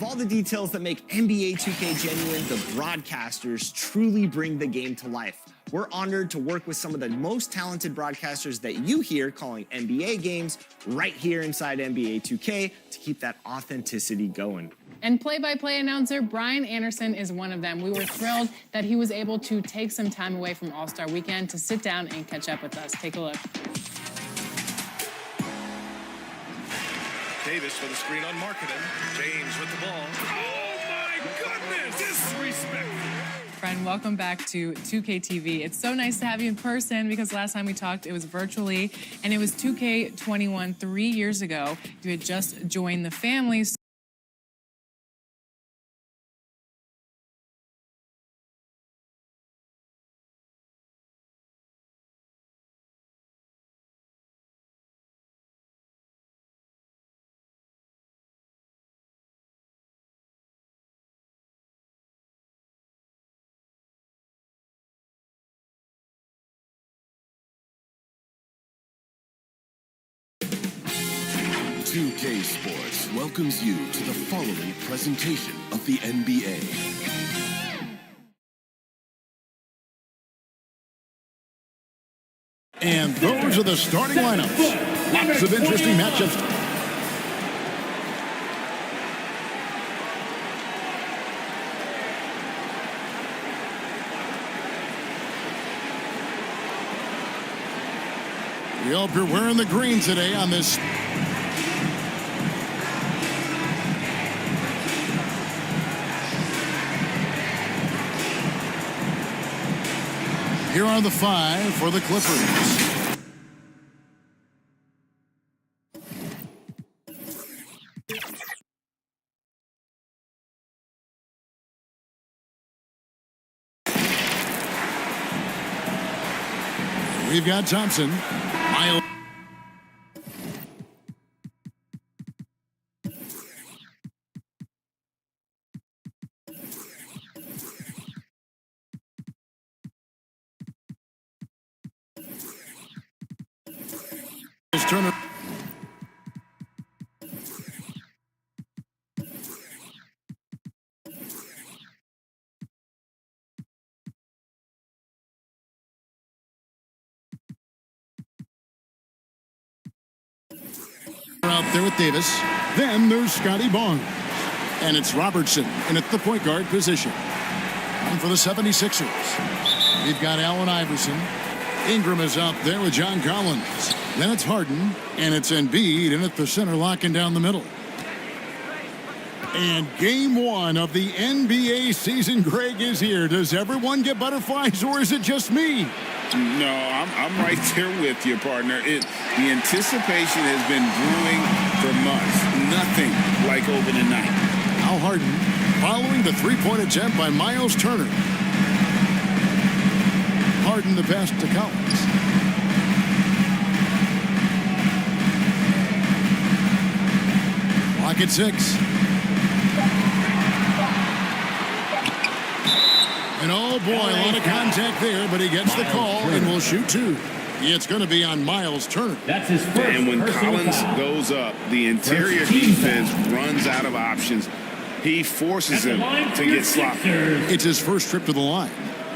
all the details that make NBA 2K genuine, the broadcasters truly bring the game to life. We're honored to work with some of the most talented broadcasters that you hear calling NBA games right here inside NBA 2K to keep that authenticity going. And play-by-play announcer Brian Anderson is one of them. We were thrilled that he was able to take some time away from All-Star Weekend to sit down and catch up with us. Take a look. Davis for the screen on Marketing. James with the ball. Oh my goodness! Disrespectful. Friend, welcome back to 2K TV. It's so nice to have you in person because last time we talked, it was virtually, and it was 2K21 3 years ago. You had just joined the family. .2K Sports welcomes you to the following presentation of the NBA. And those are the starting lineups. Lots of interesting matchups. We hope you're wearing the green today on this. Here are the 5 for the Clippers. We've got Thompson. Miles. Turner. Out there with Davis. Then there's Scotty Barnes. And it's Robertson in at the point guard position. And for the 76ers, we've got Allen Iverson. Ingram is out there with John Collins. Then it's Harden, and it's Embiid in at the center, locking down the middle. And game 1 of the NBA season, Greg, is here. Does everyone get butterflies, or is it just me? No, I'm right there with you, partner. The anticipation has been brewing for months. Nothing like opening night. Al Harden following the three-point attempt by Miles Turner. Harden the pass to Collins. Clock at 6. And oh boy, a lot of contact there, but he gets the call and will shoot 2. It's going to be on Miles Turner. That's his first. And when Collins goes up, the interior defense runs out of options. He forces him to get sloppy. It's his first trip to the line.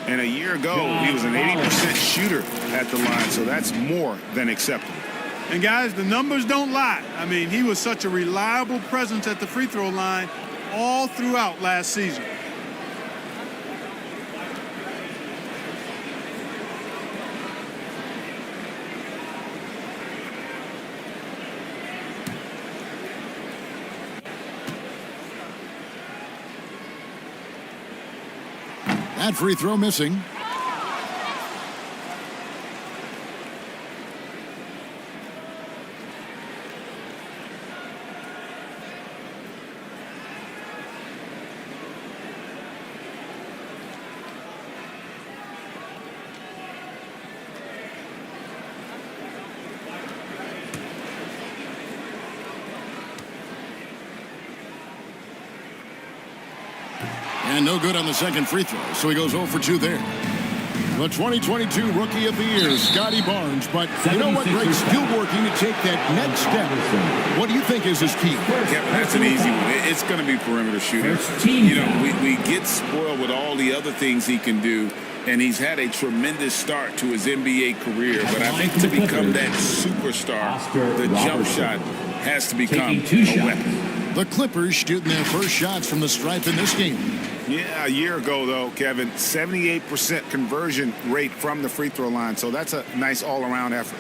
And a year ago, he was an 80% shooter at the line, so that's more than acceptable. And guys, the numbers don't lie. I mean, he was such a reliable presence at the free throw line all throughout last season. That free throw missing. And no good on the second free throw, so he goes 0 for 2 there. The 2022 Rookie of the Year, Scotty Barnes. But you know what, Greg? Still working to take that next step. What do you think is his key? Kevin, that's an easy one. It's going to be perimeter shooting. You know, we get spoiled with all the other things he can do, and he's had a tremendous start to his NBA career. But I think to become that superstar, the jump shot has to become a weapon. The Clippers shooting their first shots from the stripe in this game. Yeah, a year ago, though, Kevin, 78% conversion rate from the free throw line. So that's a nice all-around effort.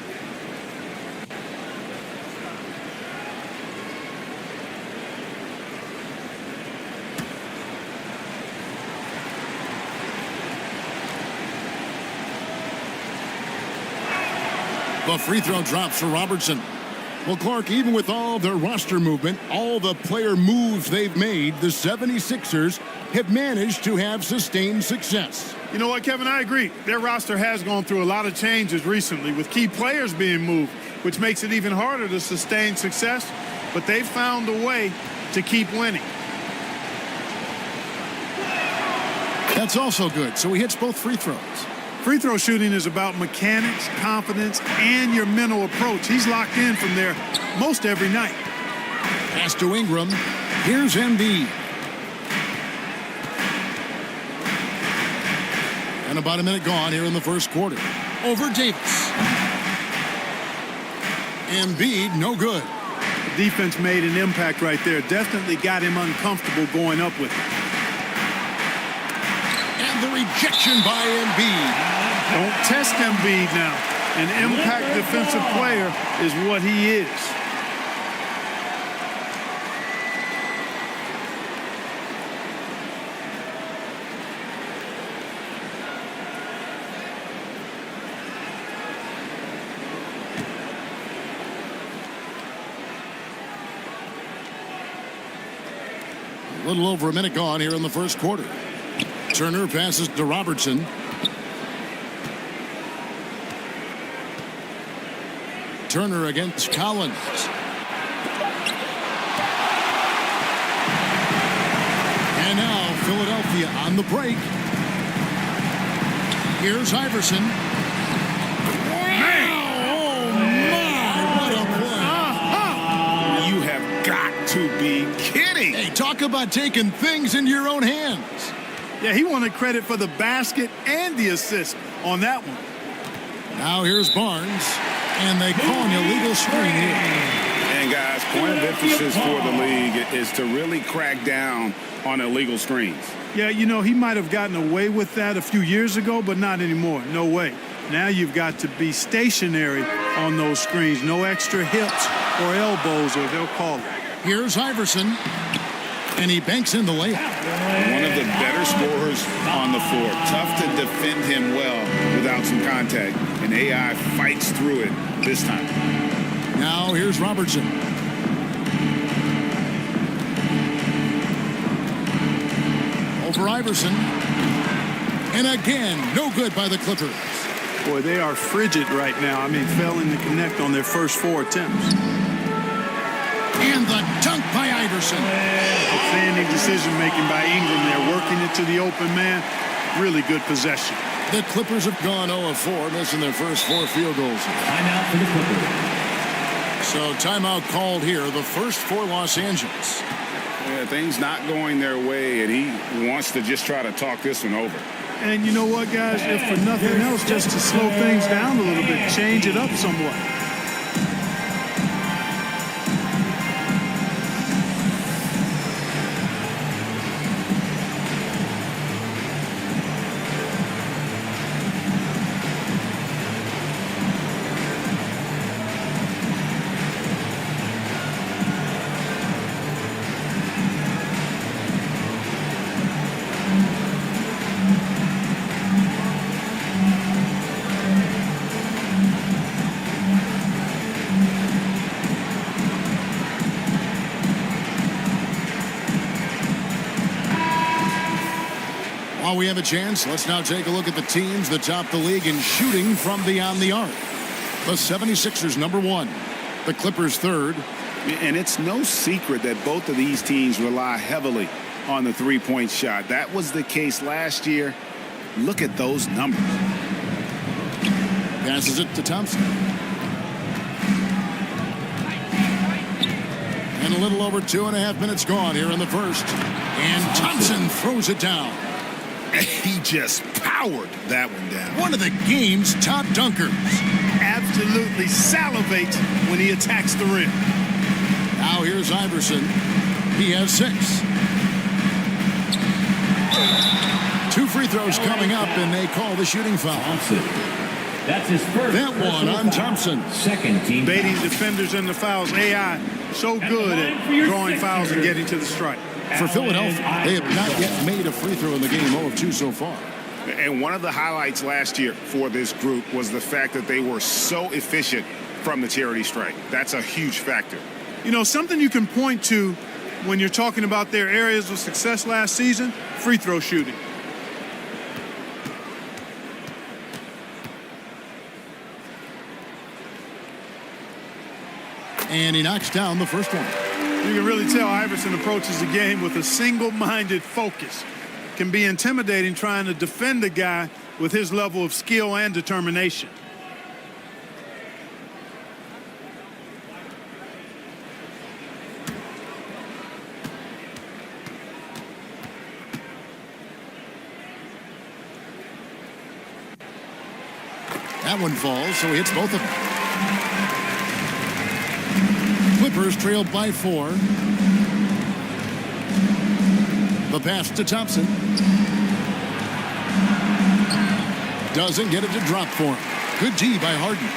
The free throw drops for Robertson. Well, Clark, even with all their roster movement, all the player moves they've made, the 76ers have managed to have sustained success. You know what, Kevin? I agree. Their roster has gone through a lot of changes recently with key players being moved, which makes it even harder to sustain success. But they've found a way to keep winning. That's also good. So he hits both free throws. Free throw shooting is about mechanics, confidence, and your mental approach. He's locked in from there most every night. Pass to Ingram. Here's Embiid. And about a minute gone here in the first quarter. Over Davis. Embiid, no good. The defense made an impact right there. Definitely got him uncomfortable going up with it. And the rejection by Embiid. Don't test Embiid now. An impact defensive player is what he is. A little over a minute gone here in the first quarter. Turner passes to Robertson. Turner against Collins. And now Philadelphia on the break. Here's Iverson. Oh, my, what a play. You have got to be kidding. Hey, talk about taking things into your own hands. Yeah, he wanted credit for the basket and the assist on that one. Now here's Barnes. And they call an illegal screen here. And guys, point of emphasis for the league is to really crack down on illegal screens. Yeah, you know, he might have gotten away with that a few years ago, but not anymore. No way. Now you've got to be stationary on those screens. No extra hips or elbows, or they'll call it. Here's Iverson. And he banks in the layup. One of the better scorers on the floor. Tough to defend him well without some contact. And AI fights through it this time. Now here's Robertson. Over Iverson. And again, no good by the Clippers. Boy, they are frigid right now. I mean, failing to connect on their first 4 attempts. And the dunk by Iverson. Outstanding decision-making by Ingram there, working it to the open man. Really good possession. The Clippers have gone 0 of 4, missing their first 4 field goals. Timeout for the Clippers. So timeout called here, the first for Los Angeles. Yeah, things not going their way, and he wants to just try to talk this one over. And you know what, guys? If for nothing else, just to slow things down a little bit, change it up somewhat. While we have a chance, let's now take a look at the teams that top the league in shooting from beyond the arc. The 76ers, number 1. The Clippers, 3rd. And it's no secret that both of these teams rely heavily on the three-point shot. That was the case last year, Look at those numbers. Passes it to Thompson. And a little over 2.5 minutes gone here in the first. And Thompson throws it down. He just powered that one down. One of the game's top dunkers. Absolutely salivates when he attacks the rim. Now here's Iverson. He has 6. 2 free throws coming up, and they call the shooting foul. That's his first. That one on Thompson. Second team. Baiting defenders in the fouls. AI so good at drawing fouls and getting to the strike. For Philadelphia, they have not yet made a free throw in the game, 0 of 2 so far. And one of the highlights last year for this group was the fact that they were so efficient from the charity strike. That's a huge factor. You know, something you can point to when you're talking about their areas of success last season, free throw shooting. And he knocks down the first one. You can really tell Iverson approaches the game with a single-minded focus. Can be intimidating trying to defend a guy with his level of skill and determination. That one falls, so he hits both of them. Clippers trailed by 4. The pass to Thompson. Doesn't get it to drop for him. Good D by Harden.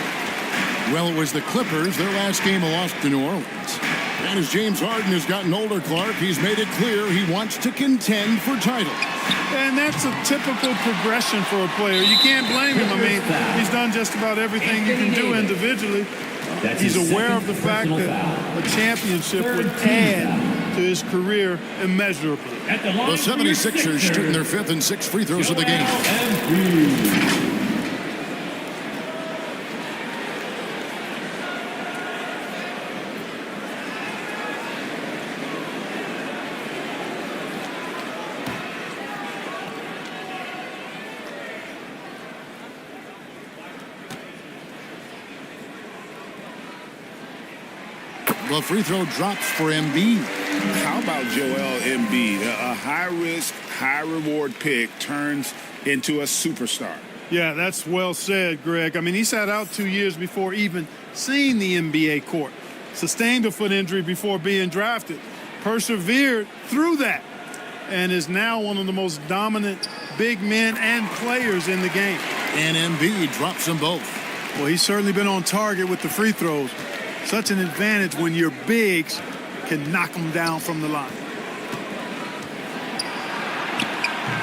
Well, it was the Clippers. Their last game a loss to New Orleans. And as James Harden has gotten older, Clark, he's made it clear he wants to contend for titles. And that's a typical progression for a player. You can't blame him. I mean, he's done just about everything you can do individually. He's aware of the fact that a championship would add to his career immeasurably. The 76ers shooting their 5th and 6th free throws of the game. The free throw drops for Embiid. How about Joel Embiid? A high-risk, high-reward pick turns into a superstar. Yeah, that's well said, Greg. I mean, he sat out 2 years before even seeing the NBA court. Sustained a foot injury before being drafted. Persevered through that. And is now one of the most dominant big men and players in the game. And Embiid drops them both. Well, he's certainly been on target with the free throws. Such an advantage when your bigs can knock them down from the line.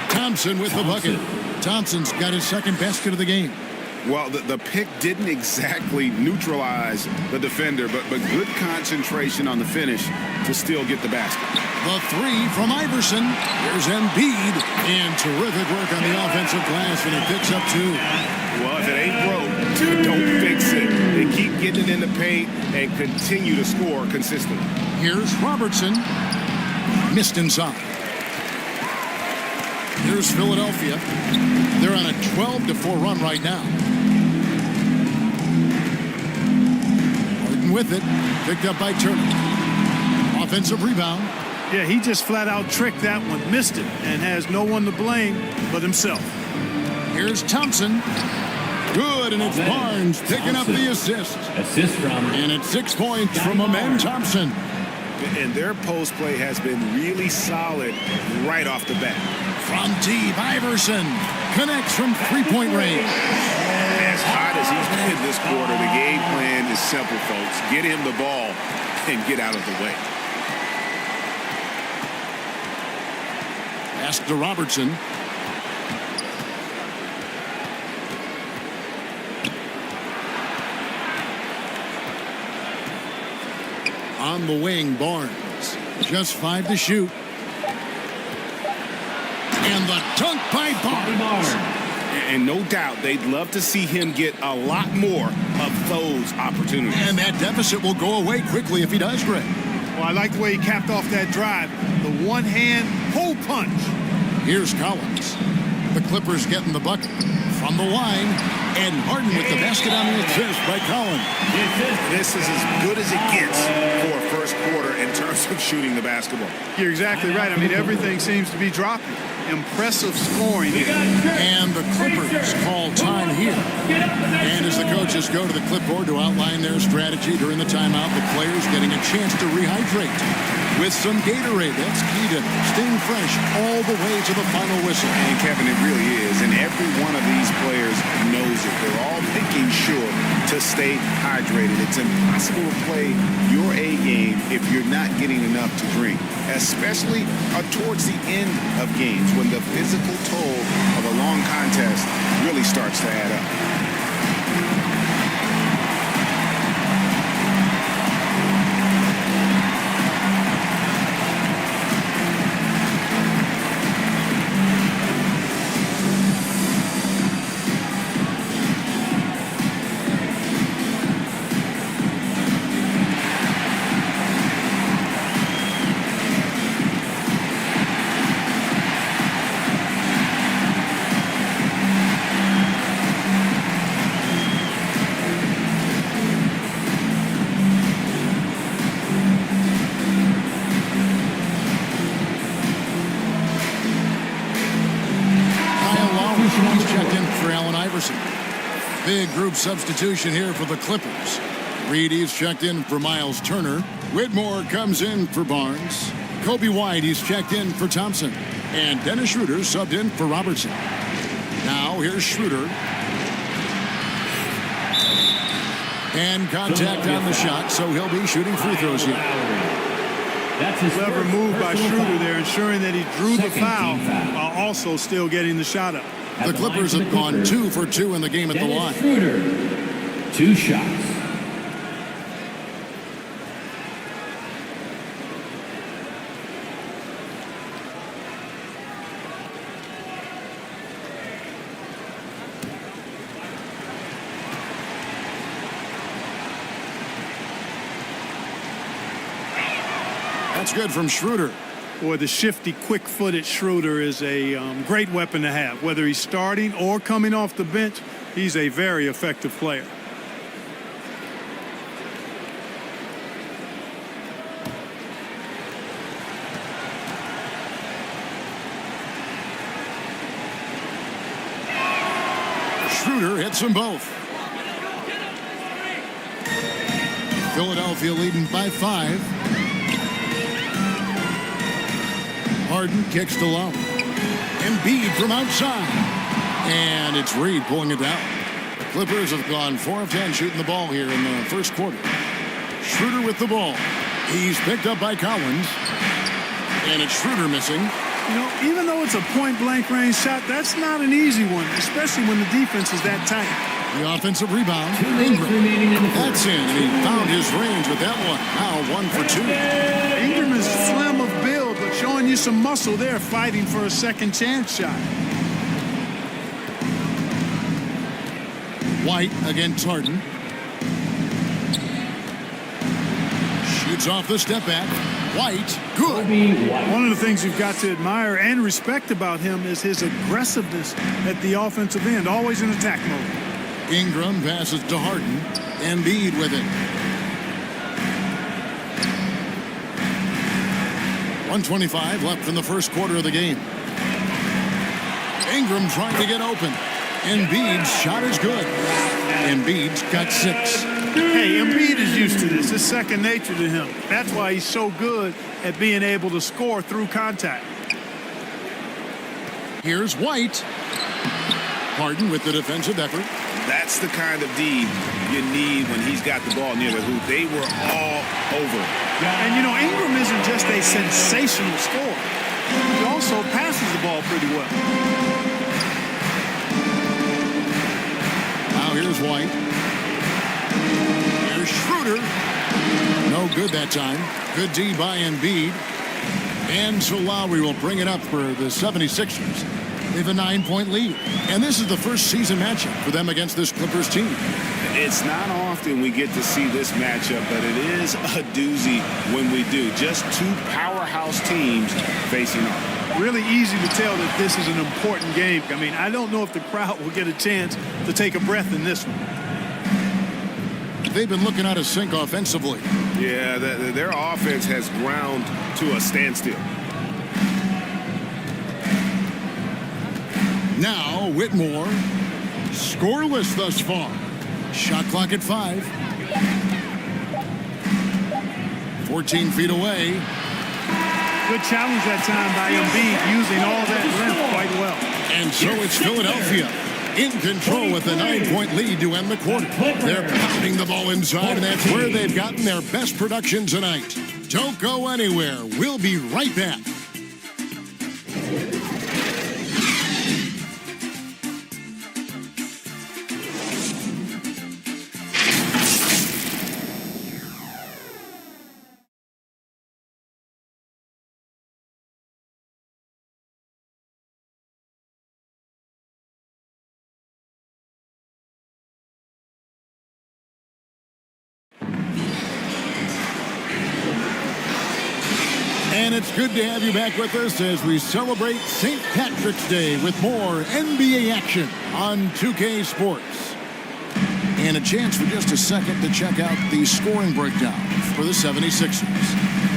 Thompson with the bucket. Thompson's got his 2nd basket of the game. Well, the pick didn't exactly neutralize the defender, but good concentration on the finish to still get the basket. The 3 from Iverson. Here's Embiid. And terrific work on the offensive glass, and he picks up 2. Well, if it ain't broke, don't fix it. They keep getting it in the paint and continue to score consistently. Here's Robertson. Missed inside. Here's Philadelphia. They're on a 12-4 run right now. Harden with it. Picked up by Turner. Offensive rebound. Yeah, he just flat out tricked that one. Missed it and has no one to blame but himself. Here's Thompson. Good, and it's Barnes picking up the assist. Assist from. And it's 6 points from Amen Thompson. And their post play has been really solid right off the bat. From deep, Iverson connects from 3-point range. As hot as he's been this quarter, the game plan is simple, folks. Get him the ball and get out of the way. Pass to Robertson. On the wing, Barnes. Just 5 to shoot. And the dunk by Barnes. And no doubt they'd love to see him get a lot more of those opportunities. And that deficit will go away quickly if he does, Greg. Well, I like the way he capped off that drive. The one-hand pull punch. Here's Collins. The Clippers getting the bucket from the line. And Harden with the basket on the assist by Collins. This is as good as it gets for a first quarter in terms of shooting the basketball. You're exactly right. I mean, everything seems to be dropping. Impressive scoring here. And the Clippers call time here. And as the coaches go to the clipboard to outline their strategy during the timeout, the players getting a chance to rehydrate with some Gatorade. That's key to staying fresh all the way to the final whistle. And Kevin, it really is. And every one of these players knows it. They're all making sure to stay hydrated. It's impossible to play your A game if you're not getting enough to drink, especially towards the end of games when the physical toll of a long contest really starts to add up. Big group substitution here for the Clippers. Reedy's checked in for Miles Turner. Whitmore comes in for Barnes. Kobe White, he's checked in for Thompson. And Dennis Schroeder subbed in for Robertson. Now here's Schroeder. And contact on the shot, so he'll be shooting free throws here. That's his clever move by Schroeder there, ensuring that he drew the foul while also still getting the shot up. The Clippers have gone 2 for 2 in the game at the line. Schroeder, 2 shots. That's good from Schroeder. Boy, the shifty, quick-footed Schroeder is a great weapon to have. Whether he's starting or coming off the bench, he's a very effective player. Schroeder hits them both. Philadelphia leading by 5. Harden kicks to low. Embiid from outside. And it's Reed pulling it down. The Clippers have gone 4 of 10 shooting the ball here in the first quarter. Schroeder with the ball. He's picked up by Collins. And it's Schroeder missing. You know, even though it's a point-blank range shot, that's not an easy one, especially when the defense is that tight. The offensive rebound. Ingram. That's in. And he found his range with that one. Now 1 for 2. Ingram is slim of build, but showing you some muscle there, fighting for a second chance shot. White against Harden. Shoots off the step back. White, good. One of the things you've got to admire and respect about him is his aggressiveness at the offensive end, always in attack mode. Ingram passes to Harden. Embiid with it. 1:25 left in the first quarter of the game. Ingram trying to get open. Embiid's shot is good. Embiid's got 6. Hey, Embiid is used to this. It's second nature to him. That's why he's so good at being able to score through contact. Here's White. Harden with the defensive effort. That's the kind of D you need when he's got the ball near the hoop. They were all over. And, you know, Ingram isn't just a sensational scorer. He also passes the ball pretty well. Now here's White. Here's Schroeder. No good that time. Good D by Embiid. And so Lowry will bring it up for the 76ers. They have a 9-point lead. And this is the first season matchup for them against this Clippers team. It's not often we get to see this matchup, but it is a doozy when we do. Just 2 powerhouse teams facing off. really easy to tell that this is an important game. I mean, I don't know if the crowd will get a chance to take a breath in this one. They've been looking out of sync offensively. Yeah, their offense has ground to a standstill. Now, Whitmore, scoreless thus far. Shot clock at 5. 14 feet away. Good challenge that time by Embiid, using all that length quite well. And so it's Philadelphia in control with a 9-point lead to end the quarter. They're pounding the ball inside, and that's where they've gotten their best production tonight. Don't go anywhere. We'll be right back. And it's good to have you back with us as we celebrate St. Patrick's Day with more NBA action on 2K Sports. And a chance for just a second to check out the scoring breakdown for the 76ers.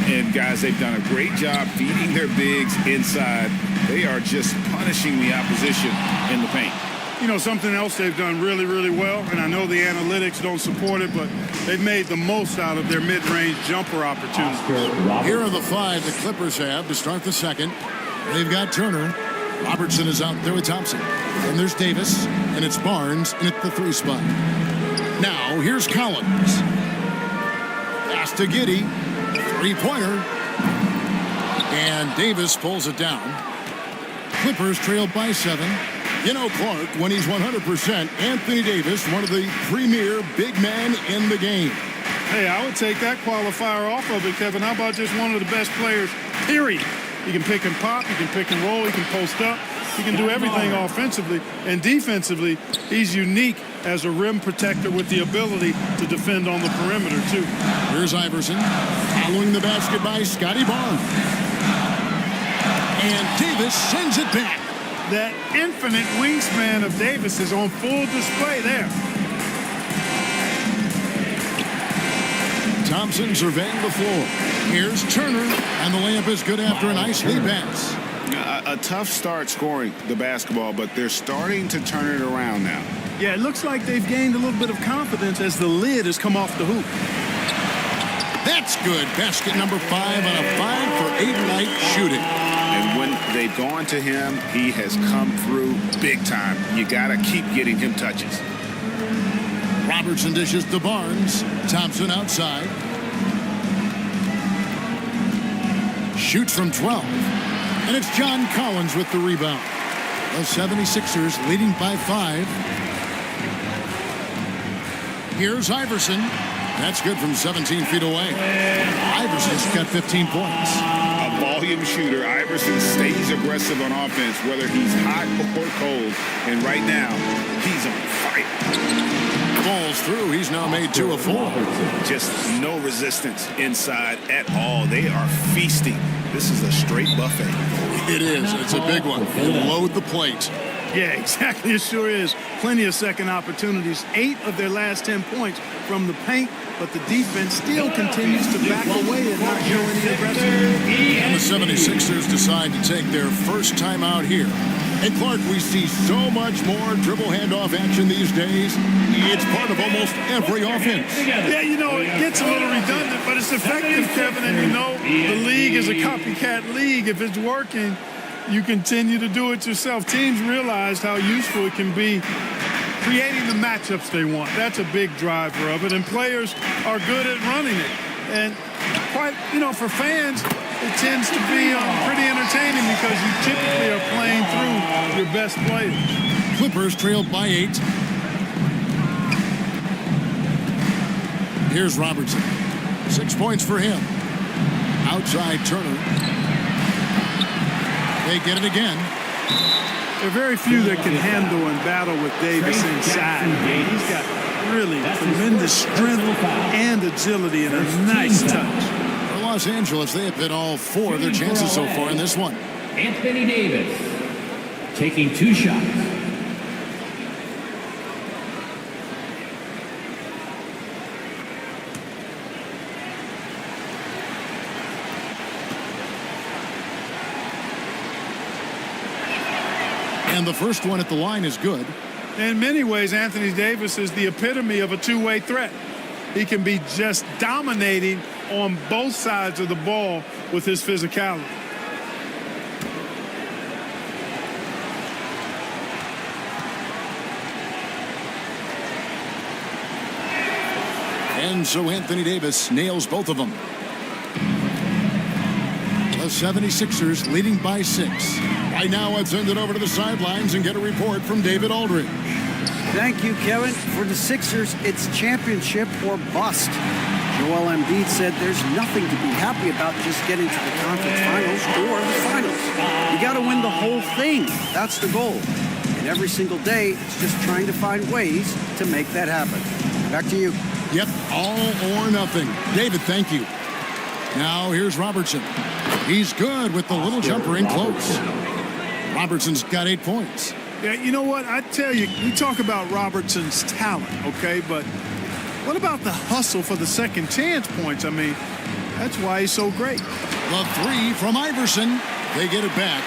And guys, they've done a great job feeding their bigs inside. They are just punishing the opposition in the paint. You know, something else they've done really, really well, and I know the analytics don't support it, but they've made the most out of their mid-range jumper opportunities. Here are the 5 the Clippers have to start the second. They've got Turner. Robertson is out there with Thompson. And there's Davis, and it's Barnes in at the 3 spot. Now, here's Collins. Pass to Giddey. 3-pointer. And Davis pulls it down. Clippers trailed by 7. You know, Clark, when he's 100%, Anthony Davis, one of the premier big men in the game. Hey, I would take that qualifier off of it, Kevin. How about just one of the best players, period? He can pick and pop, he can pick and roll, he can post up, he can do everything offensively. And defensively, he's unique as a rim protector with the ability to defend on the perimeter, too. Here's Iverson, following the basket by Scotty Barnes. And Davis sends it back. That infinite wingspan of Davis is on full display there. Thompson surveying the floor. Here's Turner, and the layup is good after a nice lead pass. A tough start scoring the basketball, but they're starting to turn it around now. Yeah, it looks like they've gained a little bit of confidence as the lid has come off the hoop. That's good. Basket number 5 on a 5-for-8 night shooting. And when they've gone to him, he has come through big time. You got to keep getting him touches. Robertson dishes to Barnes. Thompson outside. Shoots from 12. And it's John Collins with the rebound. The 76ers leading by 5. Here's Iverson. That's good from 17 feet away. Iverson's got 15 points. A volume shooter. Iverson stays aggressive on offense, whether he's hot or cold. And right now, he's on fire. Falls through. He's now made 2 of 4. Just no resistance inside at all. They are feasting. This is a straight buffet. It is. It's a big one. Load the plate. Yeah, exactly. It sure is. Plenty of second opportunities. 8 of their last 10 points from the paint, but the defense still continues to back away and not show any aggressiveness. And the 76ers decide to take their first time out here. And Clark, we see so much more dribble handoff action these days. It's part of almost every offense. Yeah, you know, it gets a little redundant, but it's effective, Kevin. And you know, the league is a copycat league. If it's working, you continue to do it yourself. Teams realize how useful it can be creating the matchups they want. That's a big driver of it, and players are good at running it. And quite, you know, for fans, it tends to be pretty entertaining because you typically are playing through your best players. Clippers trailed by 8. Here's Robertson. 6 points for him. Outside Turner. They get it again. There are very few that can handle and battle with Davis inside. He's got really tremendous strength and agility and a nice touch. For Los Angeles, they have hit all 4 of their chances so far in this one. Anthony Davis, taking 2 shots. And the first one at the line is good. In many ways, Anthony Davis is the epitome of a two-way threat. He can be just dominating on both sides of the ball with his physicality. And so Anthony Davis nails both of them. The 76ers leading by 6. Right now, let's send it over to the sidelines and get a report from David Aldridge. Thank you, Kevin. For the Sixers, it's championship or bust. Joel Embiid said there's nothing to be happy about just getting to the conference finals or the finals. You got to win the whole thing. That's the goal. And every single day, it's just trying to find ways to make that happen. Back to you. Yep, all or nothing. David, thank you. Now here's Robertson. He's good with the little jumper in close. Robertson's got 8 points. Yeah, you know what? I tell you, we talk about Robertson's talent, okay? But what about the hustle for the second chance points? I mean, that's why he's so great. The 3 from Iverson. They get it back.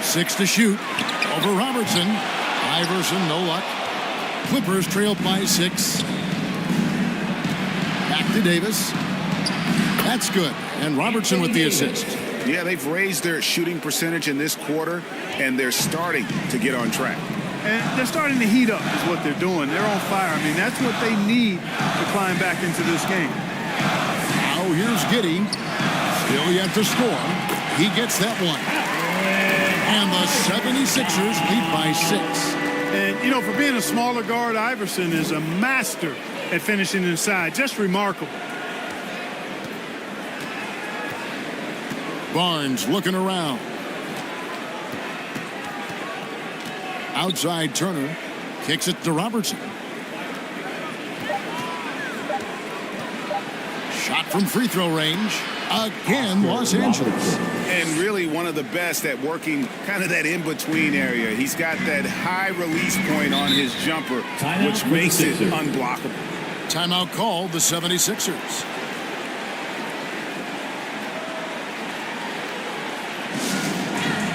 6 to shoot. Over Robertson. Iverson, no luck. Clippers trailed by 6. Back to Davis. That's good. And Robertson with the assist. Yeah, they've raised their shooting percentage in this quarter, and they're starting to get on track. And they're starting to heat up is what they're doing. They're on fire. I mean, that's what they need to climb back into this game. Now here's Giddey. Still yet to score. He gets that one. And the 76ers lead by 6. And, you know, for being a smaller guard, Iverson is a master at finishing inside. Just remarkable. Barnes looking around. Outside Turner. Kicks it to Robertson. Shot from free throw range. Again, Los Angeles. And really one of the best at working kind of that in-between area. He's got that high release point on his jumper, which makes it unblockable. Timeout called the 76ers.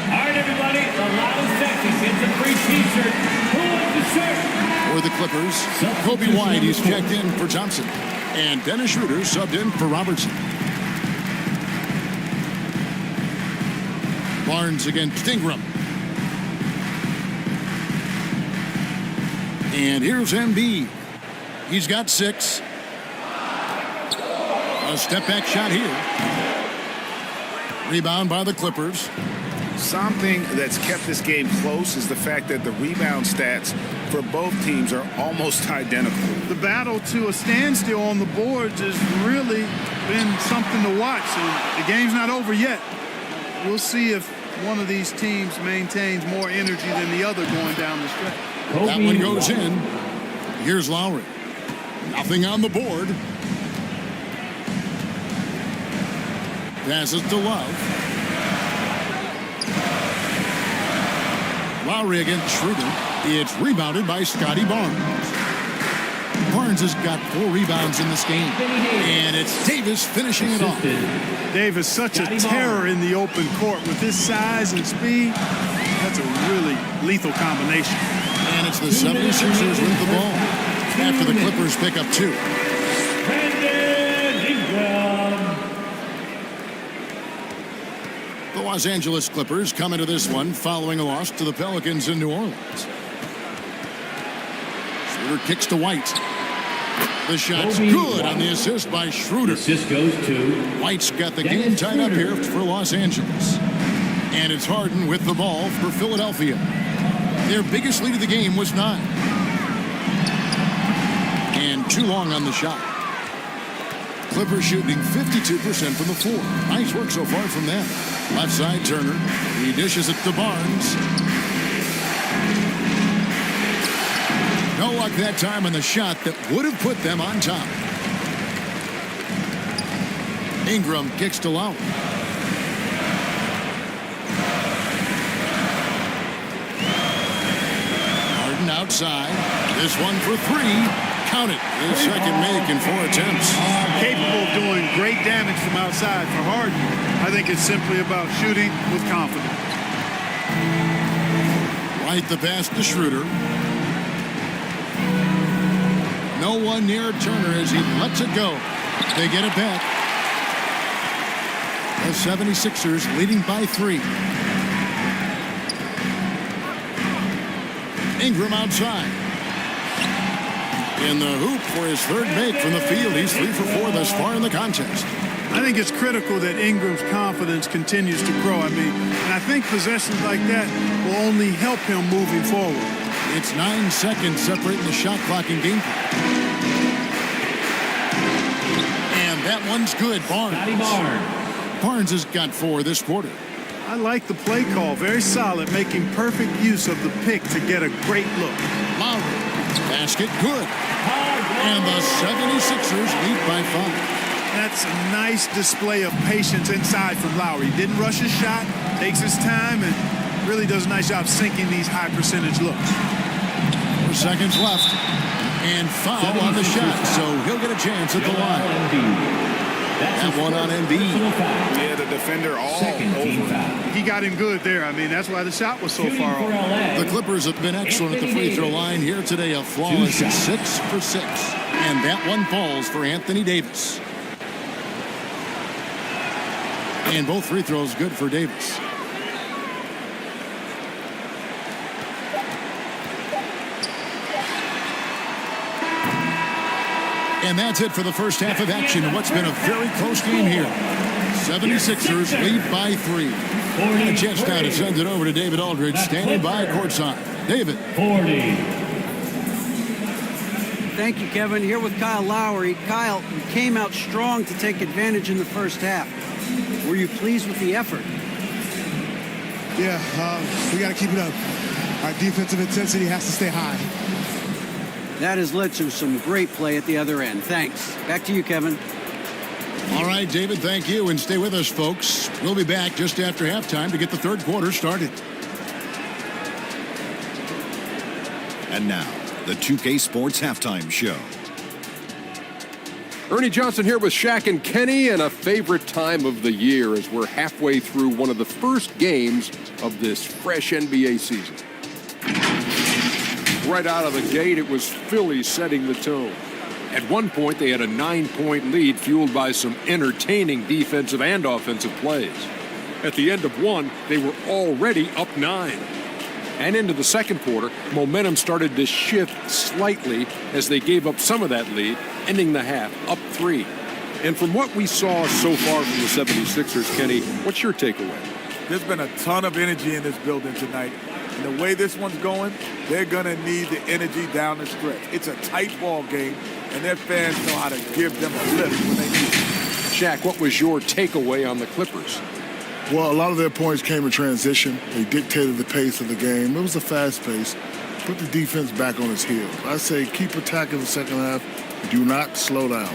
All right, everybody, the loud sexy gets a free T-shirt. Who wants the shirt? For the Clippers, Kobe White is checked in for Thompson. And Dennis Schroeder subbed in for Robertson. Barnes against Ingram. And here's Embiid. He's got 6. A step back shot here. Rebound by the Clippers. Something that's kept this game close is the fact that the rebound stats for both teams are almost identical. The battle to a standstill on the boards has really been something to watch. And the game's not over yet. We'll see if one of these teams maintains more energy than the other going down the stretch. That one goes in. Here's Lowry. Nothing on the board. Passes to Love. Lowry against Schroeder. It's rebounded by Scotty Barnes. Barnes has got 4 rebounds in this game. And it's Davis finishing it off. Davis, such a terror in the open court with his size and speed. That's a really lethal combination. And it's the 76ers with the ball after the Clippers pick up 2. The Los Angeles Clippers come into this one following a loss to the Pelicans in New Orleans. Schroeder kicks to White. The shot's good on the assist by Schroeder. Assist goes to White's got the game tied up here for Los Angeles. And it's Harden with the ball for Philadelphia. Their biggest lead of the game was 9. And too long on the shot. Clippers shooting 52% from the floor. Nice work so far from them. Left side Turner. He dishes it to Barnes. No luck that time on the shot that would have put them on top. Ingram kicks to Lowry. Harden outside. This one for three. Count it. His second make in 4 attempts. Capable of doing great damage from outside. For Harden, I think it's simply about shooting with confidence. Right the pass to Schroeder. No one near Turner as he lets it go. They get it back. The 76ers leading by 3. Ingram outside. In the hoop for his third make from the field. He's 3 for 4 thus far in the contest. I think it's critical that Ingram's confidence continues to grow. And I think possessions like that will only help him moving forward. It's 9 seconds separating the shot clock and game clock. And that one's good. Barnes has got 4 this quarter. I like the play call. Very solid, making perfect use of the pick to get a great look. Lowry. Basket good. And the 76ers lead by 5. That's a nice display of patience inside from Lowry. Didn't rush his shot, takes his time, and really does a nice job sinking these high percentage looks. 4 seconds left. And foul on the shot, so he'll get a chance at the line. That one on Embiid. Yeah, the defender all over. He got him good there. That's why the shot was so far off. The Clippers have been excellent at the free throw line here today. A flawless 6 for 6. And that one falls for Anthony Davis. And both free throws good for Davis. And that's it for the first half of action. What's been a very close game here. 76ers lead by 3. A chance now to send it over to David Aldridge, standing by courtside. David. 40. Thank you, Kevin. Here with Kyle Lowry. Kyle, you came out strong to take advantage in the first half. Were you pleased with the effort? Yeah, we got to keep it up. Our defensive intensity has to stay high. That has led to some great play at the other end. Thanks. Back to you, Kevin. All right, David, thank you. And stay with us, folks. We'll be back just after halftime to get the third quarter started. And now, the 2K Sports Halftime Show. Ernie Johnson here with Shaq and Kenny, and a favorite time of the year as we're halfway through one of the first games of this fresh NBA season. Right out of the gate, it was Philly setting the tone. At one point, they had a 9-point lead fueled by some entertaining defensive and offensive plays. At the end of one, they were already up 9. And into the second quarter, momentum started to shift slightly as they gave up some of that lead, ending the half up 3. And from what we saw so far from the 76ers, Kenny, what's your takeaway? There's been a ton of energy in this building tonight. And the way this one's going, they're going to need the energy down the stretch. It's a tight ball game, and their fans know how to give them a lift when they need it. Shaq, what was your takeaway on the Clippers? Well, a lot of their points came in transition. They dictated the pace of the game. It was a fast pace. Put the defense back on its heels. I say keep attacking the second half. Do not slow down.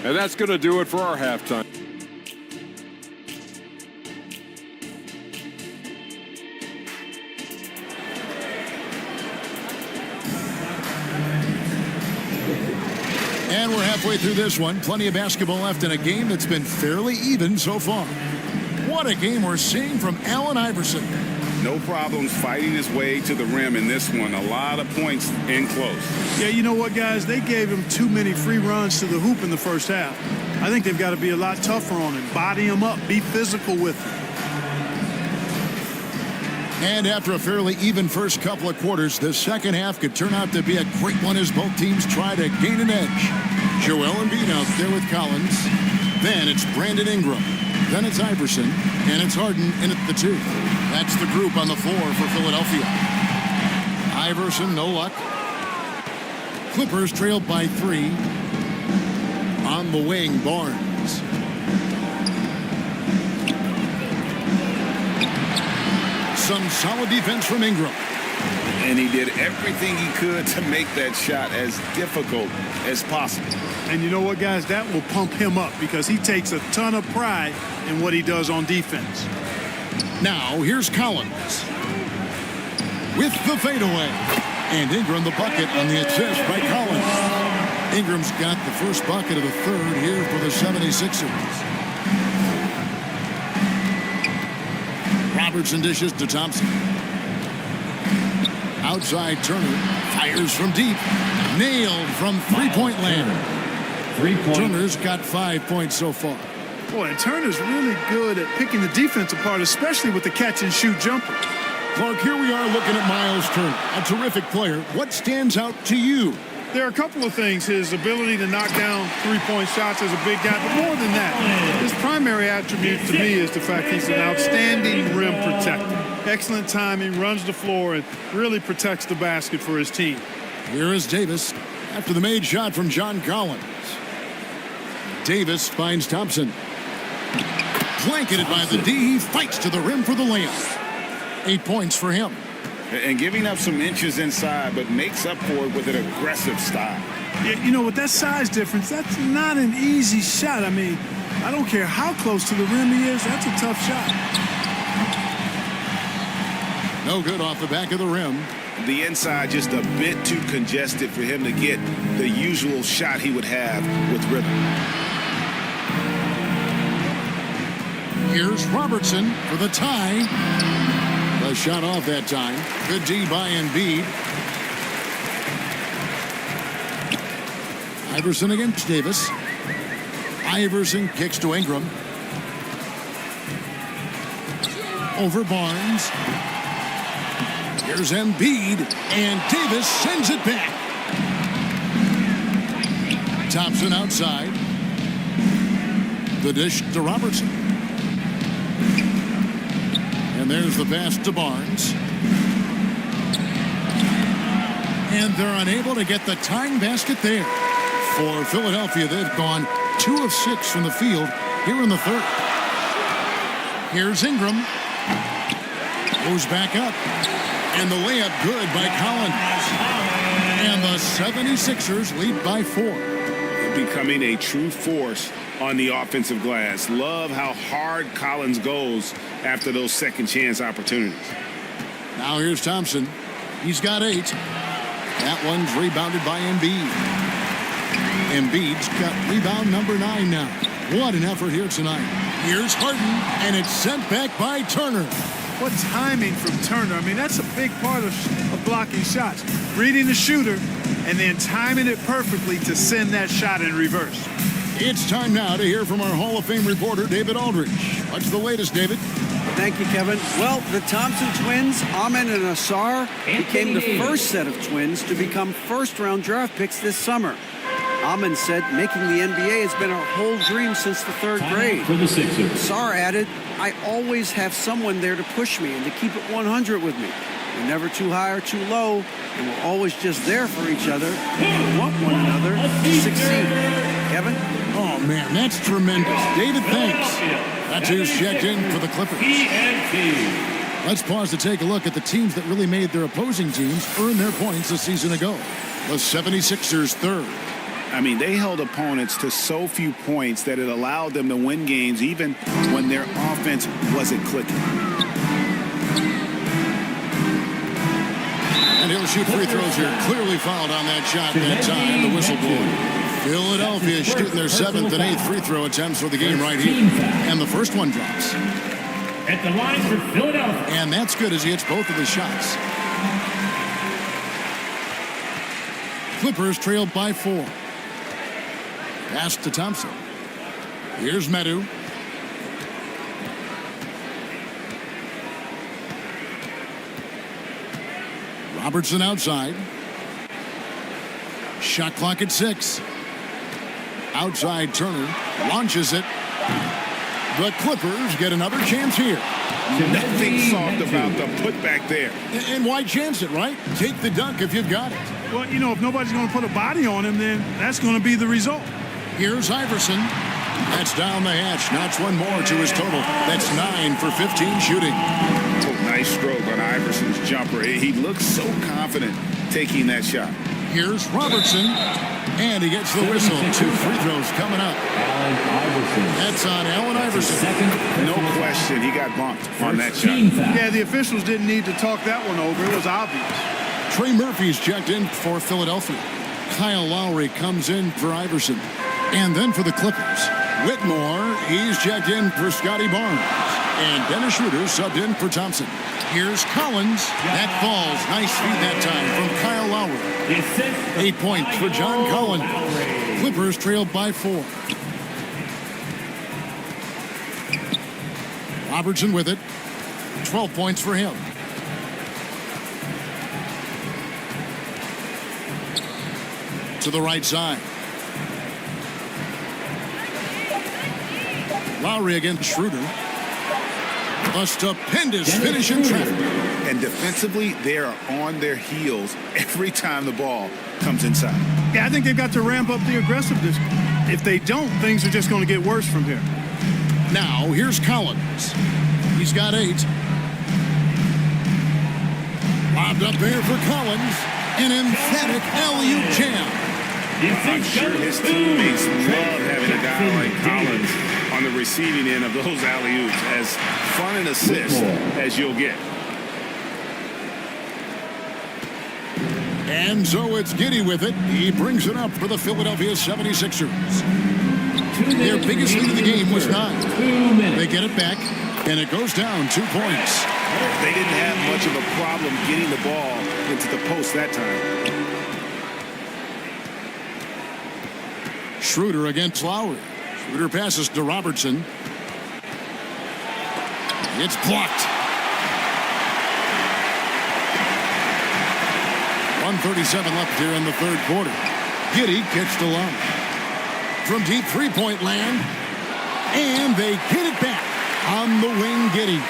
And that's going to do it for our halftime. And we're halfway through this one. Plenty of basketball left in a game that's been fairly even so far. What a game we're seeing from Allen Iverson. No problems fighting his way to the rim in this one. A lot of points in close. Yeah, you know what, guys? They gave him too many free runs to the hoop in the first half. I think they've got to be a lot tougher on him. Body him up. Be physical with him. And after a fairly even first couple of quarters, the second half could turn out to be a great one as both teams try to gain an edge. Joel Embiid out there with Collins. Then it's Brandon Ingram. Then it's Iverson. And it's Harden in at the 2. That's the group on the floor for Philadelphia. Iverson, no luck. Clippers trailed by 3. On the wing, Barnes. Some solid defense from Ingram. And he did everything he could to make that shot as difficult as possible. And you know what, guys? That will pump him up because he takes a ton of pride in what he does on defense. Now, here's Collins with the fadeaway. And Ingram the bucket on the assist by Collins. Ingram's got the first bucket of the third here for the 76ers. Robertson dishes to Thompson. Outside Turner fires from deep. Nailed from three-point land. 3 points. Turner's got 5 points so far. Boy, and Turner's really good at picking the defense apart, especially with the catch-and-shoot jumper. Clark, here we are looking at Miles Turner, a terrific player. What stands out to you? There are a couple of things. His ability to knock down three-point shots as a big guy, but more than that, his primary attribute to me is the fact he's an outstanding rim protector. Excellent timing, runs the floor, and really protects the basket for his team. Here is Davis after the made shot from John Collins. Davis finds Thompson. Blanketed by the D, he fights to the rim for the layup. 8 points for him. And giving up some inches inside, but makes up for it with an aggressive style. Yeah, you know, with that size difference, that's not an easy shot. I mean, I don't care how close to the rim he is, that's a tough shot. No good off the back of the rim. The inside just a bit too congested for him to get the usual shot he would have with rhythm. Here's Robertson for the tie. The shot off that time. Good D by Embiid. Iverson against Davis. Iverson kicks to Ingram. Over Barnes. Here's Embiid, and Davis sends it back. Thompson outside. The dish to Robertson. And there's the pass to Barnes. And they're unable to get the tying basket there. For Philadelphia, they've gone 2 of 6 from the field here in the third. Here's Ingram. Goes back up. And the layup good by Collins. And the 76ers lead by 4. Becoming a true force on the offensive glass. Love how hard Collins goes after those second chance opportunities. Now here's Thompson. He's got 8. That one's rebounded by Embiid. Embiid's got rebound number 9 now. What an effort here tonight. Here's Harden, and it's sent back by Turner. What timing from Turner. I mean, that's a big part of blocking shots. Reading the shooter and then timing it perfectly to send that shot in reverse. It's time now to hear from our Hall of Fame reporter, David Aldridge. What's the latest, David? Thank you, Kevin. Well, the Thompson twins, Amen and Asar, became the first set of twins to become first-round draft picks this summer. Amen said making the NBA has been our whole dream since the 3rd grade. For the Sixers. Asar added, I always have someone there to push me and to keep it 100 with me. We're never too high or too low, and we're always just there for each other. We want one another to succeed. Kevin? Oh, man, that's tremendous. David, thanks. That's who's checked in for the Clippers. Let's pause to take a look at the teams that really made their opposing teams earn their points a season ago. The 76ers third. I mean, they held opponents to so few points that it allowed them to win games even when their offense wasn't clicking. And he'll shoot free throws here. Clearly fouled on that shot that time. The whistle blew. Philadelphia is shooting their 7th and 8th free throw attempts for the game right here. And the first one drops. At the line for Philadelphia. And that's good as he hits both of the shots. Clippers trailed by 4. Pass to Thompson. Here's Medu. Robertson outside. Shot clock at 6. Outside Turner launches it. The Clippers get another chance here. Nothing soft about the putback there. And why chance it, right? Take the dunk if you've got it. Well, you know, if nobody's going to put a body on him, then that's going to be the result. Here's Iverson. That's down the hatch. Notch one more to his total. That's 9 for 15 shooting. Oh, nice nice stroke on Iverson's jumper. He looks so confident taking that shot. Here's Robertson, and he gets the whistle. 2 free throws coming up. Allen Iverson. That's on Allen Iverson. No question, he got bumped on that shot. Yeah, the officials didn't need to talk that one over. It was obvious. Trey Murphy's checked in for Philadelphia. Kyle Lowry comes in for Iverson. And then for the Clippers, Whitmore, he's checked in for Scotty Barnes. And Dennis Schroeder subbed in for Thompson. Here's Collins. That falls. Nice feed that time from Kyle Lowry. 8 points for John Collins. Clippers trailed by 4. Robertson with it. 12 points for him. To the right side. Lowry against Schroeder. A stupendous finish in traffic. And defensively, they are on their heels every time the ball comes inside. Yeah, I think they've got to ramp up the aggressiveness. If they don't, things are just going to get worse from here. Now, here's Collins. He's got 8. Lobbed up there for Collins. An emphatic alley-oop jam. I'm sure his teammates love having a guy like Collins on the receiving end of those alley-oops. As fun an assist as you'll get. And so it's Giddey with it. He brings it up for the Philadelphia 76ers. Their biggest lead of the game was 9. They get it back, and it goes down 2 points. They didn't have much of a problem getting the ball into the post that time. Schroeder against Lowry. Schroeder passes to Robertson. It's blocked. 1:37 left here in the third quarter. Giddey gets the line. From deep three-point land. And they get it back on the wing, Giddey.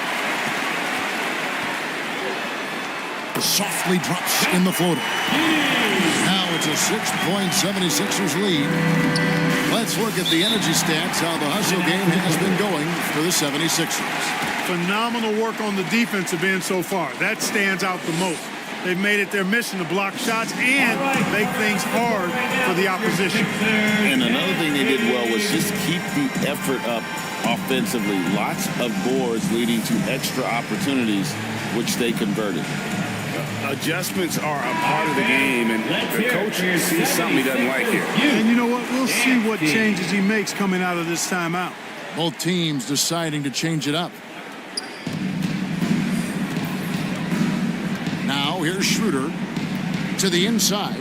Softly drops in the floater. Now it's a 6-point 76ers lead. Let's look at the energy stats, how the hustle game has been going for the 76ers. Phenomenal work on the defensive end so far. That stands out the most. They've made it their mission to block shots and make things hard for the opposition. And another thing they did well was just keep the effort up offensively. Lots of boards leading to extra opportunities, which they converted. Adjustments are a part of the game, and the coach sees something he doesn't like here. And you know what? We'll see what changes he makes coming out of this timeout. Both teams deciding to change it up. Now here's Schroeder to the inside.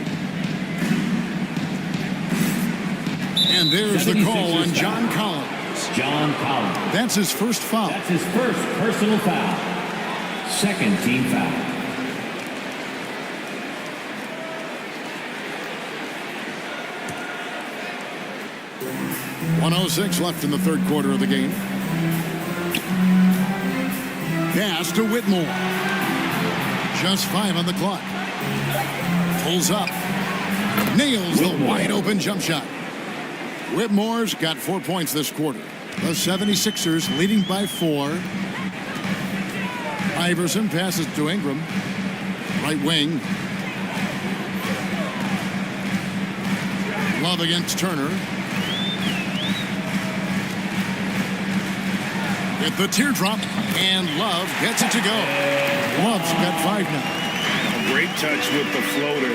And there's the call on John Collins. John Collins. That's his first foul. That's his first personal foul. Second team foul. .106 left in the third quarter of the game. Pass to Whitmore. Just 5 on the clock. Pulls up. Nails the wide open jump shot. Whitmore's got 4 points this quarter. The 76ers leading by 4. Iverson passes to Ingram. Right wing. Love against Turner. At the teardrop, and Love gets it to go. Love's got 5 now. A great touch with the floater.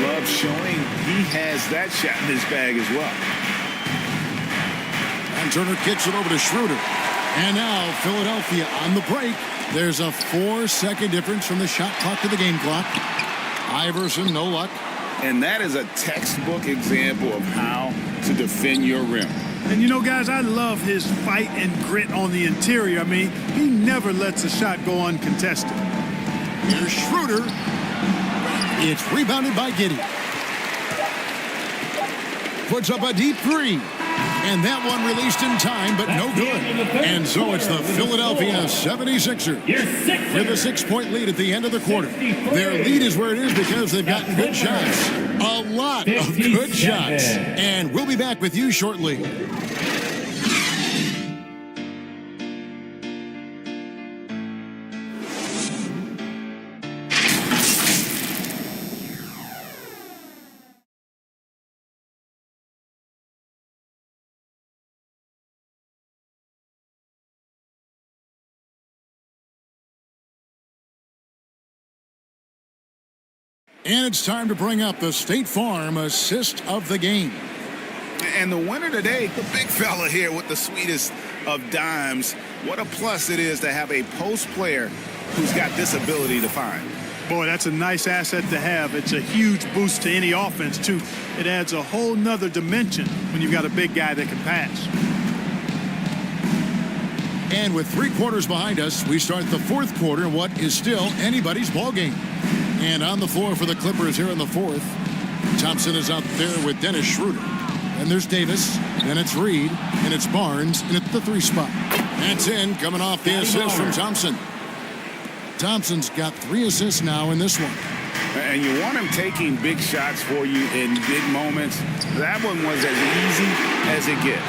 Love showing he has that shot in his bag as well. And Turner kicks it over to Schroeder. And now Philadelphia on the break. There's a 4-second difference from the shot clock to the game clock. Iverson, no luck. And that is a textbook example of how to defend your rim. And you know, guys, I love his fight and grit on the interior. I mean, he never lets a shot go uncontested. Here's Schroeder. It's rebounded by Giddey. Puts up a deep 3. And that one released in time, but no good. And so it's the Philadelphia 76ers with a 6-point lead at the end of the quarter. Their lead is where it is because they've gotten good shots. A lot of good shots. And we'll be back with you shortly. And it's time to bring up the State Farm assist of the game. And the winner today, the big fella here with the sweetest of dimes. What a plus it is to have a post player who's got this ability to find. Boy, that's a nice asset to have. It's a huge boost to any offense, too. It adds a whole nother dimension when you've got a big guy that can pass. And with 3 quarters behind us, we start the 4th quarter, what is still anybody's ball game. And on the floor for the Clippers here in the 4th, Thompson is out there with Dennis Schroeder. And there's Davis, and it's Reed, and it's Barnes, and it's the 3 spot. That's in, coming off the assist from Thompson. Thompson's got 3 assists now in this one. And you want him taking big shots for you in big moments. That one was as easy as it gets.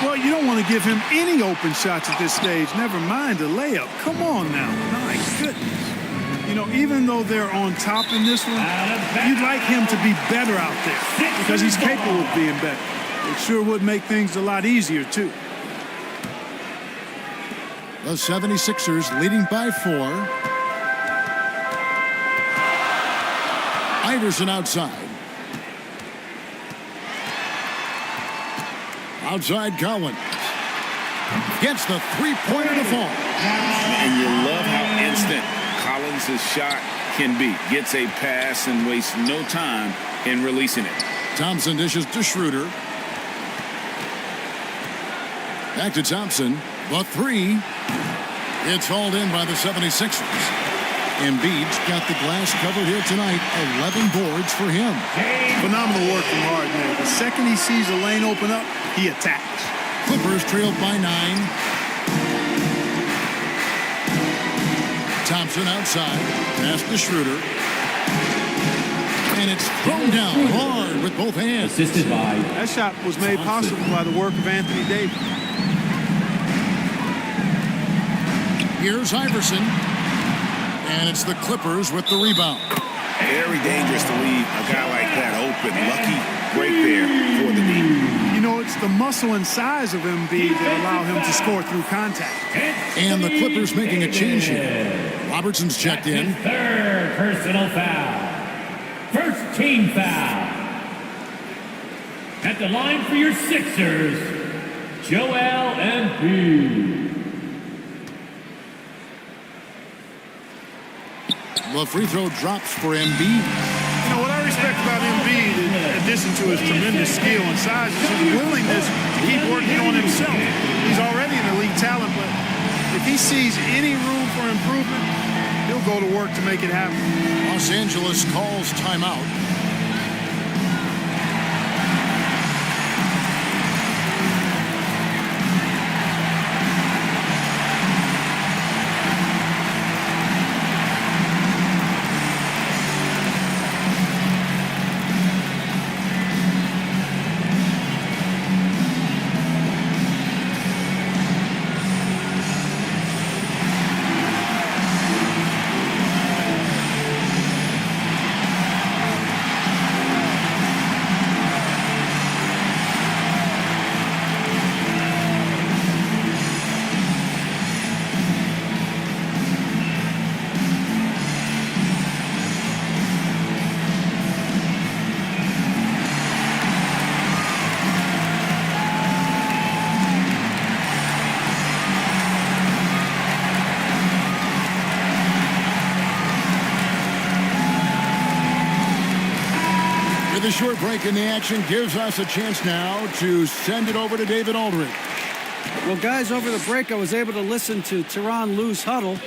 Well, you don't want to give him any open shots at this stage. Never mind a layup. Come on now. My goodness. You know, even though they're on top in this one, you'd like him to be better out there because he's capable of being better. It sure would make things a lot easier, too. The 76ers leading by 4. Iverson outside. Outside Collins. Gets the 3-pointer to fall. And you love how instant Collins' shot can be. Gets a pass and wastes no time in releasing it. Thompson dishes to Schroeder. Back to Thompson. The 3. It's hauled in by the 76ers. Embiid's got the glass covered here tonight. 11 boards for him. Phenomenal work from Harden there. The second he sees a lane open up, he attacks. Clippers trailed by 9. Thompson outside. Pass to Schroeder. And it's thrown down hard with both hands. Assisted by. That shot was made possible by the work of Anthony Davis. Here's Iverson. And it's the Clippers with the rebound. Very dangerous to leave a guy like that open. Lucky break there for the D. You know, it's the muscle and size of Embiid that allow him to score through contact. And the Clippers making a change here. Robertson's checked in. 3rd personal foul. First team foul. At the line for your Sixers, Joel Embiid. The free throw drops for Embiid. You know, what I respect about Embiid, in addition to his tremendous skill and size, is his willingness to keep working on himself. He's already an elite talent, but if he sees any room for improvement, he'll go to work to make it happen. Los Angeles calls timeout. The short break in the action gives us a chance now to send it over to David Aldridge. Well, guys, over the break, I was able to listen to Tyronn Lue's huddle.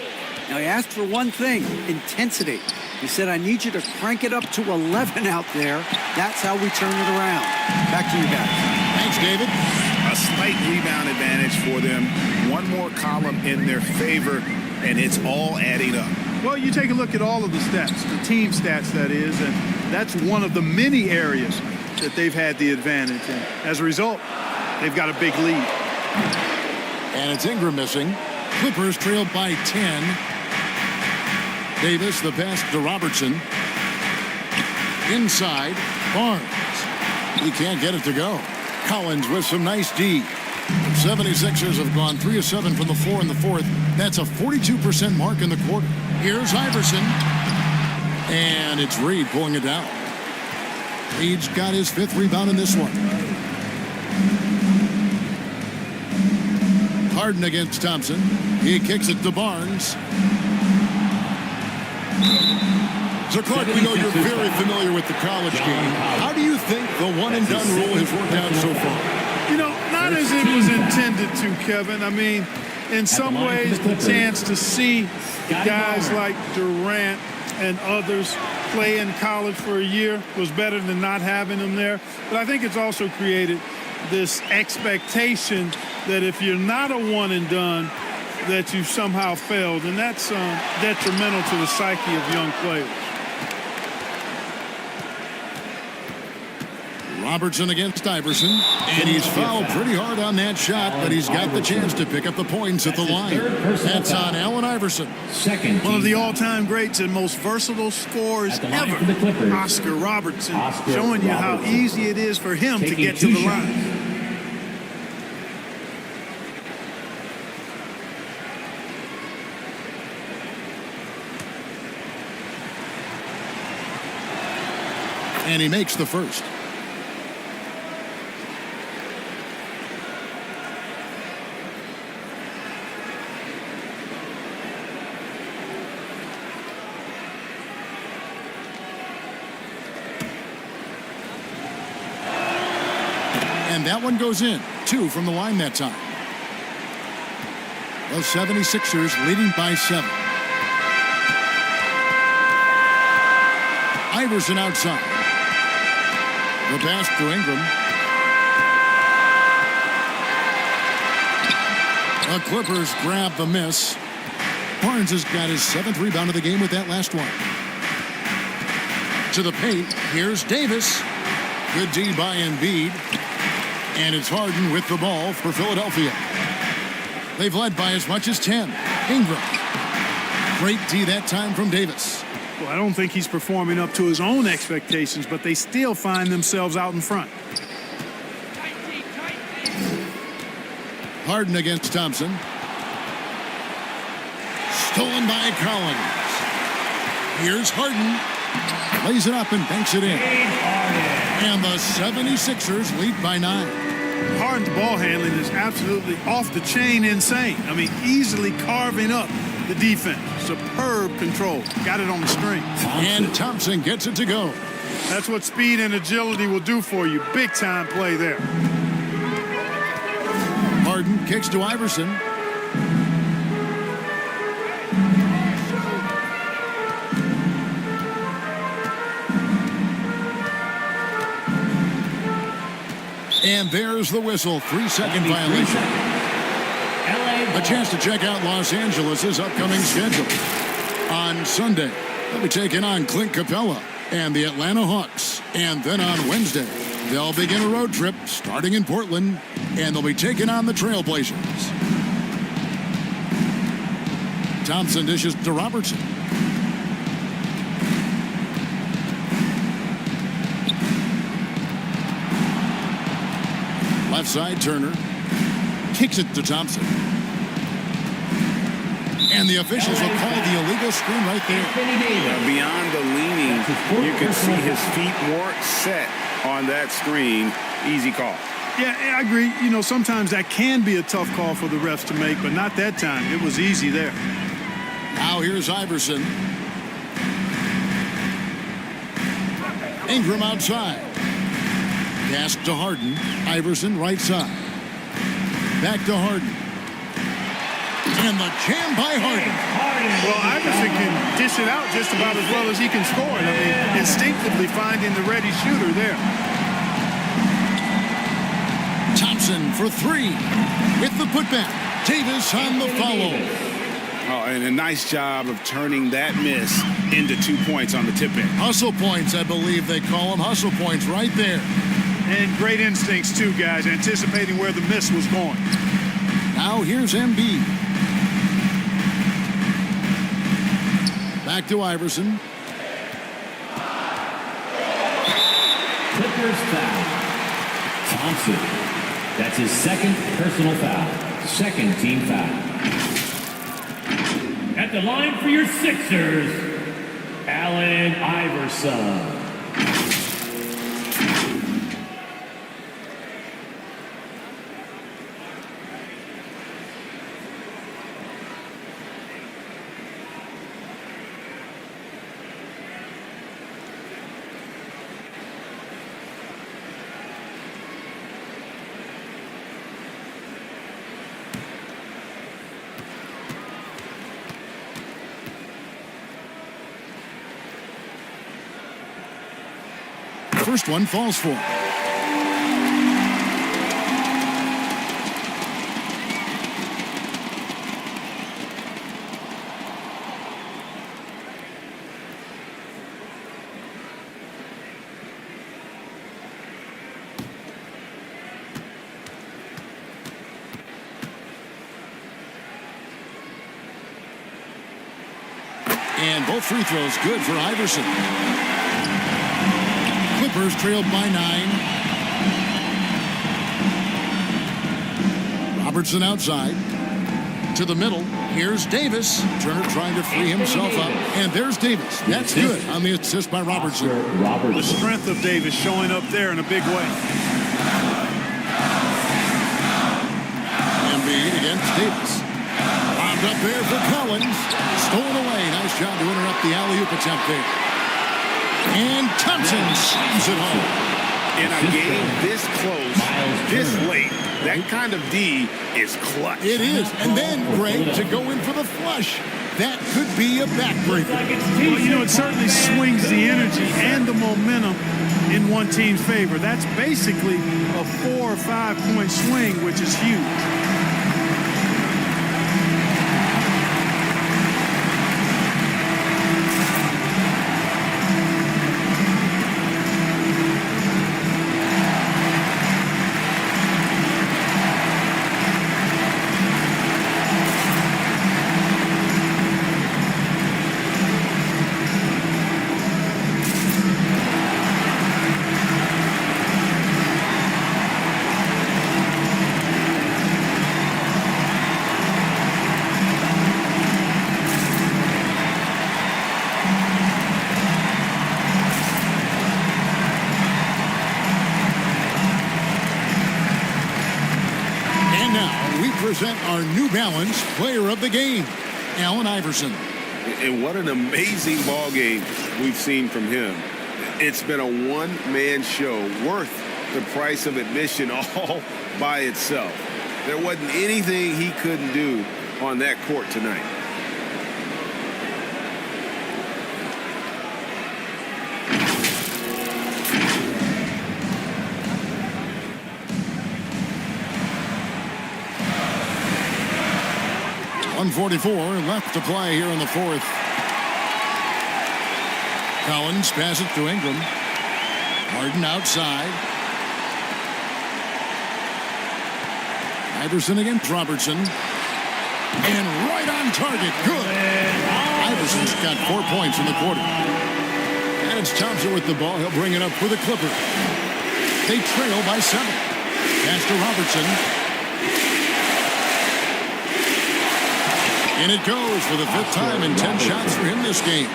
Now, he asked for one thing, intensity. He said, I need you to crank it up to 11 out there. That's how we turn it around. Back to you guys. Thanks, David. A slight rebound advantage for them. One more column in their favor, and it's all adding up. Well, you take a look at all of the stats, the team stats, that is, and that's one of the many areas that they've had the advantage. And as a result, they've got a big lead. And it's Ingram missing. Clippers trailed by 10. Davis, the pass to Robertson. Inside, Barnes. He can't get it to go. Collins with some nice D. 76ers have gone 3 of 7 from the floor in the fourth. That's a 42% mark in the quarter. Here's Iverson. And it's Reed pulling it down. Reed's got his 5th rebound in this one. Harden against Thompson. He kicks it to Barnes. So, Clark, we know you're very familiar with the college game. How do you think the one-and-done rule has worked out so far? You know, not as it was intended to, Kevin. I mean, in some ways, the chance to see guys like Durant and others play in college for a year was better than not having them there. But I think it's also created this expectation that if you're not a one-and-done, that you've somehow failed. And that's detrimental to the psyche of young players. Robertson against Iverson, and he's fouled pretty hard on that shot, but he's got the chance to pick up the points at the line. That's on Allen Iverson. One of the all-time greats and most versatile scorers ever, Oscar Robertson, showing you how easy it is for him to get to the line. And he makes the first. And that one goes in. 2 from the line that time. The 76ers leading by 7. Iverson outside. The pass to Ingram. The Clippers grab the miss. Barnes has got his 7th rebound of the game with that last one. To the paint. Here's Davis. Good D by Embiid. And it's Harden with the ball for Philadelphia. They've led by as much as 10. Ingram. Great D that time from Davis. Well, I don't think he's performing up to his own expectations, but they still find themselves out in front. Harden against Thompson. Stolen by Collins. Here's Harden. Lays it up and banks it in. And the 76ers lead by 9. Harden's ball handling is absolutely off the chain insane. I mean, easily carving up the defense. Superb control. Got it on the string. And Thompson gets it to go. That's what speed and agility will do for you. Big time play there. Harden kicks to Iverson. And there's the whistle. 3-second violation. A chance to check out Los Angeles' upcoming schedule. On Sunday, they'll be taking on Clint Capella and the Atlanta Hawks. And then on Wednesday, they'll begin a road trip starting in Portland, and they'll be taking on the Trailblazers. Thompson dishes to Robertson. Left side, Turner kicks it to Thompson. And the officials will call the illegal screen right there. Beyond the leaning, you can see his feet weren't set on that screen. Easy call. Yeah, I agree. You know, sometimes that can be a tough call for the refs to make, but not that time. It was easy there. Now here's Iverson. Ingram outside. Pass to Harden. Iverson right side. Back to Harden. And the jam by Harden. Well, Iverson can dish it out just about as well as he can score it. I mean, instinctively finding the ready shooter there. Thompson for 3 with the putback. Davis on the follow. Oh, and a nice job of turning that miss into 2 points on the tip-in. Hustle points, I believe they call them. Hustle points right there. And great instincts, too, guys, anticipating where the miss was going. Now here's Embiid. Back to Iverson. Clippers foul. Thompson. That's his 2nd personal foul. 2nd team foul. At the line for your Sixers, Allen Iverson. First one falls for him. And both free throws good for Iverson. Clippers trailed by 9. Robertson outside. To the middle. Here's Davis. Turner trying to free himself up. And there's Davis. That's good on the assist by Robertson. The strength of Davis showing up there in a big way. Embiid against Davis. Bombed up there for Collins. Stolen away. Nice job to interrupt the alley-oop attempt there. And Thompson slams it home. In a game this close, this late, that kind of D is clutch. It is. And then, Greg, to go in for the flush. That could be a backbreaker. Well, you know, it certainly swings the energy and the momentum in one team's favor. That's basically a 4 or 5 point swing, which is huge. Present our New Balance Player of the Game, Allen Iverson. And what an amazing ball game we've seen from him. It's been a one-man show worth the price of admission all by itself. There wasn't anything he couldn't do on that court tonight. .144 left to play here in the fourth. Collins passes to Ingram. Harden outside. Iverson against Robertson. And right on target. Good. Iverson's got 4 points in the quarter. And it's Thompson with the ball. He'll bring it up for the Clippers. They trail by 7. Pass to Robertson. And it goes for the 5th time and 10 shots for him this game.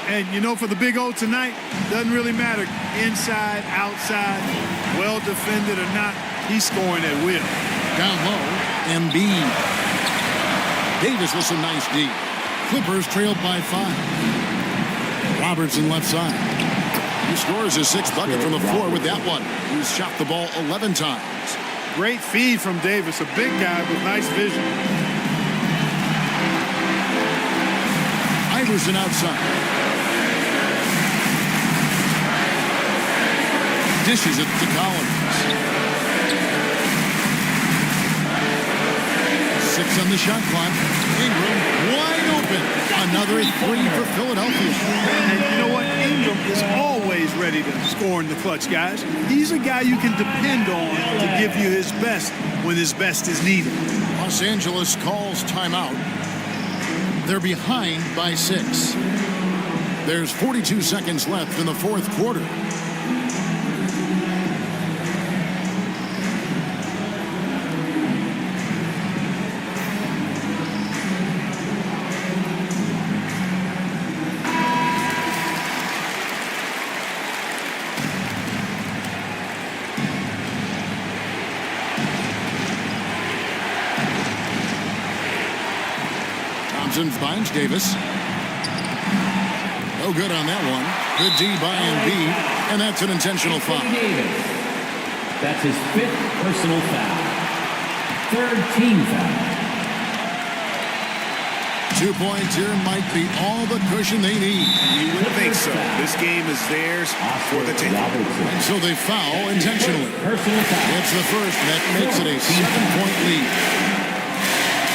And, you know, for the Big O tonight, doesn't really matter. Inside, outside, well defended or not, he's scoring at will. Down low, Embiid. Davis with some nice D. Clippers trailed by 5. Robertson left side. He scores his 6th bucket from the floor with that one. He's shot the ball 11 times. Great feed from Davis, a big guy with nice vision. Iverson outside. Dishes it to Collins. 6 on the shot clock. Ingram wide open. Another 3 for Philadelphia. And you know what? Ingram is always ready to score in the clutch, guys. He's a guy you can depend on to give you his best when his best is needed. Los Angeles calls timeout. They're behind by 6. There's 42 seconds left in the fourth quarter. Iverson finds Davis. No good on that one. Good D by Embiid, and that's an intentional foul. That's his 5th personal foul. 3rd team foul. 2 points here might be all the cushion they need. You would think so. This game is theirs for the taking. And so they foul intentionally. It's the first that makes it a 7-point lead.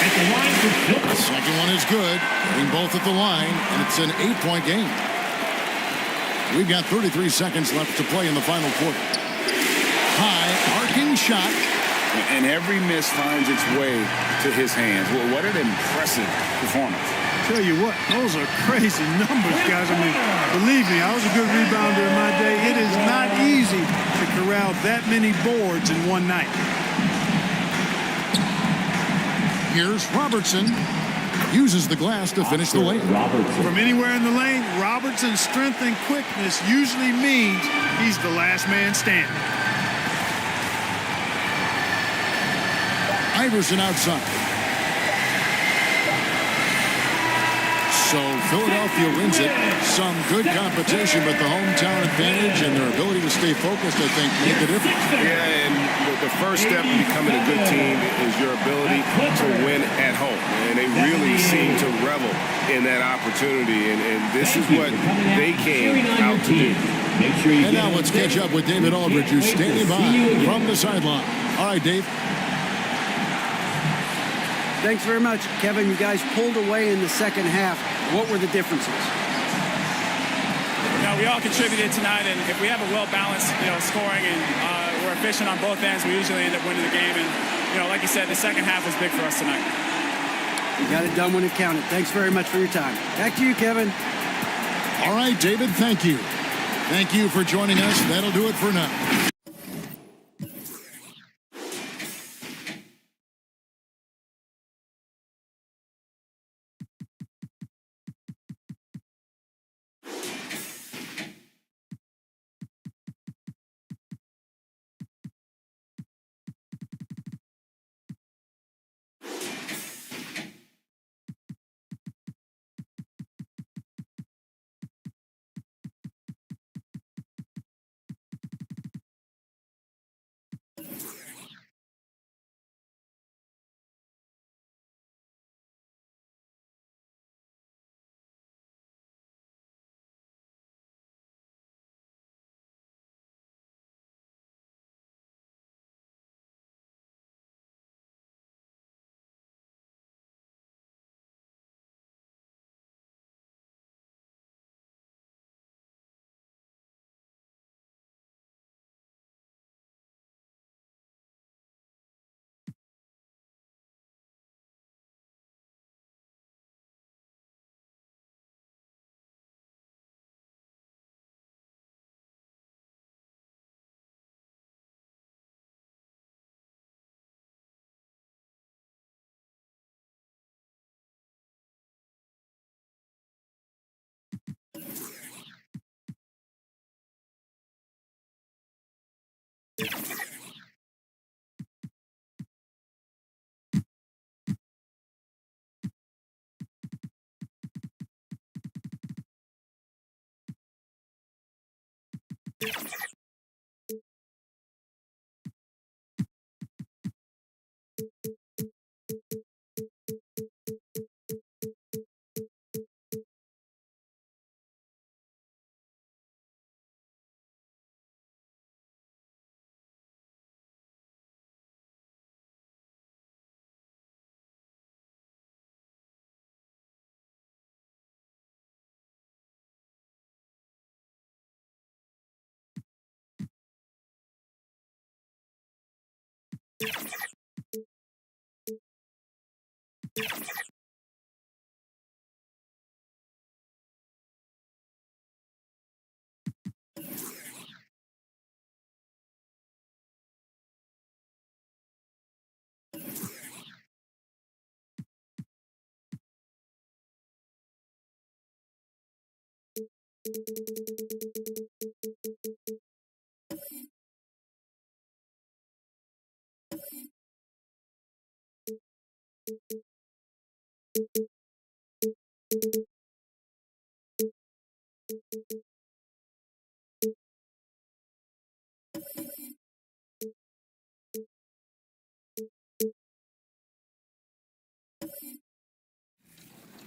The second one is good. Getting both at the line, and it's an 8-point game. We've got 33 seconds left to play in the final quarter. High, arcing shot. And every miss finds its way to his hands. Well, what an impressive performance. Tell you what, those are crazy numbers, guys. I mean, believe me, I was a good rebounder in my day. It is not easy to corral that many boards in one night. Here's Robertson. Uses the glass to finish the lane. From anywhere in the lane, Robertson's strength and quickness usually means he's the last man standing. Iverson outside. So Philadelphia wins it. Some good competition, but the hometown advantage and their ability to stay focused, I think, made the difference. Yeah, and the first step in becoming a good team is your ability to win at home. And they really seem to revel in that opportunity. And this is what they came out to do. And now let's catch up with David Aldridge, who's standing by from the sideline. All right, Dave. Thanks very much, Kevin. You guys pulled away in the second half. What were the differences? We all contributed tonight, and if we have a well-balanced, scoring and we're efficient on both ends, we usually end up winning the game. And, like you said, the second half was big for us tonight. You got it done when it counted. Thanks very much for your time. Back to you, Kevin. All right, David, thank you. Thank you for joining us. That'll do it for now.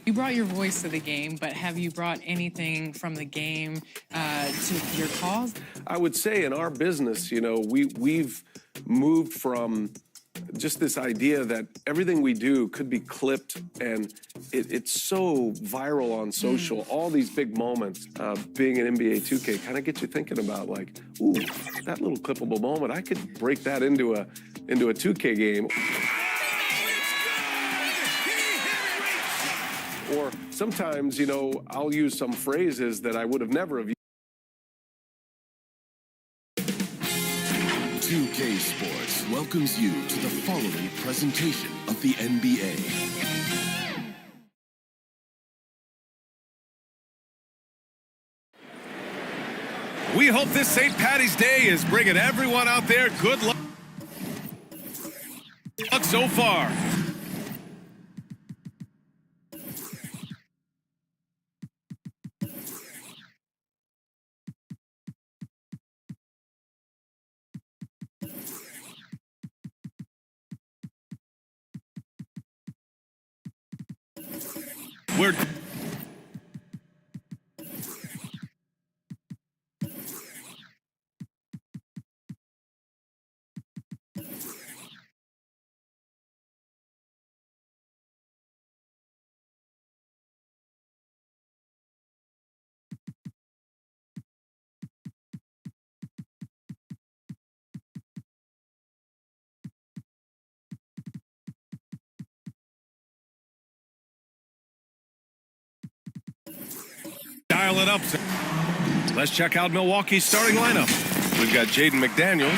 You brought your voice to the game, but have you brought anything from the game to your cause? I would say in our business, you know, we've moved from just this idea that everything we do could be clipped, and it's so viral on social. All these big moments, being an NBA 2K kind of gets you thinking about, like, ooh, that little clippable moment, I could break that into a 2K game. Or sometimes, you know, I'll use some phrases that I would have never have used. 2K Sports welcomes you to the following presentation of the NBA. We hope this St. Paddy's Day is bringing everyone out there good luck so far. We're dial it up. Let's check out Milwaukee's starting lineup. We've got Jaden McDaniels.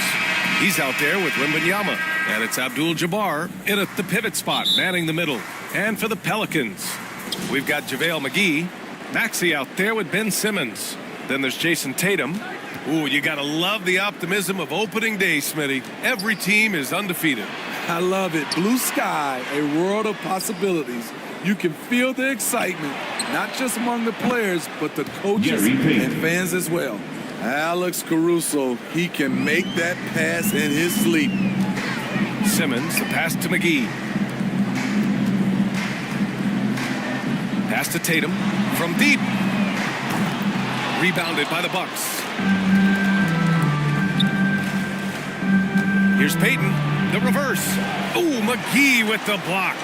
He's out there with Wembanyama. And it's Abdul-Jabbar in at the pivot spot, manning the middle. And for the Pelicans, we've got JaVale McGee. Maxey out there with Ben Simmons. Then there's Jason Tatum. Ooh, you got to love the optimism of opening day, Smitty. Every team is undefeated. I love it. Blue sky, a world of possibilities. You can feel the excitement, not just among the players, but the coaches and fans as well. Alex Caruso, he can make that pass in his sleep. Simmons, the pass to McGee. Pass to Tatum from deep. Rebounded by the Bucks. Here's Payton, the reverse. Ooh, McGee with the block.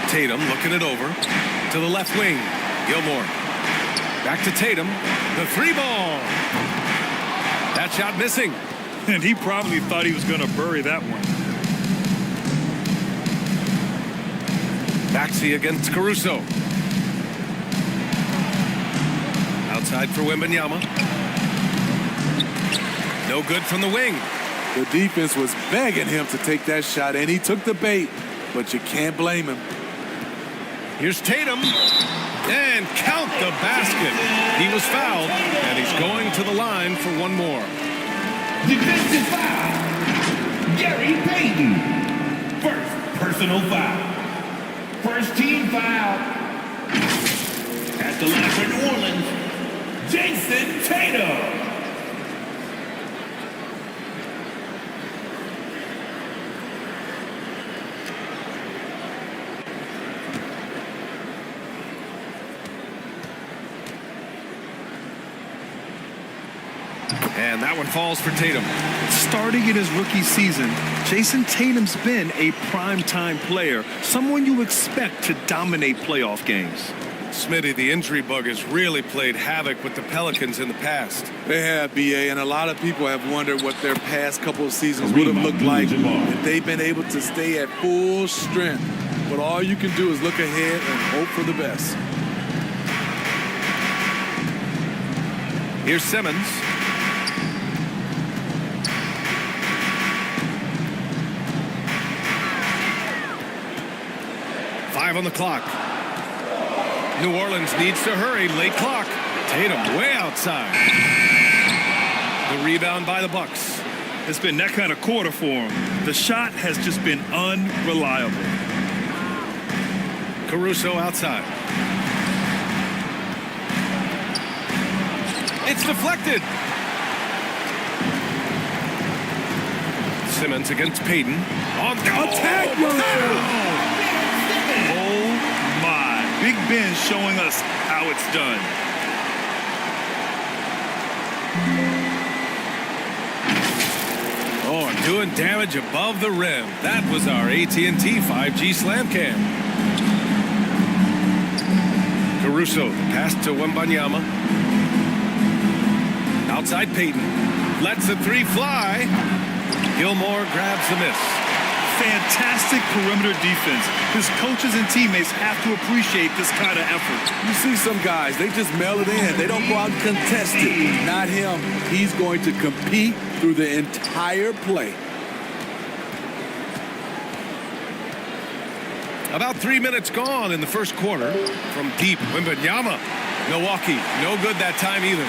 Tatum looking it over to the left wing. Gilmore. Back to Tatum. The three ball. That shot missing. And he probably thought he was going to bury that one. Maxey against Caruso. Outside for Wembanyama. No good from the wing. The defense was begging him to take that shot, and he took the bait, but you can't blame him. Here's Tatum, and count the basket. He was fouled, and he's going to the line for one more. Defensive foul. Gary Payton. First personal foul. First team foul. At the line for New Orleans, Jason Tatum. And that one falls for Tatum. Starting in his rookie season, Jason Tatum's been a primetime player, someone you expect to dominate playoff games. Smitty, the injury bug has really played havoc with the Pelicans in the past. They have, BA, and a lot of people have wondered what their past couple of seasons would have looked like if they've been able to stay at full strength. But all you can do is look ahead and hope for the best. Here's Simmons. On the clock. New Orleans needs to hurry. Late clock. Tatum way outside. The rebound by the Bucks. It's been that kind of quarter for him. The shot has just been unreliable. Caruso outside. It's deflected. Simmons against Payton. On attack! Oh my. Big Ben showing us how it's done. Oh, doing damage above the rim. That was our AT&T 5G slam cam. Caruso, pass to Wembanyama. Outside Payton. Lets the three fly. Gilmore grabs the miss. Fantastic perimeter defense. His coaches and teammates have to appreciate this kind of effort. You see some guys, they just mail it in. They don't go out and contest it. Not him. He's going to compete through the entire play. About 3 minutes gone in the first quarter. From deep, Wembanyama. Milwaukee, no good that time either.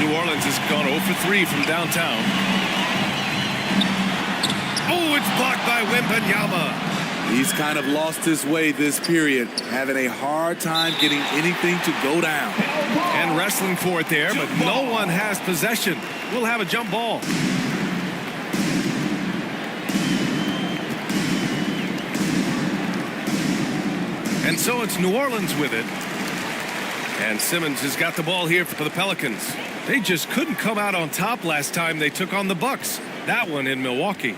New Orleans has gone 0 for 3 from downtown. Oh, it's blocked by Wembanyama. He's kind of lost his way this period, having a hard time getting anything to go down. And wrestling for it there, but no one has possession. We'll have a jump ball. And so it's New Orleans with it. And Simmons has got the ball here for the Pelicans. They just couldn't come out on top last time they took on the Bucks. That one in Milwaukee.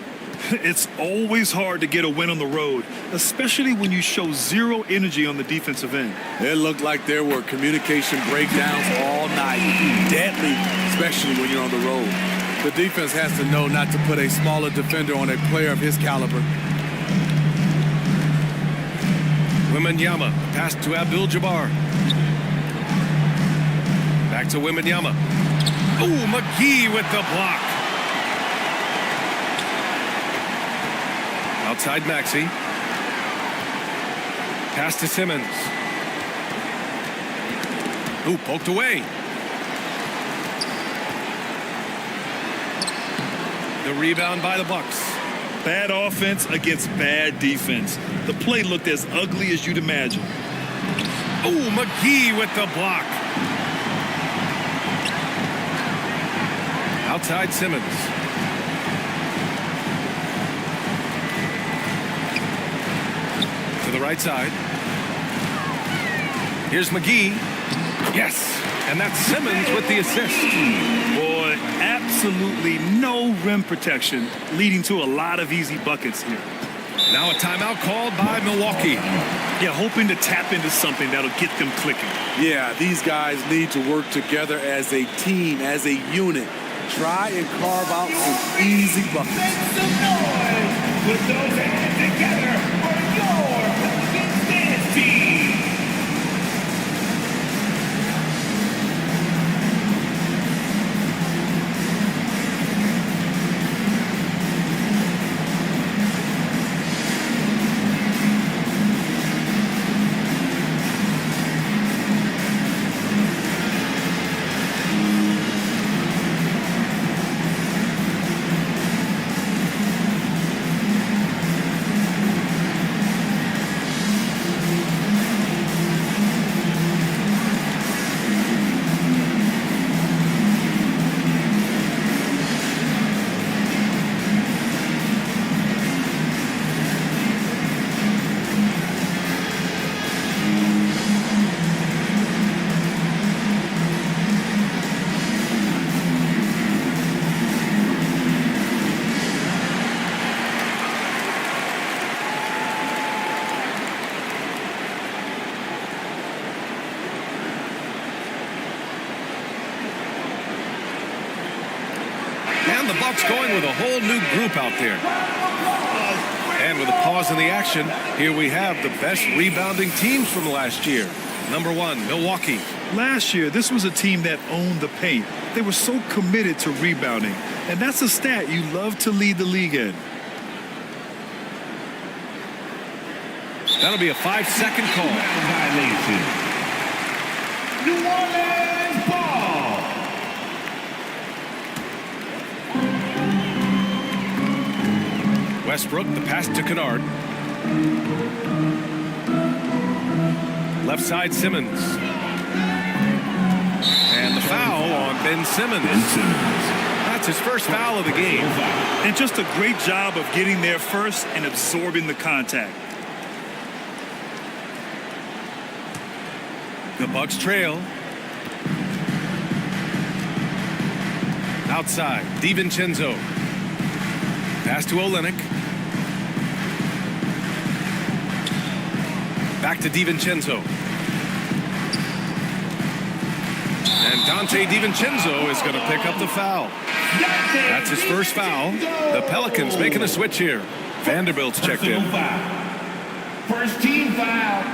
It's always hard to get a win on the road, especially when you show zero energy on the defensive end. It looked like there were communication breakdowns all night. Deadly, especially when you're on the road. The defense has to know not to put a smaller defender on a player of his caliber. Wembanyama, pass to Abdul-Jabbar. Back to Wembanyama. Oh, McGee with the block. Outside Maxey. Pass to Simmons. Ooh, poked away. The rebound by the Bucks. Bad offense against bad defense. The play looked as ugly as you'd imagine. Ooh, McGee with the block. Outside Simmons. To the right side. Here's McGee. Yes. And that's Simmons with the assist. Boy, absolutely no rim protection, leading to a lot of easy buckets here. Now a timeout called by Milwaukee. Yeah, hoping to tap into something that'll get them clicking. Yeah, these guys need to work together as a team, as a unit. Try and carve out some easy buckets. Make some noise. Put those hands together for your Pelicans dance team. And the Bucks going with a whole new group out there. And with a pause in the action, here we have the best rebounding teams from last year. Number 1, Milwaukee. Last year, this was a team that owned the paint. They were so committed to rebounding. And that's a stat you love to lead the league in. That'll be a 5-second call. Violation. New Orleans ball. Westbrook, the pass to Kennard. Left side, Simmons. And the foul on Ben Simmons. That's his first foul of the game. And just a great job of getting there first and absorbing the contact. The Bucks trail. Outside, DiVincenzo. Pass to Olynyk. Back to DiVincenzo. And Dante DiVincenzo is going to pick up the foul. That's his first foul. The Pelicans making a switch here. Vanderbilt's checked in. First team foul.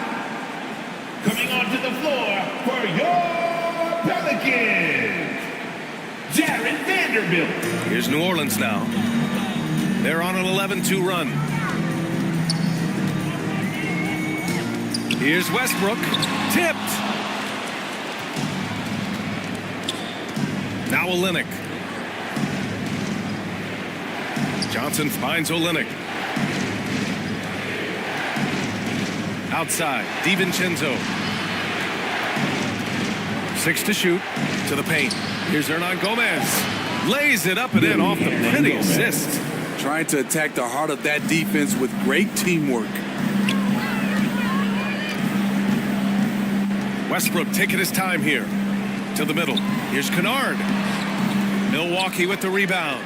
Coming onto the floor for your Pelicans, Jared Vanderbilt. Here's New Orleans now. They're on an 11-2 run. Here's Westbrook. Tipped. Now Olynyk. Johnson finds Olynyk. Outside, DiVincenzo. 6 to shoot. To the paint. Here's Hernan Gomez. Lays it up and in off the pretty assist. Trying to attack the heart of that defense with great teamwork. Westbrook taking his time here. To the middle. Here's Kennard. Milwaukee with the rebound.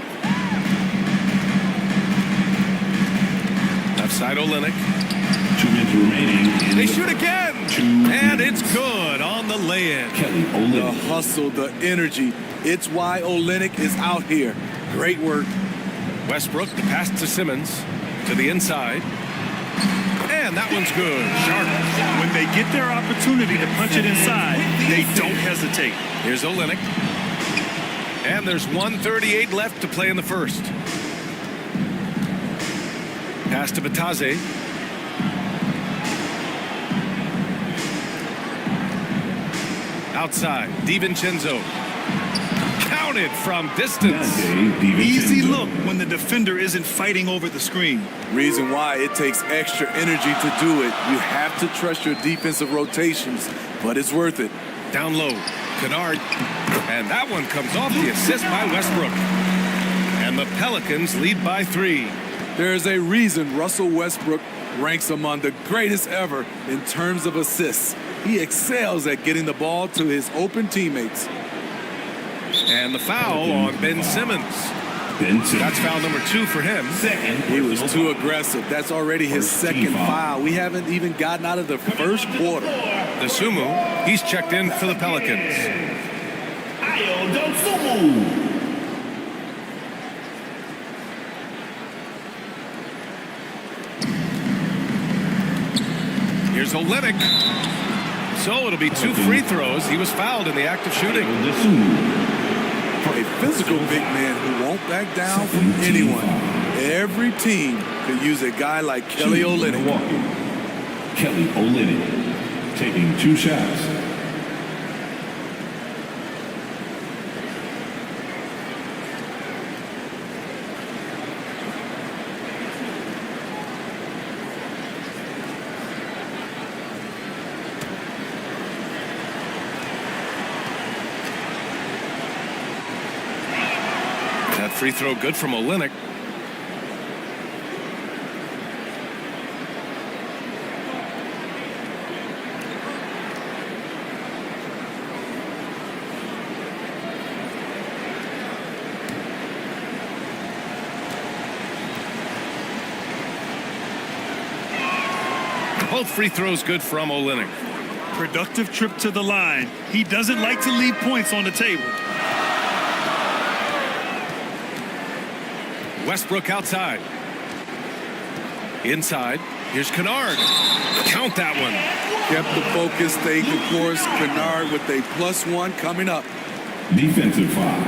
Left side, Olynyk. 2 minutes remaining. They shoot again. And it's good on the lay-in. The hustle, the energy. It's why Olynyk is out here. Great work. Westbrook, the pass to Simmons. To the inside. And that one's good. Sharp. When they get their opportunity to punch it inside, they don't hesitate. Here's Olynyk. And there's 1:38 left to play in the first. Pass to Batase. Outside, DiVincenzo. Counted from distance. Easy look when the defender isn't fighting over the screen. Reason why it takes extra energy to do it. You have to trust your defensive rotations, but it's worth it. Down low, Kennard. And that one comes off the assist by Westbrook. And the Pelicans lead by 3. There's a reason Russell Westbrook ranks among the greatest ever in terms of assists. He excels at getting the ball to his open teammates. And the foul on Ben Simmons. That's foul number 2 for him. He was too aggressive. That's already his second foul. We haven't even gotten out of the first quarter. The Sumu, he's checked in for the Pelicans. Here's Olynyk. So it'll be 2 free throws. He was fouled in the act of shooting. A physical big man who won't back down from anyone. Every team could use a guy like Kelly Olynyk. Kelly Olynyk taking 2 shots. Free throw good from Olynyk. Both free throws good from Olynyk. Productive trip to the line. He doesn't like to leave points on the table. Westbrook outside. Inside. Here's Kennard. Count that one. Kept the focus, stayed the course. Kennard with a +1 coming up. Defensive foul.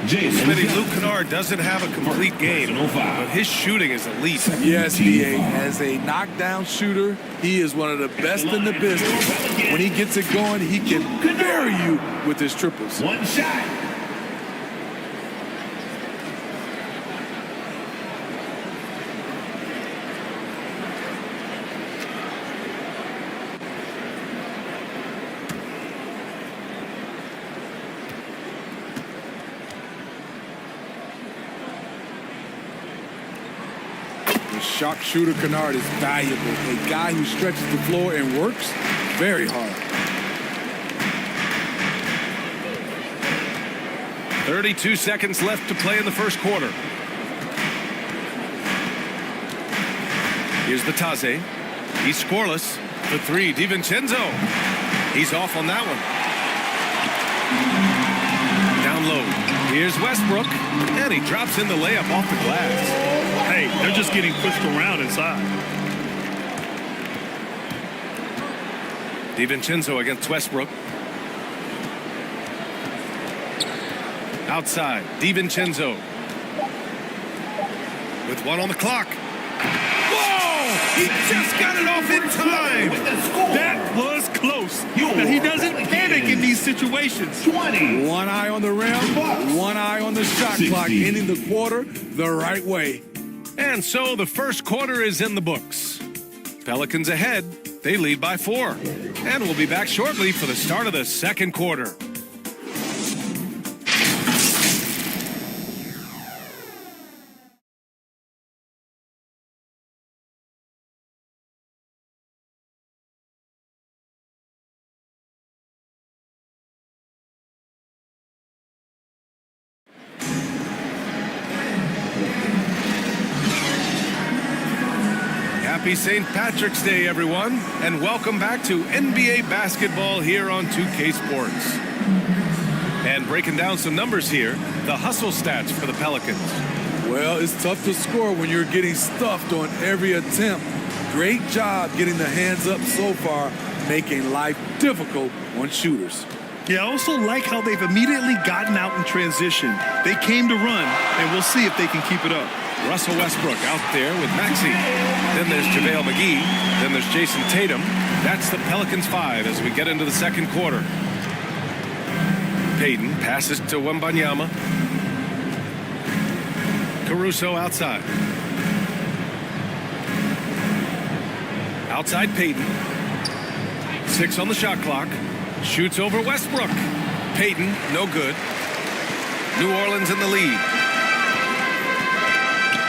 Smitty, Luke Kennard doesn't have a complete game, but his shooting is elite. Yes, DA. As a knockdown shooter, he is one of the best in the business. When he gets it going, he can bury you with his triples. 1 shot. sharpshooter Kennard is valuable. A guy who stretches the floor and works very hard. 32 seconds left to play in the first quarter. Here's the Taze. He's scoreless. The three, DiVincenzo. He's off on that one. Down low. Here's Westbrook. And he drops in the layup off the glass. Hey, they're just getting pushed around inside. DiVincenzo against Westbrook. Outside, DiVincenzo. With one on the clock. He just got it off in time. That was close. Now, he doesn't panic in these situations. 20. One eye on the rim, one eye on the shot clock, ending the quarter the right way. And so the first quarter is in the books. Pelicans ahead. They lead by 4. And we'll be back shortly for the start of the second quarter. Happy St. Patrick's Day, everyone, and welcome back to NBA basketball here on 2K Sports. And breaking down some numbers here, the hustle stats for the Pelicans. Well, it's tough to score when you're getting stuffed on every attempt. Great job getting the hands up so far, making life difficult on shooters. Yeah, I also like how they've immediately gotten out in transition. They came to run, and we'll see if they can keep it up. Russell Westbrook out there with Maxey. Then there's JaVale McGee. Then there's Jason Tatum. That's the Pelicans 5 as we get into the second quarter. Payton passes to Wembanyama. Caruso outside. Outside Payton. 6 on the shot clock. Shoots over Westbrook. Payton, no good. New Orleans in the lead.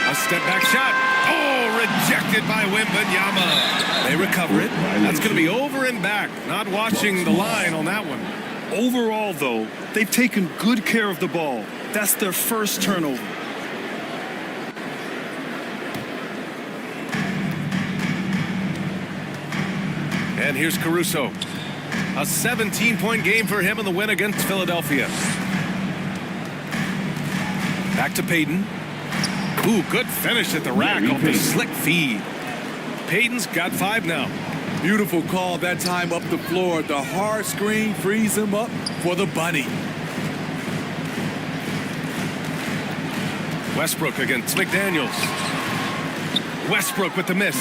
A step-back shot. Oh, rejected by Wembanyama. They recover it. That's going to be over and back. Not watching the line on that one. Overall, though, they've taken good care of the ball. That's their first turnover. And here's Caruso. A 17-point game for him in the win against Philadelphia. Back to Payton. Ooh, good finish at the rack off the slick feed. Payton's got 5 now. Beautiful call that time up the floor. The hard screen frees him up for the bunny. Westbrook against McDaniels. Westbrook with the miss.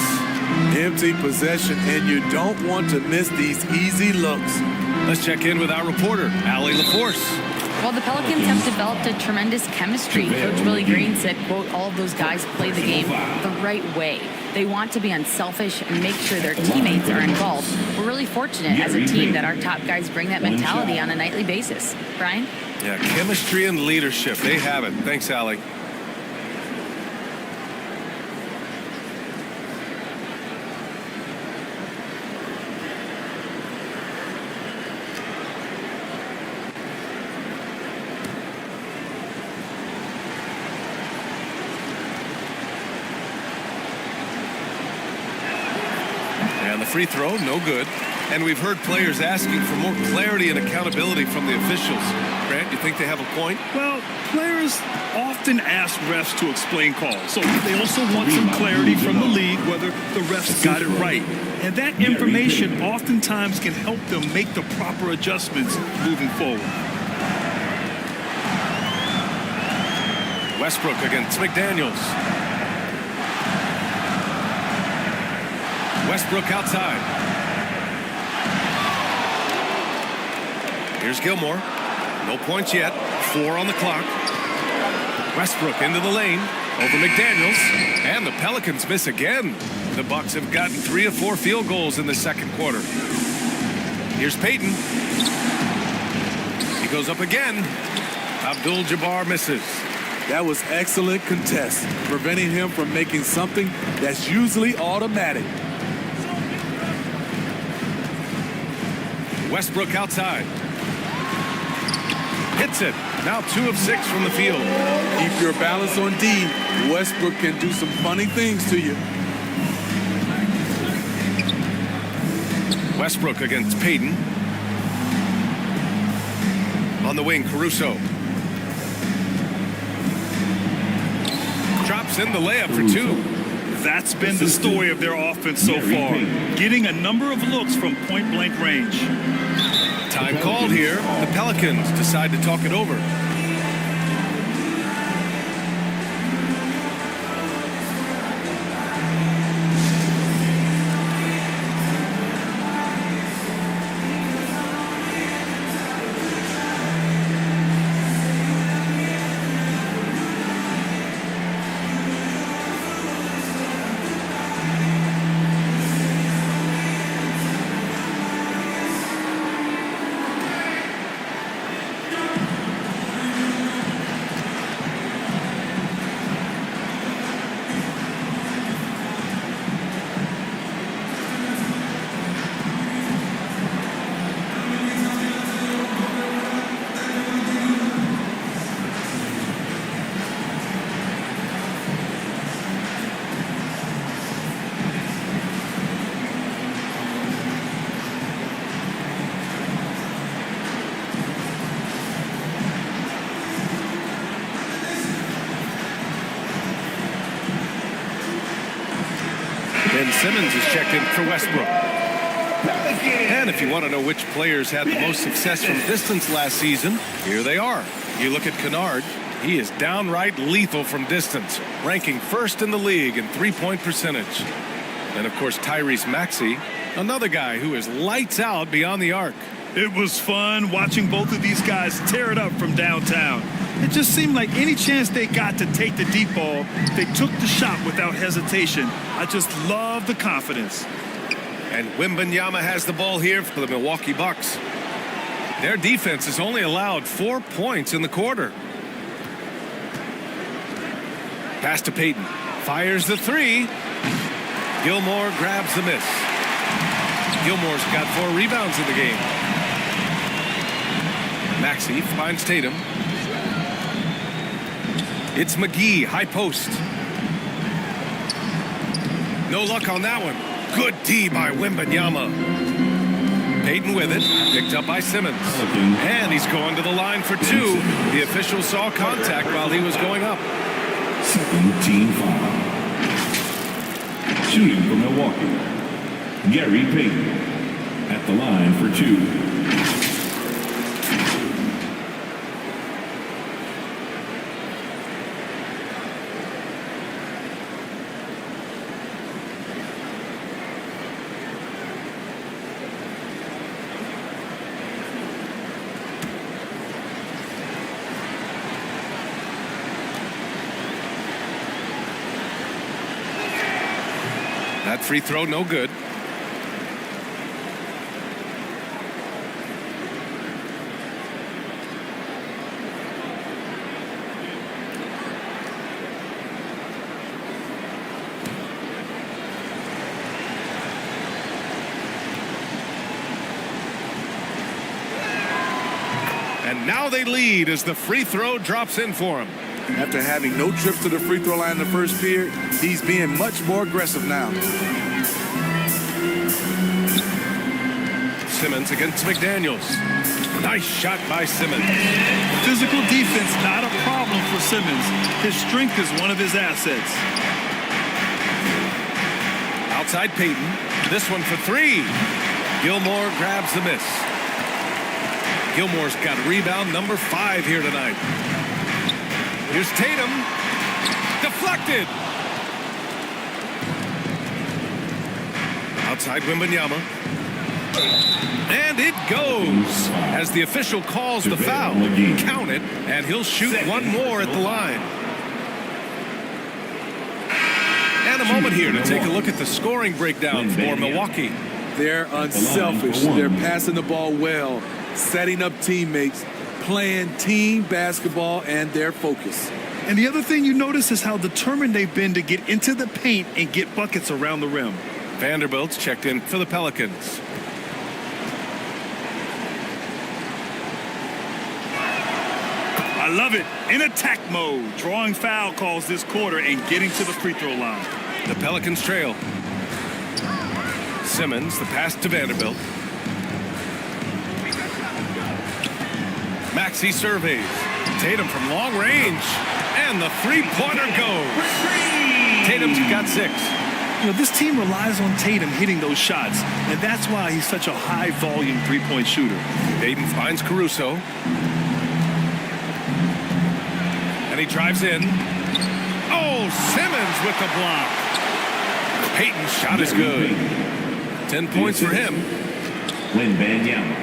Empty possession, and you don't want to miss these easy looks. Let's check in with our reporter, Allie LaForce. Well, the Pelicans have developed a tremendous chemistry. Coach Willie Green said, quote, all of those guys play the game the right way. They want to be unselfish and make sure their teammates are involved. We're really fortunate as a team that our top guys bring that mentality on a nightly basis. Brian? Yeah, chemistry and leadership. They have it. Thanks, Allie. Free throw, no good. And we've heard players asking for more clarity and accountability from the officials. Grant, you think they have a point? Well, players often ask refs to explain calls. So they also want some clarity from the league whether the refs got it right. And that information oftentimes can help them make the proper adjustments moving forward. Westbrook against McDaniels. Westbrook outside. Here's Gilmore. No points yet. 4 on the clock. Westbrook into the lane. Over McDaniels. And the Pelicans miss again. The Bucks have gotten 3 of 4 field goals in the second quarter. Here's Payton. He goes up again. Abdul-Jabbar misses. That was excellent contest, preventing him from making something that's usually automatic. Westbrook outside. Hits it. Now 2 of 6 from the field. Keep your balance on D. Westbrook can do some funny things to you. Westbrook against Payton. On the wing, Caruso. Drops in the layup for 2. That's been the story of their offense so far. Getting a number of looks from point-blank range. Time called here. The Pelicans decide to talk it over. Ben Simmons is checked in for Westbrook. And if you want to know which players had the most success from distance last season, here they are. You look at Kennard. He is downright lethal from distance, ranking first in the league in three-point percentage. And, of course, Tyrese Maxey, another guy who is lights out beyond the arc. It was fun watching both of these guys tear it up from downtown. It just seemed like any chance they got to take the deep ball, they took the shot without hesitation. I just love the confidence. And Wembanyama has the ball here for the Milwaukee Bucks. Their defense has only allowed 4 points in the quarter. Pass to Payton. Fires the 3. Gilmore grabs the miss. Gilmore's got 4 rebounds in the game. Maxey finds Tatum. It's McGee, high post. No luck on that one. Good D by Wembanyama. Payton with it, picked up by Simmons. And he's going to the line for 2. The official saw contact while he was going up. Second team foul. Shooting for Milwaukee, Gary Payton at the line for 2. That free throw, no good. And now they lead as the free throw drops in for him. After having no trips to the free throw line in the first period, he's being much more aggressive now. Simmons against McDaniels. Nice shot by Simmons. Physical defense, not a problem for Simmons. His strength is one of his assets. Outside Payton. This one for 3. Gilmore grabs the miss. Gilmore's got rebound number 5 here tonight. Here's Tatum. Deflected. Outside Wembanyama. And it goes as the official calls the foul. Count it, and he'll shoot one more at the line. And a moment here to take a look at the scoring breakdown for Milwaukee. They're unselfish. They're passing the ball well, setting up teammates, playing team basketball, and their focus. And the other thing you notice is how determined they've been to get into the paint and get buckets around the rim. Vanderbilt's checked in for the Pelicans. I love it. In attack mode, drawing foul calls this quarter and getting to the free throw line. The Pelicans trail. Simmons, the pass to Vanderbilt. Maxey surveys. Tatum from long range. And the three-pointer goes. Tatum's got 6. You know, this team relies on Tatum hitting those shots, and that's why he's such a high-volume three-point shooter. Dayton finds Caruso. And he drives in. Oh, Simmons with the block. Payton's shot is good. 10 points for him.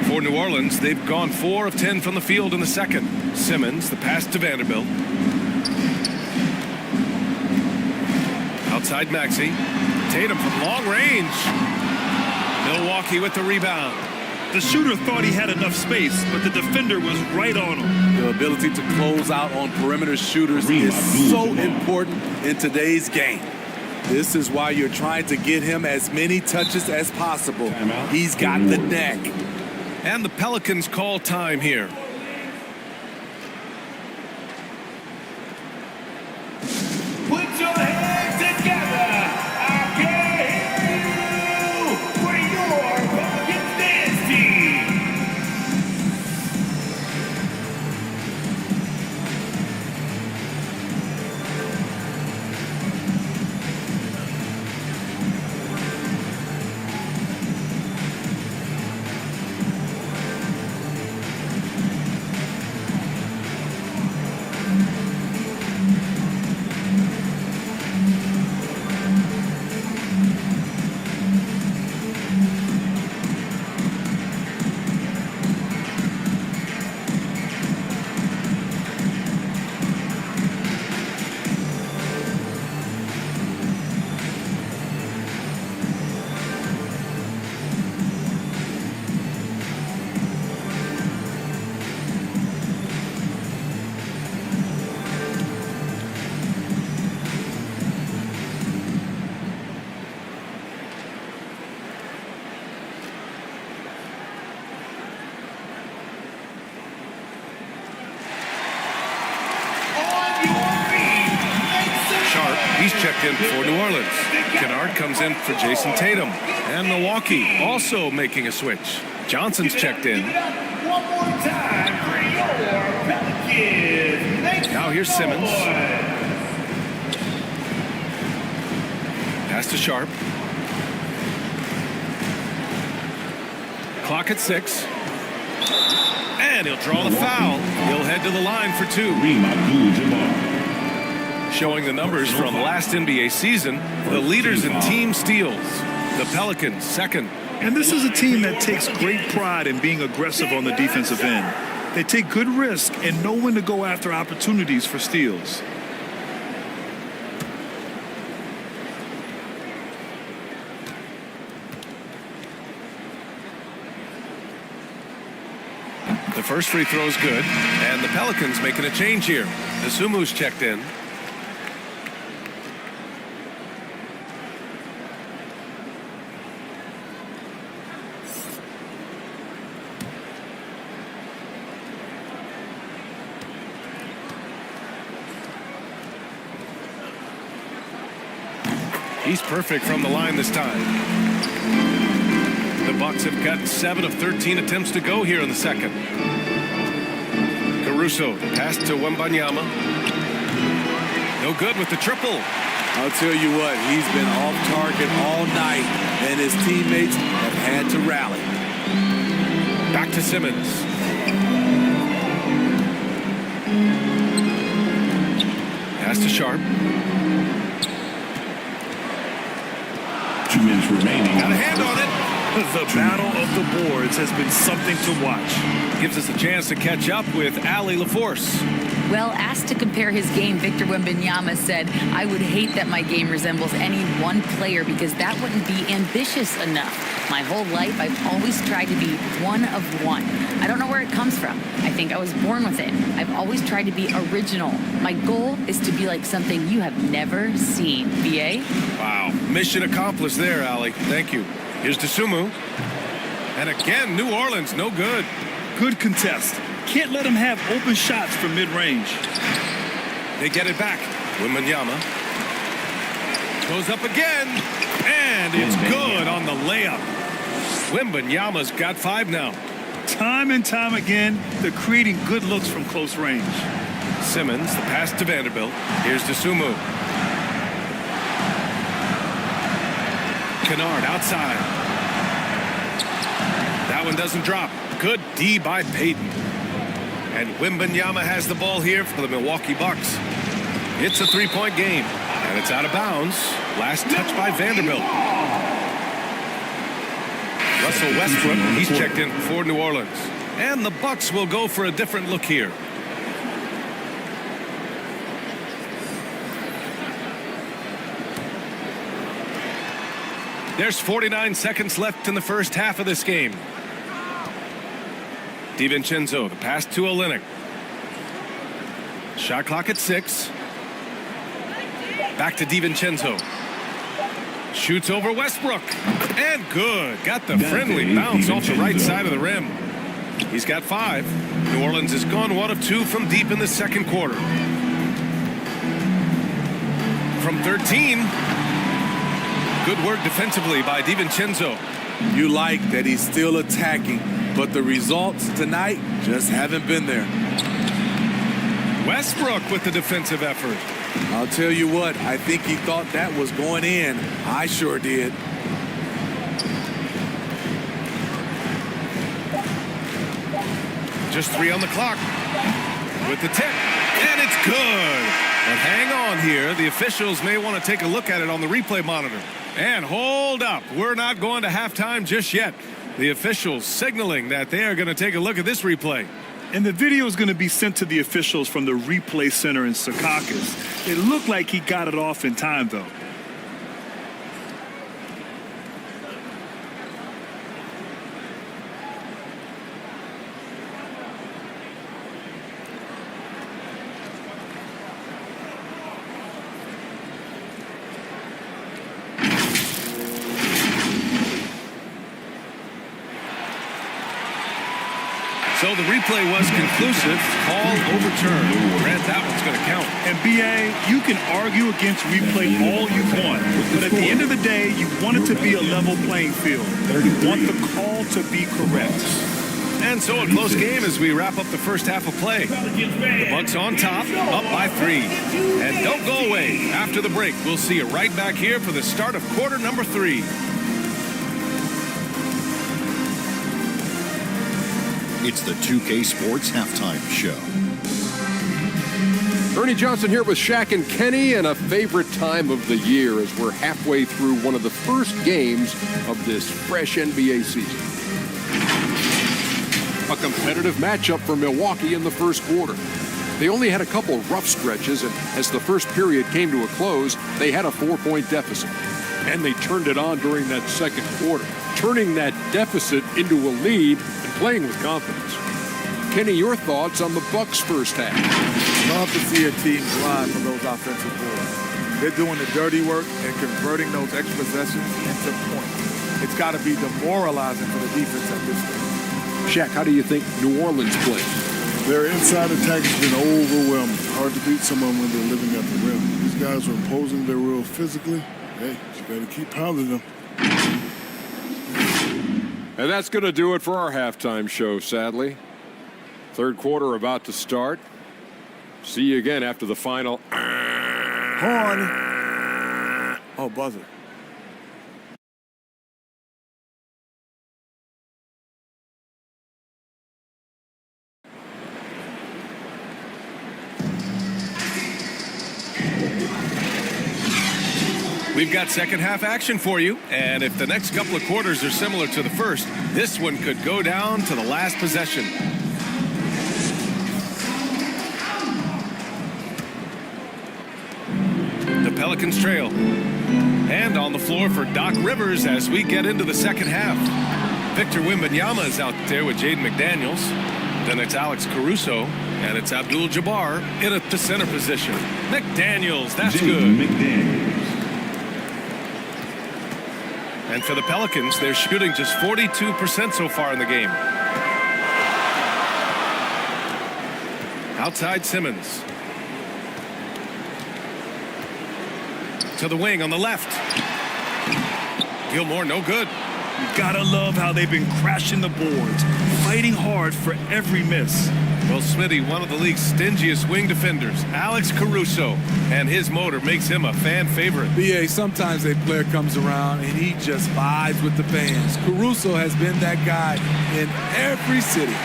For New Orleans, they've gone 4 of 10 from the field in the second. Simmons, the pass to Vanderbilt. Outside Maxey. Tatum from long range. Milwaukee with the rebound. The shooter thought he had enough space, but the defender was right on him. The ability to close out on perimeter shooters is so important in today's game. This is why you're trying to get him as many touches as possible. He's got the neck. And the Pelicans call time here. Put your hands together. I can hear you for your Pelicans dance team. He's checked in for New Orleans. Kennard comes in for Jason Tatum. And Milwaukee also making a switch. Johnson's checked in. One more time for your Pelicans. Now here's Simmons. Pass to Sharp. Clock at 6. And he'll draw the foul. He'll head to the line for 2. Showing the numbers from last NBA season, the leaders in team steals. The Pelicans, second. And this is a team that takes great pride in being aggressive on the defensive end. They take good risk and know when to go after opportunities for steals. The first free throw is good, and the Pelicans making a change here. Asumu's checked in. He's perfect from the line this time. The Bucks have got 7 of 13 attempts to go here in the second. Caruso, pass to Wembanyama. No good with the triple. I'll tell you what, he's been off target all night, and his teammates have had to rally. Back to Simmons. Pass to Sharp. 2 minutes remaining. Got a hand on it. The battle of the boards has been something to watch. Gives us a chance to catch up with Allie LaForce. Well, asked to compare his game, Victor Wembanyama said, "I would hate that my game resembles any one player because that wouldn't be ambitious enough. My whole life, I've always tried to be one of one. I don't know where it comes from. I think I was born with it. I've always tried to be original. My goal is to be like something you have never seen. BA? Wow. Mission accomplished there, Allie. Thank you. Here's Dosunmu. And again, New Orleans, no good. Good contest. Can't let him have open shots from mid-range. They get it back. Wembanyama goes up again, and it's good on the layup. Wembanyama's got 5 now. Time and time again, they're creating good looks from close range. Simmons, the pass to Vanderbilt. Here's Dosunmu. Kennard outside. That one doesn't drop. Good D by Payton. And Wembanyama has the ball here for the Milwaukee Bucks. It's a 3-point game, and it's out of bounds. Last touch by Vanderbilt. Russell Westbrook, he's checked in for New Orleans. And the Bucks will go for a different look here. There's 49 seconds left in the first half of this game. DiVincenzo, the pass to Olynyk. Shot clock at 6. Back to DiVincenzo. Shoots over Westbrook. And good. Got the friendly bounce off the right side of the rim. He's got 5. New Orleans has gone 1 of 2 from deep in the second quarter. From 13. Good work defensively by DiVincenzo. You like that he's still attacking, but the results tonight just haven't been there. Westbrook with the defensive effort. I'll tell you what, I think he thought that was going in. I sure did. Just 3 on the clock. With the tip. And it's good. But hang on here. The officials may want to take a look at it on the replay monitor. And hold up. We're not going to halftime just yet. The officials signaling that they are going to take a look at this replay. And the video is going to be sent to the officials from the replay center in Secaucus. It looked like he got it off in time, though. So the replay was conclusive. Call overturned. Grant, that one's going to count. And BA, you can argue against replay all you want, but at the end of the day, you want it to be a level playing field. You want the call to be correct. And so a close game as we wrap up the first half of play. The Bucks on top, up by 3. And don't go away. After the break, we'll see you right back here for the start of quarter number 3. It's the 2K Sports Halftime Show. Ernie Johnson here with Shaq and Kenny, and a favorite time of the year as we're halfway through one of the first games of this fresh NBA season. A competitive matchup for Milwaukee in the first quarter. They only had a couple rough stretches, and as the first period came to a close, they had a 4-point deficit. And they turned it on during that second quarter, turning that deficit into a lead and playing with confidence. Kenny, your thoughts on the Bucks' first half? Love to see a team grind for those offensive boards. They're doing the dirty work and converting those extra possessions into points. It's got to be demoralizing for the defense at this stage. Shaq, how do you think New Orleans played? Their inside attack has been overwhelming. Hard to beat someone when they're living at the rim. These guys are imposing their will physically. Hey, you better keep pounding them. And that's going to do it for our halftime show, sadly. Third quarter about to start. See you again after the final. Horn. Oh, buzzer. We've got second half action for you, and if the next couple of quarters are similar to the first, this one could go down to the last possession. The Pelicans trail. And on the floor for Doc Rivers as we get into the second half. Victor Wembanyama is out there with Jaden McDaniels. Then it's Alex Caruso. And it's Abdul-Jabbar in at the center position. McDaniels, that's good. And for the Pelicans, they're shooting just 42% so far in the game. Outside Simmons. To the wing on the left. Gilmore, no good. You gotta love how they've been crashing the boards, fighting hard for every miss. Well, Smitty, one of the league's stingiest wing defenders, Alex Caruso, and his motor makes him a fan favorite. BA, sometimes a player comes around and he just vibes with the fans. Caruso has been that guy in every city.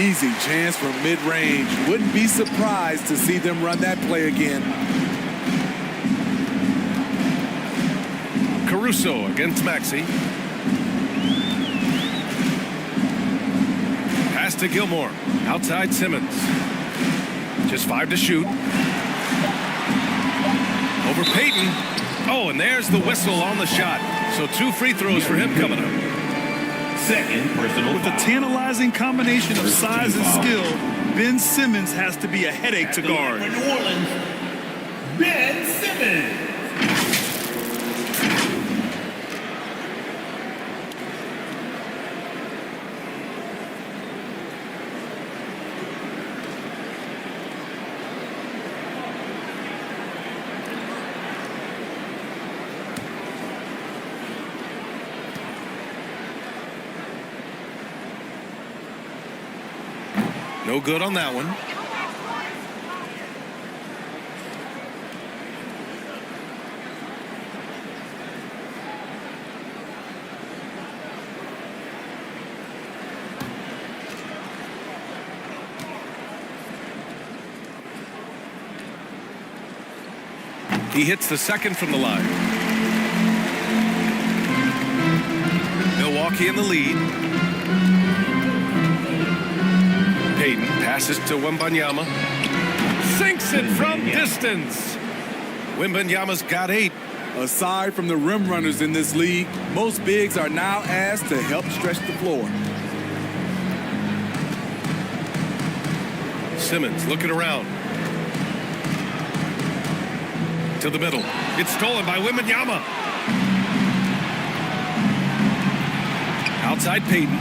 Easy chance from mid-range. Wouldn't be surprised to see them run that play again. Caruso against Maxey. Pass to Gilmore. Outside Simmons. Just 5 to shoot. Over Payton. Oh, and there's the whistle on the shot. So 2 free throws for him coming up. Second personal. With a tantalizing combination of size and skill, Ben Simmons has to be a headache to guard. For New Orleans, Ben Simmons. No good on that one. He hits the second from the line. Milwaukee in the lead. Payton passes to Wembanyama. Sinks it from distance. Wembanyama's got 8. Aside from the rim runners in this league, most bigs are now asked to help stretch the floor. Simmons looking around. To the middle. It's stolen by Wembanyama. Outside Payton.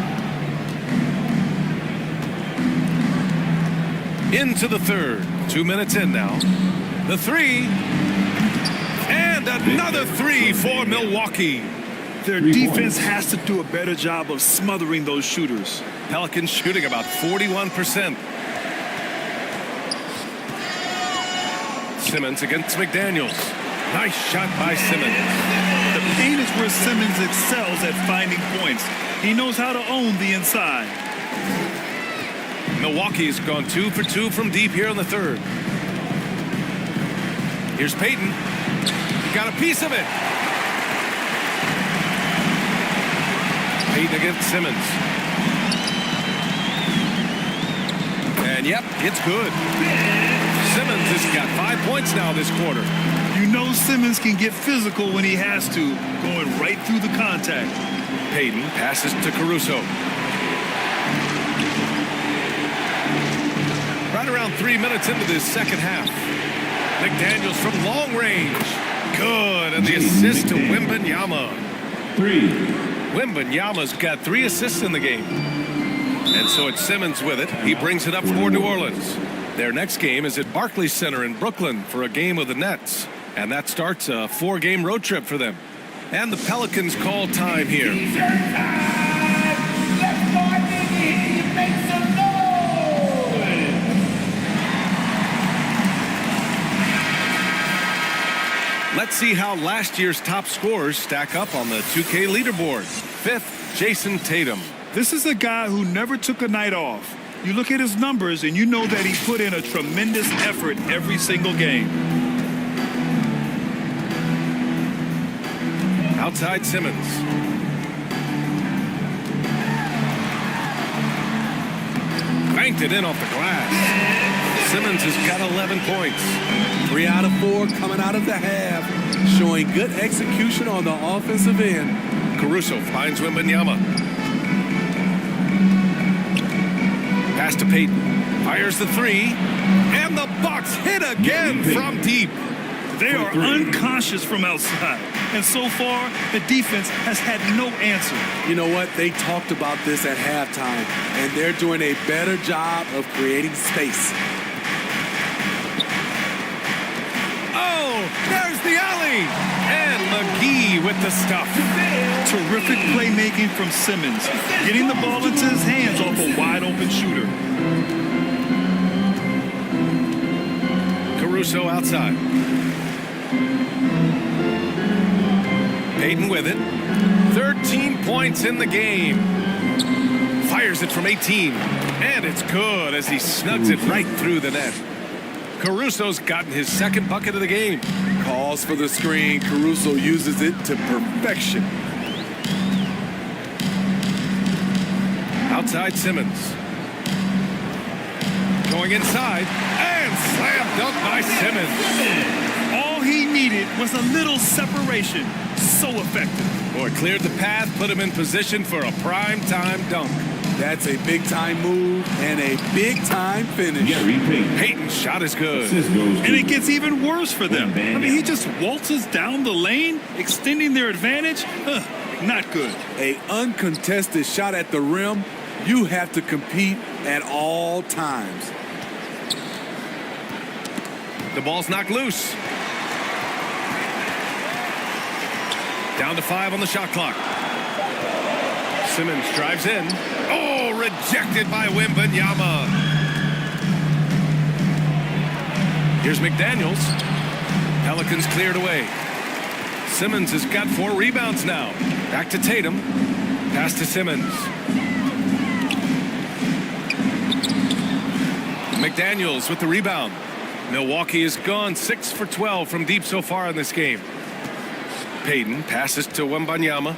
Into the third. 2 minutes in now. The 3. And another 3 for Milwaukee. Their defense has to do a better job of smothering those shooters. Pelicans shooting about 41%. Simmons against McDaniels. Nice shot by Simmons. The paint is where Simmons excels at finding points. He knows how to own the inside. Milwaukee's gone 2 for 2 from deep here in the third. Here's Payton. Got a piece of it. Payton against Simmons. And yep, it's good. Simmons has got 5 points now this quarter. You know Simmons can get physical when he has to, going right through the contact. Payton passes to Caruso. Right around 3 minutes into this second half. McDaniels from long range. Good, and the assist to Wembanyama. 3. Wembanyama's got 3 assists in the game. And so it's Simmons with it. He brings it up for New Orleans. Their next game is at Barclays Center in Brooklyn for a game of the Nets. And that starts a 4-game road trip for them. And the Pelicans call time here. Let's see how last year's top scorers stack up on the 2K leaderboard. 5th, Jason Tatum. This is a guy who never took a night off. You look at his numbers and you know that he put in a tremendous effort every single game. Outside Simmons. Banked it in off the glass. Simmons has got 11 points. 3 out of 4 coming out of the half, showing good execution on the offensive end. Caruso finds Wembanyama. Pass to Payton. Fires the 3. And the Bucks hit again from deep. They are unconscious from outside. And so far, the defense has had no answer. You know what? They talked about this at halftime, and they're doing a better job of creating space. Oh, there's the alley. And McGee with the stuff. Terrific playmaking from Simmons, getting the ball into his hands off a wide-open shooter. Caruso outside. Payton with it. 13 points in the game. Fires it from 18. And it's good as he snugs it right through the net. Caruso's gotten his second bucket of the game. Calls for the screen. Caruso uses it to perfection. Outside Simmons. Going inside. And slam dunk by Simmons. All he needed was a little separation. So effective. Boy, cleared the path, put him in position for a prime-time dunk. That's a big-time move and a big-time finish. Payton's shot is good. And it gets even worse for them. I mean, he just waltzes down the lane, extending their advantage. Not good. A uncontested shot at the rim. You have to compete at all times. The ball's knocked loose. Down to 5 on the shot clock. Simmons drives in. Oh, rejected by Wembanyama. Here's McDaniels. Pelicans cleared away. Simmons has got 4 rebounds now. Back to Tatum. Pass to Simmons. McDaniels with the rebound. Milwaukee has gone 6 for 12 from deep so far in this game. Payton passes to Wembanyama.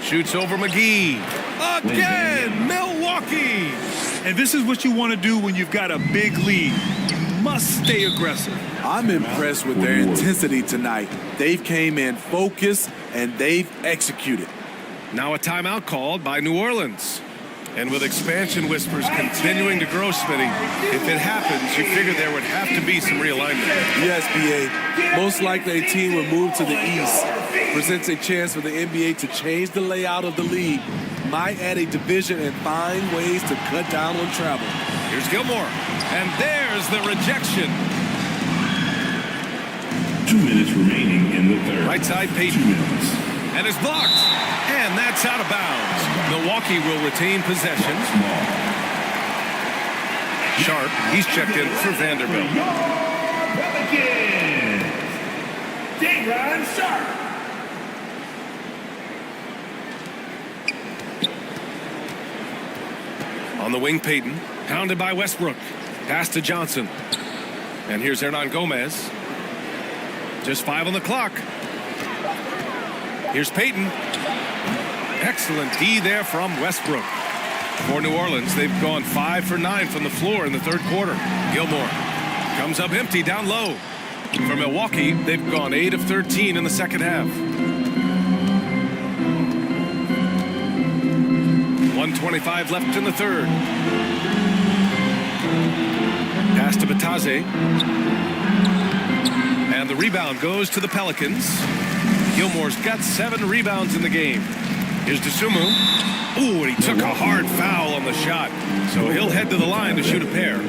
Shoots over McGee. Again, Milwaukee. And this is what you want to do when you've got a big lead. You must stay aggressive. I'm impressed with their intensity tonight. They've came in focused and they've executed. Now a timeout called by New Orleans. And with expansion whispers continuing to grow, Smitty, if it happens, you figure there would have to be some realignment. Yes, B.A. Most likely a team will move to the east. Presents a chance for the NBA to change the layout of the league. Might add a division and find ways to cut down on travel. Here's Gilmore. And there's the rejection. 2 minutes remaining in the third. Right side, Payton. 2 minutes. And it's blocked. And that's out of bounds. Milwaukee will retain possession. Sharp, he's checked in for Vanderbilt. Dayron Sharp. On the wing, Payton. Pounded by Westbrook. Pass to Johnson. And here's Hernan Gomez. Just 5 on the clock. Here's Payton. Excellent D there from Westbrook. For New Orleans, they've gone 5 for 9 from the floor in the third quarter. Gilmore comes up empty down low. For Milwaukee, they've gone 8 of 13 in the second half. 1:25 left in the third. Pass to Bataze. And the rebound goes to the Pelicans. Gilmore's got 7 rebounds in the game. Here's Dosunmu. Ooh, and he took a hard foul on the shot. So he'll head to the line to shoot a pair.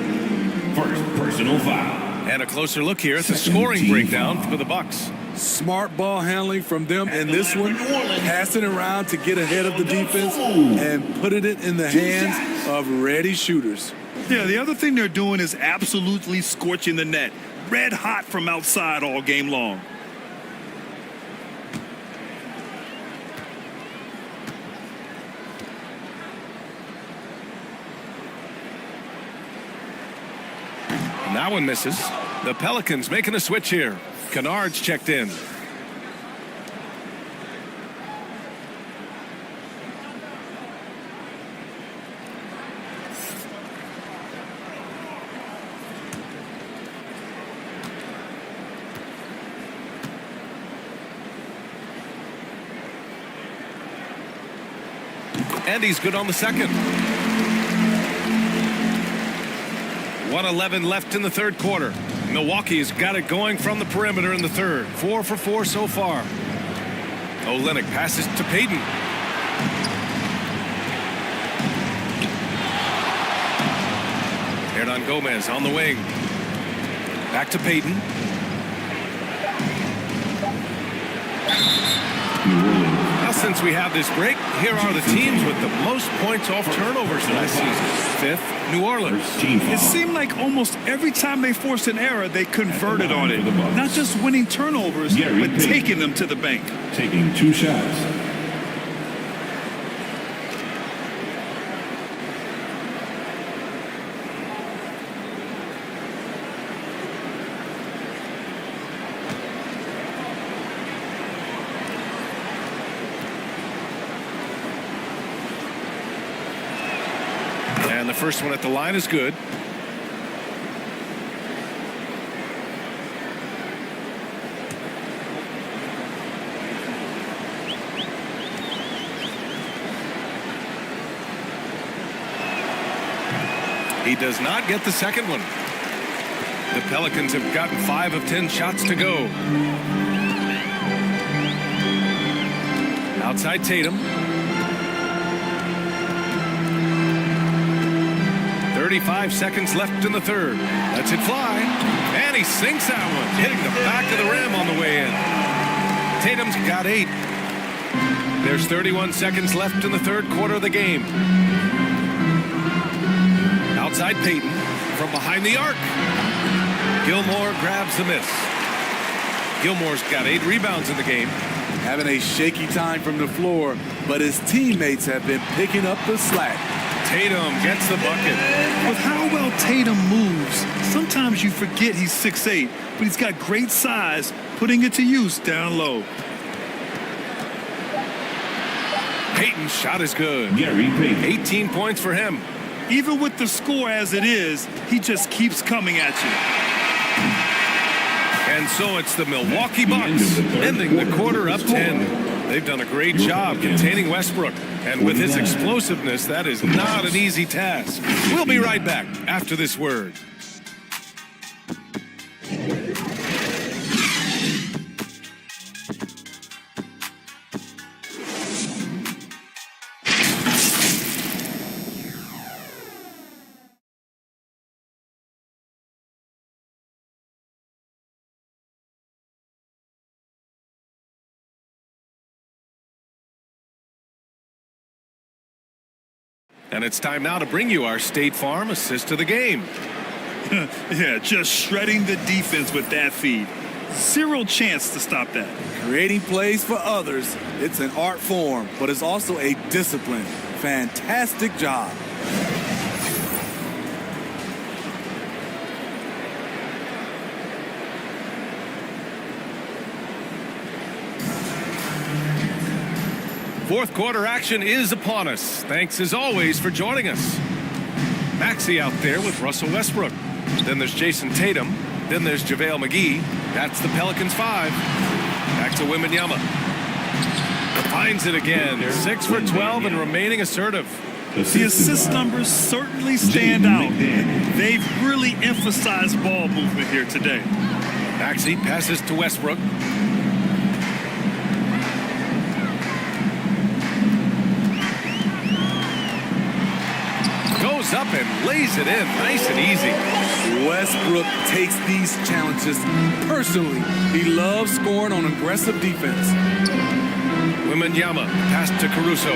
First personal foul. And a closer look here at the scoring breakdown for the Bucks. Smart ball handling from them in this one. Passing around to get ahead of the defense and putting it in the hands of ready shooters. Yeah, the other thing they're doing is absolutely scorching the net. Red hot from outside all game long. And that one misses. The Pelicans making a switch here. Kennard's checked in. And he's good on the second. 1:11 left in the third quarter. Milwaukee's got it going from the perimeter in the third. 4 for 4 so far. Olynyk passes to Payton. Hernan Gomez on the wing. Back to Payton. Now, since we have this break, here are the teams with the most points off turnovers last season. 5th, New Orleans. It seemed like almost every time they forced an error, they converted on it. Not just winning turnovers, but taking them to the bank. Taking 2 shots. And the first one at the line is good. He does not get the second one. The Pelicans have gotten 5 of 10 shots to go. Outside Tatum. 35 seconds left in the third. Lets it fly. And he sinks that one, hitting the back of the rim on the way in. Tatum's got 8. There's 31 seconds left in the third quarter of the game. Outside Payton from behind the arc. Gilmore grabs the miss. Gilmore's got 8 rebounds in the game. Having a shaky time from the floor, but his teammates have been picking up the slack. Tatum gets the bucket. With how well Tatum moves, sometimes you forget he's 6'8", but he's got great size, putting it to use down low. Payton's shot is good. 18 points for him. Even with the score as it is, he just keeps coming at you. And so it's the Milwaukee Bucks ending the quarter up 10. They've done a great job containing Westbrook. And with his explosiveness, that is not an easy task. We'll be right back after this word. And it's time now to bring you our State Farm assist of the game. Yeah, just shredding the defense with that feed. 0 chance to stop that. Creating plays for others, it's an art form, but it's also a discipline. Fantastic job. Fourth quarter action is upon us. Thanks as always for joining us. Maxey out there with Russell Westbrook. Then there's Jason Tatum. Then there's JaVale McGee. That's the Pelicans 5. Back to Wembanyama. Finds it again. 6 for 12 and remaining assertive. The assist numbers certainly stand out. They've really emphasized ball movement here today. Maxey passes to Westbrook. Goes up and lays it in nice and easy. Westbrook takes these challenges personally. He loves scoring on aggressive defense. Wembanyama pass to Caruso.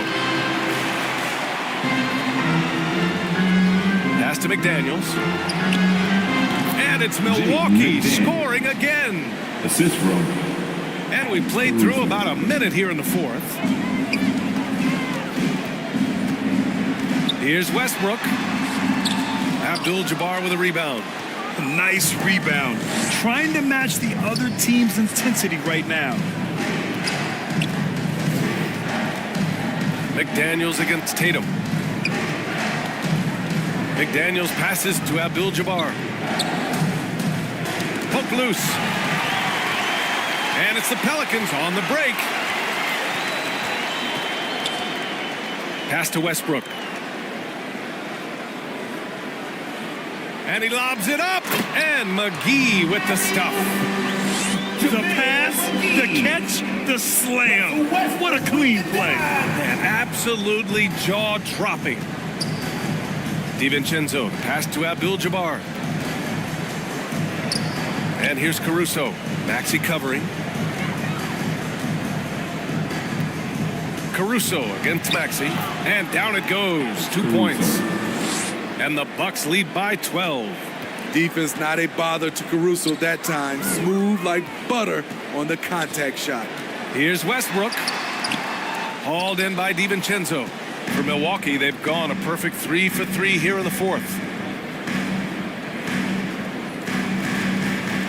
Pass to McDaniels. And it's Milwaukee scoring again. Assist row. And we played through about a minute here in the fourth. Here's Westbrook. Abdul-Jabbar with a rebound. A nice rebound. Trying to match the other team's intensity right now. McDaniels against Tatum. McDaniels passes to Abdul-Jabbar. Poke loose. And it's the Pelicans on the break. Pass to Westbrook. And he lobs it up. And McGee with the stuff. The pass, the catch, the slam. What a clean play. Man, absolutely jaw-dropping. DiVincenzo, pass to Abdul-Jabbar. And here's Caruso. Maxey covering. Caruso against Maxey. And down it goes. 2 points. And the Bucks lead by 12. Defense not a bother to Caruso that time. Smooth like butter on the contact shot. Here's Westbrook. Hauled in by DiVincenzo. For Milwaukee, they've gone a perfect 3 for 3 here in the fourth.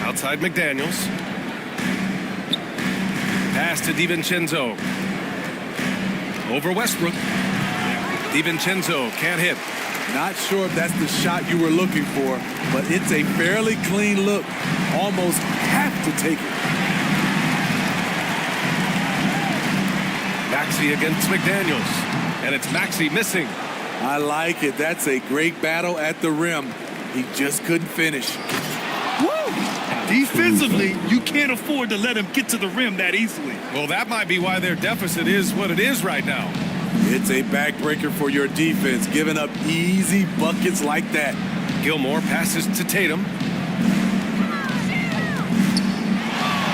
Outside McDaniels. Pass to DiVincenzo. Over Westbrook. DiVincenzo can't hit. Not sure if that's the shot you were looking for, but it's a fairly clean look. Almost have to take it. Maxey against McDaniels. And it's Maxey missing. I like it. That's a great battle at the rim. He just couldn't finish. Woo! Defensively, you can't afford to let him get to the rim that easily. Well, that might be why their deficit is what it is right now. It's a backbreaker for your defense, giving up easy buckets like that. Gilmore passes to Tatum.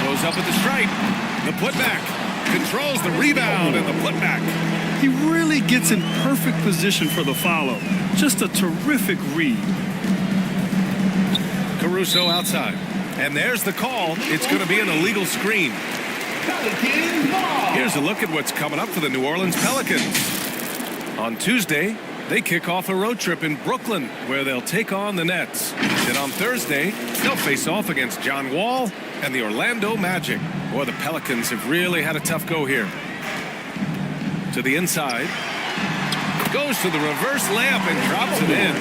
Goes up with the stripe. The putback. Controls the rebound and the putback. He really gets in perfect position for the follow. Just a terrific read. Caruso outside. And there's the call. It's going to be an illegal screen. Here's a look at what's coming up for the New Orleans Pelicans. On Tuesday, they kick off a road trip in Brooklyn, where they'll take on the Nets. Then on Thursday, they'll face off against John Wall and the Orlando Magic. Boy, the Pelicans have really had a tough go here. To the inside. Goes to the reverse layup and drops it in.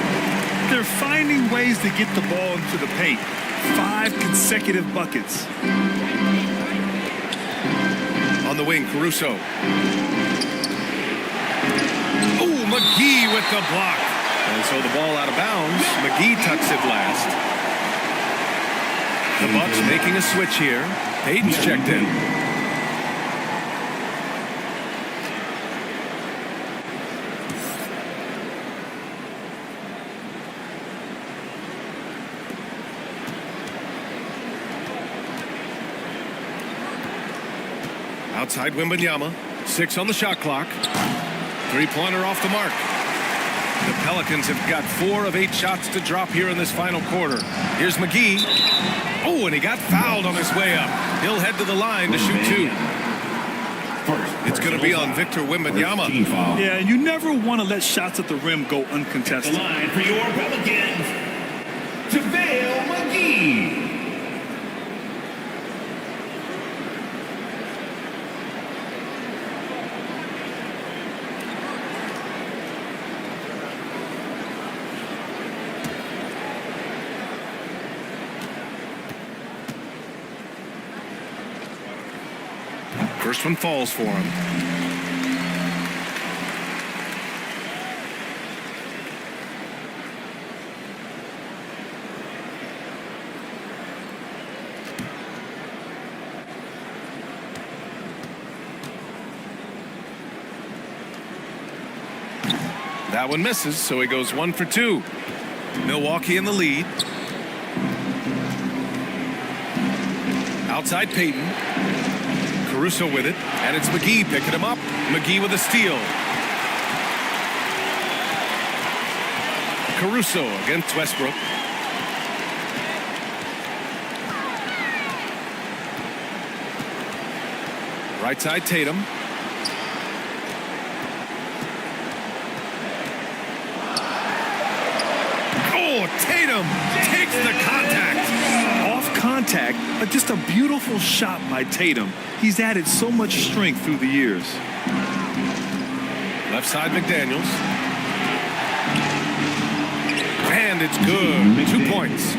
They're finding ways to get the ball into the paint. 5 consecutive buckets. On the wing, Caruso. Oh, McGee with the block. And so the ball out of bounds. McGee tucks it last. The Bucks making a switch here. Payton's checked in. Outside Wembanyama. 6 on the shot clock. 3-pointer off the mark. The Pelicans have got 4 of 8 shots to drop here in this final quarter. Here's McGee. Oh, and he got fouled on his way up. He'll head to the line to shoot 2. It's going to be on Victor Wembanyama. Yeah, you never want to let shots at the rim go uncontested. The line for your Pelicans, JaVale McGee. First one falls for him. That one misses, so he goes 1 for 2. Milwaukee in the lead. Outside Payton. Caruso with it, and it's McGee picking him up. McGee with a steal. Caruso against Westbrook. Right side Tatum. Oh, Tatum takes the contact. Off contact, but just a beautiful shot by Tatum. He's added so much strength through the years. Left side McDaniels. And it's good. 2 points.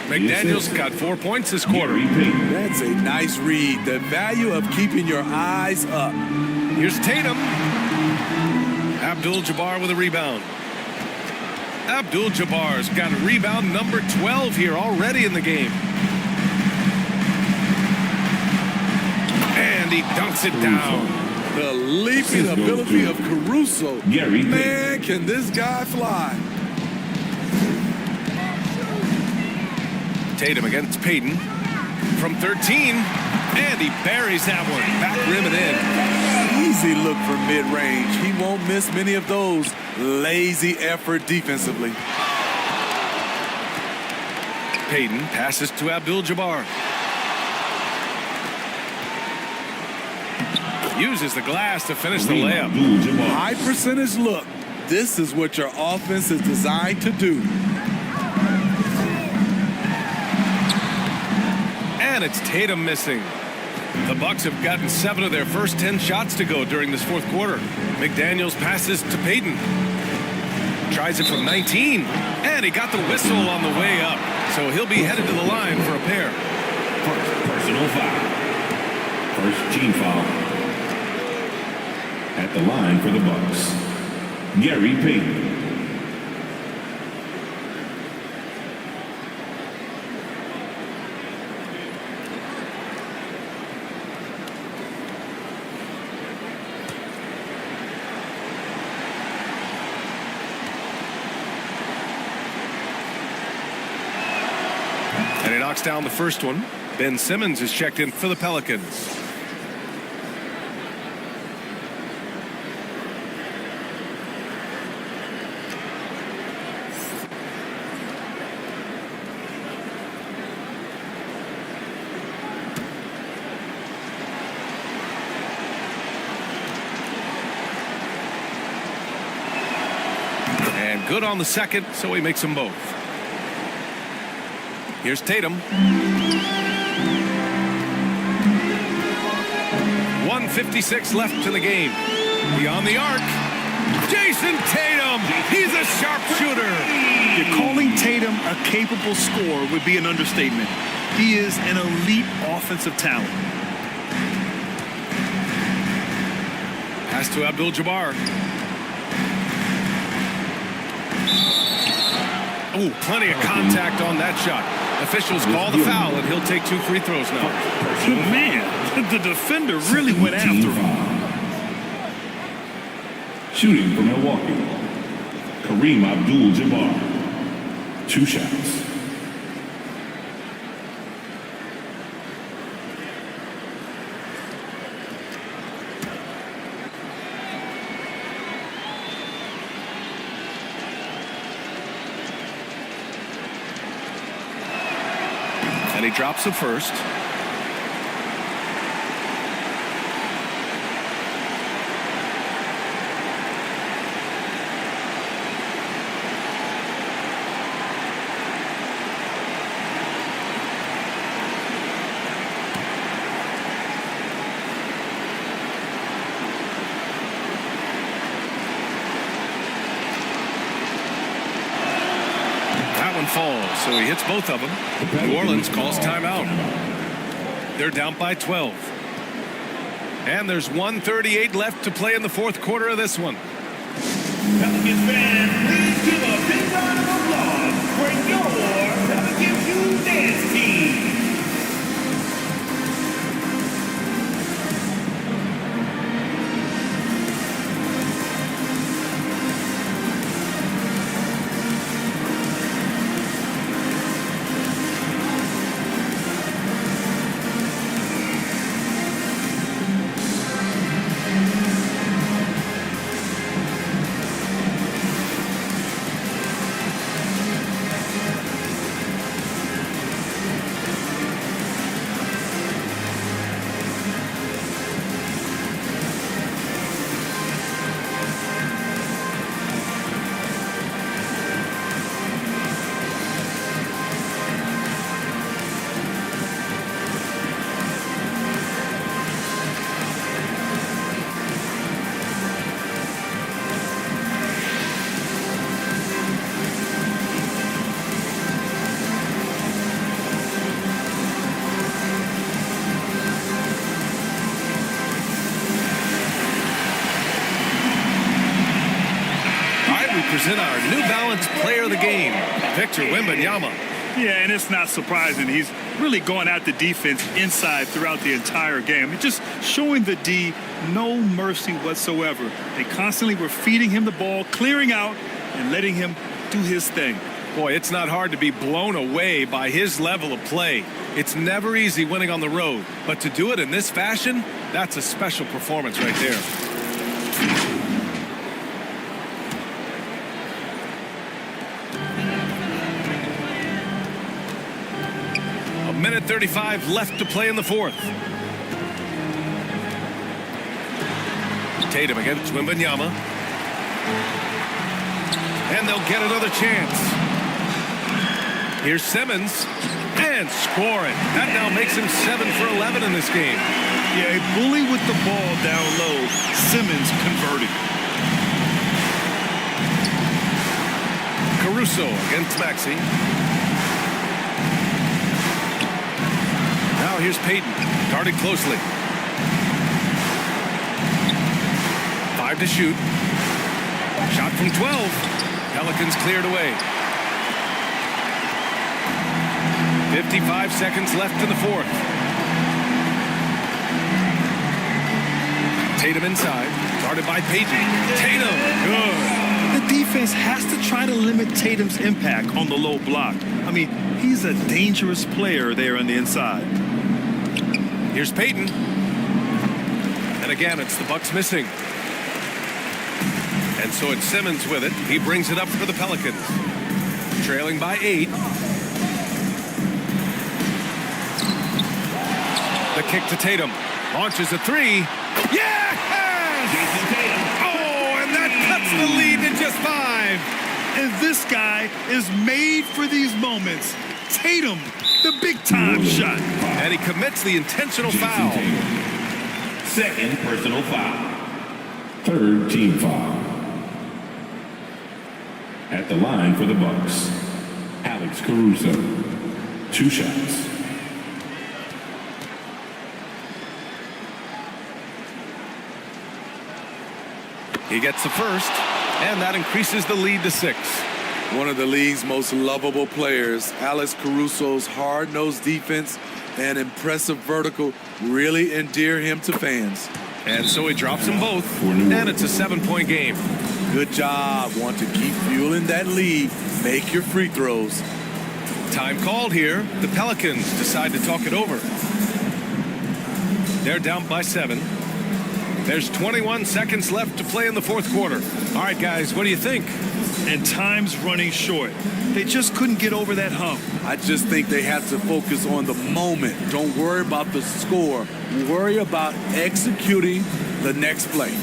McDaniels got 4 points this quarter. That's a nice read. The value of keeping your eyes up. Here's Tatum. Abdul-Jabbar with a rebound. Abdul-Jabbar's got rebound number 12 here already in the game. And he dunks it down. The leaping ability of Caruso. Man, can this guy fly? Tatum against Payton from 13, and he buries that one. Back rim and in. Easy look for mid-range. He won't miss many of those. Lazy effort defensively. Payton passes to Abdul-Jabbar. Uses the glass to finish the layup. High percentage look. This is what your offense is designed to do. And it's Tatum missing. The Bucks have gotten 7 of their first 10 shots to go during this fourth quarter. McDaniels passes to Payton. Tries it from 19. And he got the whistle on the way up. So he'll be headed to the line for a pair. First personal foul. First team foul. At the line for the Bucks, Gary Payton. And he knocks down the first one. Ben Simmons is checked in for the Pelicans. And good on the second, so he makes them both. Here's Tatum. 1:56 left in the game. Beyond the arc, Jason Tatum. He's a sharpshooter. You're calling Tatum a capable scorer would be an understatement. He is an elite offensive talent. Pass to Abdul-Jabbar. Oh, plenty of contact on that shot. Officials call the foul, and he'll take 2 free throws now. Man, the defender really went after him. Shooting for Milwaukee, Kareem Abdul-Jabbar. 2 shots. And he drops the first. Falls, so he hits both of them. New Orleans calls timeout. They're down by 12. And there's 1:38 left to play in the fourth quarter of this one. Pelicans fans, please give a big round of applause for your Pelicans U dance team. in our New Balance Player of the Game, Victor Wembanyama. Yeah, and it's not surprising. He's really going at the defense inside throughout the entire game. It's just showing the D no mercy whatsoever. They constantly were feeding him the ball, clearing out, and letting him do his thing. Boy, it's not hard to be blown away by his level of play. It's never easy winning on the road, but to do it in this fashion, that's a special performance right there. A minute 35 left to play in the fourth. Tatum against Wembanyama. And they'll get another chance. Here's Simmons. And scoring. That now makes him 7 for 11 in this game. Yeah, a bully with the ball down low. Simmons converting. Caruso against Maxey. Now here's Payton. Guarded closely. 5 to shoot. Shot from 12. Pelicans cleared away. 55 seconds left in the fourth. Tatum inside. Guarded by Payton. Tatum. Good. The defense has to try to limit Tatum's impact on the low block. I mean, he's a dangerous player there on the inside. Here's Payton. And again, it's the Bucks missing. And so it's Simmons with it. He brings it up for the Pelicans. Trailing by 8. The kick to Tatum. Launches a 3. Yes! Oh, and that cuts the lead to just 5. And this guy is made for these moments. Tatum, the big-time shot. And he commits the intentional foul. Second personal foul. Third team foul. At the line for the Bucks, Alex Caruso. 2 shots. He gets the first, and that increases the lead to 6. One of the league's most lovable players, Alex Caruso's hard-nosed defense and impressive vertical really endear him to fans. And so he drops them both, and it's a 7-point game. Good job. Want to keep fueling that lead. Make your free throws. Time called here. The Pelicans decide to talk it over. They're down by 7. There's 21 seconds left to play in the fourth quarter. All right, guys, what do you think? And time's running short. They just couldn't get over that hump. I just think they have to focus on the moment. Don't worry about the score. Worry about executing the next play.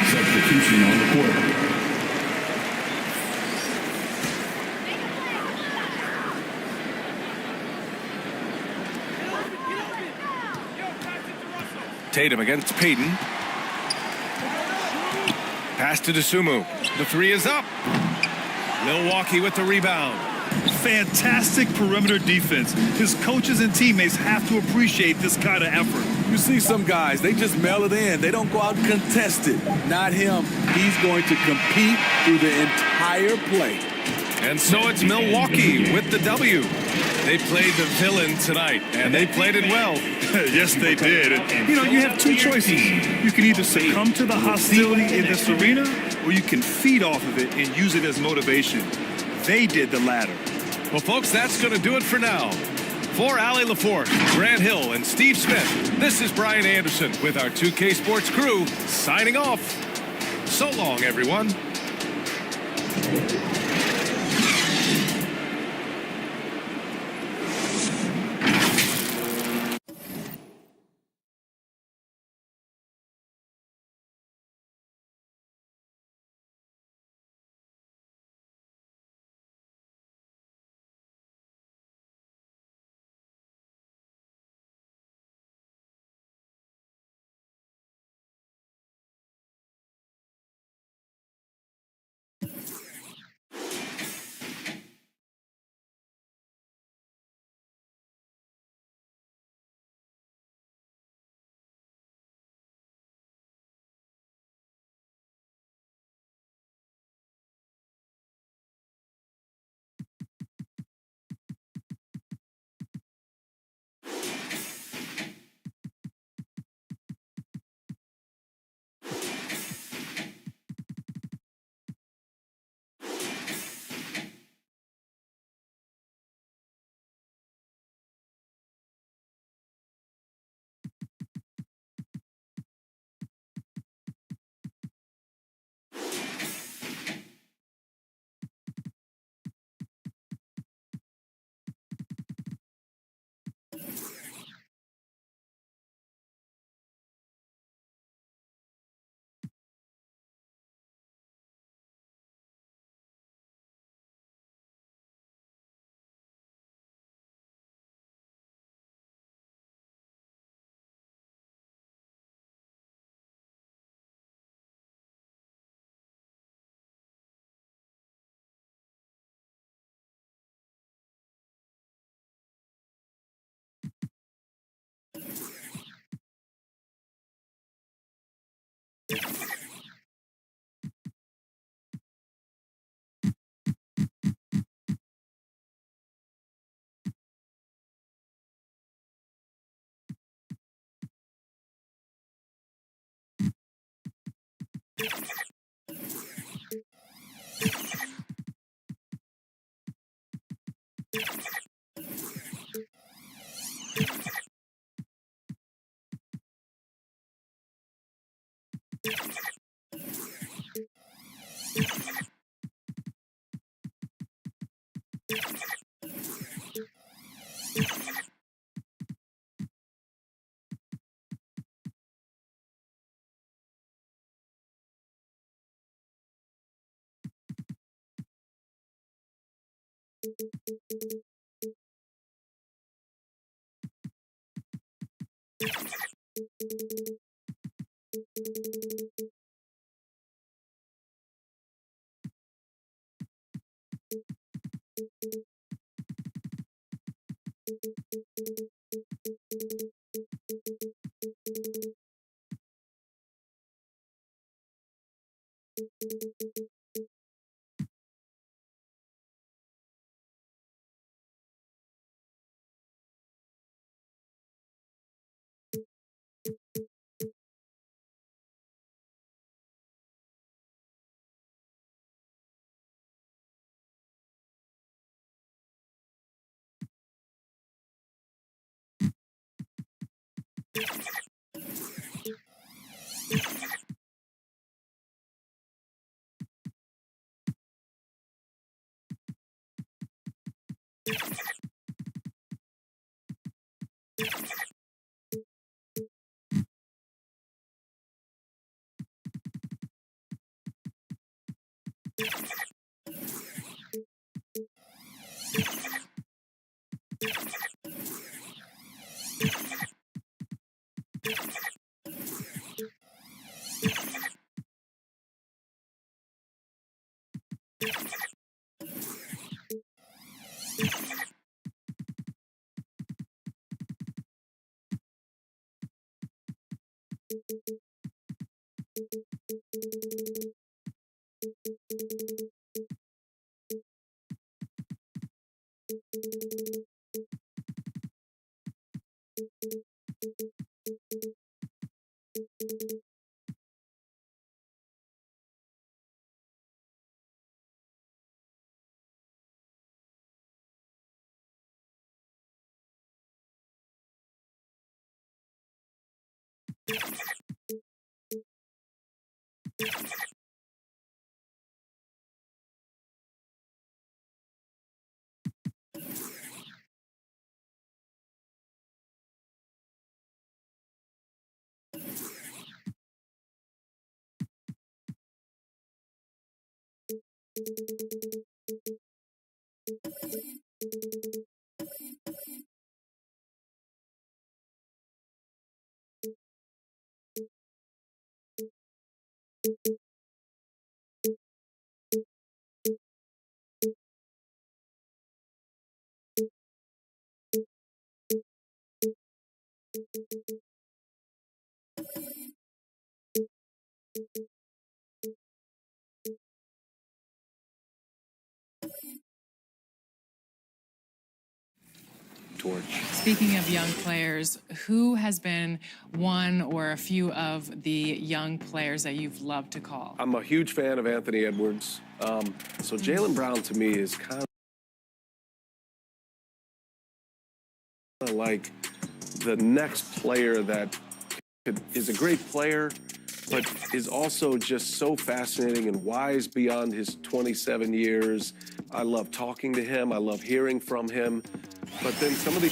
Substitution on the court. Tatum against Payton. Pass to Dosunmu. The 3 is up. Milwaukee with the rebound. Fantastic perimeter defense. His coaches and teammates have to appreciate this kind of effort. You see some guys, they just mail it in. They don't go out and contest it. Not him. He's going to compete through the entire play. And so it's Milwaukee with the W. They played the villain tonight, and they played it well. Yes, they did. And, you know, you have 2 choices. You can either succumb to the hostility in this arena, or you can feed off of it and use it as motivation. They did the latter. Well, folks, that's going to do it for now. For Allie LaForce, Grant Hill, and Steve Smith, this is Brian Anderson with our 2K Sports crew signing off. So long, everyone. Torch. Speaking of young players, who has been one or a few of the young players that you've loved to call? I'm a huge fan of Anthony Edwards. So Jaylen Brown to me is kind of like the next player that is a great player, but is also just so fascinating and wise beyond his 27 years. I love talking to him. I love hearing from him. But then some of the...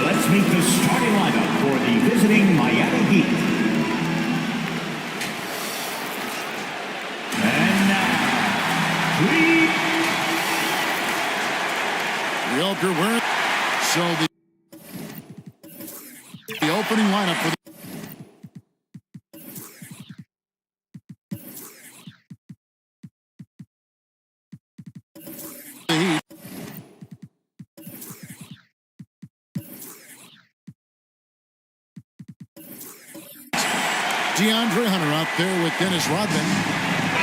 Let's meet the starting lineup for the visiting Miami Heat. And now, The Elker word. So the opening lineup for the Heat. DeAndre Hunter out there with Dennis Rodman.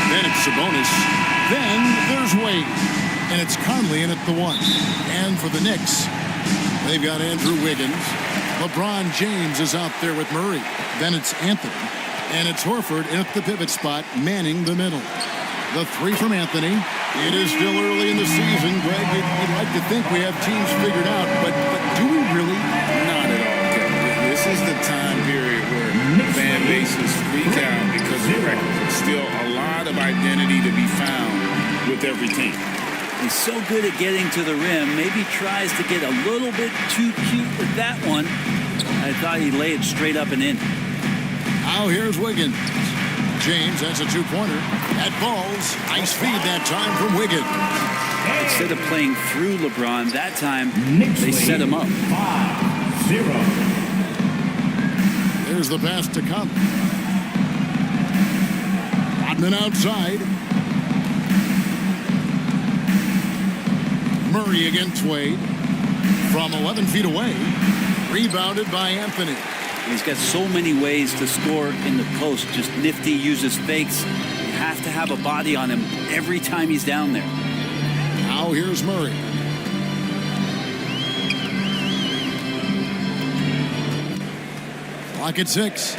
Then it's Sabonis. Then there's Wade. And it's Conley in at the 1. And for the Knicks, they've got Andrew Wiggins. LeBron James is out there with Murray. Then it's Anthony. And it's Horford in at the pivot spot, manning the middle. The 3 from Anthony. It is still early in the season, Greg. You'd like to think we have teams figured out, but do we really? Not at all, Kevin. This is the time period where fan bases freak out because there's still a lot of identity to be found with every team. He's so good at getting to the rim. Maybe tries to get a little bit too cute with that one. I thought he'd lay it straight up and in. Now here's Wiggins. James has a 2-pointer. That falls. Nice feed that time from Wiggins. Instead of playing through LeBron, that time they set him up. 5-0. There's the pass to Conley. Rodman outside. Murray against Wade. From 11 feet away. Rebounded by Anthony. He's got so many ways to score in the post. Just nifty, uses fakes. You have to have a body on him every time he's down there. Now here's Murray. Clock at 6.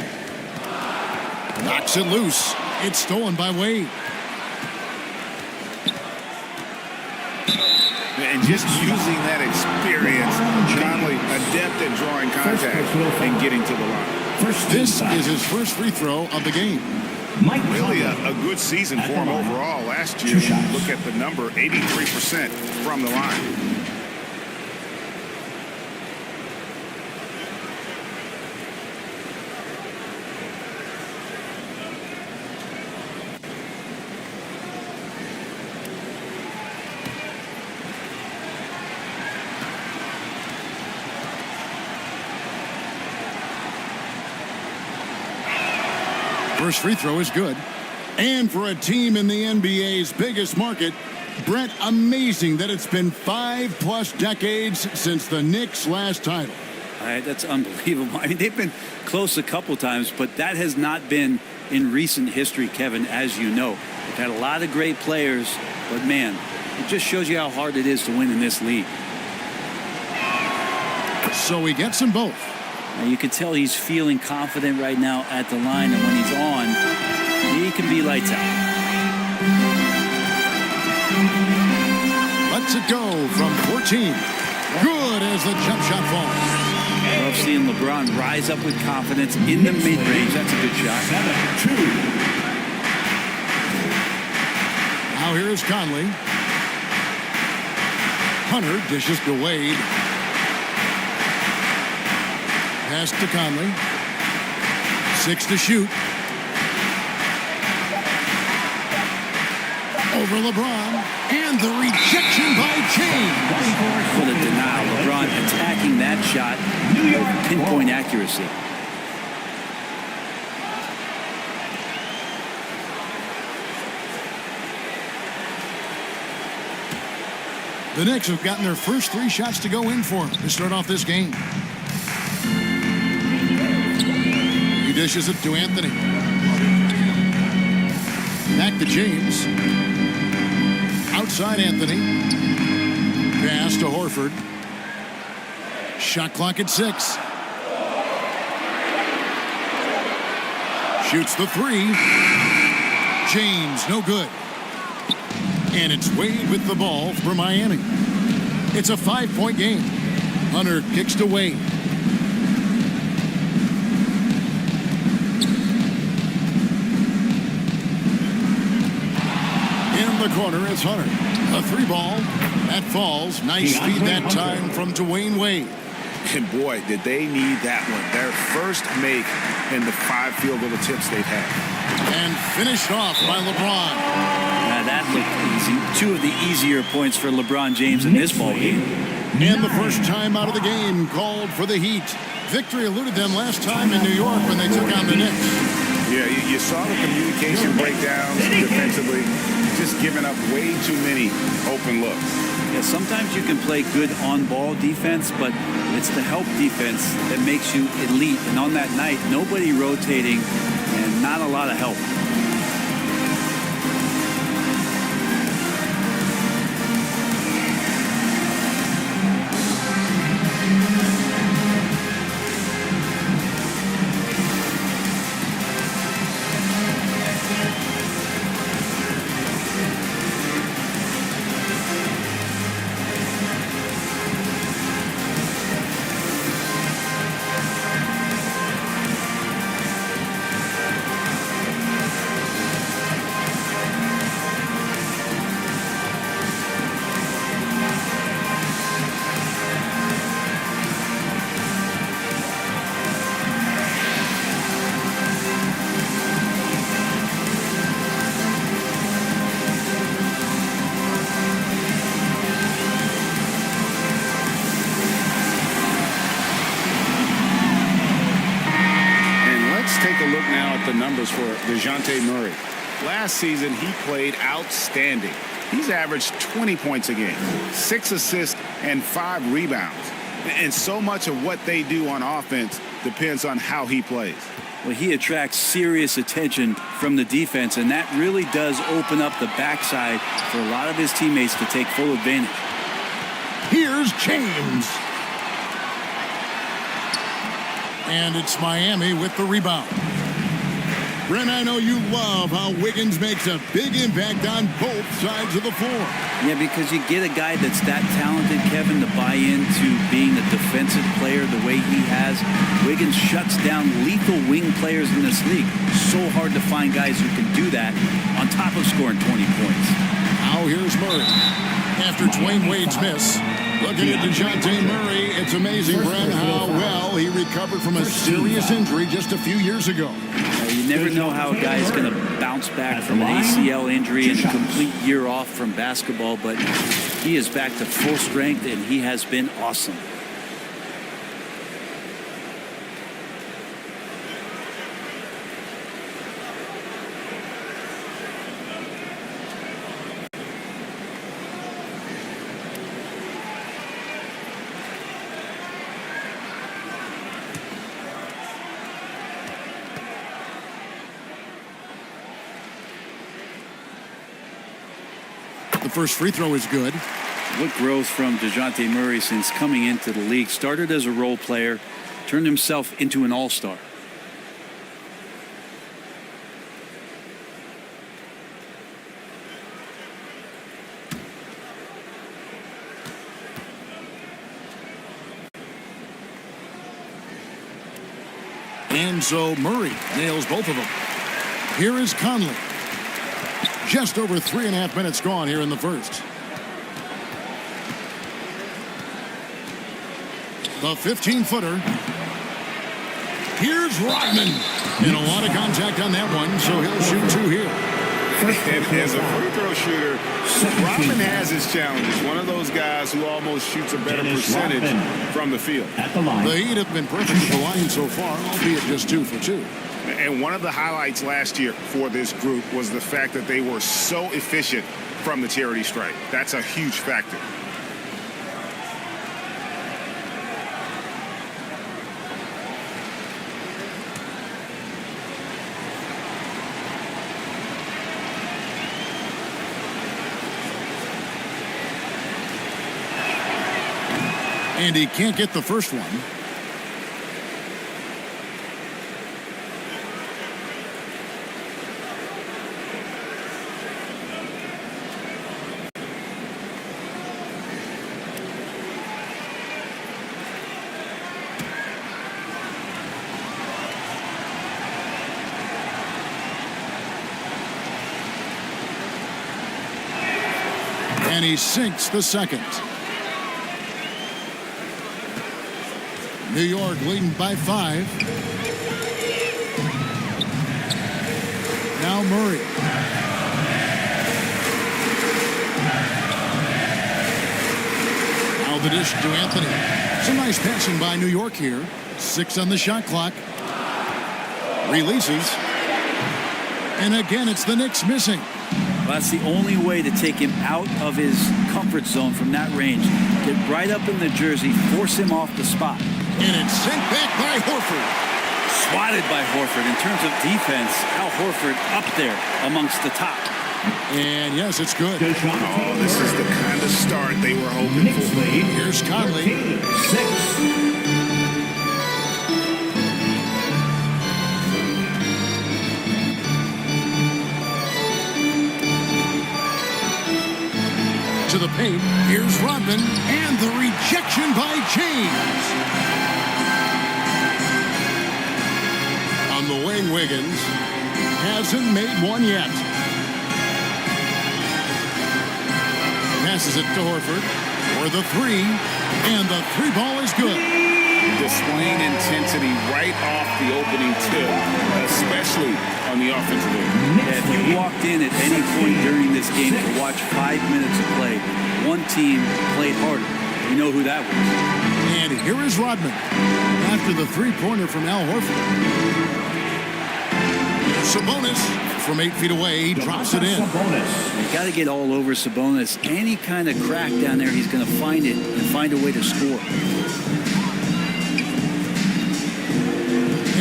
Knocks it loose. It's stolen by Wade. And just using that experience, Conley adept at drawing contact and getting to the line. This is his first free throw of the game. Really a good season for him overall last year. Look at the number, 83% from the line. First free throw is good. And for a team in the NBA's biggest market, Brett, amazing that it's been 5+ decades since the Knicks' last title. That's unbelievable. I mean, they've been close a couple times, but that has not been in recent history, Kevin, as you know. They've had a lot of great players, but man, it just shows you how hard it is to win in this league. So he gets them both. Now you can tell he's feeling confident right now at the line, and when he's on, he can be lights out. Lets it go from 14. Good as the jump shot falls. Love seeing LeBron rise up with confidence in the mid-range. That's a good shot. Now here is Conley. Hunter dishes to Wade. Pass to Conley. 6 to shoot. Over LeBron. And the rejection by James. For the denial. LeBron attacking that shot with pinpoint accuracy. The Knicks have gotten their first 3 shots to go in for them to start off this game. He dishes it to Anthony. Back to James. Outside Anthony. Pass to Horford. Shot clock at 6. Shoots the 3. James, no good. And it's Wade with the ball for Miami. It's a 5-point game. Hunter kicks to Wade. In the corner is Hunter. A 3-ball. That falls. Nice feed that time from Dwayne Wade. And boy, did they need that one. Their first make in the 5 field goal attempts they've had. And finished off by LeBron. That looked easy. 2 of the easier points for LeBron James in this ball game. And the first time out of the game called for the Heat. Victory eluded them last time in New York when they took on the Knicks. Yeah, you saw the communication breakdowns defensively, just giving up way too many open looks. Yeah, sometimes you can play good on-ball defense, but it's the help defense that makes you elite. And on that night, nobody rotating and not a lot of help. Numbers for DeJounte Murray. Last season, he played outstanding. He's averaged 20 points a game, 6 assists, and 5 rebounds. And so much of what they do on offense depends on how he plays. Well, he attracts serious attention from the defense, and that really does open up the backside for a lot of his teammates to take full advantage. Here's James. And it's Miami with the rebound. Brent, I know you love how Wiggins makes a big impact on both sides of the floor. Yeah, because you get a guy that's that talented, Kevin, to buy into being a defensive player the way he has. Wiggins shuts down lethal wing players in this league. So hard to find guys who can do that on top of scoring 20 points. Now here's Murray. After Dwayne Wade's miss, looking at DeJounte Murray, it's amazing, Brent, how well he recovered from a serious injury just a few years ago. You never know how a guy is going to bounce back from an ACL injury and a complete year off from basketball, but he is back to full strength, and he has been awesome. The first free throw is good. What growth from DeJounte Murray since coming into the league. Started as a role player, turned himself into an all-star. And so Murray nails both of them. Here is Conley. Just over 3.5 minutes gone here in the first. The 15-footer. Here's Rodman. And a lot of contact on that one, so he'll shoot 2 here. And as a free throw shooter, Rodman has his challenges. One of those guys who almost shoots a better percentage from the field. The Heat have been perfect at the line so far, albeit just 2 for 2. And one of the highlights last year for this group was the fact that they were so efficient from the charity stripe. That's a huge factor. And he can't get the first one. And he sinks the second. New York leading by 5. Now Murray. Now the dish to Anthony. Some nice passing by New York here. 6 on the shot clock. Releases. And again, it's the Knicks missing. Well, that's the only way to take him out of his comfort zone from that range. Get right up in the jersey, force him off the spot. And it's sent back by Horford. Swatted by Horford. In terms of defense, Al Horford up there amongst the top. And yes, it's good. Oh, this is the kind of start they were hoping for. Here's Conley. 6. To the paint. Here's Rodman. And the rejection by James. On the wing, Wiggins hasn't made one yet. Passes it to Horford for the 3. And the 3 ball is good. Displaying intensity right off the opening tip, especially on the offensive end. Yeah, if you walked in at any point during this game to watch 5 minutes of play, one team played harder. You know who that was. And here is Rodman after the 3-pointer from Al Horford. Sabonis from 8 feet away, he drops it in. You got to get all over Sabonis. Any kind of crack down there, he's going to find it and find a way to score.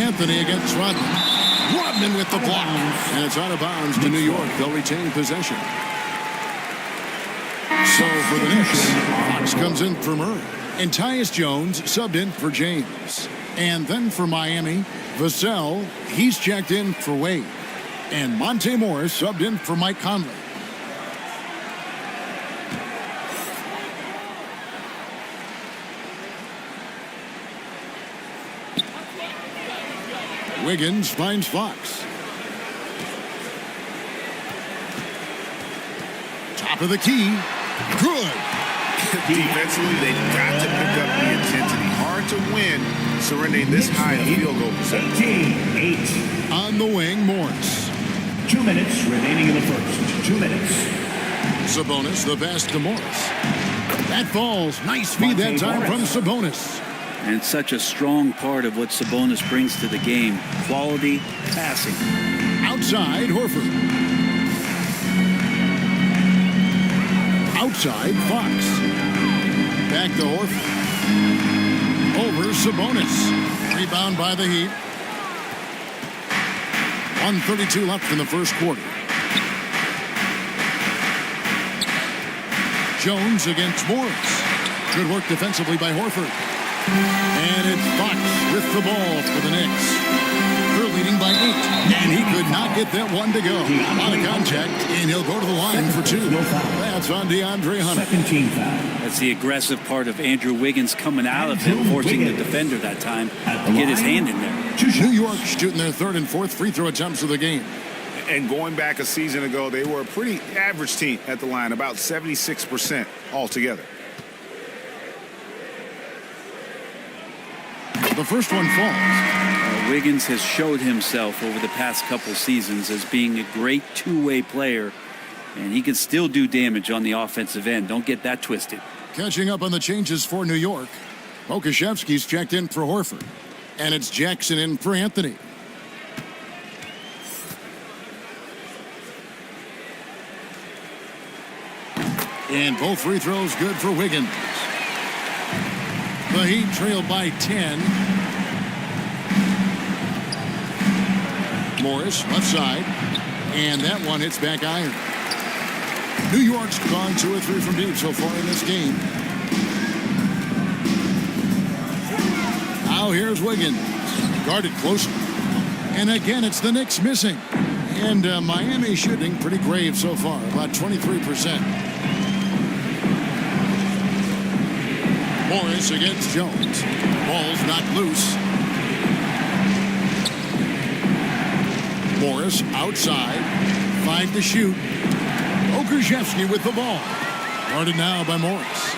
Anthony against Rodman. Rodman with the block. And it's out of bounds to New York. They'll retain possession. So for the Knicks, Fox comes in for Murray. And Tyus Jones subbed in for James. And then for Miami, Vassell, he's checked in for Wade. And Monte Morris subbed in for Mike Conley. Wiggins finds Fox. Top of the key. Good. Defensively, they've got to pick up the intensity. Hard to win surrendering this high a field goal percentage. 8. On the wing, Morris. 2 minutes remaining in the first. 2 minutes. Sabonis, the pass to Morris. That falls. Nice feed that time from Sabonis. And such a strong part of what Sabonis brings to the game. Quality passing. Outside, Horford. Outside, Fox. Back to Horford. Over Sabonis. Rebound by the Heat. 1:32 left in the first quarter. Jones against Morris. Good work defensively by Horford. And it's Fox with the ball for the Knicks. They're leading by 8. And he could not get that one to go. A lot of contact, and he'll go to the line for 2. That's on DeAndre Hunter. That's the aggressive part of Andrew Wiggins coming out of him, forcing the defender that time to get his hand in there. New York shooting their third and fourth free throw attempts of the game. And going back a season ago, they were a pretty average team at the line, about 76% altogether. The first one falls. Wiggins has showed himself over the past couple seasons as being a great two-way player, and he can still do damage on the offensive end. Don't get that twisted. Catching up on the changes for New York, Okashevsky's checked in for Horford, and it's Jackson in for Anthony. And both free throws good for Wiggins. The Heat trail by 10. Morris, left side. And that one hits back iron. New York's gone 2 or 3 from deep so far in this game. Now here's Wiggins. Guarded closely. And again, it's the Knicks missing. And Miami shooting pretty grave so far, about 23%. Morris against Jones. Ball's knocked loose. Morris outside. 5 to shoot. Okashevsky with the ball. Guarded now by Morris.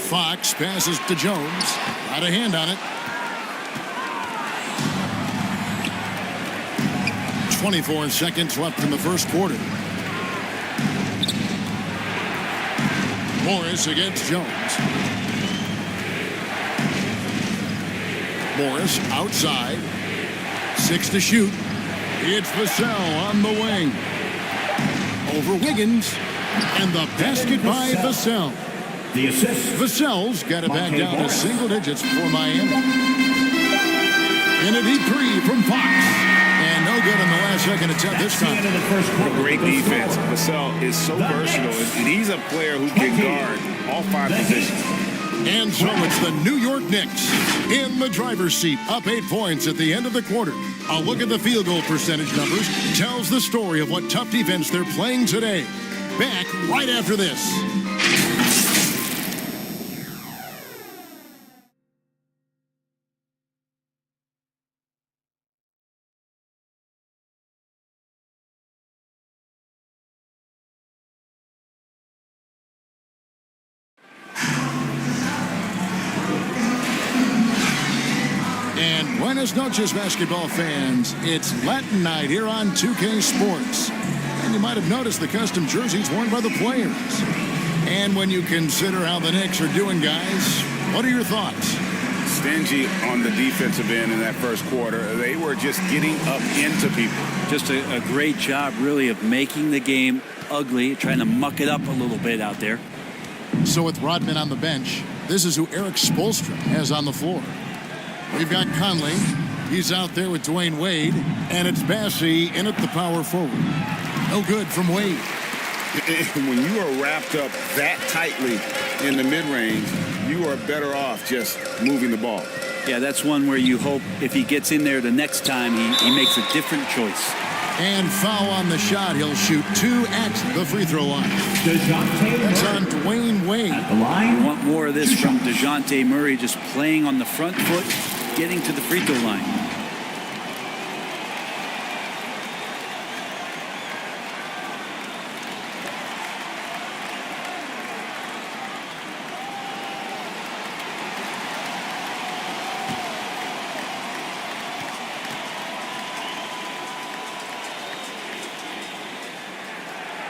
Fox passes to Jones. Got a hand on it. 24 seconds left in the first quarter. Morris against Jones. Morris outside. 6 to shoot. It's Vassell on the wing. Over Wiggins. And the basket by Vassell. The assist. Vassell's got it back down to single digits for Miami. And a deep 3 from Fox. And no good on the last second attempt this time. Great defense. Vassell is so versatile, and he's a player who can guard all 5 positions. And so it's the New York Knicks in the driver's seat, up 8 points at the end of the quarter. A look at the field goal percentage numbers tells the story of what tough defense they're playing today. Back right after this. And buenas noches, basketball fans. It's Latin night here on 2K Sports. And you might have noticed the custom jerseys worn by the players. And when you consider how the Knicks are doing, guys, what are your thoughts? Stingy on the defensive end in that first quarter. They were just getting up into people. Just a great job, really, of making the game ugly, trying to muck it up a little bit out there. So with Rodman on the bench, this is who Eric Spoelstra has on the floor. We've got Conley. He's out there with Dwayne Wade. And it's Bassey in at the power forward. No good from Wade. When you are wrapped up that tightly in the mid-range, you are better off just moving the ball. Yeah, that's one where you hope if he gets in there the next time, he makes a different choice. And foul on the shot. He'll shoot 2 at the free throw line. That's on Dwayne Wade. We want more of this from DeJounte Murray, just playing on the front foot, getting to the free throw line.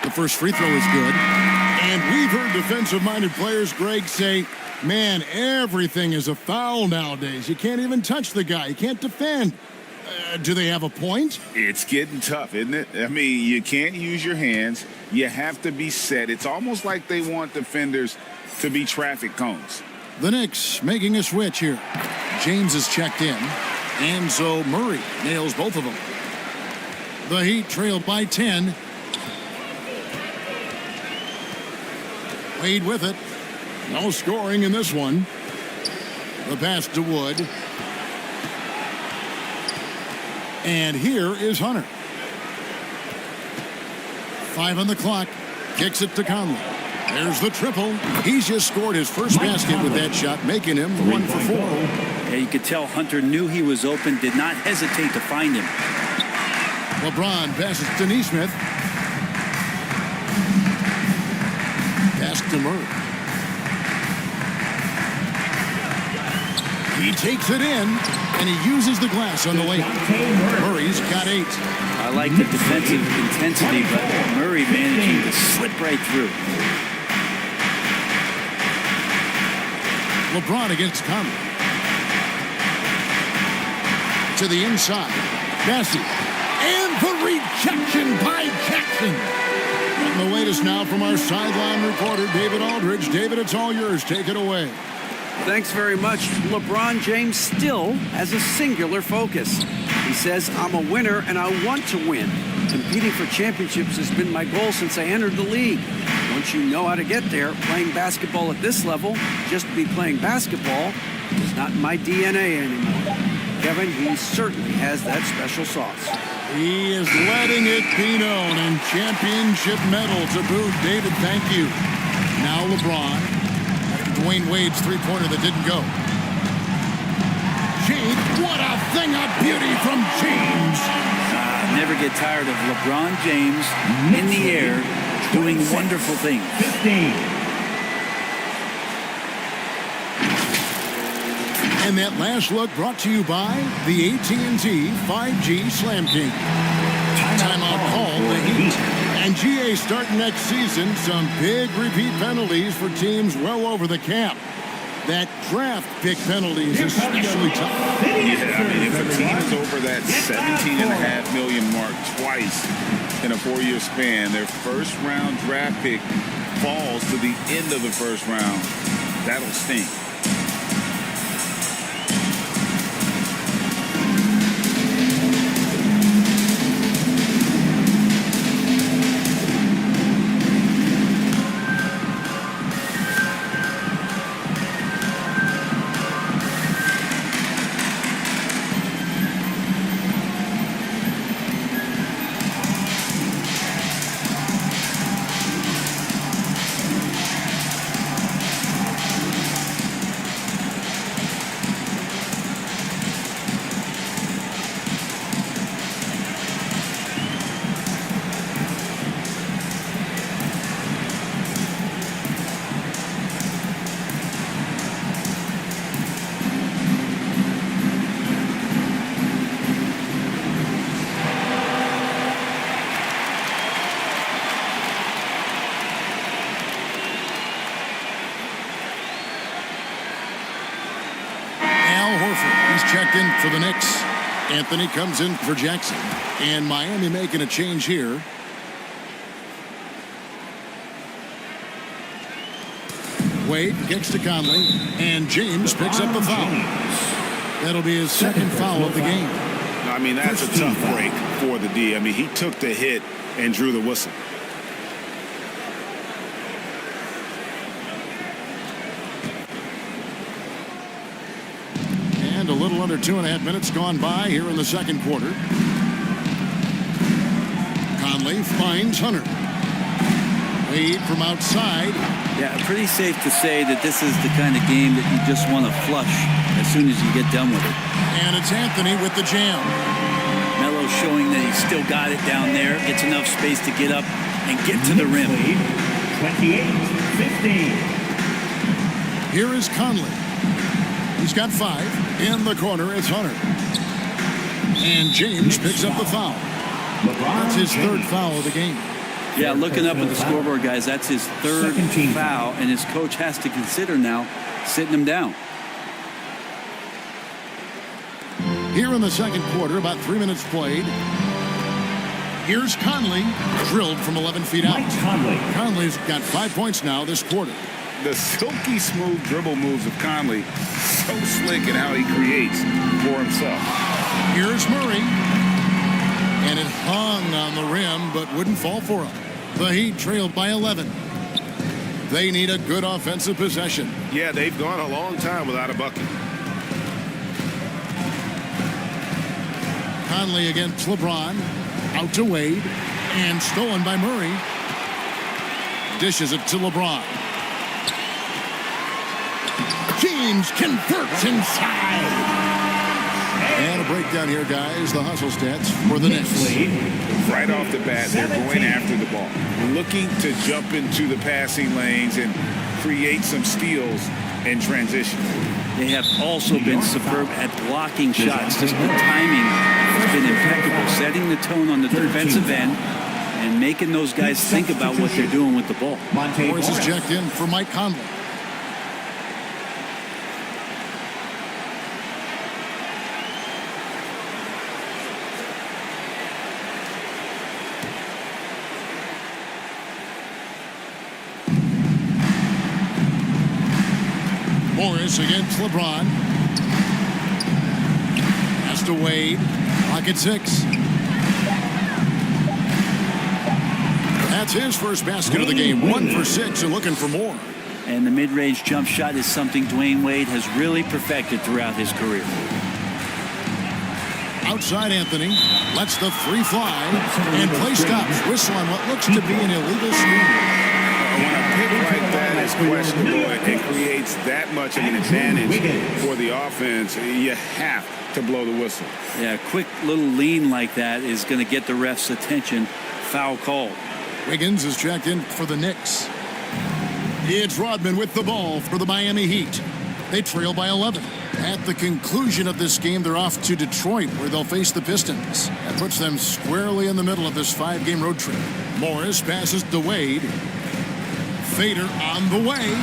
The first free throw is good. And we've heard defensive-minded players, Greg, say, man, everything is a foul nowadays. You can't even touch the guy. You can't defend. Do they have a point? It's getting tough, isn't it? I mean, you can't use your hands. You have to be set. It's almost like they want defenders to be traffic cones. The Knicks making a switch here. James is checked in. And so Murray nails both of them. The Heat trail by 10. Wade with it. No scoring in this one. The pass to Wood. And here is Hunter. 5 on the clock. Kicks it to Conley. There's the triple. He's just scored his first basket with that shot, making him 1 for 4. Yeah, you could tell Hunter knew he was open, did not hesitate to find him. LeBron passes to Neesmith. Pass to Murray. He takes it in, and he uses the glass on the layup. Murray's got 8. I like the defensive intensity, but Murray managing to slip right through. LeBron against Conley. To the inside. Massey. And the rejection by Jackson. And the latest now from our sideline reporter, David Aldridge. David, it's all yours. Take it away. Thanks very much. LeBron James still has a singular focus. He says, I'm a winner and I want to win. Competing for championships has been my goal since I entered the league. Once you know how to get there, playing basketball at this level, just to be playing basketball, is not in my DNA anymore. Kevin, he certainly has that special sauce. He is letting it be known, and championship medal to boot. David, thank you. Now LeBron. Dwayne Wade's three-pointer that didn't go. James, what a thing of beauty from James. Never get tired of LeBron James in the air doing wonderful things. 15. And that last look brought to you by the AT&T 5G Slam King. Timeout call the Heat. And GA starting next season, some big repeat penalties for teams well over the cap. That draft pick penalty is especially tough. Yeah, I mean, if a team is over that $17.5 million mark twice in a 4-year span, their first-round draft pick falls to the end of the first round. That'll stink. Checked in for the Knicks. Anthony comes in for Jackson. And Miami making a change here. Wade kicks to Conley. And James picks up the foul. That'll be his second foul of the game. I mean, that's a tough break for the D. I mean, he took the hit and drew the whistle. And a little under 2.5 minutes gone by here in the second quarter. Conley finds Hunter. Wade from outside. Yeah, pretty safe to say that this is the kind of game that you just want to flush as soon as you get done with it. And it's Anthony with the jam. Melo showing that he's still got it down there, gets enough space to get up and get to the rim. 28-15. Here is Conley. He's got 5. In the corner, it's Hunter. And James picks up the foul. That's his third foul of the game. Yeah, looking up at the scoreboard, guys, that's his third foul, and his coach has to consider now sitting him down. Here in the second quarter, about 3 minutes played. Here's Conley, drilled from 11 feet out. Conley's got 5 points now this quarter. The silky smooth dribble moves of Conley, so slick in how he creates for himself. Here's Murray. And it hung on the rim, but wouldn't fall for him. The Heat trailed by 11. They need a good offensive possession. Yeah, they've gone a long time without a bucket. Conley against LeBron. Out to Wade. And stolen by Murray. dishes it to LeBron. James converts inside. And a breakdown here, guys. The hustle stats for the Knicks. Right off the bat, they're going after the ball, looking to jump into the passing lanes and create some steals in transition. They have also been superb at blocking shots. Just the timing has been impeccable, setting the tone on the defensive end and making those guys think about what they're doing with the ball. Morris is checked in for Mike Conley. Morris against LeBron. Pass to Wade. Clock at 6. That's his first basket of the game. 1 for 6 and looking for more. And the mid-range jump shot is something Dwayne Wade has really perfected throughout his career. Outside Anthony lets the three fly and play stops. Whistle on what looks to be an illegal screen. When a pick like that is questionable and creates that much of an advantage for the offense, you have to blow the whistle. Yeah, a quick little lean like that is going to get the ref's attention. Foul call. Wiggins is checked in for the Knicks. It's Rodman with the ball for the Miami Heat. They trail by 11. At the conclusion of this game, they're off to Detroit, where they'll face the Pistons. That puts them squarely in the middle of this 5-game road trip. Morris passes to Wade. Fader on the way.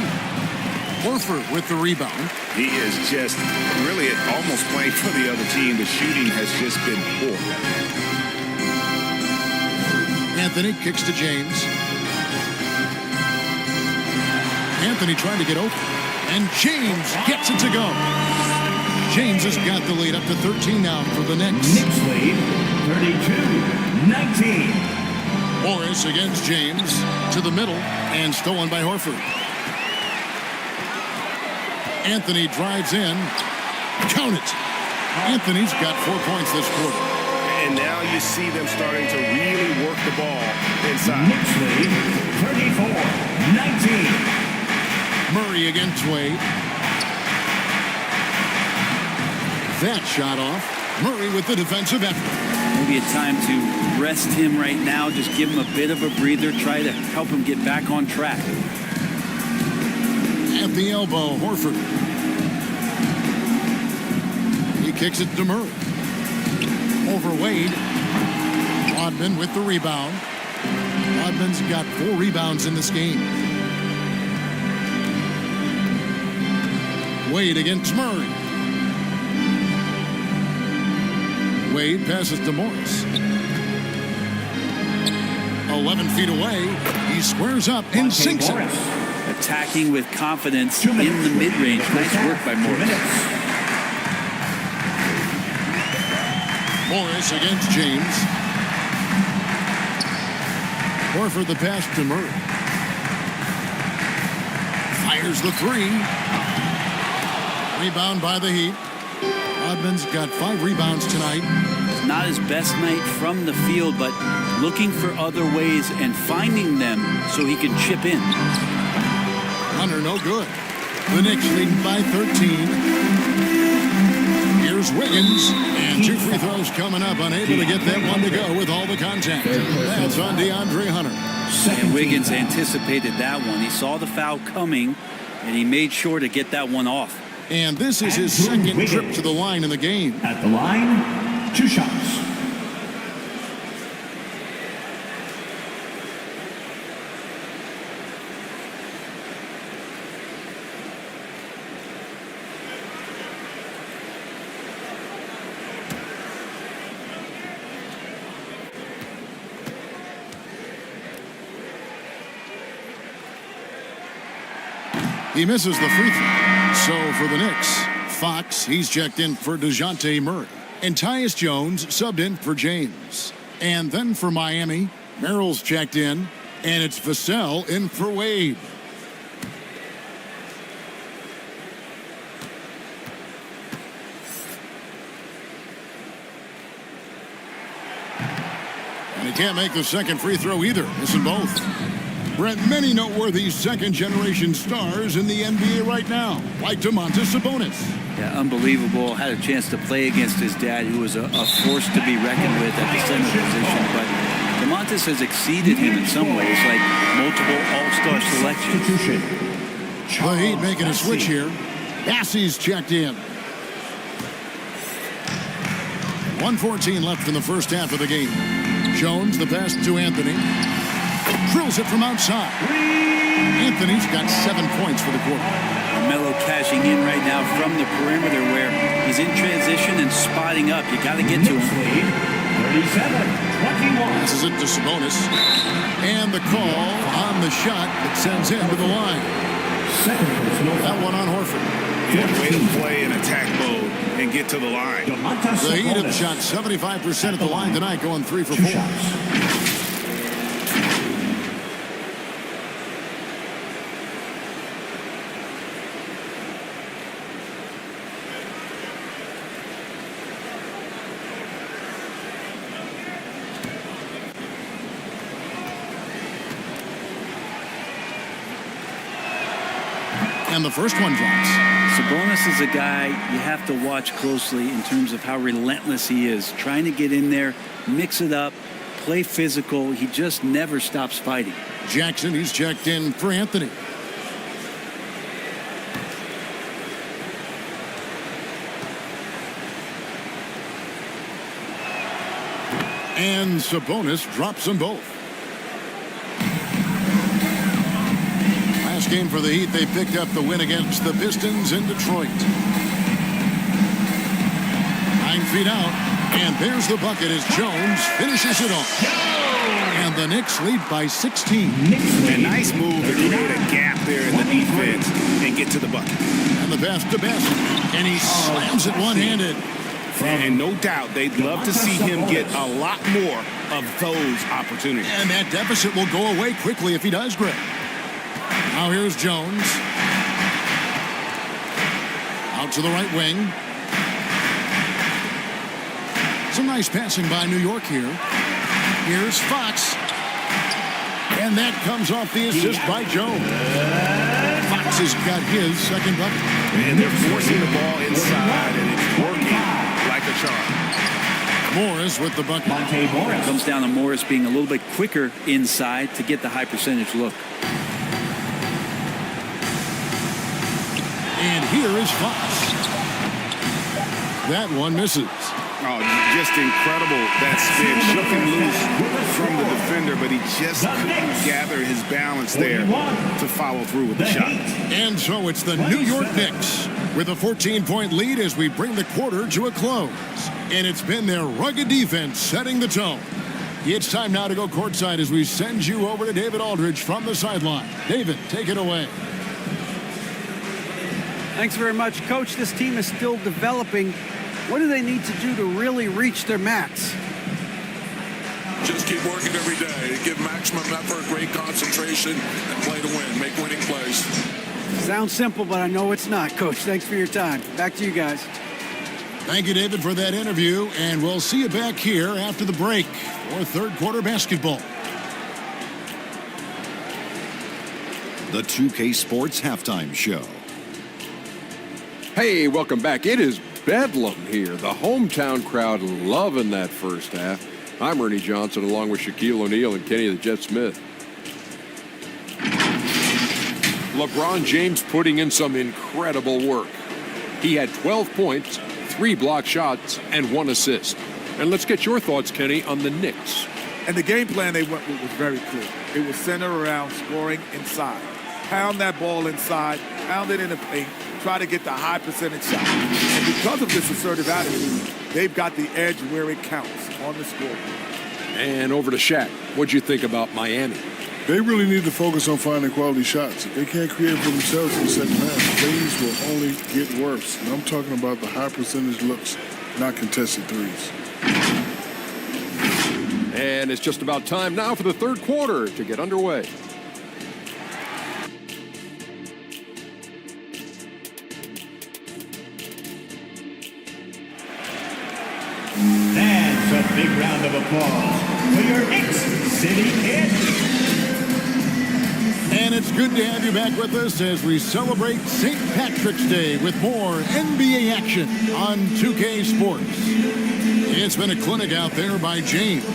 Horford with the rebound. He is just really almost playing for the other team. The shooting has just been poor. Anthony kicks to James. Anthony trying to get open. And James gets it to go. James has got the lead up to 13 now for the Knicks. Knicks lead, 32-19. Morris against James to the middle and stolen by Horford. Anthony drives in. Count it. Anthony's got 4 points this quarter. And now you see them starting to really work the ball inside. Knicks lead, 34-19. Murray against Wade. That shot off. Murray with the defensive effort. Maybe a time to rest him right now. Just give him a bit of a breather. Try to help him get back on track. At the elbow, Horford. He kicks it to Murray. Over Wade. Rodman with the rebound. Rodman's got 4 rebounds in this game. Wade against Murray. Wade passes to Morris. 11 feet away. He squares up and sinks it. Attacking with confidence in the mid-range. Nice work by Morris. Morris against James. Horford the pass to Murray. Fires the 3. Rebound by the Heat. Rodman's got 5 rebounds tonight. Not his best night from the field, but looking for other ways and finding them so he can chip in. Hunter no good. The Knicks leading by 13. Here's Wiggins. And 2 free throws coming up. Unable to get that one to go with all the contact. That's on DeAndre Hunter. And Wiggins anticipated that one. He saw the foul coming, and he made sure to get that one off. And this is his second trip to the line in the game. At the line, 2 shots. He misses the free throw. So for the Knicks, Fox, he's checked in for DeJounte Murray. And Tyus Jones subbed in for James. And then for Miami, Merrill's checked in. And it's Vassell in for Wade. And he can't make the second free throw either. Missing both. Brent, many noteworthy second-generation stars in the NBA right now, like Domantas Sabonis. Yeah, unbelievable. Had a chance to play against his dad, who was a force to be reckoned with at the center position. But Domantas has exceeded him in some ways, like multiple all-star selections. The Heat making a switch here. Bassey's checked in. 1:14 left in the first half of the game. Jones, the pass to Anthony. Drills it from outside. Anthony's got 7 points for the quarter. Melo cashing in right now from the perimeter where he's in transition and spotting up. You got to get to him. 37-21. Passes it to Sabonis. And the call on the shot that sends him to the line. That one on Horford. Yeah, way to play in attack mode and get to the line. The Heat have shot 75% at the line tonight, going 3 for 4. And the first one drops. Sabonis is a guy you have to watch closely in terms of how relentless he is. Trying to get in there, mix it up, play physical. He just never stops fighting. Jackson, he's checked in for Anthony. And Sabonis drops them both. Last game for the Heat, they picked up the win against the Pistons in Detroit. 9 feet out, and there's the bucket as Jones finishes it off. And the Knicks lead by 16. A nice move to create a gap there in the defense and get to the bucket. And the pass to Bassett, and he slams it one-handed. And no doubt they'd love to see him get a lot more of those opportunities. And that deficit will go away quickly if he does, Greg. Now here's Jones. Out to the right wing. Some nice passing by New York here. Here's Fox. And that comes off the assist by Jones. Fox has got his second bucket. And they're forcing the ball inside, and it's working like a charm. Morris with the bucket. It comes down to Morris being a little bit quicker inside to get the high percentage look. And here is Fox. That one misses. Oh, just incredible, that spin. Shook him loose from the defender, but he just couldn't gather his balance there to follow through with the shot. And so it's the New York Knicks with a 14-point lead as we bring the quarter to a close. And it's been their rugged defense setting the tone. It's time now to go courtside as we send you over to David Aldridge from the sideline. David, take it away. Thanks very much, Coach. This team is still developing. What do they need to do to really reach their max? Just keep working every day. Give maximum effort, great concentration, and play to win. Make winning plays. Sounds simple, but I know it's not, Coach. Thanks for your time. Back to you guys. Thank you, David, for that interview, and we'll see you back here after the break for third quarter basketball. The 2K Sports Halftime Show. Hey, welcome back. It is bedlam here. The hometown crowd loving that first half. I'm Ernie Johnson along with Shaquille O'Neal and Kenny the Jet Smith. LeBron James putting in some incredible work. He had 12 points, 3 block shots, and 1 assist. And let's get your thoughts, Kenny, on the Knicks. And the game plan they went with was very clear. It was centered around scoring inside. Pound that ball inside, pound it in the paint, try to get the high percentage shot. And because of this assertive attitude, they've got the edge where it counts on the scoreboard. And over to Shaq. What'd you think about Miami? They really need to focus on finding quality shots. If they can't create for themselves in the second half, things will only get worse. And I'm talking about the high percentage looks, not contested threes. And it's just about time now for the third quarter to get underway. That's a big round of applause for your Knicks City Kid. And it's good to have you back with us as we celebrate St. Patrick's Day with more NBA action on 2K Sports. It's been a clinic out there by James.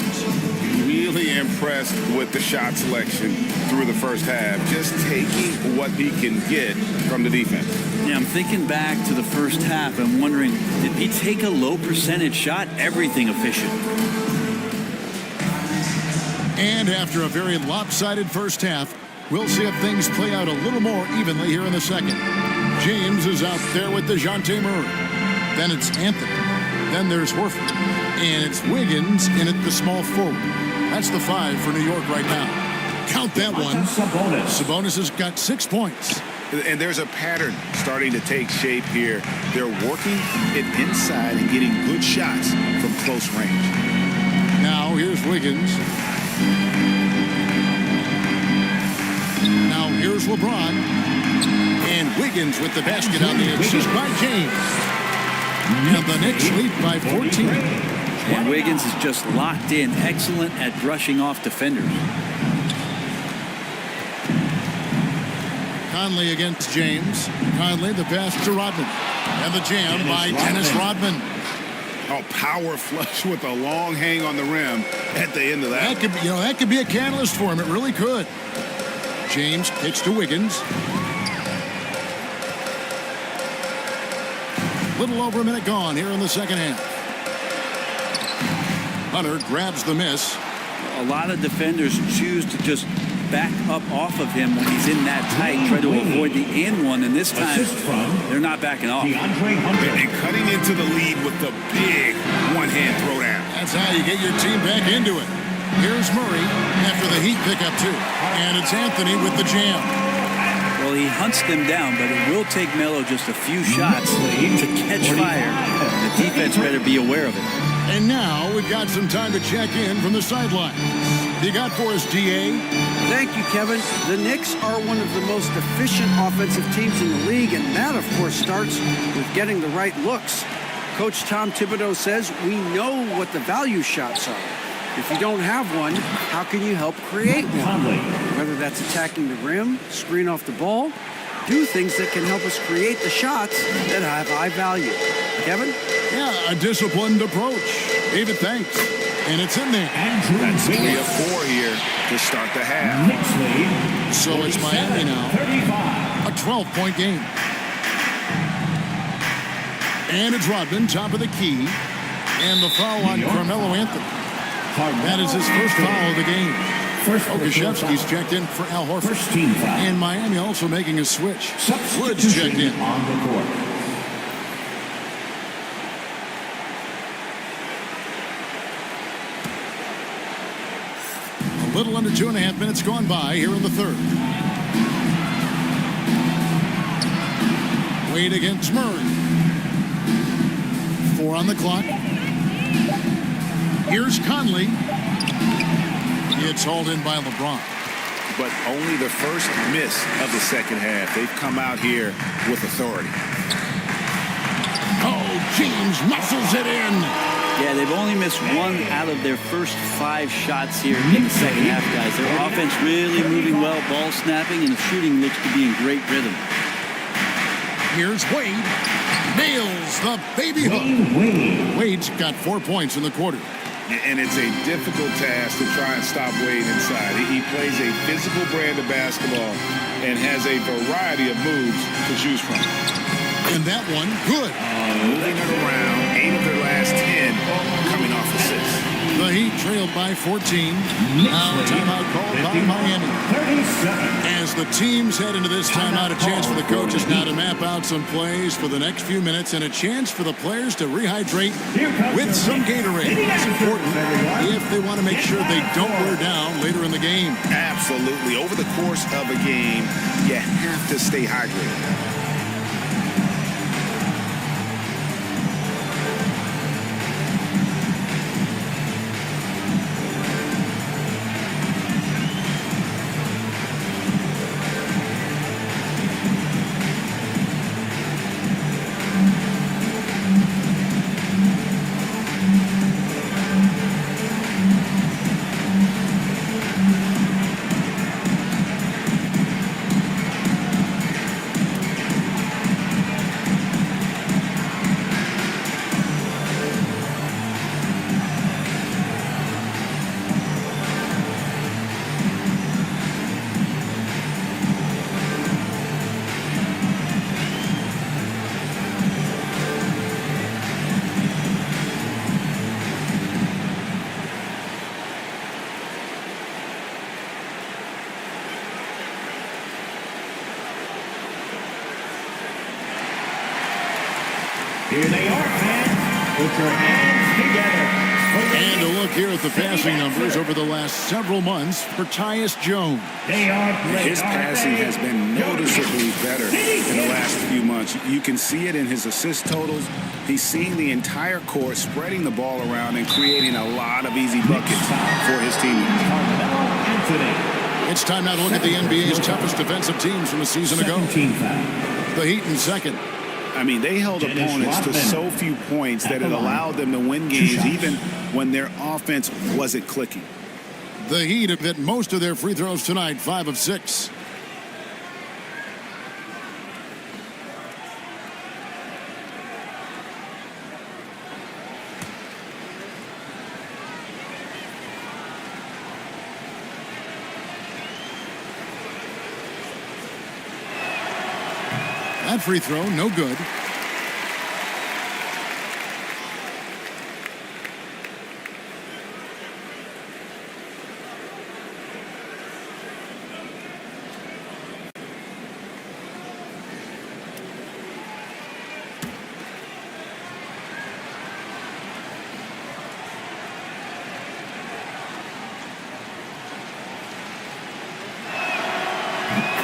Really impressed with the shot selection through the first half, just taking what he can get from the defense. Yeah, I'm thinking back to the first half. I'm wondering, did he take a low percentage shot? Everything efficient. And after a very lopsided first half, we'll see if things play out a little more evenly here in the second. James is out there with DeJounte Murray. Then it's Anthony. Then there's Horford. And it's Wiggins in at the small forward. That's the 5 for New York right now. Count that one. Sabonis has got 6 points. And there's a pattern starting to take shape here. They're working it inside and getting good shots from close range. Now here's Wiggins. Now here's LeBron. And Wiggins with the basket on the assist by James. And the Knicks lead by 14. And Wiggins is just locked in. Excellent at brushing off defenders. Conley against James. Conley the pass to Rodman. And the jam by Dennis Rodman. Oh, power flush with a long hang on the rim at the end of that. That could be a catalyst for him. It really could. James kicks to Wiggins. Little over a minute gone here in the second half. Hunter grabs the miss. A lot of defenders choose to just back up off of him when he's in that tight, try to avoid the and one, and this time they're not backing off. And cutting into the lead with the big one-hand throwdown. That's how you get your team back into it. Here's Murray after the Heat pickup too. And it's Anthony with the jam. Well, he hunts them down, but it will take Melo just a few shots to catch fire. The defense better be aware of it. And now we've got some time to check in from the sideline. You got for us, DA? Thank you, Kevin. The Knicks are one of the most efficient offensive teams in the league, and that, of course, starts with getting the right looks. Coach Tom Thibodeau says we know what the value shots are. If you don't have one, how can you help create one? Whether that's attacking the rim, screen off the ball, do things that can help us create the shots that have high value. Kevin? Yeah, a disciplined approach. David, thanks. And it's in there. That's 3 of 4 here to start the half. So it's Miami now. A 12-point game. And it's Rodman, top of the key. And the foul on Carmelo Anthony. That is his first foul of the game. Okashevsky's checked in for Al Horford. And Miami also making a switch. Woods checked in. On the court. A little under 2.5 minutes gone by here in the third. Wade against Murray. 4 on the clock. Here's Conley. It's hauled in by LeBron. But only the first miss of the second half. They've come out here with authority. Oh, James muscles it in. Yeah, they've only missed 1 out of their first 5 shots here in the second half, guys. Their offense really moving well, ball snapping, and the shooting looks to be in great rhythm. Here's Wade. Nails the baby hook. Wade's got 4 points in the quarter. And it's a difficult task to try and stop Wade inside. He plays a physical brand of basketball and has a variety of moves to choose from. And that one, good. Moving it around, 8 of their last 10 coming off assists. The Heat trailed by 14. Now timeout called by Miami. As the teams head into this timeout, a chance for the coaches now to map out some plays for the next few minutes and a chance for the players to rehydrate with some Gatorade. It's important if they want to make sure they don't wear down later in the game. Absolutely. Over the course of a game, you have to stay hydrated. Here they are, fans. Put your hands together. And a look here at the passing numbers over the last several months for Tyus Jones. His passing has been noticeably better in the last few months. You can see it in his assist totals. He's seeing the entire court, spreading the ball around and creating a lot of easy buckets for his teammates. It's time now to look at the NBA's toughest defensive teams from a season ago. The Heat in second. I mean, they held opponents to so few points that it allowed them to win games even when their offense wasn't clicking. The Heat have hit most of their free throws tonight, 5 of 6. That free throw, no good.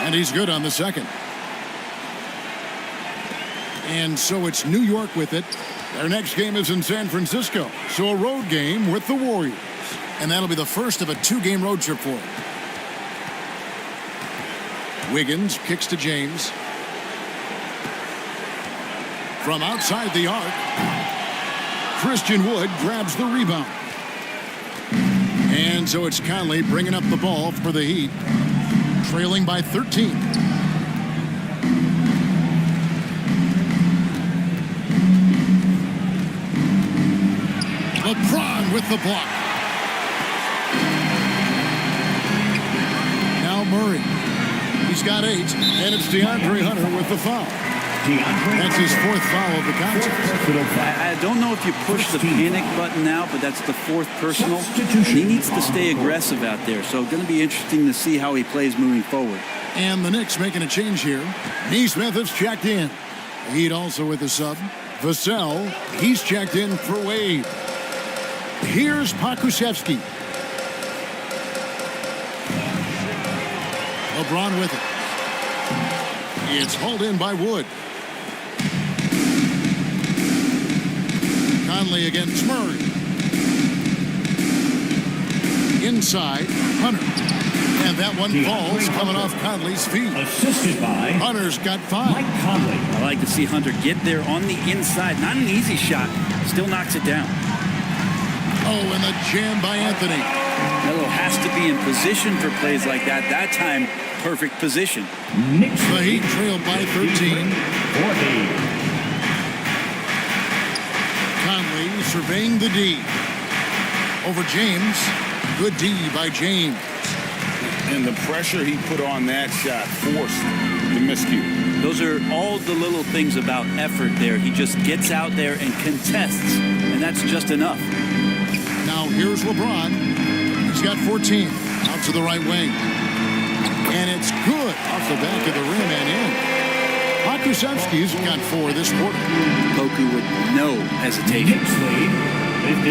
And he's good on the second. And so it's New York with it. Their next game is in San Francisco. So a road game with the Warriors. And that'll be the first of a 2-game road trip for them. Wiggins kicks to James. From outside the arc, Christian Wood grabs the rebound. And so it's Conley bringing up the ball for the Heat, trailing by 13. LeBron with the block. Now Murray. He's got 8, and it's DeAndre Hunter with the foul. That's his 4th foul of the contest. I don't know if you push the panic button now, but that's the 4th personal. He needs to stay aggressive out there, so going to be interesting to see how he plays moving forward. And the Knicks making a change here. Neesmith has checked in. Heat also with a sub. Vassell, he's checked in for Wade. Here's Pokusevski. LeBron with it. It's hauled in by Wood. Conley against Murray. Inside, Hunter. And that one falls coming off Conley's feet. Assisted by Hunter's got 5. Mike Conley. I like to see Hunter get there on the inside. Not an easy shot. Still knocks it down. Oh, and the jam by Anthony. Melo has to be in position for plays like that. That time, perfect position. The Heat trailed by 13. Conley surveying the D. Over James. Good D by James. And the pressure he put on that shot forced the miscue. Those are all the little things about effort there. He just gets out there and contests, and that's just enough. Now here's LeBron. He's got 14. Out to the right wing. And it's good off the back of the rim and in. Pokusevski's got 4 this quarter. Poku with no hesitation. Knicks lead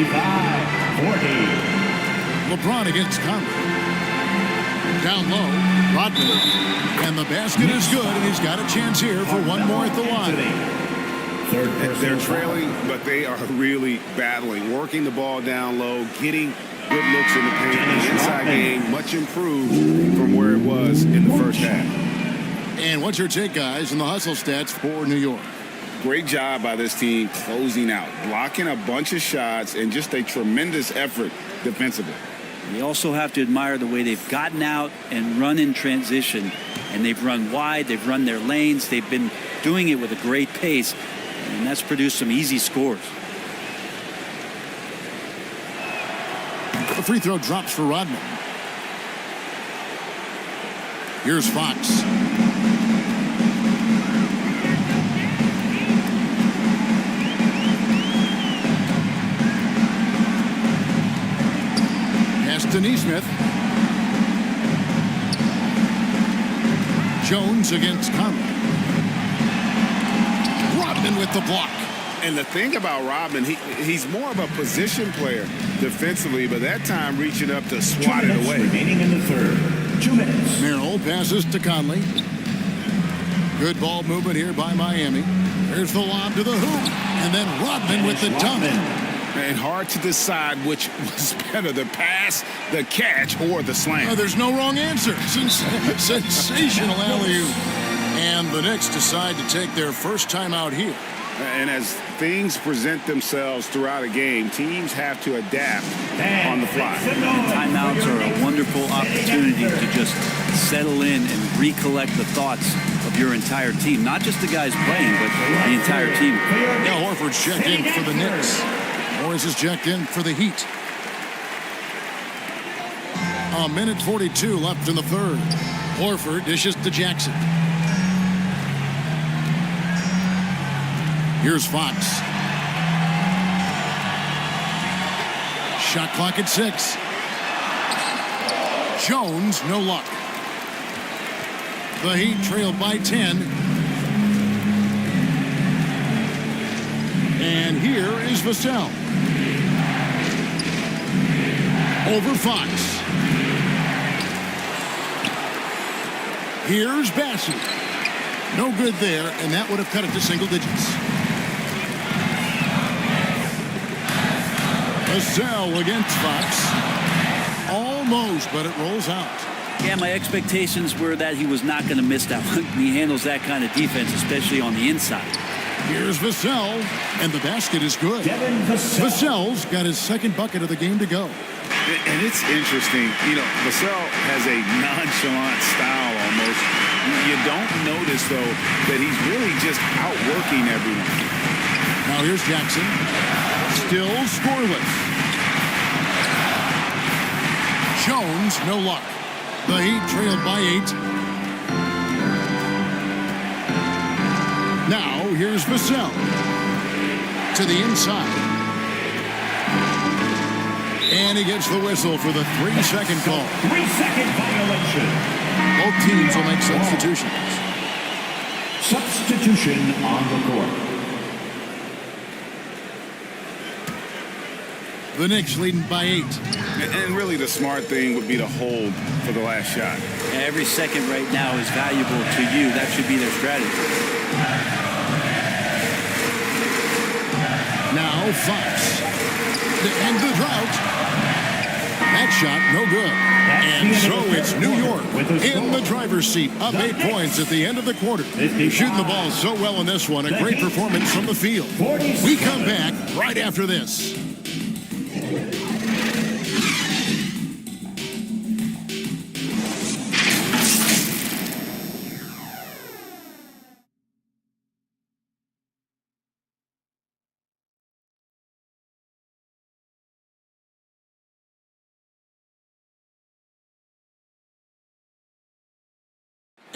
55-40. LeBron against Conley. Down low, Rodman. And the basket is good, and he's got a chance here for one more at the line. They're trailing, but they are really battling, working the ball down low, getting good looks in the paint. The inside game much improved from where it was in the first half. And what's your take, guys, in the hustle stats for New York? Great job by this team closing out, blocking a bunch of shots, and just a tremendous effort defensively. You also have to admire the way they've gotten out and run in transition. And they've run wide, they've run their lanes, they've been doing it with a great pace. And that's produced some easy scores. The free throw drops for Rodman. Here's Fox. Pass to Neesmith. Jones against Conley. Rodman with the block. And the thing about Rodman, he's more of a position player defensively, but that time reaching up to swat it away. Remaining in the third. 2 minutes. Merrill passes to Conley. Good ball movement here by Miami. There's the lob to the hoop. And then Rodman with the dunk. And hard to decide which was better, the pass, the catch, or the slam. Oh, there's no wrong answer. Sensational alley-oop. And the Knicks decide to take their first time out here. And as things present themselves throughout a game, teams have to adapt on the fly. Timeouts are a wonderful opportunity to just settle in and recollect the thoughts of your entire team. Not just the guys playing, but the entire team. Now Horford's checked in for the Knicks. Morris is checked in for the Heat. A minute 42 left in the third. Horford dishes to Jackson. Here's Fox. Shot clock at 6. Jones, no luck. The Heat trailed by 10. And here is Vassell. Over Fox. Here's Bassey. No good there, and that would have cut it to single digits. Vassell against Fox. Almost, but it rolls out. Yeah, my expectations were that he was not going to miss that one. He handles that kind of defense, especially on the inside. Here's Vassell, and the basket is good. Vassell's got his second bucket of the game to go. And it's interesting, Vassell has a nonchalant style almost. You don't notice, though, that he's really just outworking everyone. Now here's Jackson. Still scoreless. Jones, no luck. The Heat trailed by 8. Now here's Vassell. To the inside. And he gets the whistle for the 3-second call. 3-second violation. Both teams will make substitutions. Substitution on the court. The Knicks leading by 8. And really the smart thing would be to hold for the last shot. Every second right now is valuable to you. That should be their strategy. Now Fox. To end the drought. That shot, no good. And so it's New York in the driver's seat, up 8 points at the end of the quarter. Shooting the ball so well in this one, a great performance from the field. We come back right after this.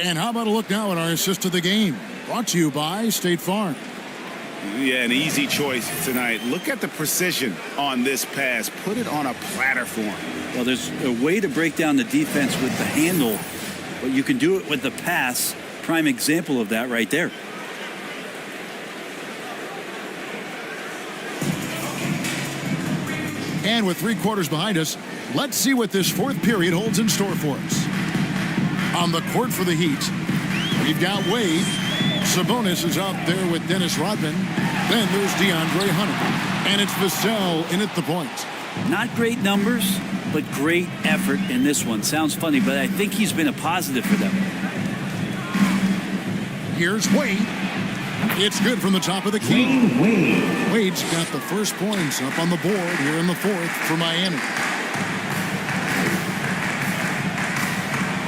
And how about a look now at our assist of the game? Brought to you by State Farm. Yeah, an easy choice tonight. Look at the precision on this pass. Put it on a platter for him. Well, there's a way to break down the defense with the handle, but you can do it with the pass. Prime example of that right there. And with 3 quarters behind us, let's see what this fourth period holds in store for us. On the court for the Heat, we've got Wade. Sabonis is out there with Dennis Rodman. Then there's DeAndre Hunter. And it's Vassell in at the point. Not great numbers, but great effort in this one. Sounds funny, but I think he's been a positive for them. Here's Wade. It's good from the top of the key. Wade's got the first points up on the board here in the fourth for Miami.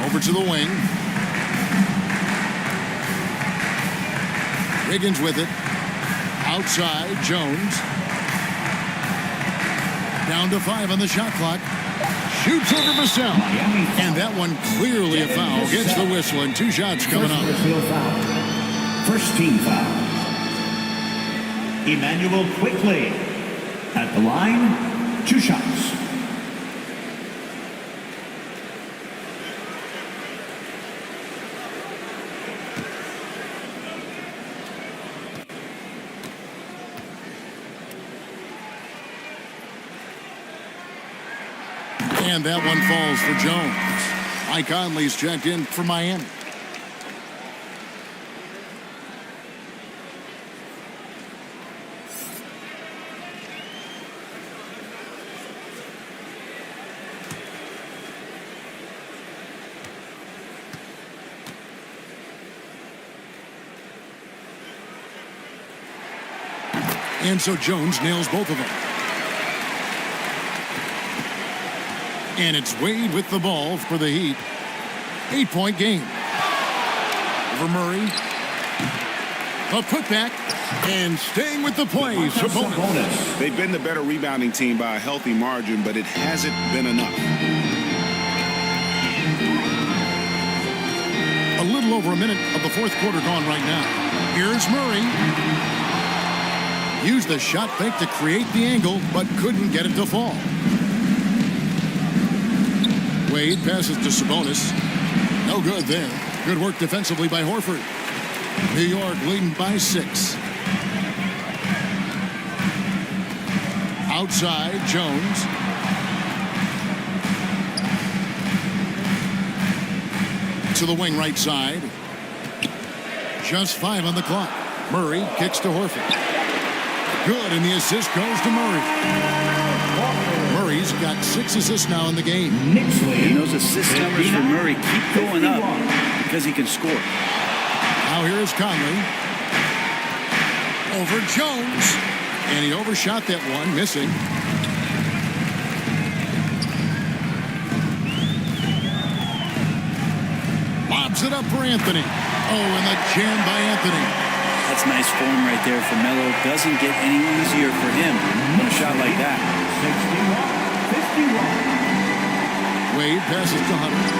Over to the wing. Higgins with it. Outside, Jones. Down to 5 on the shot clock. Shoots over Vassell. And that one clearly a foul. Gets the whistle and 2 shots coming up. First team foul. Emmanuel Quickly. At the line, 2 shots. And that one falls for Jones. Mike Conley's checked in for Miami. And so Jones nails both of them. And it's Wade with the ball for the Heat. 8-point game. Over Murray. A putback. And staying with the play, Sabonis. They've been the better rebounding team by a healthy margin, but it hasn't been enough. A little over a minute of the fourth quarter gone right now. Here's Murray. Used the shot fake to create the angle, but couldn't get it to fall. Wade passes to Sabonis. No good there. Good work defensively by Horford. New York leading by 6. Outside, Jones. To the wing right side. Just 5 on the clock. Murray kicks to Horford. Good, and the assist goes to Murray. Murray's got 6 assists now in the game. And those assist numbers for Murray keep going up because he can score. Now here's Conley. Over Jones. And he overshot that one, missing. Lobs it up for Anthony. Oh, and the jam by Anthony. That's nice form right there for Melo. Doesn't get any easier for him on a shot like that. 61. Wade passes to Hunter.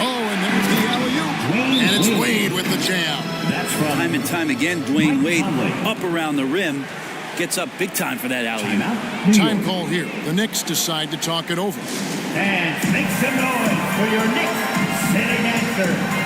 Oh, and there's the alley-oop. And it's Wade with the jam. Time and time again, Dwayne Wade up around the rim. Gets up big time for that alley-oop. Time call here. The Knicks decide to talk it over. And make some noise for your Knicks sitting answer.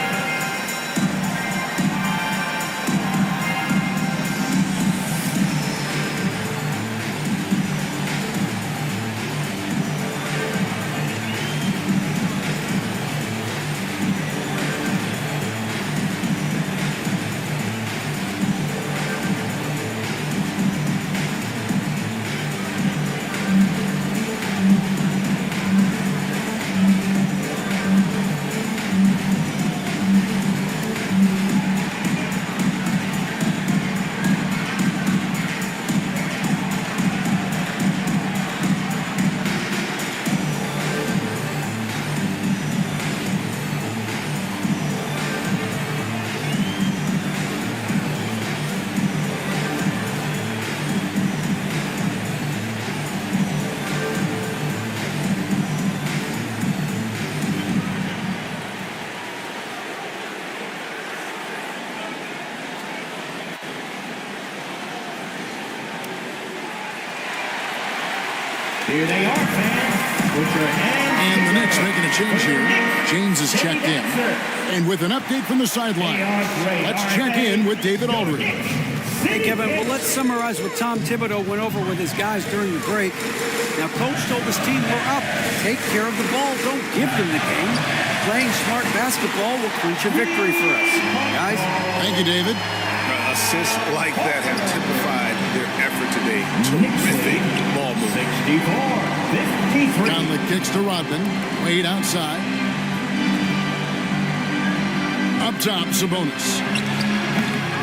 Here they are, fans. Put your hands. And the Knicks making a change here. James is checked in. And with an update from the sideline, let's check in with David Aldridge. Hey, Kevin, well, let's summarize what Tom Thibodeau went over with his guys during the break. Now, Coach told his team, we're up. Take care of the ball. Don't give them the game. Playing smart basketball will clinch a victory for us. Guys? Thank you, David. Assists like that have typified their effort today. Terrific ball movement. 64-53. Conley kicks to Rodman. Wade outside. Up top, Sabonis.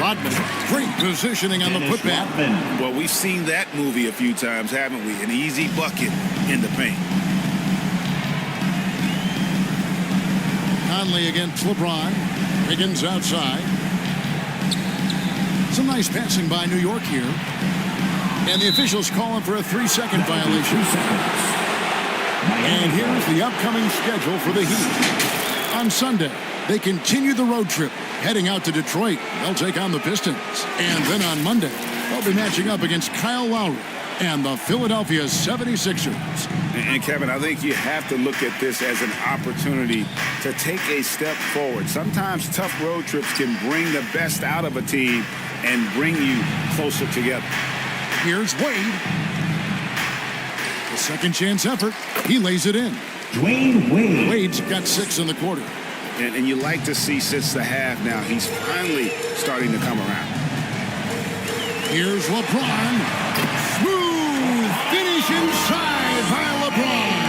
Rodman, great positioning on the putback. Well, we've seen that movie a few times, haven't we? An easy bucket in the paint. Conley against LeBron. Higgins outside. Some nice passing by New York here. And the officials calling for a 3-second violation. And here's the upcoming schedule for the Heat. On Sunday, they continue the road trip, heading out to Detroit. They'll take on the Pistons. And then on Monday, they'll be matching up against Kyle Lowry and the Philadelphia 76ers. And Kevin, I think you have to look at this as an opportunity to take a step forward. Sometimes tough road trips can bring the best out of a team and bring you closer together. Here's Wade. A second chance effort. He lays it in. Dwayne Wade. Wade's got 6 in the quarter. And you like to see since the half now, he's finally starting to come around. Here's LeBron. Smooth finish inside by LeBron.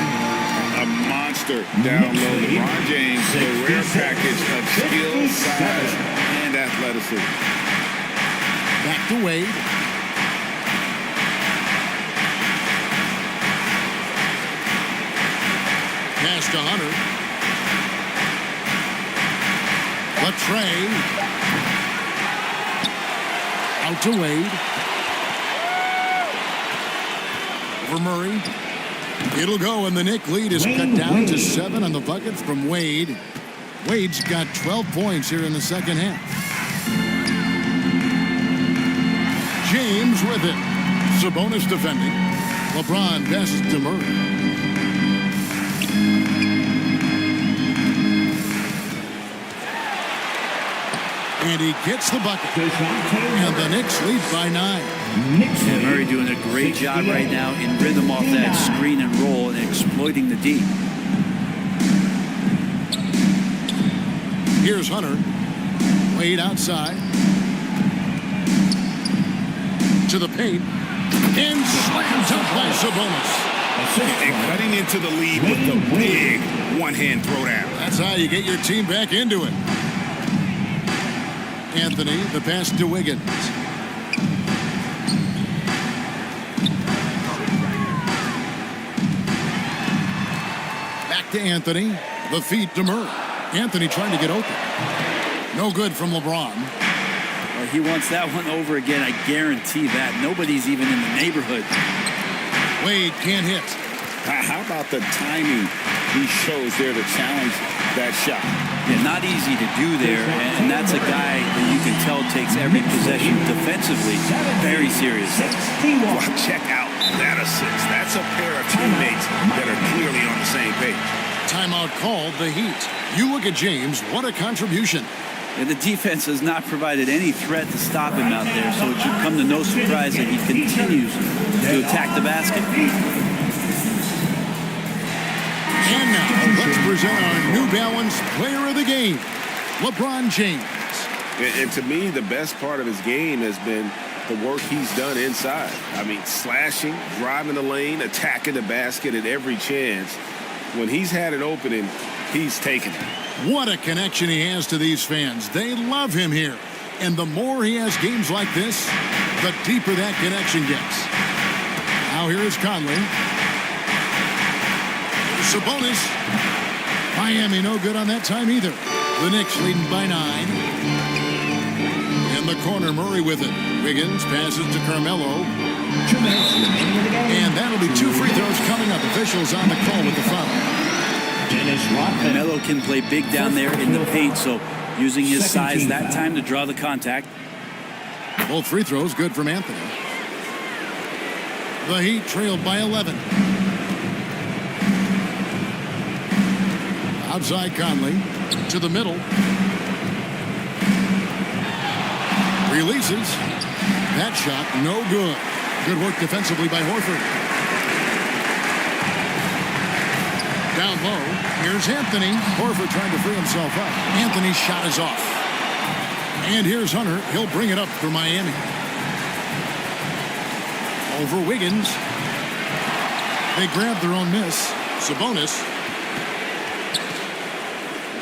A monster down low. LeBron James, the rare package of skill, size, and athleticism. Back to Wade. Pass to Hunter. Latrey. Out to Wade. For Murray. It'll go, and the Knicks lead is cut down to 7 on the bucket from Wade. Wade's got 12 points here in the second half. James with it. Sabonis defending. LeBron passes to Murray. And he gets the bucket. And the Knicks lead by 9. And Murray doing a great job right now in rhythm off that screen and roll and exploiting the D. Here's Hunter. Wade outside. To the paint. And slams up by Sabonis. And cutting into the lead with the big one-hand throwdown. That's how you get your team back into it. Anthony, the pass to Wiggins. Back to Anthony. The feed to Murray. Anthony trying to get open. No good from LeBron. Well, he wants that one over again. I guarantee that. Nobody's even in the neighborhood. Wade can't hit. How about the timing he shows there to challenge that shot? Yeah, not easy to do there, and that's a guy that you can tell takes every possession defensively very seriously. Well, check out that assist. That's a pair of teammates that are clearly on the same page. Timeout called, the Heat. You look at James, what a contribution. And the defense has not provided any threat to stop him out there, so it should come to no surprise that he continues to attack the basket. And now, let's present our New Balance Player of the Game, LeBron James. And to me, the best part of his game has been the work he's done inside. I mean, slashing, driving the lane, attacking the basket at every chance. When he's had an opening, he's taken it. What a connection he has to these fans. They love him here. And the more he has games like this, the deeper that connection gets. Now here is Conley. Sabonis. Miami no good on that time either. The Knicks leading by 9. In the corner, Murray with it. Wiggins passes to Carmelo. And that'll be 2 free throws coming up. Officials on the call with the foul. Carmelo can play big down there in the paint, so using his size that time to draw the contact. Both free throws good from Anthony. The Heat trailed by 11. Outside Conley to the middle. Releases. That shot no good. Good work defensively by Horford. Down low. Here's Anthony. Horford trying to free himself up. Anthony's shot is off. And here's Hunter. He'll bring it up for Miami. Over Wiggins. They grab their own miss. Sabonis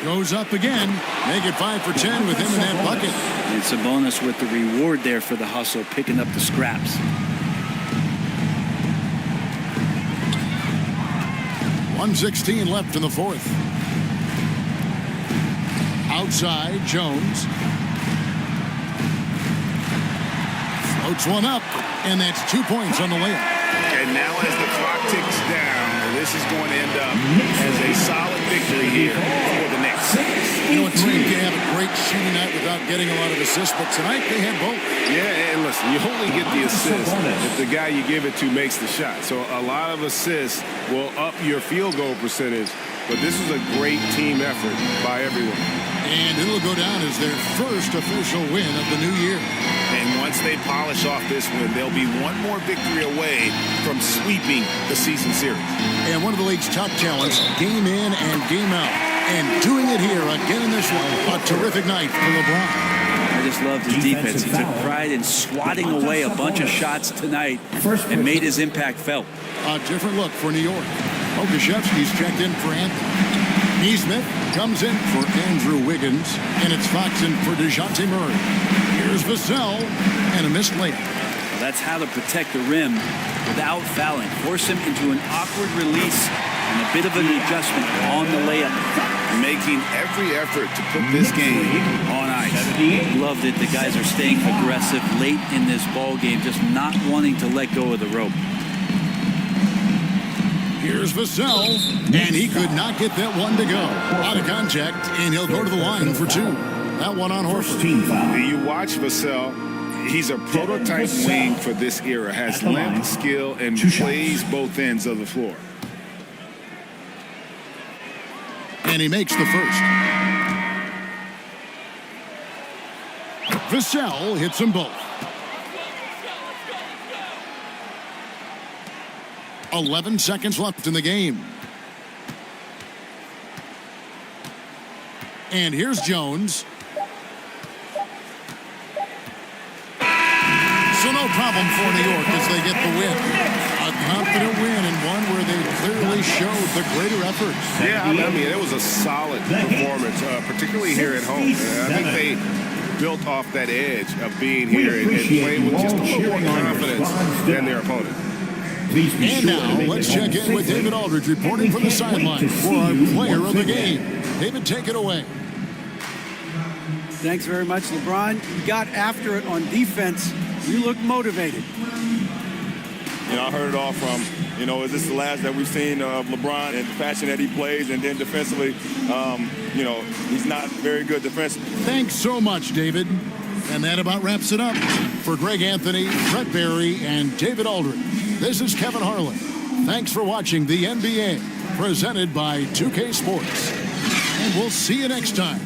goes up again. Make it 5 for 10 with him in that bucket. And Sabonis with the reward there for the hustle, picking up the scraps. 1:16 left in the fourth. Outside, Jones. Floats one up, and that's 2 points on the layup. And now as the clock ticks down, this is going to end up as a solid victory here for the Knicks. You know, a team can have a great shooting night without getting a lot of assists, but tonight they had both. Yeah, and listen, you only get the assist if the guy you give it to makes the shot. So a lot of assists will up your field goal percentage, but this was a great team effort by everyone. And it'll go down as their first official win of the new year. And once they polish off this win, they'll be one more victory away from sweeping the season series. And one of the league's top talents, game in and game out. And doing it here again in this one. A terrific night for LeBron. I just loved his defense. He took pride in swatting away a bunch of shots tonight and made his impact felt. A different look for New York. Okashevsky's checked in for Anthony. Neesmith comes in for Andrew Wiggins, and it's Fox in for DeJounte Murray. Here's Vassell, and a missed layup. Well, that's how to protect the rim without fouling. Force him into an awkward release and a bit of an adjustment on the layup. Making every effort to put this game on ice. Loved it. The guys are staying aggressive late in this ball game, just not wanting to let go of the rope. Here's Vassell, and he could not get that one to go. Out of contact, and he'll go to the line for two. That one on Horford. You watch Vassell. He's a prototype wing for this era. Has length, skill, and plays both ends of the floor. And he makes the first. Vassell hits them both. 11 seconds left in the game. And here's Jones. So no problem for New York as they get the win. A confident win and one where they clearly showed the greater efforts. Yeah, I mean, it was a solid performance, particularly here at home. I think they built off that edge of being here and playing with just a little more confidence than their opponent. And now, let's check in with David Aldridge reporting from the sideline for our player of the game. David, take it away. Thanks very much, LeBron. You got after it on defense. You look motivated. You know, I heard it all from, is this the last that we've seen of LeBron and the fashion that he plays? And then defensively, he's not very good defensively. Thanks so much, David. And that about wraps it up. For Greg Anthony, Brett Barry, and David Aldridge, this is Kevin Harlan. Thanks for watching the NBA, presented by 2K Sports. And we'll see you next time.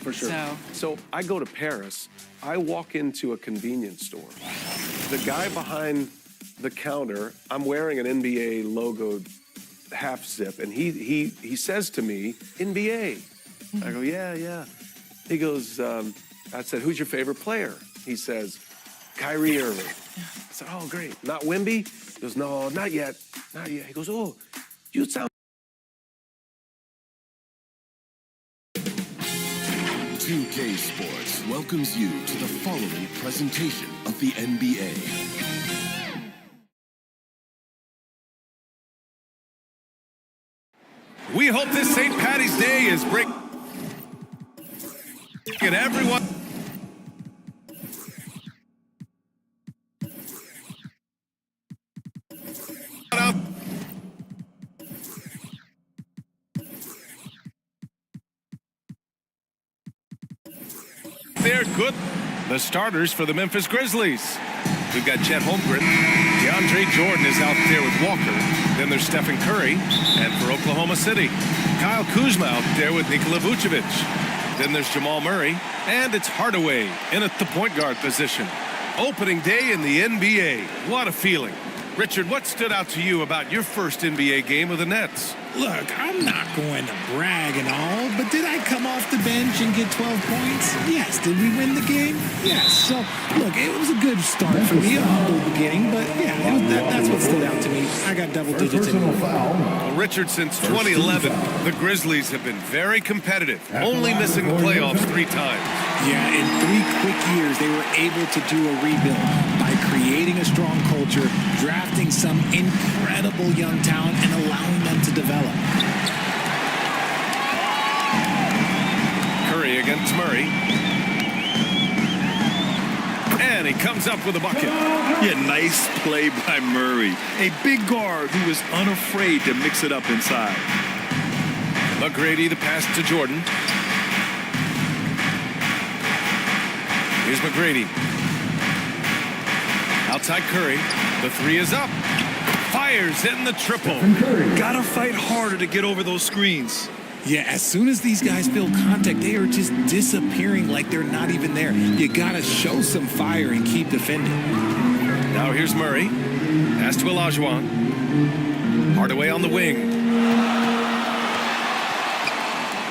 For sure. So I go to Paris. I walk into a convenience store. The guy behind the counter, I'm wearing an NBA logoed half zip, and he says to me, NBA. I go, yeah. He goes, I said, who's your favorite player? He says, Kyrie Irving. I said, oh, great. Not Wemby? He goes, no, not yet. Not yet. He goes, oh, you sound. 2K Sports welcomes you to the following presentation of the NBA. We hope this St. Patty's Day is break. And everyone. They're good. The starters for the Memphis Grizzlies. We've got Chet Holmgren. DeAndre Jordan is out there with Walker. Then there's Stephen Curry. And for Oklahoma City, Kyle Kuzma out there with Nikola Vucevic. Then there's Jamal Murray. And it's Hardaway in at the point guard position. Opening day in the NBA. What a feeling. Richard, what stood out to you about your first NBA game with the Nets? Look, I'm not going to brag and all, but did I come off the bench and get 12 points? Yes. Did we win the game? Yes. So, look, it was a good start for me, a humble beginning, but yeah, that's what stood out to me. I got double digits in the Well, Richard, since 2011, the Grizzlies have been very competitive, only missing the playoffs 3 times. Yeah, in 3 quick years, they were able to do a rebuild by creating a strong culture, drafting some incredible young talent, and allowing them to develop. Curry against Murray. And he comes up with a bucket. Yeah, nice play by Murray. A big guard who was unafraid to mix it up inside. McGrady, the pass to Jordan. Here's McGrady. Outside Curry. The 3 is up. Fires in the triple. Gotta fight harder to get over those screens. Yeah, as soon as these guys feel contact, they are just disappearing like they're not even there. You gotta show some fire and keep defending. Now here's Murray. Pass to Olajuwon. Hardaway on the wing.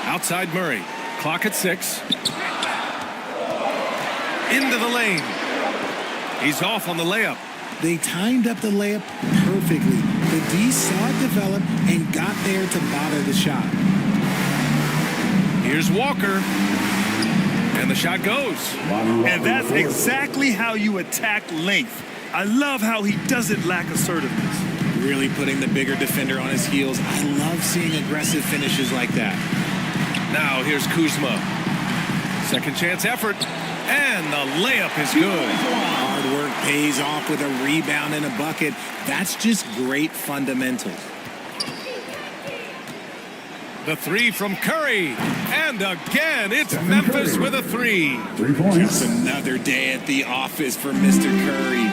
Outside Murray. Clock at 6. Into the lane. He's off on the layup. They timed up the layup perfectly. The D saw it develop and got there to bother the shot. Here's Walker. And the shot goes. And that's exactly how you attack length. I love how he doesn't lack assertiveness. Really putting the bigger defender on his heels. I love seeing aggressive finishes like that. Now here's Kuzma. Second chance effort. And the layup is good. Hard work pays off with a rebound and a bucket. That's just great fundamentals. The 3 from Curry. And again, it's Memphis with a 3. 3 points. Just another day at the office for Mr. Curry.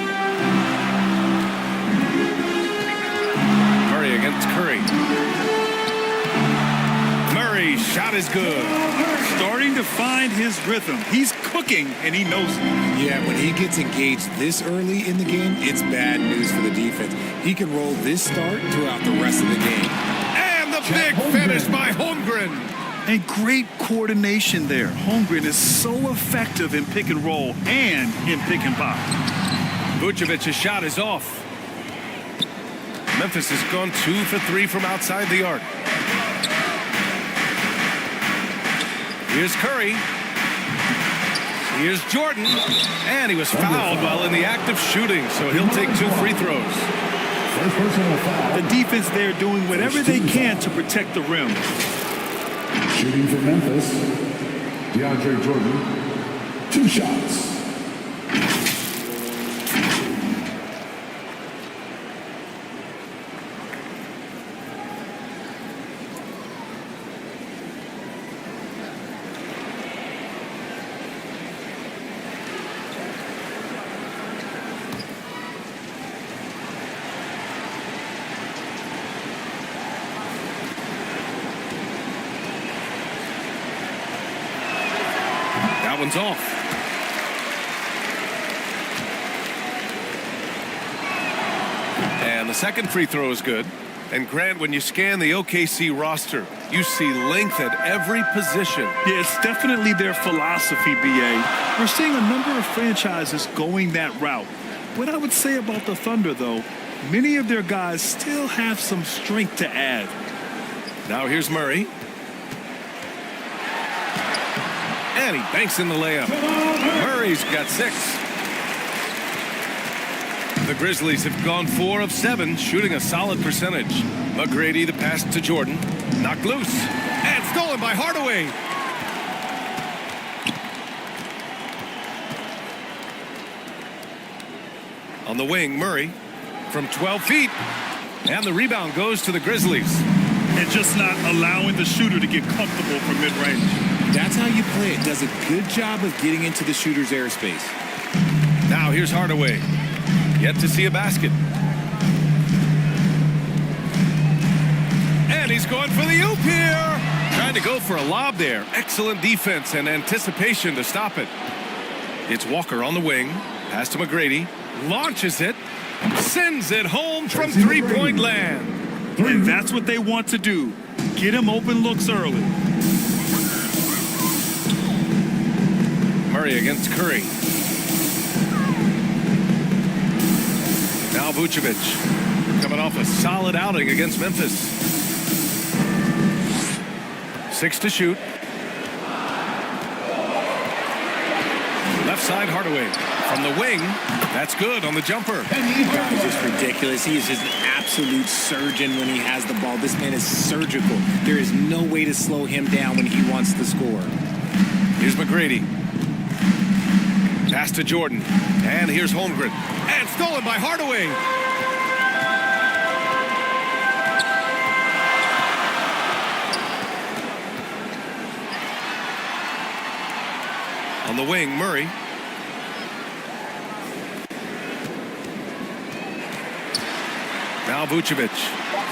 Murray against Curry. is good. Starting to find his rhythm. He's cooking, and he knows it. Yeah, when he gets engaged this early in the game, it's bad news for the defense. He can roll this start throughout the rest of the game. And the big finish by Holmgren. And great coordination there. Holmgren is so effective in pick and roll and in pick and pop. Vucevic's shot is off. Memphis has gone 2 for 3 from outside the arc. Here's Curry. Here's Jordan. And he was fouled while in the act of shooting, so he'll take 2 free throws. The defense there doing whatever they can to protect the rim. Shooting for Memphis, DeAndre Jordan, 2 shots. That one's off. And the second free throw is good. And Grant, when you scan the OKC roster, you see length at every position. Yeah, it's definitely their philosophy, BA. We're seeing a number of franchises going that route. What I would say about the Thunder, though, many of their guys still have some strength to add. Now here's Murray. And he banks in the layup. Murray's got 6. The Grizzlies have gone 4 of 7, shooting a solid percentage. McGrady, the pass to Jordan. Knocked loose. And stolen by Hardaway. On the wing, Murray from 12 feet. And the rebound goes to the Grizzlies. And just not allowing the shooter to get comfortable from mid-range. That's how you play it. Does a good job of getting into the shooter's airspace. Now here's Hardaway. Yet to see a basket. And he's going for the oop here. Trying to go for a lob there. Excellent defense and anticipation to stop it. It's Walker on the wing. Pass to McGrady. Launches it. Sends it home from three-point land. And that's what they want to do. Get him open looks early. Murray against Curry. Now Vucevic coming off a solid outing against Memphis. 6 to shoot. Left side Hardaway. From the wing, that's good on the jumper. God, it's just ridiculous. He is just an absolute surgeon when he has the ball. This man is surgical. There is no way to slow him down when he wants to score. Here's McGrady. Pass to Jordan. And here's Holmgren. And stolen by Hardaway. On the wing, Murray. Now Vucevic.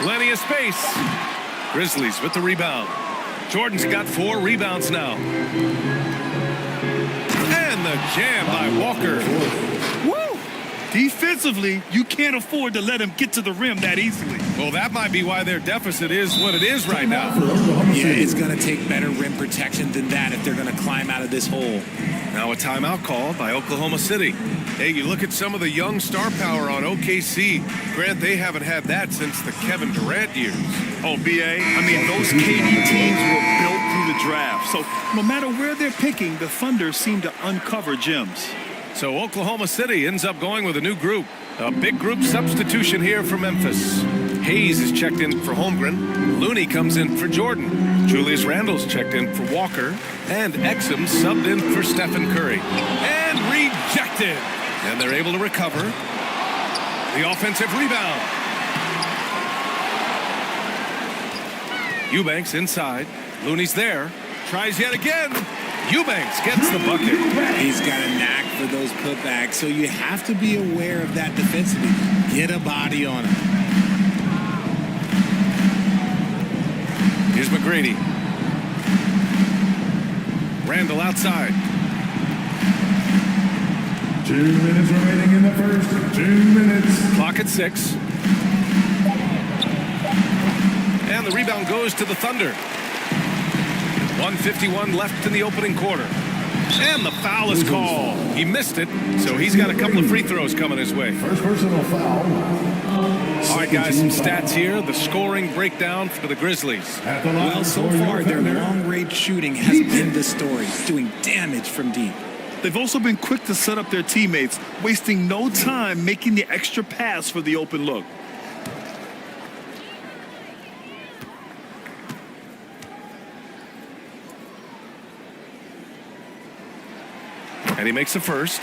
Plenty of space. Grizzlies with the rebound. Jordan's got 4 rebounds now. And the jam by Walker. Woo! Defensively, you can't afford to let him get to the rim that easily. Well, that might be why their deficit is what it is right now. Yeah, it's going to take better rim protection than that if they're going to climb out of this hole. Now a timeout call by Oklahoma City. Hey, you look at some of the young star power on OKC. Grant, they haven't had that since the Kevin Durant years. Oh, BA, I mean, those KD teams were built through the draft. So no matter where they're picking, the Thunder seem to uncover gems. So Oklahoma City ends up going with a new group. A big group substitution here for Memphis. Hayes is checked in for Holmgren. Looney comes in for Jordan. Julius Randle's checked in for Walker. And Exum subbed in for Stephen Curry. And rejected. And they're able to recover. The offensive rebound. Eubanks inside. Looney's there. Tries yet again. Eubanks gets the bucket. He's got a knack for those putbacks, so you have to be aware of that defensively. Get a body on him. Here's McGrady. Randall outside. 2 minutes remaining in the first. 2 minutes. Clock at 6. And the rebound goes to the Thunder. 1:51 left in the opening quarter. And the foul is called. He missed it, so he's got a couple of free throws coming his way. First personal foul. All right, guys, some stats here. The scoring breakdown for the Grizzlies. Well, so far, their long-range shooting has been the story, doing damage from deep. They've also been quick to set up their teammates, wasting no time making the extra pass for the open look. And he makes the first.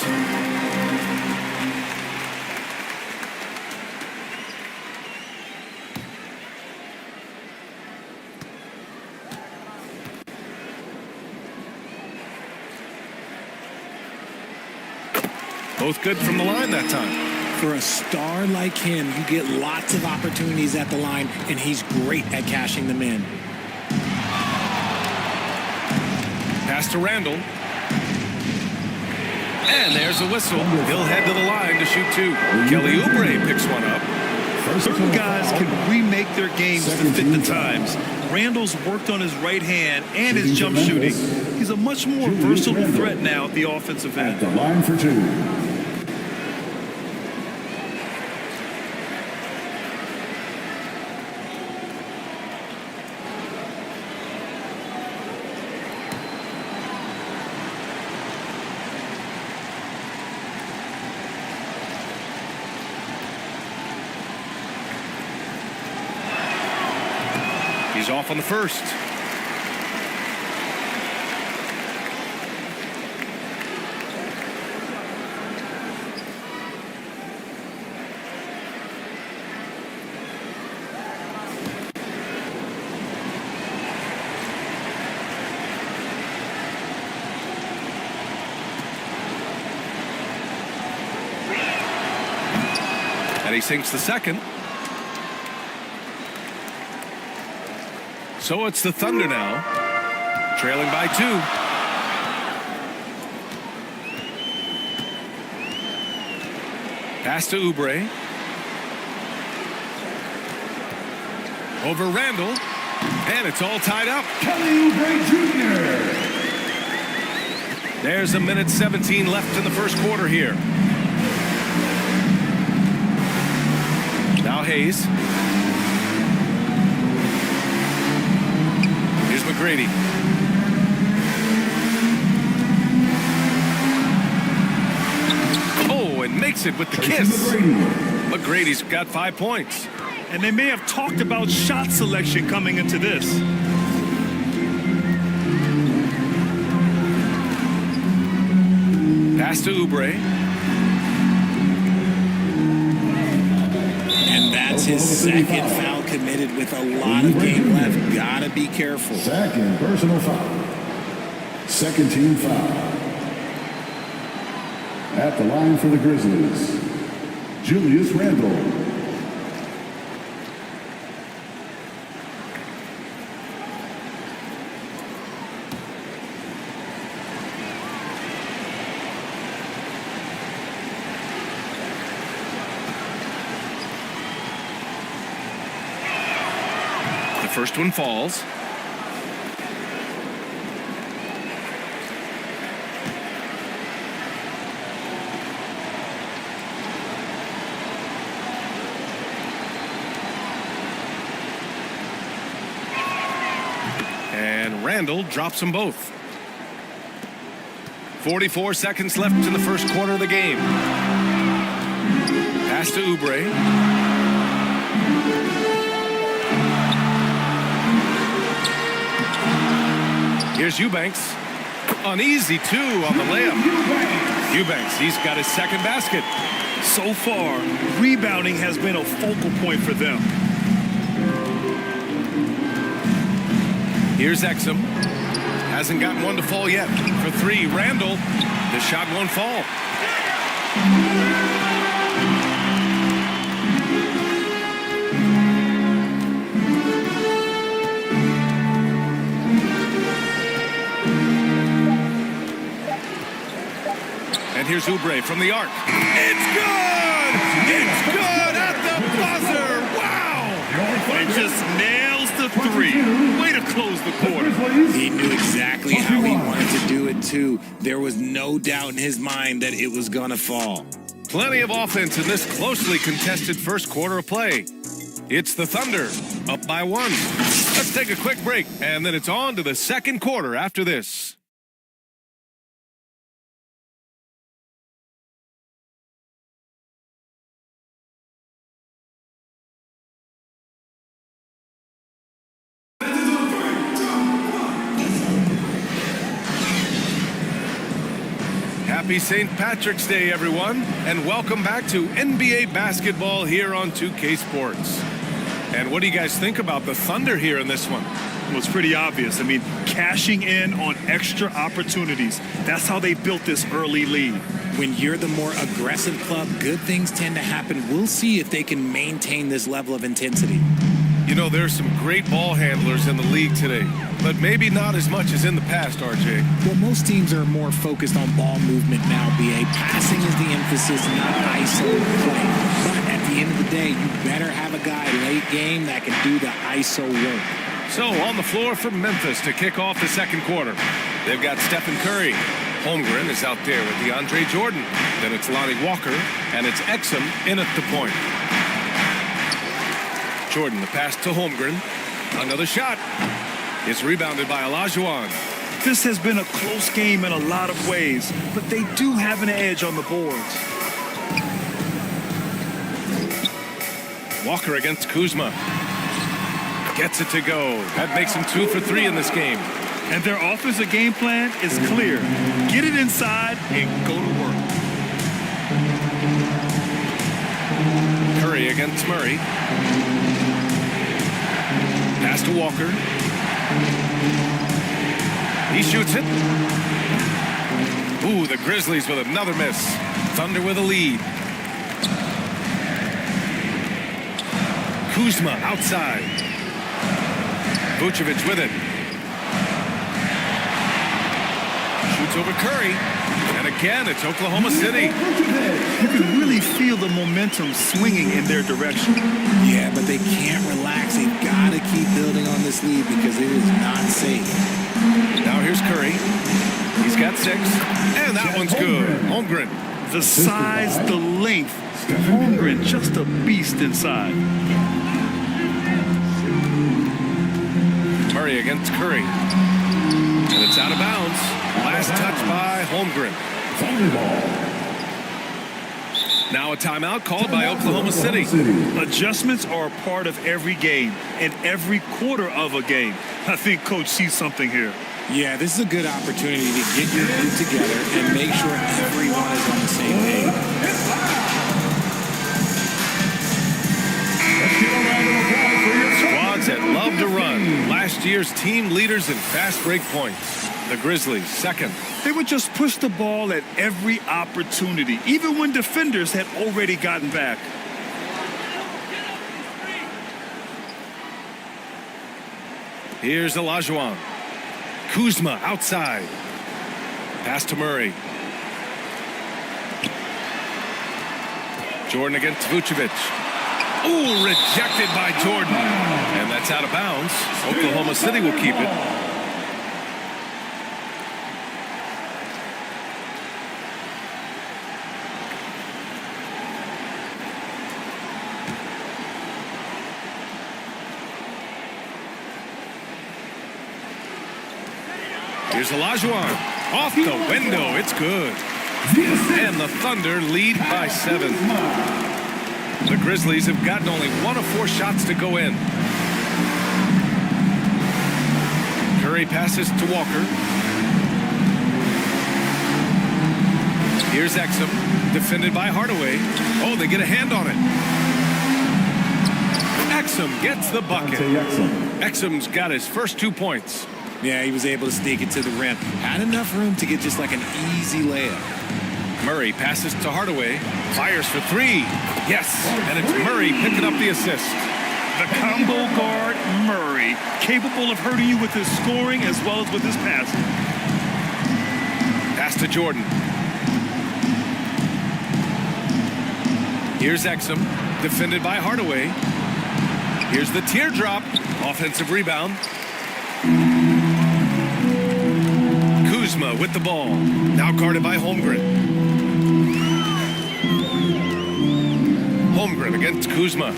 Both good from the line that time. For a star like him, you get lots of opportunities at the line, and he's great at cashing them in. Pass to Randall. And there's a whistle. He'll head to the line to shoot 2. Kelly Oubre picks one up. Certain guys can remake their games to fit the times. Randall's worked on his right hand and his jump shooting. He's a much more versatile threat now at the offensive end. At the line for 2. He's off on the first. And he sinks the second. So it's the Thunder now, trailing by 2. Pass to Oubre. Over Randall. And it's all tied up. Kelly Oubre Jr. There's a minute 17 left in the first quarter here. Now Hayes. Here's McGrady. Oh, and makes it with the kiss. McGrady's got 5 points. And they may have talked about shot selection coming into this. Pass to Oubre. And that's his second foul committed with a lot of game left. Gotta be careful. Second personal foul. Second team foul. At the line for the Grizzlies, Julius Randle. First one falls. And Randall drops them both. 44 seconds left in the first quarter of the game. Pass to Oubre. Here's Eubanks. An easy 2 on the layup. Eubanks, he's got his second basket. So far, rebounding has been a focal point for them. Here's Exum. Hasn't gotten one to fall yet. For 3, Randall. The shot won't fall. Oubre from the arc. It's good! It's good at the buzzer! Wow! And just nails the three. Way to close the quarter. He knew exactly how he wanted to do it, too. There was no doubt in his mind that it was going to fall. Plenty of offense in this closely contested first quarter of play. It's the Thunder, up by 1. Let's take a quick break, and then it's on to the second quarter after this. Happy St. Patrick's Day, everyone, and welcome back to NBA basketball here on 2K Sports. And what do you guys think about the Thunder here in this one? Well, it's pretty obvious. I mean, cashing in on extra opportunities. That's how they built this early lead. When you're the more aggressive club, good things tend to happen. We'll see if they can maintain this level of intensity. You know, there's some great ball handlers in the league today, but maybe not as much as in the past, RJ. Well, most teams are more focused on ball movement now, BA. Passing is the emphasis, not ISO play. But at the end of the day, you better have a guy late game that can do the ISO work. So on the floor for Memphis to kick off the second quarter, they've got Stephen Curry. Holmgren is out there with DeAndre Jordan. Then it's Lonnie Walker, and it's Exum in at the point. Jordan, the pass to Holmgren. Another shot. It's rebounded by Olajuwon. This has been a close game in a lot of ways, but they do have an edge on the boards. Walker against Kuzma. Gets it to go. That makes him 2 for 3 in this game. And their offensive game plan is clear. Get it inside and go to work. Curry against Murray. Pass to Walker. He shoots it. Ooh, the Grizzlies with another miss. Thunder with a lead. Kuzma outside. Vucevic with it. Shoots over Curry. And again, it's Oklahoma City. You can really feel the momentum swinging in their direction. Yeah, but they can't relax. They've got to keep building on this lead because it is not safe. Now here's Curry. He's got 6. And that one's good. Holmgren. The size, the length. Holmgren, just a beast inside. Murray against Curry. And it's out of bounds. Last touch by Holmgren. Now a timeout called by Oklahoma City. Adjustments are a part of every game and every quarter of a game. I think Coach sees something here. Yeah, this is a good opportunity to get your group together and make sure everyone is on the same page. Squads that love to run. Last year's team leaders in fast break points. The Grizzlies, second. They would just push the ball at every opportunity, even when defenders had already gotten back. Here's Olajuwon. Kuzma outside. Pass to Murray. Jordan against Vucevic. Ooh, rejected by Jordan. And that's out of bounds. Oklahoma City will keep it. Here's Olajuwon. Off the window. It's good. And the Thunder lead by 7. The Grizzlies have gotten only 1 of 4 shots to go in. Curry passes to Walker. Here's Exum. Defended by Hardaway. Oh, they get a hand on it. Exum gets the bucket. Exum's got his first 2 points. Yeah, he was able to sneak it to the rim. Had enough room to get just like an easy layup. Murray passes to Hardaway. Fires for 3. Yes, and it's Murray picking up the assist. The combo guard, Murray, capable of hurting you with his scoring as well as with his passing. Pass to Jordan. Here's Exum, defended by Hardaway. Here's the teardrop, offensive rebound. Kuzma with the ball, now guarded by Holmgren. Holmgren against Kuzma.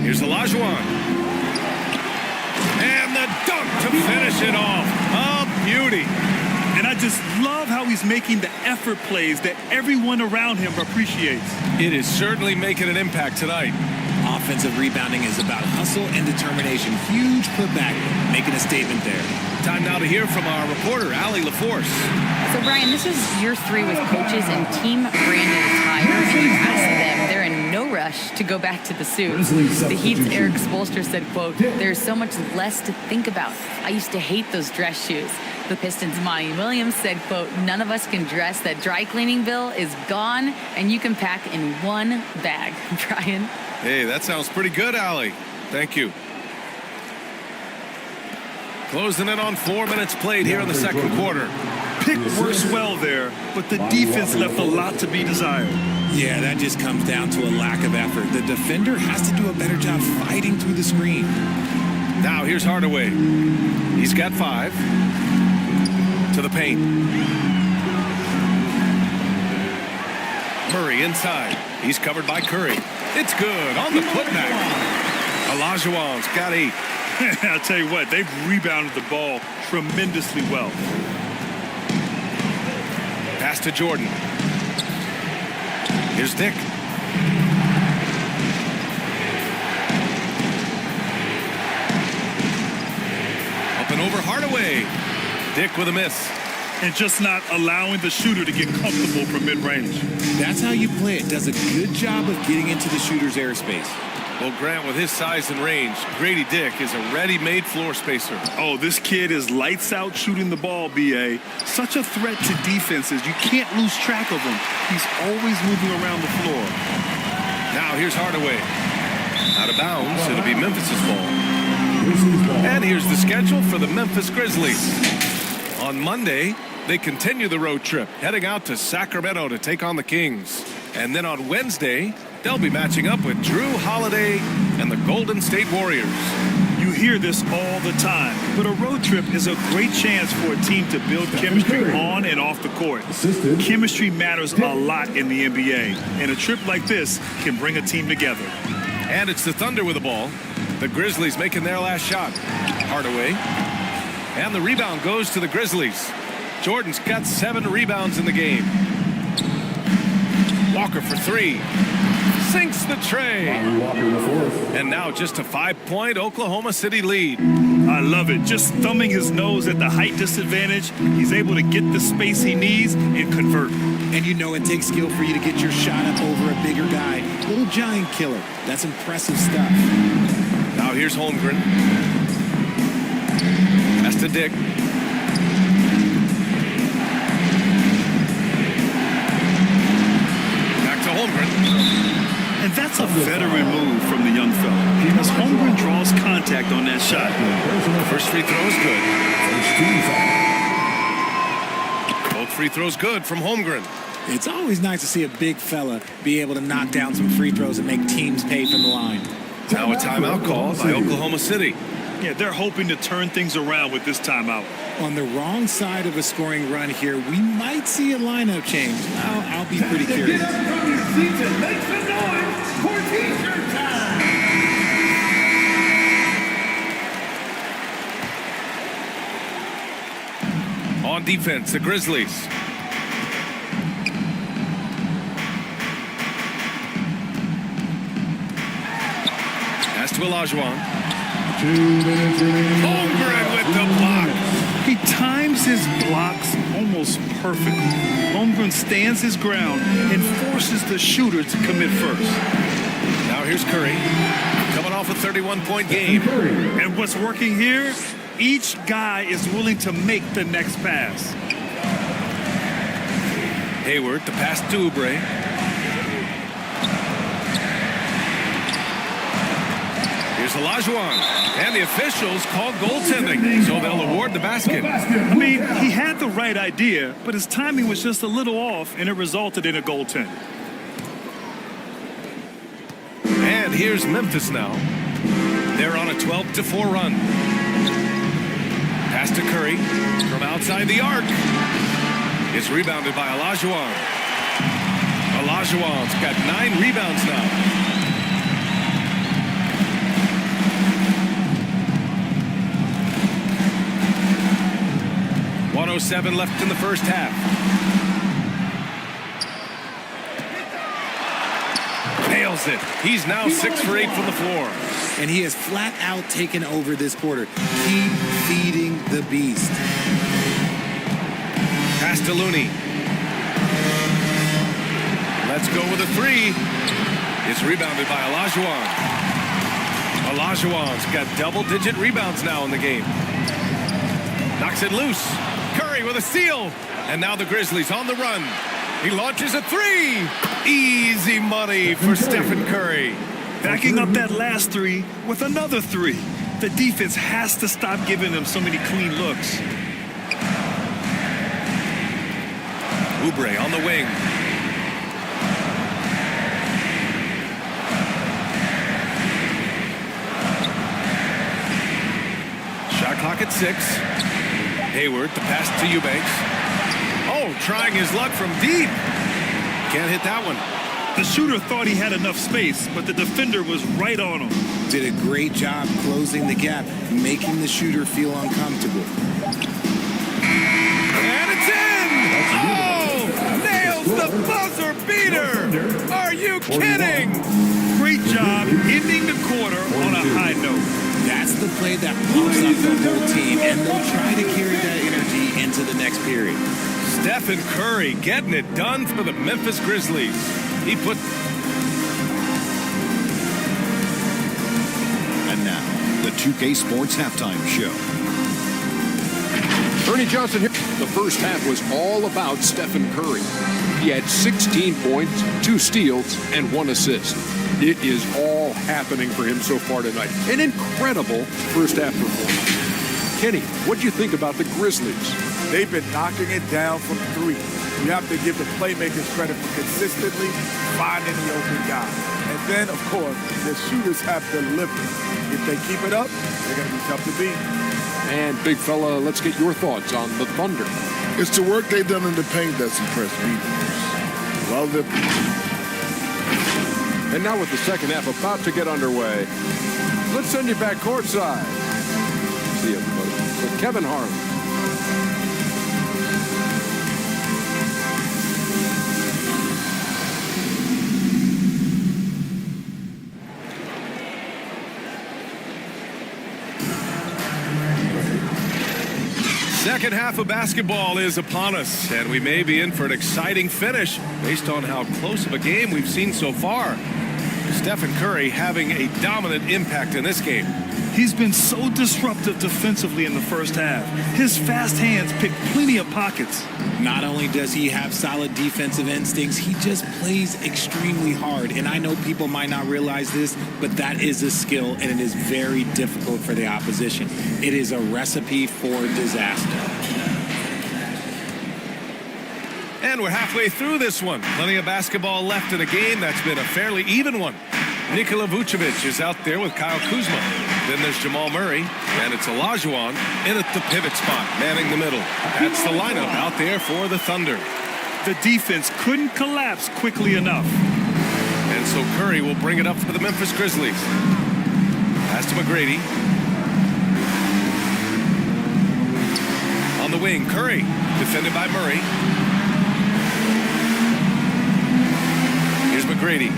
Here's Olajuwon. And the dunk to finish it off. A beauty. And I just love how he's making the effort plays that everyone around him appreciates. It is certainly making an impact tonight. Offensive rebounding is about hustle and determination. Huge putback, making a statement there. Time now to hear from our reporter, Allie LaForce. So, Brian, this is year 3 with coaches and team branded attire, and you ask them, they're in no rush to go back to the suit. The Heat's Eric Spoelstra said, quote, "There's so much less to think about. I used to hate those dress shoes." The Pistons' Monty Williams said, quote, "None of us can dress. That dry cleaning bill is gone, and you can pack in one bag." Brian? Hey, that sounds pretty good, Allie. Thank you. Closing in on 4 minutes played here in the second quarter. Pick works well there, but the defense left a lot to be desired. Yeah, that just comes down to a lack of effort. The defender has to do a better job fighting through the screen. Now here's Hardaway. He's got 5. To the paint. Murray inside. He's covered by Curry. It's good on the putback. Olajuwon's got 8. I'll tell you what, they've rebounded the ball tremendously well. Pass to Jordan. Here's Dick. Up and over Hardaway. Dick with a miss. And just not allowing the shooter to get comfortable from mid-range. That's how you play it. Does a good job of getting into the shooter's airspace. Well, Grant, with his size and range, Grady Dick is a ready-made floor spacer. Oh, this kid is lights out shooting the ball, B.A. Such a threat to defenses. You can't lose track of him. He's always moving around the floor. Now here's Hardaway. Out of bounds. It'll be Memphis's ball. And here's the schedule for the Memphis Grizzlies. On Monday, they continue the road trip, heading out to Sacramento to take on the Kings. And then on Wednesday, they'll be matching up with Drew Holiday and the Golden State Warriors. You hear this all the time, but a road trip is a great chance for a team to build chemistry on and off the court. Chemistry matters a lot in the NBA, and a trip like this can bring a team together. And it's the Thunder with the ball. The Grizzlies making their last shot. Hardaway. And the rebound goes to the Grizzlies. Jordan's got 7 rebounds in the game. Walker for 3. Sinks the tray. And now just a 5-point Oklahoma City lead. I love it. Just thumbing his nose at the height disadvantage, he's able to get the space he needs and convert. And you know it takes skill for you to get your shot up over a bigger guy. Little giant killer. That's impressive stuff. Now here's Holmgren. That's to Dick. And that's a veteran move from the young fella, as Holmgren draws contact on that shot. First free throw is good. Both free throws good from Holmgren. It's always nice to see a big fella be able to knock down some free throws and make teams pay from the line. Now a timeout call by Oklahoma City. Yeah, they're hoping to turn things around with this timeout. On the wrong side of a scoring run here, we might see a lineup change. I'll be pretty curious. Get up from your seats and make some noise for T-shirt time. On defense, the Grizzlies. Pass to Olajuwon. 2 minutes remaining. Holmgren with the block. He times his blocks almost perfectly. Holmgren stands his ground and forces the shooter to commit first. Now here's Curry, coming off a 31-point game. And what's working here? Each guy is willing to make the next pass. Hayward, the pass to Oubre. Here's Olajuwon, and the officials called goaltending, so they'll award the basket. I mean, he had the right idea, but his timing was just a little off, and it resulted in a goaltend. And here's Memphis now. They're on a 12-4 run. Pass to Curry from outside the arc. It's rebounded by Olajuwon. Olajuwon's got 9 rebounds now. .107 left in the first half. Nails it. He's now 6 for 8 from the floor. And he has flat out taken over this quarter. Keep feeding the beast. Pass to Looney. Let's go with a 3. It's rebounded by Olajuwon. Olajuwon's got double-digit rebounds now in the game. Knocks it loose. Curry with a steal. And now the Grizzlies on the run. He launches a 3. Easy money for Stephen Curry. Backing up that last 3 with another 3. The defense has to stop giving them so many clean looks. Oubre on the wing. Shot clock at 6. Hayward to pass to Eubanks. Oh, trying his luck from deep. Can't hit that one. The shooter thought he had enough space, but the defender was right on him. Did a great job closing the gap, making the shooter feel uncomfortable. And it's in! Oh! Nails the buzzer beater! Are you kidding? Great job ending the quarter on a high note. That's the play that pumps up the whole team, and they'll try to carry that energy into the next period. Stephen Curry getting it done for the Memphis Grizzlies. He put... And now, the 2K Sports Halftime Show. Ernie Johnson here. The first half was all about Stephen Curry. He had 16 points, 2 steals, and 1 assist. It is all happening for him so far tonight. An incredible first half performance. Kenny, what do you think about the Grizzlies? They've been knocking it down from 3. You have to give the playmakers credit for consistently finding the open guy. And then, of course, the shooters have delivered. If they keep it up, they're going to be tough to beat. And, big fella, let's get your thoughts on the Thunder. It's the work they've done in the paint that's impressed me. Love the... And now with the second half about to get underway, let's send you back courtside. See you, everybody. With Kevin Harlan. Second half of basketball is upon us, and we may be in for an exciting finish based on how close of a game we've seen so far. Stephen Curry having a dominant impact in this game. He's been so disruptive defensively in the first half. His fast hands pick plenty of pockets. Not only does he have solid defensive instincts, he just plays extremely hard. And I know people might not realize this, but that is a skill, and it is very difficult for the opposition. It is a recipe for disaster. And we're halfway through this one. Plenty of basketball left in a game that's been a fairly even one. Nikola Vucevic is out there with Kyle Kuzma. Then there's Jamal Murray, and it's Olajuwon in at the pivot spot, manning the middle. That's the lineup out there for the Thunder. The defense couldn't collapse quickly enough. And so Curry will bring it up for the Memphis Grizzlies. Pass to McGrady. On the wing, Curry, defended by Murray. Here's McGrady.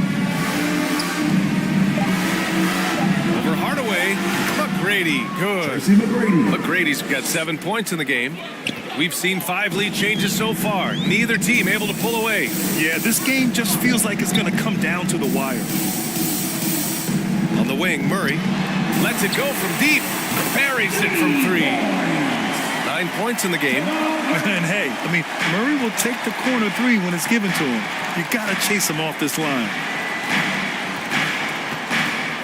Over Hardaway. McGrady, good. McGrady's got 7 points in the game. We've seen 5 lead changes so far. Neither team able to pull away. Yeah, this game just feels like it's going to come down to the wire. On the wing, Murray lets it go from deep. Buries it from 3. 9 points in the game. And hey, I mean, Murray will take the corner 3 when it's given to him. You got to chase him off this line.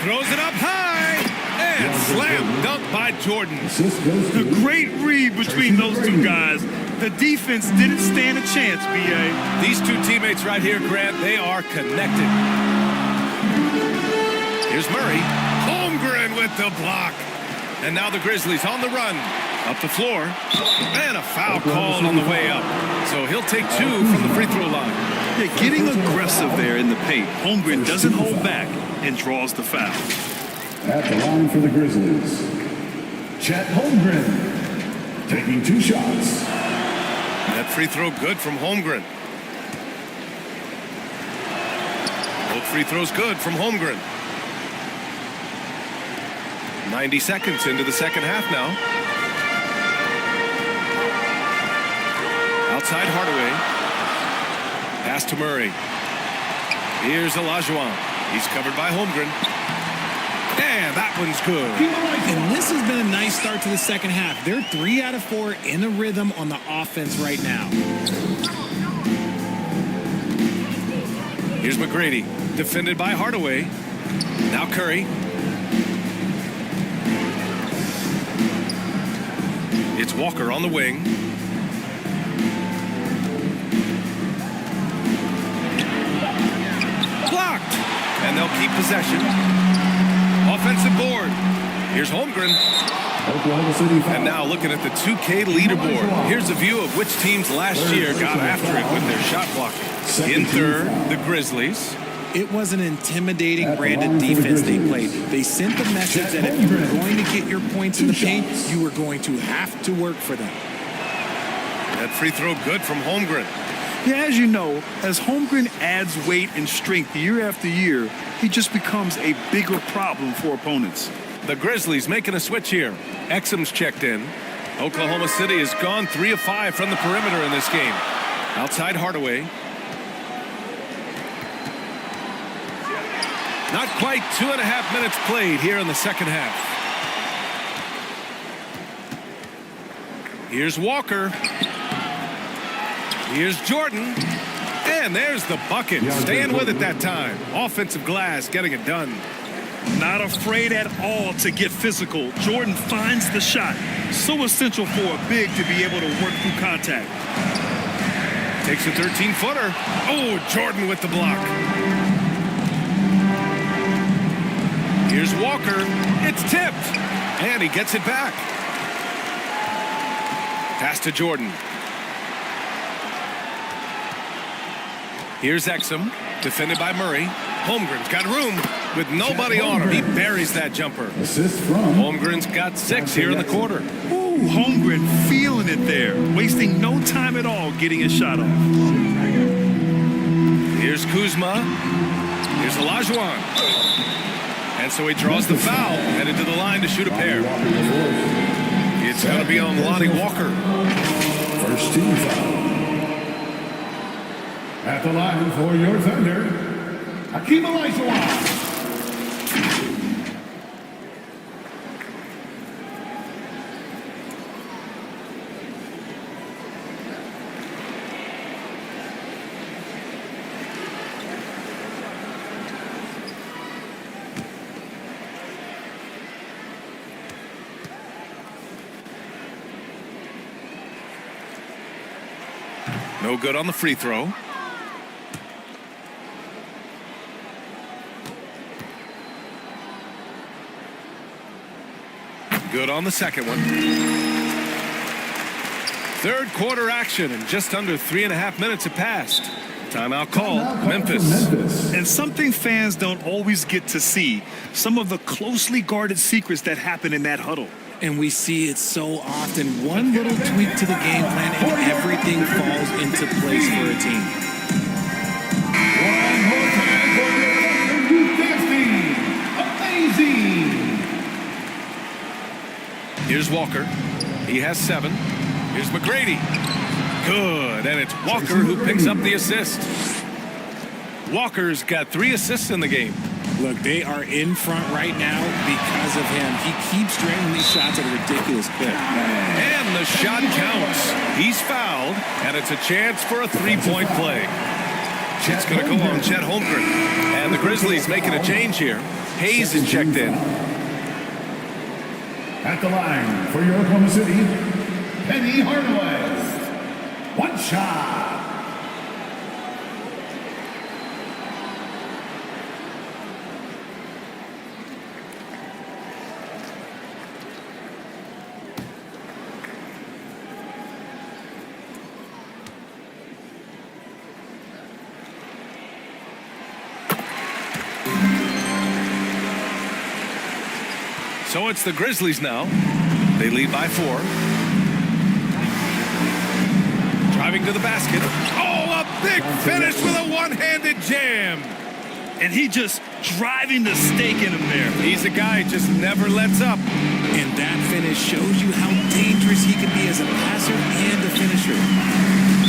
Throws it up high. And slam dunk by Jordan. The great read between those two guys. The defense didn't stand a chance, B.A. These two teammates right here, Grant, they are connected. Here's Murray. Holmgren with the block. And now the Grizzlies on the run. Up the floor. And a foul called on the way up. So he'll take 2 from the free throw line. Yeah, getting aggressive there in the paint. Holmgren doesn't hold back and draws the foul. At the line for the Grizzlies, Chet Holmgren taking 2 shots. That free throw good from Holmgren. Both free throws good from Holmgren. 90 seconds into the second half now. Outside Hardaway. Pass to Murray. Here's Olajuwon. He's covered by Holmgren. And that one's good. And this has been a nice start to the second half. They're 3 out of 4 in a rhythm on the offense right now. Here's McGrady. Defended by Hardaway. Now Curry. It's Walker on the wing. Blocked. And they'll keep possession. Offensive board. Here's Holmgren. And now looking at the 2K leaderboard. Here's a view of which teams last year got after it with their shot blocking. In third, the Grizzlies. It was an intimidating brand of defense they played. They sent the message that if you were going to get your points in the paint, you were going to have to work for them. That free throw good from Holmgren. Yeah, as you know, as Holmgren adds weight and strength year after year, he just becomes a bigger problem for opponents. The Grizzlies making a switch here. Exum's checked in. Oklahoma City has gone 3 of 5 from the perimeter in this game. Outside Hardaway. Not quite 2.5 minutes played here in the second half. Here's Walker. Here's Jordan. And there's the bucket. Staying with it that time. Offensive glass getting it done. Not afraid at all to get physical. Jordan finds the shot. So essential for a big to be able to work through contact. Takes a 13-footer. Oh, Jordan with the block. Here's Walker. It's tipped. And he gets it back. Pass to Jordan. Here's Exum. Defended by Murray. Holmgren's got room with nobody on him. He buries that jumper. Assist from Holmgren's got 6 here in the quarter. Ooh, Holmgren feeling it there. Wasting no time at all getting his shot off. Here's Kuzma. Here's Olajuwon. And so he draws the foul, headed to the line to shoot a pair. It's going to be on Lonnie Walker. First team foul. At the line for your Thunder, Hakeem Olajuwon. No good on the free throw. Good on the second one. Third quarter action, and just under 3.5 minutes have passed. Timeout call, Memphis. And something fans don't always get to see, some of the closely guarded secrets that happen in that huddle. And we see it so often. One little tweak to the game plan and everything falls into place for a team. One more time for your defense. Amazing. Here's Walker. He has 7. Here's McGrady. Good, and it's Walker who picks up the assist. Walker's got 3 assists in the game. Look, they are in front right now because of him. He keeps draining these shots at a ridiculous clip. And the shot counts. He's fouled, and it's a chance for a 3-point play. It's going to go on Chet Holmgren. And the Grizzlies making a change here. Hayes is checked in. At the line for your Oklahoma City, Penny Hardaway. One shot. So it's the Grizzlies now. They lead by 4. Driving to the basket. Oh, a big finish with a one-handed jam. And he just driving the stake in him there. He's a guy who just never lets up. And that finish shows you how dangerous he can be as a passer and a finisher.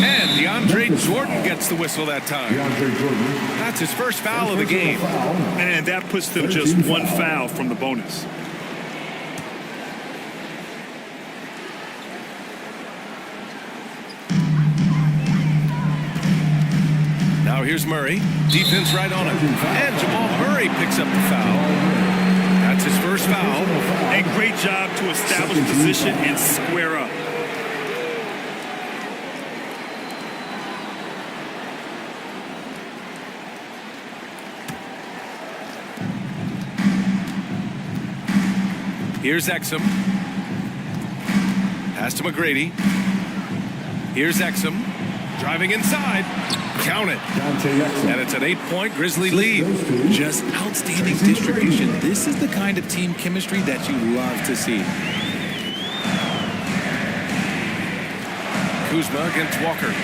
And DeAndre Jordan gets the whistle that time. That's his first foul of the game. And that puts them just one foul from the bonus. Now here's Murray. Defense right on him. And Jamal Murray picks up the foul. That's his first foul. A great job to establish position and square up. Here's Exum. Pass to McGrady. Here's Exum. Driving inside. Count it. And it's an 8-point Grizzly lead. Just outstanding distribution. This is the kind of team chemistry that you love to see. Kuzma against Walker.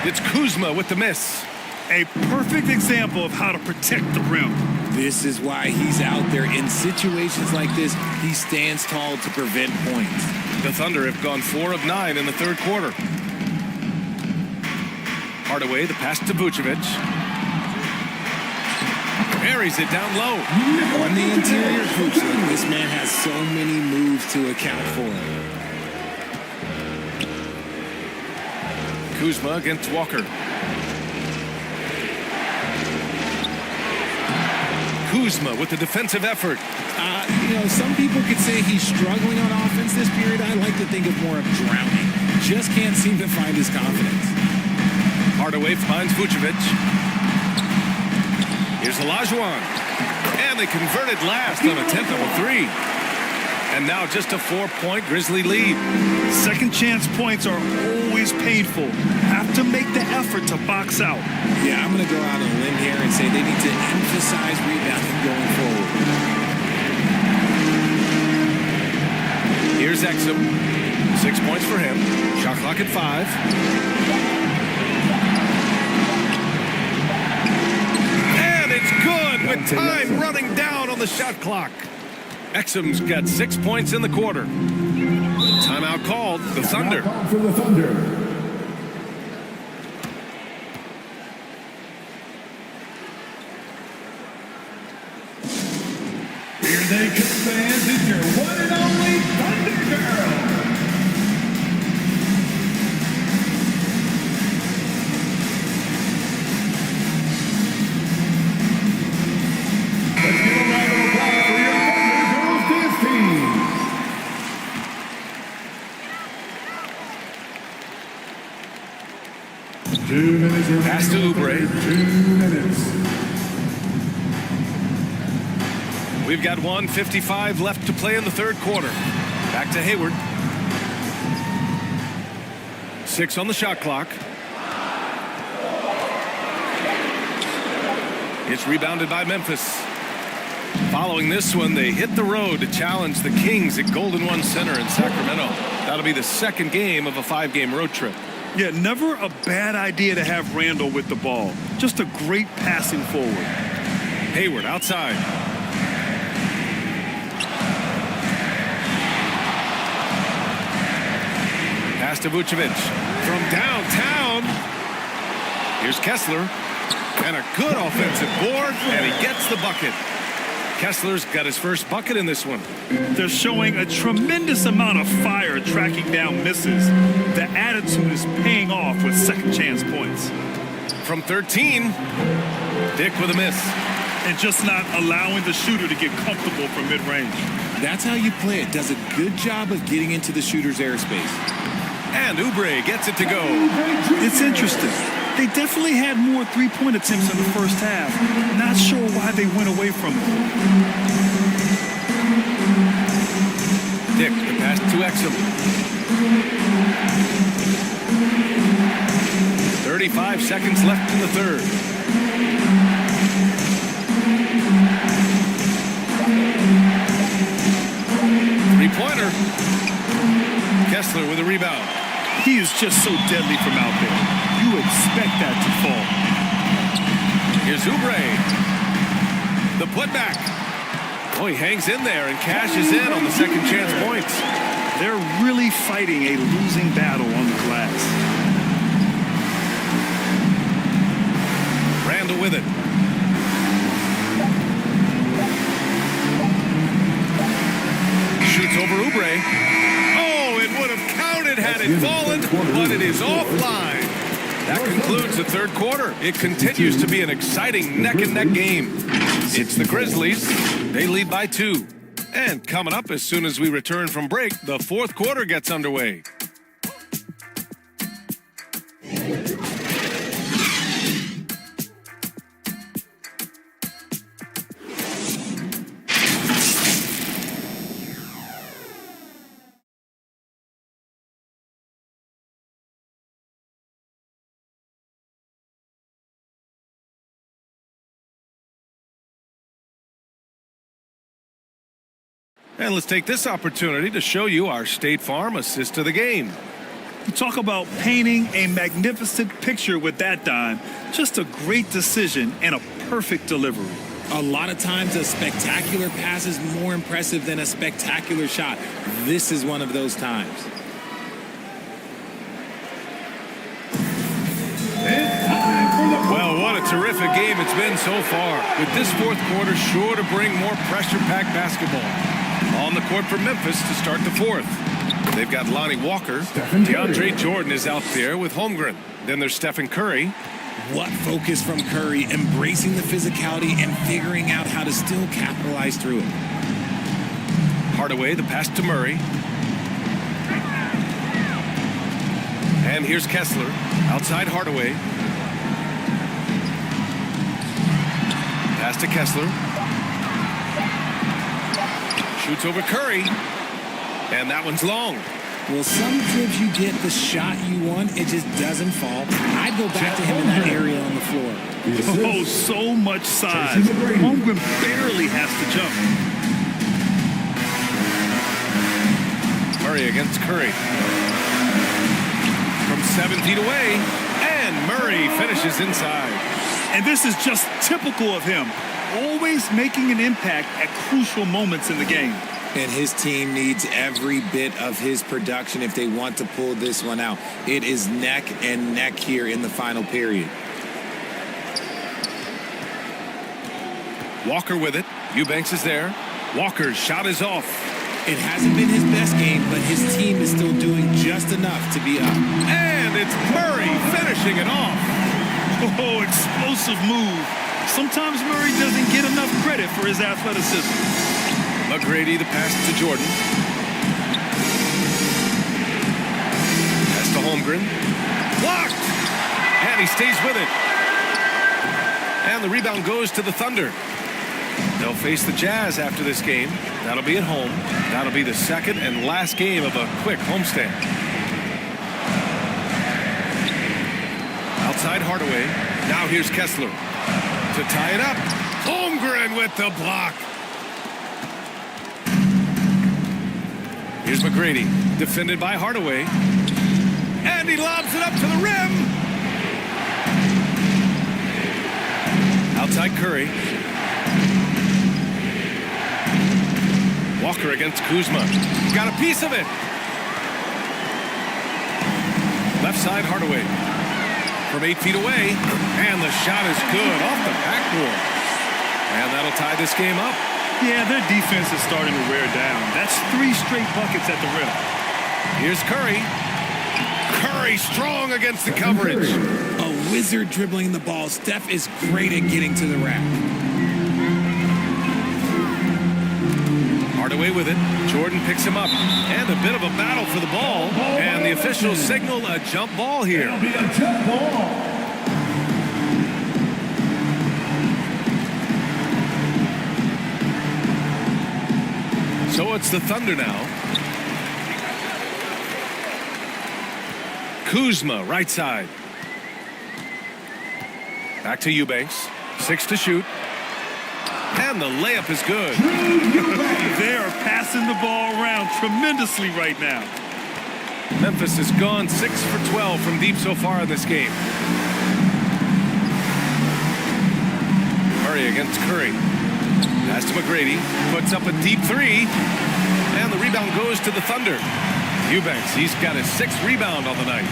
It's Kuzma with the miss. A perfect example of how to protect the rim. This is why he's out there. In situations like this, he stands tall to prevent points. The Thunder have gone 4 of 9 in the third quarter. Hardaway, the pass to Vucevic. Buries it down low. On the interior, Vucevic, this man has so many moves to account for. Kuzma against Walker. Kuzma with the defensive effort. Some people could say he's struggling on offense this period. I like to think of more of drowning. Just can't seem to find his confidence. Hardaway finds Vucevic. Here's Olajuwon. And they converted last on attempt number 3. And now just a 4-point Grizzly lead. Second chance points are always painful. Have to make the effort to box out. Yeah, I'm going to go out on a limb here and say they need to emphasize rebounding going forward. Here's Exum. 6 points for him. Shot clock at 5. And it's good with time running down on the shot clock. Exum's got 6 points in the quarter. Timeout called. The Thunder. For the Thunder. Here they come, fans. It's your one and only Thunder Girl. Let's give a round of applause for your Thunder Girls dance team. Pass to Oubre. 2 minutes. We've got 1:55 left to play in the third quarter. Back to Hayward. 6 on the shot clock. It's rebounded by Memphis. Following this one, they hit the road to challenge the Kings at Golden One Center in Sacramento. That'll be the second game of a 5-game road trip. Yeah, never a bad idea to have Randall with the ball. Just a great passing forward. Hayward outside. Pass to Vucevic from downtown. Here's Kessler. And a good offensive board, and he gets the bucket. Kessler's got his first bucket in this one. They're showing a tremendous amount of fire tracking down misses. The attitude is paying off with second chance points. From 13, Dick with a miss. And just not allowing the shooter to get comfortable from mid-range. That's how you play it. Does a good job of getting into the shooter's airspace. And Oubre gets it to go. It's interesting. They definitely had more three-point attempts in the first half. Not sure why they went away from it. Dick, the pass to Exum. 35 seconds left in the third. rebound. He is just so deadly from out there. You expect that to fall. Here's Oubre. The putback. Oh, he hangs in there and cashes in on the second chance points. They're really fighting a losing battle on the glass. Randall with it. Shoots over Oubre. Oh, it would have counted had it fallen, but it is offline. That concludes the third quarter. It continues to be an exciting neck-and-neck game. It's the Grizzlies. They lead by 2. And coming up as soon as we return from break, the fourth quarter gets underway. And let's take this opportunity to show you our State Farm assist to the game. You talk about painting a magnificent picture with that dime. Just a great decision and a perfect delivery. A lot of times a spectacular pass is more impressive than a spectacular shot. This is one of those times. Well, what a terrific game it's been so far. With this fourth quarter sure to bring more pressure-packed basketball. On the court for Memphis to start the fourth. They've got Lonnie Walker. DeAndre Jordan is out there with Holmgren. Then there's Stephen Curry. What focus from Curry, embracing the physicality and figuring out how to still capitalize through it. Hardaway, the pass to Murray. And here's Kessler. Outside Hardaway. Pass to Kessler. Shoots over Curry. And that one's long. Well, sometimes you get the shot you want, it just doesn't fall. I'd go back to him in that area on the floor. Oh, so much size. Holmgren barely has to jump. Murray against Curry. From 7 feet away. And Murray finishes inside. And this is just typical of him. Always making an impact at crucial moments in the game. And his team needs every bit of his production if they want to pull this one out. It is neck and neck here in the final period. Walker with it. Eubanks is there. Walker's shot is off. It hasn't been his best game, but his team is still doing just enough to be up. And it's Murray finishing it off. Oh, explosive move. Sometimes Murray doesn't get enough credit for his athleticism. McGrady, the pass to Jordan. Pass to Holmgren. Blocked! And he stays with it. And the rebound goes to the Thunder. They'll face the Jazz after this game. That'll be at home. That'll be the second and last game of a quick homestand. Outside Hardaway. Now here's Kessler to tie it up. Holmgren with the block. Here's McGrady, defended by Hardaway. And he lobs it up to the rim. Outside Curry. Walker against Kuzma. Got a piece of it. Left side Hardaway. From 8 feet away. And the shot is good off the backboard. And that'll tie this game up. Yeah, their defense is starting to wear down. That's 3 straight buckets at the rim. Here's Curry. Curry strong against the coverage. A wizard dribbling the ball. Steph is great at getting to the rack. Hardaway with it. Jordan picks him up. And a bit of a battle for the ball. And the officials signal a jump ball here. It'll be a jump ball. So it's the Thunder now. Kuzma, right side. Back to Eubanks. 6 to shoot. And the layup is good. They are passing the ball around tremendously right now. Memphis has gone 6 for 12 from deep so far in this game. Murray against Curry. Pass to McGrady. Puts up a deep three. And the rebound goes to the Thunder. Eubanks, he's got his 6th rebound on the night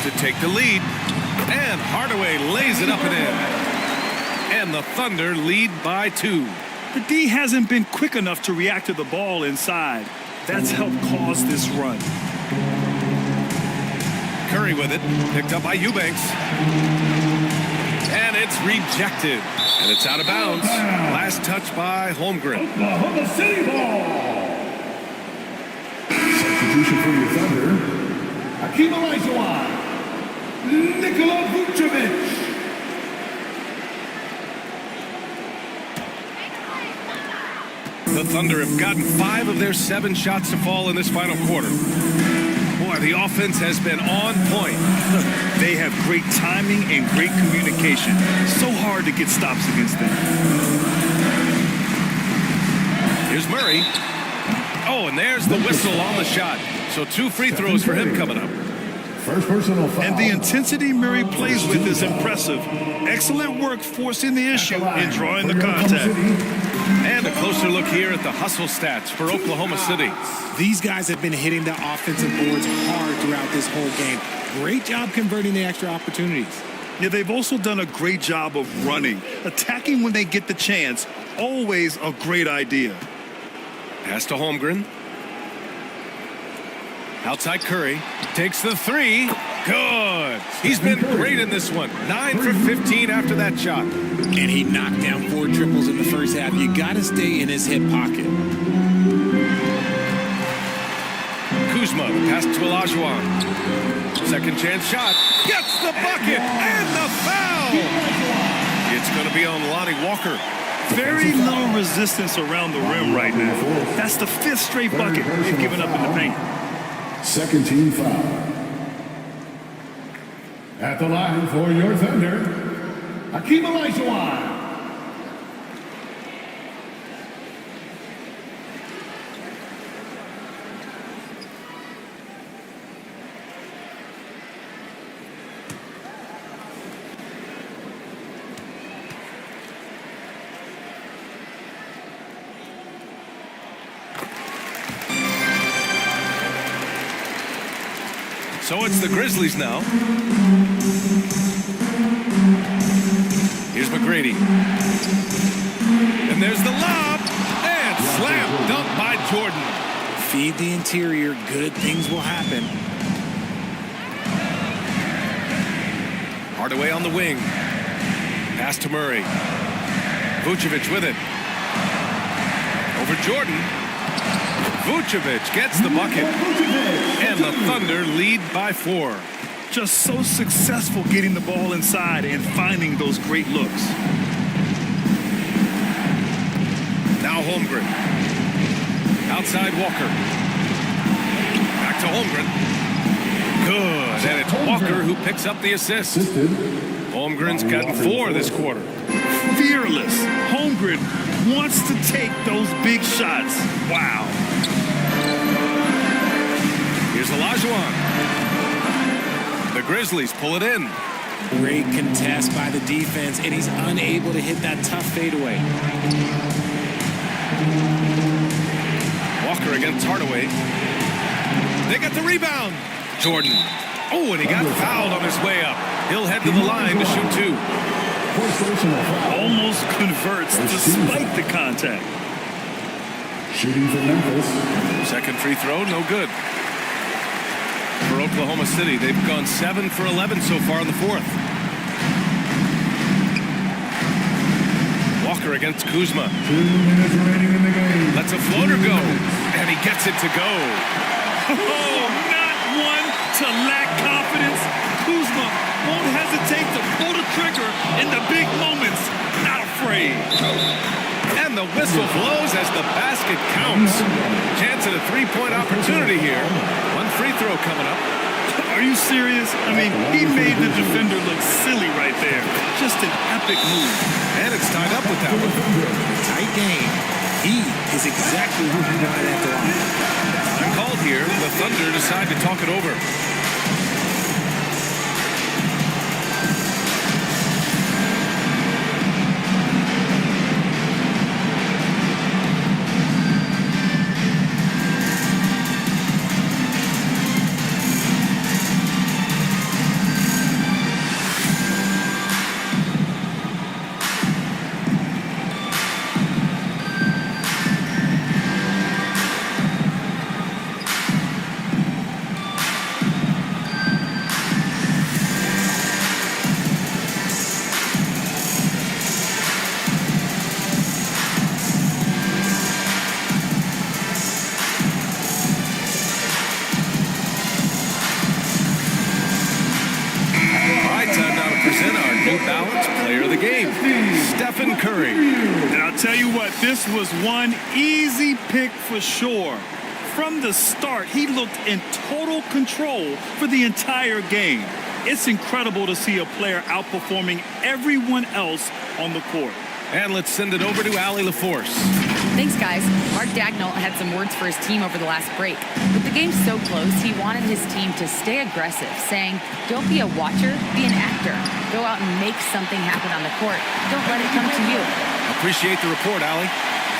to take the lead. And Hardaway lays it up and in. And the Thunder lead by 2. The D hasn't been quick enough to react to the ball inside. That's helped cause this run. Curry with it. Picked up by Eubanks. And it's rejected. And it's out of bounds. Last touch by Holmgren. Oklahoma City ball. Substitution for your Thunder. Hakeem Olajuwon. Nikola Vucevic. The Thunder have gotten 5 of their 7 shots to fall in this final quarter. Boy, the offense has been on point. They have great timing and great communication. So hard to get stops against them. Here's Murray. Oh, and there's the whistle on the shot. So 2 free throws for him coming up. First personal foul. And the intensity Murray plays with is impressive. Excellent work forcing the issue and drawing the contact. And a closer look here at the hustle stats for Oklahoma City. These guys have been hitting the offensive boards hard throughout this whole game. Great job converting the extra opportunities. Yeah, they've also done a great job of running. Attacking when they get the chance, always a great idea. Pass to Holmgren. Outside Curry. Takes the 3. Good. He's been great in this one. 9 for 15 after that shot. And he knocked down 4 triples in the first half. You got to stay in his hip pocket. Kuzma, pass to Olajuwon. Second chance shot. Gets the bucket and the foul. It's going to be on Lonnie Walker. Very little resistance around the rim right now. That's the 5th straight bucket they've given up in the paint. Second team foul. At the line for your Thunder, Hakeem Olajuwon. So it's the Grizzlies now. Here's McGrady. And there's the lob. And slam dunk by Jordan. Feed the interior. Good things will happen. Hardaway on the wing. Pass to Murray. Vucevic with it. Over Jordan. Vucevic gets the bucket. And the Thunder lead by 4. Just so successful getting the ball inside and finding those great looks. Now Holmgren. Outside Walker. Back to Holmgren. Good. And it's Walker who picks up the assist. Holmgren's gotten 4 this quarter. Fearless. Holmgren wants to take those big shots. Wow. Here's Olajuwon. The Grizzlies pull it in. Great contest by the defense, and he's unable to hit that tough fadeaway. Walker against Hardaway. They got the rebound. Jordan. Oh, and he got fouled on his way up. He'll head to the line to shoot 2. Almost converts despite the contact. Shooting for Memphis. Second free throw, no good. For Oklahoma City, they've gone 7 for 11 so far in the 4th. Walker against Kuzma. 2 minutes remaining in the game. Lets a floater go, and he gets it to go. Oh, not one to lack confidence. Kuzma won't hesitate to pull the trigger in the big moments. Not afraid. And the whistle blows as the basket counts. Chance at a 3-point opportunity here. 1 free throw coming up. Are you serious? I mean, he made the defender look silly right there. Just an epic move. And it's tied up with that one. Tight game. He is exactly who you wanted at the line. Time called here. The Thunder decide to talk it over. This was one easy pick for sure. From the start, he looked in total control for the entire game. It's incredible to see a player outperforming everyone else on the court. And let's send it over to Allie LaForce. Thanks, guys. Mark Dagnall had some words for his team over the last break. With the game so close, he wanted his team to stay aggressive, saying, don't be a watcher, be an actor. Go out and make something happen on the court. Don't let it come to you. Appreciate the report, Allie.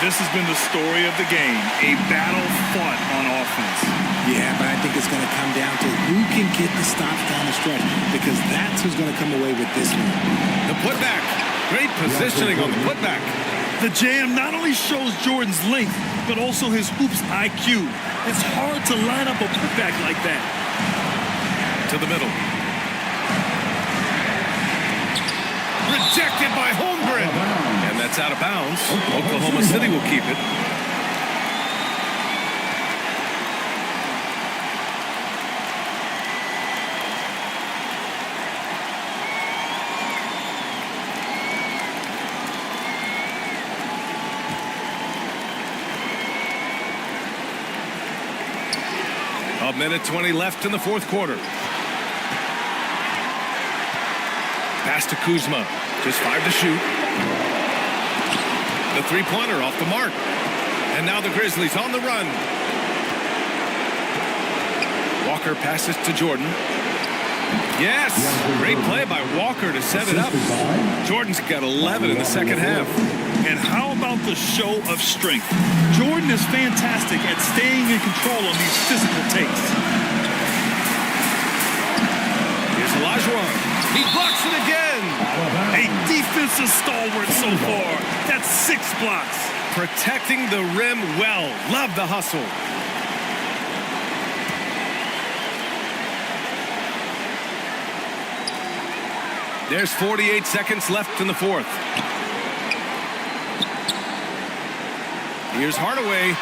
This has been the story of the game, a battle fought on offense. Yeah, but I think it's going to come down to who can get the stops down the stretch, because that's who's going to come away with this one. The putback. Great positioning on the putback. The jam not only shows Jordan's length, but also his hoops IQ. It's hard to line up a putback like that. To the middle. Rejected by Holmgren. And that's out of bounds. Oklahoma City will keep it. A minute 20 left in the fourth quarter. Pass to Kuzma. Just 5 to shoot. The three-pointer off the mark. And now the Grizzlies on the run. Walker passes to Jordan. Yes! Great play by Walker to set it up. Jordan's got 11 in the second half. And how about the show of strength? Jordan is fantastic at staying in control on these physical takes. Here's Olajuwon. He blocks it again. A defensive stalwart so far. That's 6 blocks. Protecting the rim well. Love the hustle. There's 48 seconds left in the fourth. Here's Hardaway.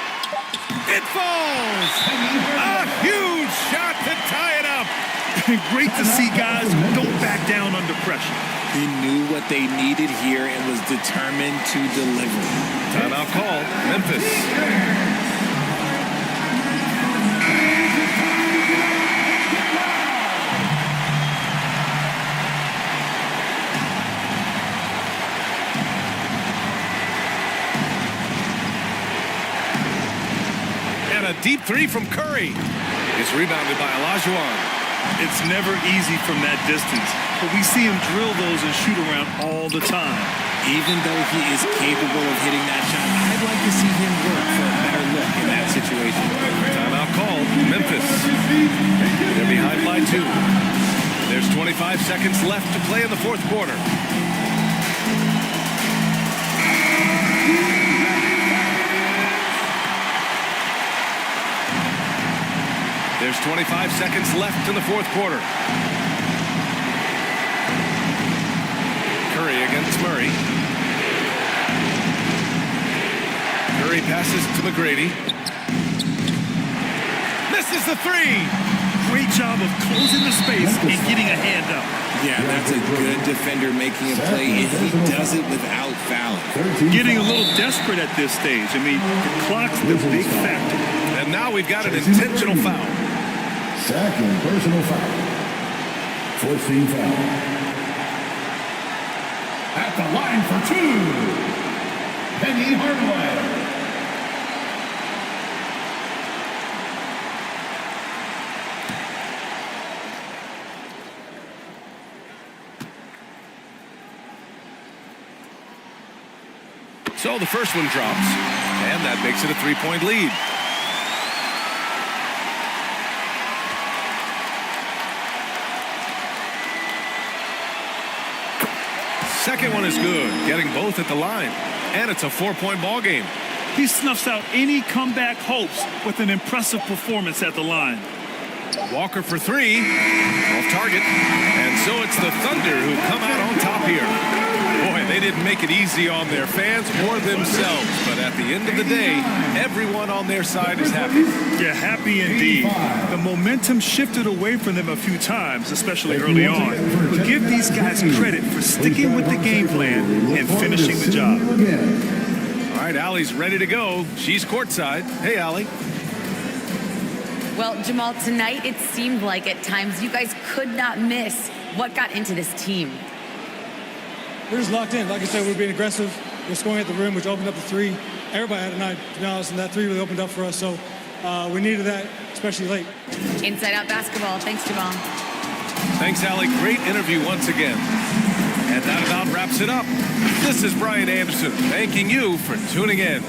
It falls! A huge shot to tie it up. Great to see guys who don't back down under pressure. He knew what they needed here and was determined to deliver. Timeout called. Memphis. And a deep three from Curry. It's rebounded by Olajuwon. It's never easy from that distance, but we see him drill those and shoot around all the time. Even though he is capable of hitting that shot, I'd like to see him work for a better look in that situation. Timeout called. Memphis. They're behind by 2. There's 25 seconds left to play in the fourth quarter. There's 25 seconds left in the fourth quarter. Curry against Murray. Curry passes to McGrady. Misses the 3. Great job of closing the space and getting a hand up. Yeah, that's a good defender making a play, and he does it without fouling. Getting a little desperate at this stage. I mean, the clock's the big factor. And now we've got an intentional foul. Second personal foul. 14 foul. At the line for 2, Penny Hardaway. the first one drops, and that makes it a 3-point lead. Second one is good, getting both at the line, and it's a 4-point ball game. He snuffs out any comeback hopes with an impressive performance at the line. Walker for three, off target, and so it's the Thunder who come out on top here. Boy, they didn't make it easy on their fans or themselves, but at the end of the day, everyone on their side is happy. Yeah, happy indeed. The momentum shifted away from them a few times, especially early on. But give these guys credit for sticking with the game plan and finishing the job. All right, Allie's ready to go. She's courtside. Hey, Allie. Well, Jamal, tonight it seemed like at times you guys could not miss. What got into this team? We're just locked in. Like I said, we're being aggressive. We're scoring at the rim, which opened up the three. Everybody had a night, to be honest, and that three really opened up for us. So we needed that, especially late. Inside Out basketball. Thanks, Jamal. Thanks, Allie. Great interview once again. And that about wraps it up. This is Brian Anderson, thanking you for tuning in.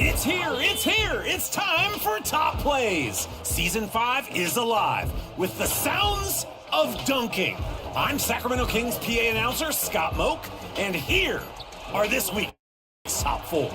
It's here, it's here, it's time for Top Plays. Season 5 is alive with the sounds of dunking. I'm Sacramento Kings PA announcer Scott Moak, and here are this week's Top 4.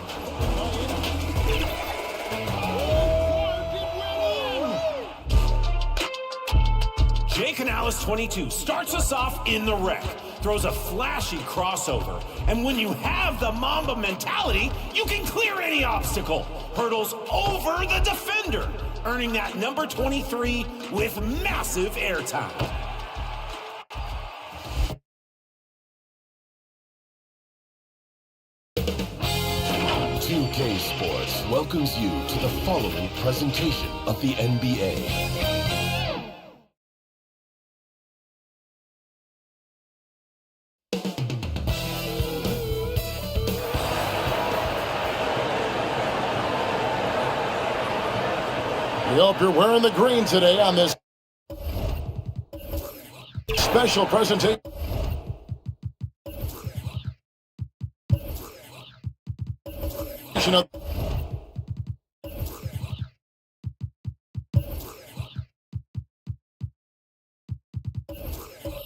Jay Canales, 22, starts us off in the wreck, throws a flashy crossover, and when you have the Mamba mentality, you can clear any obstacle. Hurdles over the defender, earning that number 23 with massive airtime. K Sports welcomes you to the following presentation of the NBA. We hope you're wearing the green today on this special presentation. Of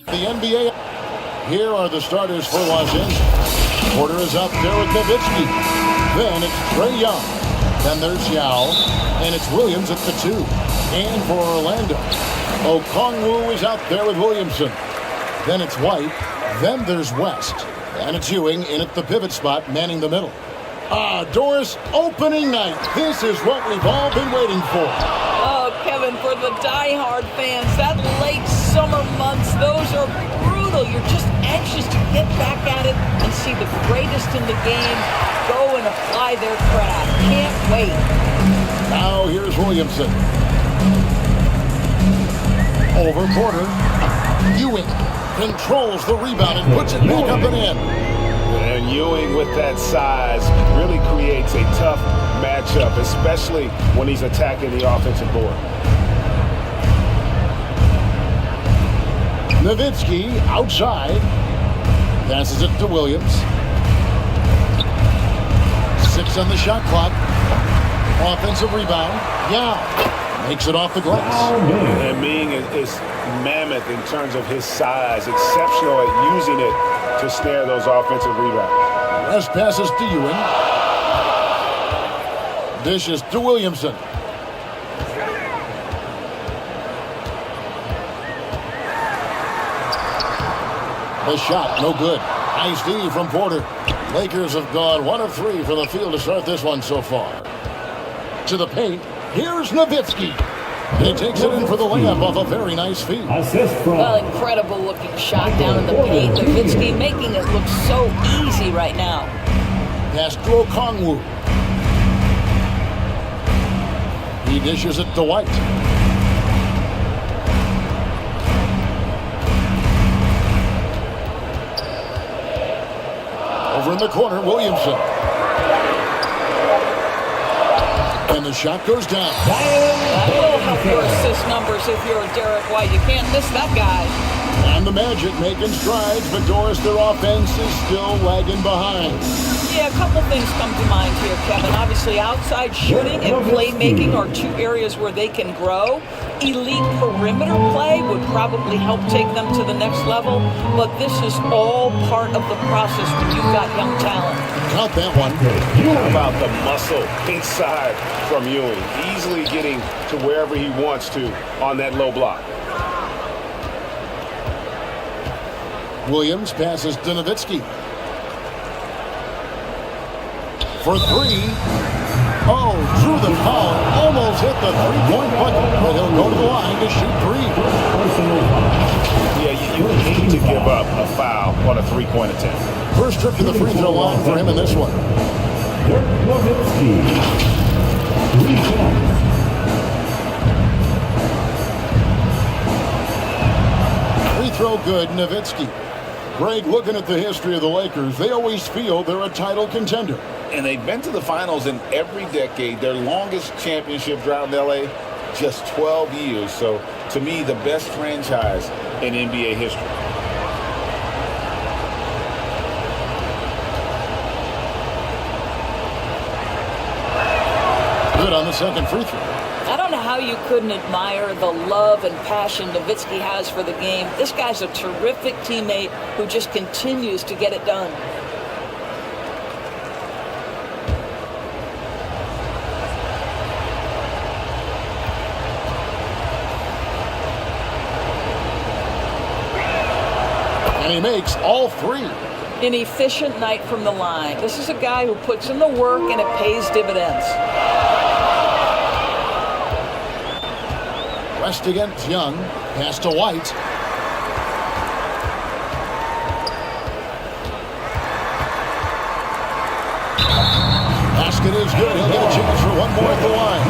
the NBA. Here are the starters for Los Angeles. Porter is up there with Nowitzki. Then it's Trae Young. Then there's Yao. And it's Williams at the 2. And for Orlando, Okongwu is out there with Williamson. Then it's White. Then there's West. And it's Ewing in at the pivot spot, manning the middle. Doris, opening night. This is what we've all been waiting for. Oh, Kevin, for the diehard fans, that late summer months, those are brutal. You're just anxious to get back at it and see the greatest in the game go and apply their craft. Can't wait. Now here's Williamson. Over Porter. Ewing controls the rebound and puts it back up and in. And Ewing with that size really creates a tough matchup, especially when he's attacking the offensive board. Nowitzki outside. Passes it to Williams. 6 on the shot clock. Offensive rebound. Yao makes it off the glass. And Ming is mammoth in terms of his size, exceptional at using it to snare those offensive rebounds. West passes to Ewing. Dishes to Williamson. The shot, no good. Nice D from Porter. Lakers have gone 1 of 3 from the field to start this one so far. To the paint, here's Nowitzki. And he takes it in for the layup off a very nice feed. Well, incredible looking shot down in the paint. Nowitzki making it look so easy right now. Pass to Okongwu. He dishes it to White. Over in the corner, Williamson. And the shot goes down. That will help your assist numbers if you're Derek White. You can't miss that guy. And the Magic making strides, but Doris, their offense is still lagging behind. Yeah, a couple things come to mind here, Kevin. Obviously, outside shooting and playmaking are 2 areas where they can grow. Elite perimeter play would probably help take them to the next level, but this is all part of the process when you've got young talent. Count that one. How about the muscle inside from Ewing? Easily getting to wherever he wants to on that low block. Williams passes to Nowitzki. For 3. Oh, drew the foul. Almost hit the 3-point bucket, but he'll go to the line to shoot 3. Yeah, you hate to give up a foul on a 3-point attempt. First trip to the free throw line for him in this one. Free throw good, Nowitzki. Greg, looking at the history of the Lakers, they always feel they're a title contender. And they've been to the finals in every decade. Their longest championship drought in L.A., just 12 years. So, to me, the best franchise in NBA history. Good on the second free throw. I don't know how you couldn't admire the love and passion Nowitzki has for the game. This guy's a terrific teammate who just continues to get it done. And he makes all 3. An efficient night from the line. This is a guy who puts in the work and it pays dividends. West against Young. Pass to White. Basket is good. He'll get a chance for one more at the line.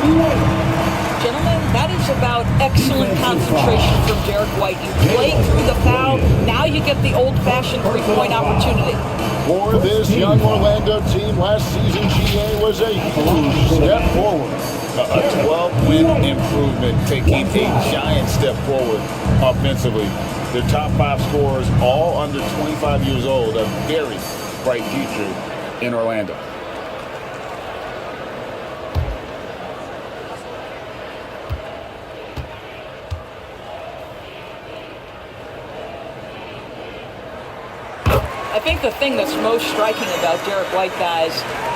Gentlemen, that is about excellent concentration from Derek White. You play through the foul. Now you get the old-fashioned 3-point opportunity. For this young Orlando team, last season GA was a huge step forward. A 12-win improvement, taking a giant step forward offensively. Their top 5 scorers, all under 25 years old, a very bright future in Orlando. I think the thing that's most striking about Derek White, guys,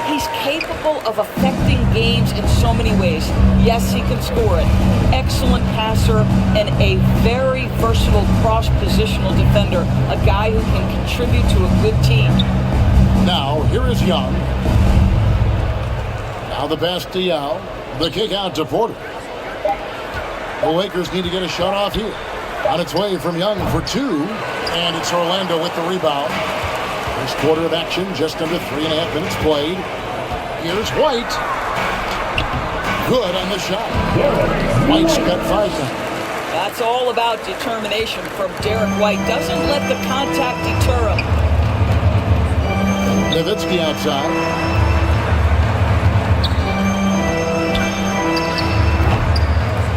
he's capable of affecting games in so many ways. Yes, he can score it. Excellent passer and a very versatile cross-positional defender. A guy who can contribute to a good team. Now, here is Young. Now the pass to Yao. The kick out to Porter. The Lakers need to get a shot off here. On its way from Young for 2. And it's Orlando with the rebound. First quarter of action, just under 3.5 minutes played. Here's White. Good on the shot. White's got 5 now. That's all about determination from Derek White. Doesn't let the contact deter him. Nowitzki outside.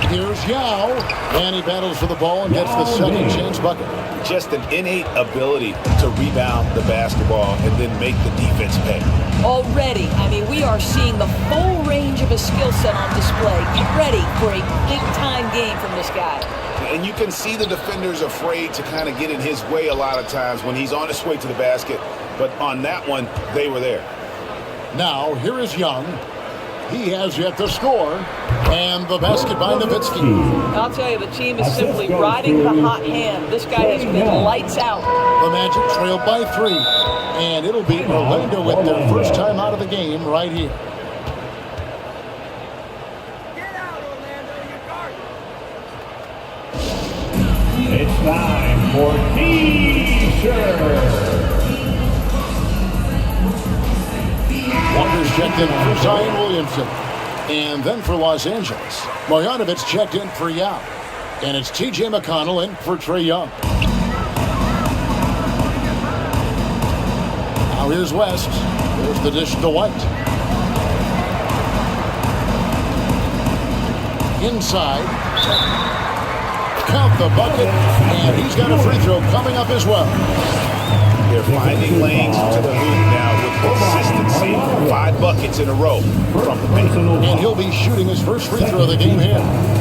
Here's Yao. And he battles for the ball and gets the second chance bucket. Just an innate ability to rebound the basketball and then make the defense pay. Already, I mean, we are seeing the full range of his skill set on display. Get ready for a big-time game from this guy. And you can see the defenders afraid to kind of get in his way a lot of times when he's on his way to the basket. But on that one, they were there. Now, here is Young. He has yet to score. And the basket by Nowitzki. I'll tell you, the team is simply riding the hot hand. This guy has been lights out. The Magic trailed by 3. And it'll be Orlando with their first time out of the game right here. It's time for T-shirt. Walker's checked in for Zion Williamson. And then for Los Angeles, Marjanovic checked in for Yao. And it's T.J. McConnell in for Trae Young. Now here's West. There's the dish to White. Inside. Count the bucket. And he's got a free throw coming up as well. They're finding lanes to the hoop now with consistency. 5 buckets in a row from the paint. And he'll be shooting his first free throw of the game here.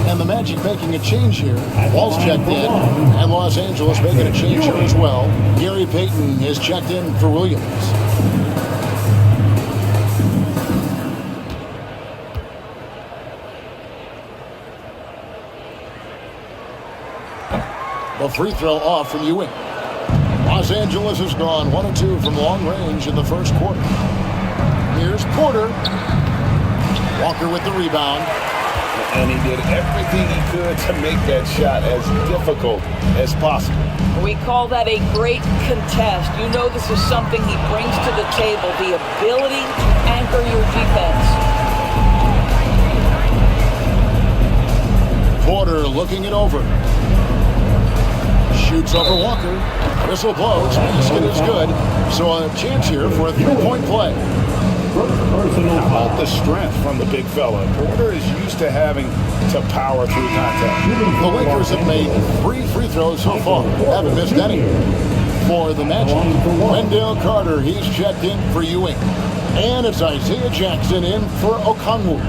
And the Magic making a change here. Wall's checked in. And Los Angeles making a change here as well. Gary Payton is checked in for Williams. The free throw off from Ewing. Los Angeles has gone 1 of 2 from long range in the first quarter. Here's Porter. Walker with the rebound. And he did everything he could to make that shot as difficult as possible. We call that a great contest. You know this is something he brings to the table, the ability to anchor your defense. Porter looking it over. Shoots over Walker. Whistle blows. Basket is good. So a chance here for a 3-point play. How about the strength from the big fella? Porter is used to having to power through contact. The Lakers have made 3 free throws so far. Haven't missed any. For the Magic, Wendell Carter, he's checked in for Ewing. And it's Isaiah Jackson in for Okongwu.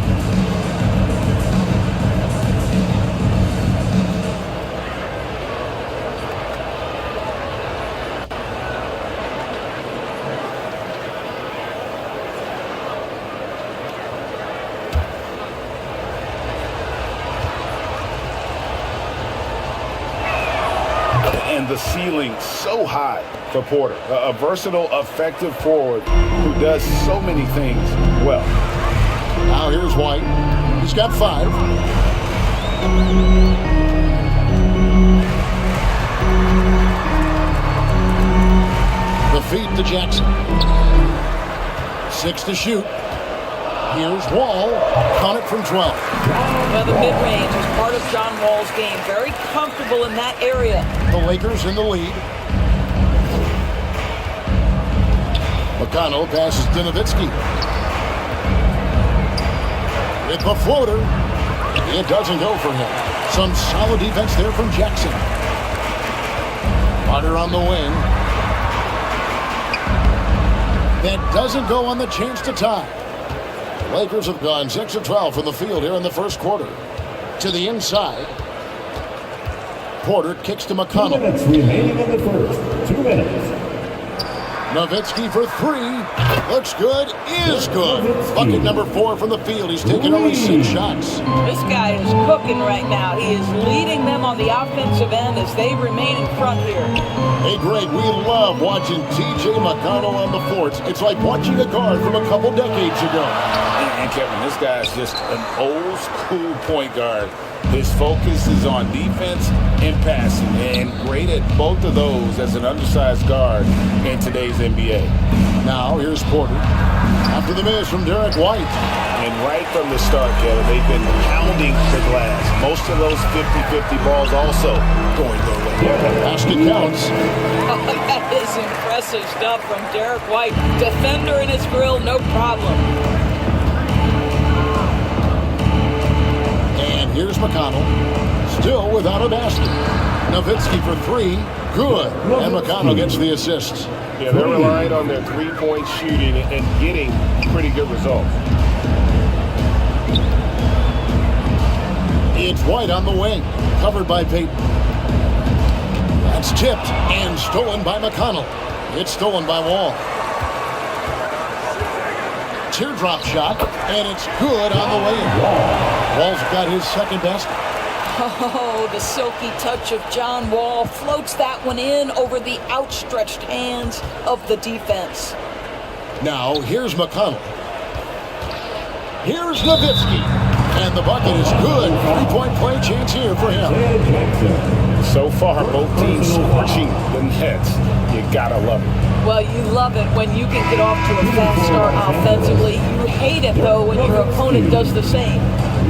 And the ceiling so high for Porter. A versatile, effective forward who does so many things well. Now here's White. He's got 5. The feed to Jackson. 6 to shoot. Here's Wall. Count it from 12. Well, the mid-range is part of John Wall's game. Very comfortable in that area. The Lakers in the lead. McConnell passes to Nowitzki. With the floater. It doesn't go for him. Some solid defense there from Jackson. Carter on the wing. That doesn't go on the chance to tie. The Lakers have gone 6 of 12 from the field here in the first quarter. To the inside. Porter kicks to McConnell. 2 minutes remaining in the first. 2 minutes. Nowitzki for three. Looks good. Is good. Bucket number 4 from the field. He's taken only 6 shots. This guy is cooking right now. He is leading them on the offensive end as they remain in front here. Hey, Greg, we love watching T.J. McConnell on the forts. It's like watching a guard from a couple decades ago. And Kevin, this guy is just an old school point guard. His focus is on defense and passing, and great at both of those as an undersized guard in today's NBA. Now, here's Porter. After the miss from Derek White. And right from the start, Kevin, they've been pounding the glass. Most of those 50-50 balls also going their way. Basket counts. That is impressive stuff from Derek White. Defender in his grill, no problem. And here's McConnell, still without a basket. Nowitzki for 3, good. And McConnell gets the assist. Yeah, they're relying on their three-point shooting and getting pretty good results. It's White on the wing, covered by Payton. That's tipped and stolen by McConnell. It's stolen by Wall. Teardrop shot, and it's good on the way in. Wall's got his second basket. Oh, the silky touch of John Wall floats that one in over the outstretched hands of the defense. Now, here's McConnell. Here's Nowitzki. And the bucket is good. 3-point play chance here for him. So far, both teams scorching the nets. You gotta love it. Well, you love it when you can get off to a fast start offensively. You hate it, though, when your opponent does the same.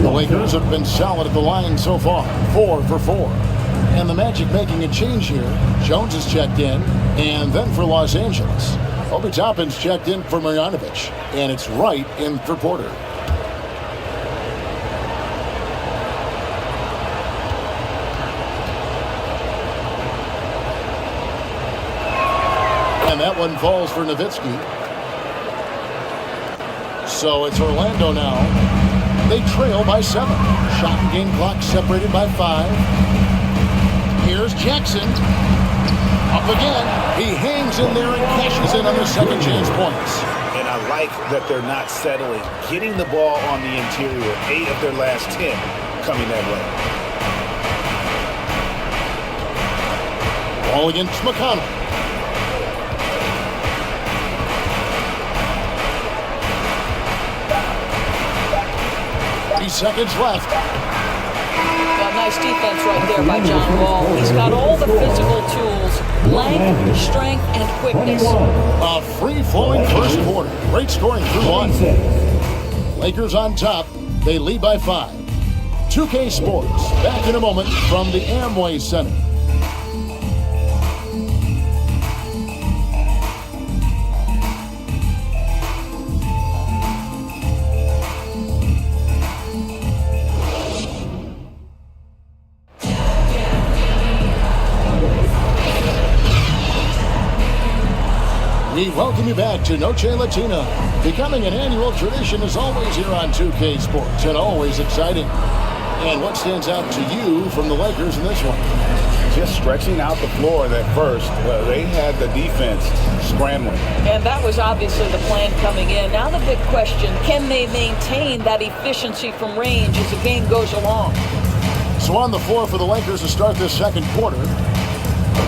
The Lakers have been solid at the line so far, 4 for 4. And the Magic making a change here. Jones has checked in, and then for Los Angeles. Obi Toppin's checked in for Marjanovic, and it's Wright in for Porter. And that one falls for Nowitzki. So it's Orlando now. They trail by 7. Shot and game clock separated by 5. Here's Jackson. Up again. He hangs in there and cashes in on the second chance points. And I like that they're not settling. Getting the ball on the interior, 8 of their last 10 coming that way. Ball against McConnell. 30 seconds left. Well, nice defense right there by John Wall. He's got all the physical tools, length, strength, and quickness. A free-flowing first quarter. Great scoring through 1. Lakers on top. They lead by 5. 2K Sports. Back in a moment from the Amway Center. We welcome you back to Noche Latina. Becoming an annual tradition is always here on 2K Sports and always exciting. And what stands out to you from the Lakers in this one? Just stretching out the floor that first. They had the defense scrambling. And that was obviously the plan coming in. Now the big question, can they maintain that efficiency from range as the game goes along? So on the floor for the Lakers to start this second quarter,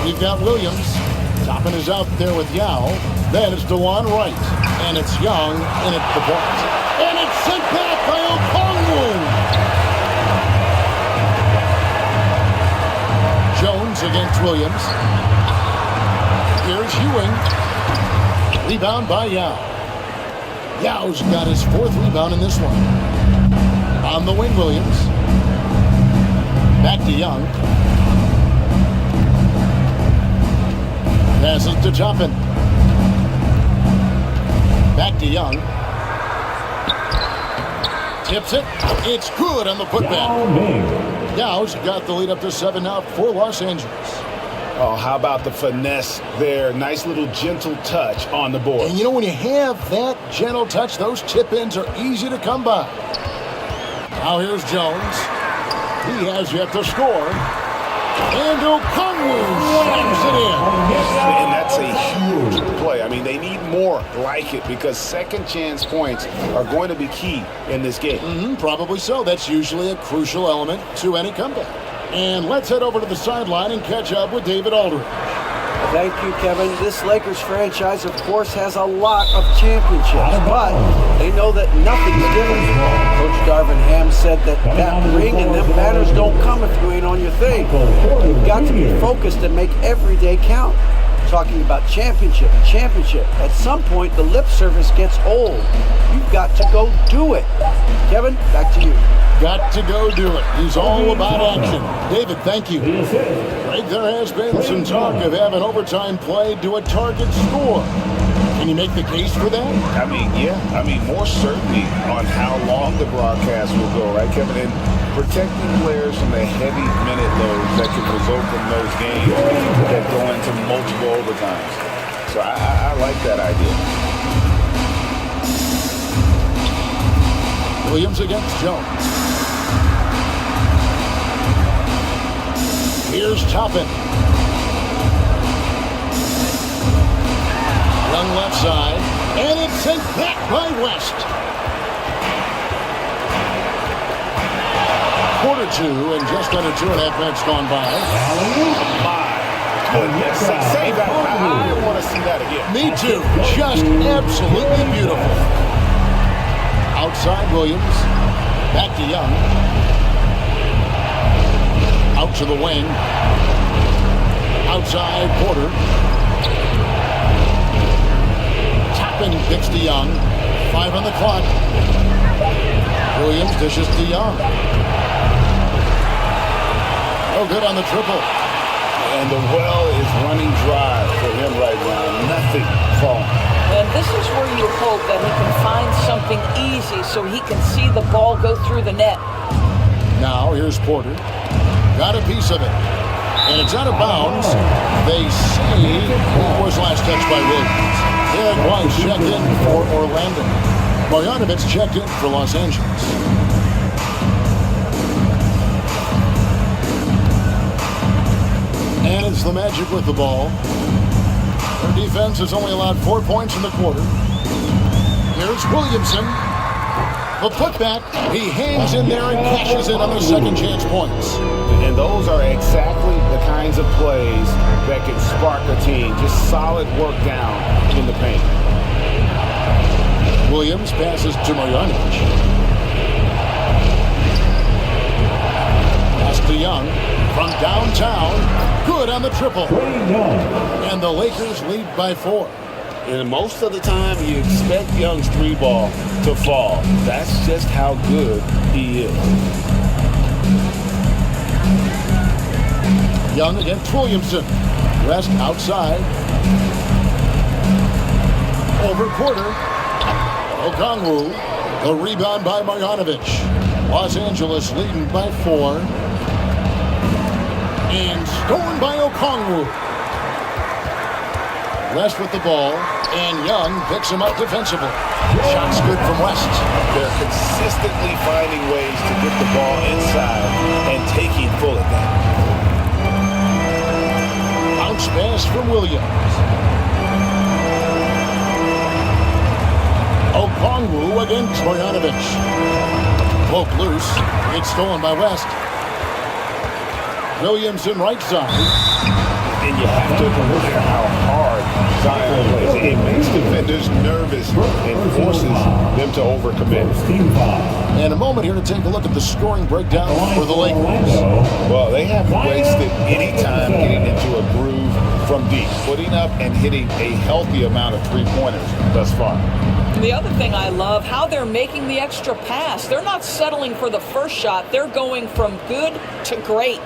we've got Williams. Toppin is out there with Yao. Then it's DeJuan Wright. And it's Young in at the point. And it's sent back by Okongwu. Jones against Williams. Here's Ewing. Rebound by Yao. Yao's got his 4th rebound in this one. On the wing, Williams. Back to Young. Passes to Toppin. Back to Young. Tips it. It's good on the putback. Yow's got the lead up to 7 now for Los Angeles. Oh, how about the finesse there? Nice little gentle touch on the board. And you know, when you have that gentle touch, those tip-ins are easy to come by. Now here's Jones. He has yet to score. And Okongwu slams it in. And that's a huge play. I mean, they need more like it because second chance points are going to be key in this game. Probably so. That's usually a crucial element to any comeback. And let's head over to the sideline and catch up with David Aldridge. Thank you, Kevin. This Lakers franchise, of course, has a lot of championships, but they know that nothing's given. Coach Darvin Ham said that ring and them banners don't come if you ain't on your thing. You've got to be focused and make every day count. Talking about championship. At some point, the lip service gets old. You've got to go do it. Kevin, back to you. Got to go do it. He's all about action. David, thank you. Right, there has been some talk of having overtime played to a target score. Can you make the case for that? I mean, yeah. I mean, more certainty on how long the broadcast will go, right, Kevin? And protecting players from the heavy minute loads that can result from those games that go into multiple overtimes. So I like that idea. Williams against Jones. Here's Toppin. Young left side. And it's sent back by West. Quarter 2 and just under 2.5 minutes gone by. Say that. I want to see that again. Me too. Just absolutely beautiful. Outside Williams. Back to Young. Out to the wing. Outside Porter. Toppin picks to Young. 5 on the clock. Williams dishes to Young. No good on the triple. And the well is running dry for him right now. Nothing falling. And this is where you hope that he can find something easy so he can see the ball go through the net. Now here's Porter. Got a piece of it. And it's out of bounds. They say it was last touched by Williams. Ed White checked in for Orlando. Marjanovic checked in for Los Angeles. And it's the Magic with the ball. Their defense has only allowed 4 points in the quarter. Here's Williamson. The putback. He hangs in there and cashes in on the second chance points. And those are exactly the kinds of plays that can spark a team. Just solid work down in the paint. Williams passes to Marjanovic. Pass to Young from downtown. Good on the triple. And the Lakers lead by 4. And most of the time, you expect Young's 3-ball to fall. That's just how good he is. Young against Williamson. West outside. Over Porter. Okongwu. The rebound by Marjanovic. Los Angeles leading by 4. And stolen by Okongwu. West with the ball. And Young picks him up defensively. Shots good from West. They're consistently finding ways to get the ball inside and taking full advantage. Bounce pass from Williams. Okongwu against Marjanovic. Poke loose. It's stolen by West. Williamson right side. And you have to admire how hard Zion plays. It makes defenders nervous and forces them to overcommit. And a moment here to take a look at the scoring breakdown for the Lakers. Well, they haven't wasted any time getting into a groove from deep, putting up and hitting a healthy amount of three-pointers thus far. The other thing I love, how they're making the extra pass. They're not settling for the first shot. They're going from good to great.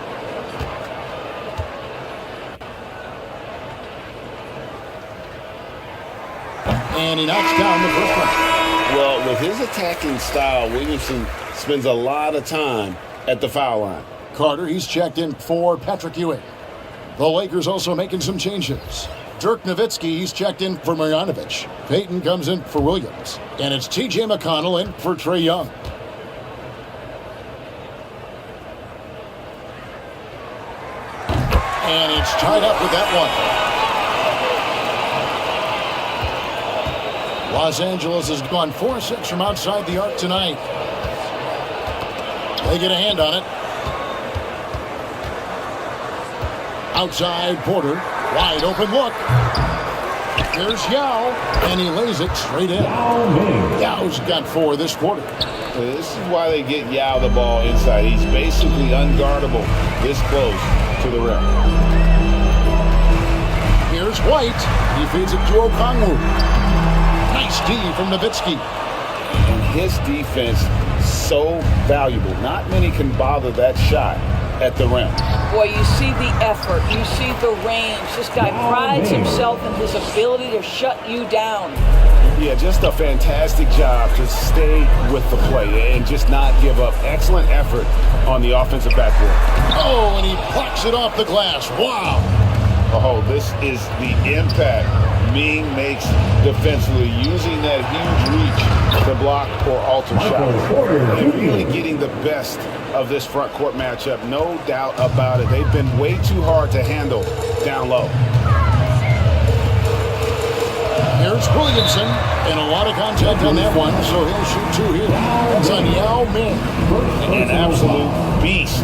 And he knocks down the first one. Well, with his attacking style, Williamson spends a lot of time at the foul line. Carter, he's checked in for Patrick Ewing. The Lakers also making some changes. Dirk Nowitzki, he's checked in for Marjanovic. Payton comes in for Williams. And it's T.J. McConnell in for Trae Young. And it's tied up with that one. Los Angeles has gone 4-6 from outside the arc tonight. They get a hand on it. Outside Porter. Wide open look. Here's Yao. And he lays it straight in. Yao's got 4 this quarter. This is why they get Yao the ball inside. He's basically unguardable this close to the rim. Here's White. He feeds it to Okongwu. Nice D from Nowitzki. And his defense so valuable. Not many can bother that shot at the rim. Boy, you see the effort. You see the range. This guy prides himself in his ability to shut you down. Yeah, just a fantastic job to stay with the play and just not give up. Excellent effort on the offensive backboard. Oh, and he plucks it off the glass. Wow. Oh, this is the impact Ming makes defensively, using that huge reach to block or alter shots. And really getting the best of this front court matchup, no doubt about it. They've been way too hard to handle down low. Here's Williamson, and a lot of contact on that one, so he'll shoot 2 here. It's on Yao Ming. An absolute beast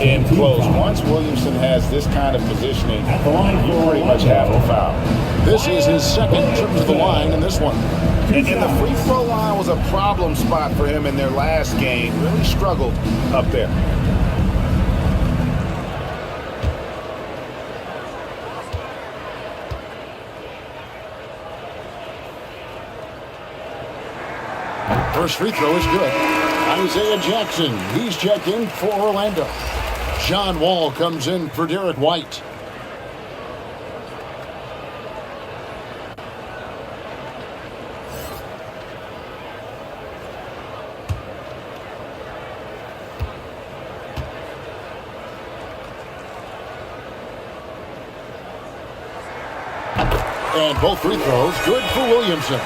in close. Once Williamson has this kind of positioning, you pretty much have to foul. This is his second trip to the line in this one. And the free throw line was a problem spot for him in their last game. Really struggled up there. First free throw is good. Isaiah Jackson, he's checked in for Orlando. John Wall comes in for Derek White. And both free throws good for Williamson.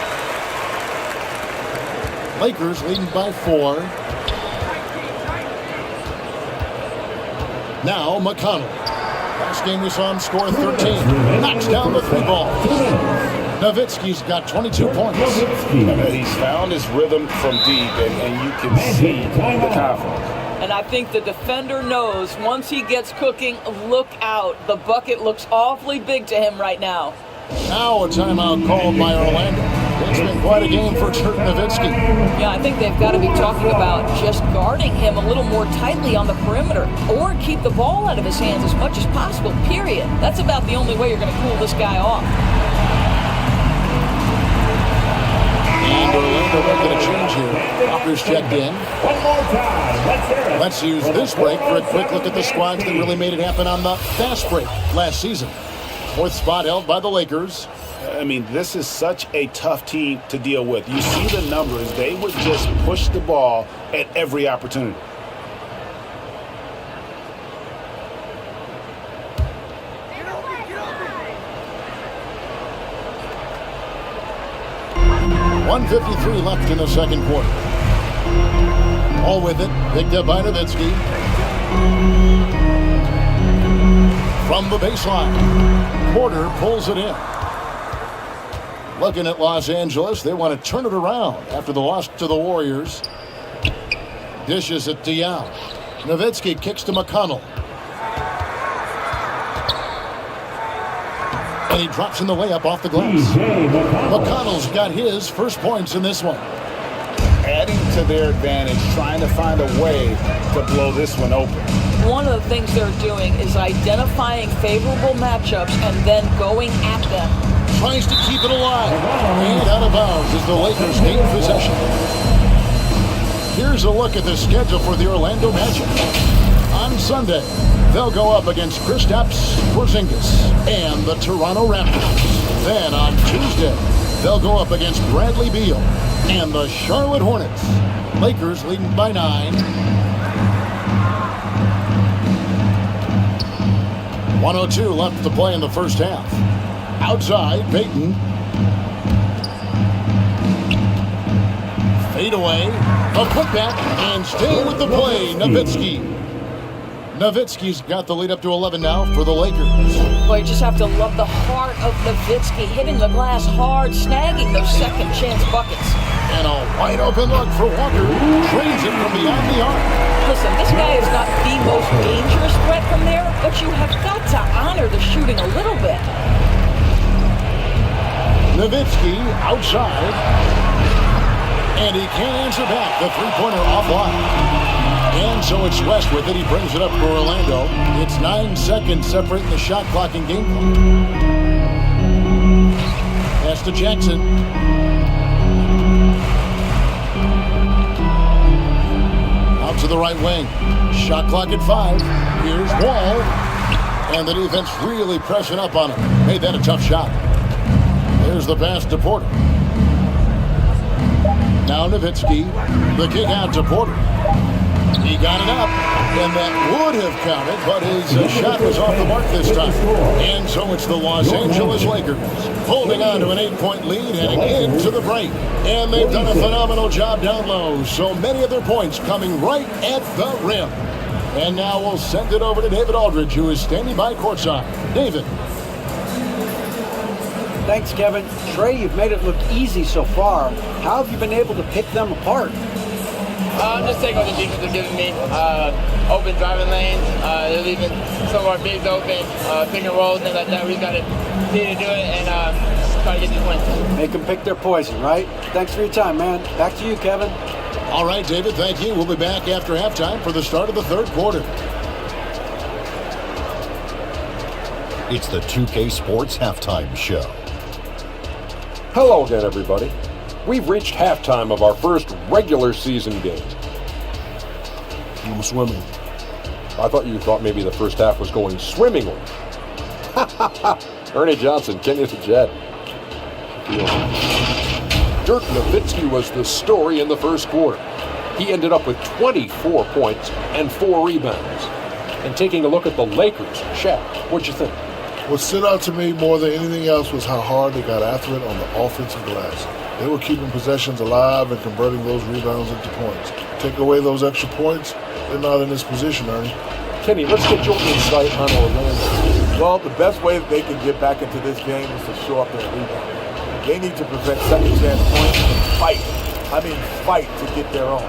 Lakers leading by 4. Now McConnell. Last game we saw him score 13. Knocks down the 3 ball. Nowitzki's got 22 points. He's found his rhythm from deep, and you can see the confidence. And I think the defender knows once he gets cooking, look out. The bucket looks awfully big to him right now. Now a timeout called by Orlando. It's been quite a game for Dirk Nowitzki. Yeah, I think they've got to be talking about just guarding him a little more tightly on the perimeter or keep the ball out of his hands as much as possible, period. That's about the only way you're going to cool this guy off. And Orlando making a change here. Walker's checked in. One more time. Let's hear it. Let's use this break for a quick look at the squads that really made it happen on the fast break last season. 4th spot held by the Lakers. I mean, this is such a tough team to deal with. You see the numbers. They would just push the ball at every opportunity. .153 left in the second quarter. All with it, picked up by Nowitzki. From the baseline, Porter pulls it in. Looking at Los Angeles, they want to turn it around after the loss to the Warriors. Dishes it to Yao. Nowitzki kicks to McConnell. And he drops in the layup off the glass. McConnell's got his first points in this one. Adding to their advantage, trying to find a way to blow this one open. One of the things they're doing is identifying favorable matchups and then going at them. Tries to keep it alive. And out of bounds as the Lakers gain possession. Here's a look at the schedule for the Orlando Magic. On Sunday, they'll go up against Kristaps Porzingis and the Toronto Raptors. Then on Tuesday, They'll go up against Bradley Beal and the Charlotte Hornets. Lakers leading by 9. 1:02 left to play in the first half. Outside, Payton. Fade away. A putback and staying with the play, Nowitzki. Nowitzki's got the lead up to 11 now for the Lakers. Well, you just have to love the heart of Nowitzki, hitting the glass hard, snagging those second chance buckets. And a wide open look for Walker, trains it from beyond the arc. Listen, this guy is not the most dangerous threat from there, but you have got to honor the shooting a little bit. Nowitzki outside, and he can't answer back. The three-pointer offline. And so it's West with it. He brings it up for Orlando. It's 9 seconds separating the shot clock and game clock. Pass to Jackson. Out to the right wing. Shot clock at 5. Here's Wall. And the defense really pressing up on him. Made that a tough shot. There's the pass to Porter. Now Nowitzki. The kick out to Porter. He got it up, and that would have counted, but his shot was off the mark this time. And so it's the Los Angeles Lakers holding on to an 8-point lead heading into the break. And they've done a phenomenal job down low, so many of their points coming right at the rim. And now we'll send it over to David Aldridge, who is standing by courtside. David. Thanks, Kevin. Trey, you've made it look easy so far. How have you been able to pick them apart? I'm just taking what the defense is giving me. Open driving lanes. They're leaving some of our bigs open. Pick and rolls, things like that. We got to continue to do it and try to get these wins. Make them pick their poison, right? Thanks for your time, man. Back to you, Kevin. All right, David, thank you. We'll be back after halftime for the start of the third quarter. It's the 2K Sports Halftime Show. Hello again, everybody. We've reached halftime of our first regular season game. I'm swimming. I thought you thought maybe the first half was going swimmingly. Ernie Johnson, Kenny the Jet. Dirk Nowitzki was the story in the first quarter. He ended up with 24 points and 4 rebounds. And taking a look at the Lakers, Shaq, what'd you think? What stood out to me more than anything else was how hard they got after it on the offensive glass. They were keeping possessions alive and converting those rebounds into points. Take away those extra points, they're not in this position, Ernie. Kenny, let's get your insight on Orlando. Well, the best way that they can get back into this game is to show up their rebound. They need to prevent second chance points and fight. I mean, fight to get their own.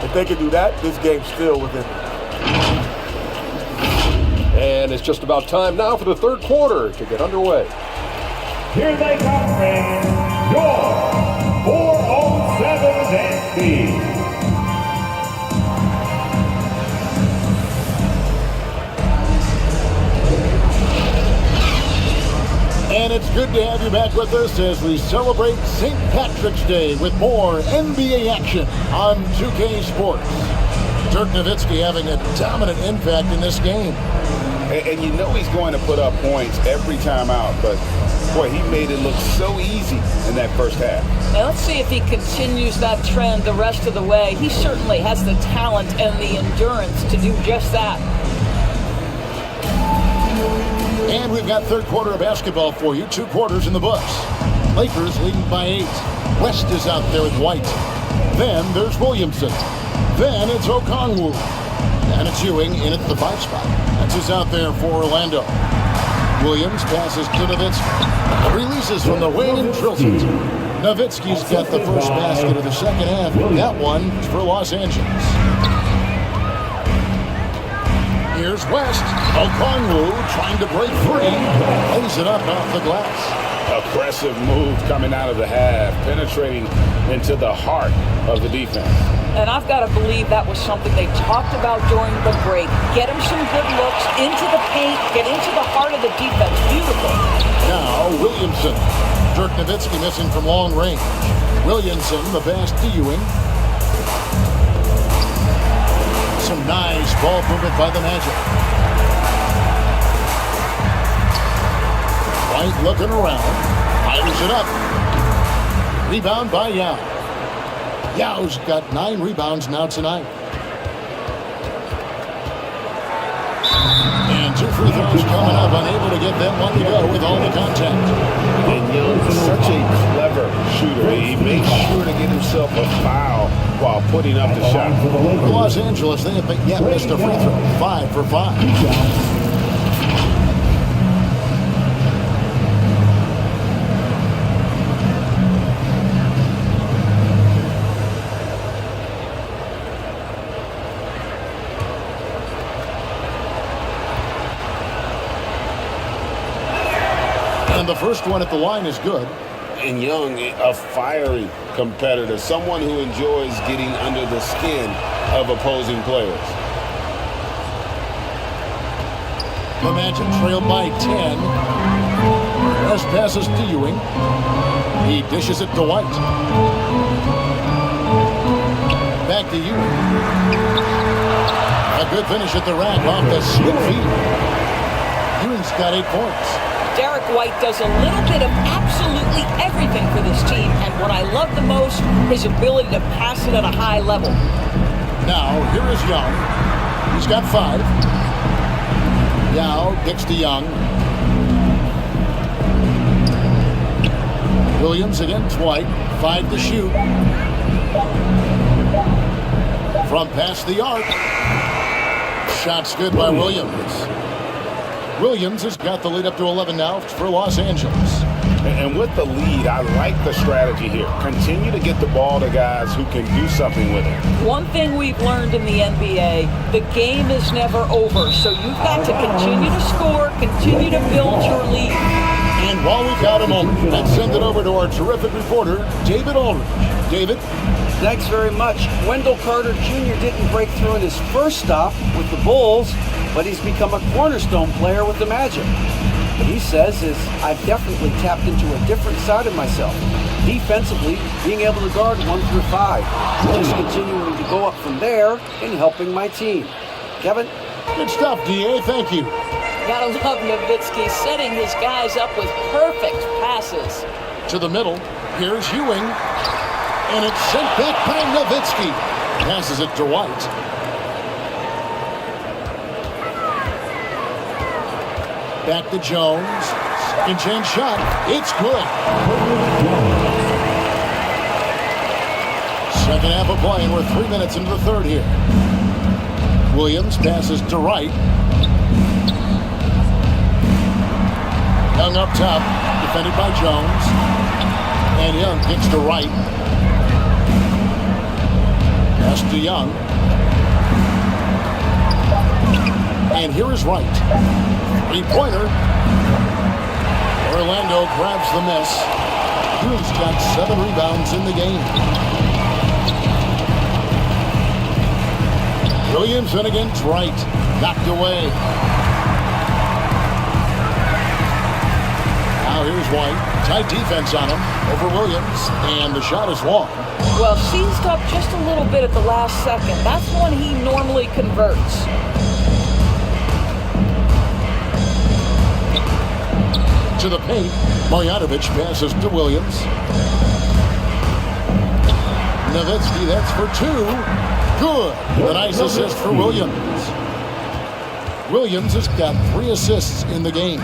If they can do that, this game's still within them. And it's just about time now for the third quarter to get underway. Here they come, friends. Your 407 Dance. And it's good to have you back with us as we celebrate St. Patrick's Day with more NBA action on 2K Sports. Dirk Nowitzki having a dominant impact in this game. And you know he's going to put up points every time out, but boy, he made it look so easy in that first half. Now let's see if he continues that trend the rest of the way. He certainly has the talent and the endurance to do just that. And we've got third quarter of basketball for you. 2 quarters in the books. Lakers leading by 8. West is out there with White. Then there's Williamson. Then it's Okongwu. And it's Ewing in at the 5 spot. That's who's out there for Orlando. Williams passes to Nowitzki. Releases from the wing and drills it. Nowitzki's got the first basket of the second half. That one is for Los Angeles. Here's West. Okongwu trying to break free. Lays it up off the glass. Aggressive move coming out of the half, penetrating into the heart of the defense. And I've got to believe that was something they talked about during the break. Get him some good looks into the paint, get into the heart of the defense. Beautiful. Now Williamson. Dirk Nowitzki missing from long range. Williamson, the pass to Ewing. Some nice ball movement by the Magic. White looking around. Fires it up. Rebound by Yao. Yao's got 9 rebounds now tonight. And 2 free throws coming up, unable to get that one to go with all the contact. And Young's such a clever shooter. He makes sure to get himself a foul while putting up the shot. For Los Angeles, they have yet missed a free throw. 5 for 5. And the first one at the line is good. And Young, a fiery competitor, someone who enjoys getting under the skin of opposing players. The Magic trail by 10. As passes to Ewing. He dishes it to White. Back to Ewing. A good finish at the rack off the slim feet. Ewing's got 8 points. Derek White does a little bit of absolutely everything for this team, and what I love the most, his ability to pass it at a high level. Now, here is Young. He's got 5. Yao kicks to Young. Williams against White. 5 to shoot. From past the arc. Shot's good by Williams. Williams has got the lead up to 11 now for Los Angeles. And with the lead, I like the strategy here. Continue to get the ball to guys who can do something with it. One thing we've learned in the NBA, the game is never over. So you've got to continue to score, continue to build your lead. And while we've got a moment, let's send it over to our terrific reporter, David Aldridge. David? Thanks very much. Wendell Carter Jr. didn't break through in his first stop with the Bulls, but he's become a cornerstone player with the Magic. What he says is, I've definitely tapped into a different side of myself. Defensively, being able to guard 1 through 5. Just continuing to go up from there and helping my team. Kevin? Good stuff, D.A. Thank you. Gotta love Nowitzki setting his guys up with perfect passes. To the middle, here's Ewing. And it's sent back by Nowitzki. Passes it to White. Back to Jones. Second chance shot. It's good. Second half of play, and we're 3 minutes into the third here. Williams passes to Wright. Young up top, defended by Jones. And Young kicks to Wright. Pass to Young. And here is Wright. 3-pointer. Orlando grabs the miss. Ewing's got 7 rebounds in the game. Williams in against Wright. Knocked away. Now here's White. Tight defense on him over Williams. And the shot is long. Well, seized up just a little bit at the last second. That's when he normally converts. To the paint, Marjanovic passes to Williams. Nowitzki, that's for 2. Good. A nice assist for Williams. Williams has got 3 assists in the game.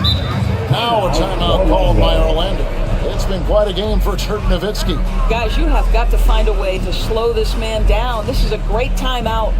Now a timeout called by Orlando. It's been quite a game for Dirk Nowitzki. Guys, you have got to find a way to slow this man down. This is a great timeout.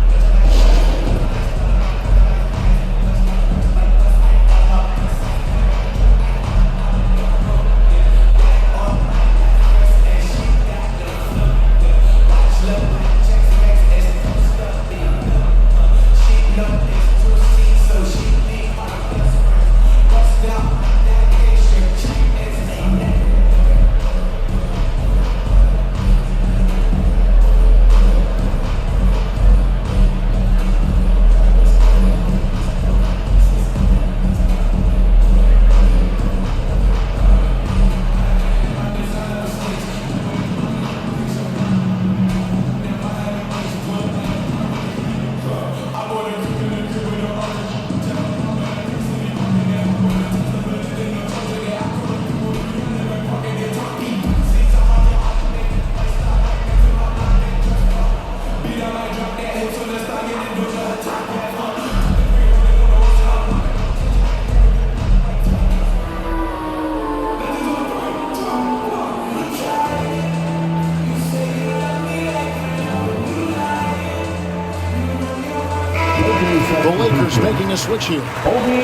a switch here.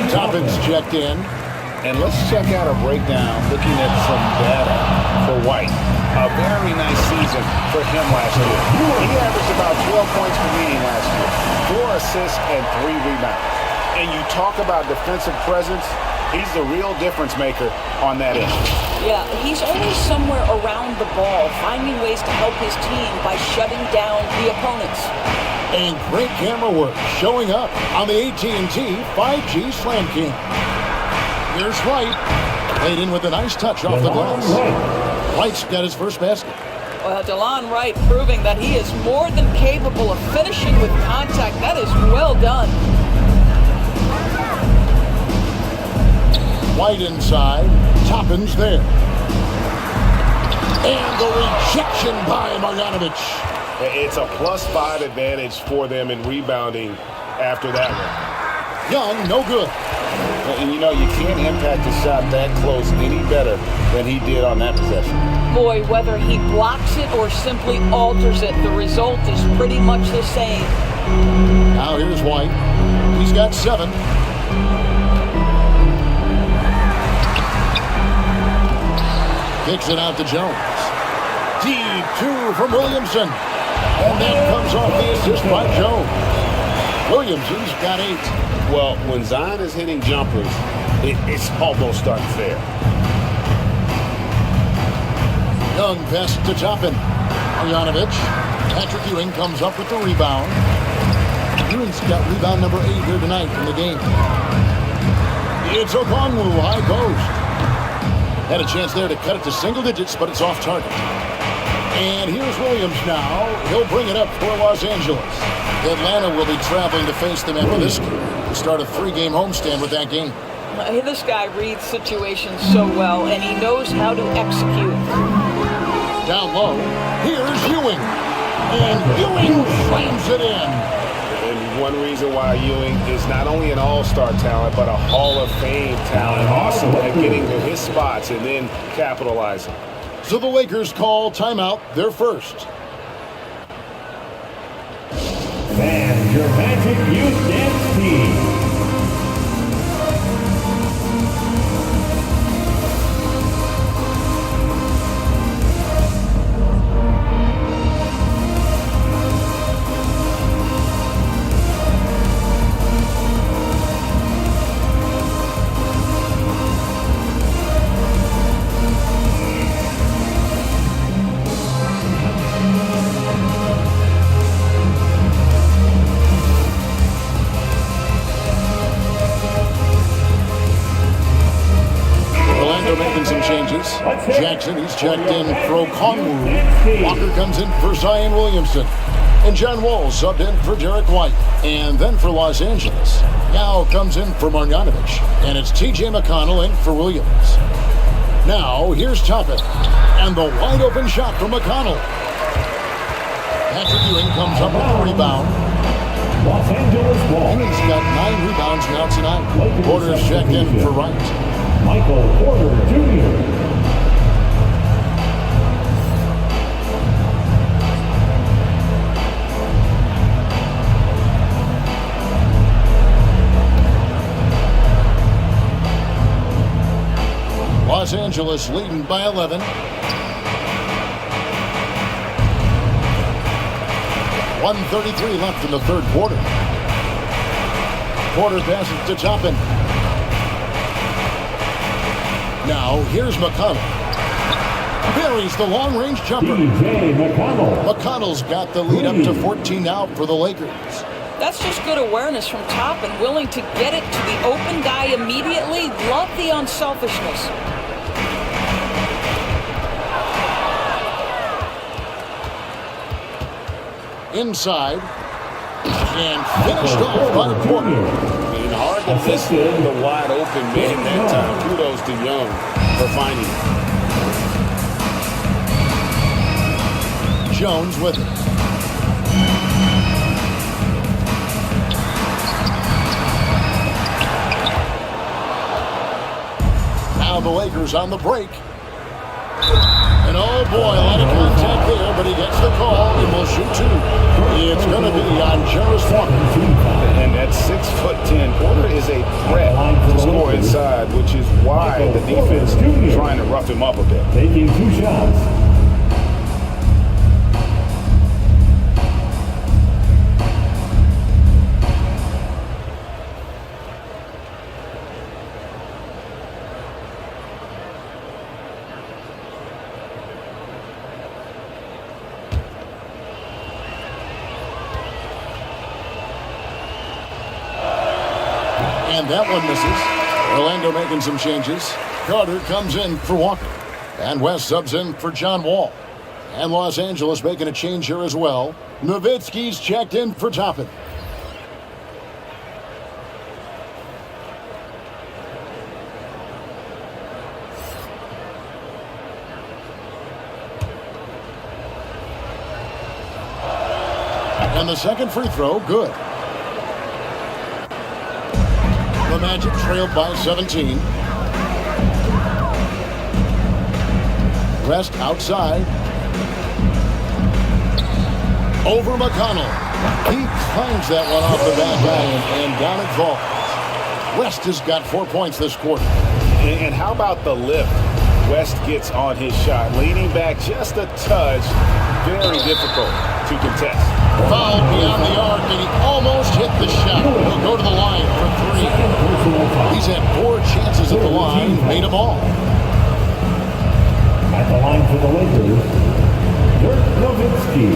Toppin's checked in. And let's check out a breakdown looking at some data for White. A very nice season for him last year. He averaged about 12 points per meeting last year, 4 assists and 3 rebounds. And you talk about defensive presence, he's the real difference maker on that end. Yeah, he's always somewhere around the ball, finding ways to help his team by shutting down the opponents. And great camera work showing up on the AT&T 5G Slam Cam. Here's White, laid in with a nice touch off the glass. White's got his first basket. Well, DeLon Wright proving that he is more than capable of finishing with contact. That is well done. White inside, Toppin's there. And the rejection by Marjanovic. It's a +5 advantage for them in rebounding after that one. Young, no good. And you know, you can't impact a shot that close any better than he did on that possession. Boy, whether he blocks it or simply alters it, the result is pretty much the same. Now here's White. He's got 7. Kicks it out to Jones. Deep 2 from Williamson. And that comes off the assist by Jones. Williamson's got 8. Well, when Zion is hitting jumpers, it's almost unfair. Young pass to Toppin. Marjanovic. Patrick Ewing comes up with the rebound. Ewing's got rebound number 8 here tonight in the game. It's Okongwu, high post. Had a chance there to cut it to single digits, but it's off target. And here's Williams now. He'll bring it up for Los Angeles. Atlanta will be traveling to face them after this game. To start a 3-game homestand with that game. This guy reads situations so well, and he knows how to execute. Down low, here's Ewing. And Ewing slams it in. And one reason why Ewing is not only an all-star talent, but a Hall of Fame talent, also at getting to his spots and then capitalizing. So the Lakers call timeout, their first. And your Magic Youth Dance Team. Jackson, he's checked in for Okongwu. Walker comes in for Zion Williamson. And John Wall subbed in for Derek White. And then for Los Angeles, now comes in for Marjanovic. And it's TJ McConnell in for Williams. Now, here's Toppin. And the wide open shot from McConnell. Patrick Ewing comes up with the rebound. Los Angeles ball. Ewing's got 9 rebounds now tonight. Porter's checked in for Wright. Michael Porter Jr. Los Angeles leading by 11. 1:33 left in the third quarter. Porter passes to Toppin. Now, here's McConnell. Buries the long-range jumper. TJ McConnell. McConnell's got the lead up to 14 now for the Lakers. That's just good awareness from Toppin, willing to get it to the open guy immediately. Love the unselfishness. Inside. And finished off by Porter. And hard to miss the wide open man that time. Kudos to Young for finding it. Jones with it. Now the Lakers on the break. And oh boy, a lot of contact there, but he gets the call and will shoot 2. It's going to be on Jarvis Walker. And at 6'10", Porter is a threat to score inside, which is why the defense is trying to rough him up a bit. Taking 2 shots. And that one misses. Orlando making some changes. Carter comes in for Walker. And West subs in for John Wall. And Los Angeles making a change here as well. Nowitzki's checked in for Toppin. And the second free throw, good. The Magic trailed by 17. West outside. Over McConnell. He climbs that one off the back iron and down it falls. West has got 4 points this quarter. And how about the lift West gets on his shot? Leaning back just a touch. Very difficult to contest. Fouled beyond the arc, and he almost hit the shot. He'll go to the line for 3. He's had 4 chances at the line, made them all. At the line for the Lakers, Dirk Nowitzki.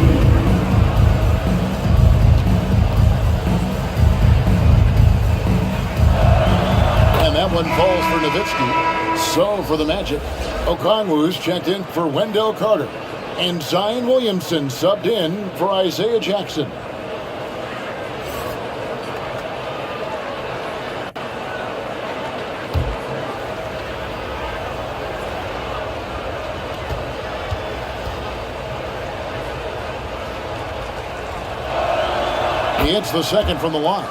And that one falls for Nowitzki. So for the Magic, Okongwu's checked in for Wendell Carter. And Zion Williamson subbed in for Isaiah Jackson. He hits the second from the line.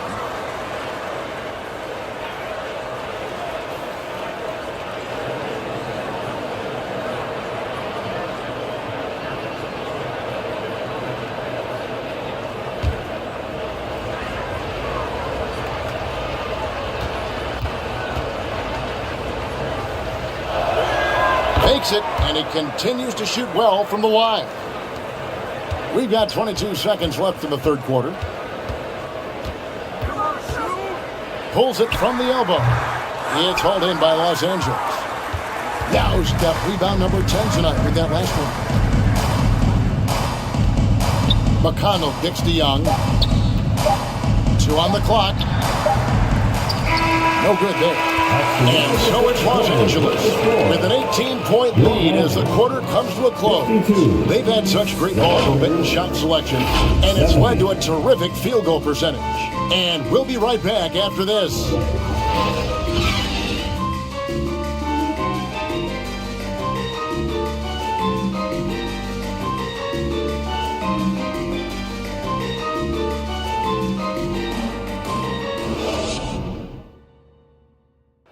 Makes it, and he continues to shoot well from the line. We've got 22 seconds left in the third quarter. Pulls it from the elbow. It's hauled in by Los Angeles. Now's got rebound number 10 tonight with that last one. McConnell kicks to Young. 2 on the clock. No good there. And so it's Los Angeles with an 18-point lead as the quarter comes to a close. They've had such great ball movement and shot selection, and it's led to a terrific field goal percentage. And we'll be right back after this.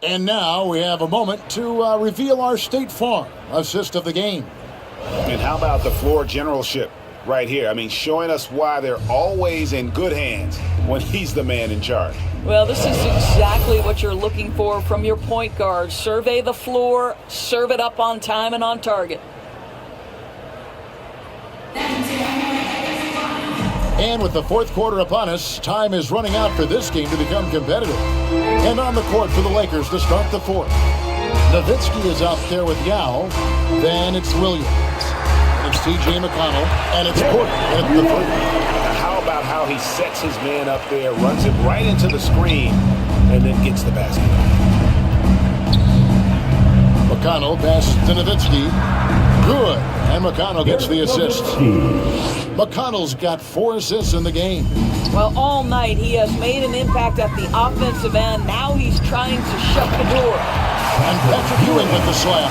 And now we have a moment to reveal our State Farm assist of the game. And how about the floor generalship right here? I mean, showing us why they're always in good hands when he's the man in charge. Well, this is exactly what you're looking for from your point guard. Survey the floor, serve it up on time and on target. And with the fourth quarter upon us, time is running out for this game to become competitive. And on the court for the Lakers to start the fourth. Nowitzki is out there with Yao. Then it's Williams. And it's T.J. McConnell. And it's Porter at the three. How about how he sets his man up there, runs it right into the screen, and then gets the basket. McConnell passes to Nowitzki. Good. And McConnell gets the assist. McConnell's got 4 assists in the game. Well, all night he has made an impact at the offensive end. Now he's trying to shut the door. And Patrick Ewing with the slam.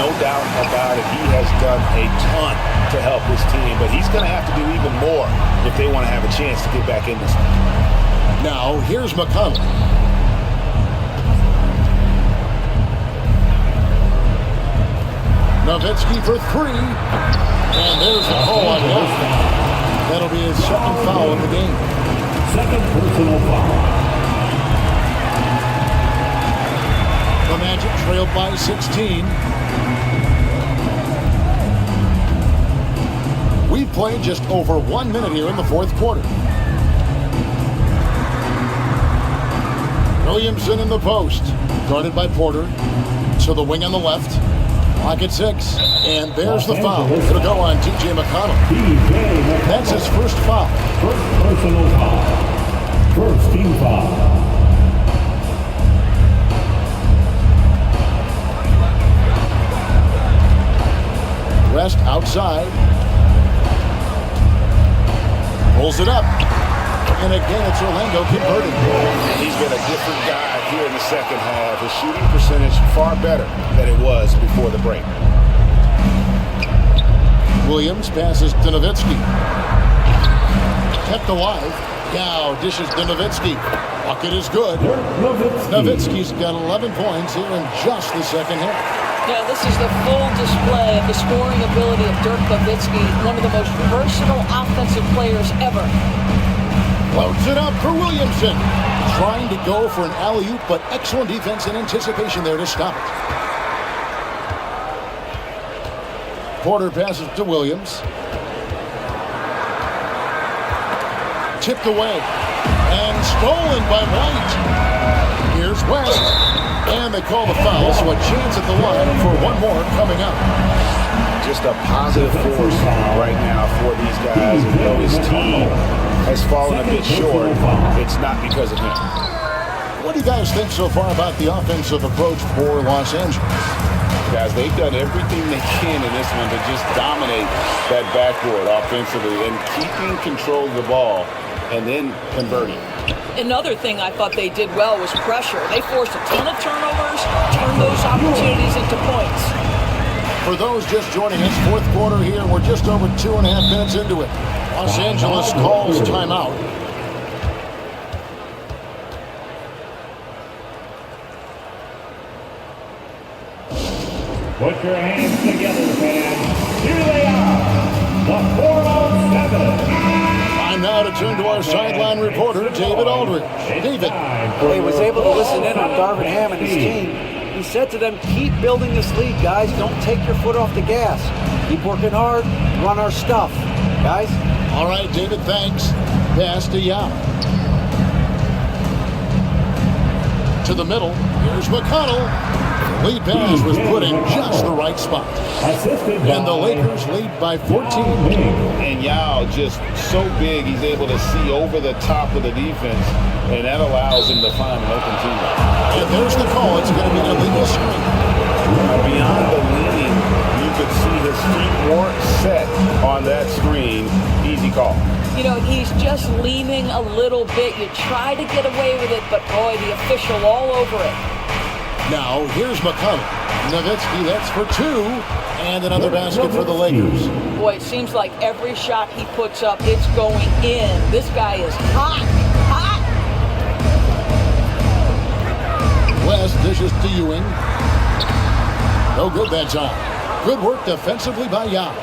No doubt about it. He has done a ton to help this team, but he's going to have to do even more if they want to have a chance to get back in this one. Now, here's McConnell. Nowitzki for 3. And there's the call on him. That'll be his second foul of the game. second personal foul. The Magic trailed by 16. We've played just over 1 minute here in the fourth quarter. Williamson in the post, guarded by Porter. To the wing on the left. Clock at 6. And there's the foul. It'll go on T.J. McConnell. That's his first foul. First personal foul. First team foul. West outside. Pulls it up. And again, it's Orlando converting. He's been a different guy here in the second half. His shooting percentage far better than it was before the break. Williams passes to Nowitzki. Kept alive. Now dishes to Nowitzki. Bucket is good. Nowitzki's got 11 points here in just the second half. Yeah, this is the full display of the scoring ability of Dirk Nowitzki, one of the most versatile offensive players ever. Loads it up for Williamson. Trying to go for an alley-oop, but excellent defense and anticipation there to stop it. Porter passes to Williams. Tipped away. And stolen by White. Here's West. And they call the foul, so a chance at the line for one more coming up. Just a positive force right now for these guys. And though his team has fallen a bit short, it's not because of him. What do you guys think so far about the offensive approach for Los Angeles? Guys, they've done everything they can in this one to just dominate that backboard offensively and keeping control of the ball and then converting. Another thing I thought they did well was pressure. They forced a ton of turnovers, turned those opportunities into points. For those just joining us, fourth quarter here, we're just over 2.5 minutes into it. Los Angeles calls timeout. Put your hands together, fans. Here they are, the 407. Time now to turn to our sideline reporter, David Aldridge. David. He was able to listen in on Darvin Ham and his team. He said to them, keep building this lead, guys. Don't take your foot off the gas. Keep working hard. Run our stuff, guys. All right, David, thanks. Pass to Yao. To the middle. Here's McConnell. The lead pass was put in just the right spot. And the Lakers lead by 14. And Yao just so big, he's able to see over the top of the defense, and that allows him to find an open teammate. And there's the call. It's going to be an illegal screen. Beyond the leaning, you could see his feet weren't set on that screen. Easy call. You know, he's just leaning a little bit. You try to get away with it, but boy, the official all over it. Now, here's McConnell. Nowitzki, that's for 2. And another basket for the Lakers. Boy, it seems like every shot he puts up, it's going in. This guy is hot, hot. West dishes to Ewing. No good that time. Good work defensively by Yao.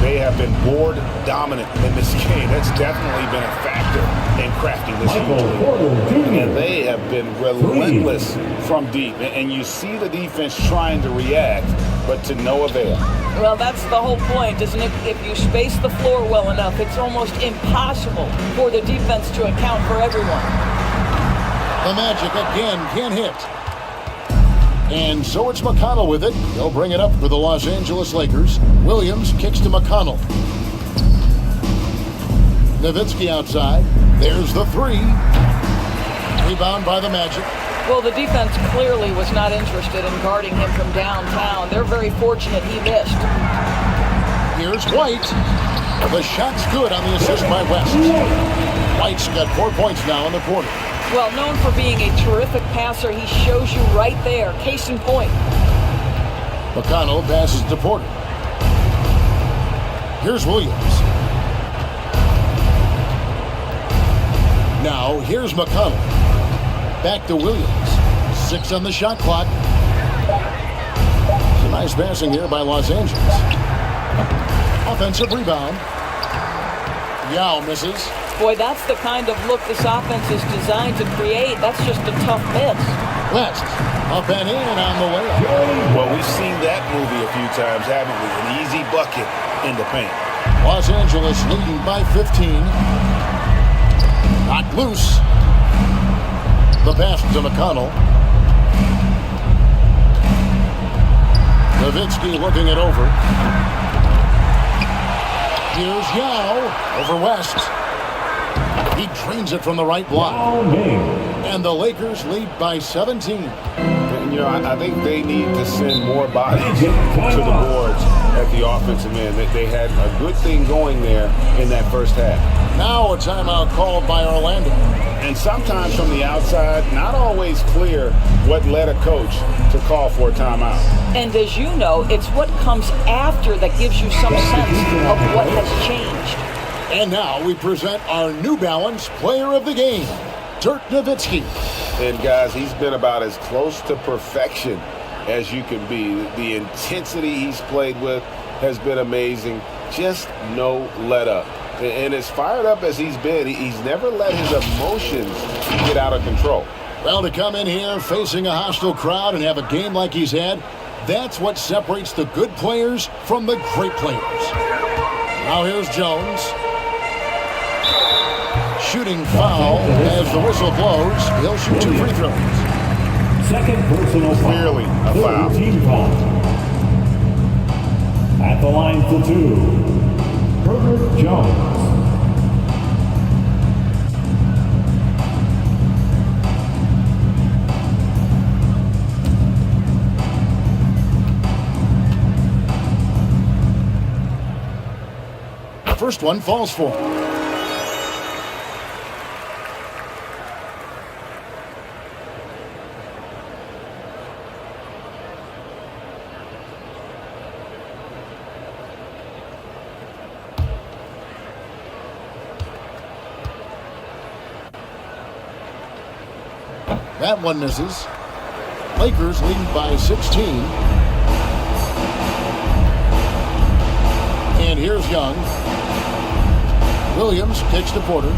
They have been board dominant in this game. That's definitely been a factor in crafting this game. And they have been relentless from deep. And you see the defense trying to react, but to no avail. Well, that's the whole point, isn't it? If you space the floor well enough, it's almost impossible for the defense to account for everyone. The Magic again can't hit. And so it's McConnell with it. They'll bring it up for the Los Angeles Lakers. Williams kicks to McConnell. Nowitzki outside. There's the 3. Rebound by the Magic. Well, the defense clearly was not interested in guarding him from downtown. They're very fortunate he missed. Here's White. The shot's good on the assist by West. White's got 4 points now in the quarter. Well, known for being a terrific passer, he shows you right there. Case in point. McConnell passes to Porter. Here's Williams. Now, here's McConnell. Back to Williams. 6 on the shot clock. Some nice passing here by Los Angeles. Offensive rebound. Yao misses. Boy, that's the kind of look this offense is designed to create. That's just a tough miss. West, up and in on the way. Well, we've seen that movie a few times, haven't we? An easy bucket in the paint. Los Angeles leading by 15. Knocked loose. The pass to McConnell. Nowitzki looking it over. Here's Yao over West. He drains it from the right block. And the Lakers lead by 17. You know, I think they need to send more bodies to the boards at the offensive end. They had a good thing going there in that first half. Now a timeout called by Orlando. And sometimes from the outside, not always clear what led a coach to call for a timeout. And as you know, it's what comes after that gives you some sense of what has changed. And now we present our New Balance Player of the Game, Dirk Nowitzki. And guys, he's been about as close to perfection as you can be. The intensity he's played with has been amazing. Just no let up. And as fired up as he's been, he's never let his emotions get out of control. Well, to come in here facing a hostile crowd and have a game like he's had, that's what separates the good players from the great players. Now here's Jones. Shooting foul as the whistle blows. He'll shoot 2 free throws. Second personal foul. Clearly a foul. Team foul. At the line for 2, Herbert Jones. First one falls for him. That one misses. Lakers leading by 16. And here's Young. Williams kicks to Porter.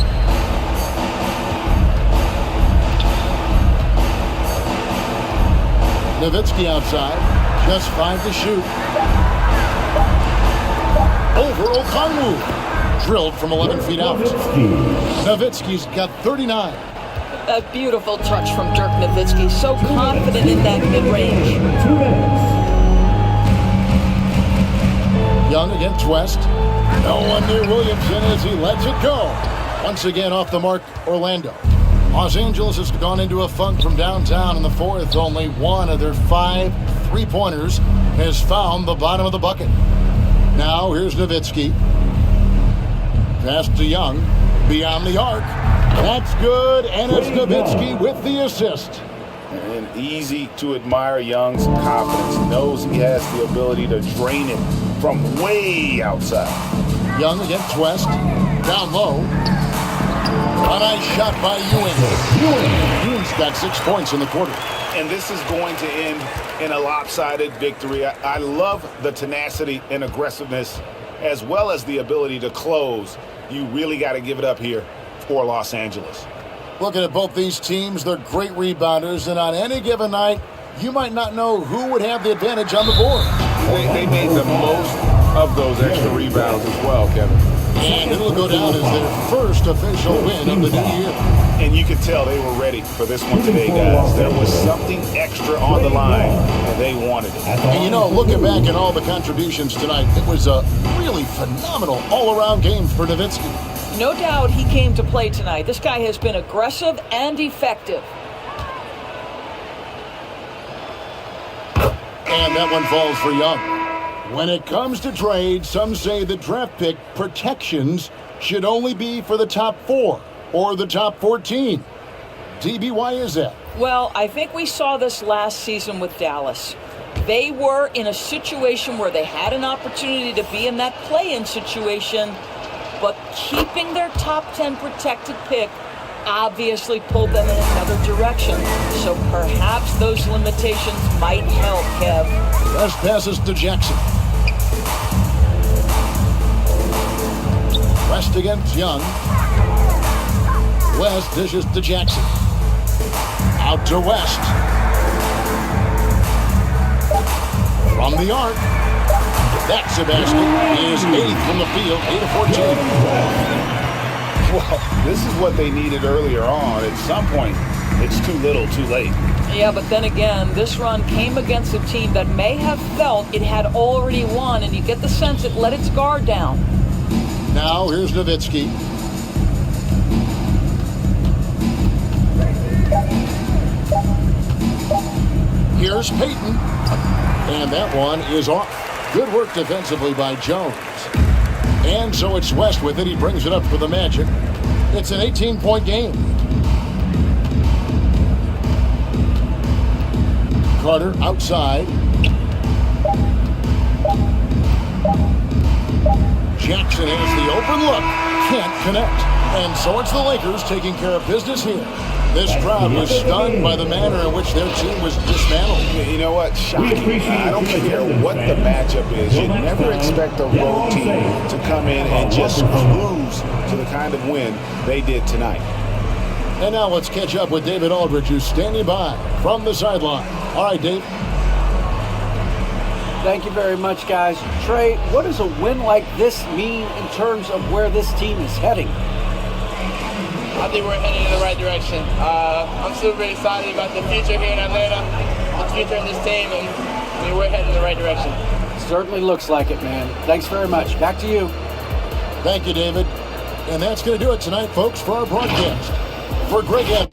Nowitzki outside. Just 5 to shoot. Over Okongwu. Drilled from 11 feet out. Nowitzki's got 39. A beautiful touch from Dirk Nowitzki. So confident in that mid-range. Young against West. No one near Williamson as he lets it go. Once again off the mark, Orlando. Los Angeles has gone into a funk from downtown in the fourth. Only one of their 5 3-pointers has found the bottom of the bucket. Now here's Nowitzki. Pass to Young. Beyond the arc. That's good, and it's Nowitzki with the assist. And easy to admire Young's confidence. He knows he has the ability to drain it from way outside. Young against West. Down low. A nice shot by Ewing. Ewing's got 6 points in the quarter. And this is going to end in a lopsided victory. I love the tenacity and aggressiveness as well as the ability to close. You really got to give it up here for Los Angeles. Looking at both these teams, they're great rebounders, and on any given night, you might not know who would have the advantage on the board. They made the most of those extra rebounds as well, Kevin. And it'll go down as their first official win of the new year. And you could tell they were ready for this one today, guys. There was something extra on the line, and they wanted it. And you know, looking back at all the contributions tonight, it was a really phenomenal all-around game for Nowitzki. No doubt he came to play tonight. This guy has been aggressive and effective. And that one falls for Young. When it comes to trades, some say the draft pick protections should only be for the top 4 or the top 14. DB, why is that? Well, I think we saw this last season with Dallas. They were in a situation where they had an opportunity to be in that play-in situation, but keeping their top 10 protected pick obviously pulled them in another direction. So perhaps those limitations might help, Kev. Best passes to Jackson. West against Young. West dishes to Jackson. Out to West. From the arc. That's a basket. Is 8 from the field, 8 of 14. Well, this is what they needed earlier on. At some point, it's too little, too late. Yeah, but then again, this run came against a team that may have felt it had already won, and you get the sense it let its guard down. Now here's Nowitzki. Here's Payton. And that one is off. Good work defensively by Jones. And so it's West with it. He brings it up for the Magic. It's an 18-point game. Carter outside. Jackson has the open look. Can't connect. And so it's the Lakers taking care of business here. This crowd was stunned by the manner in which their team was dismantled. You know what? Shocking. I don't care what the matchup is. You never expect a road team to come in and just cruise to the kind of win they did tonight. And now let's catch up with David Aldridge, who's standing by from the sideline. All right, Dave. Thank you very much, guys. Trey, what does a win like this mean in terms of where this team is heading? I think we're heading in the right direction. I'm super excited about the future here in Atlanta, the future of this team, and we're heading in the right direction. Certainly looks like it, man. Thanks very much. Back to you. Thank you, David. And that's going to do it tonight, folks, for our broadcast. For Greg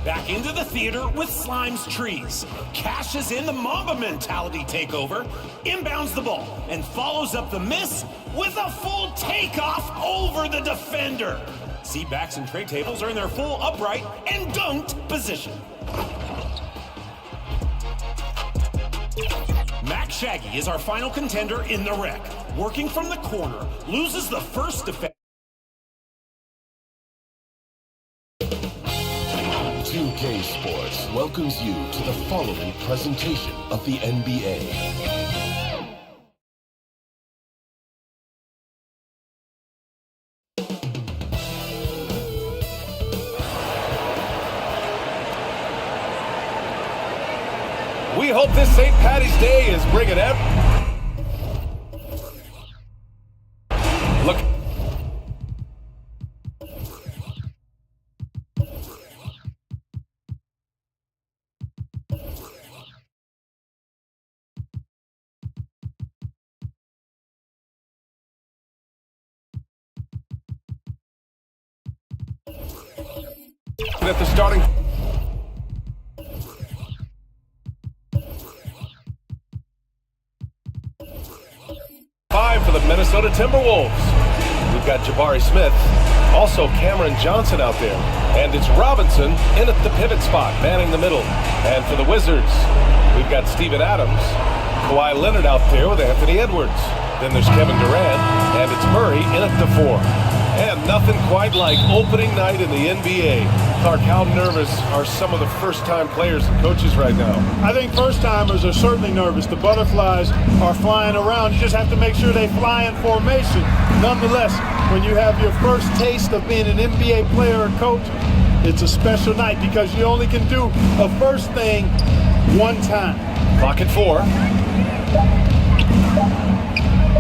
Back into the theater with Slime's trees. Cashes in the Mamba mentality takeover, inbounds the ball, and follows up the miss with a full takeoff over the defender. Seatbacks and tray tables are in their full upright and dunked position. Max Shaggy is our final contender in the wreck. Working from the corner, loses the first defense. 2K Sports welcomes you to the following presentation of the NBA. We hope this St. Patty's Day is bringing up. Look. At the starting. For the Minnesota Timberwolves. We've got Jabari Smith, also Cameron Johnson out there, and it's Robinson in at the pivot spot, manning the middle. And for the Wizards, we've got Steven Adams, Kawhi Leonard out there with Anthony Edwards. Then there's Kevin Durant, and it's Murray in at the 4. And nothing quite like opening night in the NBA. Clark, how nervous are some of the first-time players and coaches right now? I think first-timers are certainly nervous. The butterflies are flying around. You just have to make sure they fly in formation. Nonetheless, when you have your first taste of being an NBA player or coach, it's a special night because you only can do a first thing one time. Clock at 4.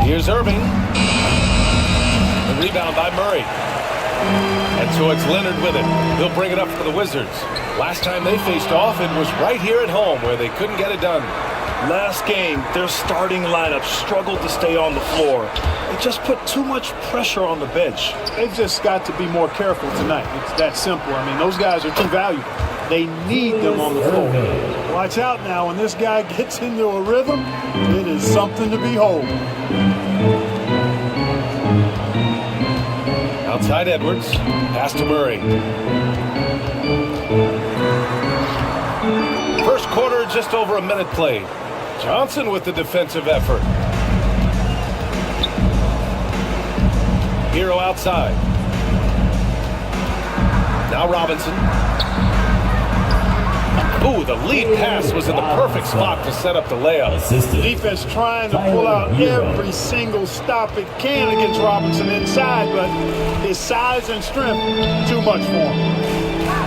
Here's Irving. The rebound by Murray. And so it's Leonard with it. He'll bring it up for the Wizards. Last time they faced off, it was right here at home where they couldn't get it done. Last game, their starting lineup struggled to stay on the floor. They just put too much pressure on the bench. They've just got to be more careful tonight. It's that simple. I mean, those guys are too valuable. They need them on the floor. Watch out now. When this guy gets into a rhythm, it is something to behold. Outside Edwards, pass to Murray. First quarter, just over a minute played. Johnson with the defensive effort. Hero outside. Now Robinson. Ooh, the lead pass was in the perfect spot to set up the layup. Defense trying to pull out every single stop it can against Robinson inside, but his size and strength, too much for him.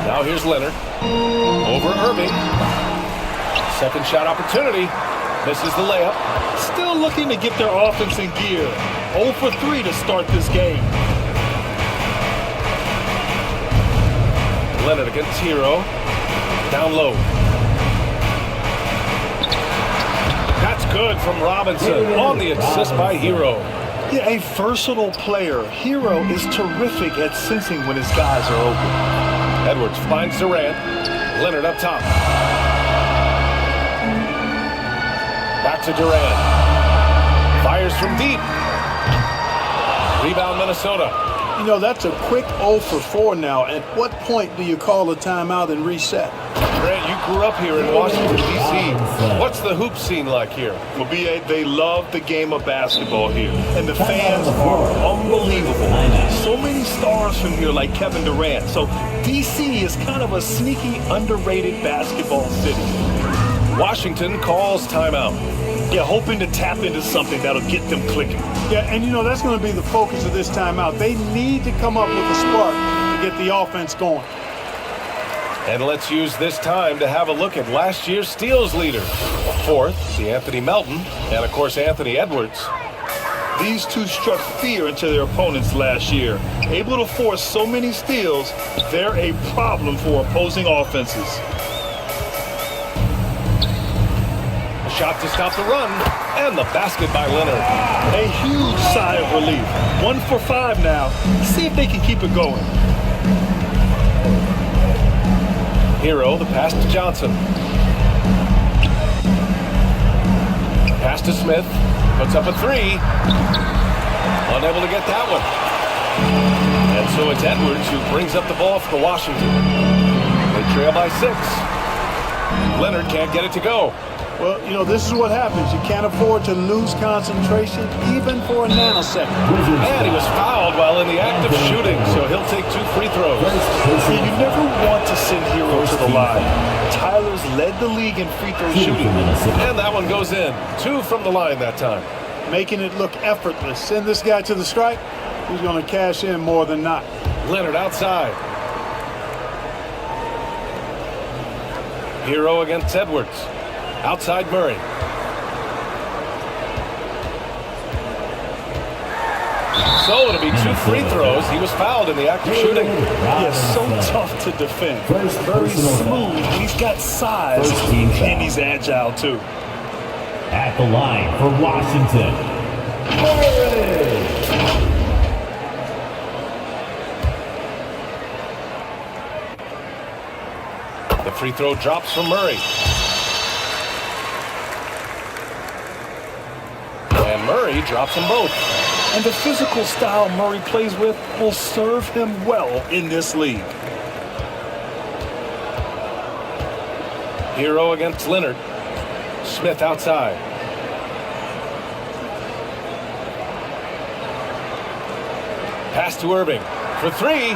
Now here's Leonard. Over Irving. Second shot opportunity. Misses the layup. Still looking to get their offense in gear. 0 for 3 to start this game. Leonard against Hero. Down low. That's good from Robinson on the assist by Hero. Yeah, a versatile player. Hero is terrific at sensing when his guys are open. Edwards finds Durant. Leonard up top. Back to Durant. Fires from deep. Rebound Minnesota. You know, that's a quick 0 for 4 now. At what point do you call a timeout and reset? Grant, you grew up here in Washington, D.C. What's the hoop scene like here? Well, B.A., they love the game of basketball here. And the fans are unbelievable. So many stars from here like Kevin Durant. So D.C. is kind of a sneaky, underrated basketball city. Washington calls timeout. Yeah, hoping to tap into something that'll get them clicking. Yeah, and you know, that's going to be the focus of this timeout. They need to come up with a spark to get the offense going. And let's use this time to have a look at last year's steals leader. Fourth, the Anthony Melton, and of course Anthony Edwards. These two struck fear into their opponents last year. Able to force so many steals, they're a problem for opposing offenses. A shot to stop the run, and the basket by Leonard. A huge sigh of relief. 1 for 5 now. See if they can keep it going. Hero, the pass to Johnson. Pass to Smith. Puts up a 3. Unable to get that one. And so it's Edwards who brings up the ball for Washington. They trail by 6. Leonard can't get it to go. Well, you know, this is what happens. You can't afford to lose concentration even for a nanosecond. And he was fouled while in the act of shooting, so he'll take 2 free throws. You never want to send Hero to the line. Tyler's led the league in free throw shooting. And that one goes in. 2 from the line that time. Making it look effortless. Send this guy to the stripe. He's going to cash in more than not. Leonard outside. Hero against Edwards. Outside Murray. So it'll be 2 free throws. He was fouled in the act of shooting. Yeah, so tough to defend. Very smooth. He's got size, and he's agile too. At the line for Washington, Murray. The free throw drops from Murray. And Murray drops them both. And the physical style Murray plays with will serve him well in this league. Hero against Leonard. Smith outside. Pass to Irving for three.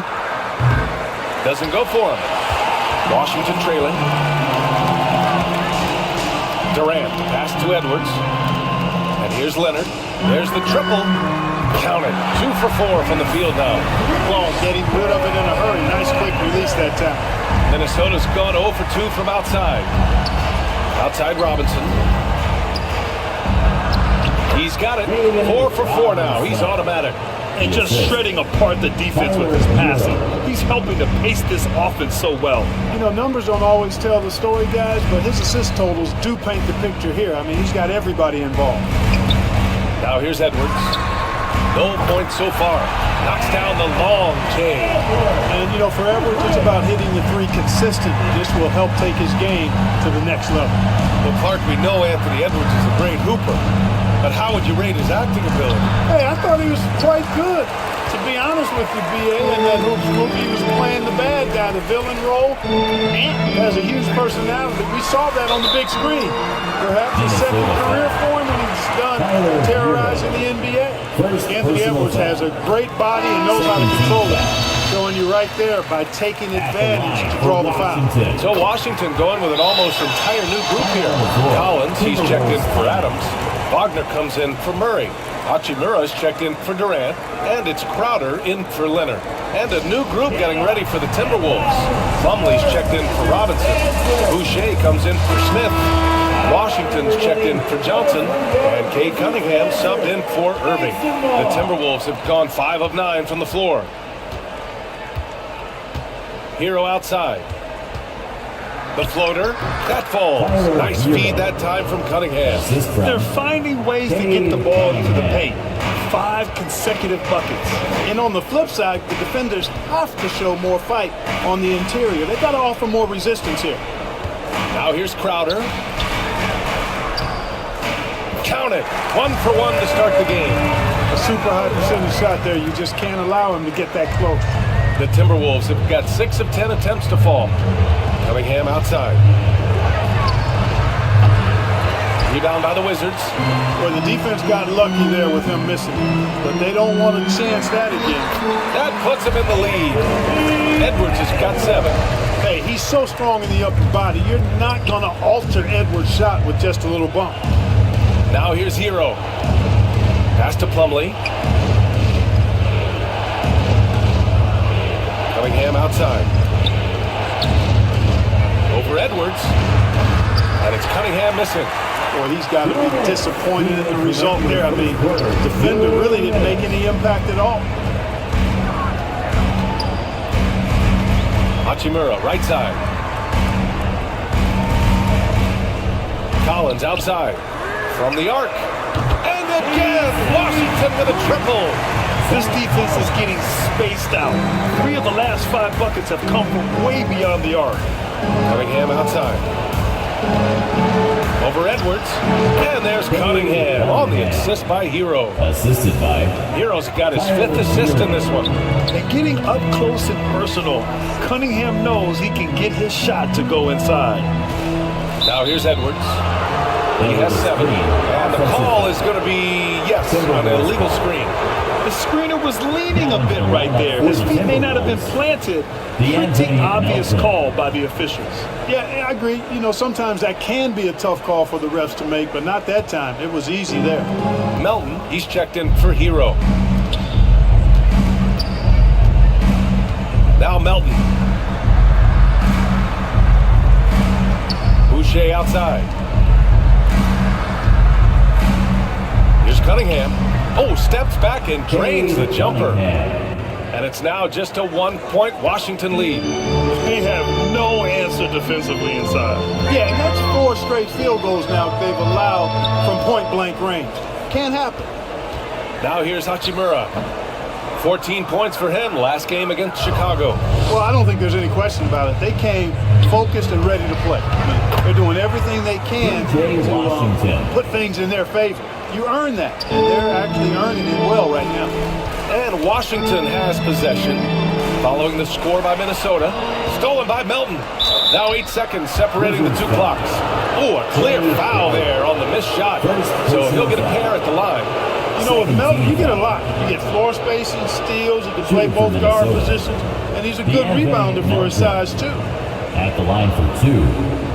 Doesn't go for him. Washington trailing. Durant, pass to Edwards. And here's Leonard. There's the triple. Counted. 2 for 4 from the field now. Ball getting rid of it in a hurry. Nice quick release that time. Minnesota's gone 0 for 2 from outside. Outside Robinson. He's got it. 4 for 4 now. He's automatic. And just shredding apart the defense with his passing. He's helping to pace this offense so well. You know, numbers don't always tell the story, guys, but his assist totals do paint the picture here. I mean, he's got everybody involved. Now here's Edwards. No points so far. Knocks down the long chain. And, you know, for Edwards, it's about hitting the three consistently. This will help take his game to the next level. Well, Clark, we know Anthony Edwards is a great hooper. But how would you rate his acting ability? Hey, I thought he was quite good. To be honest with you, B.A., in that Hoops movie, he was playing the bad guy, the villain role. He has a huge personality. We saw that on the big screen. Perhaps a second career for him when he's done terrorizing the NBA. Anthony Edwards has a great body and knows how to control it. Showing you right there by taking advantage to draw the foul. So Washington going with an almost entire new group here. Collins, he's checked in for Adams. Wagner comes in for Murray. Hachimura's checked in for Durant. And it's Crowder in for Leonard. And a new group getting ready for the Timberwolves. Plumlee's checked in for Robinson. Boucher comes in for Smith. Washington's checked in for Johnson. And Cade Cunningham subbed in for Irving. The Timberwolves have gone 5 of 9 from the floor. Hero outside. The floater, that falls. Nice feed that time from Cunningham. They're finding ways to get the ball into the paint. 5 consecutive buckets. And on the flip side, the defenders have to show more fight on the interior. They've got to offer more resistance here. Now here's Crowder. Count it. 1 for 1 to start the game. A super high percentage shot there. You just can't allow him to get that close. The Timberwolves have got 6 of 10 attempts to fall. Cunningham outside. Rebound by the Wizards. Well, the defense got lucky there with him missing, but they don't want to chance that again. That puts him in the lead. Edwards has got 7. Hey, he's so strong in the upper body. You're not going to alter Edwards' shot with just a little bump. Now here's Hero. Pass to Plumlee. Cunningham outside. Over Edwards. And it's Cunningham missing. Boy, he's got to be disappointed in the result there. I mean, the defender really didn't make any impact at all. Hachimura, right side. Collins outside. From the arc. And again, Washington with a triple. This defense is getting spaced out. 3 of the last 5 buckets have come from way beyond the arc. Cunningham outside. Over Edwards. And there's Cunningham on the assist by Hero. Assisted by. Hero's got his 5th assist in this one. And getting up close and personal, Cunningham knows he can get his shot to go inside. Now here's Edwards. He has 7. And the call is going to be, yes, on an illegal screen. The screener was leaning a bit right there. His feet may not have been planted. Pretty obvious call by the officials. Yeah, I agree. You know, sometimes that can be a tough call for the refs to make, but not that time. It was easy there. Melton, he's checked in for Hero. Now Melton. Boucher outside. Here's Cunningham. Oh, steps back and drains the jumper. And it's now just a 1-point Washington lead. They have no answer defensively inside. Yeah, and that's 4 straight field goals now they've allowed from point-blank range. Can't happen. Now here's Hachimura. 14 points for him last game against Chicago. Well, I don't think there's any question about it. They came focused and ready to play. I mean, they're doing everything they can to put things in their favor. You earn that, and they're actually earning it well right now. And Washington has possession following the score by Minnesota. Stolen by Melton. Now 8 seconds separating the 2 clocks. Oh, a clear foul there on the missed shot. So he'll get a pair at the line. You know, with Melton, you get a lot. You get floor spacing, steals, you can play both guard positions, and he's a good rebounder for his size, too. At the line for 2.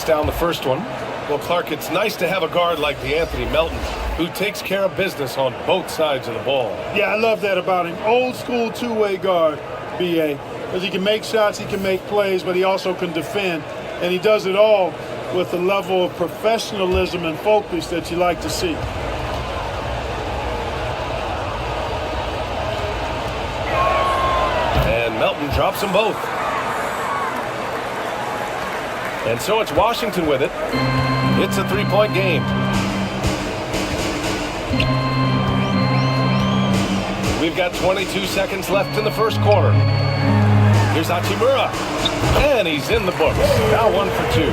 Down the first one. Well, Clark, it's nice to have a guard like Anthony Melton who takes care of business on both sides of the ball. Yeah, I love that about him. Old school two-way guard, B.A. Because he can make shots, he can make plays, but he also can defend. And he does it all with a level of professionalism and focus that you like to see. And Melton drops them both. And so it's Washington with it. It's a 3-point game. We've got 22 seconds left in the first quarter. Here's Hachimura. And he's in the books. Now 1 for 2.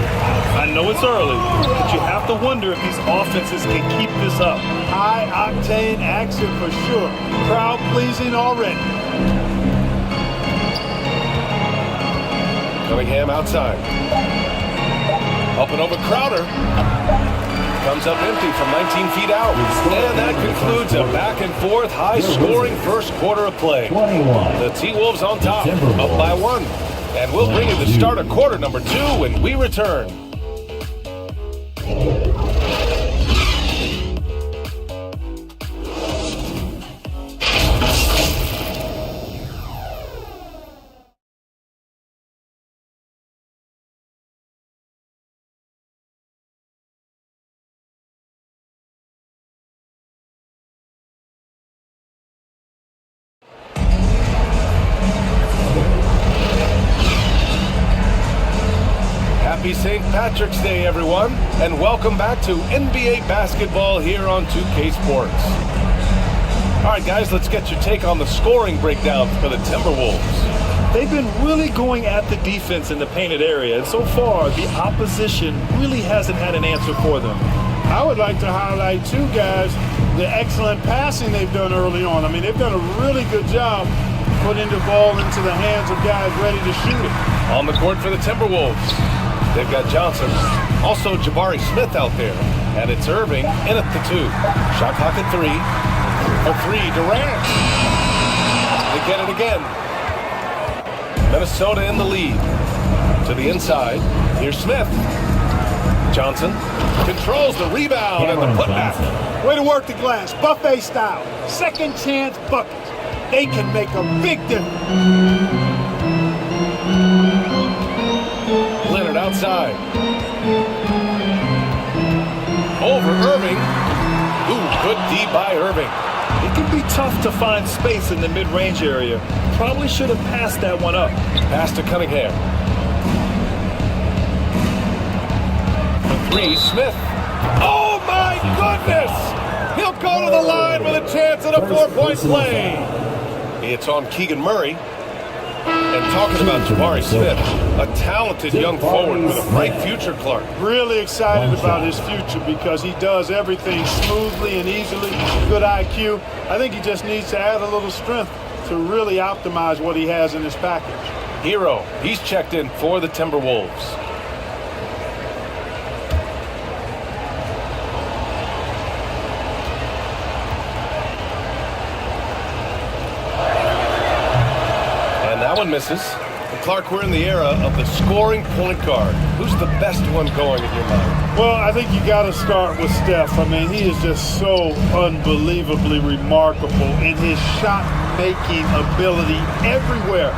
I know it's early, but you have to wonder if these offenses can keep this up. High-octane action for sure. Crowd-pleasing already. Cunningham outside. Up and over Crowder. Comes up empty from 19 feet out. And that concludes a back-and-forth, high-scoring first quarter of play. The T-Wolves on top, up by 1. And we'll bring you the start of quarter number 2 when we return. Happy St. Patrick's Day, everyone, and welcome back to NBA basketball here on 2K Sports. All right, guys, let's get your take on the scoring breakdown for the Timberwolves. They've been really going at the defense in the painted area, and so far, the opposition really hasn't had an answer for them. I would like to highlight, too, guys, the excellent passing they've done early on. I mean, they've done a really good job putting the ball into the hands of guys ready to shoot it. On the court for the Timberwolves, they've got Johnson, also Jabari Smith out there, and it's Irving in at the 2. Shot clock at 3. For 3, Durant. They get it again. Minnesota in the lead. To the inside, here's Smith. Johnson controls the rebound and the putback. Way to work the glass, buffet style. Second chance buckets. They can make a big difference. Leonard outside. Over Irving. Ooh, good D by Irving. It can be tough to find space in the mid-range area. Probably should have passed that one up. Pass to Cunningham. For 3, Smith. Oh my goodness! He'll go to the line with a chance at a 4-point play. It's on Keegan Murray. And talking about Jabari Smith, a talented young forward with a bright future, Clark. Really excited about his future because he does everything smoothly and easily. Good IQ. I think he just needs to add a little strength to really optimize what he has in his package. Hero, he's checked in for the Timberwolves. That one misses. And Clark, we're in the era of the scoring point guard. Who's the best one going in your mind? Well, I think you got to start with Steph. I mean, he is just so unbelievably remarkable in his shot-making ability everywhere.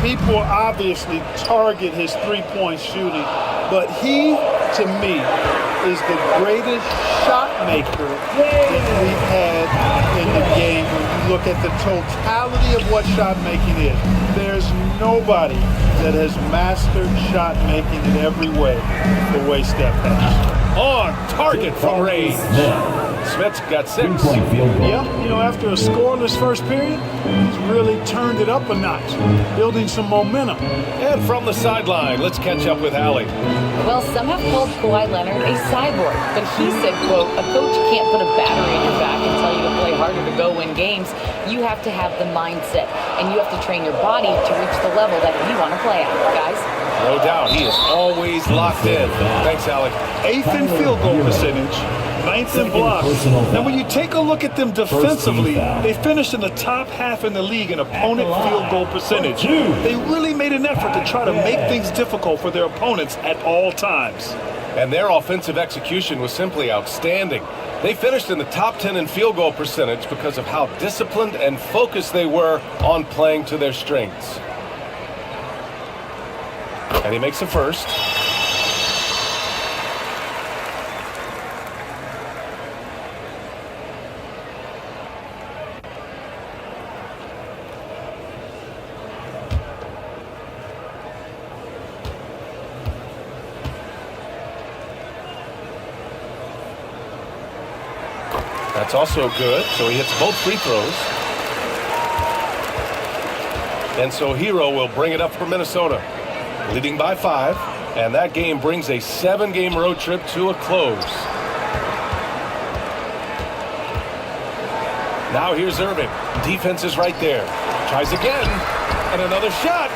People obviously target his three-point shooting, but he, to me, is the greatest shot maker that we've had in the game. When you look at the totality of what shot making is, there's nobody that has mastered shot making in every way the way Steph has. On target from range. Smith's got 6. Three-point field goal. Yep, after a scoreless first period, he's really turned it up a notch, building some momentum. And from the sideline, let's catch up with Allie. Well, some have called Kawhi Leonard a cyborg, but he said, quote, a coach can't put a battery in your back and tell you to play harder to go win games. You have to have the mindset, and you have to train your body to reach the level that you want to play at, guys. No doubt, he is always locked in. Thanks, Allie. 8th in field goal percentage, 9th in blocks. And when you take a look at them defensively, they finished in the top half in the league in opponent field goal percentage. They really made an effort to try to make things difficult for their opponents at all times. And their offensive execution was simply outstanding. They finished in the top 10 in field goal percentage because of how disciplined and focused they were on playing to their strengths. And he makes the first. That's also good, so he hits both free throws. And so Hero will bring it up for Minnesota, leading by 5, and that game brings a 7-game road trip to a close. Now here's Irving. Defense is right there. Tries again, and another shot.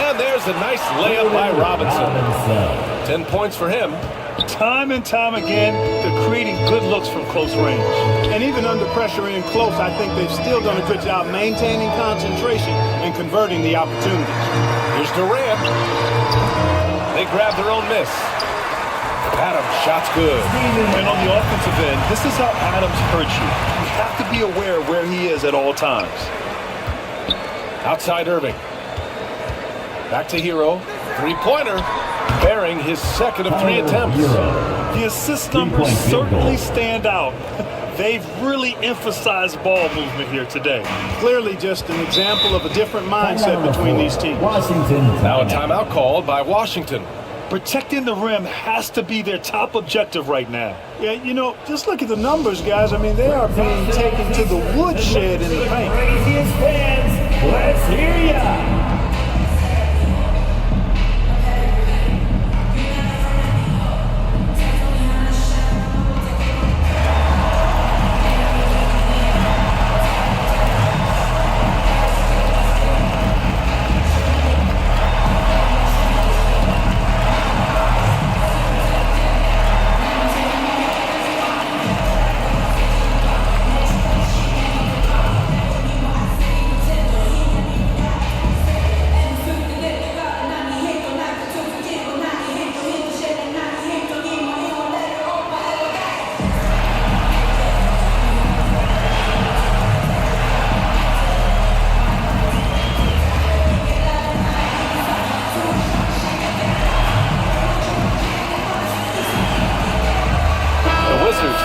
And there's a nice layup by Robinson. 10 points for him. Time and time again, they're creating good looks from close range. And even under pressure in close, I think they've still done a good job maintaining concentration and converting the opportunities. Here's Durant. They grab their own miss. Adams, shot's good. And on the offensive end, this is how Adams hurts you. You have to be aware of where he is at all times. Outside Irving. Back to Hero. Three-pointer. Bearing his second of 3 attempts. The assist numbers certainly stand out. They've really emphasized ball movement here today. Clearly just an example of a different mindset between these teams. Now a timeout called by Washington. Protecting the rim has to be their top objective right now. Yeah, just look at the numbers, guys. I mean, they are being taken to the woodshed in the paint. Craziest fans, let's hear ya!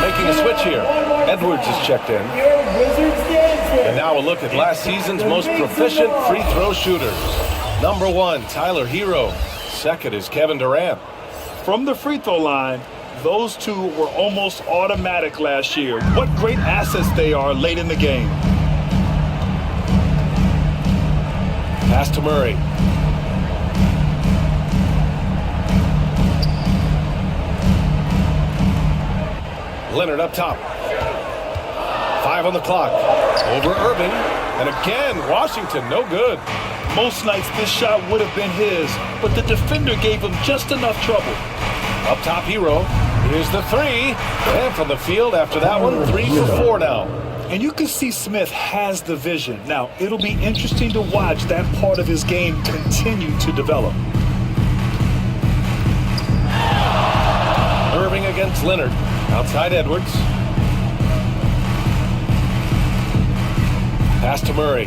Making a switch here. Edwards is checked in. And now a look at last season's most proficient free throw shooters. Number 1, Tyler Hero. Second is Kevin Durant. From the free throw line, those two were almost automatic last year. What great assets they are late in the game. Pass to Murray. Leonard up top. 5 on the clock. Over Irving. And again, Washington, no good. Most nights this shot would have been his, but the defender gave him just enough trouble. Up top, Hero. Here's the 3. And from the field after that one, 3 for 4 now. And you can see Smith has the vision. Now, it'll be interesting to watch that part of his game continue to develop. Irving against Leonard. Outside Edwards. Pass to Murray.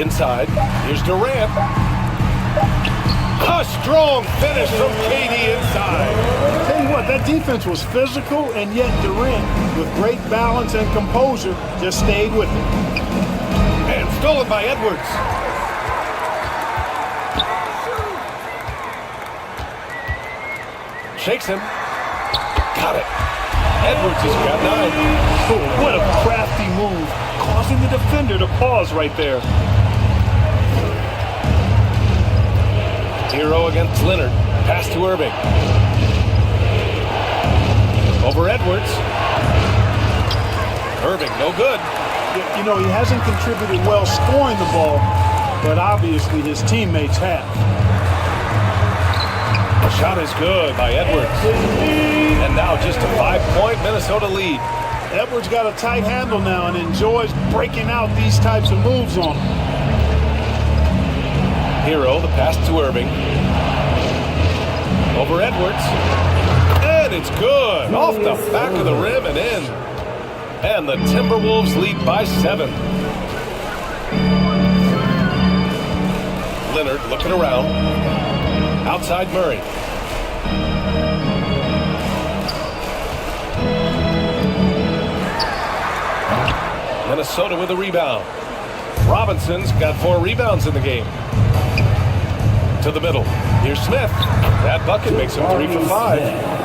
Inside. Here's Durant. A strong finish from KD inside. Tell you what, that defense was physical, and yet Durant, with great balance and composure, just stayed with it. And stolen by Edwards. Shakes him. Got it. Edwards has got 9. Oh, what a crafty move, causing the defender to pause right there. Hero against Leonard. Pass to Irving. Over Edwards. Irving, no good. You know, he hasn't contributed well scoring the ball, but obviously his teammates have. The shot is good by Edwards. And now just a 5-point Minnesota lead. Edwards got a tight handle now and enjoys breaking out these types of moves on him. Hero, the pass to Irving. Over Edwards. And it's good. Off the back of the rim and in. And the Timberwolves lead by 7. Leonard looking around. Outside Murray. Minnesota with a rebound. Robinson's got 4 rebounds in the game. To the middle. Here's Smith. That bucket makes him 3 for 5.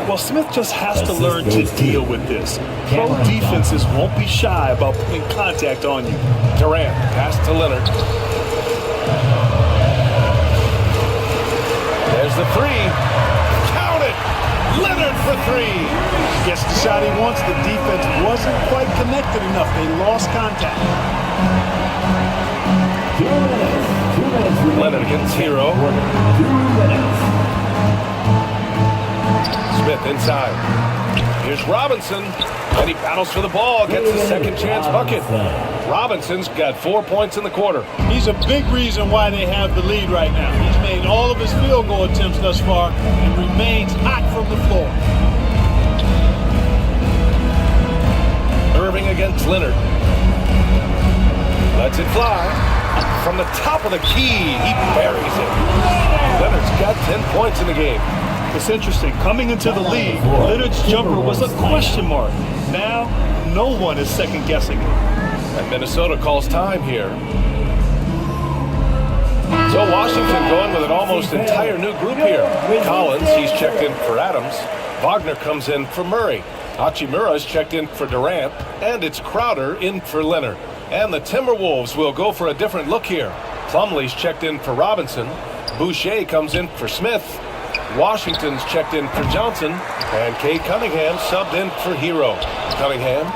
Well, Smith just has to learn to deal with this. Pro defenses won't be shy about putting contact on you. Durant, pass to Leonard. There's the 3. Count it! Leonard for 3. Gets the shot he wants. The defense wasn't quite connected enough. They lost contact. 2 minutes. 2 minutes. Leonard against Hero. 2 minutes. Smith inside. Here's Robinson, and he battles for the ball, gets a second chance bucket. Robinson's got 4 points in the quarter. He's a big reason why they have the lead right now. He's made all of his field goal attempts thus far and remains hot from the floor. Irving against Leonard. Lets it fly. From the top of the key, he buries it. Leonard's got 10 points in the game. It's interesting. Coming into the league, Leonard's jumper was a question mark. Now, no one is second-guessing it. And Minnesota calls time here. So Washington going with an almost entire new group here. Collins, he's checked in for Adams. Wagner comes in for Murray. Hachimura's checked in for Durant. And it's Crowder in for Leonard. And the Timberwolves will go for a different look here. Plumlee's checked in for Robinson. Boucher comes in for Smith. Washington's checked in for Johnson. And Kay Cunningham subbed in for Hero. Cunningham,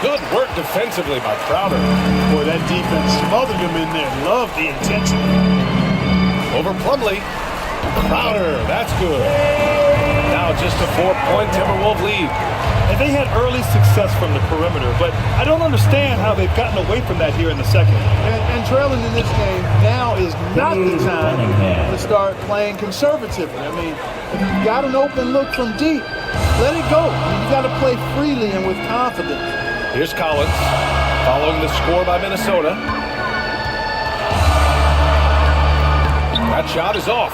good work defensively by Crowder. Boy, that defense smothered him in there. Love the intensity. Over Plumlee. Crowder, that's good. Now just a 4-point Timberwolves lead. And they had early success from the perimeter, but I don't understand how they've gotten away from that here in the second. And trailing in this game now is not the time to start playing conservatively. I mean, if you got an open look from deep, let it go. I mean, you got to play freely and with confidence. Here's Collins, following the score by Minnesota. That shot is off.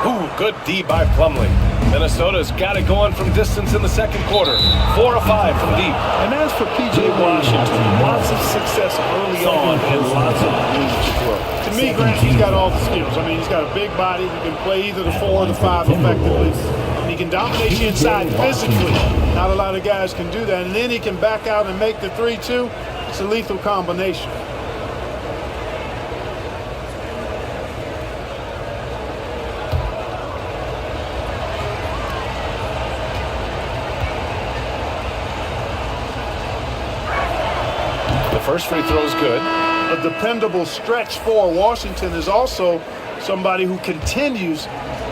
Ooh, good D by Plumlee. Minnesota's got it going from distance in the second quarter. 4 of 5 from deep. And as for P.J. Washington, lots of success early on and lots of room to grow. To me, Grant, he's got all the skills. I mean, he's got a big body. He can play either the 4 or the 5 effectively. And he can dominate the inside physically. Not a lot of guys can do that. And then he can back out and make the 3, too. It's a lethal combination. First free throw is good. A dependable stretch for Washington is also somebody who continues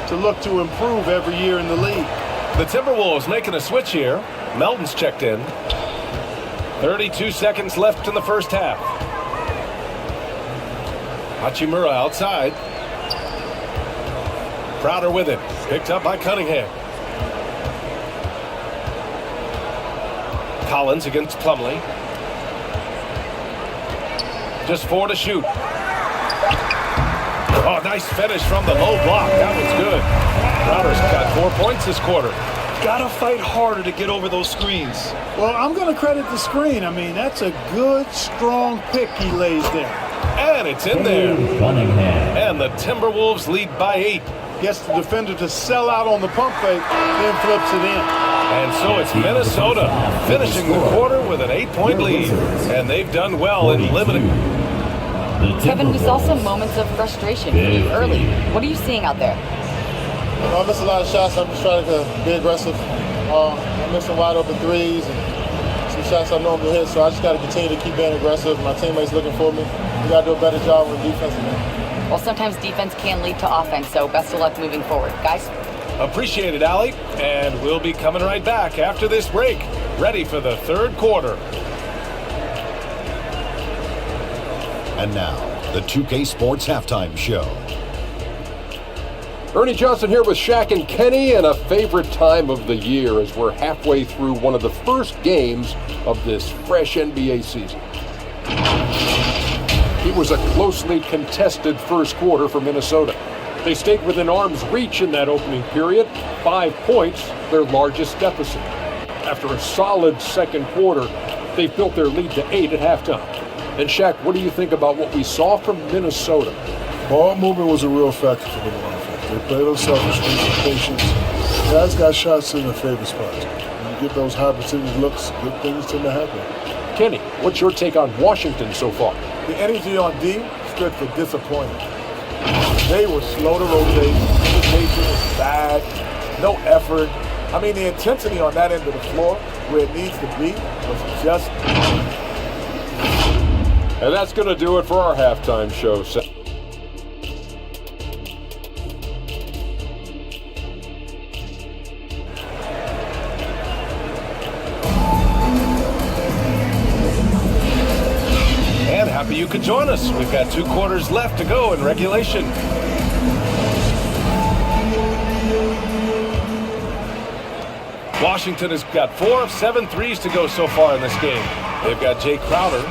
to look to improve every year in the league. The Timberwolves making a switch here. Melton's checked in. 32 seconds left in the first half. Hachimura outside. Crowder with it. Picked up by Cunningham. Collins against Plumlee. Just 4 to shoot. Oh, nice finish from the low block. That was good. Crowder's got 4 points this quarter. Got to fight harder to get over those screens. Well, I'm going to credit the screen. I mean, that's a good, strong pick he lays there. And it's in there. And the Timberwolves lead by 8. gets the defender to sell out on the pump fake, then flips it in. And so it's Minnesota finishing the quarter with an 8-point lead. And they've done well in limiting. Kevin, we saw some moments of frustration for you early. What are you seeing out there? I miss a lot of shots. I'm just trying to be aggressive. I miss some wide open threes and some shots I normally hit, so I just got to continue to keep being aggressive. My teammates looking for me. We got to do a better job with defensive end. Well, sometimes defense can lead to offense, so best of luck moving forward. Guys? Appreciate it, Allie. And we'll be coming right back after this break. Ready for the third quarter. And now, the 2K Sports Halftime Show. Ernie Johnson here with Shaq and Kenny, and a favorite time of the year as we're halfway through one of the first games of this fresh NBA season. It was a closely contested first quarter for Minnesota. They stayed within arm's reach in that opening period. 5 points, their largest deficit. After a solid second quarter, they built their lead to 8 at halftime. And Shaq, what do you think about what we saw from Minnesota? Ball movement was a real factor for them on offense. They played unselfishly with patience. Guys got shots in their favorite spots. When you get those high percentage looks, good things tend to happen. Kenny, what's your take on Washington so far? The energy on D stood for disappointment. They were slow to rotate. Communication was bad. No effort. I mean, the intensity on that end of the floor, where it needs to be, was just... And that's going to do it for our halftime show. And happy you could join us. We've got 2 quarters left to go in regulation. Washington has got 4 of 7 threes to go so far in this game. They've got Jay Crowder.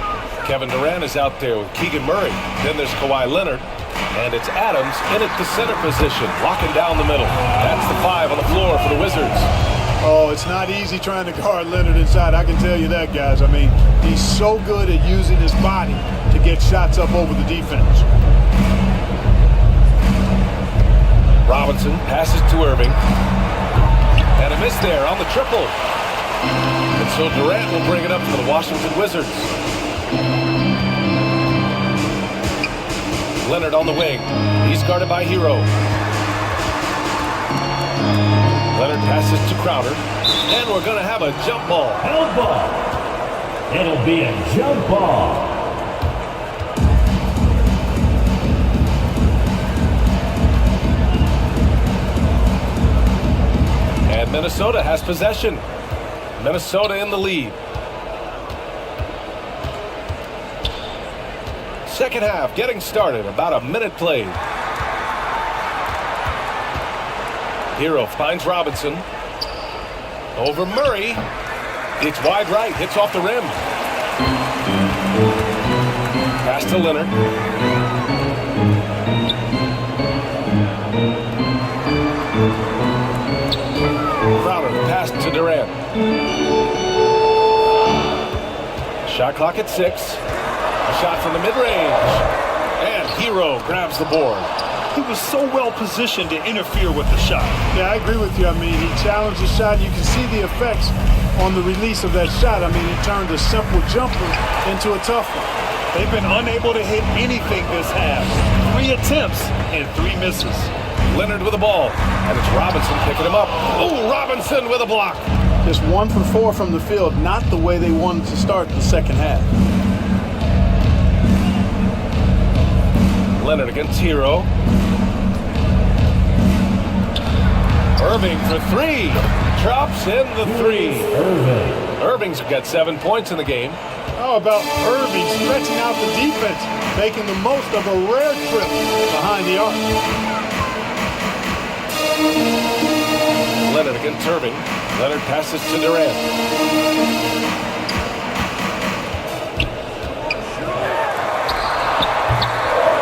Kevin Durant is out there with Keegan Murray. Then there's Kawhi Leonard. And it's Adams in at the center position, locking down the middle. That's the 5 on the floor for the Wizards. Oh, it's not easy trying to guard Leonard inside. I can tell you that, guys. I mean, he's so good at using his body to get shots up over the defense. Robinson passes to Irving. And a miss there on the triple. And so Durant will bring it up for the Washington Wizards. Leonard on the wing. He's guarded by Hero. Leonard passes to Crowder. And we're going to have a jump ball. Held ball. It'll be a jump ball. And Minnesota has possession. Minnesota in the lead. Second half getting started. About a minute played. Hero finds Robinson. Over Murray. It's wide right. Hits off the rim. Pass to Leonard. Crowder pass to Durant. Shot clock at 6. A shot from the mid-range. And Hero grabs the board. He was so well positioned to interfere with the shot. Yeah, I agree with you. I mean, he challenged the shot. You can see the effects on the release of that shot. I mean, he turned a simple jumper into a tough one. They've been unable to hit anything this half. 3 attempts and 3 misses. Leonard with the ball. And it's Robinson picking him up. Oh, Robinson with a block. Just 1 for 4 from the field. Not the way they wanted to start the second half. Leonard against Hero. Irving for 3. Drops in the 3. Irving's got 7 points in the game. How about Irving stretching out the defense, making the most of a rare trip behind the arc. Leonard against Irving. Leonard passes to Durant.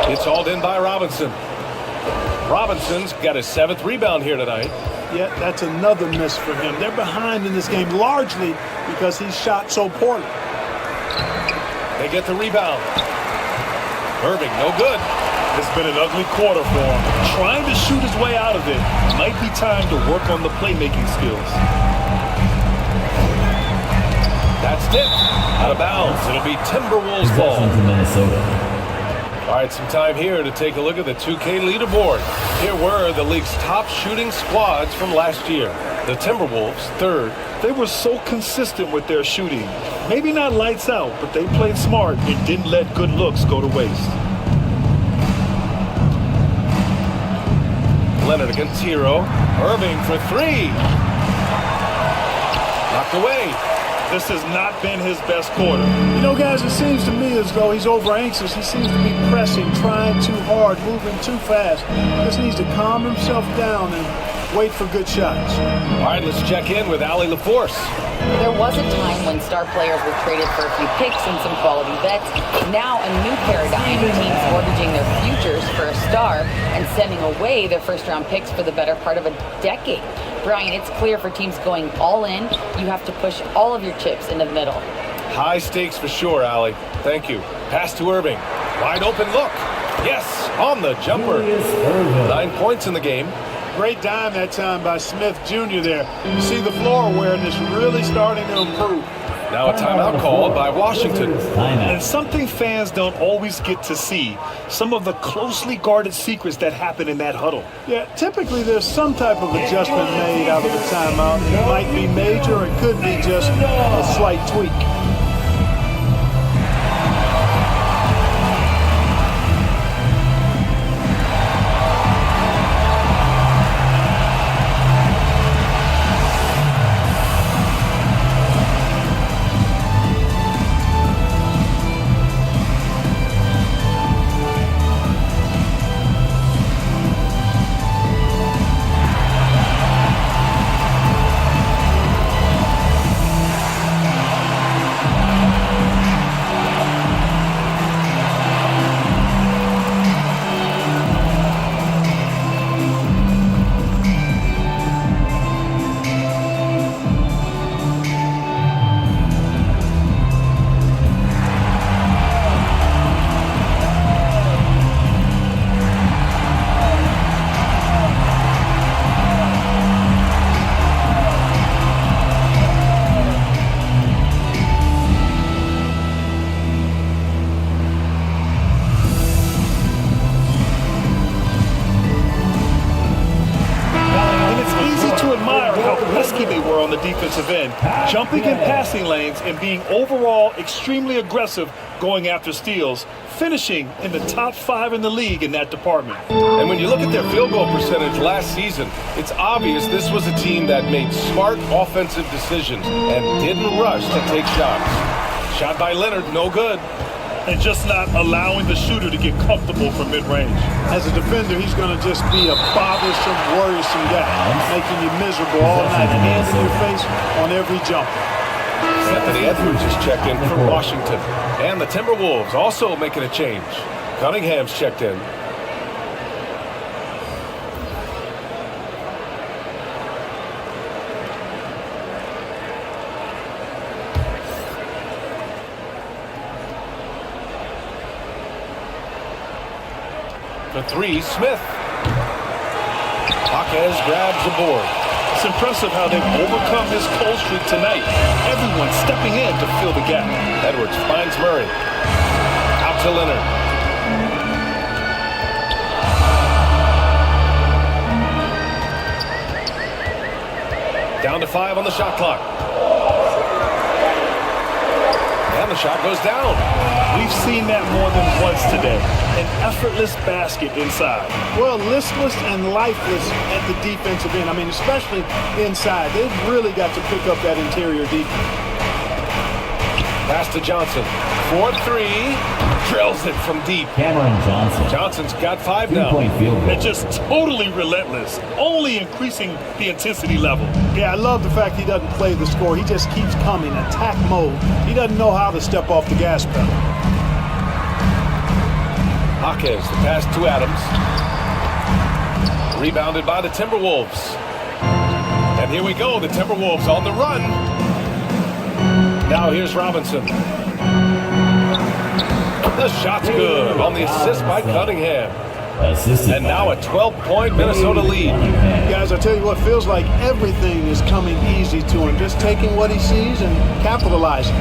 It's hauled in by Robinson. Robinson's got his 7th rebound here tonight. Yeah, that's another miss for him. They're behind in this game largely because he shot so poorly. They get the rebound. Irving, no good. It's been an ugly quarter for him. Trying to shoot his way out of it. Might be time to work on the playmaking skills. That's tipped. Out of bounds. It'll be Timberwolves ball. Possession to Minnesota. All right, some time here to take a look at the 2K leaderboard. Here were the league's top shooting squads from last year. The Timberwolves, third. They were so consistent with their shooting. Maybe not lights out, but they played smart and didn't let good looks go to waste. Leonard against Hero. Irving for three. Knocked away. This has not been his best quarter. You know, guys, it seems to me as though he's over anxious. He seems to be pressing, trying too hard, moving too fast. He just needs to calm himself down and wait for good shots. All right, let's check in with Allie LaForce. There was a time when star players were traded for a few picks and some quality vets. Now a new paradigm, teams mortgaging their futures for a star and sending away their first-round picks for the better part of a decade. Brian, it's clear for teams going all in, you have to push all of your chips into the middle. High stakes for sure, Allie. Thank you. Pass to Irving. Wide open look. Yes, on the jumper. 9 points in the game. Great dime that time by Smith Jr. there. You see the floor awareness really starting to improve. Now a timeout called by Washington. And something fans don't always get to see, some of the closely guarded secrets that happen in that huddle. Yeah, typically there's some type of adjustment made out of the timeout. It might be major, or it could be just a slight tweak. Defensive end, jumping in passing lanes and being overall extremely aggressive going after steals, finishing in the top 5 in the league in that department. And when you look at their field goal percentage last season, it's obvious this was a team that made smart offensive decisions and didn't rush to take shots. Shot by Leonard, no good. And just not allowing the shooter to get comfortable from mid-range. As a defender, he's going to just be a bothersome, worrisome guy, making you miserable all night, hands in your face on every jump. Anthony Edwards has checked in for Washington. And the Timberwolves also making a change. Cunningham's checked in. For three, Smith. Jaquez grabs the board. It's impressive how they've overcome this cold streak tonight. Everyone stepping in to fill the gap. Edwards finds Murray. Out to Leonard. Down to 5 on the shot clock. And the shot goes down. We've seen that more than once today. An effortless basket inside. Well, listless and lifeless at the defensive end. I mean, especially inside. They've really got to pick up that interior defense. Pass to Johnson. 4-3. Drills it from deep. Cameron Johnson. Johnson's got 5 now. And just totally relentless. Only increasing the intensity level. Yeah, I love the fact he doesn't play the score. He just keeps coming, attack mode. He doesn't know how to step off the gas pedal. Jaquez, the pass to Adams. Rebounded by the Timberwolves. And here we go, the Timberwolves on the run. Now here's Robinson. The shot's good on the assist by Cunningham. And now a 12-point Minnesota lead. Guys, I tell you what, feels like everything is coming easy to him. Just taking what he sees and capitalizing.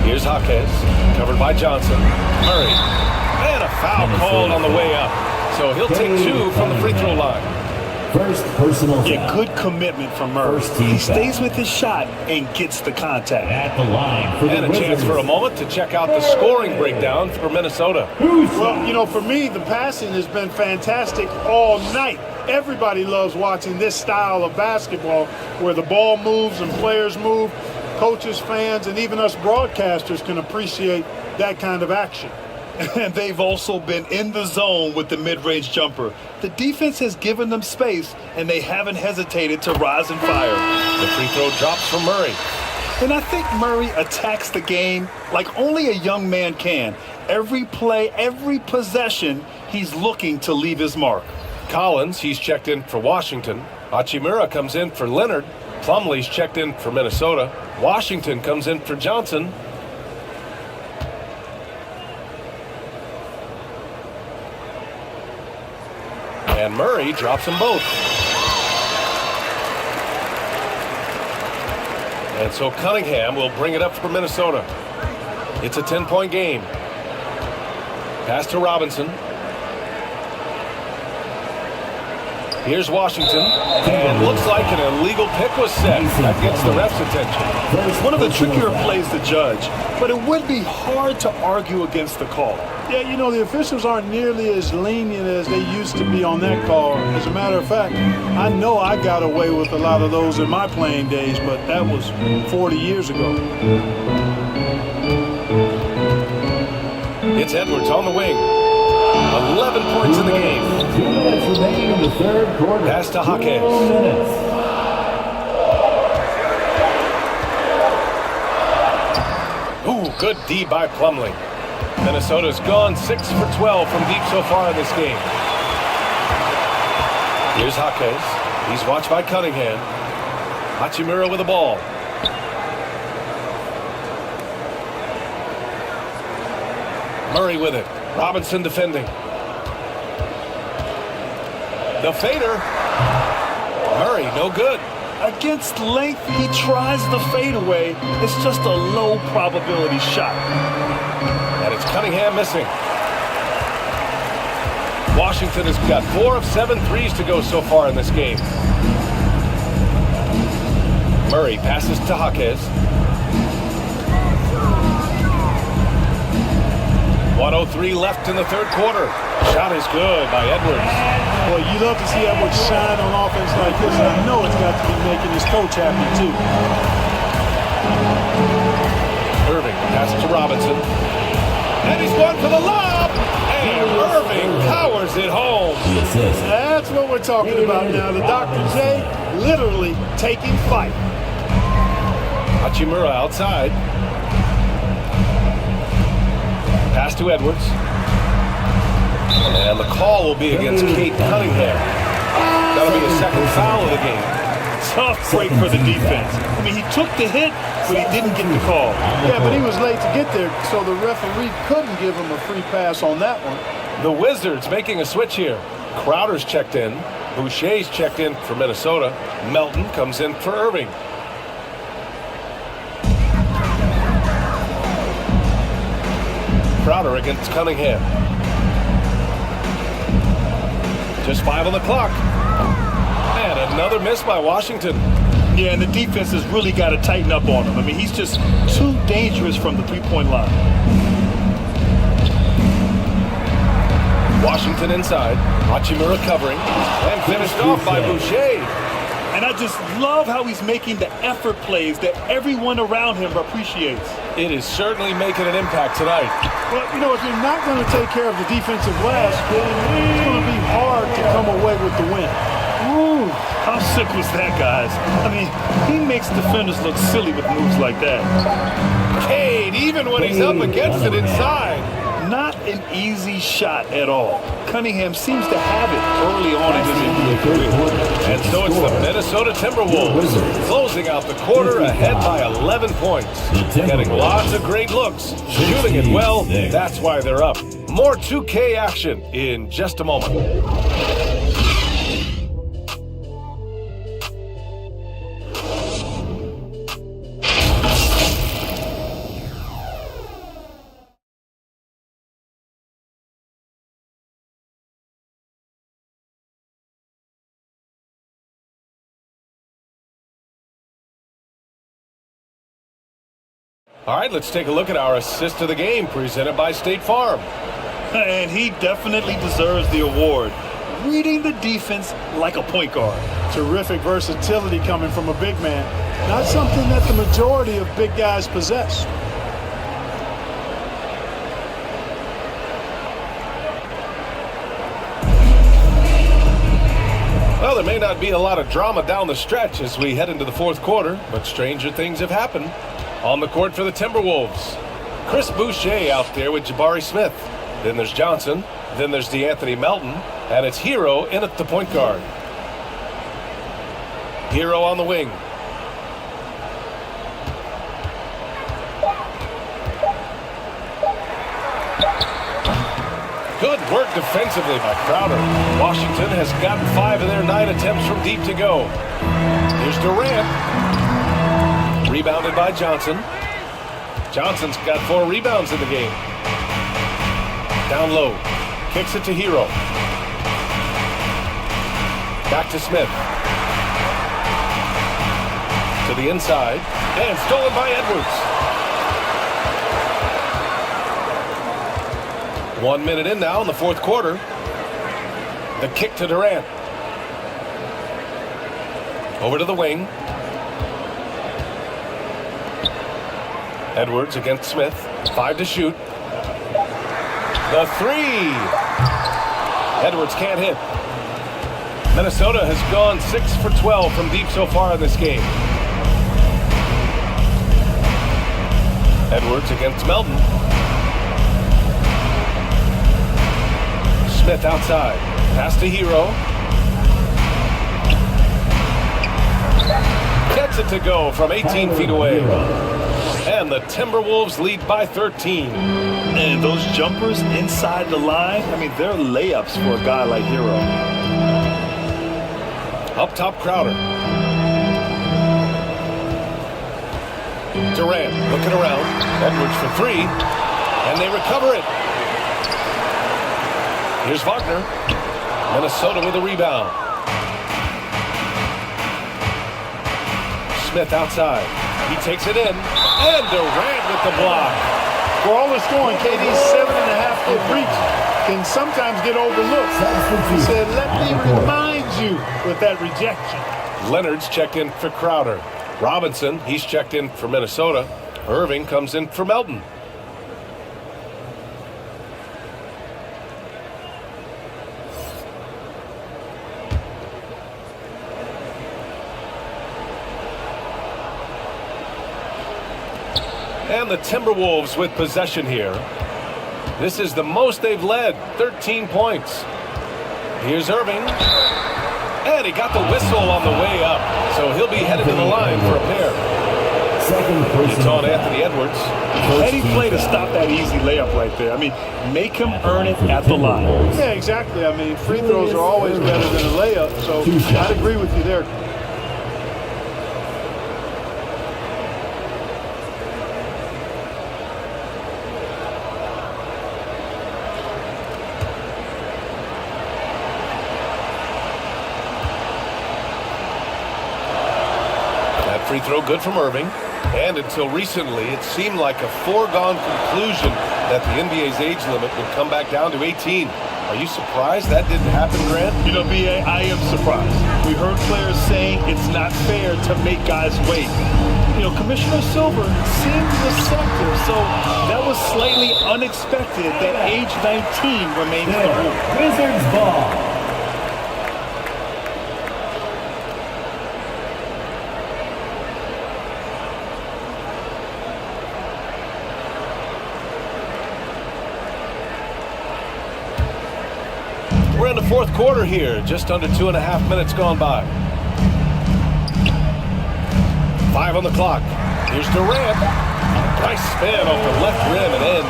Here's Jaquez, covered by Johnson. Murray. And a foul called on the way up. So he'll take 2 from the free throw line. First personal foul. Yeah, good commitment from Murray. He stays with his shot and gets the contact. At the line for and a chance for a moment to check out the scoring breakdown for Minnesota. Well, you know, for me, the passing has been fantastic all night. Everybody loves watching this style of basketball where the ball moves and players move. Coaches, fans, and even us broadcasters can appreciate that kind of action. And they've also been in the zone with the mid-range jumper. The defense has given them space, and they haven't hesitated to rise and fire. The free throw drops from Murray. And I think Murray attacks the game like only a young man can. Every play, every possession, he's looking to leave his mark. Collins, he's checked in for Washington. Hachimura comes in for Leonard. Plumlee's checked in for Minnesota. Washington comes in for Johnson. And Murray drops them both. And so Cunningham will bring it up for Minnesota. It's a 10-point game. Pass to Robinson. Here's Washington. And looks like an illegal pick was set. That gets the ref's attention. One of the trickier plays to judge, but it would be hard to argue against the call. Yeah, you know, the officials aren't nearly as lenient as they used to be on that call. As a matter of fact, I know I got away with a lot of those in my playing days, but that was 40 years ago. It's Edwards on the wing. 11 points in the game. 2 minutes remaining in the third quarter. Pass to Jaquez. 2 minutes. Ooh, good D by Plumlee. Minnesota's gone 6 for 12 from deep so far in this game. Here's Jaquez. He's watched by Cunningham. Hachimura with the ball. Murray with it. Robinson defending. The fader. Murray, no good. Against length, he tries the fadeaway. It's just a low probability shot. And it's Cunningham missing. Washington has got 4 of 7 threes to go so far in this game. Murray passes to Jaquez. 1:03 left in the third quarter. Shot is good by Edwards. Boy, you love to see Edwards shine on offense like this, and I know it's got to be making his coach happy, too. Irving passes to Robinson. And he's going for the lob. And Irving powers it home. That's what we're talking about now. The Dr. J literally taking flight. Hachimura outside. Pass to Edwards. And the call will be against Kate Cunningham. That'll be the second foul of the game. Tough break for the defense. I mean, he took the hit, but he didn't get the call. Yeah, but he was late to get there, so the referee couldn't give him a free pass on that one. The Wizards making a switch here. Crowder's checked in. Boucher's checked in for Minnesota. Melton comes in for Irving. Crowder against Cunningham. Just 5 on the clock. And another miss by Washington. Yeah, and the defense has really got to tighten up on him. I mean, he's just too dangerous from the three-point line. Washington inside. Hachimura covering. And finished off by Boucher. And I just love how he's making the effort plays that everyone around him appreciates. It is certainly making an impact tonight. Well, you know, if you're not going to take care of the defensive glass, it's going to be hard to come away with the win. Ooh, how sick was that, guys? I mean, he makes defenders look silly with moves like that. Cade, even when he's up against it inside. Not an easy shot at all. Cunningham seems to have it early on in his NBA career. And so it's the Minnesota Timberwolves closing out the quarter ahead by 11 points. Getting lots of great looks, shooting it well, that's why they're up. More 2K action in just a moment. All right, let's take a look at our assist of the game presented by State Farm. And he definitely deserves the award. Reading the defense like a point guard. Terrific versatility coming from a big man. Not something that the majority of big guys possess. Well, there may not be a lot of drama down the stretch as we head into the fourth quarter, but stranger things have happened. On the court for the Timberwolves, Chris Boucher out there with Jabari Smith. Then there's Johnson. Then there's DeAnthony Melton. And it's Hero in at the point guard. Hero on the wing. Good work defensively by Crowder. Washington has gotten 5 of their 9 attempts from deep to go. Here's Durant. Rebounded by Johnson. Johnson's got 4 rebounds in the game. Down low. Kicks it to Hero. Back to Smith. To the inside. And stolen by Edwards. 1 minute in now in the fourth quarter. The kick to Durant. Over to the wing. Edwards against Smith. 5 to shoot. The 3. Edwards can't hit. Minnesota has gone 6 for 12 from deep so far in this game. Edwards against Melton. Smith outside. Pass to Hero. Gets it to go from 18 feet away. And the Timberwolves lead by 13. And those jumpers inside the line, I mean, they're layups for a guy like Hero. Up top, Crowder. Durant looking around. Edwards for 3. And they recover it. Here's Wagner. Minnesota with a rebound. Smith outside. He takes it in. And Durant with the block. For all the scoring, KD's 7.5-foot reach can sometimes get overlooked. He said, let me remind you with that rejection. Leonard's checked in for Crowder. Robinson, he's checked in for Minnesota. Irving comes in for Melton. And the Timberwolves with possession here. This is the most they've led, 13 points. Here's Irving. And he got the whistle on the way up, so he'll be headed to the line for a pair. It's on Anthony Edwards. Heady play to stop that easy layup right there. I mean, make him earn it at the line. Yeah, exactly. I mean, free throws are always better than a layup, so I'd agree with you there. Free throw good from Irving. And until recently, it seemed like a foregone conclusion that the NBA's age limit would come back down to 18. Are you surprised that didn't happen, Grant? You know, B.A., I am surprised. We heard players saying it's not fair to make guys wait. You know, Commissioner Silver seemed receptive, so that was slightly unexpected that age 19 remains the rule. Wizards ball. we're in the fourth quarter here. Just under 2.5 minutes gone by. 5 on the clock. Here's Durant. Nice spin off the left rim and in.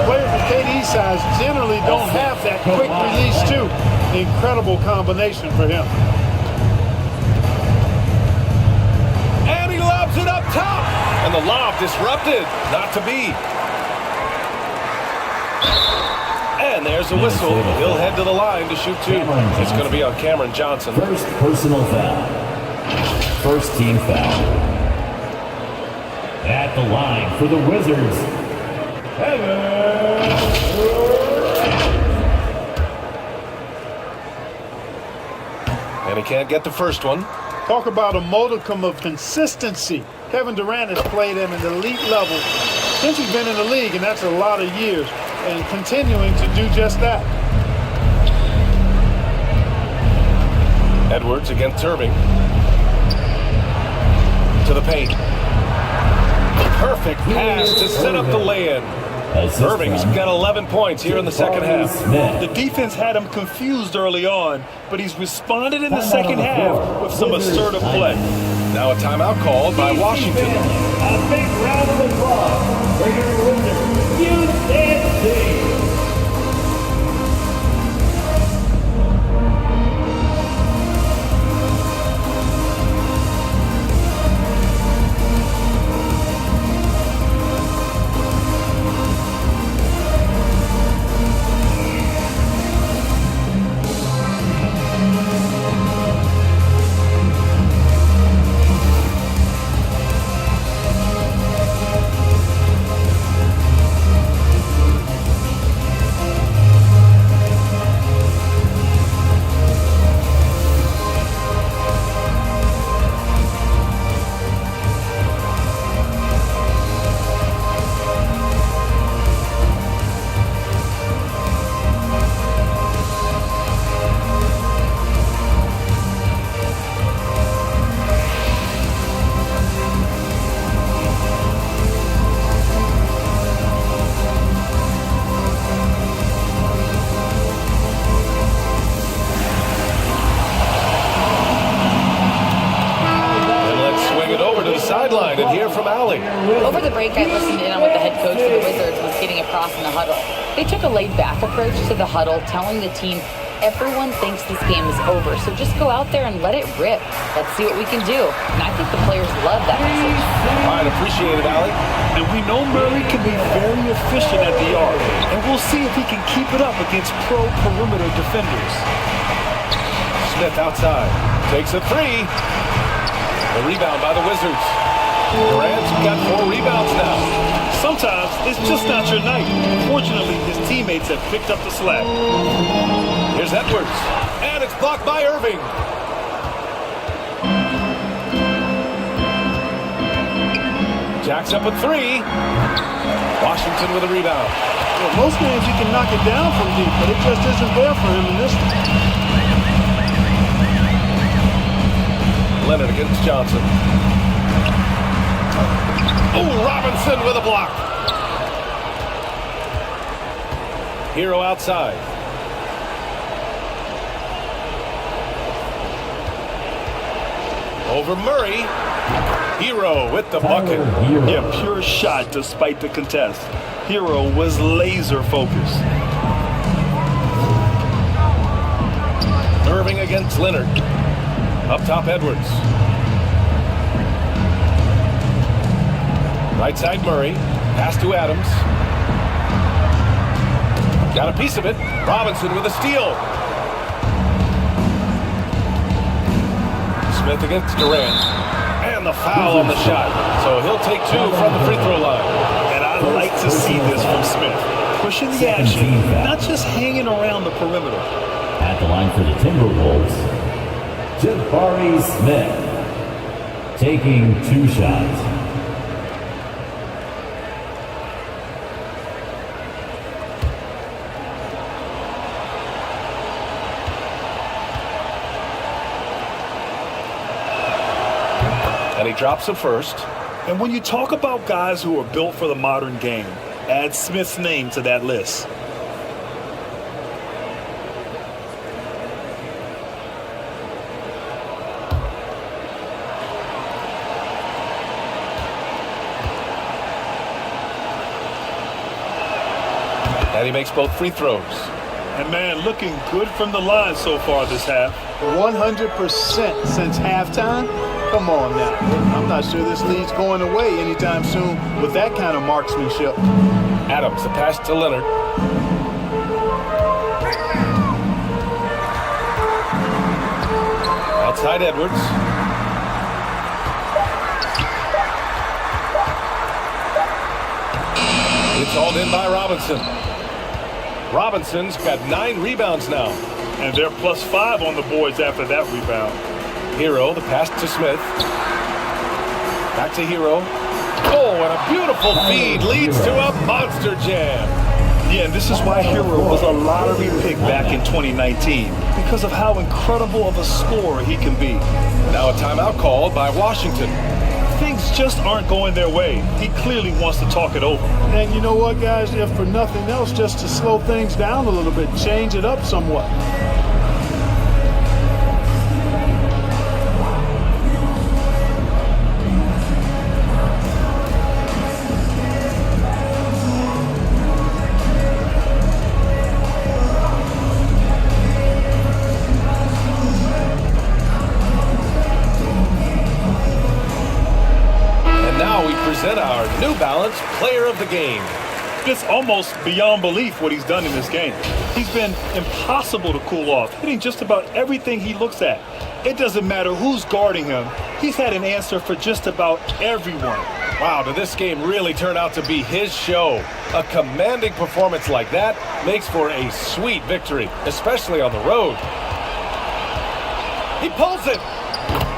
Players with KD size generally don't have that quick release too. Incredible combination for him. And he lobs it up top. And the lob disrupted. Not to be. And there's a whistle. He'll head to the line to shoot two. It's going to be on Cameron Johnson. First personal foul. First team foul. At the line for the Wizards, and he can't get the first one. Talk about a modicum of consistency. Kevin Durant has played at an elite level since he's been in the league, and that's a lot of years, and continuing to do just that. Edwards against Irving. To the paint. Perfect pass to set up the lay-in. Irving's got 11 points here in the second half. The defense had him confused early on, but he's responded in the second half with some assertive play. Now a timeout called by Washington. A big round of applause for your Wizards, UNC. And hear from Allie. Over the break, I listened in on what the head coach for the Wizards was getting across in the huddle. They took a laid-back approach to the huddle, telling the team, everyone thinks this game is over, so just go out there and let it rip. Let's see what we can do. And I think the players love that message. All right, appreciate it, Allie. And we know Murray can be very efficient at the arc, and we'll see if he can keep it up against pro perimeter defenders. Smith outside, takes a three. The rebound by the Wizards. Durant's got 4 rebounds now. Sometimes it's just not your night. Fortunately, his teammates have picked up the slack. Here's Edwards, and it's blocked by Irving. Jacks up a 3. Washington with a rebound. Well, most games you can knock it down from deep, but it just isn't there for him in this one. Leonard against Johnson. Oh, Robinson with a block. Hero outside. Over Murray. Hero with the bucket. Yeah, pure shot despite the contest. Hero was laser focused. Irving against Leonard. Up top, Edwards. Right side, Murray. Pass to Adams. Got a piece of it. Robinson with a steal. Smith against Durant. And the foul on the shot. So he'll take 2 from the free throw line. And I like to see this from Smith. Pushing the action, not just hanging around the perimeter. At the line for the Timberwolves, Jabari Smith taking 2 shots. And he drops the first. And when you talk about guys who are built for the modern game, add Smith's name to that list. And he makes both free throws. And man, looking good from the line so far this half. 100% since halftime. Come on now. I'm not sure this lead's going away anytime soon with that kind of marksmanship. Adams, the pass to Leonard. Outside Edwards. It's hauled in by Robinson. Robinson's got 9 rebounds now. And they're +5 on the boards after that rebound. Hero, the pass to Smith. Back to Hero. Oh, and a beautiful feed leads to a monster jam. Yeah, and this is why Hero was a lottery pick back in 2019, because of how incredible of a scorer he can be. Now a timeout called by Washington. Things just aren't going their way. He clearly wants to talk it over. And you know what, guys? If for nothing else, just to slow things down a little bit, change it up somewhat. Present our New Balance Player of the Game. It's almost beyond belief what he's done in this game. He's been impossible to cool off, hitting just about everything he looks at. It doesn't matter who's guarding him. He's had an answer for just about everyone. Wow, did this game really turn out to be his show? A commanding performance like that makes for a sweet victory, especially on the road. He pulls it!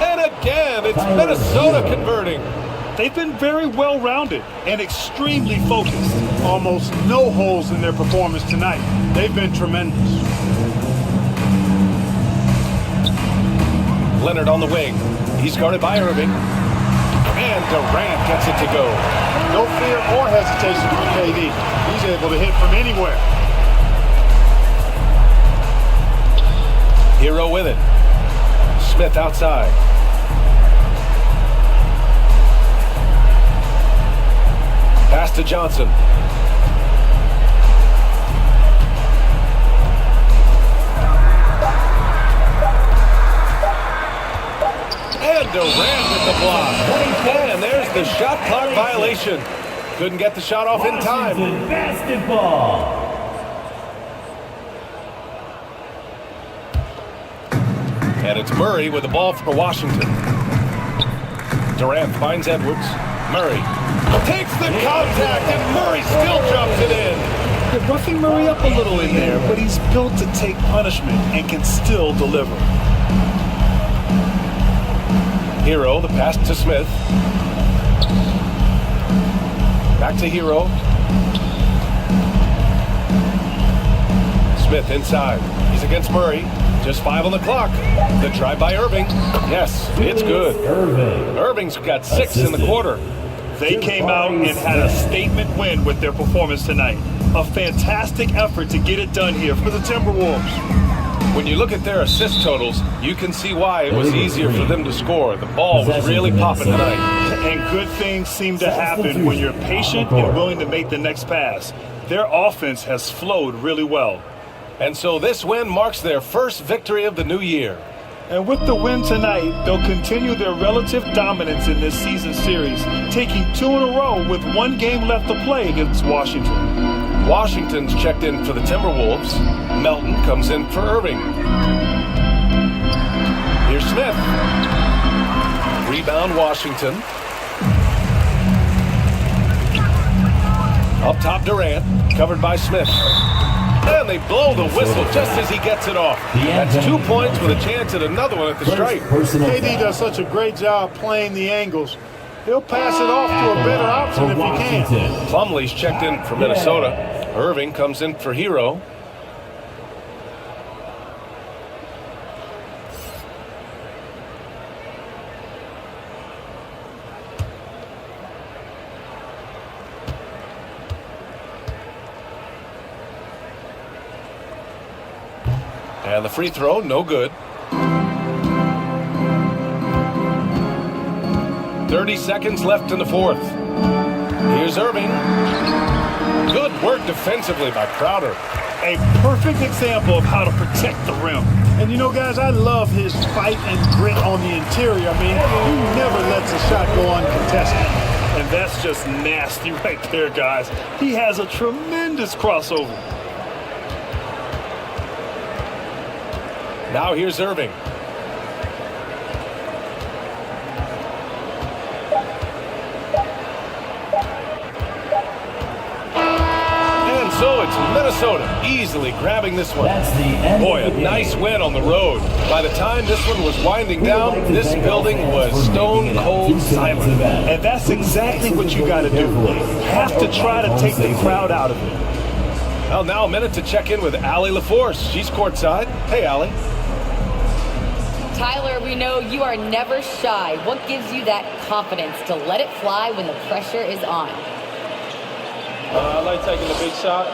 And again, it's Minnesota converting. They've been very well-rounded and extremely focused. Almost no holes in their performance tonight. They've been tremendous. Leonard on the wing. He's guarded by Irving. And Durant gets it to go. No fear or hesitation from KD. He's able to hit from anywhere. Hero with it. Smith outside. Pass to Johnson. And Durant with the block. And there's the shot clock violation. Couldn't get the shot off in time. Basketball. And it's Murray with the ball for Washington. Durant finds Edwards. Murray takes the contact, and Murray still drops it in. They're roughing Murray up a little in there, but he's built to take punishment and can still deliver. Hero, the pass to Smith. Back to Hero. Smith inside. He's against Murray. Just 5 on the clock. The try by Irving. Yes, it's good. Irving's got 6 in the quarter. They came out and had a statement win with their performance tonight. A fantastic effort to get it done here for the Timberwolves. When you look at their assist totals, you can see why it was easier for them to score. The ball was really popping tonight. And good things seem to happen when you're patient and willing to make the next pass. Their offense has flowed really well. And so this win marks their first victory of the new year. And with the win tonight, they'll continue their relative dominance in this season series, taking 2 in a row with 1 game left to play against Washington. Washington's checked in for the Timberwolves. Melton comes in for Irving. Here's Smith. Rebound Washington. Up top Durant, covered by Smith. And they blow the whistle just as he gets it off. That's 2 points with a chance at another one at the stripe. KD does such a great job playing the angles. He'll pass it off to a better option if he can. Plumlee's checked in for Minnesota. Irving comes in for Hero. And the free throw, no good. 30 seconds left in the fourth. Here's Irving. Good work defensively by Crowder. A perfect example of how to protect the rim. And you know, guys, I love his fight and grit on the interior. I mean, he never lets a shot go uncontested. And that's just nasty right there, guys. He has a tremendous crossover. Now here's Irving. And so it's Minnesota easily grabbing this one. That's the end. Boy, a nice win on the road. By the time this one was winding down, this building was stone cold silent. And that's exactly what you got to do. You have to try to take the crowd out of it. Well, now a minute to check in with Allie LaForce. She's courtside. Hey, Allie. Tyler, we know you are never shy. What gives you that confidence to let it fly when the pressure is on? I like taking a big shot.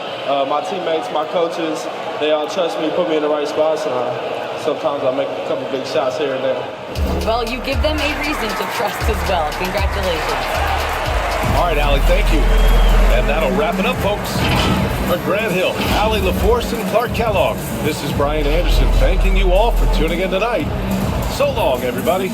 My teammates, my coaches, they all trust me, put me in the right spots, and sometimes I make a couple big shots here and there. Well, you give them a reason to trust as well. Congratulations. All right, Allie, thank you. And that'll wrap it up, folks. For Grant Hill, Allie LaForce, and Clark Kellogg, this is Brian Anderson thanking you all for tuning in tonight. So long, everybody.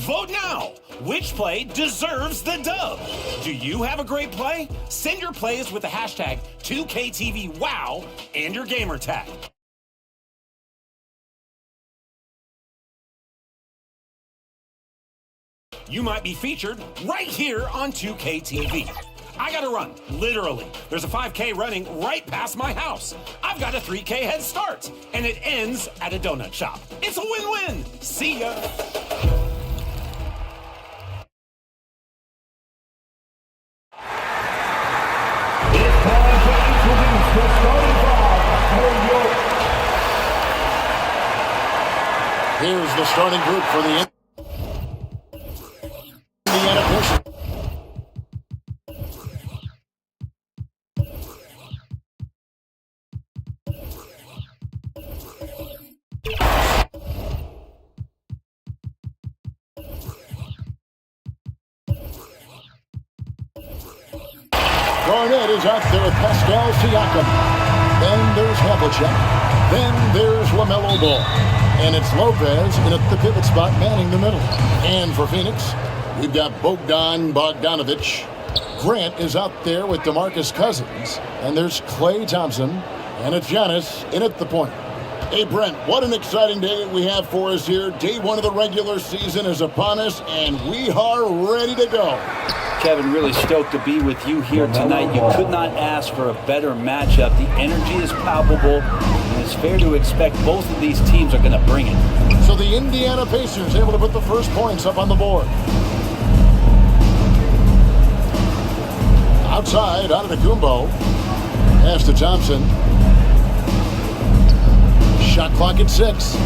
Vote now! Which play deserves the dub? Do you have a great play? Send your plays with the hashtag 2KTVWOW and your gamer tag. You might be featured right here on 2KTV. I gotta run, literally. There's a 5K running right past my house. I've got a 3K head start, and it ends at a donut shop. It's a win-win. See ya. Here's the starting group for the Indiana Pacers. Garnett is out there with Pascal Siakam. Then there's Havlicek. Then there's LaMelo Ball. And it's Lopez in at the pivot spot manning the middle. And for Phoenix, we've got Bogdan Bogdanovic. Grant is out there with DeMarcus Cousins. And there's Klay Thompson. And it's Giannis in at the point. Hey, Brent, what an exciting day we have for us here. Day one of the regular season is upon us, and we are ready to go. Kevin, really stoked to be with you here tonight. You could not ask for a better matchup. The energy is palpable, and it's fair to expect both of these teams are going to bring it. So the Indiana Pacers able to put the first points up on the board. Outside, Antetokounmpo. Pass to Thompson. Shot clock at 6.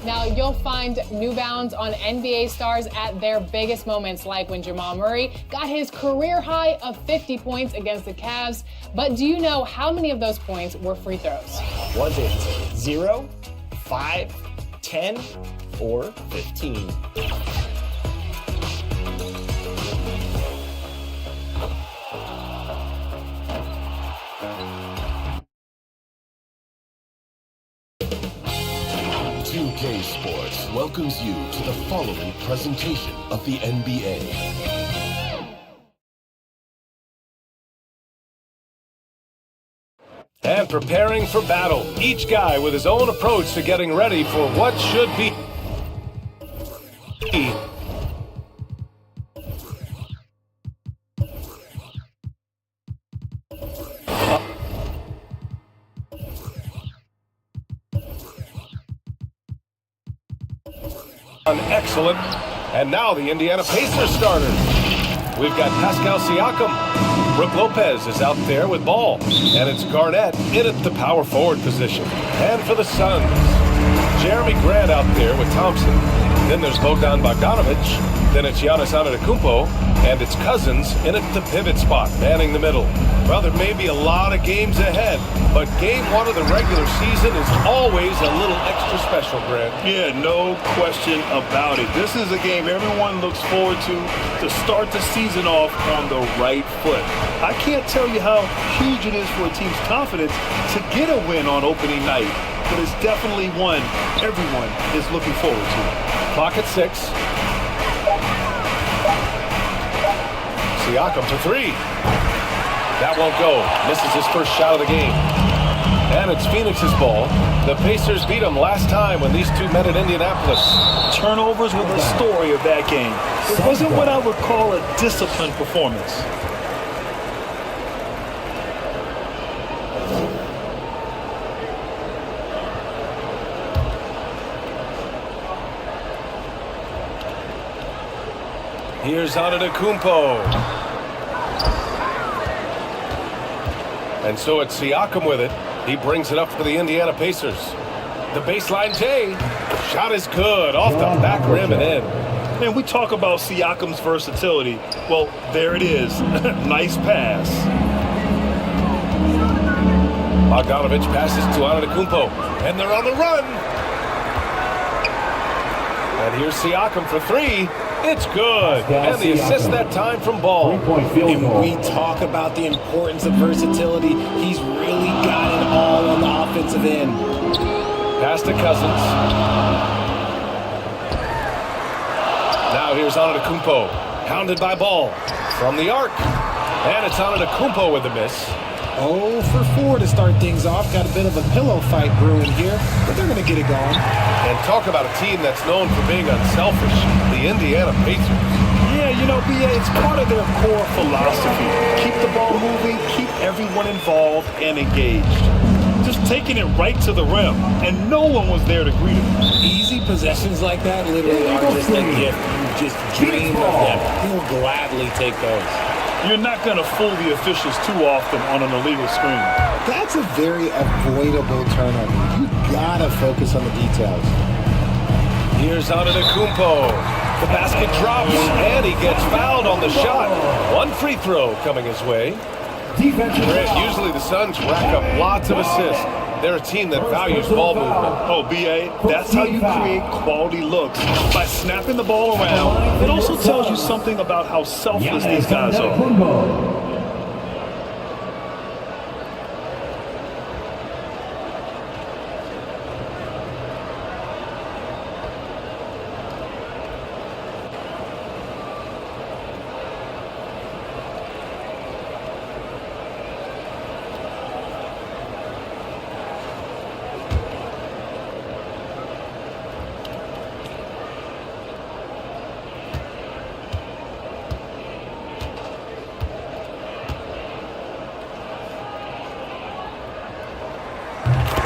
Now, you'll find new bounds on NBA stars at their biggest moments, like when Jamal Murray got his career high of 50 points against the Cavs. But do you know how many of those points were free throws? Was it 0, 5, 10, or 15? Sports welcomes you to the following presentation of the NBA. And preparing for battle, each guy with his own approach to getting ready for what should be excellent. And now the Indiana Pacers starters. We've got Pascal Siakam. Brook Lopez is out there with ball. And it's Garnett in at the power forward position. And for the Suns, Jeremy Grant out there with Thompson. Then there's Bogdan Bogdanovic. Then it's Giannis Antetokounmpo. And it's Cousins in at the pivot spot, manning the middle. Well, there may be a lot of games ahead, but game one of the regular season is always a little extra special, Grant. Yeah, no question about it. This is a game everyone looks forward to start the season off on the right foot. I can't tell you how huge it is for a team's confidence to get a win on opening night, but it's definitely one everyone is looking forward to. Clock at 6. Siakam for 3. That won't go. Misses his first shot of the game. And it's Phoenix's ball. The Pacers beat them last time when these two met at Indianapolis. Turnovers were the story of that game. It wasn't what I would call a disciplined performance. Here's Antetokounmpo. And so it's Siakam with it. He brings it up for the Indiana Pacers. The baseline J. Shot is good. Off the back rim and in. Man, we talk about Siakam's versatility. Well, there it is. Nice pass. Bogdanovic passes to Antetokounmpo. And they're on the run. And here's Siakam for 3. It's good. And the assist that time from Ball. And we talk about the importance of versatility. He's really got it all on the offensive end. Pass to Cousins. Now here's Antetokounmpo. Hounded by Ball. From the arc. And it's Antetokounmpo with the miss. 0 for 4 to start things off. Got a bit of a pillow fight brewing here, but they're going to get it going. And talk about a team that's known for being unselfish, the Indiana Pacers. Yeah, you know, BA, it's part of their core philosophy. Keep the ball moving, keep everyone involved and engaged. Just taking it right to the rim, and no one was there to greet him. Easy possessions like that literally are just a gift. You just dream of them. He'll gladly take those. You're not going to fool the officials too often on an illegal screen. That's a very avoidable turnover. You gotta focus on the details. Here's Antetokounmpo. The basket drops, and he gets fouled on the shot. One free throw coming his way. Grant, usually the Suns rack up lots of assists. They're a team that values ball movement. Oh, BA, that's how you create quality looks, by snapping the ball around. It also tells you something about how selfless these guys are.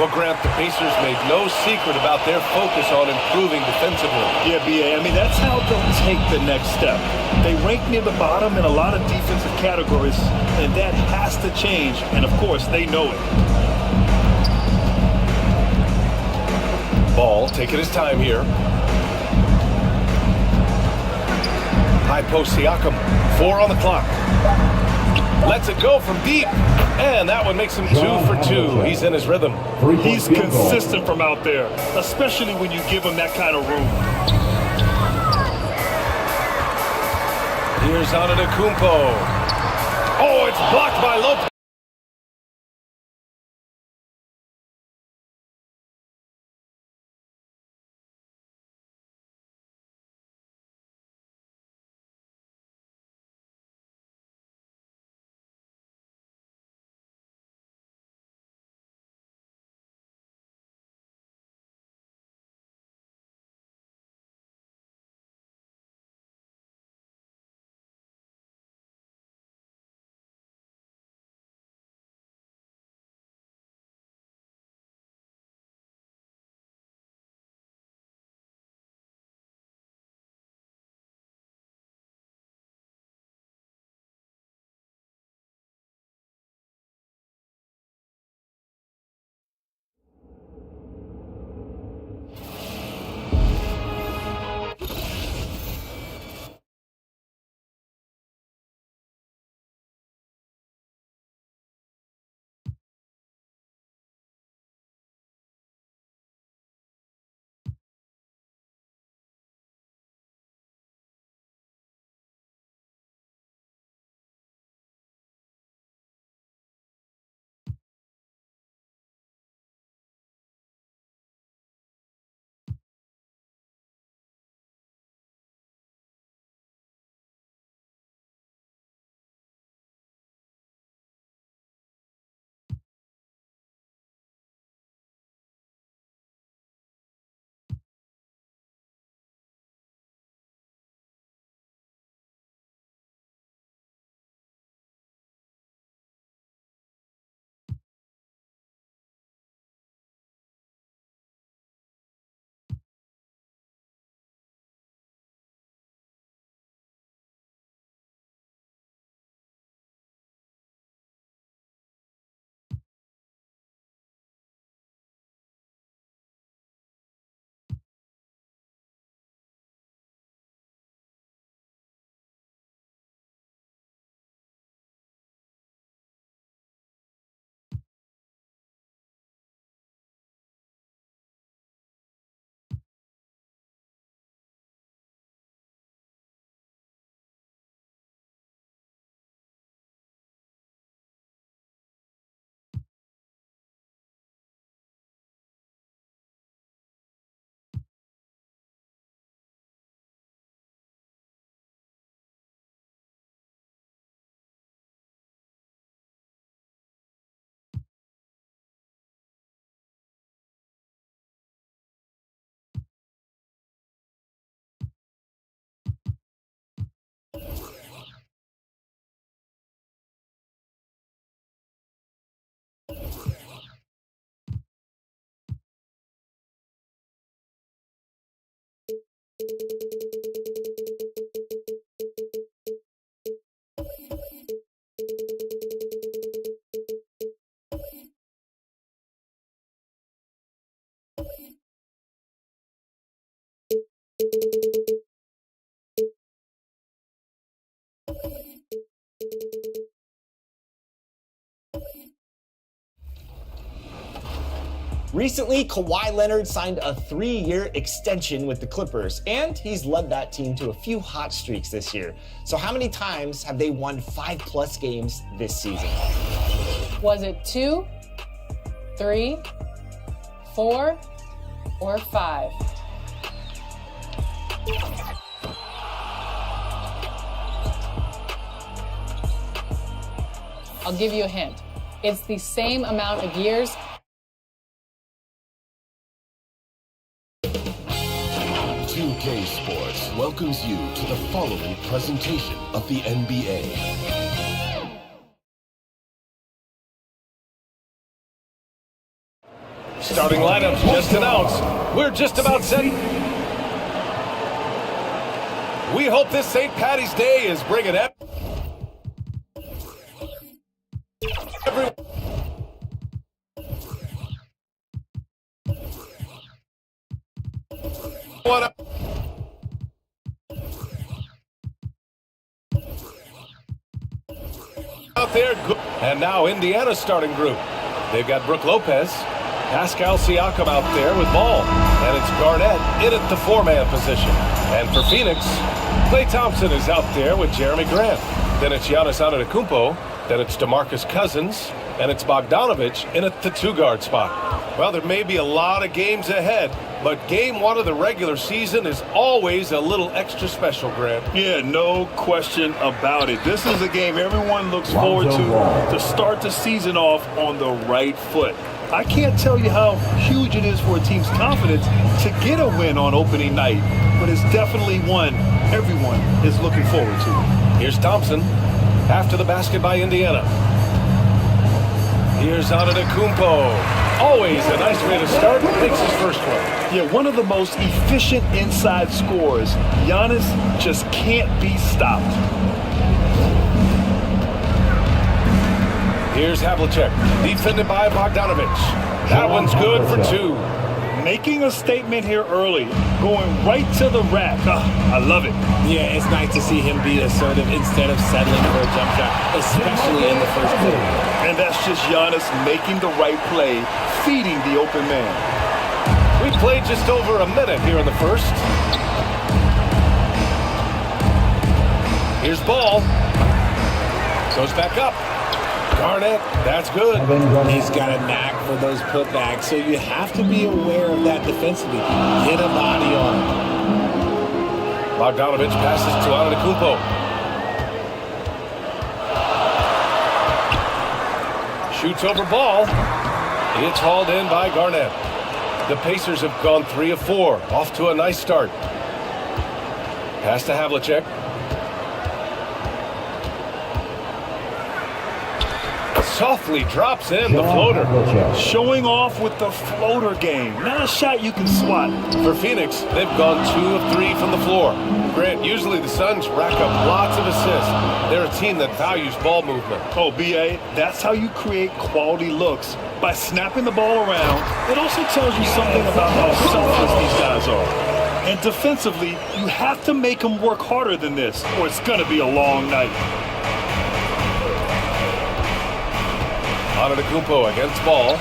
Well, Grant, the Pacers made no secret about their focus on improving defensively. Yeah, B.A., I mean, that's how they'll take the next step. They rank near the bottom in a lot of defensive categories, and that has to change, and of course, they know it. Ball taking his time here. High post Siakam, 4 on the clock. Lets it go from deep, and that one makes him 2 for 2. He's in his rhythm. He's consistent from out there, especially when you give him that kind of room. Here's Antetokounmpo. Oh, it's blocked by Lopez. Recently, Kawhi Leonard signed a 3-year extension with the Clippers, and he's led that team to a few hot streaks this year. So how many times have they won 5+ games this season? Was it 2, 3, 4, or 5? I'll give you a hint. It's the same amount of years. Sports welcomes you to the following presentation of the NBA. Starting lineups just announced. We're just about set. We hope this St. Patty's Day is bringing everyone out there. And now Indiana's starting group. They've got Brooke Lopez, Pascal Siakam out there with ball. And it's Garnett in at the 4-man position. And for Phoenix, Klay Thompson is out there with Jeremy Grant. Then it's Giannis Antetokounmpo. Then it's DeMarcus Cousins. And it's Bogdanovich in at the 2-guard spot. Well, there may be a lot of games ahead, but game 1 of the regular season is always a little extra special, Grant. Yeah, no question about it. This is a game everyone looks forward to start the season off on the right foot. I can't tell you how huge it is for a team's confidence to get a win on opening night, but it's definitely one everyone is looking forward to. Here's Thompson after the basket by Indiana. Here's Antetokounmpo. Always a nice way to start. Makes his first one. Yeah, one of the most efficient inside scorers. Giannis just can't be stopped. Here's Havlicek, defended by Bogdanovich. That one's good for 2. Making a statement here early, going right to the rack. I love it. Yeah, it's nice to see him be assertive instead of settling for a jump shot, especially in the first quarter. And that's just Giannis making the right play, feeding the open man. We played just over a minute here in the first. Here's Ball. Goes back up. Garnett, that's good. He's got a knack for those putbacks, so you have to be aware of that defensively. Get a body on him. Bogdanovich passes to Antetokounmpo. Shoots over Ball. It's hauled in by Garnett. The Pacers have gone 3 of 4. Off to a nice start. Pass to Havlicek. Softly drops in the floater. Showing off with the floater game. Not a shot you can swat. For Phoenix, they've gone 2 of 3 from the floor. Grant, usually the Suns rack up lots of assists. They're a team that values ball movement. Oh, B.A., that's how you create quality looks. By snapping the ball around, it also tells you something about how selfless these guys are. And defensively, you have to make them work harder than this, or it's going to be a long night. Antetokounmpo against Ball.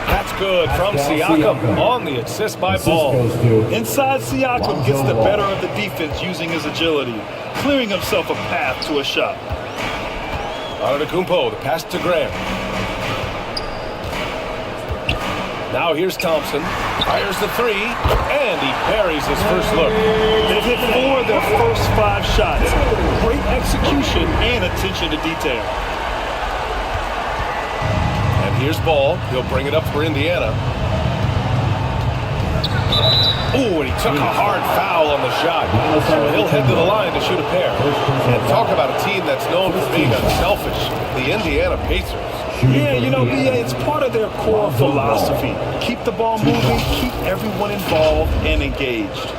That's good from Siakam on the assist by Ball. Inside, Siakam gets the better of the defense using his agility, clearing himself a path to a shot. Antetokounmpo, the pass to Grant. Now here's Thompson. Fires the 3, and he buries his first look. They've hit 4 of their first 5 shots. Great execution and attention to detail. Here's Ball. He'll bring it up for Indiana. Ooh, and he took a hard foul on the shot. So he'll head to the line to shoot a pair. And talk about a team that's known for being unselfish. The Indiana Pacers. Yeah, you know, B.A., it's part of their core philosophy. Keep the ball moving, keep everyone involved and engaged.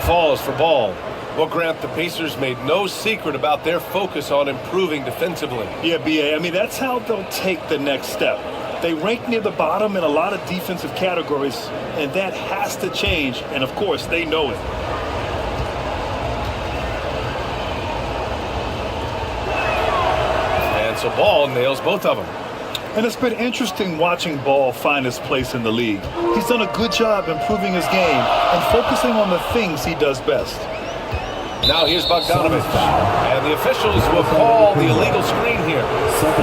Falls for Ball. Well, Grant, the Pacers made no secret about their focus on improving defensively. Yeah, B.A., I mean, that's how they'll take the next step. They rank near the bottom in a lot of defensive categories, and that has to change, and of course, they know it. And so Ball nails both of them. And it's been interesting watching Ball find his place in the league. He's done a good job improving his game and focusing on the things he does best. Now here's Bogdanovich. And the officials will call the illegal screen here.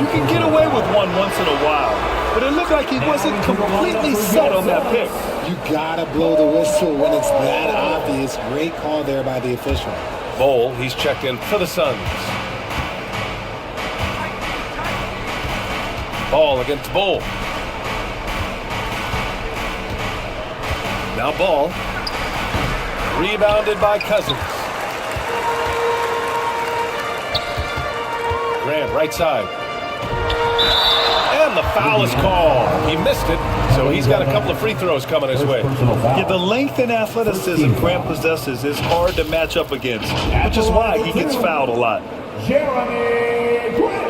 You can get away with one once in a while, but it looked like he wasn't completely set on that pick. You gotta blow the whistle when it's that obvious. Great call there by the official. Bowl, he's checked in for the Suns. Ball against Bowl. Now Ball. Rebounded by Cousins. Grant, right side. And the foul is called. He missed it, so he's got a couple of free throws coming his way. Yeah, the length and athleticism Grant possesses is hard to match up against, which is why he gets fouled a lot. Jeremy Grant.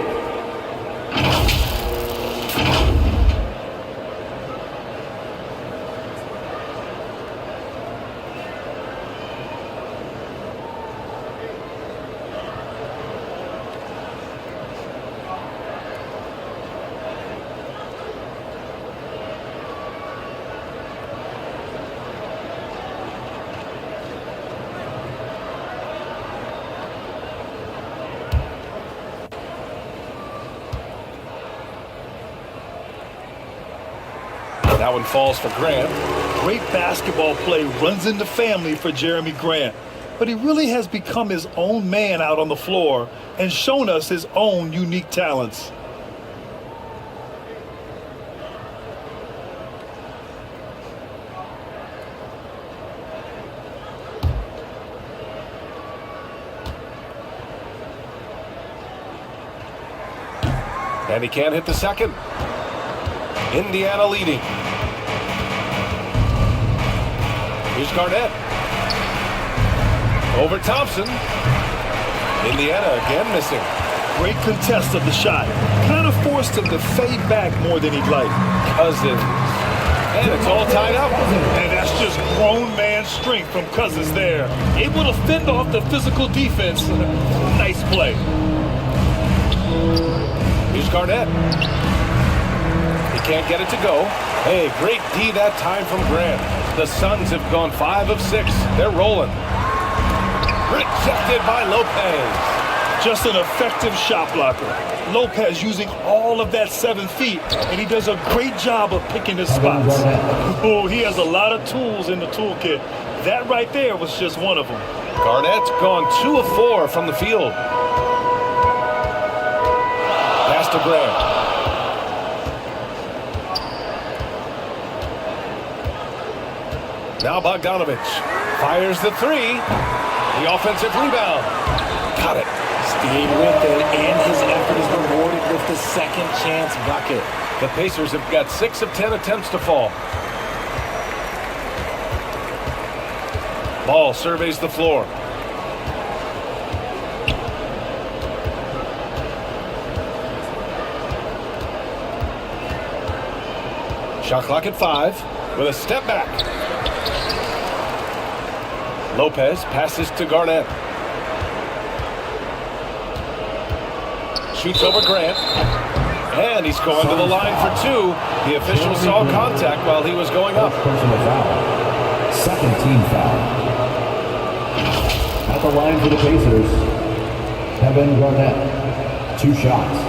That one falls for Grant. Great basketball play runs into family for Jeremy Grant, but he really has become his own man out on the floor and shown us his own unique talents. And he can't hit the second. Indiana leading. Here's Garnett. Over Thompson. Indiana again missing. Great contest of the shot. Kind of forced him to fade back more than he'd like. Cousins. And it's all tied up. And that's just grown man strength from Cousins there. Able to fend off the physical defense. Nice play. Here's Garnett. He can't get it to go. Hey, great D that time from Grant. The Suns have gone 5 of 6. They're rolling. Rejected by Lopez. Just an effective shot blocker. Lopez using all of that 7 feet, and he does a great job of picking his spots. Oh, he has a lot of tools in the toolkit. That right there was just one of them. Garnett's gone 2 of 4 from the field. Pass to Grant. Now Bogdanovich fires the 3. The offensive rebound. Got it. Stayed with it, and his effort is rewarded with the second chance bucket. The Pacers have got 6 of 10 attempts to fall. Ball surveys the floor. Shot clock at 5 with a step back. Lopez passes to Garnett. Shoots over Grant. And he's going to the line for 2. The official saw contact while he was going up. Personal foul. Second team foul. At the line for the Pacers, Kevin Garnett. 2 shots.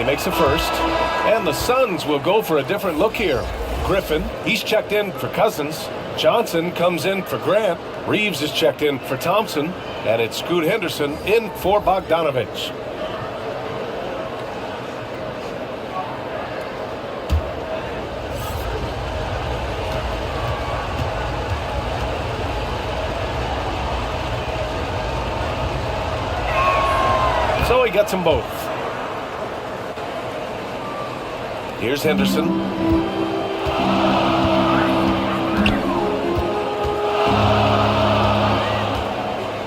Makes a first, and the Suns will go for a different look here. Griffin, he's checked in for Cousins. Johnson comes in for Grant. Reeves is checked in for Thompson, and it's Scoot Henderson in for Bogdanovich. So he gets them both. Here's Henderson.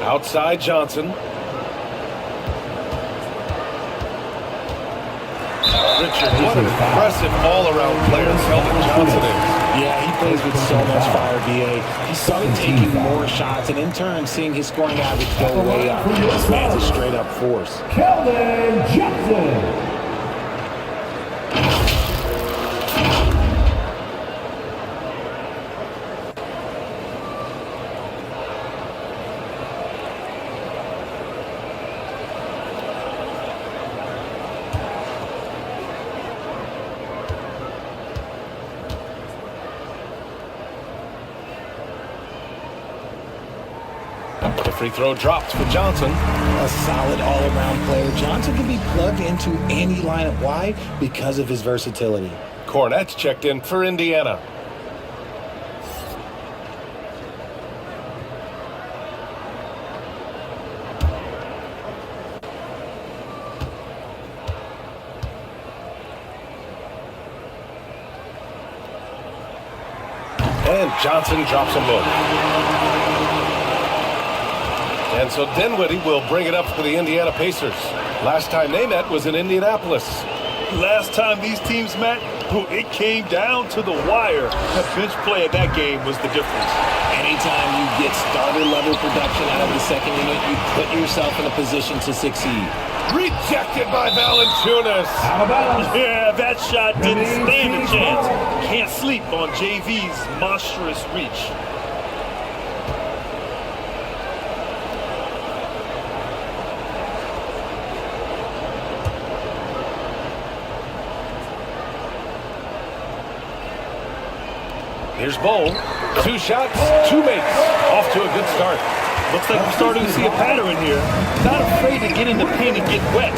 Outside Johnson. Richard, what an impressive all-around player Keldon Johnson is. Yeah, he plays with so much fire, BA. He started taking more shots, and in turn, seeing his scoring average go way up. This man's a straight-up force. Keldon Johnson. The free throw dropped for Johnson. A solid all-around player. Johnson can be plugged into any lineup. Why? Because of his versatility. Cornette's checked in for Indiana. And Johnson drops a look. And so Dinwiddie will bring it up for the Indiana Pacers. Last time they met was in Indianapolis. Last time these teams met, it came down to the wire. The bench play of that game was the difference. Anytime you get starter-level production out of the second unit, you put yourself in a position to succeed. Rejected by Valanciunas. Yeah, that shot didn't stand a chance. Can't sleep on JV's monstrous reach. Here's Bowl. 2 shots, 2 makes. Off to a good start. Looks like we're starting to see a pattern here. Not afraid to get in the paint and get wet.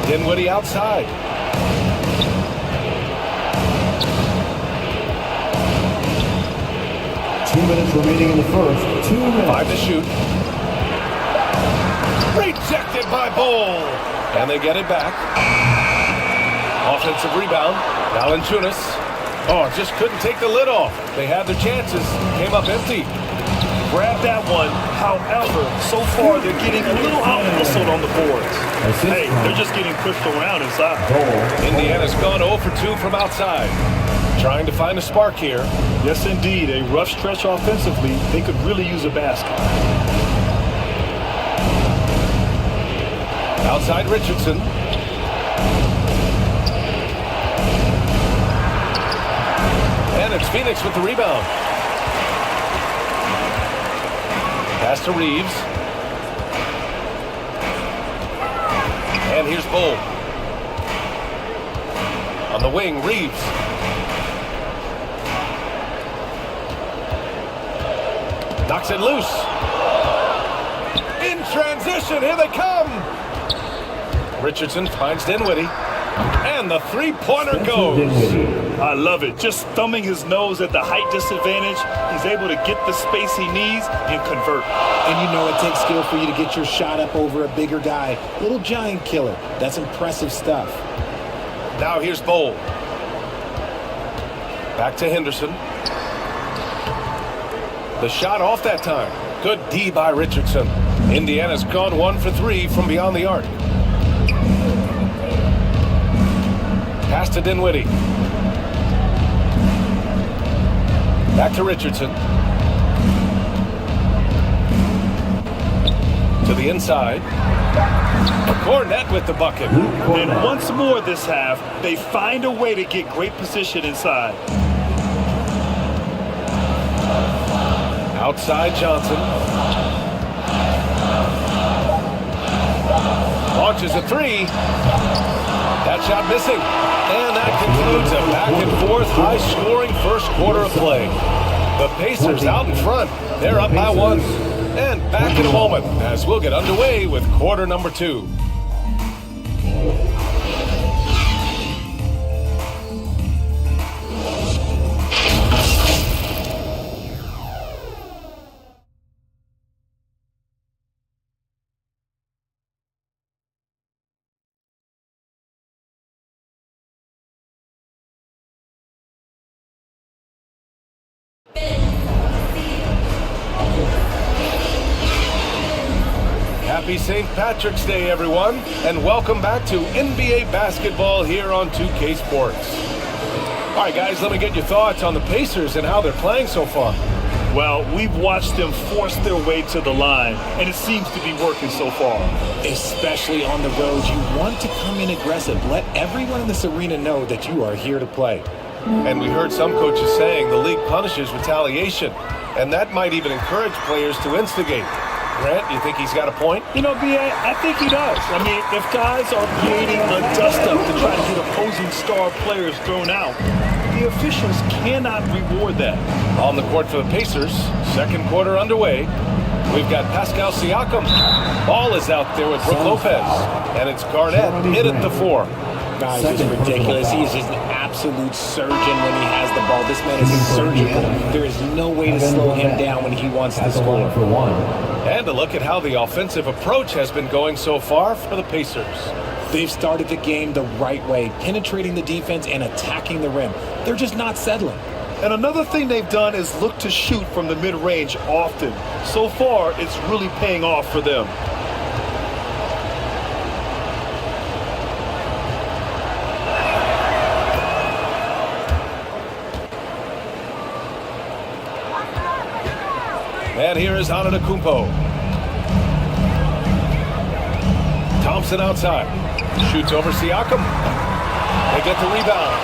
Dinwiddie outside. Minutes remaining in the first. 2 minutes. 5 to shoot. Rejected by Bowl. And they get it back. Offensive rebound. Valanciunas. Oh, just couldn't take the lid off. They had their chances. Came up empty. Grab that one. However, so far they're getting a little out-muscled on the boards. Hey, they're just getting pushed around inside. Indiana's gone 0 for 2 from outside. Trying to find a spark here. Yes, indeed. A rough stretch offensively. They could really use a basket. Outside Richardson. And it's Phoenix with the rebound. Pass to Reeves. And here's Bowl. On the wing, Reeves. Knocks it loose. In transition, here they come. Richardson finds Dinwiddie. And the three-pointer goes. I love it. Just thumbing his nose at the height disadvantage. He's able to get the space he needs and convert. And you know it takes skill for you to get your shot up over a bigger guy. Little giant killer. That's impressive stuff. Now here's Bowl. Back to Henderson. The shot off that time. Good D by Richardson. Indiana's gone 1 for 3 from beyond the arc. Pass to Dinwiddie. Back to Richardson. To the inside. Cornette with the bucket. And once more this half, they find a way to get great position inside. Outside Johnson. Launches a 3. That shot missing. And that concludes a back-and-forth, high-scoring first quarter of play. The Pacers out in front. They're up by 1. And back in a moment as we'll get underway with quarter number 2. Happy St. Patrick's Day, everyone, and welcome back to NBA basketball here on 2K Sports. All right, guys, let me get your thoughts on the Pacers and how they're playing so far. Well, we've watched them force their way to the line, and it seems to be working so far. Especially on the road, you want to come in aggressive. Let everyone in this arena know that you are here to play. And we heard some coaches saying the league punishes retaliation, and that might even encourage players to instigate. Grant, you think he's got a point? You know, B.A., I think he does. I mean, if guys are creating a dust-up to try to get opposing star players thrown out, the officials cannot reward that. On the court for the Pacers, second quarter underway. We've got Pascal Siakam. Ball is out there with Brook Lopez, and it's Garnett in at the 4. Guys, it's ridiculous. He is just an absolute surgeon when he has the ball. This man is surgical. There is no way to slow him down when he wants to score. And a look at how the offensive approach has been going so far for the Pacers. They've started the game the right way, penetrating the defense and attacking the rim. They're just not settling. And another thing they've done is look to shoot from the mid-range often. So far, it's really paying off for them. And here is Antetokounmpo. Thompson outside. Shoots over Siakam. They get the rebound.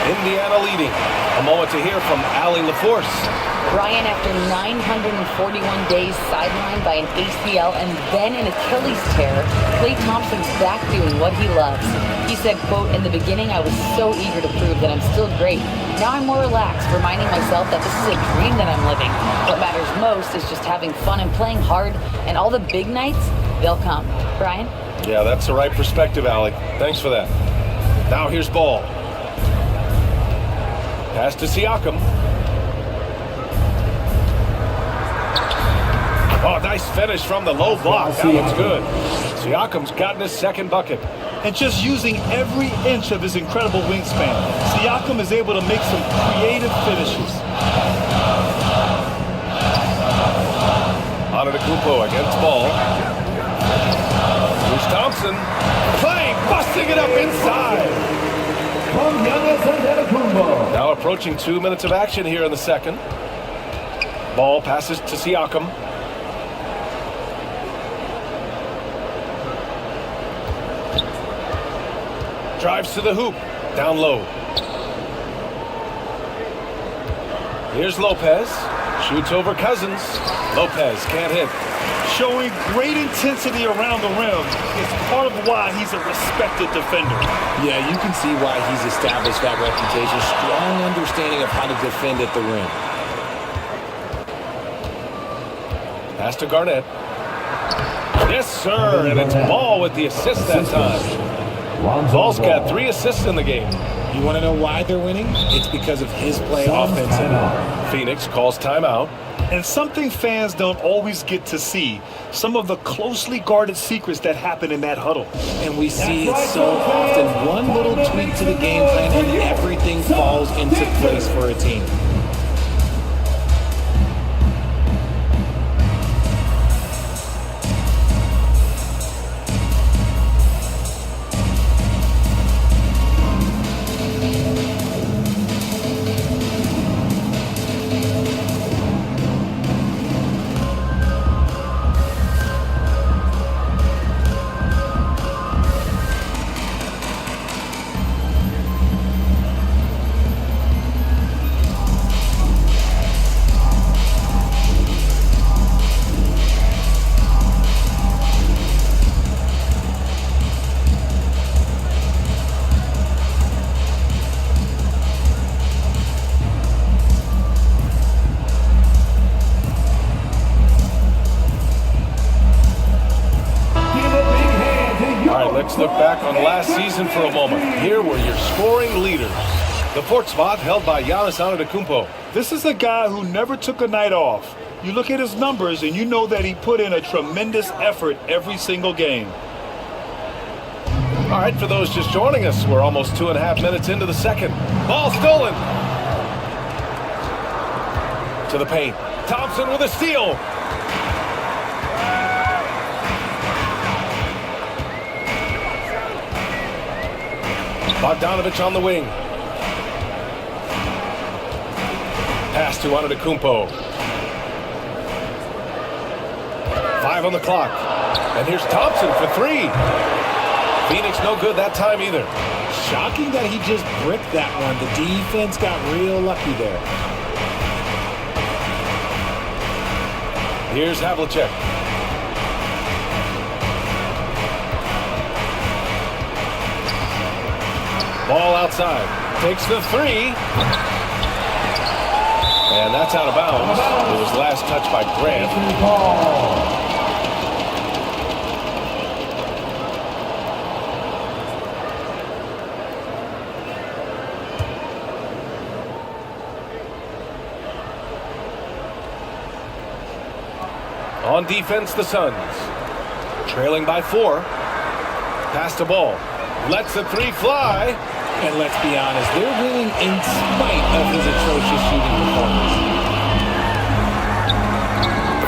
Indiana leading. A moment to hear from Allie LaForce. Brian, after 941 days sidelined by an ACL and then an Achilles tear, Klay Thompson's back doing what he loves. He said, quote, "In the beginning, I was so eager to prove that I'm still great. Now I'm more relaxed, reminding myself that this is a dream that I'm living. What matters most is just having fun and playing hard, and all the big nights, they'll come." Brian? Yeah, that's the right perspective, Allie. Thanks for that. Now here's Ball. Pass to Siakam. Oh, nice finish from the low block. That one's good. Siakam's gotten his second bucket. And just using every inch of his incredible wingspan, Siakam is able to make some creative finishes. Antetokounmpo against Ball. Here's Thompson. Playing, busting it up inside. Now approaching 2 minutes of action here in the second. Ball passes to Siakam. Drives to the hoop. Down low. Here's Lopez. Shoots over Cousins. Lopez can't hit. Showing great intensity around the rim is part of why he's a respected defender. Yeah, you can see why he's established that reputation. Strong understanding of how to defend at the rim. Pass to Garnett. Yes, sir, and it's Ball with the assist that time. Ball's got 3 assists in the game. You want to know why they're winning? It's because of his play offensively. Phoenix calls timeout. And something fans don't always get to see, some of the closely guarded secrets that happen in that huddle. And we see it so often. One little tweak to the game plan and everything falls into place for a team. Let's look back on last season for a moment. Here were your scoring leaders. The 4th spot held by Giannis Antetokounmpo. This is a guy who never took a night off. You look at his numbers and you know that he put in a tremendous effort every single game. All right, for those just joining us, we're almost 2.5 minutes into the second. Ball stolen. To the paint. Thompson with a steal. Bogdanovich on the wing. Pass to Antetokounmpo. 5 on the clock. And here's Thompson for 3. Phoenix no good that time either. Shocking that he just bricked that one. The defense got real lucky there. Here's Havlicek. Ball outside. Takes the 3. And that's out of bounds. It was last touched by Grant. On defense, the Suns. Trailing by 4. Pass to Ball. Lets the 3 fly. And let's be honest, they're winning in spite of his atrocious shooting performance.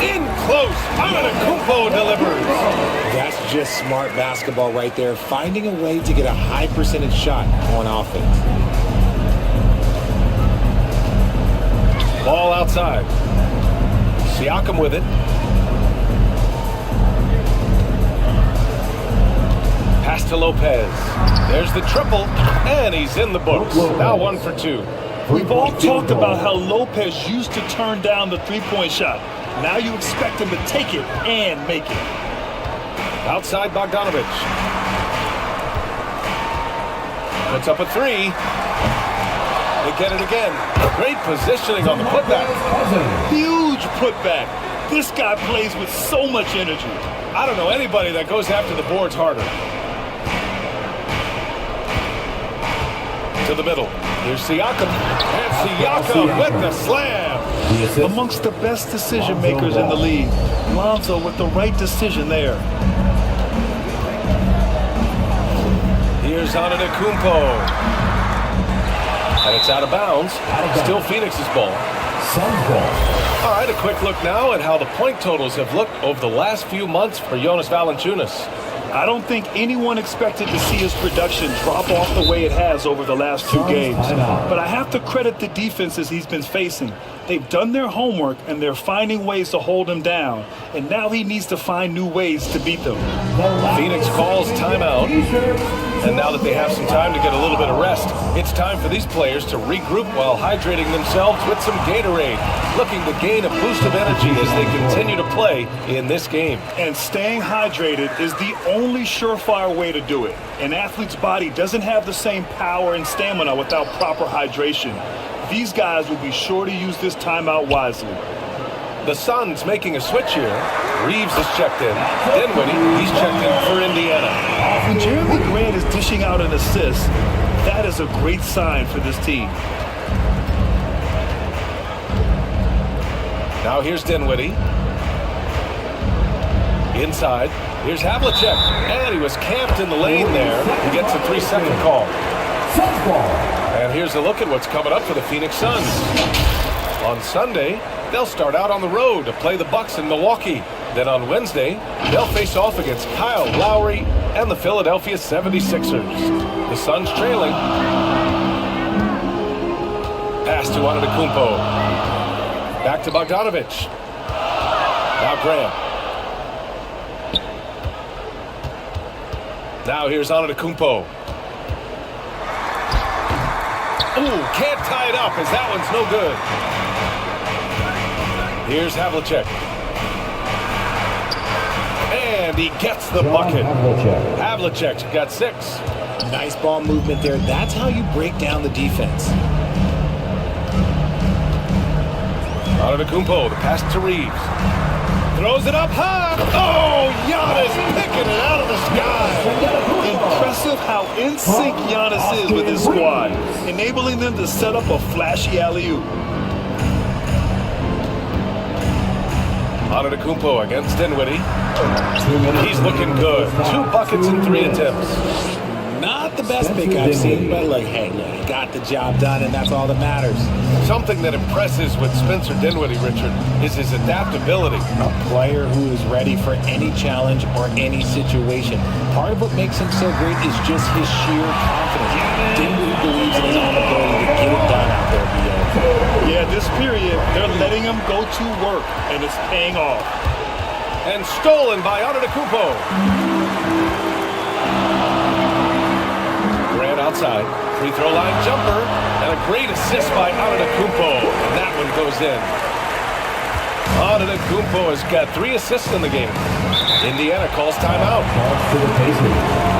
In close. Antetokounmpo delivers. That's just smart basketball right there. Finding a way to get a high percentage shot on offense. Ball outside. Siakam with it. Pass to Lopez. There's the triple, and he's in the books. Now 1 for 2. We've all talked about how Lopez used to turn down the three-point shot. Now you expect him to take it and make it. Outside Bogdanovich. Puts up a 3. They get it again. Great positioning on the putback. Huge putback. This guy plays with so much energy. I don't know anybody that goes after the boards harder. To the middle. Here's Siakam. And Siakam with the slam. Amongst the best decision makers in the league. Lonzo with the right decision there. Here's Antetokounmpo. And it's out of bounds. Still Phoenix's ball. All right, a quick look now at how the point totals have looked over the last few months for Jonas Valanciunas. I don't think anyone expected to see his production drop off the way it has over the last 2 games. But I have to credit the defenses he's been facing. They've done their homework, and they're finding ways to hold him down. And now he needs to find new ways to beat them. Phoenix calls timeout. And now that they have some time to get a little bit of rest, it's time for these players to regroup while hydrating themselves with some Gatorade, looking to gain a boost of energy as they continue to play in this game. And staying hydrated is the only surefire way to do it. An athlete's body doesn't have the same power and stamina without proper hydration. These guys will be sure to use this timeout wisely. The Suns making a switch here. Reeves is checked in. Dinwiddie, he's checked in for Indiana. When Jeremy Grant is dishing out an assist, that is a great sign for this team. Now here's Dinwiddie. Inside. Here's Havlicek. And he was camped in the lane there. He gets a 3-second call. And here's a look at what's coming up for the Phoenix Suns. On Sunday, they'll start out on the road to play the Bucks in Milwaukee. Then on Wednesday, they'll face off against Kyle Lowry and the Philadelphia 76ers. The Suns trailing. Pass to Antetokounmpo. Back to Bogdanovich. Now Grant. Now here's Antetokounmpo. Ooh, can't tie it up as that one's no good. Here's Havlicek. And he gets the bucket. Havlicek's got 6. Nice ball movement there. That's how you break down the defense. Antetokounmpo, the pass to Reeves. Throws it up high. Oh, Giannis picking it out of the sky. Impressive how in sync Giannis is with his squad, enabling them to set up a flashy alley-oop. Antetokounmpo against Dinwiddie. He's looking good. 2 buckets in 3 attempts. Not the best pick I've seen, but look, hey, look, he got the job done, and that's all that matters. Something that impresses with Spencer Dinwiddie, Richard, is his adaptability. A player who is ready for any challenge or any situation. Part of what makes him so great is just his sheer confidence. Dinwiddie believes in his own ability to get it done out there, BA. Yeah, this period, they're letting him go to work, and it's paying off. And stolen by Antetokounmpo. Grant outside. Free throw line jumper. And a great assist by Antetokounmpo. And that one goes in. Antetokounmpo has got 3 assists in the game. Indiana calls timeout. To the Pacers.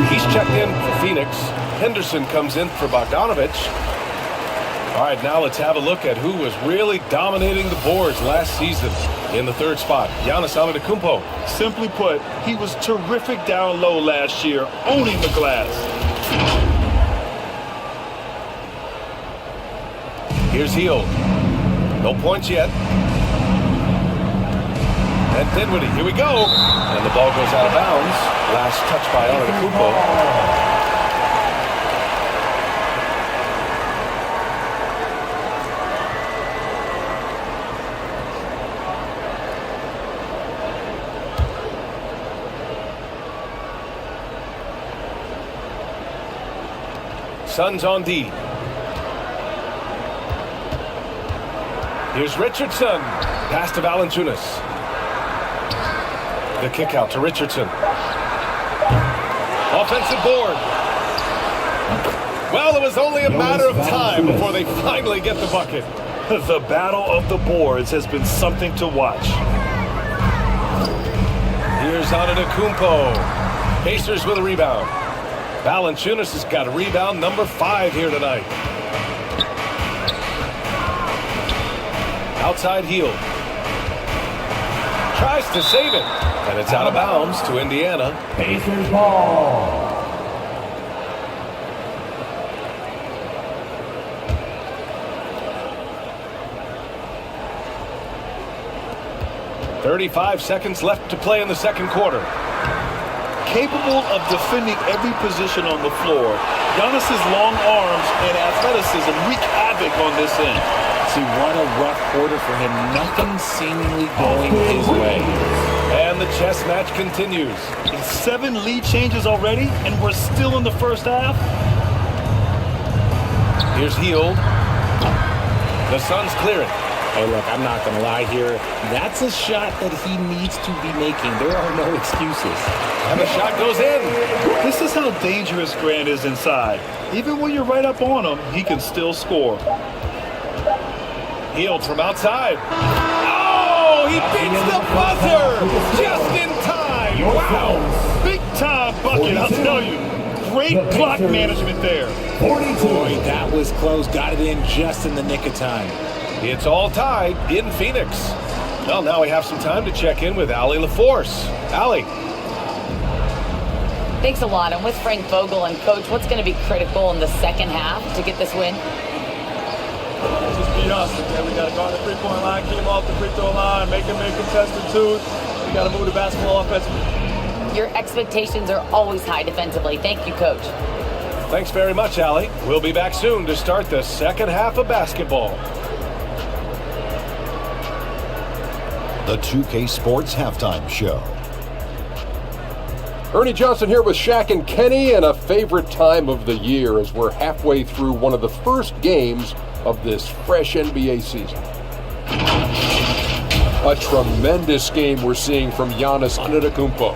He's checked in for Phoenix. Henderson comes in for Bogdanovich. All right, now let's have a look at who was really dominating the boards last season in the 3rd spot. Giannis Antetokounmpo. Simply put, he was terrific down low last year, owning the glass. Here's Hield. No points yet. And Dinwiddie, here we go. And the ball goes out of bounds. Last touch by Antetokounmpo. Suns on D. Here's Richardson. Pass to Valanciunas. The kick out to Richardson. Offensive board. Well, it was only a matter of time before they finally get the bucket. The battle of the boards has been something to watch. Here's Antetokounmpo. Pacers with a rebound. Valanciunas has got a rebound number 5 here tonight. Outside Hield. Tries to save it. And it's out of bounds to Indiana. Pacers ball. .35 seconds left to play in the 2nd quarter. Capable of defending every position on the floor, Giannis's long arms and athleticism wreak havoc on this end. See, what a rough quarter for him. Nothing seemingly going his way. And the chess match continues. 7 lead changes already, and we're still in the first half. Here's Hield. The Suns clear it. Hey, look, I'm not going to lie here. That's a shot that he needs to be making. There are no excuses. And the shot goes in. This is how dangerous Grant is inside. Even when you're right up on him, he can still score. Hield from outside. Oh, he beats the buzzer just in time. Wow. Big time bucket, I'll tell you. Great clock management there. 42. Boy, that was close. Got it in just in the nick of time. It's all tied in Phoenix. Well, now we have some time to check in with Allie LaForce. Allie. Thanks a lot. I'm with Frank Vogel. And, Coach, what's going to be critical in the second half to get this win? Just be us, okay? We got to go on the three-point line, keep them off the free throw line, make them make contested twos. We got to move the basketball offensively. Your expectations are always high defensively. Thank you, Coach. Thanks very much, Allie. We'll be back soon to start the second half of basketball. The 2K Sports Halftime Show. Ernie Johnson here with Shaq and Kenny, and a favorite time of the year as we're halfway through one of the first games of this fresh NBA season. A tremendous game we're seeing from Giannis Antetokounmpo.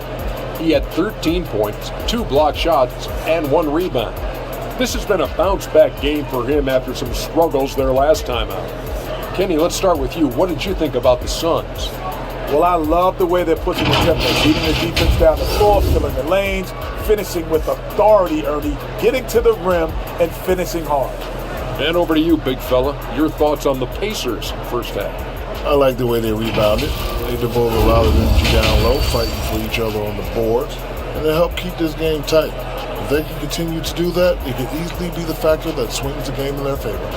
He had 13 points, 2 block shots, and 1 rebound. This has been a bounce-back game for him after some struggles their last time out. Kenny, let's start with you. What did you think about the Suns? Well, I love the way they're pushing the tempo, beating the defense down the floor, filling the lanes, finishing with authority, Ernie, getting to the rim and finishing hard. And over to you, big fella. Your thoughts on the Pacers first half? I like the way they rebounded. They devoted a lot of energy down low, fighting for each other on the boards, and they helped keep this game tight. If they can continue to do that, it could easily be the factor that swings the game in their favor.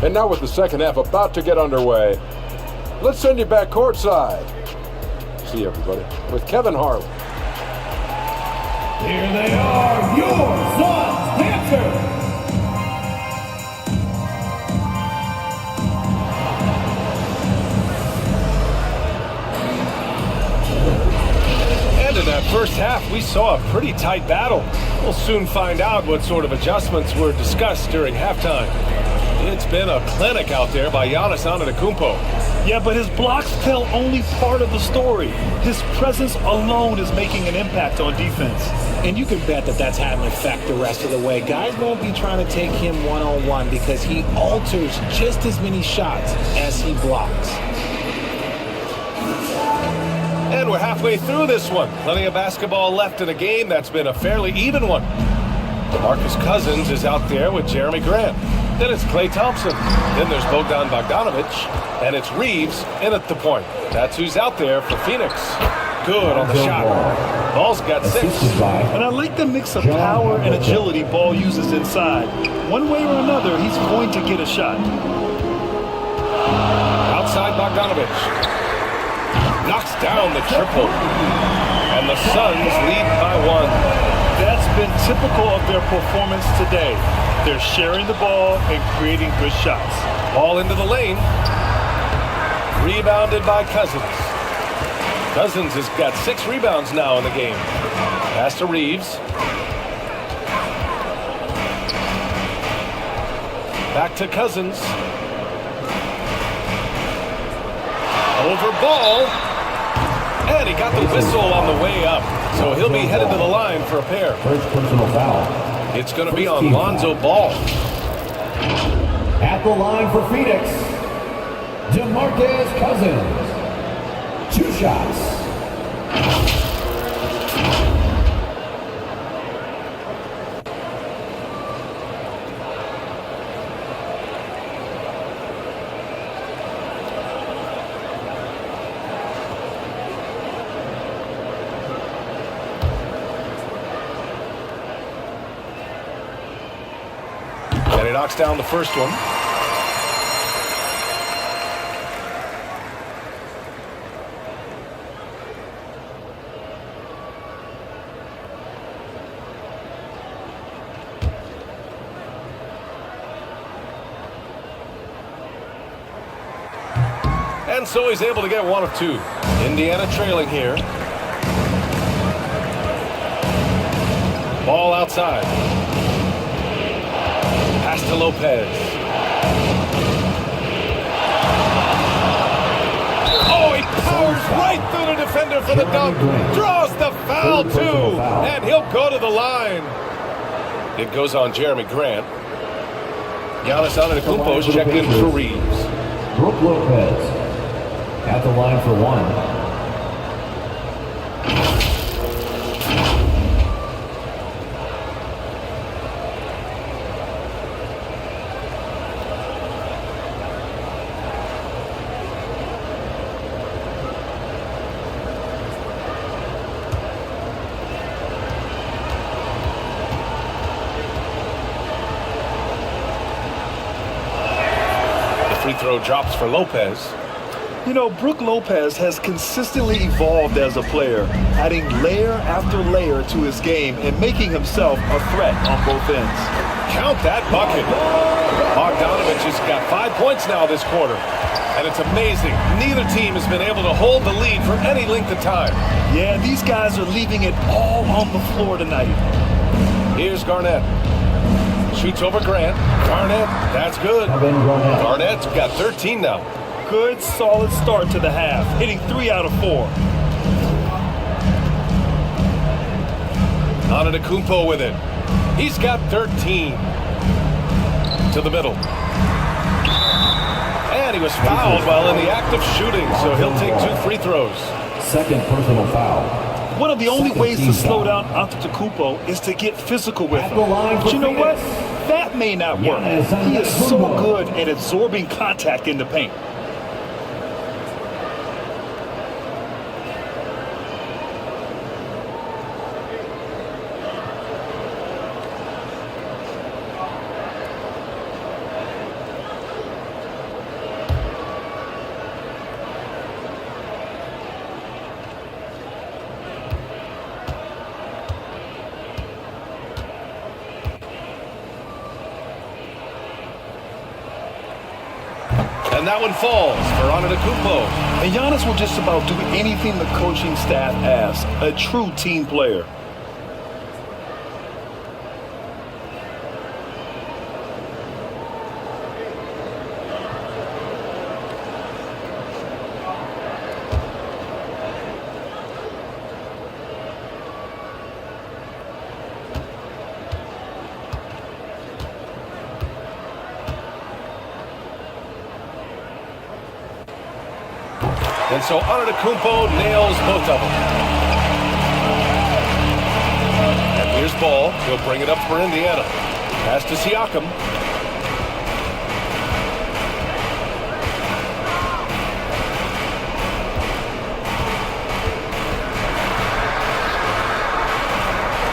And now with the second half about to get underway, let's send you back courtside. See you, everybody, with Kevin Harlan. Here they are, your Suns Panthers. And in that first half, we saw a pretty tight battle. We'll soon find out what sort of adjustments were discussed during halftime. It's been a clinic out there by Giannis Antetokounmpo. Yeah, but his blocks tell only part of the story. His presence alone is making an impact on defense. And you can bet that that's having an effect the rest of the way. Guys won't be trying to take him one-on-one because he alters just as many shots as he blocks. And we're halfway through this one. Plenty of basketball left in a game that's been a fairly even one. Marcus Cousins is out there with Jeremy Grant. Then it's Klay Thompson. Then there's Bogdan Bogdanović. And it's Reeves in at the point. That's who's out there for Phoenix. Good on the shot. Ball's got 6. And I like the mix of power and agility Ball uses inside. One way or another, he's going to get a shot. Outside Bogdanović. Knocks down the triple. And the Suns lead by 1. That's been typical of their performance today. They're sharing the ball and creating good shots. Ball into the lane. Rebounded by Cousins. Cousins has got 6 rebounds now in the game. Pass to Reeves. Back to Cousins. Over Ball. And he got the whistle on the way up. So he'll be headed to the line for a pair. First personal foul. It's going to be on Lonzo Ball. At the line for Phoenix, DeMarcus Cousins. 2 shots. And he knocks down the first one. And so he's able to get 1 of 2. Indiana trailing here. Ball outside. Pass to Lopez. Oh, he powers right through the defender for the dunk. Draws the foul, too. And he'll go to the line. It goes on Jeremy Grant. Giannis Antetokounmpo's checked in for Reeves. Brook Lopez at the line for 1. throw drops for Lopez. You know, Brook Lopez has consistently evolved as a player, adding layer after layer to his game and making himself a threat on both ends. Count that bucket. Bogdanovich has got 5 points now this quarter. And it's amazing. Neither team has been able to hold the lead for any length of time. Yeah, these guys are leaving it all on the floor tonight. Here's Garnett. Shoots over Grant. Garnett, that's good. Garnett's got 13 now. Good, solid start to the half, hitting 3 out of 4. Antetokounmpo with it. He's got 13. To the middle. And he was fouled while in the act of shooting, so he'll take 2 free throws. Second personal foul. One of the only ways to slow down Antetokounmpo is to get physical with him. But you know what? That may not work. He is so good at absorbing contact in the paint. And that one falls for Antetokounmpo. And Giannis will just about do anything the coaching staff asks. A true team player. And so Antetokounmpo nails both of them. And here's Ball. He'll bring it up for Indiana. Pass to Siakam.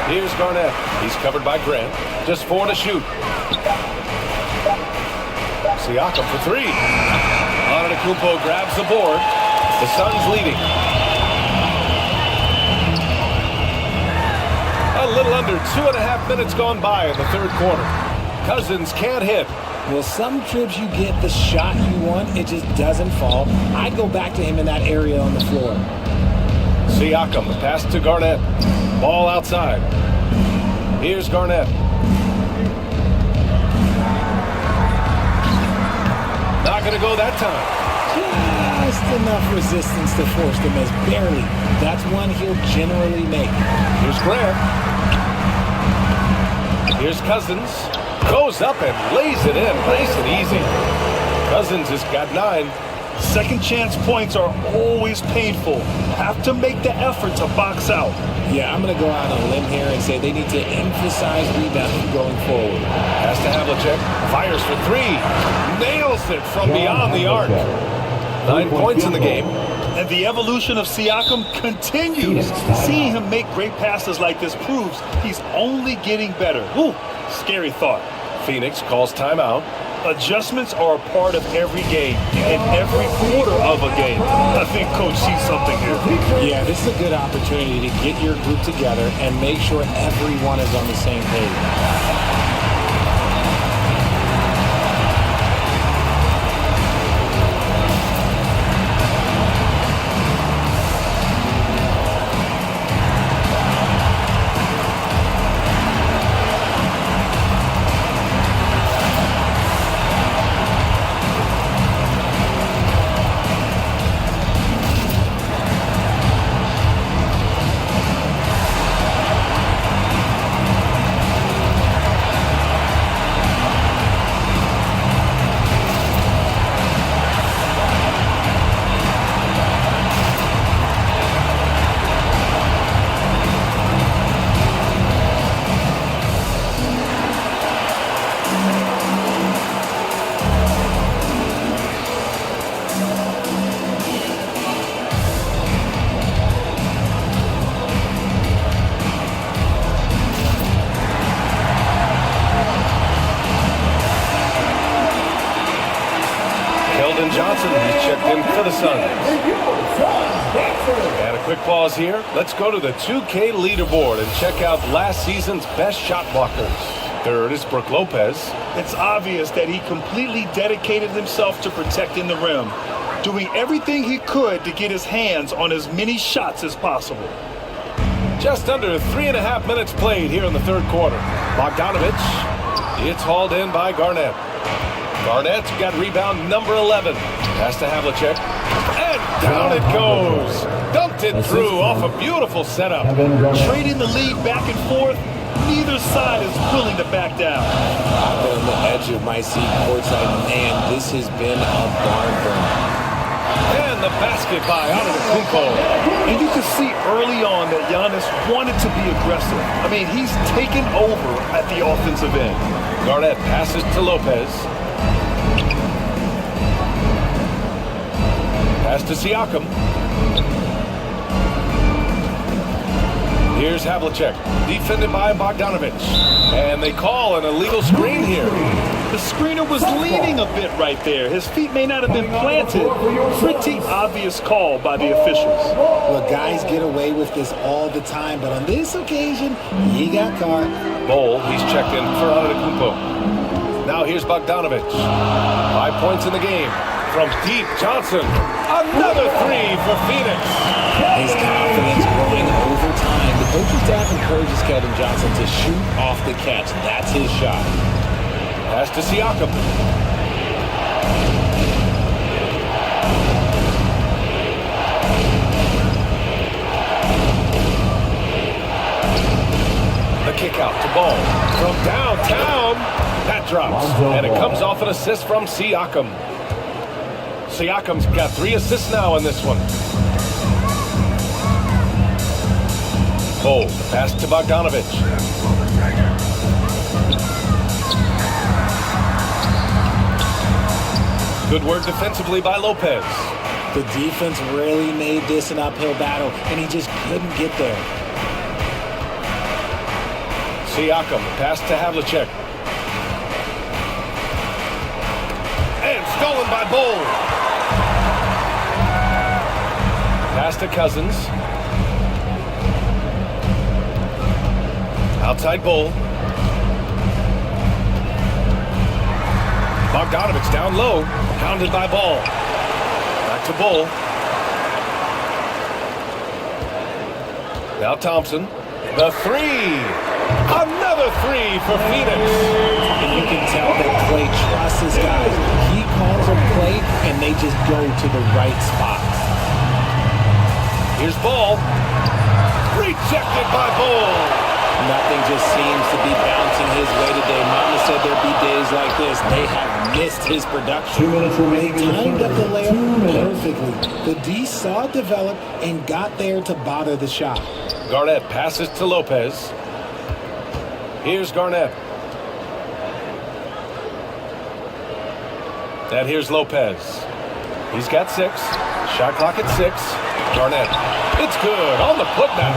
Here's Garnett. He's covered by Grant. Just 4 to shoot. Siakam for 3. Antetokounmpo grabs the board. The Suns leading. A little under 2.5 minutes gone by in the third quarter. Cousins can't hit. Well, some trips you get the shot you want, it just doesn't fall. I'd go back to him in that area on the floor. Siakam, pass to Garnett. Ball outside. Here's Garnett. Not going to go that time. Just enough resistance to force them as barely. That's one he'll generally make. Here's Grant. Here's Cousins. Goes up and lays it in. Nice and easy. Cousins has got 9. Second chance points are always painful. Have to make the effort to box out. Yeah, I'm going to go out on a limb here and say they need to emphasize rebounding going forward. Pass to Havlicek. Fires for 3. Nails it from beyond the arc. 9 points in the game. And the evolution of Siakam continues. Seeing him make great passes like this proves he's only getting better. Ooh, scary thought. Phoenix calls timeout. Adjustments are a part of every game and every quarter of a game. I think Coach sees something here. Yeah, this is a good opportunity to get your group together and make sure everyone is on the same page. for the Suns. And a quick pause here. Let's go to the 2K leaderboard and check out last season's best shot blockers. Third is Brook Lopez. It's obvious that he completely dedicated himself to protecting the rim, doing everything he could to get his hands on as many shots as possible. Just under 3.5 minutes played here in the third quarter. Bogdanovic, it's hauled in by Garnett. Garnett got rebound number 11. Pass to Havlicek. And down it goes. Dumped it through off a beautiful setup. Trading the lead back and forth, neither side is willing to back down. I've been on the edge of my seat courtside. Man, this has been a barn burner. And the basket by Antetokounmpo. And you can see early on that Giannis wanted to be aggressive. I mean, he's taken over at the offensive end. Garnett passes to Lopez. Pass to Siakam. Here's Havlicek, defended by Bogdanovic. And they call an illegal screen here. The screener was leaning a bit right there. His feet may not have been planted. Pretty obvious call by the officials. Look, guys get away with this all the time, but on this occasion, he got caught. Bol, he's checked in for Antetokounmpo. Now here's Bogdanovic. 5 points in the game. From deep, Johnson. Another three for Phoenix. His confidence growing over time. The coaching staff encourages Kevin Johnson to shoot off the catch. That's his shot. Pass to Siakam. The kick out to Ball. From downtown. That drops. And it comes off an assist from Siakam. Siakam's got 3 assists now in this one. Ball. Pass to Bogdanovic. Good work defensively by Lopez. The defense really made this an uphill battle, and he just couldn't get there. Siakam, pass to Havlicek. And stolen by Bol. Pass to Cousins. Outside Bol. Bogdanovic down low. Pounded by Ball. Back to Bol. Now Thompson. The three. Another three for Phoenix. And you can tell that Klay trusts his guys. He calls a play, and they just go to the right spots. Here's Ball. Rejected by Ball. Nothing just seems to be bouncing his way today. Mama said there'd be days like this. They have missed his production. 2 minutes remaining. They timed up the layup perfectly. The D saw it develop and got there to bother the shot. Garnett passes to Lopez. Here's Garnett. And here's Lopez. He's got 6. Shot clock at 6. Garnett. It's good on the putback.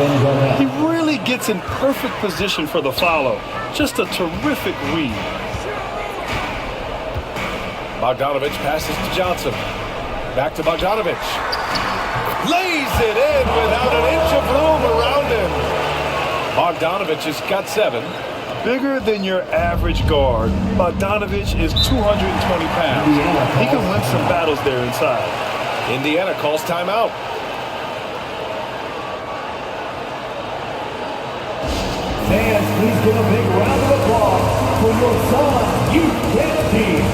He really gets in perfect position for the follow. Just a terrific read. Bogdanovic passes to Johnson. Back to Bogdanovic. Lays it in without an inch of room around him. Bogdanovic has got 7. Bigger than your average guard, Bogdanovic is 220 pounds. He can win some battles there inside. Indiana calls timeout. Fans, please give a big round of applause for your Suns youth team.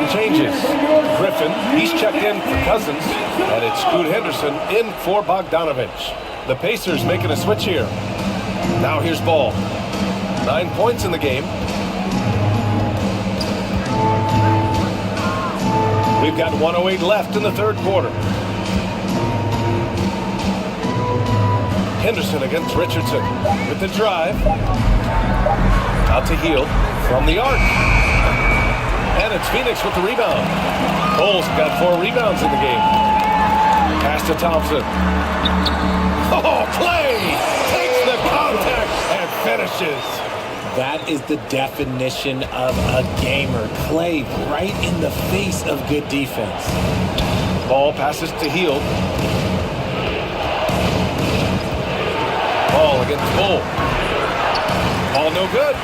some changes. Griffin, he's checked in for Cousins, and it's Scoot Henderson in for Bogdanovich. The Pacers making a switch here. Now here's Ball. 9 points in the game. We've got 1:08 left in the third quarter. Henderson against Richardson with the drive. Out to Hield from the arc. And it's Phoenix with the rebound. Cole's got 4 rebounds in the game. Pass to Thompson. Oh, Clay takes the contact and finishes. That is the definition of a gamer. Clay right in the face of good defense. Ball passes to Hield. Ball against Cole. Ball no good.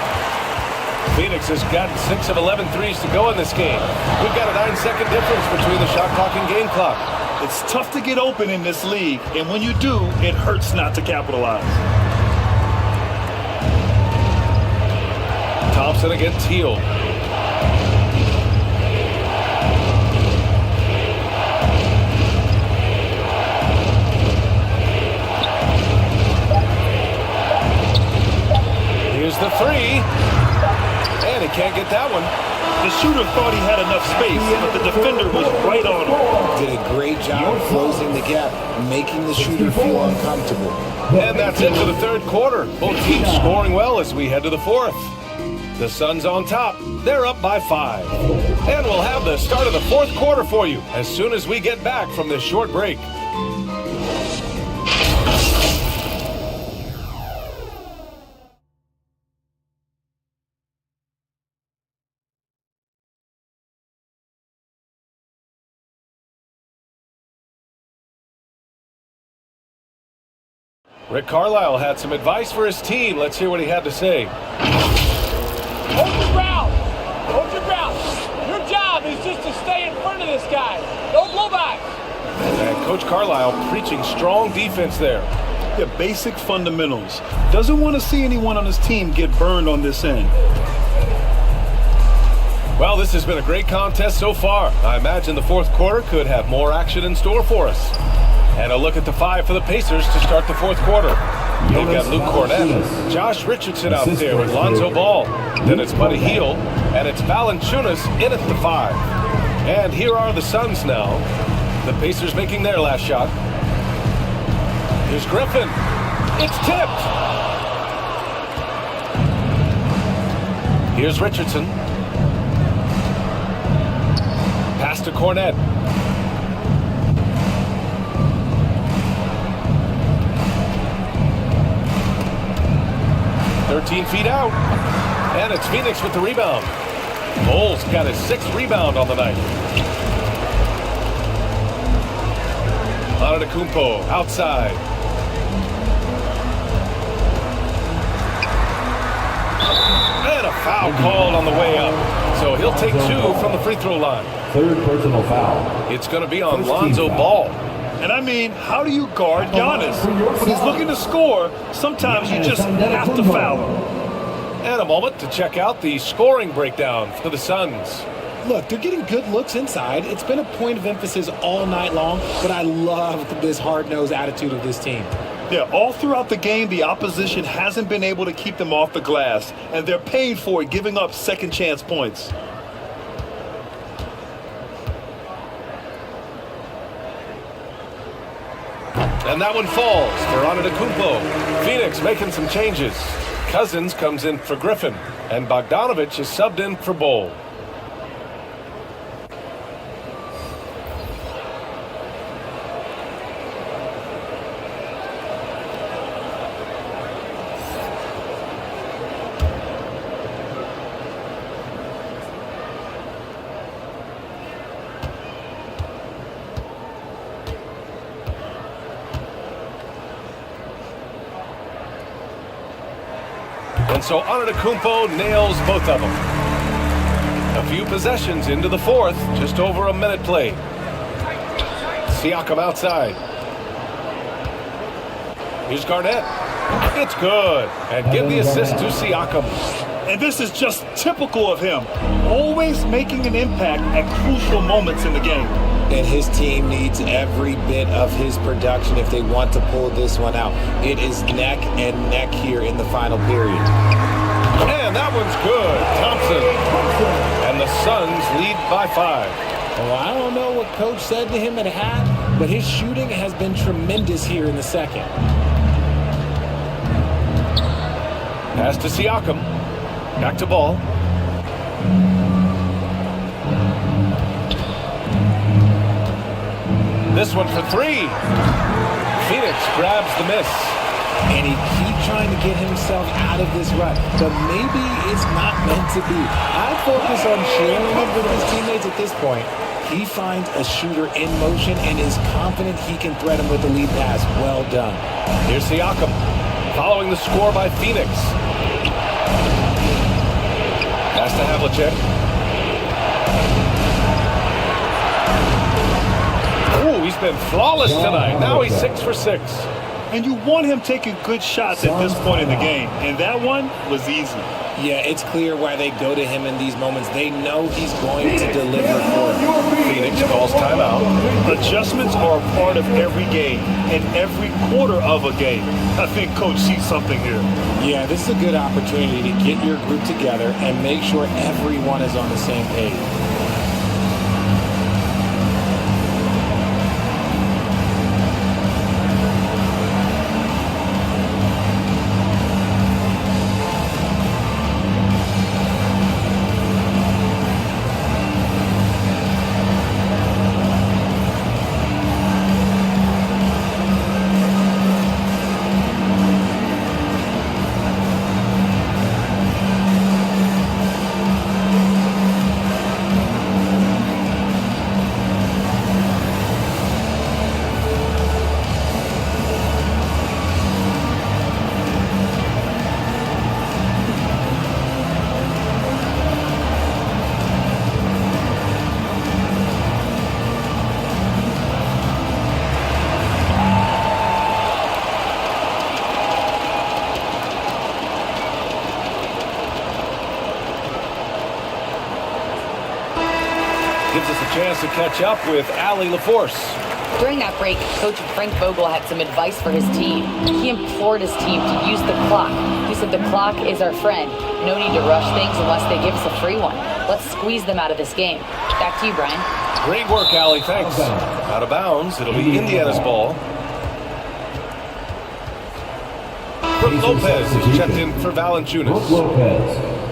Phoenix has gotten 6 of 11 threes to go in this game. We've got a 9-second difference between the shot clock and game clock. It's tough to get open in this league, and when you do, it hurts not to capitalize. Thompson against Hield. Here's the three. And he can't get that one. The shooter thought he had enough space, but the defender was right on him. Did a great job closing the gap, making the shooter feel uncomfortable. And that's it for the third quarter. Both teams scoring well as we head to the fourth. The Suns on top. They're up by 5. And we'll have the start of the fourth quarter for you as soon as we get back from this short break. Rick Carlisle had some advice for his team. Let's hear what he had to say. Hold your ground. Hold your ground. Your job is just to stay in front of this guy. Don't blow back. And Coach Carlisle preaching strong defense there. Yeah, basic fundamentals. Doesn't want to see anyone on his team get burned on this end. Well, this has been a great contest so far. I imagine the fourth quarter could have more action in store for us. And a look at the 5 for the Pacers to start the fourth quarter. They've got Luke Cornett, Josh Richardson out there with Lonzo Ball. Then it's Buddy Hield, and it's Valanciunas in at the 5. And here are the Suns now. The Pacers making their last shot. Here's Griffin. It's tipped. Here's Richardson. Pass to Cornett. 13 feet out. And it's Phoenix with the rebound. Cole's got his 6th rebound on the night. Antetokounmpo outside. And a foul called on the way up. So he'll take 2 from the free throw line. 3rd personal foul. It's going to be on Lonzo Ball. And I mean, how do you guard Giannis? When he's looking to score, sometimes you just have to foul him. And a moment to check out the scoring breakdown for the Suns. Look, they're getting good looks inside. It's been a point of emphasis all night long, but I love this hard-nosed attitude of this team. Yeah, all throughout the game, the opposition hasn't been able to keep them off the glass, and they're paying for it, giving up second-chance points. And that one falls for Antetokounmpo. Phoenix making some changes. Cousins comes in for Griffin, and Bogdanovich is subbed in for Bol. And so Antetokounmpo nails both of them. A few possessions into the fourth, just over a minute played. Siakam outside. Here's Garnett. It's good. And give the assist to Siakam. And this is just typical of him, always making an impact at crucial moments in the game. And his team needs every bit of his production if they want to pull this one out. It is neck and neck here in the final period. And that one's good. Thompson. And the Suns lead by 5. Well, I don't know what Coach said to him at half, but his shooting has been tremendous here in the second. Pass to Siakam. Back to Ball. This one for 3. Phoenix grabs the miss. And he keeps trying to get himself out of this rut, but maybe it's not meant to be. I focus on sharing it with his teammates at this point. He finds a shooter in motion and is confident he can thread him with the lead pass. Well done. Here's Siakam, following the score by Phoenix. Pass to Havlicek. Ooh, he's been flawless tonight. Now he's 6 for 6. And you want him taking good shots at this point in the game. And that one was easy. Yeah, it's clear why they go to him in these moments. They know he's going to deliver for them. Phoenix calls timeout. Adjustments are a part of every game and every quarter of a game. I think Coach sees something here. Yeah, this is a good opportunity to get your group together and make sure everyone is on the same page. Gives us a chance to catch up with Allie LaForce. During that break, Coach Frank Vogel had some advice for his team. He implored his team to use the clock. He said the clock is our friend. No need to rush things unless they give us a free one. Let's squeeze them out of this game. Back to you, Brian. Great work, Allie. Thanks. Out of bounds. It'll be Indiana's ball. Brook Lopez is checked in for Valanciunas.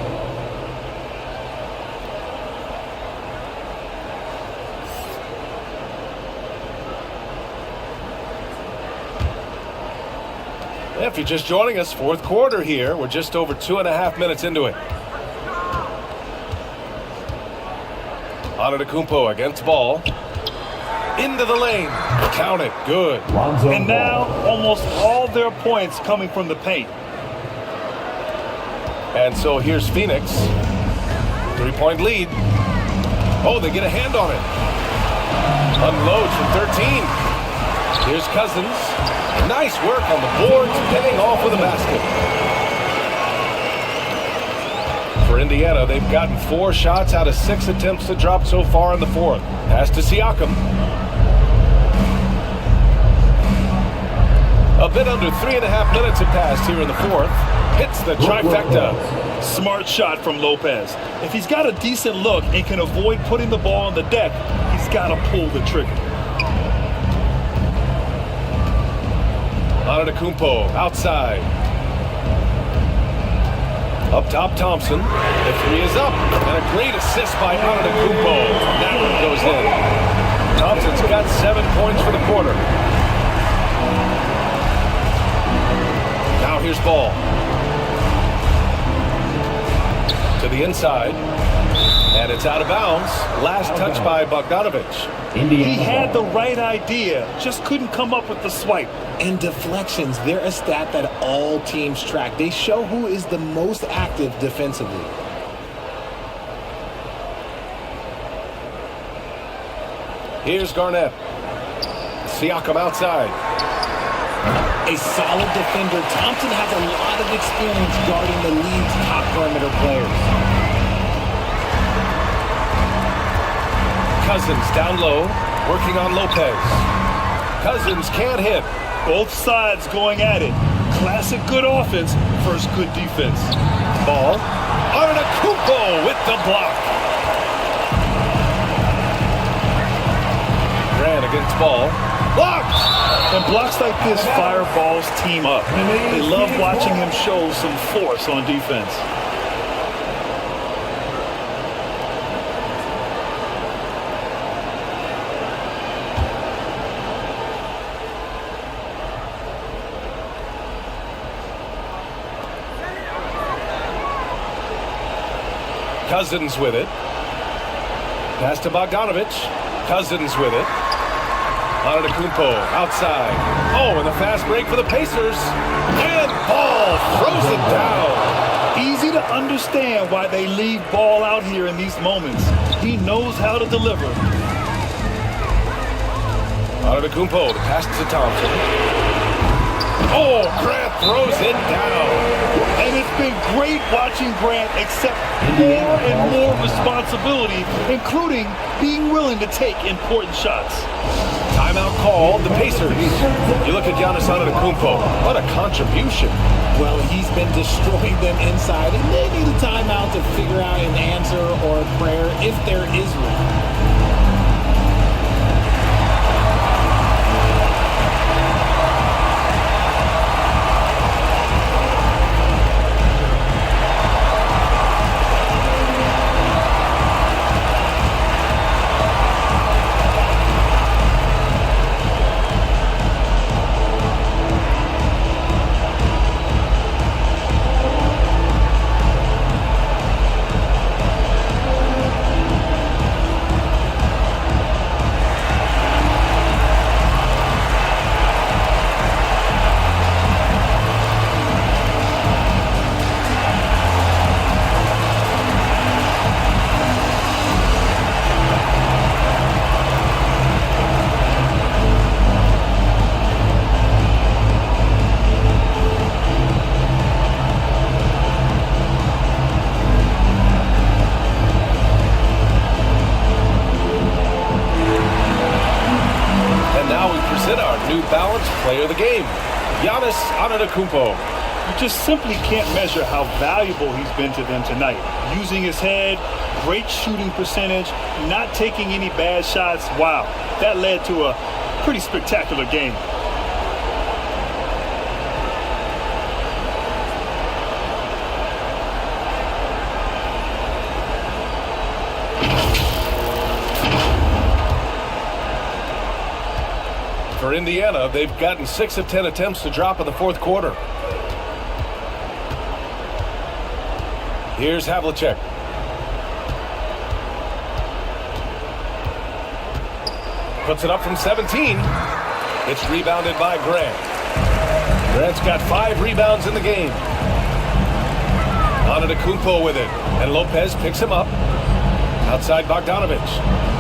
If you're just joining us, fourth quarter here. We're just over 2.5 minutes into it. Antetokounmpo against Ball. Into the lane. Count it. Good. And now, almost all their points coming from the paint. And so here's Phoenix. 3-point lead. Oh, they get a hand on it. Unloads from 13. Here's Cousins. Nice work on the boards, pinning off with a basket. For Indiana, they've gotten 4 shots out of 6 attempts to drop so far in the fourth. Pass to Siakam. A bit under 3.5 minutes have passed here in the fourth. Hits the trifecta. Smart shot from Lopez. If he's got a decent look and can avoid putting the ball on the deck, he's got to pull the trigger. Antetokounmpo outside. Up top, Thompson. The 3 is up. And a great assist by Antetokounmpo. That one goes in. Thompson's got 7 points for the quarter. Now here's Ball. To the inside. And it's out of bounds. Last touch by Bogdanović. He had the right idea, just couldn't come up with the swipe. And deflections, they're a stat that all teams track. They show who is the most active defensively. Here's Garnett. Siakam outside. a solid defender, Thompson has a lot of experience guarding the league's top perimeter players. Cousins down low, working on Lopez. Cousins can't hit. Both sides going at it. Classic good offense, first good defense. Ball. Antetokounmpo with the block. Grant against ball. Blocked! And blocks like this fire Ball's team up. They love watching him show some force on defense. Cousins with it. Pass to Bogdanovich. Cousins with it. Antetokounmpo outside. Oh, and the fast break for the Pacers. And Ball throws it down. Easy to understand why they leave Ball out here in these moments. He knows how to deliver. Antetokounmpo, the pass to Thompson. Oh, Grant throws it down. And it's been great watching Grant accept more and more responsibility, including being willing to take important shots. Timeout called, the Pacers. You look at Giannis Antetokounmpo. What a contribution. Well, he's been destroying them inside, and they need a timeout to figure out an answer or a prayer if there is one. Player of the game, Giannis Antetokounmpo. You just simply can't measure how valuable he's been to them tonight. Using his head, great shooting percentage, not taking any bad shots. Wow, that led to a pretty spectacular game. For Indiana, they've gotten 6 of 10 attempts to drop in the fourth quarter. Here's Havlicek. Puts it up from 17. It's rebounded by Grant. Grant's got 5 rebounds in the game. Antetokounmpo with it. And Lopez picks him up. Outside Bogdanovich.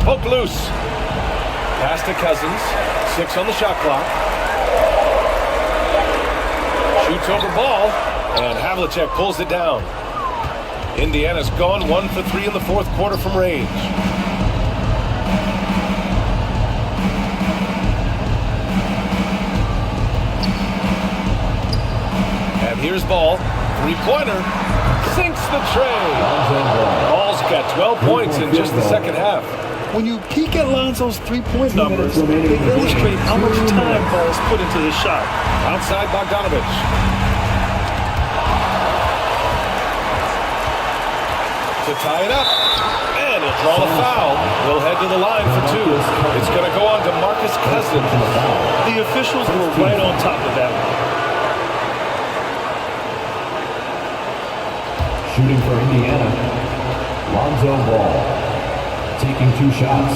Poke loose. Pass to Cousins. 6 on the shot clock. Shoots over Ball. And Havlicek pulls it down. Indiana's gone 1 for 3 in the fourth quarter from range. And here's Ball. 3-pointer. Sinks the tray. Ball's got 12 points in just the second half. When you peek at Lonzo's three-point numbers, they illustrate how much time Ball's put into his shot. Outside Bogdanovich. To tie it up. And he'll draw the foul. He'll head to the line for 2. It's going to go on to Marcus Cousins. The officials were right on top of that one. Shooting for Indiana, Lonzo Ball. Taking 2 shots.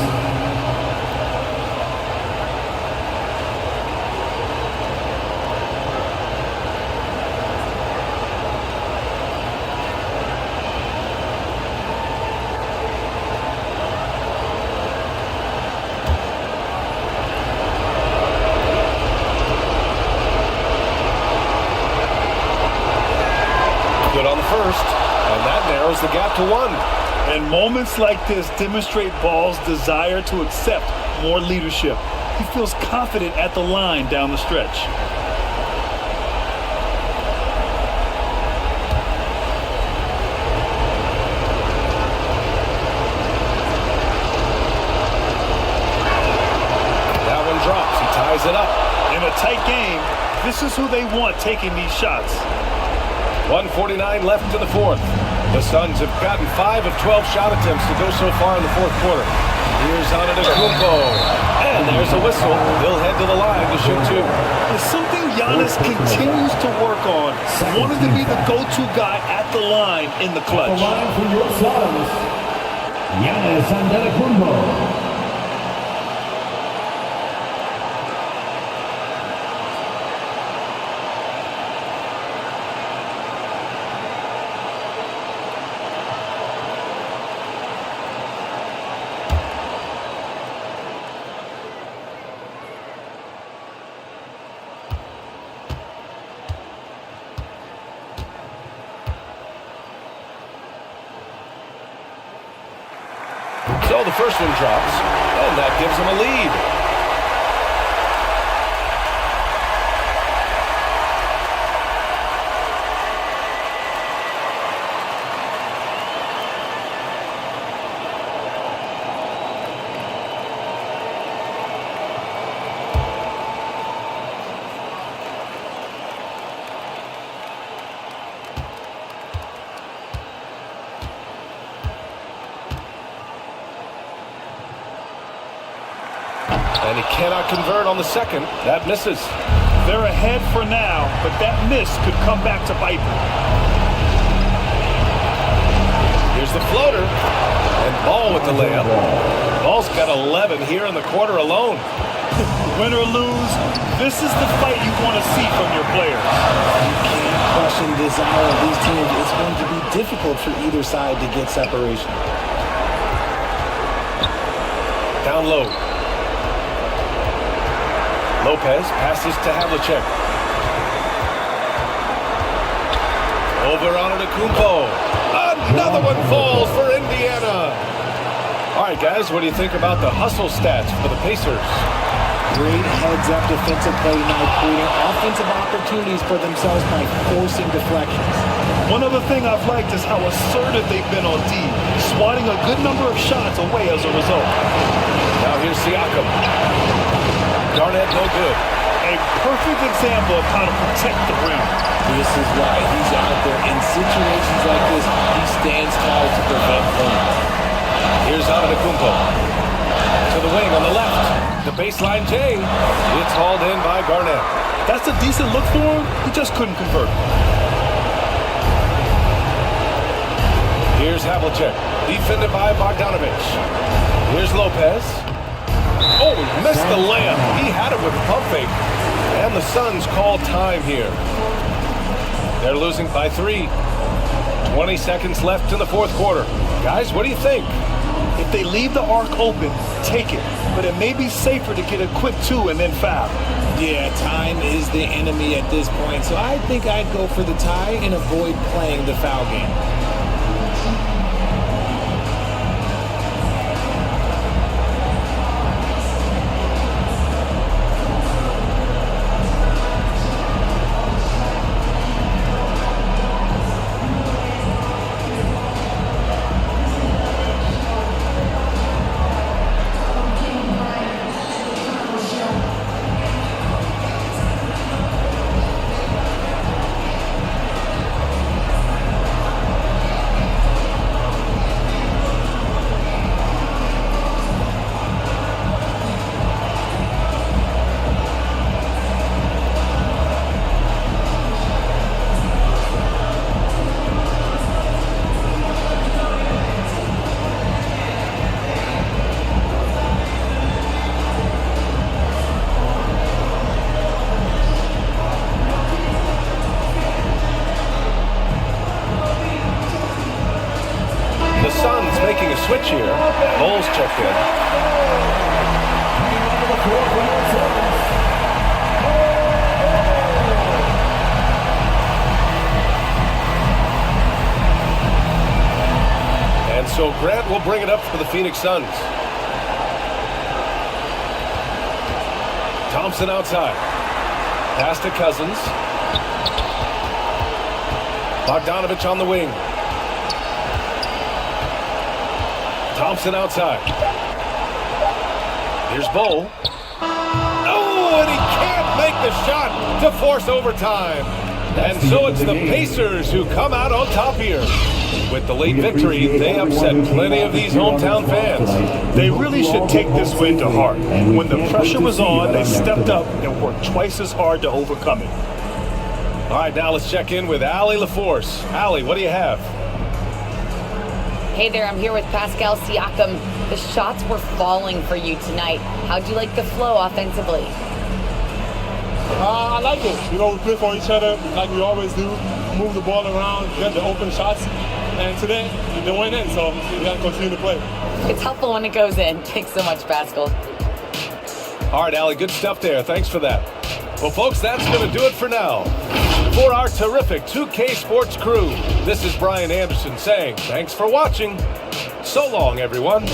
good on the first, and that narrows the gap to 1. And moments like this demonstrate Ball's desire to accept more leadership. He feels confident at the line down the stretch. That one drops. He ties it up. In a tight game, this is who they want taking these shots. 1:49 left in the fourth. The Suns have gotten 5 of 12 shot attempts to go so far in the fourth quarter. Here's Antetokounmpo. And there's a whistle. He'll head to the line to shoot 2. It's something Giannis continues to work on. Wanted to be the go-to guy at the line in the clutch. The line for your Suns, Giannis Antetokounmpo. So the first one drops, and that gives them a lead. And he cannot convert on the second. That misses. They're ahead for now, but that miss could come back to bite them. Here's the floater. And Ball with the layup. Ball's got 11 here in the quarter alone. Win or lose, this is the fight you want to see from your players. You can't question the desire of these teams. It's going to be difficult for either side to get separation. Down low. Lopez passes to Havlicek. Over on Antetokounmpo. Another one falls for Indiana. All right, guys, what do you think about the hustle stats for the Pacers? Great heads-up defensive play tonight, creating offensive opportunities for themselves by forcing deflections. One other thing I've liked is how assertive they've been on D, swatting a good number of shots away as a result. Now here's Siakam. Garnett no good. A perfect example of how to protect the rim. This is why he's out there. In situations like this, he stands tall to prevent points. Here's Antetokounmpo. To the wing on the left. The baseline J. It's hauled in by Garnett. That's a decent look for him. He just couldn't convert. Here's Havlicek. Defended by Bogdanovich. Here's Lopez. Oh, he missed the layup. He had it with pump fake. And the Suns call time here. They're losing by 3. 20 seconds left in the fourth quarter. Guys, what do you think? If they leave the arc open, take it. But it may be safer to get a quick 2 and then foul. Yeah, time is the enemy at this point. So I think I'd go for the tie and avoid playing the foul game. Making a switch here. Bowles checked in. so Grant will bring it up for the Phoenix Suns. Thompson outside. Pass to Cousins. Bogdanovich on the wing. Thompson outside. Here's Bull. Oh, and he can't make the shot to force overtime. And so it's the Pacers who come out on top here. With the late victory, they upset plenty of these hometown fans. They really should take this win to heart. When the pressure was on, they stepped up and worked twice as hard to overcome it. All right, now let's check in with Allie LaForce. Allie, what do you have? Hey there, I'm here with Pascal Siakam. The shots were falling for you tonight. How'd you like the flow offensively? I like it. You know, we play for each other like we always do. Move the ball around, get the open shots. And today, they went in, so we got to continue to play. It's helpful when it goes in. Thanks so much, Pascal. All right, Allie, good stuff there. Thanks for that. Well, folks, that's going to do it for now. For our terrific 2K Sports crew, this is Brian Anderson saying thanks for watching. So long, everyone.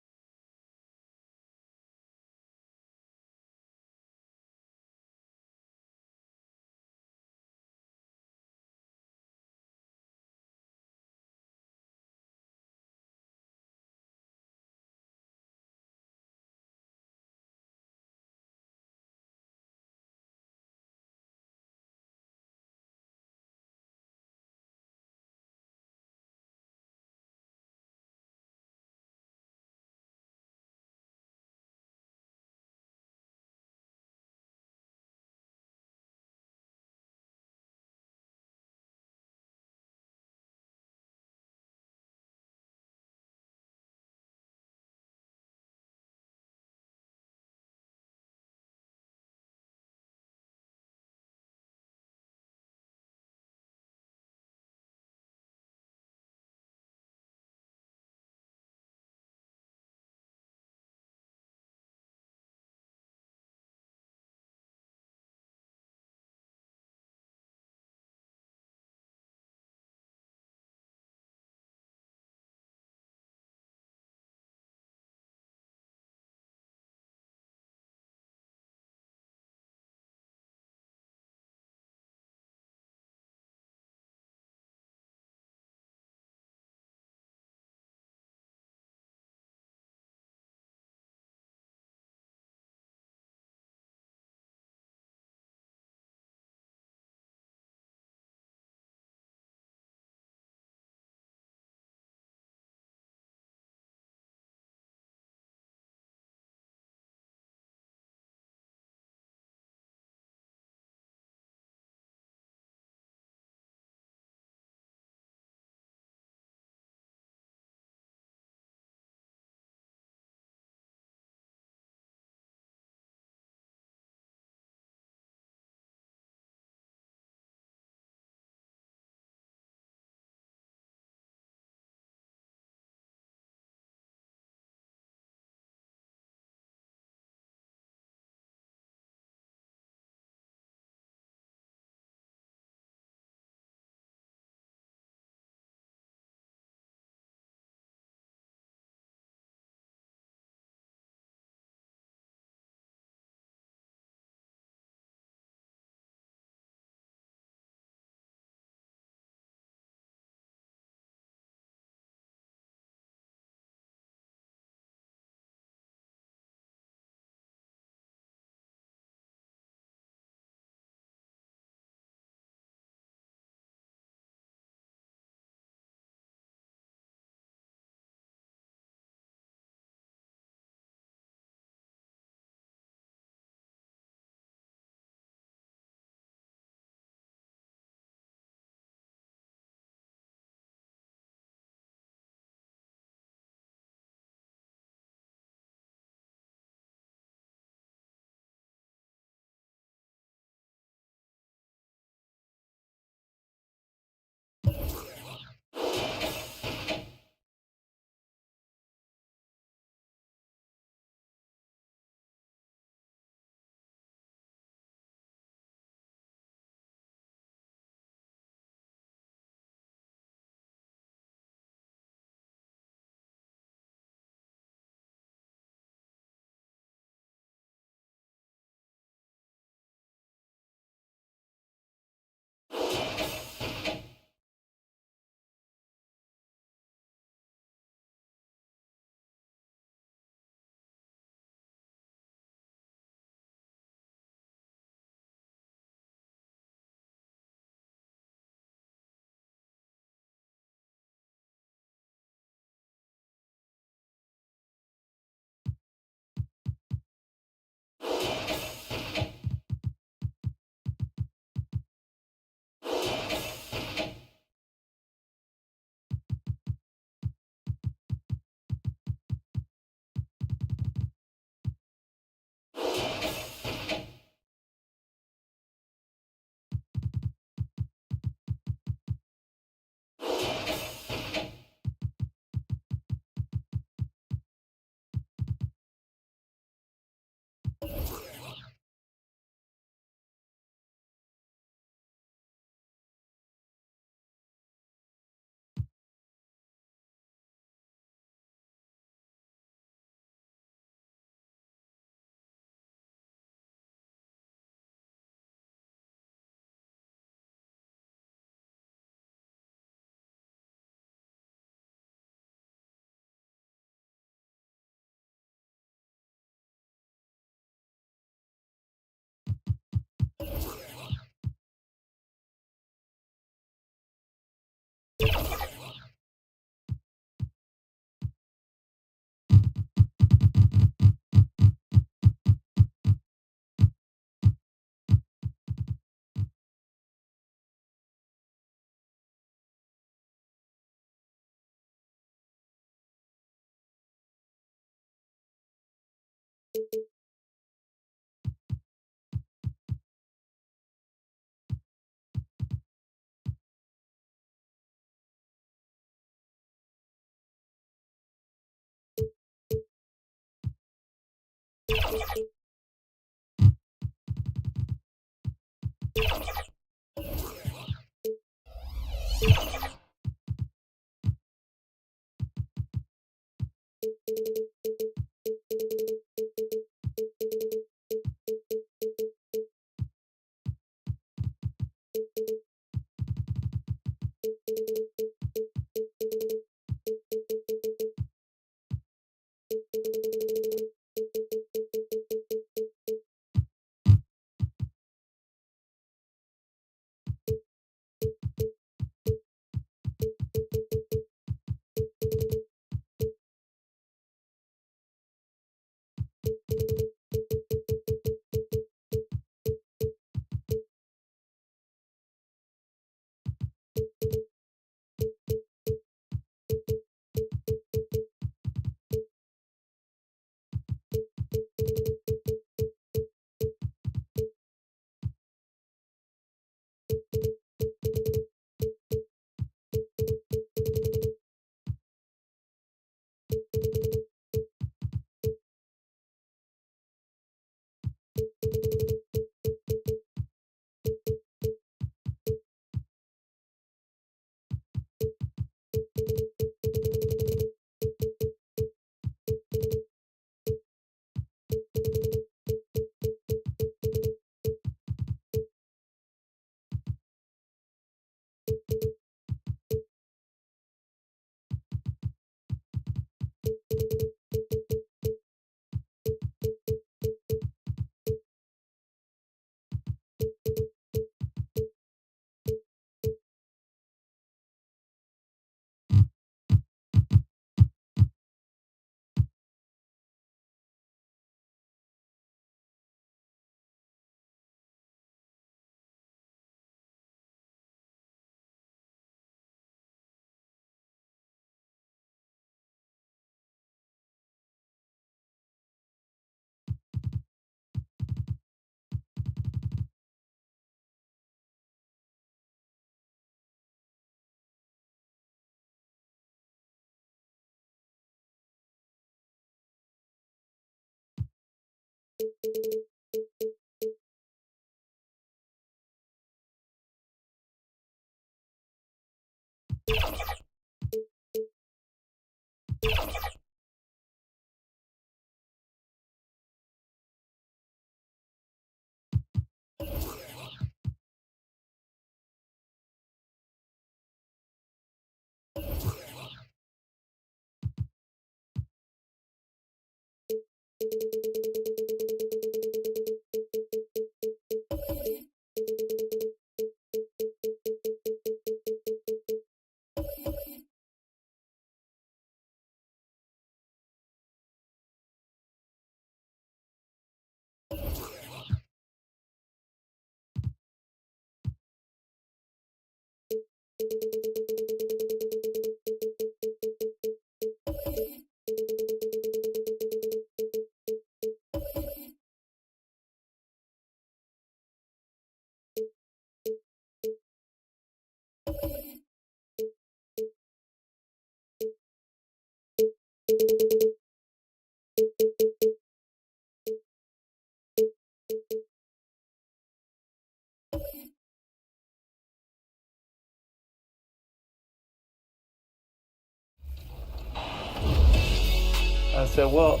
I said, well,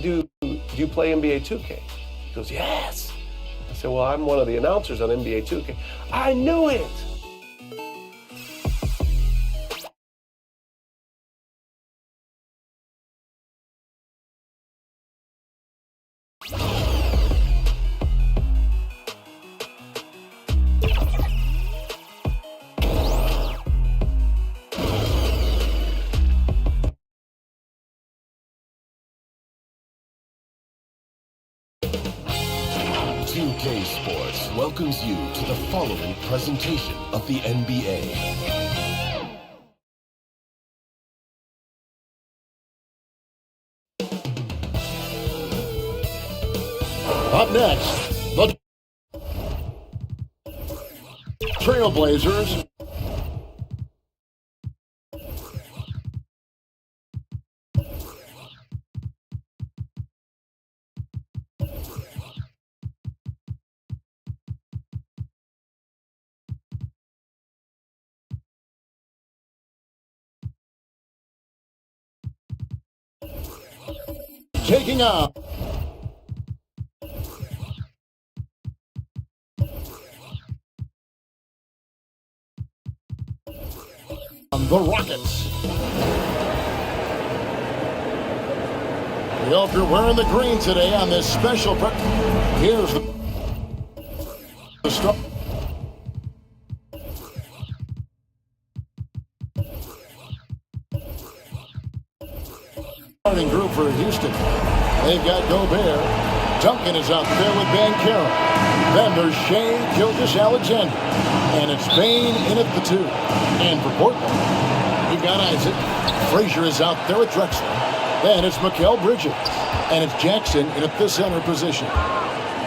do you play NBA 2K? He goes, yes. I said, well, I'm one of the announcers on NBA 2K. I knew it. 2K Sports welcomes you to the following presentation of the NBA. Up next, the Trailblazers. Taking on the Rockets. We hope you're wearing the green today on this special. Here's the start. Starting group for Houston. They've got Gobert. Duncan is out there with Banchero. Then there's Shea Gilgeous-Alexander. And it's Bane in at the 2. And for Portland, you've got Isaac. Frazier is out there with Drexler. Then it's Mikal Bridges. And it's Jackson in at the center position.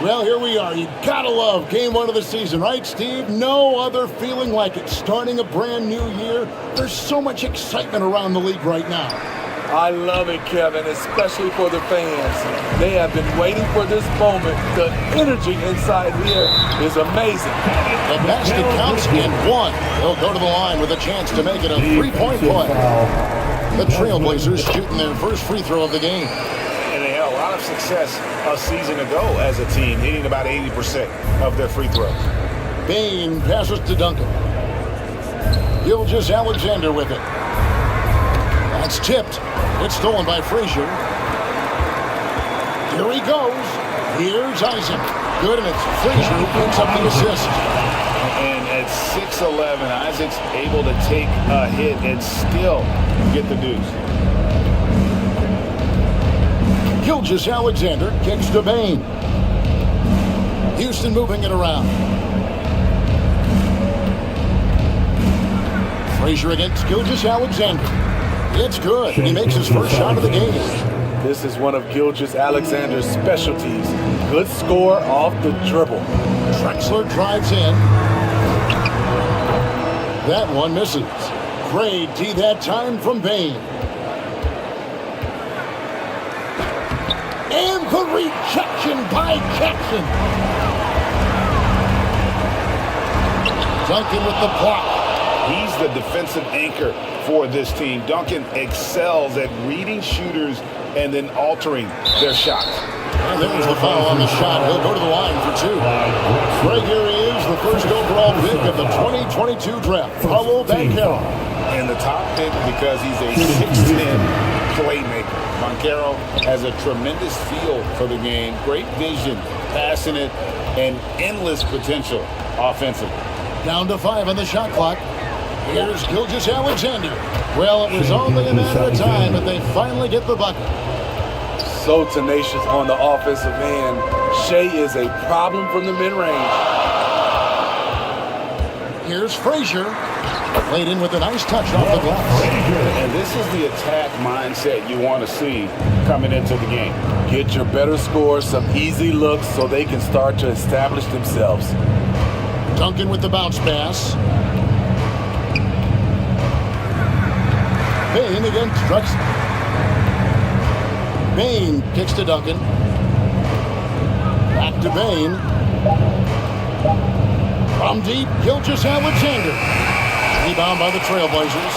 Well, here we are. You gotta love game 1 of the season, right, Steve? No other feeling like it. Starting a brand new year. There's so much excitement around the league right now. I love it, Kevin, especially for the fans. They have been waiting for this moment. The energy inside here is amazing. The basket counts in 1. They'll go to the line with a chance to make it a 3-point play. The Trailblazers shooting their first free throw of the game. And they had a lot of success a season ago as a team, hitting about 80% of their free throws. Bane passes to Duncan. Gilgeous-Alexander with it. That's tipped. It's stolen by Frazier. Here he goes. Here's Isaac. Good, and it's Frazier who picks up the assist. And at 6'11", Isaac's able to take a hit and still get the deuce. Gilgeous-Alexander kicks to Bane. Houston moving it around. Frazier against Gilgeous-Alexander. It's good. He makes his first shot of the game. This is one of Gilgeous-Alexander's specialties. Good score off the dribble. Drexler drives in. That one misses. Great D that time from Bane. And the rejection by Jackson. Duncan with the block. He's the defensive anchor for this team. Duncan excels at reading shooters and then altering their shots. And there's the foul on the shot. He'll go to the line for 2. Right here he is, the first overall pick of the 2022 draft, Paolo Banchero. And the top pick because he's a 6'10" playmaker. Banchero has a tremendous feel for the game, great vision, passing it, and endless potential offensively. Down to 5 on the shot clock. Here's Gilgeous-Alexander. Well, it was only a matter of time, but they finally get the bucket. So tenacious on the offensive end. Shea is a problem from the mid-range. Here's Frazier. Played in with a nice touch off the glass. And this is the attack mindset you want to see coming into the game. Get your better scores, some easy looks so they can start to establish themselves. Duncan with the bounce pass. Bane against Drexler. Bane kicks to Duncan. Back to Bane. From deep, Gilgeous-Alexander. Rebound by the Trailblazers.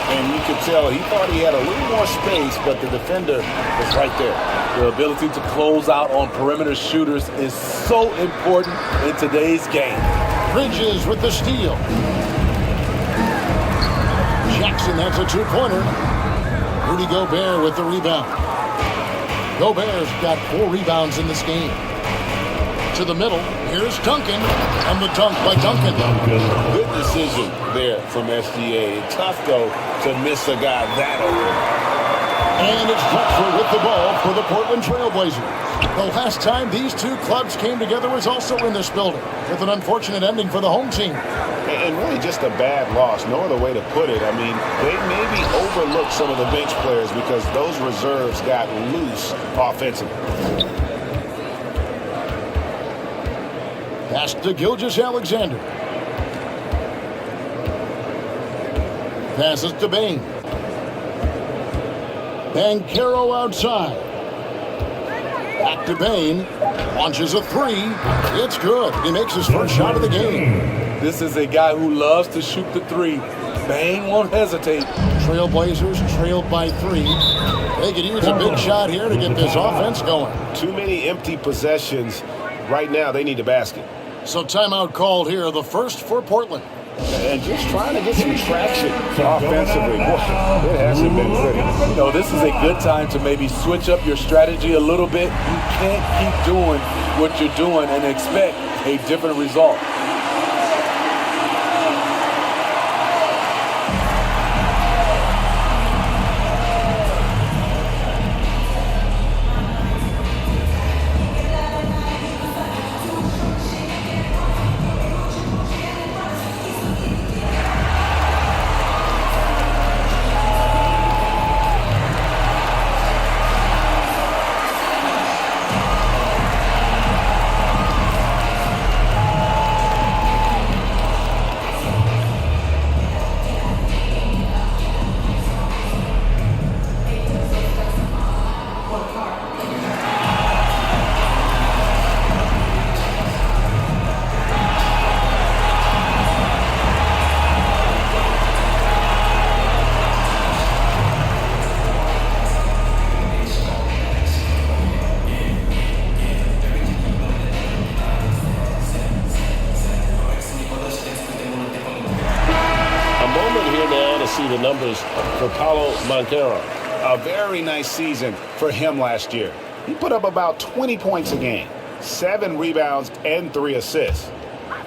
And you could tell he thought he had a little more space, but the defender was right there. The ability to close out on perimeter shooters is so important in today's game. Bridges with the steal. Jackson, that's a 2-pointer. Rudy Gobert with the rebound. Gobert's got 4 rebounds in this game. To the middle, here's Duncan, and the dunk by Duncan. Good decision there from SGA. Tough, though, to miss a guy that open. And it's Drexler with the ball for the Portland Trailblazers. The last time these two clubs came together was also in this building, with an unfortunate ending for the home team. And really just a bad loss. No other way to put it. I mean, they maybe overlooked some of the bench players because those reserves got loose offensively. Pass to Gilgeous-Alexander. Passes to Bain. Banchero outside. Back to Bain. Launches a three. It's good. He makes his first shot of the game. This is a guy who loves to shoot the three. Bain won't hesitate. Trailblazers trailed by 3. They could use a big shot here to get this offense going. Too many empty possessions. Right now, they need a basket. So timeout called here, the first for Portland. And just trying to get some traction offensively. Boy, it hasn't been pretty. You know, this is a good time to maybe switch up your strategy a little bit. You can't keep doing what you're doing and expect a different result. The numbers for Paolo Banchero. A very nice season for him last year. He put up about 20 points a game, 7 rebounds, and 3 assists.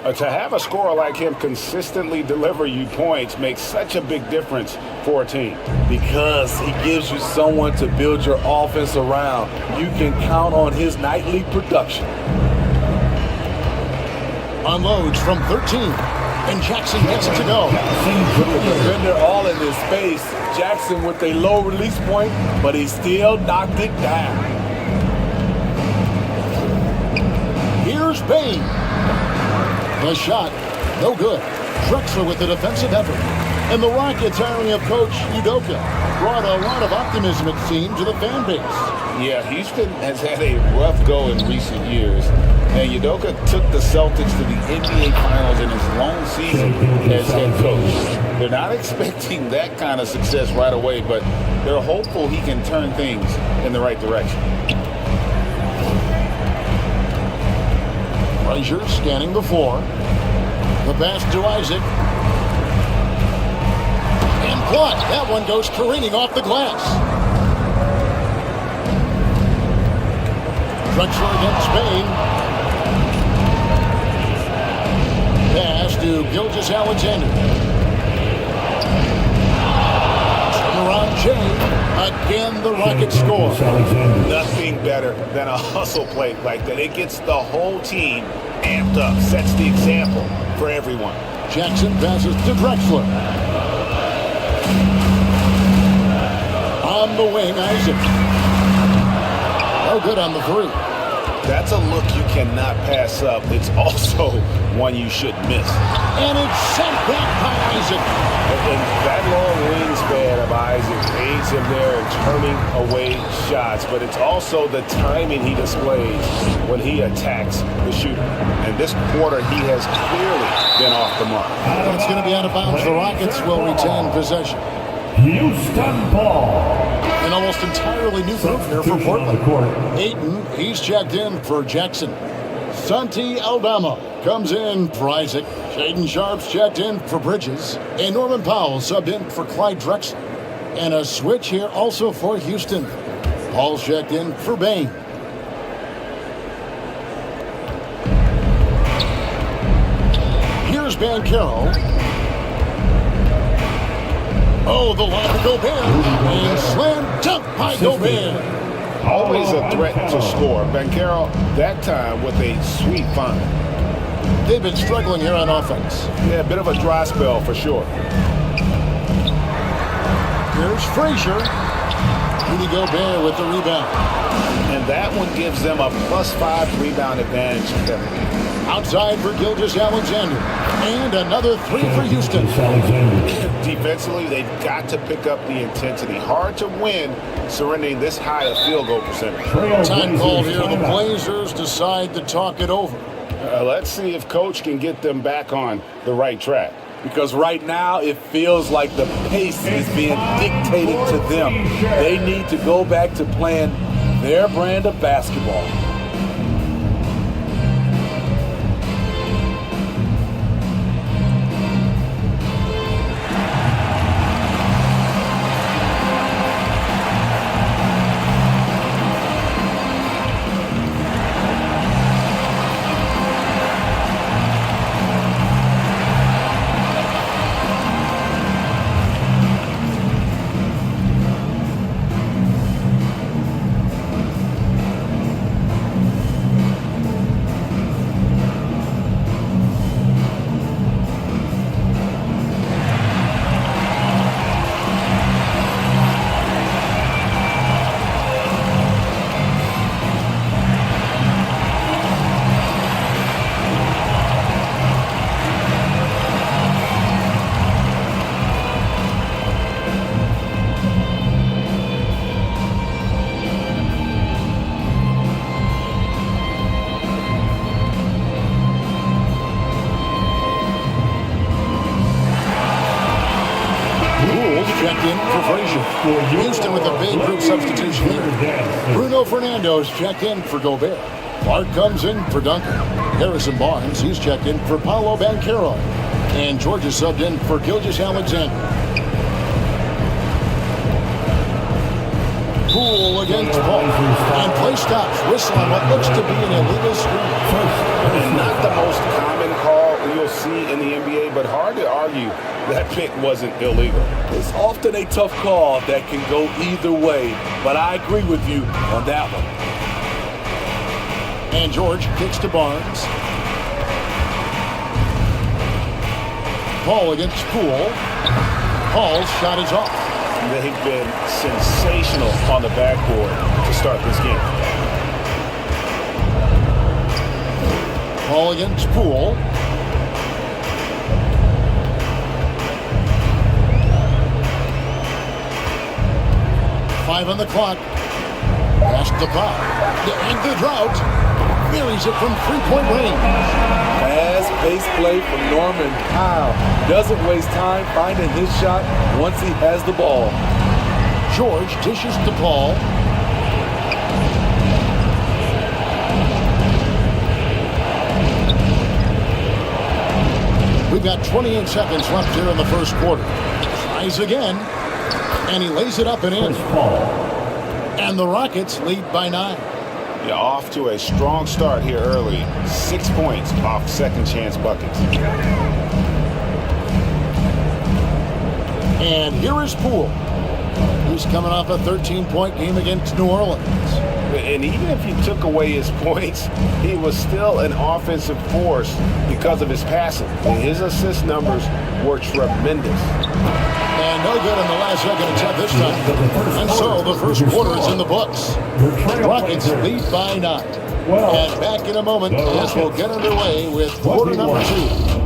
To have a scorer like him consistently deliver you points makes such a big difference for a team. Because he gives you someone to build your offense around. You can count on his nightly production. Unloads from 13. And Jackson gets it to go. With the defender all in his space, Jackson with a low release point, but he still knocked it down. Here's Bain. The shot, no good. Drexler with the defensive effort. And the Rockets hiring of Coach Udoka brought a lot of optimism, it seemed, to the fan base. Yeah, Houston has had a rough go in recent years. And Udoka took the Celtics to the NBA Finals in his long season as head coach. They're not expecting that kind of success right away, but they're hopeful he can turn things in the right direction. Frazier scanning the floor. The pass to Isaac. And blocked. That one goes careening off the glass. Drexler against Bain. Pass to Gilgeous-Alexander. Turnaround Jay. Again, the Rockets score. Nothing better than a hustle play like that. It gets the whole team amped up. Sets the example for everyone. Jackson passes to Drexler. On the wing, Isaac. No good on the 3. That's a look you cannot pass up. It's also one you shouldn't miss. And it's sent back by Isaac. And that long wingspan of Isaac aids him there in turning away shots. But it's also the timing he displays when he attacks the shooter. And this quarter, he has clearly been off the mark. It's going to be out of bounds. The Rockets will retain possession. Houston ball. An almost entirely new group there for Portland. Ayton, he's checked in for Jackson. Santi Aldama comes in for Isaac. Shaden Sharp's checked in for Bridges. And Norman Powell subbed in for Clyde Drexler. And a switch here also for Houston. Paul's checked in for Bain. Here's Banchero. Oh, the lob to Gobert. And slam dunk by Gobert. Always a threat to score. Banchero, that time with a sweet find. They've been struggling here on offense. Yeah, a bit of a dry spell for sure. Here's Frazier. Rudy Gobert with the rebound. And that one gives them a +5 rebound advantage. Outside for Gilgeous-Alexander. And another three for Houston. Defensively, they've got to pick up the intensity. Hard to win surrendering this high a field goal percentage. Time called here. The Blazers decide to talk it over. Let's see if Coach can get them back on the right track. Because right now it feels like the pace is being dictated to them. They need to go back to playing their brand of basketball. Checked in for Frazier. Houston with a big group substitution here. Bruno Fernando's checked in for Gobert. Clark comes in for Duncan. Harrison Barnes, he's checked in for Paolo Banchero. And George is subbed in for Gilgeous-Alexander. Poole against Paul. And play stops. Whistle on what looks to be an illegal screen. And not the most common call you'll see in the NBA, but hard to argue that pick wasn't illegal. It's often a tough call that can go either way, but I agree with you on that one. And George kicks to Barnes. Paul against Poole. Paul's shot is off. They've been sensational on the backboard to start this game. Paul against Poole. Five on the clock. Past the clock. To end the drought. Buries it from three-point range. Fast-paced play from Norman Powell. Doesn't waste time finding his shot once he has the ball. George dishes to Paul. We've got 28 seconds left here in the first quarter. Tries again. And he lays it up and in. And the Rockets lead by 9. Yeah, off to a strong start here early. 6 points off second chance buckets. And here is Poole. He's coming off a 13-point game against New Orleans. And even if you took away his points, he was still an offensive force because of his passing. And his assist numbers were tremendous. And no good in the last second attempt this time. And so the first quarter is in the books. Rockets lead by 9. And back in a moment as we'll get underway with quarter number 2.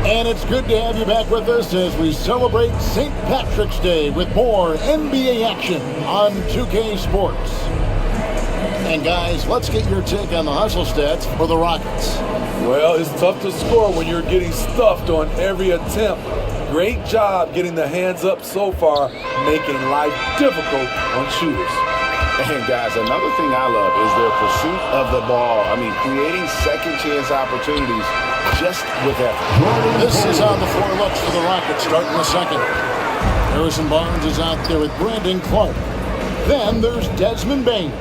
And it's good to have you back with us as we celebrate St. Patrick's Day with more NBA action on 2K Sports. And guys, let's get your take on the hustle stats for the Rockets. Well, it's tough to score when you're getting stuffed on every attempt. great job getting the hands up so far, making life difficult on shooters. And guys, another thing I love is their pursuit of the ball. I mean, creating second chance opportunities just with effort. This is how the floor looks for the Rockets starting the second. Harrison Barnes is out there with Brandon Clark. Then there's Desmond Bain.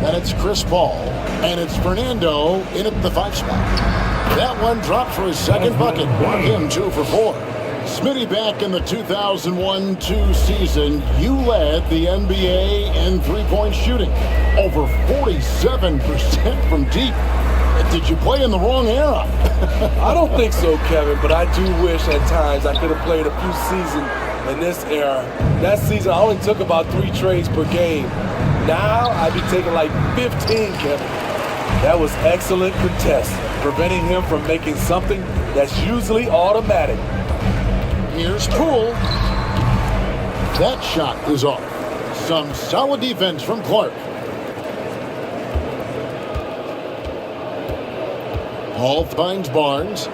Then it's Chris Paul. And it's Fernando in at the 5 spot. That one dropped for his second bucket. Mark him 2 for 4. Smitty, back in the 2001-2 season, you led the NBA in three-point shooting. Over 47% from deep. Did you play in the wrong era? I don't think so, Kevin, but I do wish at times I could have played a few seasons in this era. That season, I only took about 3 trades per game. Now, I'd be taking like 15, Kevin. That was excellent contest, preventing him from making something that's usually automatic. Here's Poole. That shot is off. Some solid defense from Clark. Hall finds Barnes.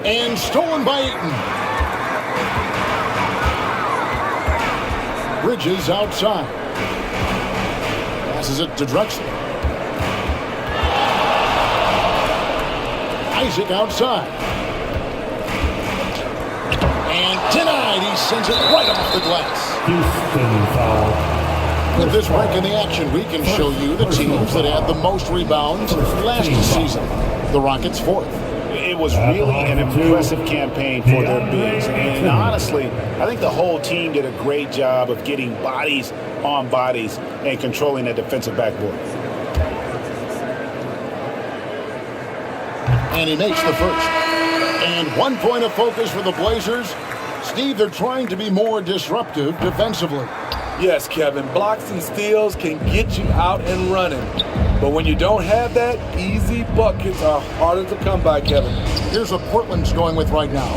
And stolen by Ayton. Bridges outside. Passes it to Drexler. Isaac outside. And denied. He sends it right off the glass. Houston foul. With this break in the action, we can show you the teams that had the most rebounds last season. The Rockets 4th. It was really an impressive campaign for their bigs. And honestly, I think the whole team did a great job of getting bodies on bodies and controlling the defensive backboard. And he makes the first. And 1 point of focus for the Blazers. Steve, they're trying to be more disruptive defensively. Yes, Kevin, blocks and steals can get you out and running. But when you don't have that, easy buckets are harder to come by, Kevin. Here's what Portland's going with right now.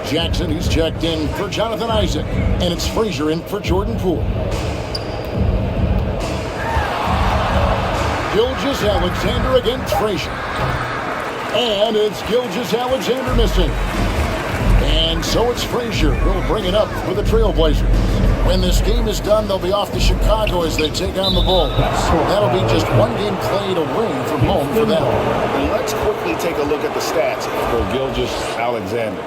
Jackson, he's checked in for Jonathan Isaac. And it's Frazier in for Jordan Poole. Gilgeous-Alexander against Frazier. And it's Gilgeous-Alexander missing. And so it's Frazier who'll bring it up for the Trailblazers. When this game is done, they'll be off to Chicago as they take on the Bulls. That'll be just 1 game played away from home for them. And let's quickly take a look at the stats for Gilgeous-Alexander.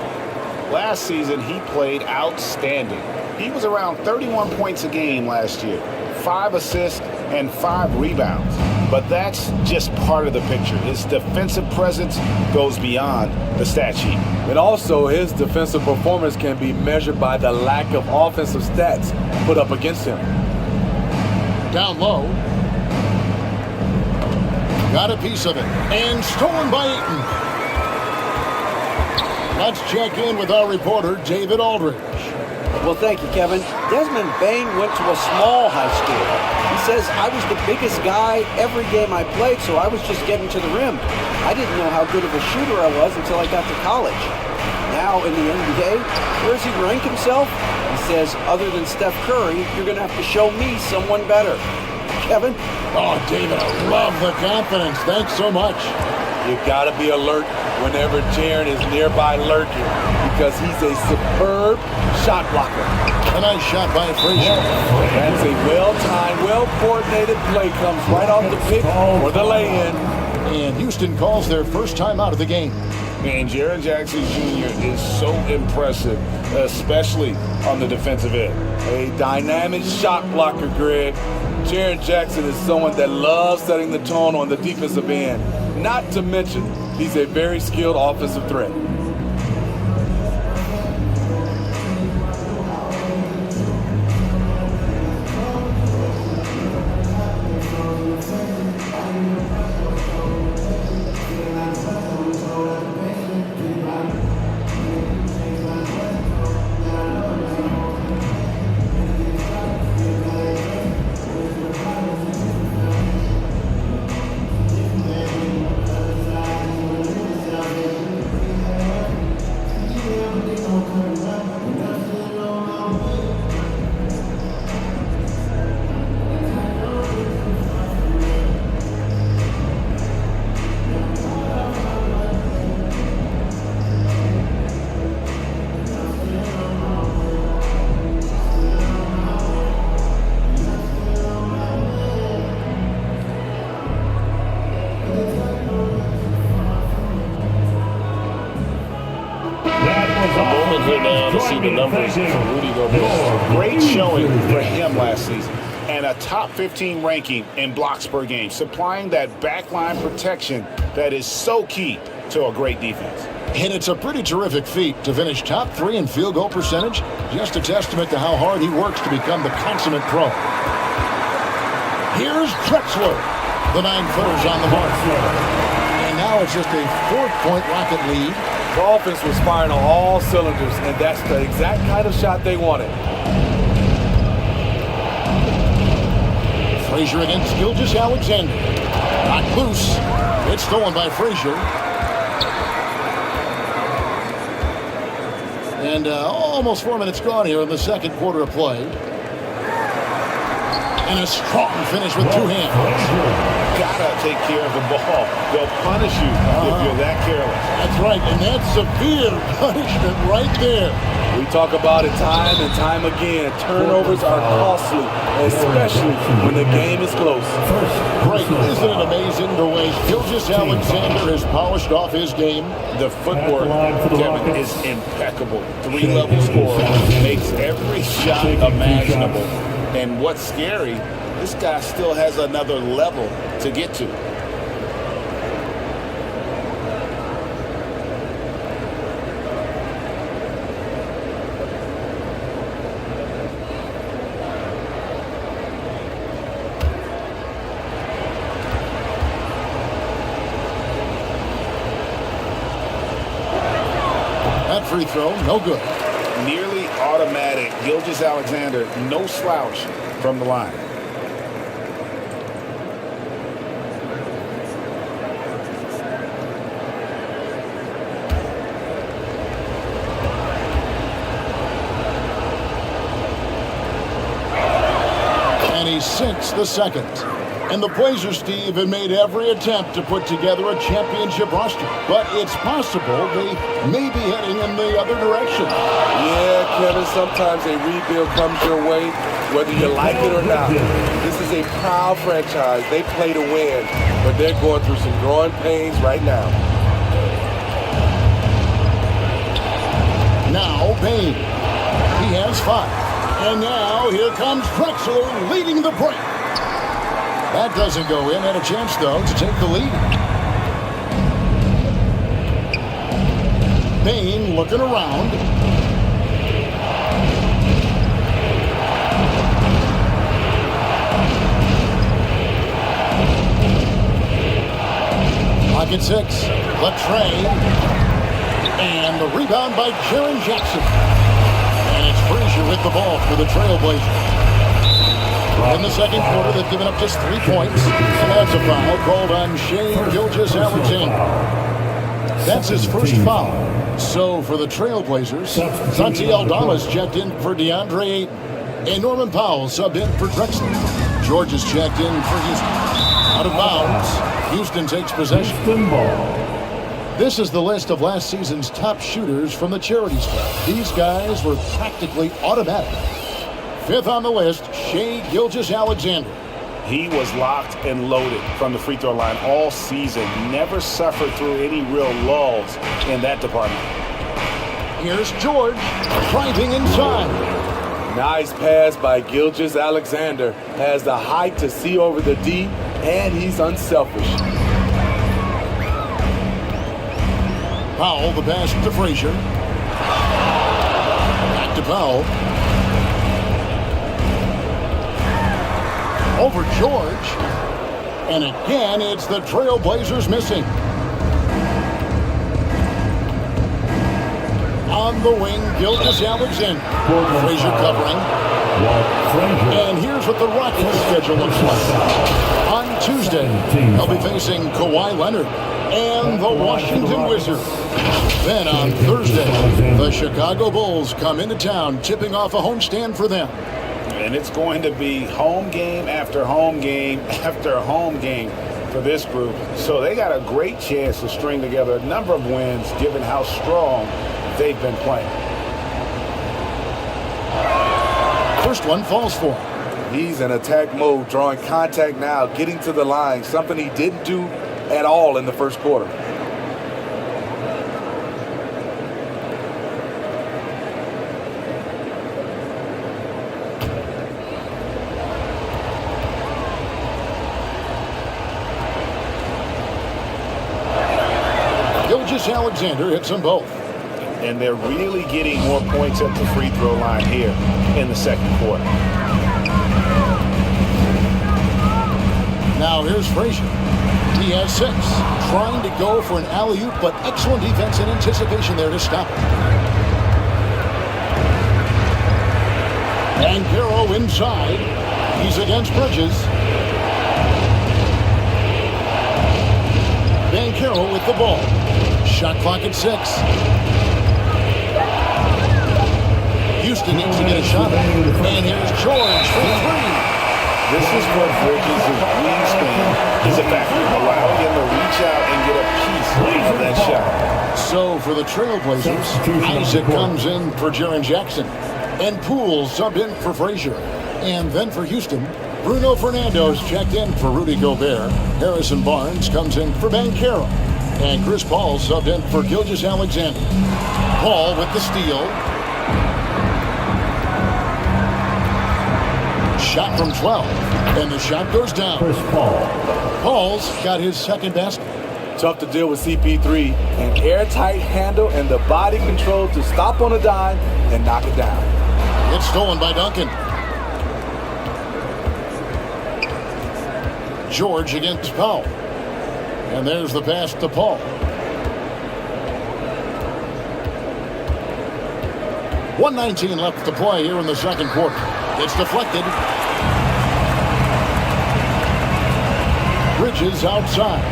Last season, he played outstanding. He was around 31 points a game last year, 5 assists and 5 rebounds. But that's just part of the picture. His defensive presence goes beyond the stat sheet. And also, his defensive performance can be measured by the lack of offensive stats put up against him. Down low. Got a piece of it. And stolen by Ayton. Let's check in with our reporter, David Aldridge. Well, thank you, Kevin. Desmond Bain went to a small high school. He says, I was the biggest guy every game I played, so I was just getting to the rim. I didn't know how good of a shooter I was until I got to college. Now in the NBA, where does he rank himself? He says, other than Steph Curry, you're going to have to show me someone better. Kevin? Oh, David, I love the confidence. Thanks so much. You got to be alert whenever Jaren is nearby lurking because he's a superb shot blocker. A nice shot by Frazier. That's a well-timed, well-coordinated play. Comes right off the pick or the lay-in. And Houston calls their first time out of the game. And Jaren Jackson Jr. is so impressive, especially on the defensive end. A dynamic shot blocker, Greg. Jaren Jackson is someone that loves setting the tone on the defensive end. Not to mention, he's a very skilled offensive threat. moment here now to see the numbers from Rudy Gobert. Great showing for him last season. And a top 15 ranking in blocks per game, supplying that backline protection that is so key to a great defense. And it's a pretty terrific feat to finish top 3 in field goal percentage. Just a testament to how hard he works to become the consummate pro. Here's Drexler. The 9-footers on the mark. And now it's just a 4-point Rocket lead. The offense was firing on all cylinders, and that's the exact kind of shot they wanted. Frazier against Gilgeous-Alexander. Not loose. It's stolen by Frazier. And almost 4 minutes gone here in the second quarter of play. And a strong finish with 2 hands. Gotta take care of the ball. They'll punish you if you're that careless. That's right, and that's severe punishment right there. We talk about it time and time again. Turnovers are costly, especially when the game is close. Great. Isn't it amazing the way Gilgeous-Alexander has polished off his game? The footwork, Kevin, is impeccable. 3-level scorer, makes every shot imaginable. And what's scary, this guy still has another level to get to. That free throw, no good. Nearly automatic. Gilgeous-Alexander, no slouch from the line. And he sinks the second. And the Blazers, Steve, have made every attempt to put together a championship roster. But it's possible they may be heading in the other direction. Yeah, Kevin, sometimes a rebuild comes your way, whether you like it or not. This is a proud franchise. They play to win, but they're going through some growing pains right now. Now, Bain. He has 5. And now, here comes Drexler leading the break. That doesn't go in. Had a chance, though, to take the lead. Bain looking around. Pocket 6. Latre. And the rebound by Jaren Jackson. And it's Frazier with the ball for the Trailblazers. In the second quarter, they've given up just 3 points. And that's a foul called on Shai Gilgeous-Alexander. That's his first foul. So for the Trailblazers, Santi Aldama's checked in for DeAndre Ayton. And Norman Powell subbed in for Drexler. George is checked in for Houston. Out of bounds, Houston takes possession. This is the list of last season's top shooters from the charity stripe. These guys were practically automatic. 5th on the list, Shai Gilgeous-Alexander. He was locked and loaded from the free throw line all season. Never suffered through any real lulls in that department. Here's George driving inside. Nice pass by Gilgeous-Alexander. Has the height to see over the D, and he's unselfish. Powell, the pass to Frazier. Back to Powell. Over George. And again, it's the Trailblazers missing. On the wing, Gilgeous-Alexander. Frazier covering. And here's what the Rockets' schedule looks like. On Tuesday, they'll be facing Kawhi Leonard and the Washington Wizards. Then on Thursday, the Chicago Bulls come into town, tipping off a homestand for them. And it's going to be home game after home game after home game for this group. So they got a great chance to string together a number of wins given how strong they've been playing. First one falls for him. He's in attack mode, drawing contact now, getting to the line, something he didn't do at all in the first quarter. Gilgeous-Alexander hits them both. And they're really getting more points at the free throw line here in the second quarter. Now here's Frazier. He has 6. Trying to go for an alley-oop, but excellent defense and anticipation there to stop it. And Garrow inside. He's against Bridges. Banchero with the ball. Shot clock at 6. Houston needs to get a shot. And here's George for 3. This is what Bridges' wingspan is a factor, allowing him to reach out and get a piece of that shot. So for the Trailblazers, Isaac comes in for Jaren Jackson. And Poole subbed in for Frazier. And then for Houston, Bruno Fernando's checked in for Rudy Gobert. Harrison Barnes comes in for Banchero. And Chris Paul subbed in for Gilgeous-Alexander. Paul with the steal. Shot from 12. And the shot goes down. Chris Paul. Paul's got his second basket. Tough to deal with CP3. An airtight handle and the body control to stop on a dime and knock it down. It's stolen by Duncan. George against Powell. And there's the pass to Paul. 1:19 left to play here in the second quarter. It's deflected. Bridges outside.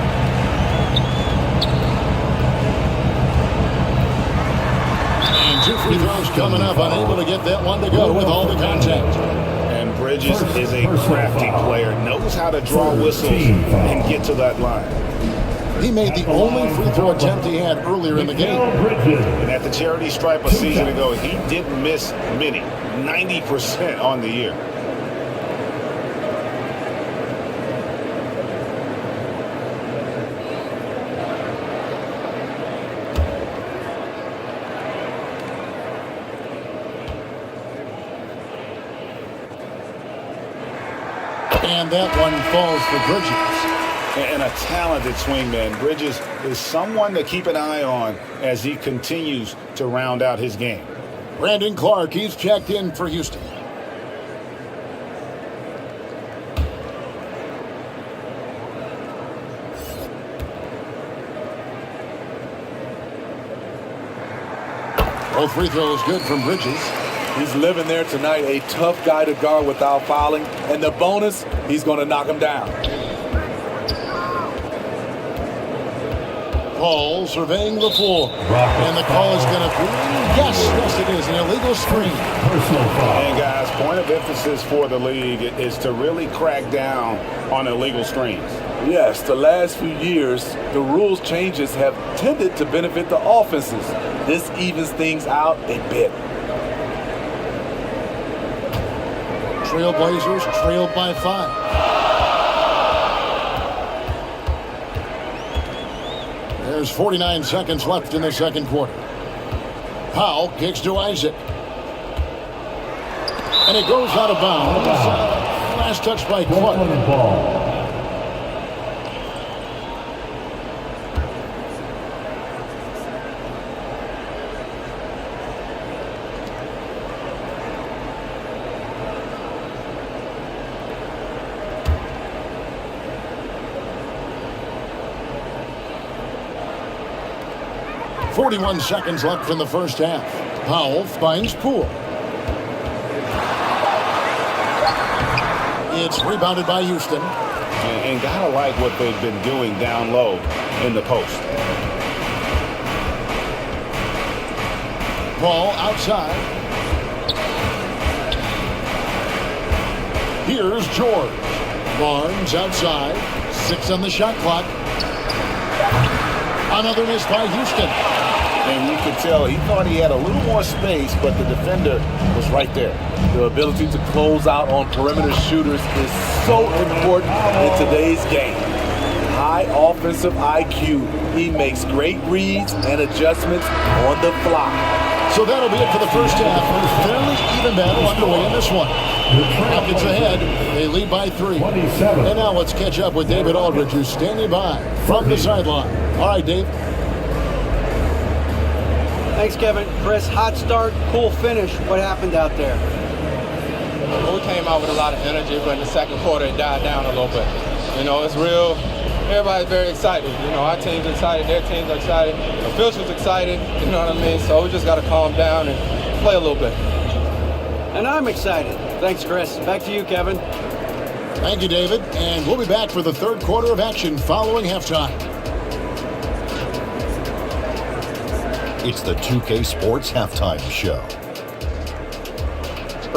And 2 free throws coming up. Unable to get that one to go with all the contact. And Bridges is a crafty player. Knows how to draw whistles and get to that line. He made the only free throw attempt he had earlier in the game. And at the charity stripe a season ago, he didn't miss many. 90% on the year. And that one falls for Bridges. And a talented swingman. Bridges is someone to keep an eye on as he continues to round out his game. Brandon Clark, he's checked in for Houston. Both free throws good from Bridges. He's living there tonight, a tough guy to guard without fouling. And the bonus, he's going to knock him down. Paul surveying the floor. And the call is going to be, yes, it is, an illegal screen. And guys, point of emphasis for the league is to really crack down on illegal screens. Yes, the last few years, the rules changes have tended to benefit the offenses. This evens things out a bit. Trailblazers trailed by 5. There's 49 seconds left in the second quarter. Powell kicks to Isaac. And it goes out of bounds. Last touch by Clark. .41 seconds left in the first half. Powell finds Poole. It's rebounded by Houston. And gotta like what they've been doing down low in the post. Ball outside. Here's George. Barnes outside. 6 on the shot clock. Another miss by Houston. And you could tell he thought he had a little more space, but the defender was right there. The ability to close out on perimeter shooters is so important in today's game. High offensive IQ. He makes great reads and adjustments on the fly. So that'll be it for the first half. Fairly even battle underway in this one. Rockets ahead. They lead by 3. And now let's catch up with David Aldridge, who's standing by from the sideline. All right, Dave. Thanks, Kevin. Chris, hot start, cool finish. What happened out there? Well, we came out with a lot of energy, but in the second quarter it died down a little bit. You know, it's real. Everybody's very excited. You know, our team's excited, their team's excited, officials excited, you know what I mean? So we just got to calm down and play a little bit. And I'm excited. Thanks, Chris. Back to you, Kevin. Thank you, David. And we'll be back for the third quarter of action following halftime. It's the 2K Sports Halftime Show.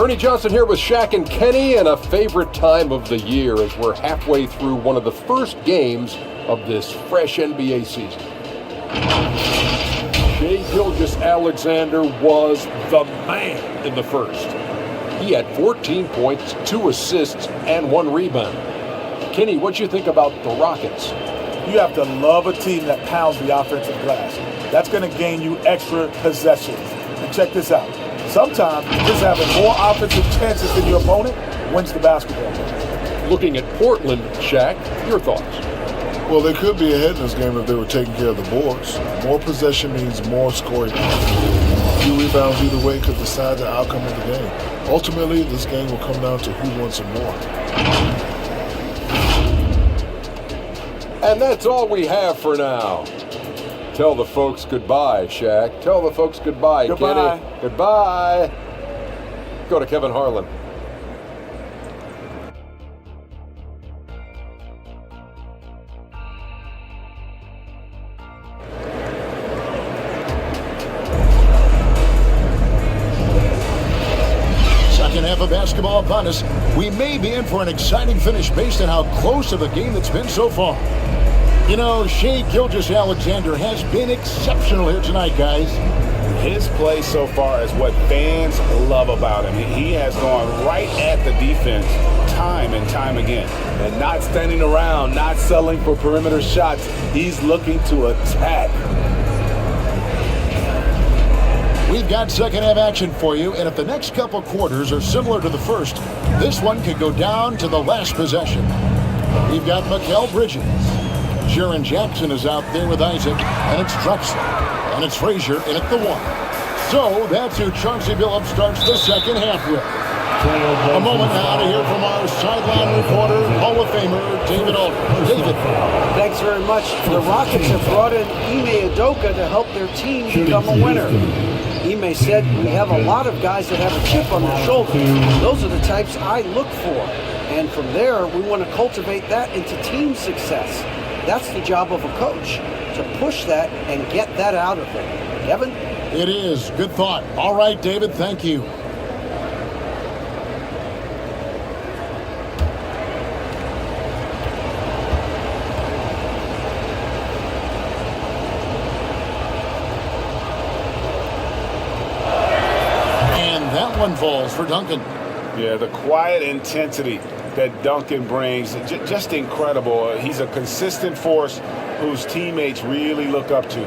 Ernie Johnson here with Shaq and Kenny, and a favorite time of the year as we're halfway through one of the first games of this fresh NBA season. Shai Gilgeous-Alexander was the man in the first. He had 14 points, 2 assists, and 1 rebound. Kenny, what you think about the Rockets? You have to love a team that pounds the offensive glass. That's going to gain you extra possessions. And check this out. Sometimes just having more offensive chances than your opponent wins the basketball game. Looking at Portland, Shaq, your thoughts? Well, they could be ahead in this game if they were taking care of the boards. More possession means more scoring. A few rebounds either way could decide the outcome of the game. Ultimately, this game will come down to who wants it more. And that's all we have for now. Tell the folks goodbye, Shaq. Tell the folks goodbye, Goodbye. Kenny. Goodbye. Go to Kevin Harlan. Second half of basketball upon us. We may be in for an exciting finish based on how close of a game it's been so far. You know, Shai Gilgeous-Alexander has been exceptional here tonight, guys. His play so far is what fans love about him. He has gone right at the defense time and time again. And not standing around, not settling for perimeter shots. He's looking to attack. We've got second half action for you, and if the next couple quarters are similar to the first, this one could go down to the last possession. We've got Mikal Bridges. Jaren Jackson is out there with Isaac, and it's Drexler, and it's Frazier in at the 1. So that's who Chauncey Billups starts the second half with. A moment now to hear from our sideline reporter, Hall of Famer David Aldridge. David. Thanks very much. The Rockets have brought in Ime Udoka to help their team become a winner. Ime said, we have a lot of guys that have a chip on their shoulder. Those are the types I look for. And from there, we want to cultivate that into team success. That's the job of a coach, to push that and get that out of them. Kevin? It is. Good thought. All right, David, thank you. And that one falls for Duncan. Yeah, the quiet intensity that Duncan brings, just incredible. He's a consistent force whose teammates really look up to.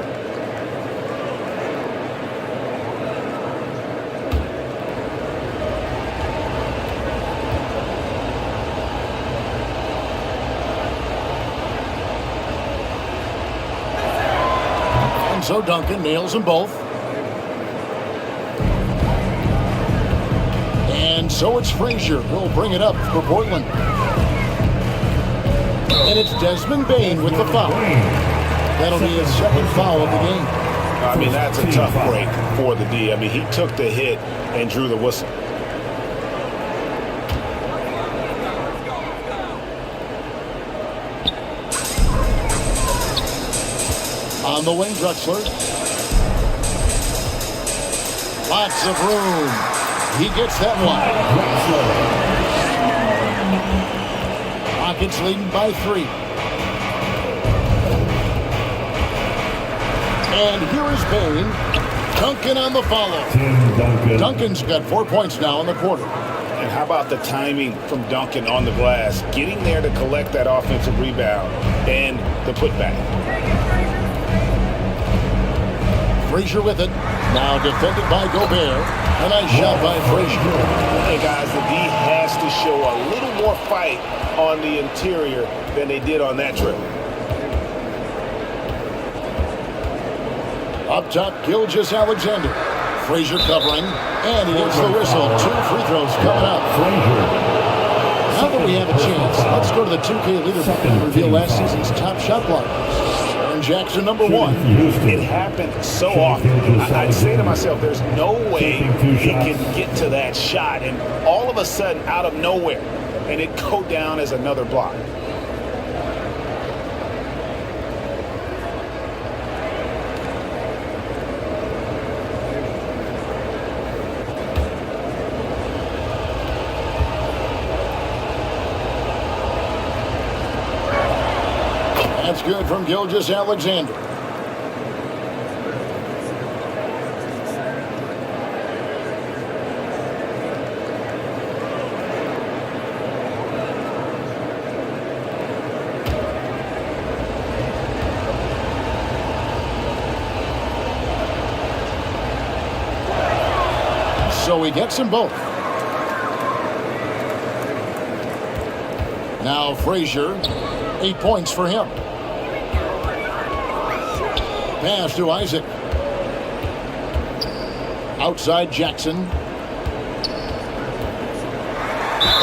And so Duncan nails them both. And so it's Frazier who'll bring it up for Portland. And it's Desmond Bane with the foul. That'll be his second foul of the game. I mean, that's a tough break for the D. I mean, he took the hit and drew the whistle. On the wing, Drexler. Lots of room. He gets that one. Rockets leading by 3. And here is Bane. Duncan on the follow. Duncan's got 4 points now in the quarter. And how about the timing from Duncan on the glass, getting there to collect that offensive rebound and the putback. Frazier with it. Now defended by Gobert. A nice shot by Frazier. Hey guys, the D has to show a little more fight on the interior than they did on that trip. Up top, Gilgeous Alexander. Frazier covering, and he gets the whistle. 2 free throws coming up. Now that we have a chance, let's go to the 2K leaderboard and reveal last season's top shot blockers. Aaron Jackson, number 1. It happened so often. I'd say to myself, there's no way he can get to that shot, and all of a sudden, out of nowhere, and it go down as another block. That's good from Gilgeous Alexander. So he gets them both. Now Frazier, 8 points for him. Pass to Isaac. Outside Jackson.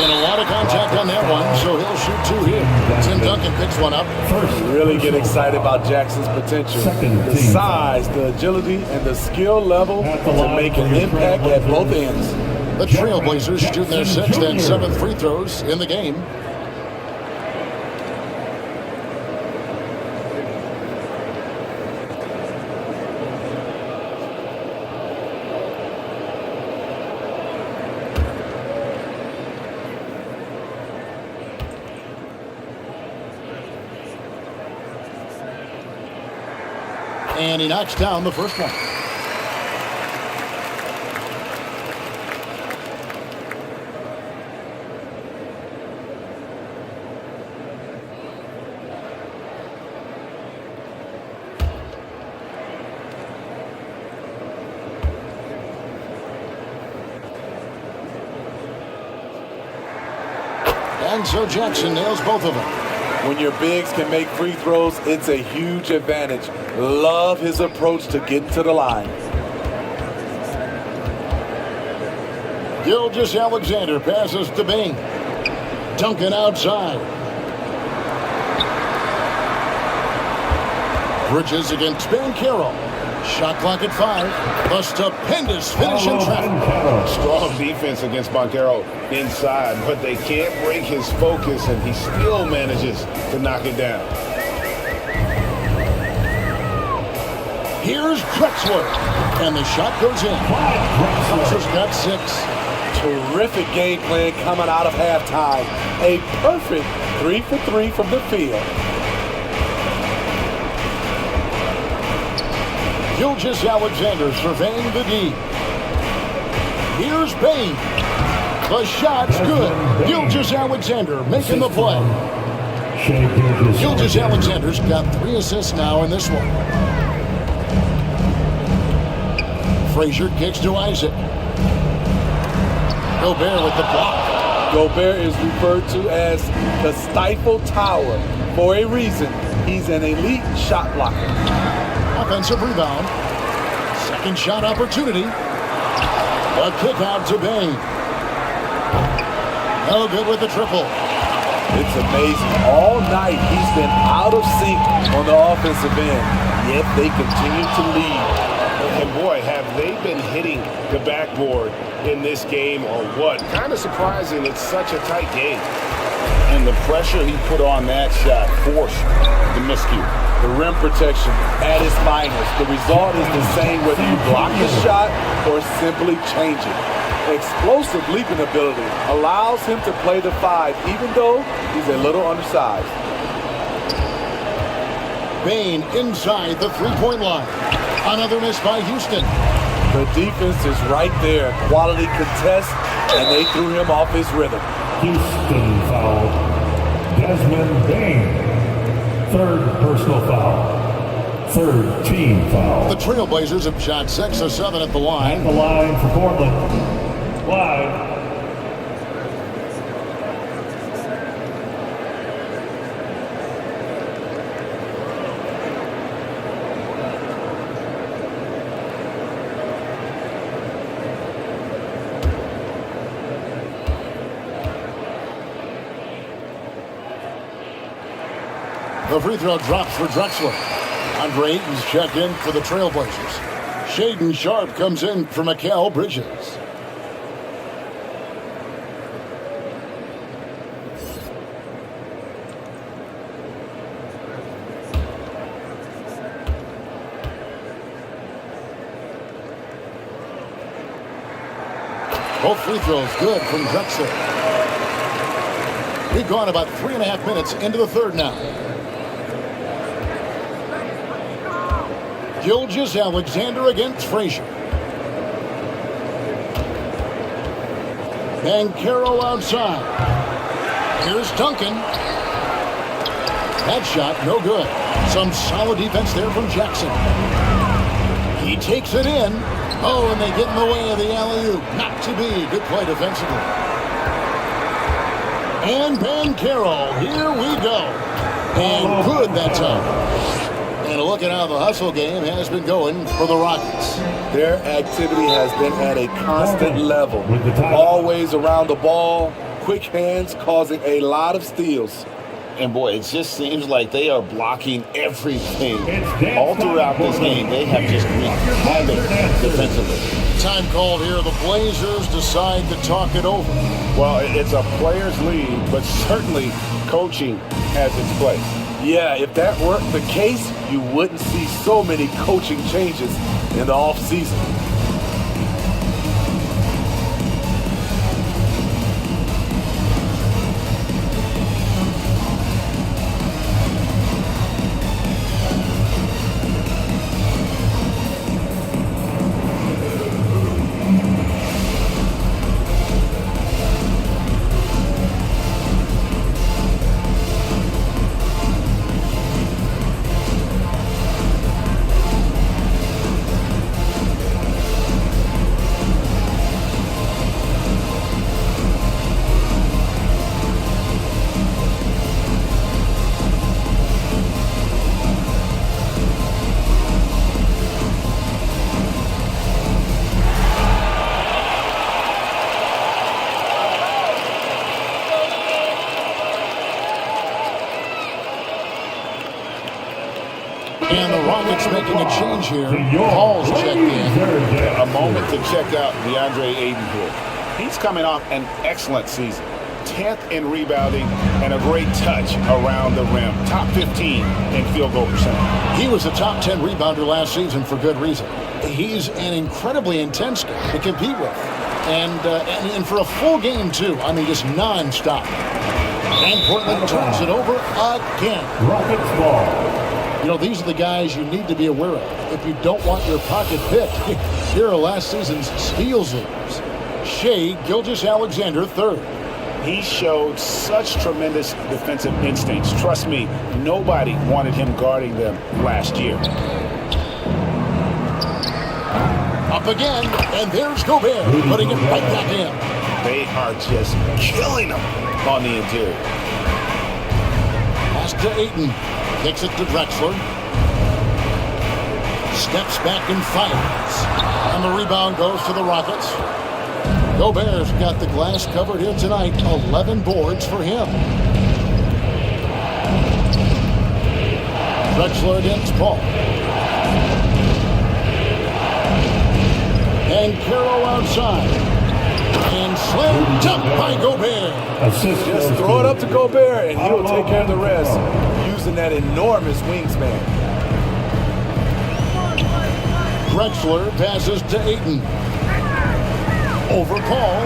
And a lot of contact on that one, so he'll shoot 2 here. Tim Duncan picks one up. Really get excited about Jackson's potential. The size, the agility, and the skill level to make an impact at both ends. The Trailblazers shooting their 6th and 7th free throws in the game. And he knocks down the first one. And so Jackson nails both of them. When your bigs can make free throws, it's a huge advantage. Love his approach to getting to the line. Gilgeous Alexander passes to Bain. Duncan outside. Bridges against Banchero. Shot clock at 5. A stupendous finish in traffic. Strong defense against Banchero inside, but they can't break his focus, and he still manages to knock it down. Here's Drexler, and the shot goes in. Drexler's got 6. Terrific game plan coming out of halftime. A perfect 3 for 3 from the field. Gilgeous Alexander surveying the D. Here's Bain. The shot's good. Gilgeous Alexander making the play. Gilgeous Alexander's got 3 assists now in this one. Frazier kicks to Isaac. Gobert with the block. Gobert is referred to as the Stifle Tower for a reason. He's an elite shot blocker. Offensive rebound. Second shot opportunity. A kick out to Bain. No good with the triple. It's amazing. All night he's been out of sync on the offensive end, yet they continue to lead. And boy, have they been hitting the backboard in this game or what? Kind of surprising it's such a tight game. And the pressure he put on that shot forced the miscue. The rim protection at its finest. The result is the same whether you block the shot or simply change it. Explosive leaping ability allows him to play the 5 even though he's a little undersized. Bain inside the three-point line. Another miss by Houston. The defense is right there. Quality contest, and they threw him off his rhythm. Houston foul. Desmond Bain. 3rd personal foul. 3rd team foul. The Trailblazers have shot 6 of 7 at the line. At the line for Portland. Live. The free throw drops for Drexler. Andre Ayton's checked in for the Trailblazers. Shaden Sharp comes in for Mikal Bridges. Both free throws good from Drexler. We've gone about 3.5 minutes into the third now. Gilgeous-Alexander against Frazier. Banchero outside. Here's Duncan. That shot, no good. Some solid defense there from Jackson. He takes it in. Oh, and they get in the way of the alley-oop. Not to be. Good play defensively. And Banchero, here we go. And good that time. And look at how the hustle game has been going for the Rockets. Their activity has been at a constant level. Always around the ball, quick hands, causing a lot of steals. And boy, it just seems like they are blocking everything. All throughout this game, they have just wreaked havoc defensively. Time called here. The Blazers decide to talk it over. Well, it's a players' league, but certainly coaching has its place. Yeah, if that weren't the case, you wouldn't see so many coaching changes in the offseason. And the Rockets making a change here. Hall's checked in. A moment to check out DeAndre Ayton here. He's coming off an excellent season. 10th in rebounding and a great touch around the rim. Top 15 in field goal percentage. He was a top 10 rebounder last season for good reason. He's an incredibly intense guy to compete with. And for a full game, too. I mean, just nonstop. And Portland turns it over again. Rockets ball. You know, these are the guys you need to be aware of. If you don't want your pocket picked, here are last season's steals leaders. Shai Gilgeous-Alexander, third. He showed such tremendous defensive instincts. Trust me, nobody wanted him guarding them last year. Up again, and there's Gobert, putting it right back in. They are just killing him on the interior. Pass to Ayton. Kicks it to Drexler. Steps back and fires. And the rebound goes to the Rockets. Gobert's got the glass covered here tonight. 11 boards for him. Drexler against Paul. And Carroll outside. And slam dunk by Gobert. Just throw it up to Gobert, and he'll take care of the rest. Using that enormous wingspan. Drexler passes to Ayton. Over Paul.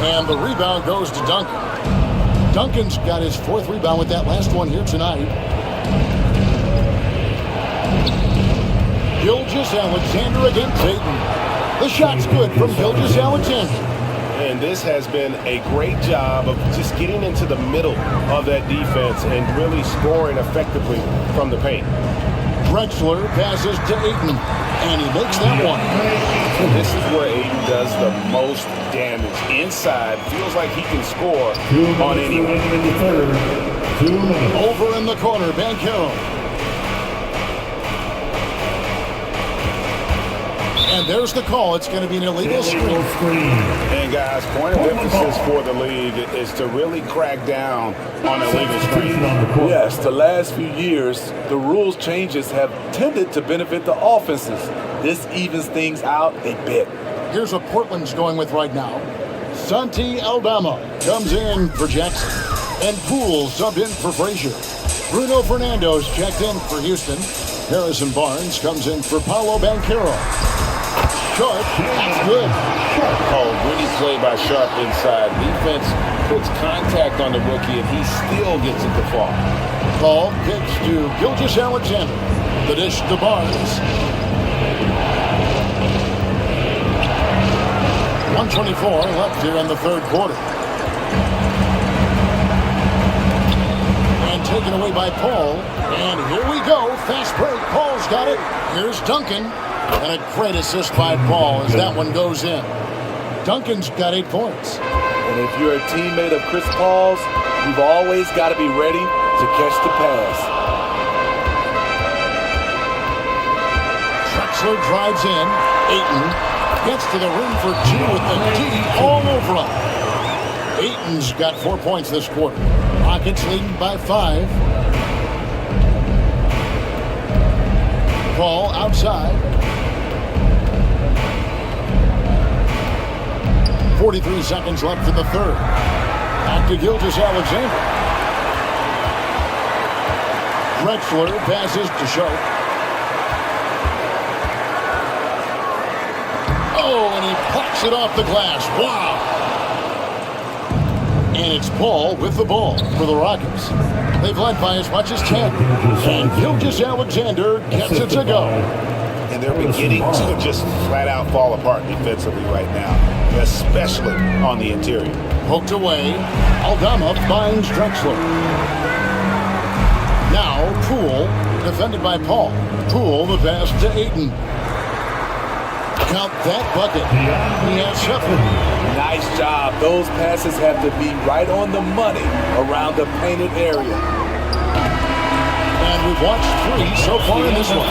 And the rebound goes to Duncan. Duncan's got his fourth rebound with that last one here tonight. Gilgeous-Alexander against Ayton. The shot's good from Gilgeous-Alexander. And this has been a great job of just getting into the middle of that defense and really scoring effectively from the paint. Drexler passes to Ayton, and he makes that one. This is where Ayton does the most damage. Inside, feels like he can score on anyone. Over in the corner, Banchero. And there's the call. It's going to be an illegal screen. And guys, point of emphasis for the league is to really crack down on illegal screen. Yes, the last few years, the rules changes have tended to benefit the offenses. This evens things out a bit. Here's what Portland's going with right now. Santi Aldama comes in for Jackson. And Poole subbed in for Frazier. Bruno Fernando's checked in for Houston. Harrison Barnes comes in for Paolo Banchero. Sharp, that's good. Oh, gritty play by Sharp inside. Defense puts contact on the rookie, and he still gets it to fall. Ball kicks to Gilgeous-Alexander. The dish to Barnes. 1:24 left here in the third quarter. And taken away by Paul. And here we go. Fast break. Paul's got it. Here's Duncan. And a great assist by Paul as that one goes in. Duncan's got 8 points. And if you're a teammate of Chris Paul's, you've always got to be ready to catch the pass. Drexler drives in. Ayton gets to the rim for 2 with the D all over him. Ayton's got 4 points this quarter. Rockets leading by 5. Paul outside. 43 seconds left in the third. Back to Gilgeous-Alexander. Drexler passes to Sharp. Oh, and he pops it off the glass. Wow. And it's Paul with the ball for the Rockets. They've led by as much as 10. And Gilgeous-Alexander gets it to go. And they're beginning to just flat out fall apart defensively right now, especially on the interior. Poked away. Aldama finds Drexler. Now Poole, defended by Paul. Poole the pass to Ayton. Count that bucket. He has 7. Nice job. Those passes have to be right on the money around the painted area. And we've watched 3 so far in this one.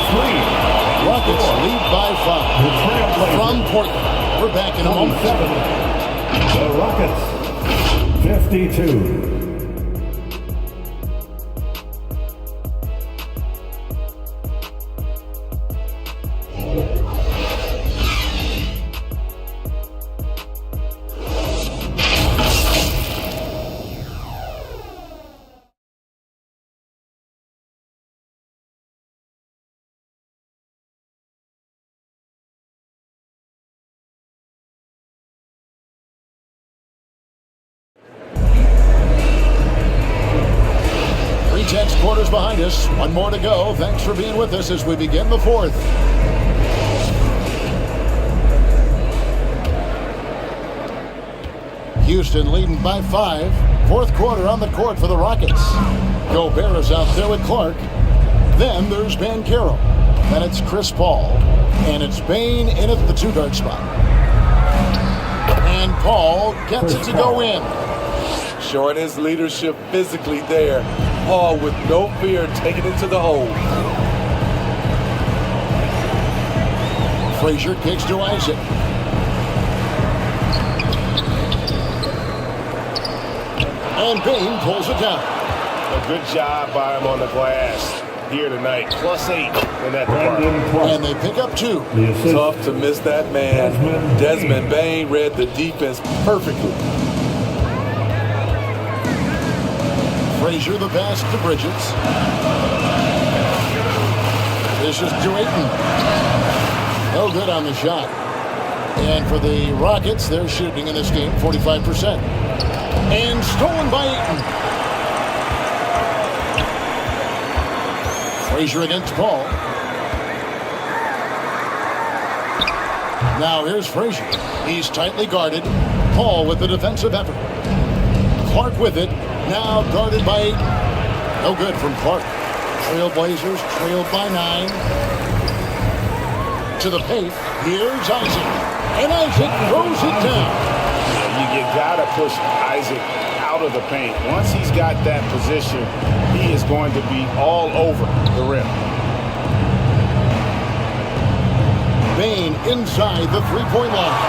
Rockets lead by 5. From Portland. We're back in a moment. The Rockets, 52. Tense quarters behind us. 1 more to go. Thanks for being with us as we begin the fourth. Houston leading by 5. Fourth quarter on the court for the Rockets. Gobert is out there with Clark. Then there's Banchero. Then it's Chris Paul. And it's Bane in at the 2-guard spot. And Paul gets it to go in. Showing his leadership physically there. Paul with no fear taking it to the hole. Frazier kicks to Isaac. And Bane pulls it down. A good job by him on the glass here tonight. +8 in that department. And they pick up 2. Tough to miss that man. Desmond Bane read the defense perfectly. Frazier the pass to Bridges. This is to Ayton. No good on the shot. And for the Rockets, they're shooting in this game 45%. And stolen by Ayton. Frazier against Paul. Now here's Frazier. He's tightly guarded. Paul with the defensive effort. Clark with it. Now guarded by 8. No good from Clark. Trailblazers trailed by 9. To the paint. Here's Isaac. And Isaac throws it down. You got to push Isaac out of the paint. Once he's got that position, he is going to be all over the rim. Bain inside the three-point line.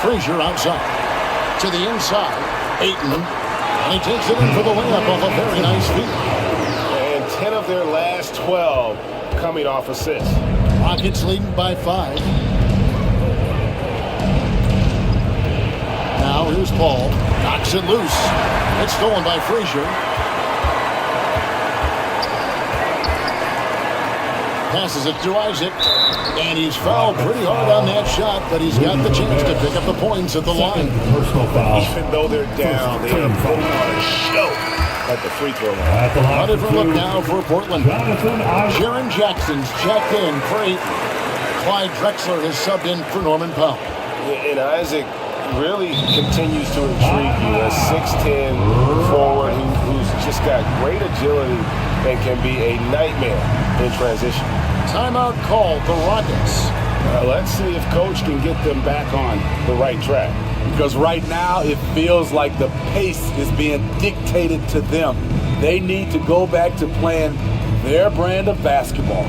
Frazier outside. To the inside. Ayton. And he takes it in for the layup off a very nice feed. And 10 of their last 12 coming off assists. Rockets leading by 5. Now here's Paul. Knocks it loose. It's stolen by Frazier. Passes it to Isaac. And he's fouled pretty hard on that shot, but he's got the chance to pick up the points at the line. Even though they're down, they are putting on a show at the free throw line. On a different look now for Portland. Jaren Jackson's checked in for 8. Clyde Drexler has subbed in for Norman Powell. And Isaac really continues to intrigue you. A 6'10 forward who's just got great agility and can be a nightmare in transition. Timeout called the Rockets. Let's see if Coach can get them back on the right track. Because right now it feels like the pace is being dictated to them. They need to go back to playing their brand of basketball.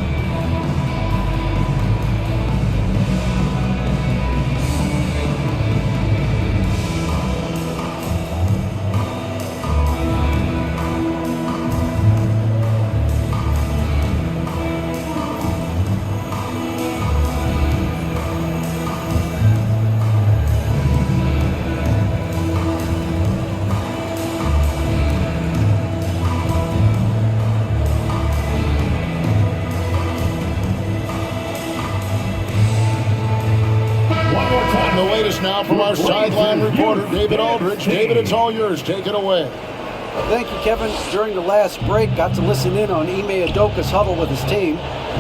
Now from our sideline reporter, David Aldridge. David, it's all yours. Take it away. Thank you, Kevin. During the last break, got to listen in on Ime Udoka's huddle with his team.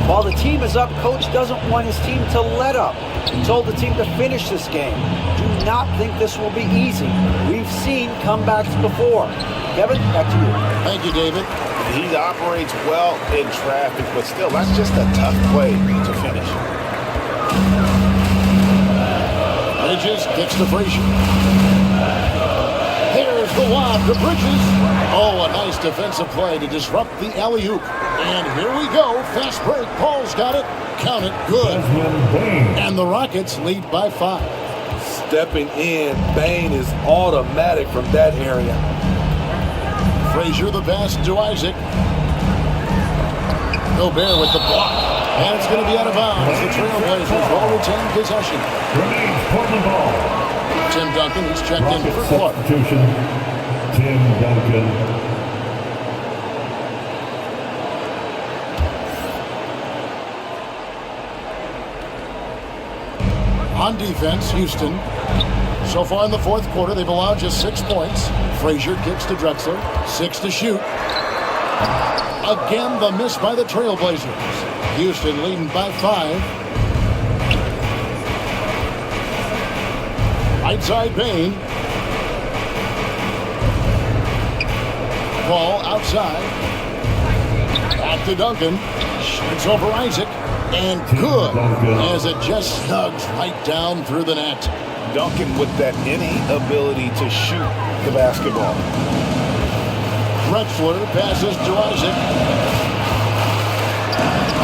While the team is up, Coach doesn't want his team to let up. He told the team to finish this game. Do not think this will be easy. We've seen comebacks before. Kevin, back to you. Thank you, David. He operates well in traffic, but still, that's just a tough play to finish. Bridges kicks to Frazier. There's the lob to Bridges. Oh, a nice defensive play to disrupt the alley-oop. And here we go. Fast break. Paul's got it. Count it. Good. And the Rockets lead by 5. Stepping in, Bain is automatic from that area. Frazier the pass to Isaac. Gobert with the block. And it's going to be out of bounds. The Trailblazers will retain possession. Remains Portland ball. Tim Duncan, who's checked in for Clark. Substitution. Tim Duncan. On defense, Houston. So far in the fourth quarter, they've allowed just 6 points. Frazier kicks to Drexler. 6 to shoot. Again, the miss by the Trailblazers. Houston leading by 5. Right side Bain. Ball outside. Back to Duncan. Shoots over Isaac. And good. As it just snugs right down through the net. Duncan with that innate ability to shoot the basketball. Drexler passes to Isaac.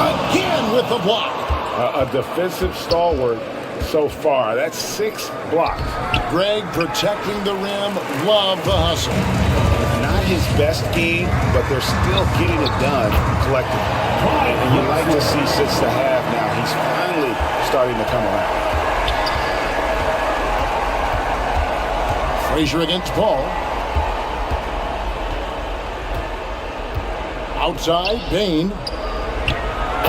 Again with the block. A defensive stalwart so far. That's 6 blocks. Greg protecting the rim. Love the hustle. Not his best game, but they're still getting it done collectively. And you like to see since the half now, he's finally starting to come around. Frazier against Paul. Outside, Bain.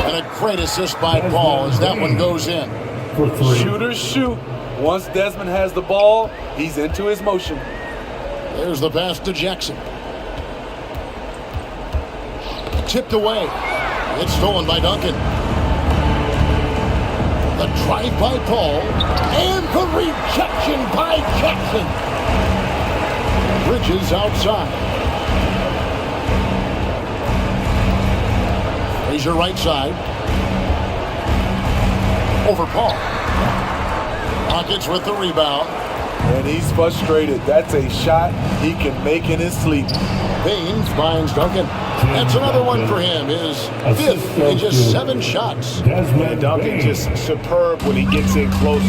And a great assist by Paul as that one goes in. Shooters shoot. Once Desmond has the ball, he's into his motion. There's the pass to Jackson. Tipped away. It's stolen by Duncan. The drive by Paul. And the rejection by Jackson. Bridges outside. Frazier right side. Over Paul. Rockets with the rebound. And he's frustrated. That's a shot he can make in his sleep. Bain finds Duncan. That's another one for him. His fifth in just 7 shots. And Duncan just superb when he gets in close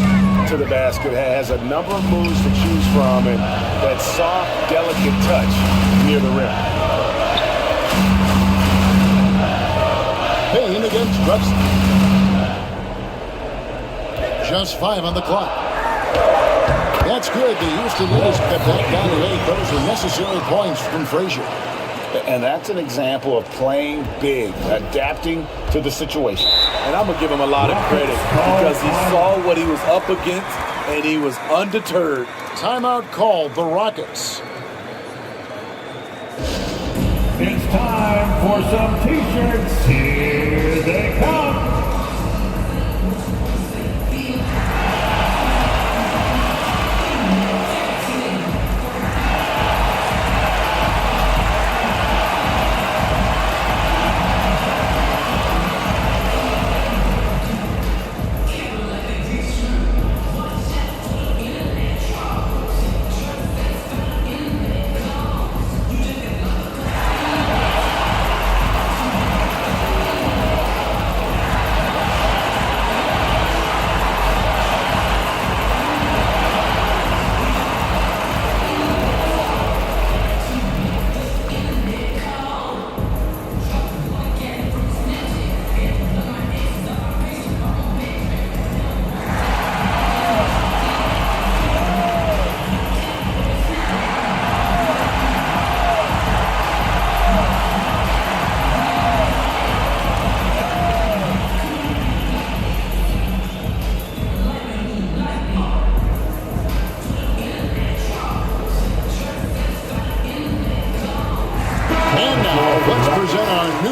to the basket. Has a number of moves to choose from, and that soft, delicate touch near the rim. Bain against Brubson. Just 5 on the clock. That's good. The Houston Rockets cut back down to 8. Those were necessary points from Frazier. And that's an example of playing big, adapting to the situation. And I'm going to give him a lot of credit because he saw what he was up against and he was undeterred. Timeout called the Rockets. It's time for some T-shirts. Here they come.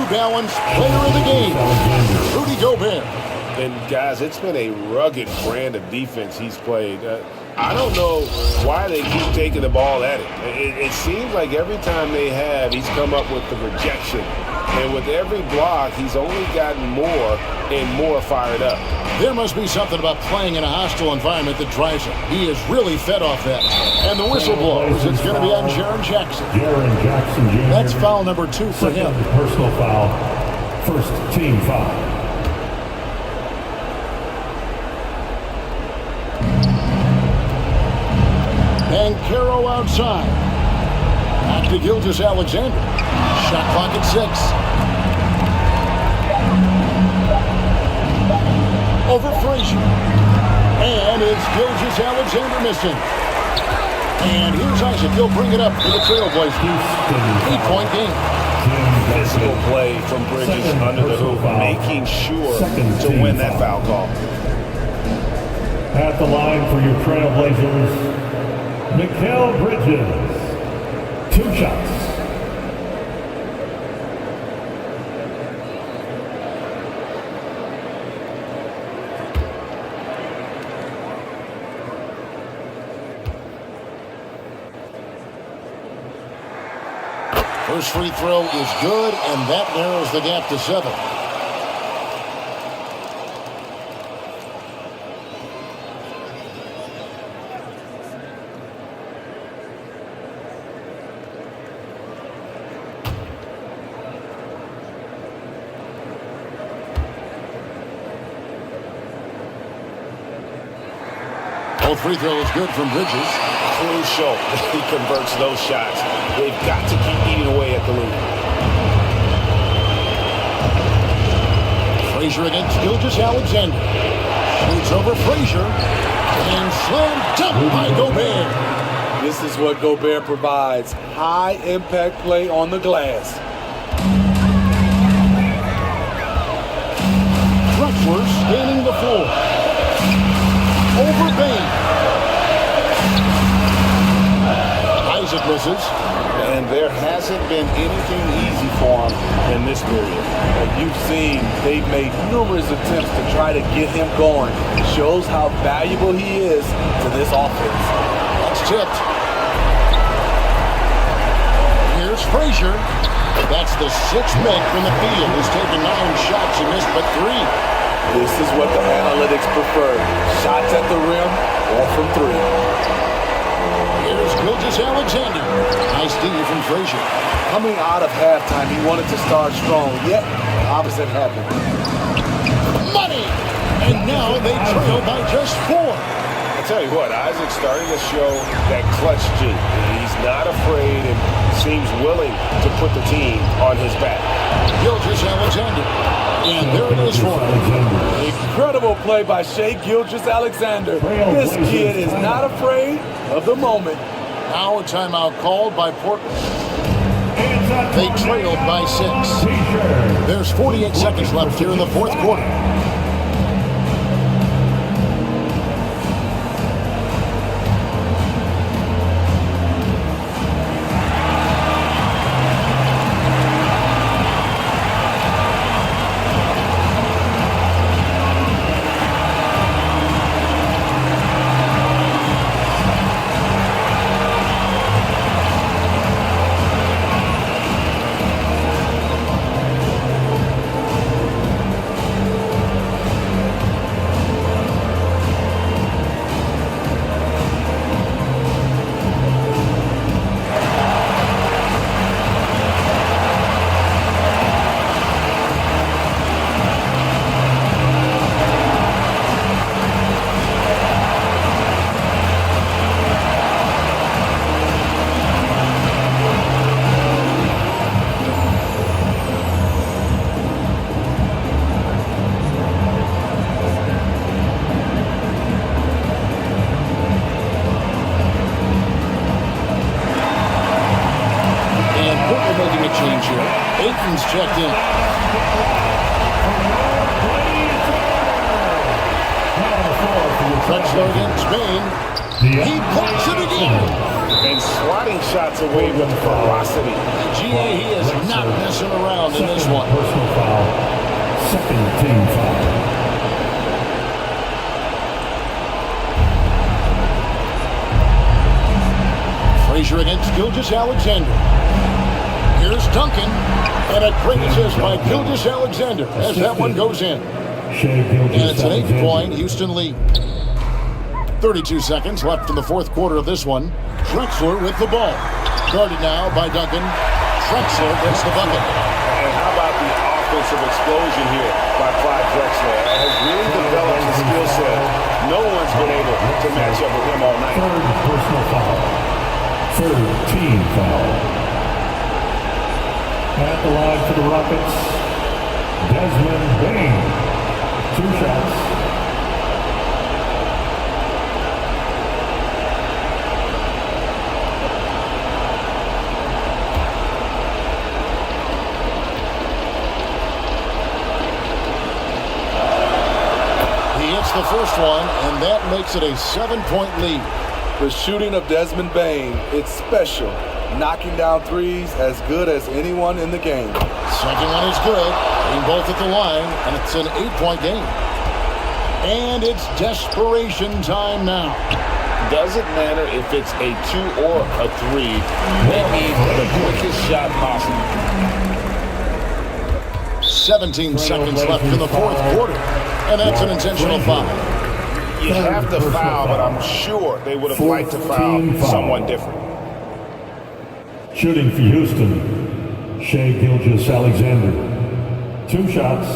Balance player of the game, Rudy Gobert. And guys, it's been a rugged brand of defense he's played. I don't know why they keep taking the ball at him. It seems like every time they have, he's come up with the rejection. And with every block, he's only gotten more and more fired up. There must be something about playing in a hostile environment that drives him. He is really fed off that. And the whistle blows. It's going to be on Jaren Jackson. Jaren Jackson Jr. That's foul number 2 for him. Personal foul. First team foul. Banchero outside. Back to Gilgeous-Alexander. Shot clock at 6. Over Frazier. And it's Gilgeous-Alexander missing. And here's Isaac. He'll bring it up for the Trailblazers. 8-point game. Physical play from Bridges under the hoop, making sure to win that foul call. At the line for your Trailblazers, Mikal Bridges. 2 shots. First free throw is good, and that narrows the gap to 7. Both free throws good from Bridges. Crucial that he converts those shots. They've got to keep eating away at the lead. Frazier against Gilgeous-Alexander. Shoots over Frazier. And slam dunk by Gobert. This is what Gobert provides. High impact play on the glass. Drexler scanning the floor. Over Bain. Isaac misses. And there hasn't been anything easy for him in this period. You've seen they've made numerous attempts to try to get him going. Shows how valuable he is to this offense. That's tipped. Here's Frazier. That's the 6th make from the field. He's taken 9 shots and missed but 3. This is what the analytics prefer. Shots at the rim or from 3. Here's Gilgeous-Alexander. Nice D from Frazier. Coming out of halftime, he wanted to start strong, yet the opposite happened. Money! And now they trail by just 4. I tell you what, Isaac's starting to show that clutch gene. He's not afraid and seems willing to put the team on his back. Gilgeous-Alexander. And there it is for him. Incredible play by Shai Gilgeous-Alexander. This kid is not afraid of the moment. Now a timeout called by Portland. They trailed by 6. There's 48 seconds left here in the fourth quarter. Aiton's checked in. Drexler against Bain. He blocks it again. And swatting shots away with ferocity. GA, he is not messing around in this one. Personal foul. Second team foul. Frazier against Gilgeous-Alexander. Here's Duncan, and a great assist by Gilgeous-Alexander as that one goes in. And it's an 8-point Houston lead. 32 seconds left in the fourth quarter of this one. Drexler with the ball. Guarded now by Duncan. Drexler gets the bucket. And how about the offensive explosion here by Clyde Drexler? Has really developed his skill set. No one's been able to match up with him all night. Third personal foul. Third team foul. At the line for the Rockets, Desmond Bain. 2 shots. He hits the first one, and that makes it a 7-point lead. The shooting of Desmond Bain, it's special. Knocking down threes as good as anyone in the game. Second one is good. Being both at the line, and it's an 8-point game. And it's desperation time now. Doesn't matter if it's a 2 or a 3. They need the quickest shot possible. 17 seconds left in the fourth quarter. And that's an intentional foul. You have to foul, but I'm sure they would have liked to foul someone different. Shooting for Houston, Shai Gilgeous-Alexander. 2 shots.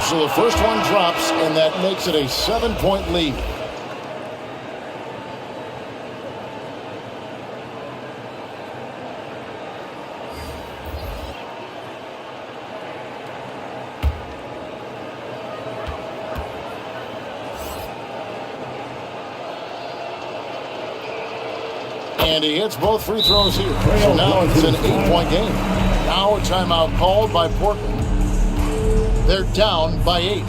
So the first one drops, and that makes it a 7-point lead. And he hits both free throws here. So now it's an 8-point game. Now a timeout called by Portland. They're down by 8.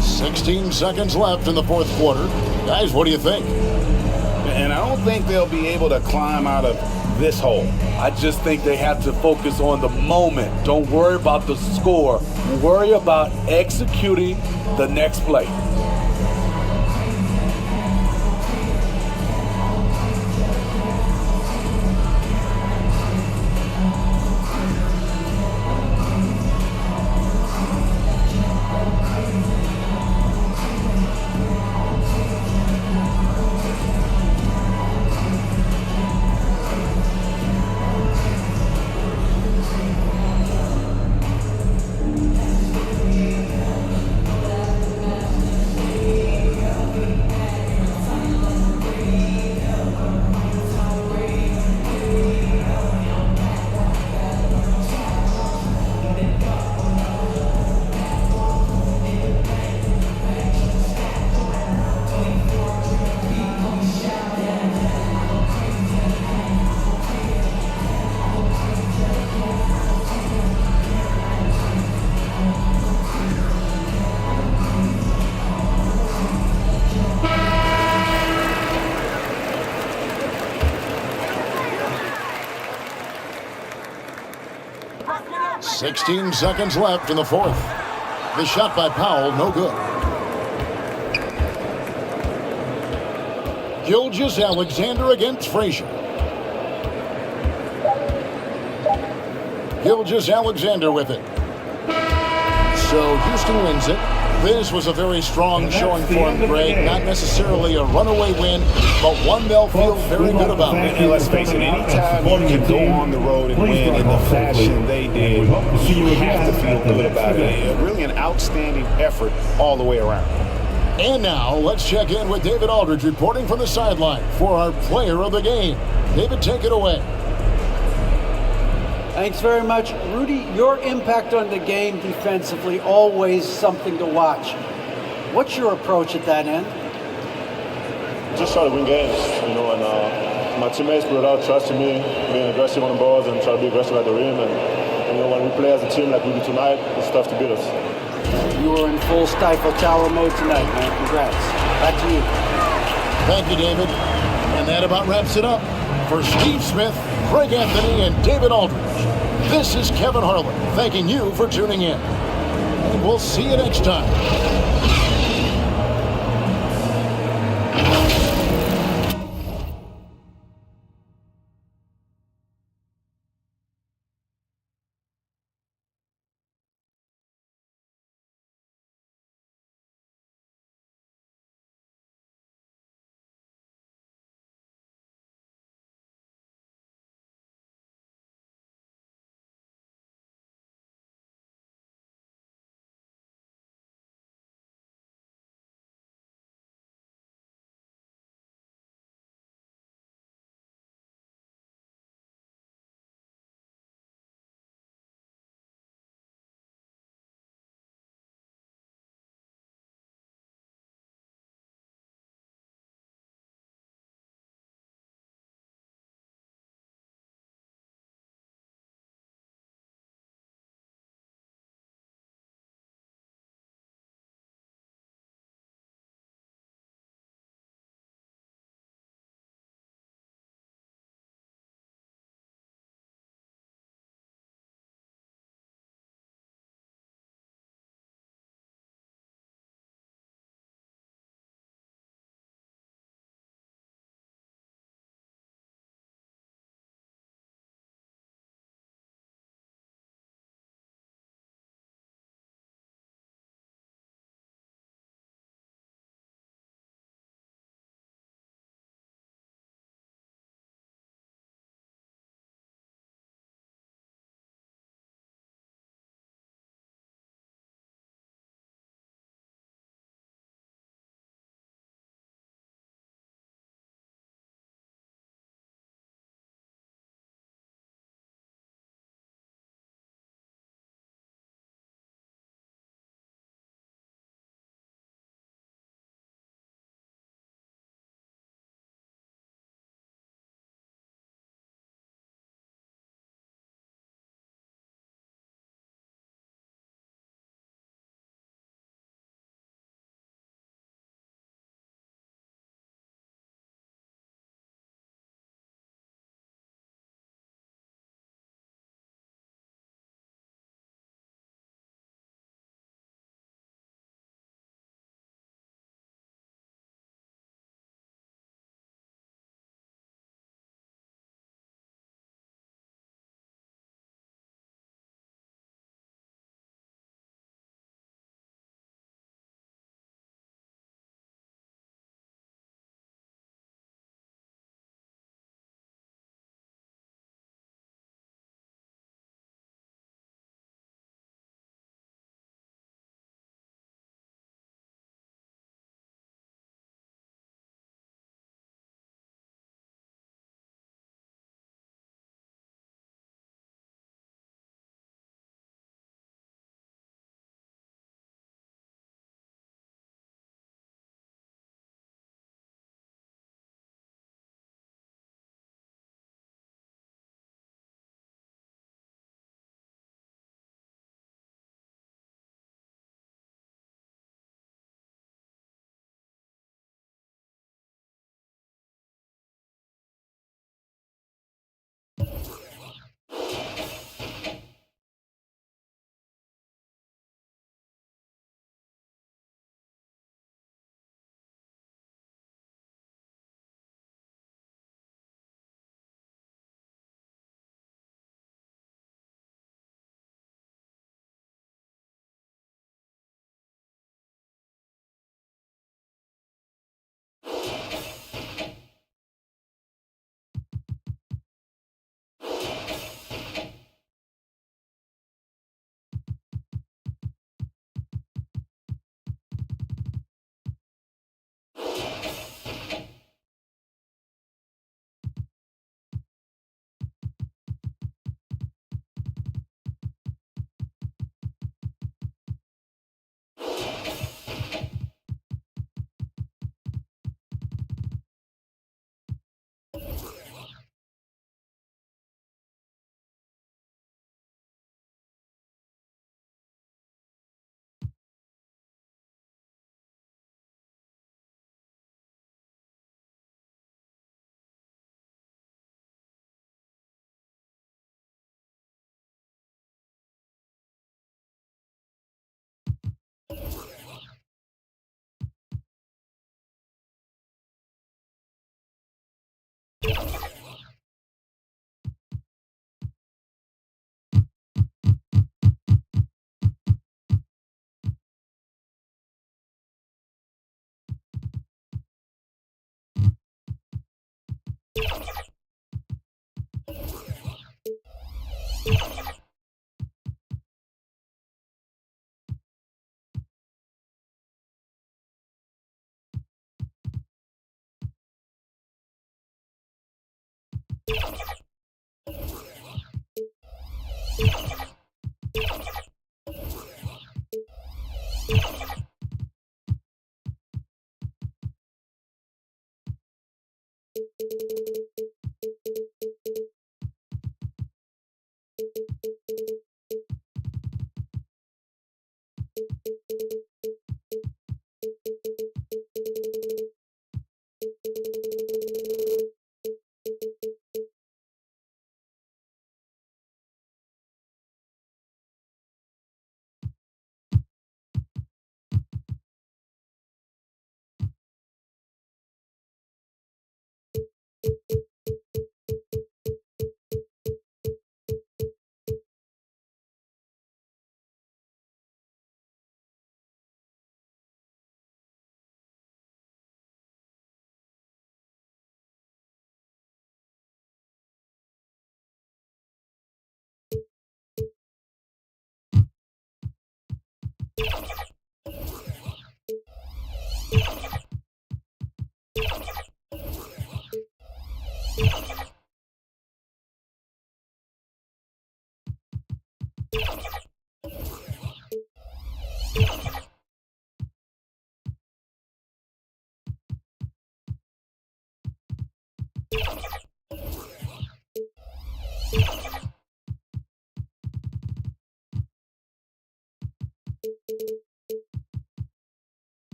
16 seconds left in the fourth quarter. Guys, what do you think? And I don't think they'll be able to climb out of this hole. I just think they have to focus on the moment. Don't worry about the score. Worry about executing the next play. 16 seconds left in the fourth. The shot by Powell, no good. Gilgeous Alexander against Frazier. Gilgeous Alexander with it. So Houston wins it. This was a very strong showing for him, Greg. Not necessarily a runaway win, but one they'll feel very good about. And let's face it, anytime you can go on the road and win in the fashion they did, you have to feel good about it. Really an outstanding effort all the way around. And now, let's check in with David Aldridge reporting from the sideline for our player of the game. David, take it away. Thanks very much. Rudy, your impact on the game defensively, always something to watch. What's your approach at that end? Just try to win games, and my teammates brought out trust in me, being aggressive on the balls and try to be aggressive at the rim. And, when we play as a team like we do tonight, it's tough to beat us. You were in full Stifle Tower mode tonight, man. Congrats. Back to you. Thank you, David. And that about wraps it up. For Steve Smith, Craig Anthony, and David Aldridge, this is Kevin Harlan thanking you for tuning in. And we'll see you next time.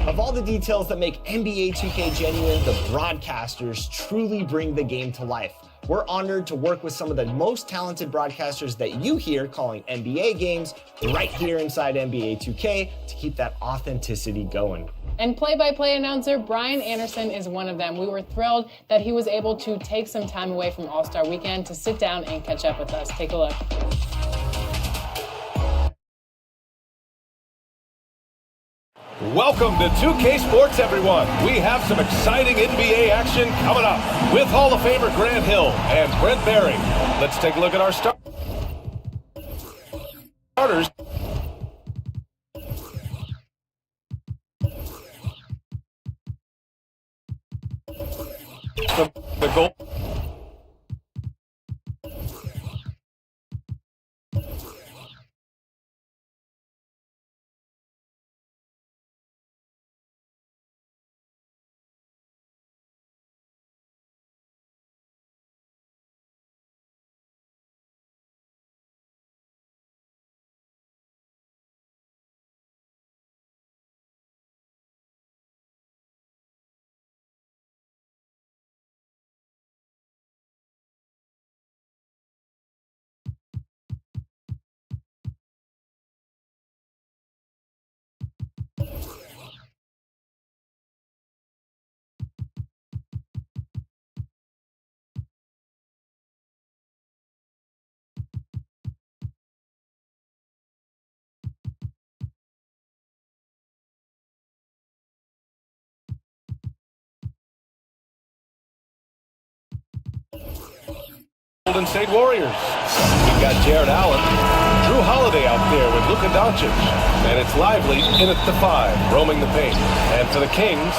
Of all the details that make NBA 2K genuine, the broadcasters truly bring the game to life. We're honored to work with some of the most talented broadcasters that you hear calling NBA games right here inside NBA 2K to keep that authenticity going. And play-by-play announcer Brian Anderson is one of them. We were thrilled that he was able to take some time away from All-Star Weekend to sit down and catch up with us. Take a look. Welcome to 2K Sports, everyone. We have some exciting NBA action coming up with Hall of Famer Grant Hill and Brent Barry. Let's take a look at our starters. The goal. Golden State Warriors. We've got Jared Allen, Drew Holiday out there with Luka Doncic, and it's Lively in at the 5, roaming the paint. And for the Kings,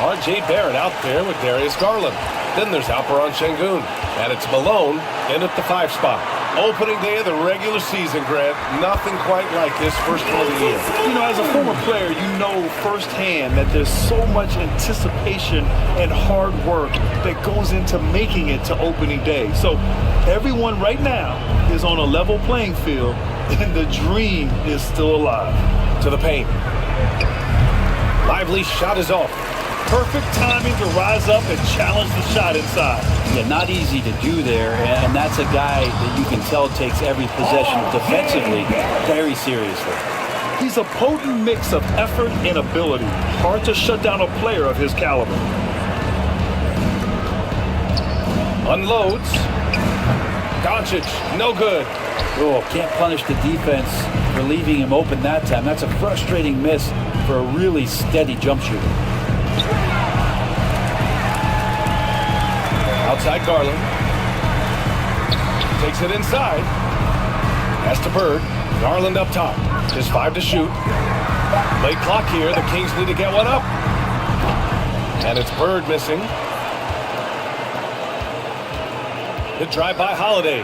R.J. Barrett out there with Darius Garland. Then there's Alperon Şengün, and it's Malone in at the 5 spot. Opening day of the regular season, Grant. Nothing quite like this first one of the year. You know, as a former player, you know firsthand that there's so much anticipation and hard work that goes into making it to opening day. So everyone right now is on a level playing field, and the dream is still alive. To the paint. Lively's shot is off. Perfect timing to rise up and challenge the shot inside. Yeah, not easy to do there, and that's a guy that you can tell takes every possession defensively very seriously. He's a potent mix of effort and ability. Hard to shut down a player of his caliber. Unloads. Doncic, no good. Oh, can't punish the defense for leaving him open that time. That's a frustrating miss for a really steady jump shooter. Outside Garland. Takes it inside. Pass to Bird. Garland up top. Just 5 to shoot. Late clock here. The Kings need to get one up. And it's Bird missing. Good drive by Holiday.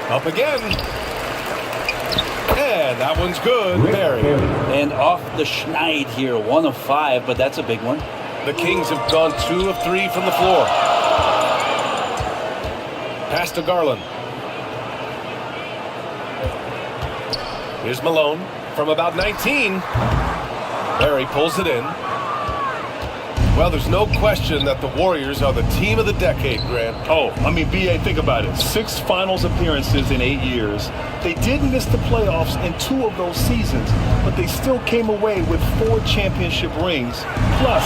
Up again. And that one's good. Barry. And off the schneid here. 1 of 5, but that's a big one. The Kings have gone 2 of 3 from the floor. Pass to Garland. Here's Malone from about 19. Barry pulls it in. Well, there's no question that the Warriors are the team of the decade, Grant. Oh, I mean, B.A., think about it. 6 finals appearances in 8 years. They did miss the playoffs in 2 of those seasons, but they still came away with 4 championship rings, plus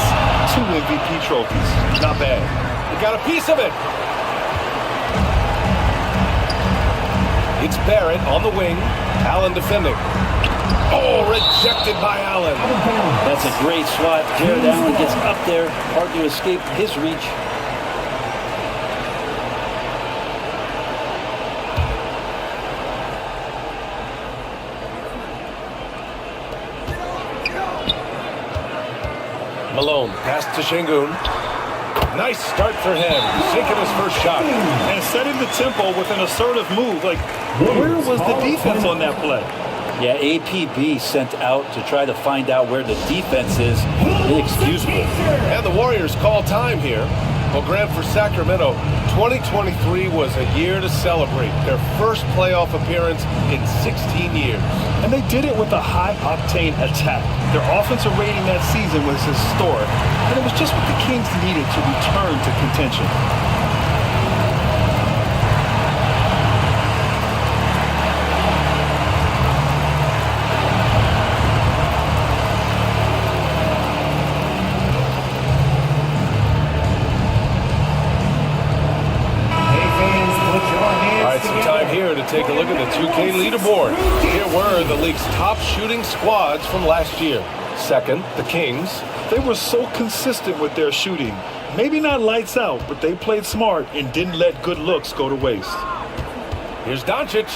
2 MVP trophies. Not bad. They got a piece of it. It's Barrett on the wing. Allen defending. Oh, rejected by Allen. That's a great shot. Jared Allen gets up there. Hard to escape his reach. Malone, pass to Şengün. Nice start for him. Sinking his first shot. And setting the tempo with an assertive move. Like, where was the defense on that play? Yeah, APB sent out to try to find out where the defense is. Inexcusable. And the Warriors call time here. Well, Grant, for Sacramento, 2023 was a year to celebrate. Their first playoff appearance in 16 years. And they did it with a high-octane attack. Their offensive rating that season was historic. And it was just what the Kings needed to return to contention. To take a look at the 2K leaderboard. Here were the league's top shooting squads from last year. Second, the Kings. They were so consistent with their shooting. Maybe not lights out, but they played smart and didn't let good looks go to waste. Here's Doncic.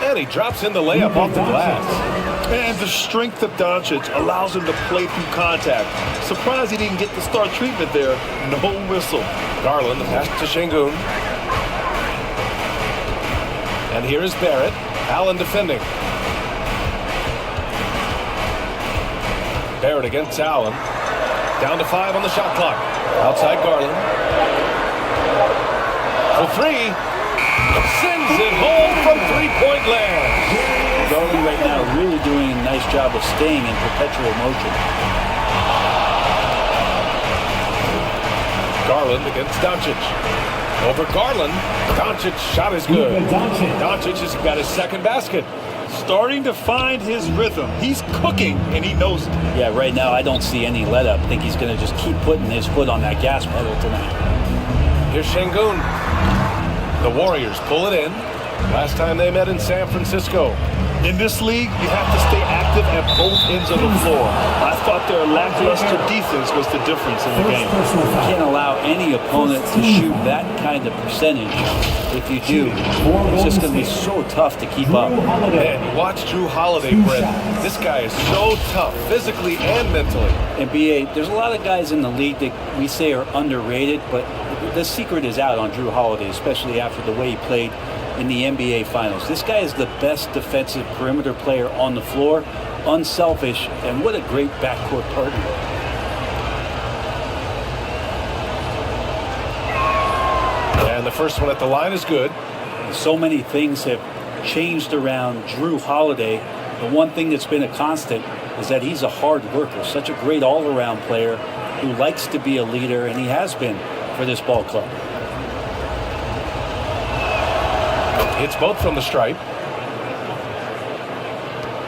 And he drops in the layup off the glass. And the strength of Doncic allows him to play through contact. Surprised he didn't get the star treatment there. No whistle. Garland, the pass to Şengün. And here is Barrett. Allen defending. Barrett against Allen. Down to 5 on the shot clock. Outside Garland. For 3. Sends it home from three-point land. Garland right now really doing a nice job of staying in perpetual motion. Garland against Doncic. Over Garland. Doncic shot is good. Doncic has got his second basket. Starting to find his rhythm. He's cooking, and he knows it. Yeah, right now I don't see any let-up. I think he's going to just keep putting his foot on that gas pedal tonight. Here's Şengün. The Warriors pull it in. Last time they met in San Francisco. In this league, you have to stay active at both ends of the floor. I thought their lackluster defense was the difference in the game. You can't allow any opponent to shoot that kind of percentage. If you do, it's just going to be so tough to keep up. Man, watch Drew Holiday, Brett. This guy is so tough, physically and mentally. And BA, there's a lot of guys in the league that we say are underrated, but the secret is out on Drew Holiday, especially after the way he played in the NBA Finals. This guy is the best defensive perimeter player on the floor, unselfish, and what a great backcourt partner. And the first one at the line is good. So many things have changed around Drew Holiday. The one thing that's been a constant is that he's a hard worker, such a great all-around player who likes to be a leader, and he has been for this ball club. Hits both from the stripe.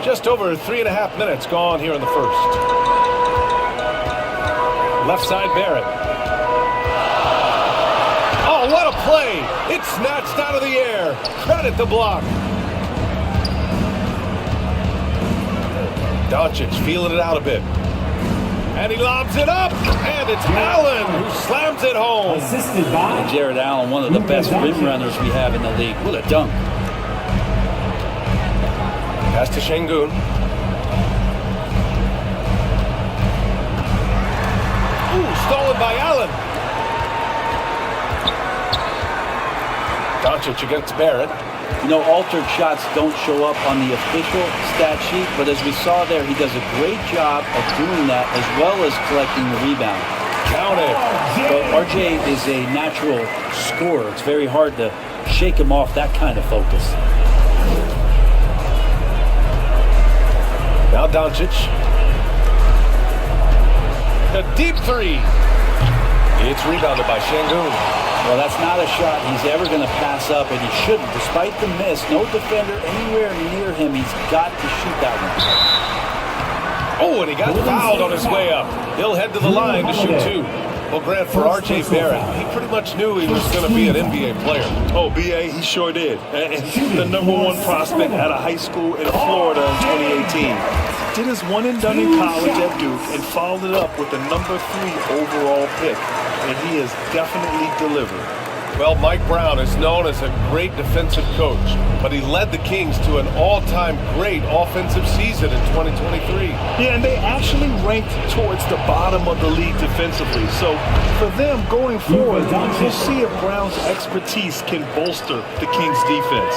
Just over 3.5 minutes gone here in the first. Left side, Barrett. Oh, what a play! It's snatched out of the air. Credit the block. Doncic feeling it out a bit. And he lobs it up, and it's Allen who slams it home. Assisted by Jared Allen, one of the best rim runners we have in the league. What a dunk. Pass to Şengün. Ooh, stolen by Allen. Doncic against Barrett. You know, altered shots don't show up on the official stat sheet, but as we saw there, he does a great job of doing that as well as collecting the rebound. Count it. But RJ is a natural scorer. It's very hard to shake him off that kind of focus. Now Doncic. A deep three. It's rebounded by Şengün. Well, that's not a shot he's ever going to pass up, and he shouldn't. Despite the miss, no defender anywhere near him. He's got to shoot that one. Oh, and he got fouled on his way up. He'll head to the line to shoot 2. Well, Grant, for RJ Barrett, he pretty much knew he was going to be an NBA player. Oh, BA, he sure did. And the #1 prospect out of high school in Florida in 2018. Did his one and done in college at Duke and followed it up with the #3 overall pick. And he has definitely delivered. Well, Mike Brown is known as a great defensive coach, but he led the Kings to an all-time great offensive season in 2023. Yeah, and they actually ranked towards the bottom of the league defensively. So for them going forward, we'll see if Brown's expertise can bolster the Kings' defense.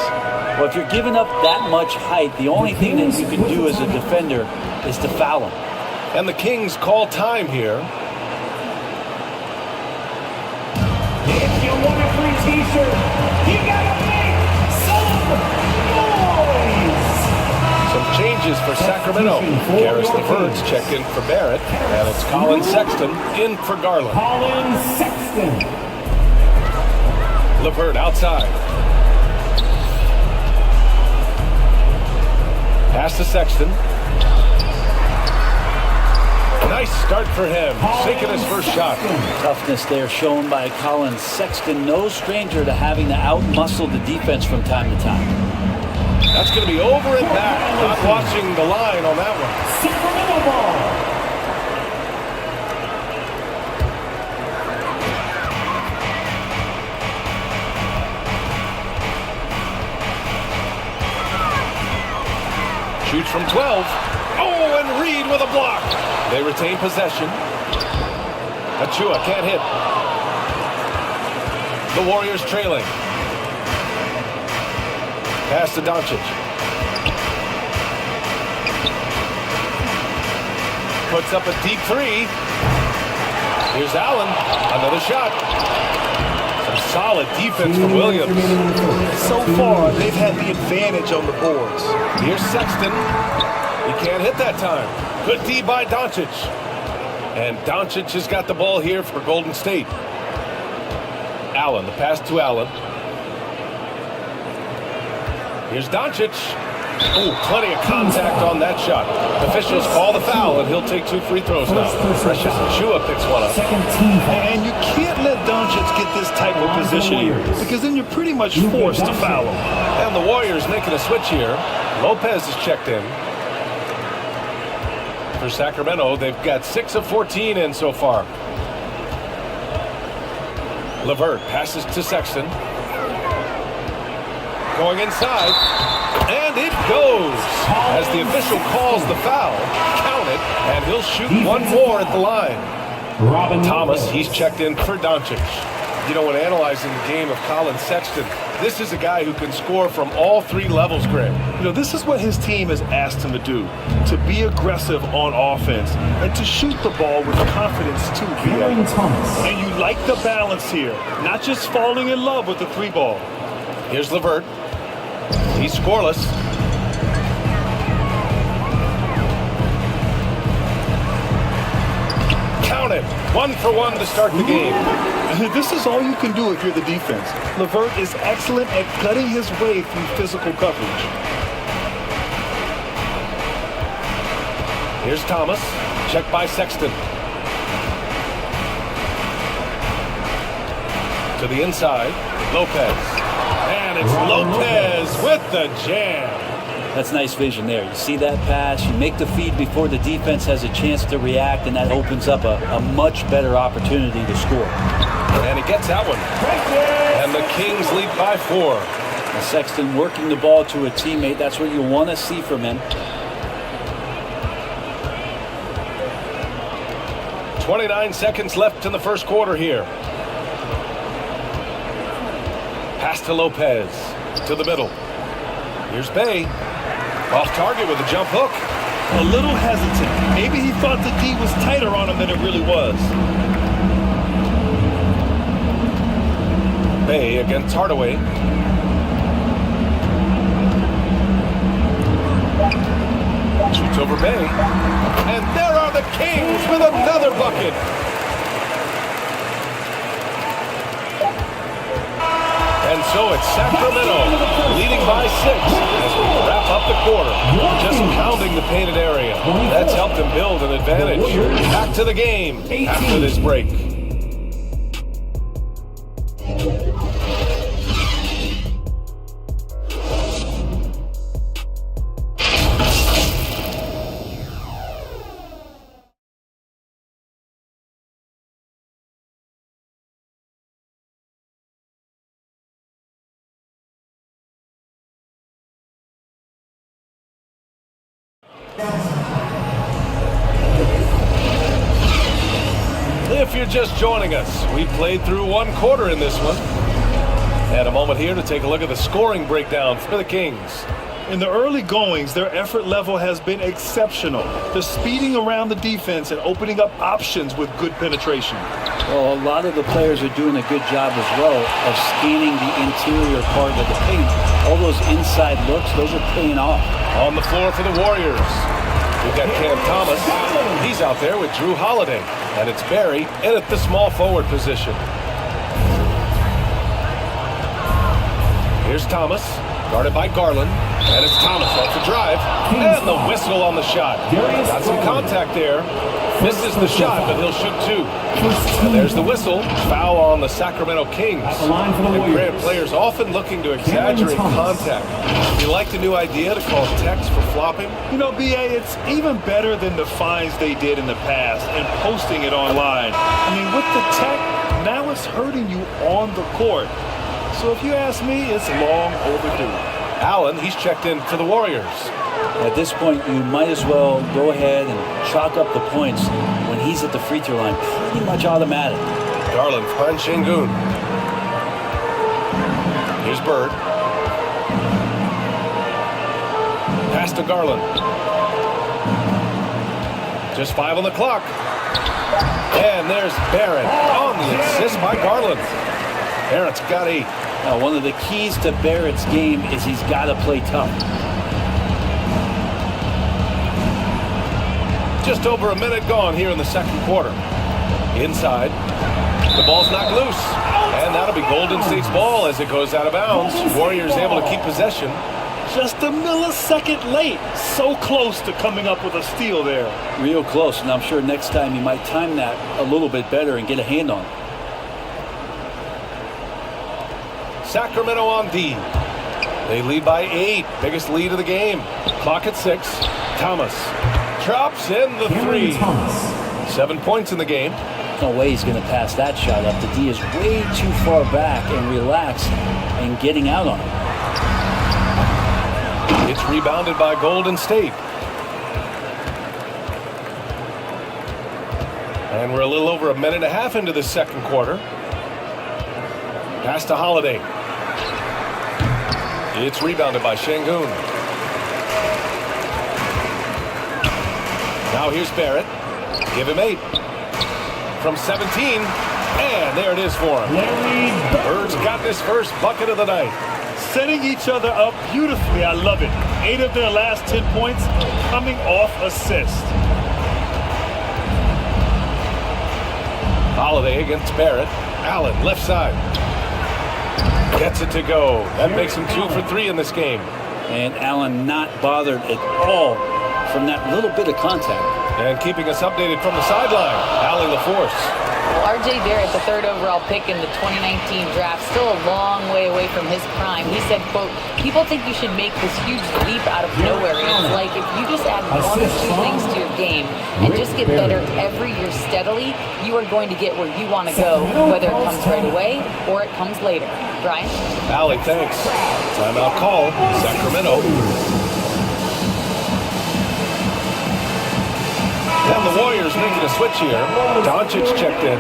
Well, if you're giving up that much height, the only thing that you can do as a defender is to foul him. And the Kings call time here. If you want a free t-shirt, you gotta make some noise! Some changes for Sacramento. Garris LeVert's checked in for Barrett, and it's Colin Sexton in for Garland. Colin Sexton. LeVert outside. Pass to Sexton. Nice start for him, sinking his first shot. Toughness there shown by Colin Sexton. No stranger to having to out-muscle the defense from time to time. That's going to be over and back. Not watching the line on that one. Sacramento ball. Shoots from 12. Oh, and Reed with a block. They retain possession. Achua can't hit. The Warriors trailing. Pass to Doncic. Puts up a deep three. Here's Allen. Another shot. Some solid defense from Williams. So far, they've had the advantage on the boards. Here's Sexton. He can't hit that time. Good D by Doncic. And Doncic has got the ball here for Golden State. Allen, the pass to Allen. Here's Doncic. Oh, plenty of contact on that shot. Officials call the foul, and he'll take 2 free throws now. Precious Achua picks one up. And you can't let Doncic get this type of position because then you're pretty much forced to foul him. And the Warriors making a switch here. Lopez is checked in. For Sacramento, they've got 6 of 14 in so far. LeVert passes to Sexton. Going inside. And it goes. As the official calls the foul, count it, and he'll shoot one more at the line. Thomas, he's checked in for Doncic. You know, when analyzing the game of Colin Sexton, this is a guy who can score from all 3 levels, Greg. You know, this is what his team has asked him to do, to be aggressive on offense and to shoot the ball with confidence too, B.A. And you like the balance here, not just falling in love with the 3-ball. Here's LeVert. He's scoreless. Count it. 1 for 1 to start the game. This is all you can do if you're the defense. LeVert is excellent at cutting his way through physical coverage. Here's Thomas. Checked by Sexton. To the inside. Lopez. And it's Lopez with the jam. That's nice vision there. You see that pass, you make the feed before the defense has a chance to react, and that opens up a much better opportunity to score. And he gets that one. And the Kings lead by 4. And Sexton working the ball to a teammate. That's what you want to see from him. 29 seconds left in the first quarter here. Pass to Lopez. To the middle. Here's Bay. Off target with a jump hook. A little hesitant. Maybe he thought the D was tighter on him than it really was. Bay against Hardaway. Shoots over Bay. And there are the Kings with another bucket. And so it's Sacramento leading by 6 as we wrap up the quarter. Just pounding the painted area. That's helped them build an advantage. Back to the game after this break. If you're just joining us, we played through one quarter in this one. And a moment here to take a look at the scoring breakdown for the Kings. In the early goings, their effort level has been exceptional. They're speeding around the defense and opening up options with good penetration. Well, a lot of the players are doing a good job as well of scanning the interior part of the paint. All those inside looks, those are paying off. On the floor for the Warriors, we've got Cam Thomas. He's out there with Drew Holiday. And it's Barry in at the small forward position. Here's Thomas, guarded by Garland. And it's Thomas off the drive. And the whistle on the shot. Got some contact there. Misses the shot, but he'll shoot two. And there's the whistle. Foul on the Sacramento Kings. And Grant players often looking to exaggerate contact. You like the new idea to call text for flopping? You know, B.A., it's even better than the fines they did in the past and posting it online. I mean, with the tech, now it's hurting you on the court. So if you ask me, it's long overdue. Allen, he's checked in for the Warriors. At this point, you might as well go ahead and chalk up the points when he's at the free throw line. Pretty much automatic. Garland finds Şengün. Here's Bird. Pass to Garland. Just 5 on the clock. And there's Barrett on the assist by Garland. Barrett's got 8. Now, one of the keys to Barrett's game is he's got to play tough. Just over a minute gone here in the second quarter. Inside. The ball's knocked loose. And that'll be Golden State's ball as it goes out of bounds. Warriors able to keep possession. Just a millisecond late. So close to coming up with a steal there. Real close, and I'm sure next time you might time that a little bit better and get a hand on it. Sacramento on D. They lead by 8. Biggest lead of the game. Clock at 6. Thomas drops in the 3. 7 points in the game. No way he's going to pass that shot up. The D is way too far back and relaxed and getting out on it. It's rebounded by Golden State. And we're a little over a minute and a half into the second quarter. Pass to Holiday. It's rebounded by Şengün. Now here's Barrett. Give him 8. From 17. And there it is for him. Bird's got this first bucket of the night. Setting each other up beautifully. I love it. 8 of their last 10 points coming off assist. Holiday against Barrett. Allen, left side. Gets it to go. That makes him 2 for 3 in this game. And Allen not bothered at all from that little bit of contact. And keeping us updated from the sideline, Allie LaForce. Well, R.J. Barrett, the 3rd overall pick in the 2019 draft, still a long way away from his prime. He said, quote, people think you should make this huge leap out of nowhere. And it's like if you just add 1 or 2 things to your game and just get better every year steadily, you are going to get where you want to go, whether it comes right away or it comes later. Brian? Allie, thanks. Timeout call, Sacramento. And the Warriors making a switch here. Doncic checked in.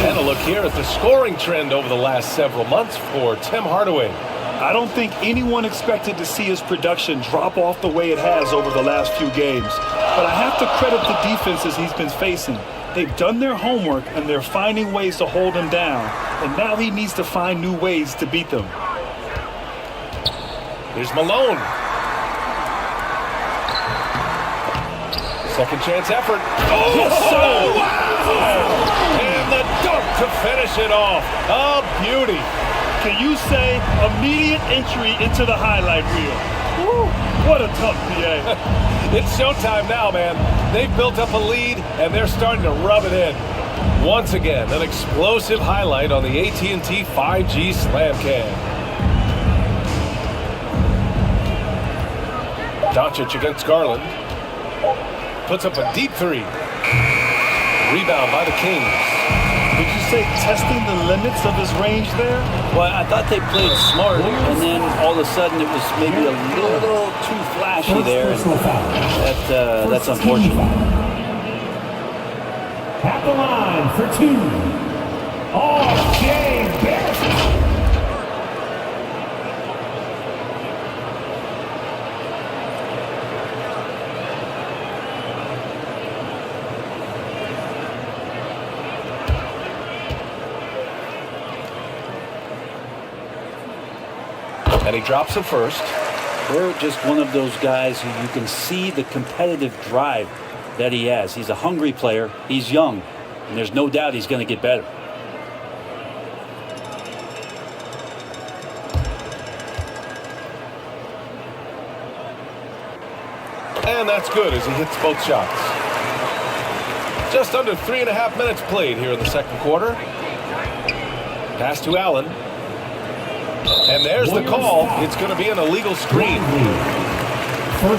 And a look here at the scoring trend over the last several months for Tim Hardaway. I don't think anyone expected to see his production drop off the way it has over the last few games. But I have to credit the defenses he's been facing. They've done their homework and they're finding ways to hold him down. And now he needs to find new ways to beat them. Here's Malone. Second chance effort. Oh, yes, sir. Wow! And the dunk to finish it off. A beauty. Can you say immediate entry into the highlight reel? Woo, what a tough PA. It's showtime now, man. They've built up a lead, and they're starting to rub it in. Once again, an explosive highlight on the AT&T 5G Slam Cam. Doncic against Garland. Puts up a deep 3. Rebound by the Kings. Would you say testing the limits of his range there? Well, I thought they played smart, and then all of a sudden it was maybe a little too flashy there. And that's unfortunate. At the line for 2, R.J. Barrett. And he drops it first. Barrett just one of those guys who you can see the competitive drive that he has. He's a hungry player. He's young, and there's no doubt he's going to get better. And that's good as he hits both shots. Just under 3.5 minutes played here in the second quarter. Pass to Allen. And there's the call. It's going to be an illegal screen.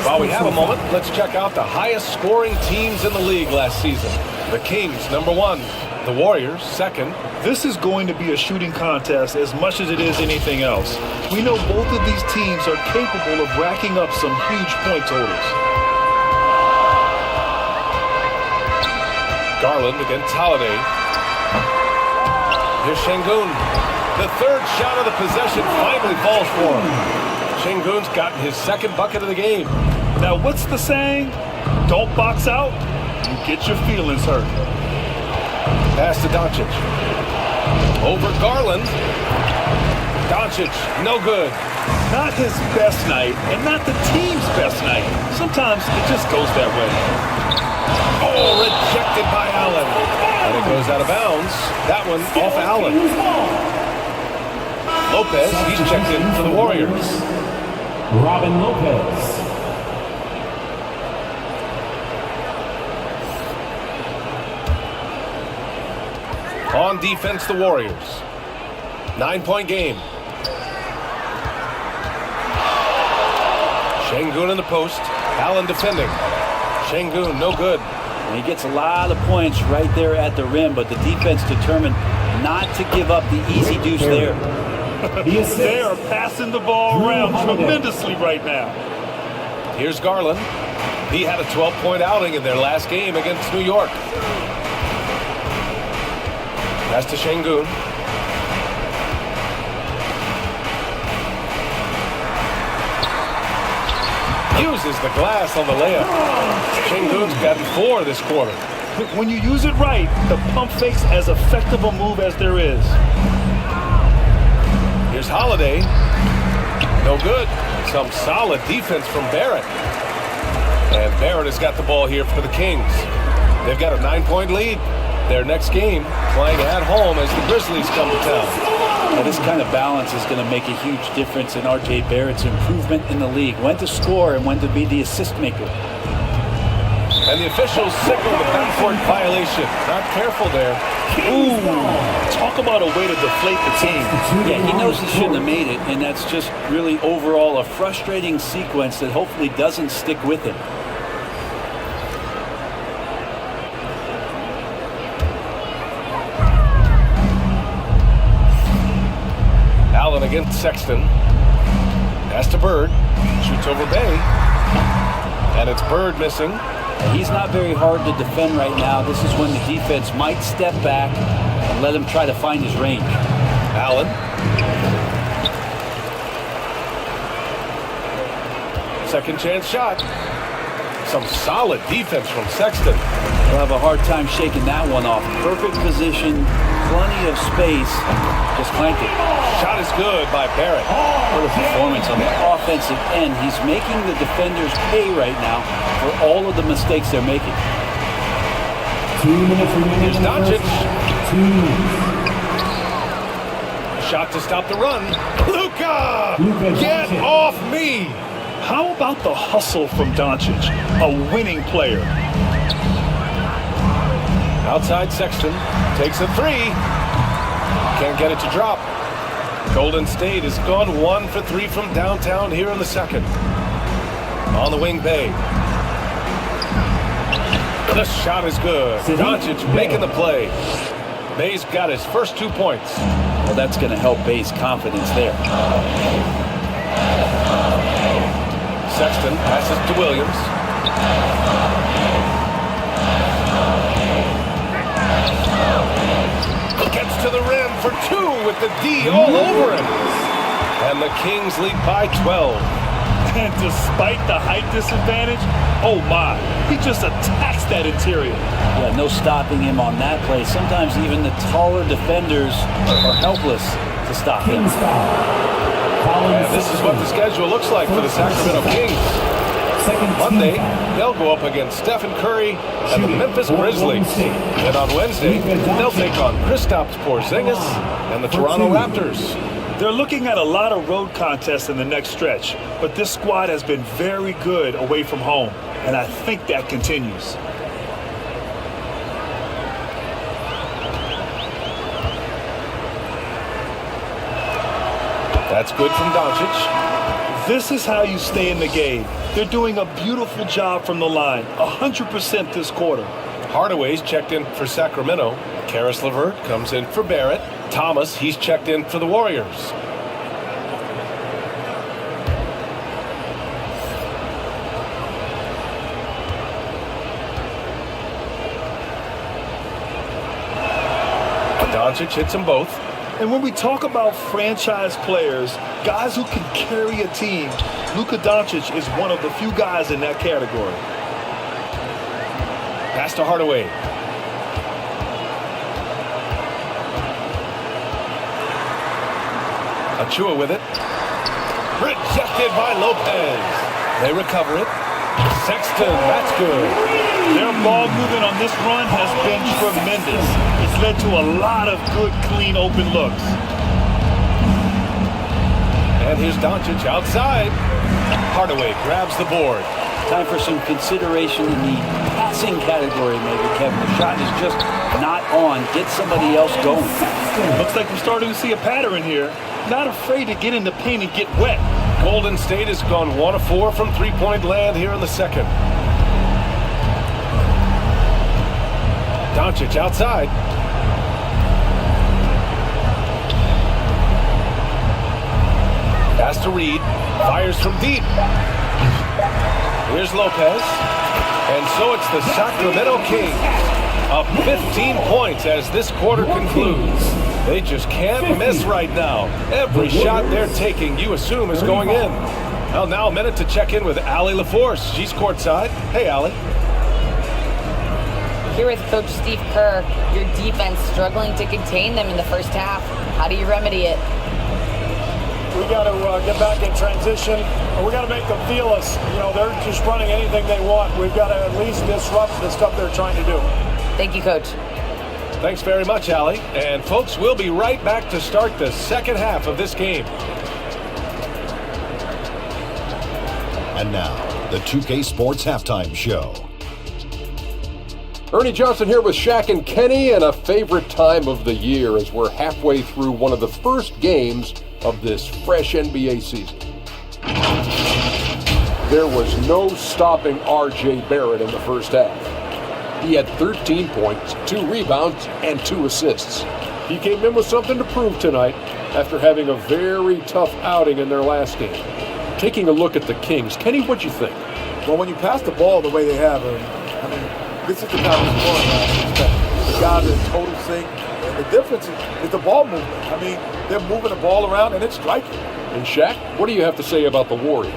While we have a moment, let's check out the highest scoring teams in the league last season. The Kings, number 1. The Warriors, 2nd. This is going to be a shooting contest as much as it is anything else. We know both of these teams are capable of racking up some huge point totals. Garland against Holiday. Here's Şengün. The third shot of the possession finally falls for him. Şengün's gotten his second bucket of the game. Now, what's the saying? Don't box out, you get your feelings hurt. Pass to Doncic. Over Garland. Doncic, no good. Not his best night, and not the team's best night. Sometimes it just goes that way. Oh, rejected by Allen. And it goes out of bounds. That one off Allen. Lopez, he's checked in for the Warriors. Robin Lopez. On defense, the Warriors. 9-point game. Şengün in the post. Allen defending. Şengün, no good. And he gets a lot of points right there at the rim, but the defense determined not to give up the easy deuce there. They are passing the ball around tremendously right now. Here's Garland. He had a 12-point outing in their last game against New York. Pass to Şengün. Uses the glass on the layup. Şengün's gotten 4 this quarter. When you use it right, the pump fake's as effective a move as there is. Here's Holiday. No good. Some solid defense from Barrett. And Barrett has got the ball here for the Kings. They've got a 9-point lead. Their next game playing at home as the Grizzlies come to town. Now, this kind of balance is going to make a huge difference in R.J. Barrett's improvement in the league. When to score and when to be the assist maker. And the officials signal the backcourt violation. Not careful there. Ooh, talk about a way to deflate the team. Yeah, he knows he shouldn't have made it, and that's just really overall a frustrating sequence that hopefully doesn't stick with him. Allen against Sexton. Pass to Bird. Shoots over Bay. And it's Bird missing. He's not very hard to defend right now. This is when the defense might step back and let him try to find his range. Allen. Second chance shot. Some solid defense from Sexton. He'll have a hard time shaking that one off. Perfect position, plenty of space. Just clanked it. Shot is good by Barrett. What a performance on the offensive end. He's making the defenders pay right now for all of the mistakes they're making. 2 minutes remaining. Here's Doncic. 2 minutes. Shot to stop the run. Luka! Get off me! How about the hustle from Doncic? A winning player. Outside Sexton. Takes a 3. Can't get it to drop. Golden State has gone 1 for 3 from downtown here in the second. On the wing, Bay. The shot is good. Doncic making the play. Bay's got his first 2 points. Well, that's going to help Bay's confidence there. Sexton passes to Williams. Gets to the rim for 2 with the D all over him. And the Kings lead by 12. And despite the height disadvantage, oh my, he just attacks that interior. Yeah, no stopping him on that play. Sometimes even the taller defenders are helpless to stop him. And this is what the schedule looks like for the Sacramento Kings. Monday, they'll go up against Stephen Curry and the Memphis Grizzlies. And on Wednesday, they'll take on Kristaps Porzingis and the Toronto Raptors. They're looking at a lot of road contests in the next stretch, but this squad has been very good away from home, and I think that continues. That's good from Doncic. This is how you stay in the game. They're doing a beautiful job from the line, 100% this quarter. Hardaway's checked in for Sacramento. Karis LeVert comes in for Barrett. Thomas, he's checked in for the Warriors. Doncic hits them both. And when we talk about franchise players, guys who can carry a team, Luka Doncic is one of the few guys in that category. Pass to Hardaway. Achua with it. Rejected by Lopez. They recover it. Sexton, that's good. Their ball movement on this run has been tremendous. It's led to a lot of good, clean, open looks. And here's Doncic outside. Hardaway grabs the board. Time for some consideration in the passing category, maybe, Kevin. The shot is just not on. Get somebody else going. Looks like we're starting to see a pattern here. Not afraid to get in the paint and get wet. Golden State has gone 1 of 4 from three-point land here in the second. Doncic outside. Pass to Reed. Fires from deep. Here's Lopez. And so it's the Sacramento Kings up 15 points as this quarter concludes. They just can't miss right now. Every shot they're taking, you assume, is going in. Well, now a minute to check in with Allie LaForce. She's courtside. Hey, Allie. Here with Coach Steve Kerr, your defense struggling to contain them in the first half. How do you remedy it? We got to get back in transition, and we got to make them feel us. You know, they're just running anything they want. We've got to at least disrupt the stuff they're trying to do. Thank you, Coach. Thanks very much, Allie. And folks, we'll be right back to start the second half of this game. And now, the 2K Sports Halftime Show. Ernie Johnson here with Shaq and Kenny, and a favorite time of the year as we're halfway through one of the first games of this fresh NBA season. There was no stopping R.J. Barrett in the first half. He had 13 points, 2 rebounds, and 2 assists. He came in with something to prove tonight after having a very tough outing in their last game. Taking a look at the Kings, Kenny, what'd you think? Well, when you pass the ball the way they have, I mean, this is the kind of scoring I expect. The guys are in total sync. And the difference is the ball movement. I mean, they're moving the ball around and it's striking. And Shaq, what do you have to say about the Warriors?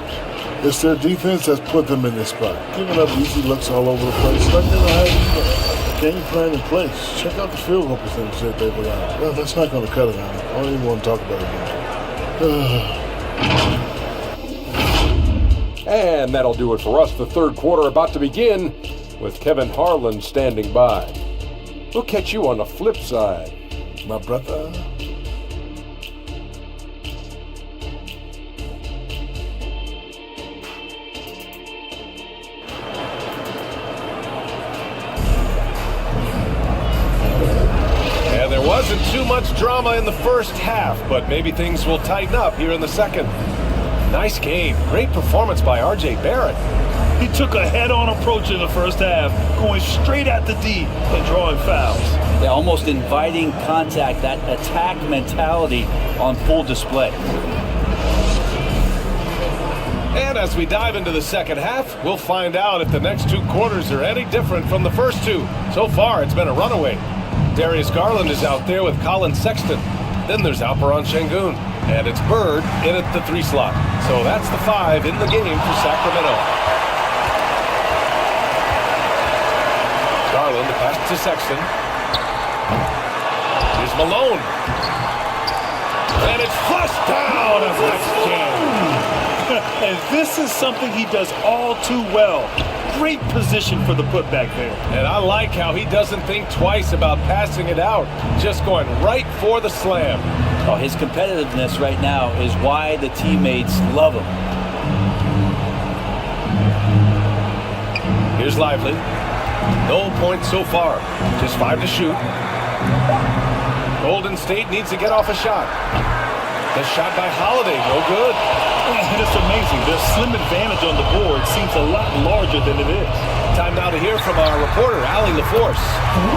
It's their defense that's put them in this spot. Giving up easy looks all over the place. Like they don't have game plan in place. Check out the field goal percentage that they've allowed. Well, that's not going to cut it on. I don't even want to talk about it anymore. And that'll do it for us. The third quarter about to begin with Kevin Harlan standing by. We'll catch you on the flip side, my brother. And there wasn't too much drama in the first half, but maybe things will tighten up here in the second. Nice game. Great performance by R.J. Barrett. He took a head-on approach in the first half, going straight at the D and drawing fouls. Yeah, almost inviting contact, that attack mentality on full display. And as we dive into the second half, we'll find out if the next 2 quarters are any different from the first 2. So far, it's been a runaway. Darius Garland is out there with Colin Sexton. Then there's Alperon Şengün. And it's Bird in at the 3 slot. So that's the 5 in the game for Sacramento. Garland, the pass to Sexton. Here's Malone. And it's flushed down as next jam. And this is something he does all too well. Great position for the putback there. And I like how he doesn't think twice about passing it out, just going right for the slam. Oh, his competitiveness right now is why the teammates love him. Here's Lively. No points so far. Just 5 to shoot. Golden State needs to get off a shot. The shot by Holiday, no good. And it's amazing. Their slim advantage on the board seems a lot larger than it is. Time now to hear from our reporter, Allie LaForce.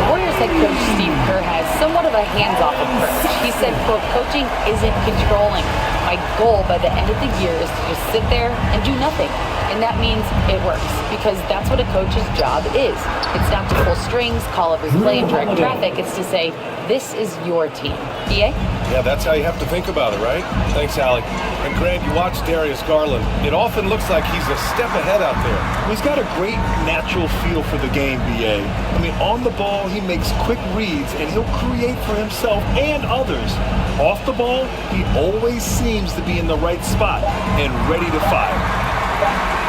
Warriors head coach Steve Kerr has somewhat of a hands-off approach. He said, quote, coaching isn't controlling. My goal by the end of the year is to just sit there and do nothing. And that means it works, because that's what a coach's job is. It's not to pull strings, call every play, and direct traffic. It's to say, this is your team. EA? Yeah, that's how you have to think about it, right? Thanks, Allie. And Grant, you watch Darius Garland. It often looks like he's a step ahead out there. He's got a great natural feel for the game, BA. I mean, on the ball, he makes quick reads, and he'll create for himself and others. Off the ball, he always seems to be in the right spot and ready to fire.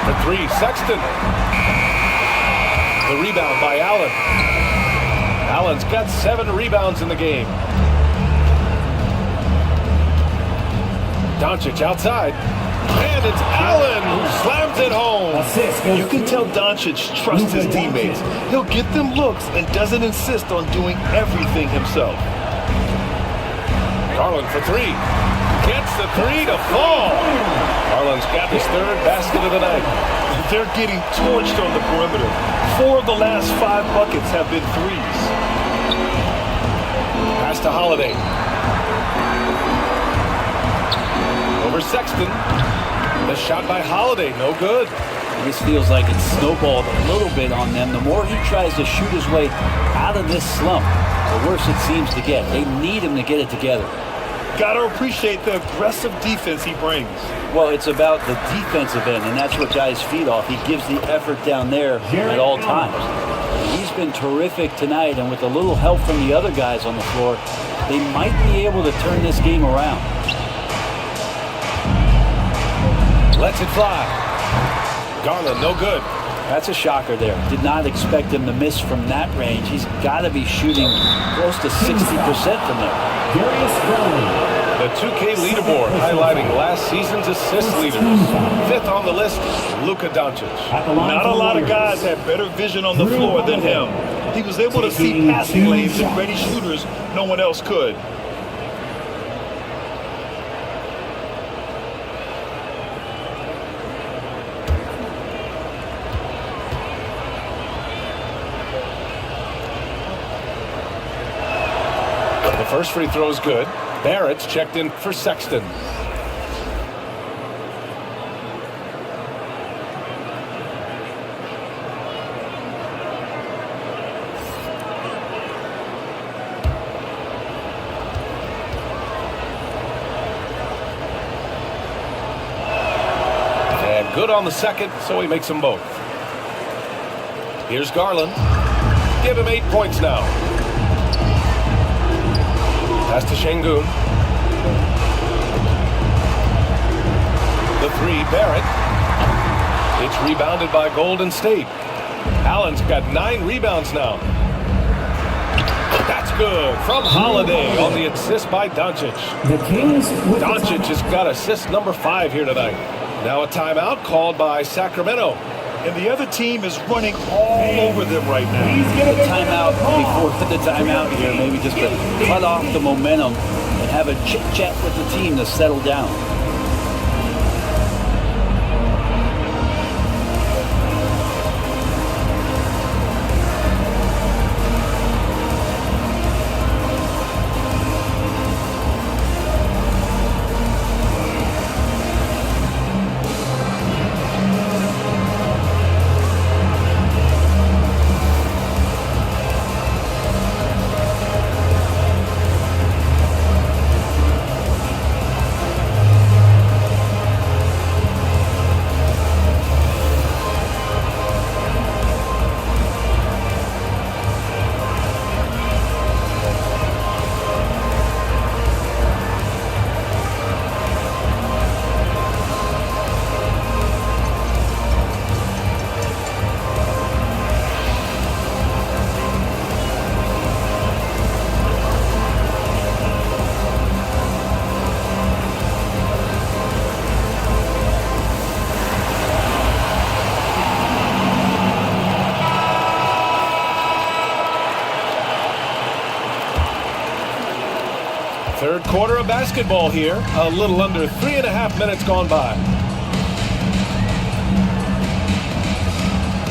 For 3, Sexton. The rebound by Allen. Allen's got 7 rebounds in the game. Doncic outside. And it's Allen who slams it home. You can tell Doncic trusts his teammates. He'll get them looks and doesn't insist on doing everything himself. Garland for 3. Gets the 3 to fall. Garland's got his 3rd basket of the night. They're getting torched on the perimeter. 4 of the last 5 buckets have been threes. Pass to Holiday. Over Sexton. The shot by Holiday, no good. This feels like it's snowballed a little bit on them. The more he tries to shoot his way out of this slump, the worse it seems to get. They need him to get it together. Got to appreciate the aggressive defense he brings. Well, it's about the defensive end, and that's what guys feed off. He gives the effort down there at all times. He's been terrific tonight, and with a little help from the other guys on the floor, they might be able to turn this game around. Lets it fly. Garland, no good. That's a shocker there. Did not expect him to miss from that range. He's got to be shooting close to 60% from there. The 2K leaderboard highlighting last season's assist leaders. 5th on the list, Luka Doncic. Not a lot of guys had better vision on the floor than him. He was able to see passing lanes and ready shooters no one else could. The first free throw is good. Barrett's checked in for Sexton. And good on the second, so he makes them both. Here's Garland. Give him 8 points now. Pass to Şengün. The 3, Barrett. It's rebounded by Golden State. Allen's got 9 rebounds now. That's good from Holiday on the assist by Doncic. Doncic has got assist number 5 here tonight. Now a timeout called by Sacramento. And the other team is running all over them right now. Get a timeout before the timeout here, maybe just to cut off the momentum and have a chit-chat with the team to settle down. quarter of basketball here. A little under 3.5 minutes gone by.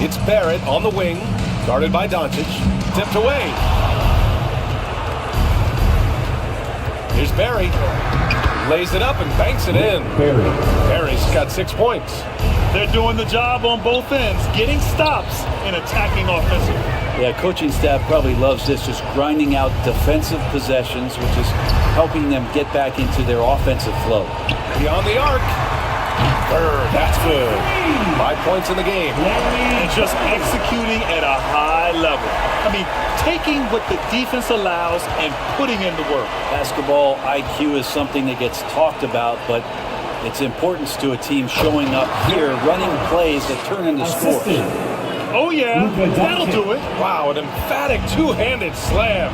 It's Barrett on the wing, guarded by Doncic. Tipped away. Here's Barry. Lays it up and banks it in. Barry's got 6 points. They're doing the job on both ends, getting stops and attacking offensively. Yeah, coaching staff probably loves this, just grinding out defensive possessions, which is helping them get back into their offensive flow. Beyond the arc. That's good. 5 points in the game. And just executing at a high level. I mean, taking what the defense allows and putting in the work. Basketball IQ is something that gets talked about, but its importance to a team showing up here, running plays that turn into scores. Oh, yeah, that'll do it. Wow, an emphatic two-handed slam.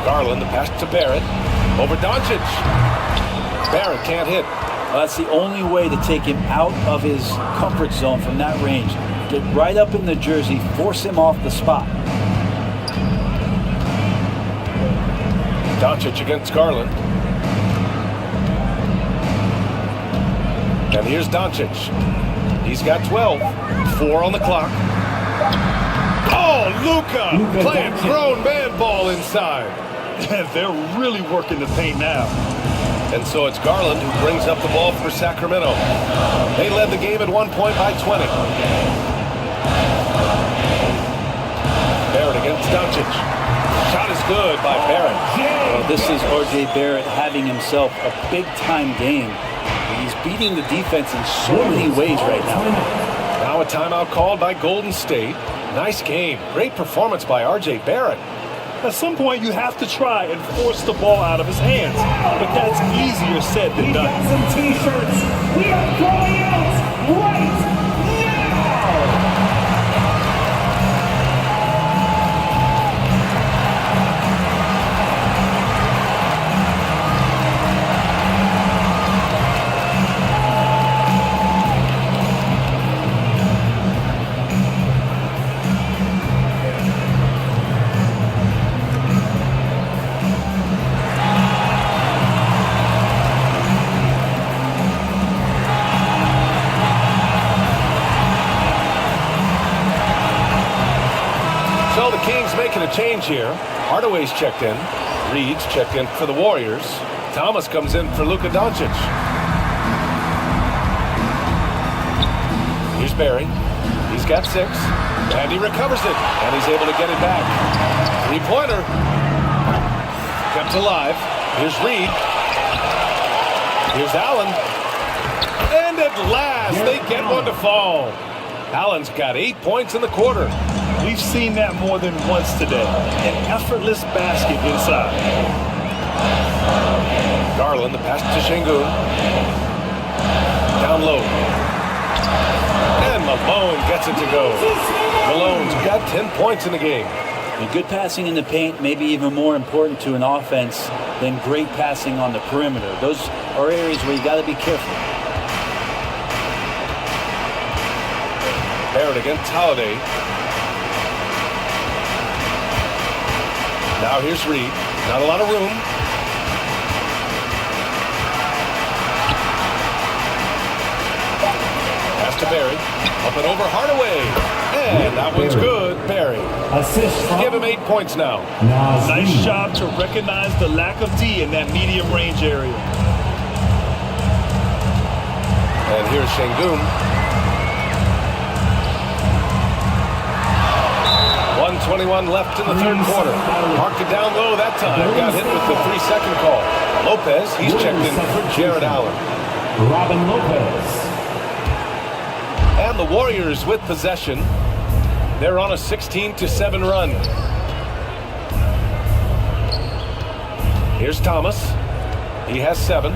Garland, the pass to Barrett. Over Doncic. Barrett can't hit. Well, that's the only way to take him out of his comfort zone from that range. Get right up in the jersey, force him off the spot. Doncic against Garland. And here's Doncic. He's got 12. 4 on the clock. Oh, Luka playing grown man ball inside. They're really working the paint now. And so it's Garland who brings up the ball for Sacramento. They led the game at 1 point by 20. Barrett against Doncic. Shot is good by Barrett. Well, this is R.J. Barrett having himself a big-time game. He's beating the defense in so many ways right now. Now a timeout called by Golden State. Nice game. Great performance by R.J. Barrett. At some point, you have to try and force the ball out of his hands. But that's easier said than done. We got some T-shirts. We are going out right now. Making a change here. Hardaway's checked in. Reed's checked in for the Warriors. Thomas comes in for Luka Doncic. Here's Barry. He's got 6. And he recovers it. And he's able to get it back. 3-pointer. Kept alive. Here's Reed. Here's Allen. And at last, they get one to fall. Allen's got 8 points in the quarter. We've seen that more than once today. An effortless basket inside. Garland, the pass to Şengün. Down low. And Malone gets it to go. Malone's got 10 points in the game. And good passing in the paint may be even more important to an offense than great passing on the perimeter. Those are areas where you got to be careful. Barrett against Holiday. Now here's Reed. Not a lot of room. Pass to Barry. Up and over Hardaway. And that one's good. Barry. Give him 8 points now. Nice job to recognize the lack of D in that medium range area. And here's Şengün. 1:21 left in the third quarter. Marked it down low that time. Got hit with the 3-second call. Lopez, he's checked in for Jared Allen. Robin Lopez. And the Warriors with possession. They're on a 16-7 run. Here's Thomas. He has 7.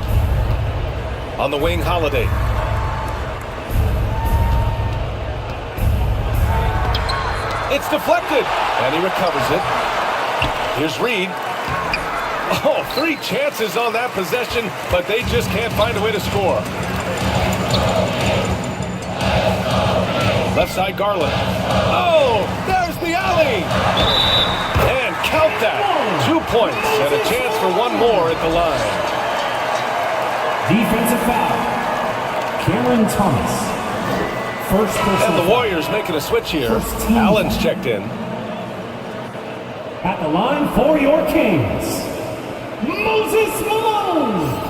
On the wing, Holiday. It's deflected, and he recovers it. Here's Reed. Oh, 3 chances on that possession, but they just can't find a way to score. Left side, Garland. Oh, there's the alley. And Count that. 2 points and a chance for one more at the line. Defensive foul. Cameron Thomas. First personal. And the Warriors making a switch here. Allen's checked in. At the line for your Kings, Moses Malone.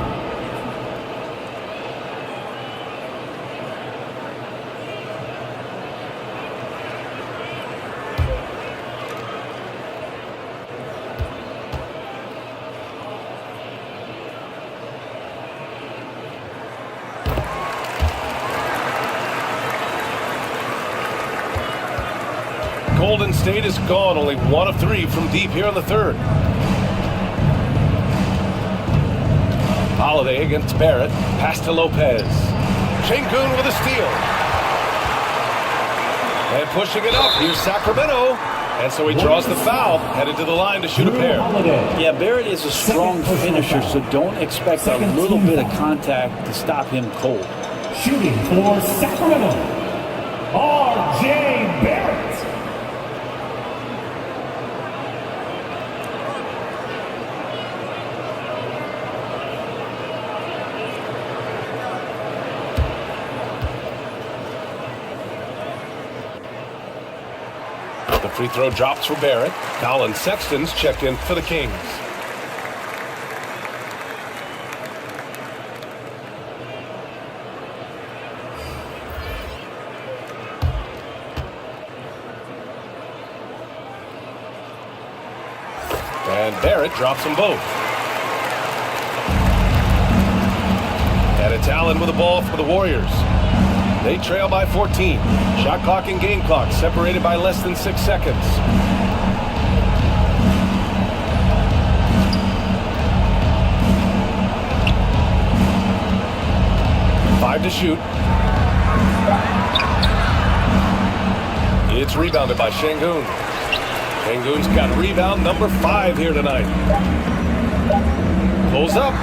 Golden State is gone, only 1 of 3 from deep here in the third. Holiday against Barrett, pass to Lopez. Şengün with a steal. And pushing it up, here's Sacramento. And so he draws the foul, headed to the line to shoot a pair. Yeah, Barrett is a strong finisher, so don't expect a little bit of contact to stop him cold. Shooting for Sacramento, R.J. Barrett. The free throw drops for Barrett. Colin Sexton's checked in for the Kings. And Barrett drops them both. And it's Allen with the ball for the Warriors. They trail by 14. Shot clock and game clock separated by less than 6 seconds. Five to shoot. It's rebounded by Şengün. Şengün's got rebound number 5 here tonight. Pulls up.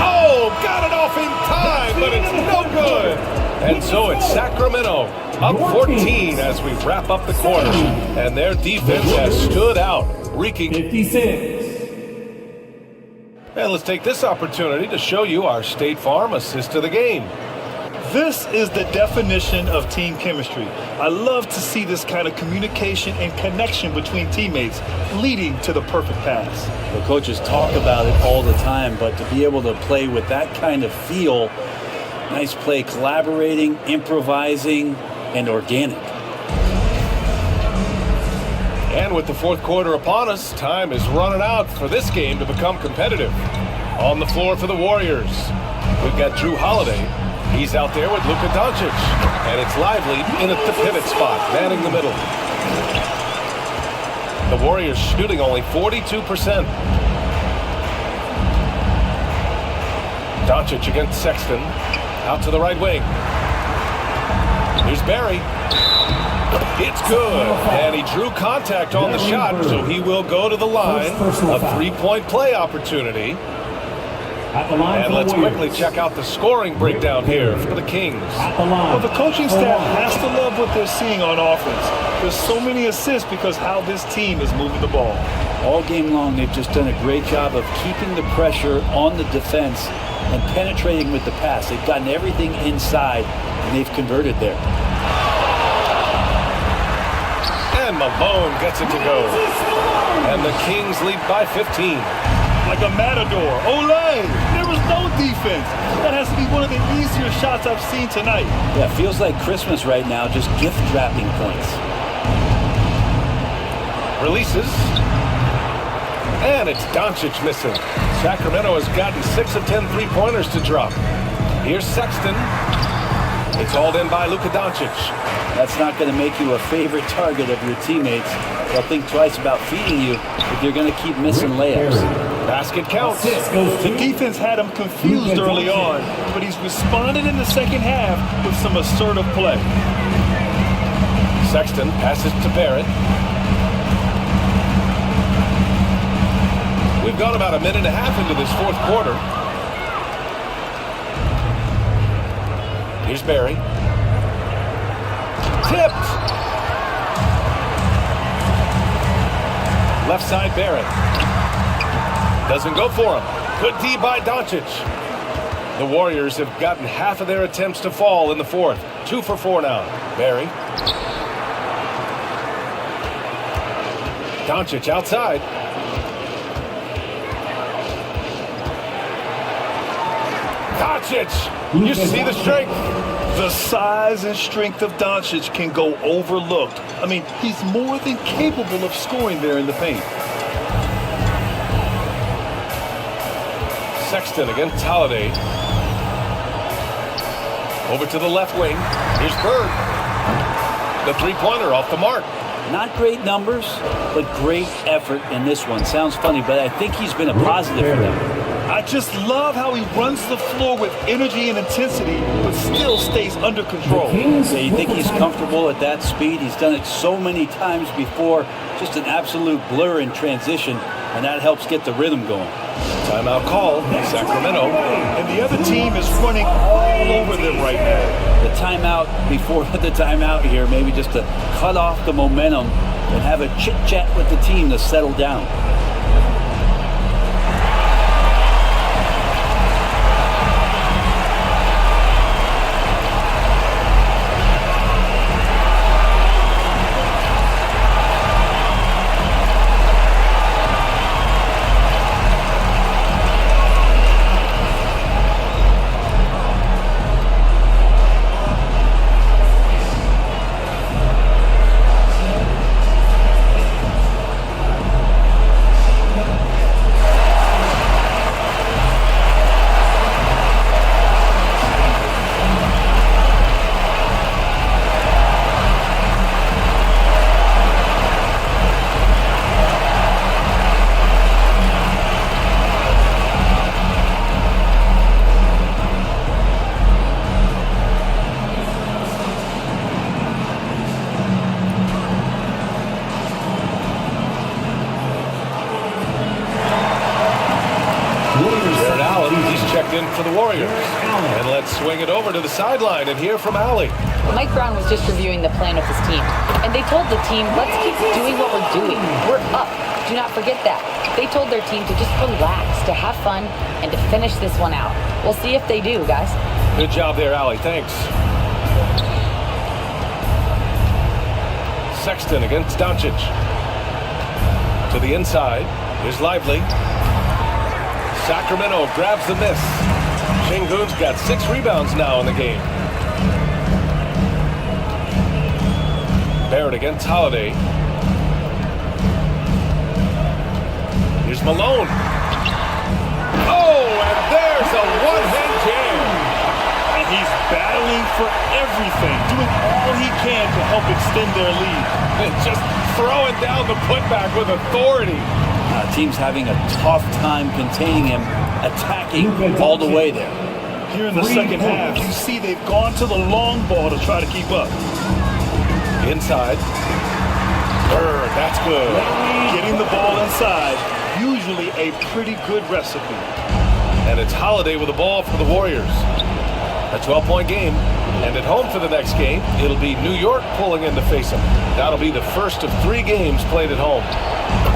Oh, got it off in time, but it's no good. And so it's Sacramento up 14 as we wrap up the quarter. And their defense has stood out, wreaking 56. And let's take this opportunity to show you our State Farm assist of the game. This is the definition of team chemistry. I love to see this kind of communication and connection between teammates leading to the perfect pass. The coaches talk about it all the time, but to be able to play with that kind of feel, nice play, collaborating, improvising, and organic. And with the fourth quarter upon us, time is running out for this game to become competitive. On the floor for the Warriors, we've got Drew Holiday. He's out there with Luka Doncic. And it's Lively in at the pivot spot, manning the middle. The Warriors shooting only 42%. Doncic against Sexton. Out to the right wing. Here's Barry. It's good. And he drew contact on the shot, so he will go to the line. A three-point play opportunity. And let's quickly check out the scoring breakdown here for the Kings. Well, the coaching staff has to love what they're seeing on offense. There's so many assists because how this team is moving the ball. All game long, they've just done a great job of keeping the pressure on the defense and penetrating with the pass. They've gotten everything inside, and they've converted there. And Malone gets it to go. And the Kings lead by 15. Like a matador. Olay! There was no defense. That has to be one of the easier shots I've seen tonight. Yeah, it feels like Christmas right now, just gift-wrapping points. Releases. And it's Doncic missing. Sacramento has gotten 6 of 10 three-pointers to drop. Here's Sexton. It's hauled in by Luka Doncic. That's not going to make you a favorite target of your teammates. They'll think twice about feeding you if you're going to keep missing layups. Basket counts. The defense had him confused early on, but he's responded in the second half with some assertive play. Sexton passes to Barrett. We've gone about a minute and a half into this fourth quarter. Here's Barry. Tipped. Left side, Barrett. Doesn't go for him. Good D by Doncic. The Warriors have gotten half of their attempts to fall in the fourth. 2 for 4 now. Barry. Doncic outside. Doncic! You see the strength. The size and strength of Doncic can go overlooked. I mean, he's more than capable of scoring there in the paint. Sexton against Holiday. Over to the left wing. Here's Bird. The three-pointer off the mark. Not great numbers, but great effort in this one. Sounds funny, but I think he's been a positive for them. I just love how he runs the floor with energy and intensity, but still stays under control. So you think he's comfortable at that speed? He's done it so many times before. Just an absolute blur in transition, and that helps get the rhythm going. Timeout call, Sacramento. And the other team is running all over them right now. The timeout before the timeout here, maybe just to cut off the momentum and have a chit-chat with the team to settle down. For the Warriors. And let's swing it over to the sideline and hear from Allie. Mike Brown was just reviewing the plan of his team. And they told the team, let's keep doing what we're doing. We're up. Do not forget that. They told their team to just relax, to have fun, and to finish this one out. We'll see if they do, guys. Good job there, Allie. Thanks. Sexton against Doncic. To the inside. Here's Lively. Sacramento grabs the miss. Şengün's got 6 rebounds now in the game. Barrett against Holiday. Here's Malone. Oh, and there's a one-hand jam. And he's battling for everything, doing all he can to help extend their lead. And just throwing down the putback with authority. Team's having a tough time containing him, attacking all the way there. Here in the second half, you see they've gone to the long ball to try to keep up. Inside. Bird, that's good. Getting the ball inside, usually a pretty good recipe. And it's Holiday with the ball for the Warriors. A 12-point game. And at home for the next game, it'll be New York pulling in to face them. That'll be the first of 3 games played at home.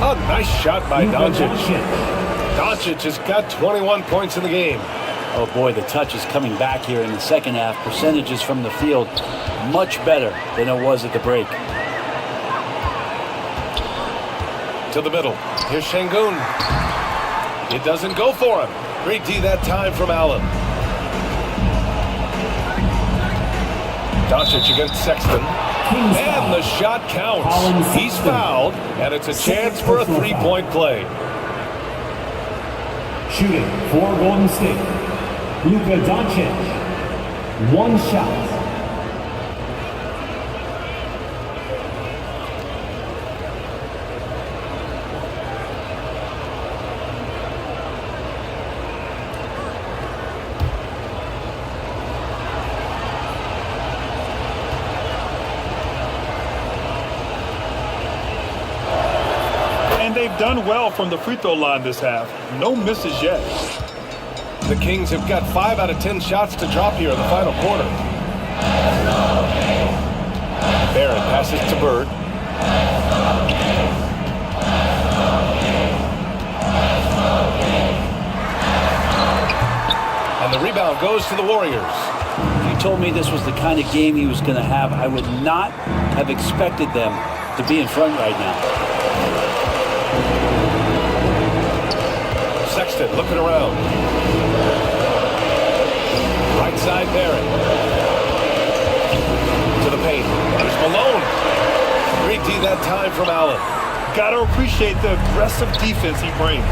A nice shot by Doncic. Doncic has got 21 points in the game. Oh boy, the touch is coming back here in the second half. Percentages from the field much better than it was at the break. To the middle. Here's Şengün. It doesn't go for him. Great D that time from Allen. Doncic against Sexton. And the shot counts. He's fouled, and it's a chance for a 3-point play. Shooting for Golden State, Luka Doncic. 1 shot. They've done well from the free throw line this half. No misses yet. The Kings have got 5 out of 10 shots to drop here in the final quarter. Barrett passes to Bird. And the rebound goes to the Warriors. If you told me this was the kind of game he was going to have, I would not have expected them to be in front right now. Sexton looking around. Right side Barrett. To the paint. There's Malone. 3D that time from Allen. Got to appreciate the aggressive defense he brings.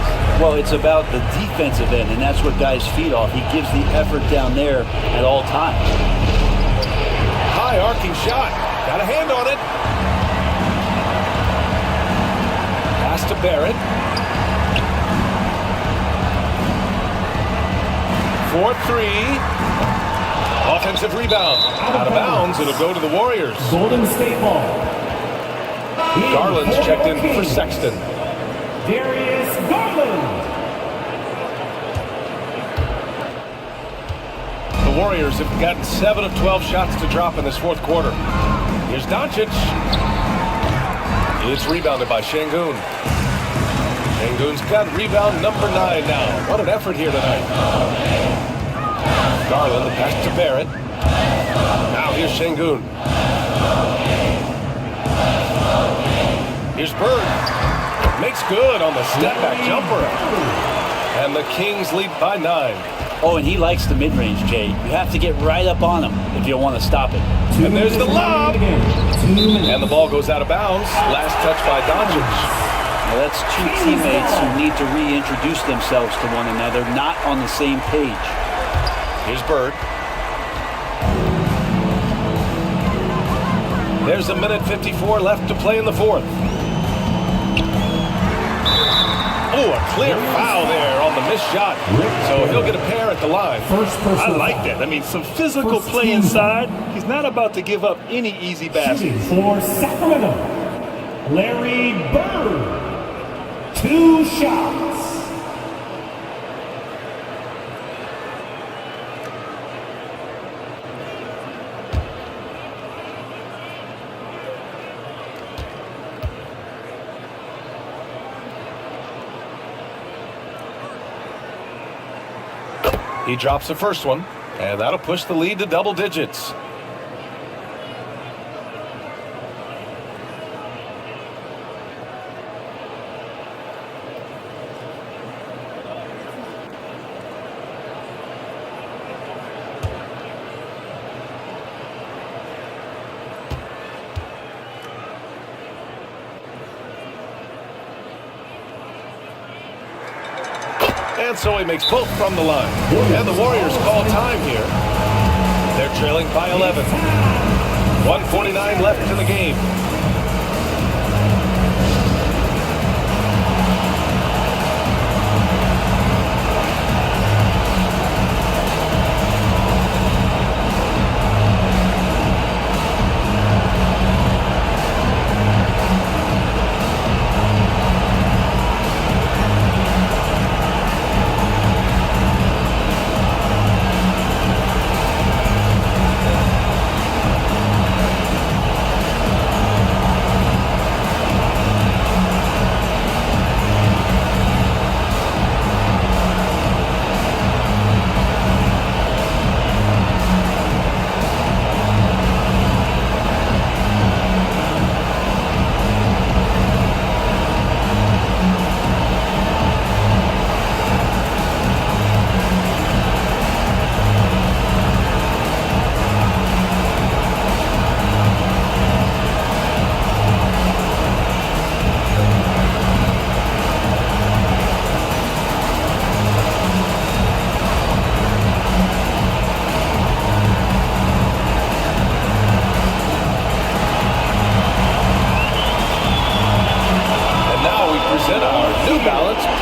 Well, it's about the defensive end, and that's what guys feed off. He gives the effort down there at all times. High arcing shot. Got a hand on it. Pass to Barrett. 4-3. Offensive rebound. Out of bounds. It'll go to the Warriors. Golden State ball. Garland's checked in for Sexton. Darius Garland. The Warriors have gotten 7 of 12 shots to drop in this fourth quarter. Here's Doncic. It's rebounded by Şengün. Şengün's got rebound number 9 now. What an effort here tonight. Garland, the pass to Barrett. Now here's Şengün. Here's Bird. Makes good on the step-back jumper. And the Kings lead by 9. Oh, and he likes the mid-range, Jay. You have to get right up on him if you want to stop it. And there's the lob. And the ball goes out of bounds. Last touch by Doncic. Now that's two teammates who need to reintroduce themselves to one another, not on the same page. Here's Bird. There's a minute 54 left to play in the fourth. Oh, a clear foul there on the missed shot. So he'll get a pair at the line. I like that. I mean, some physical play inside. He's not about to give up any easy baskets. For Sacramento, Larry Bird. 2 shots. He drops the first one, and that'll push the lead to double digits. And so he makes both from the line. And the Warriors call time here. They're trailing by 11. 1:49 left in the game.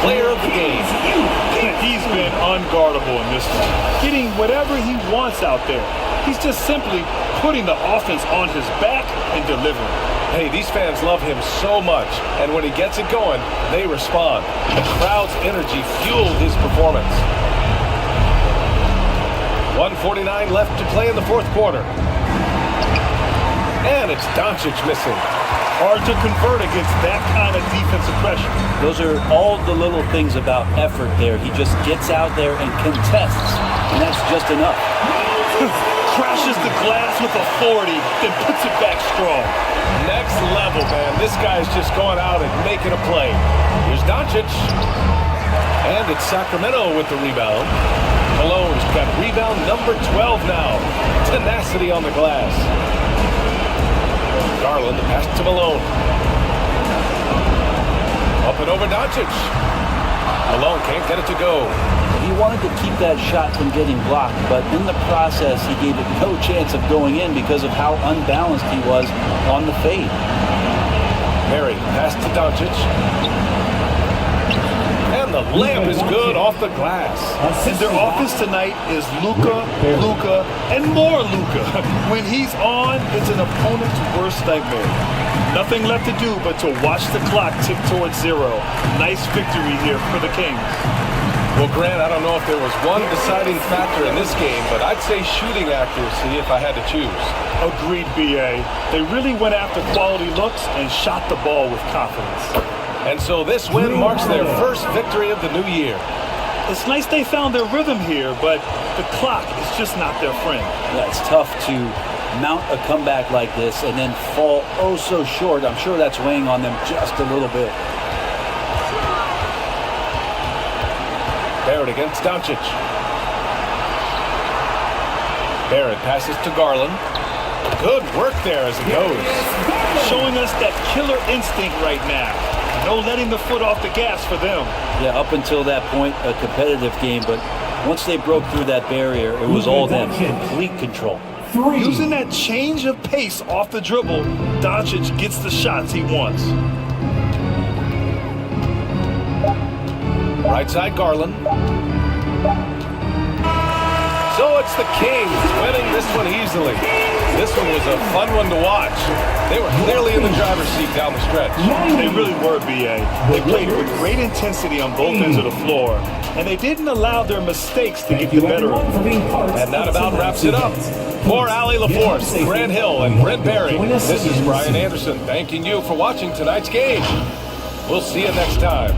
Player of the game. He's been unguardable in this one. Getting whatever he wants out there. He's just simply putting the offense on his back and delivering. Hey, these fans love him so much, and when he gets it going, they respond. The crowd's energy fueled his performance. 1:49 left to play in the fourth quarter. And it's Doncic missing. Hard to convert against that kind of defensive pressure. Those are all the little things about effort there. He just gets out there and contests, and that's just enough. Crashes the glass with authority, then puts it back strong. Next level, man. This guy's just going out and making a play. Here's Doncic. And it's Sacramento with the rebound. Malone's got rebound number 12 now. Tenacity on the glass. Garland, the pass to Malone. Up and over Doncic. Malone can't get it to go. He wanted to keep that shot from getting blocked, but in the process, he gave it no chance of going in because of how unbalanced he was on the fade. Perry, pass to Doncic. And the layup is good off the glass. And their offense tonight is Luka, and more Luka. When he's on, it's an opponent's worst nightmare. Nothing left to do but to watch the clock tick towards 0. Nice victory here for the Kings. Well, Grant, I don't know if there was one deciding factor in this game, but I'd say shooting accuracy if I had to choose. Agreed, B.A. They really went after quality looks and shot the ball with confidence. And so this win marks their first victory of the new year. It's nice they found their rhythm here, but the clock is just not their friend. Yeah, it's tough to mount a comeback like this and then fall oh so short. I'm sure that's weighing on them just a little bit. Barrett against Doncic. Barrett passes to Garland. Good work there as it goes. Showing us that killer instinct right now. No letting the foot off the gas for them. Yeah, up until that point, a competitive game, but once they broke through that barrier, it was all them. Complete control. Using that change of pace off the dribble, Doncic gets the shots he wants. Right side Garland. So it's the Kings winning this one easily. This one was a fun one to watch. They were clearly in the driver's seat down the stretch. They really were, B.A. They played with great intensity on both ends of the floor, and they didn't allow their mistakes to get the better of them. And that about wraps it up. For Allie LaForce, Grant Hill, and Brent Berry, this is Brian Anderson thanking you for watching tonight's game. We'll see you next time.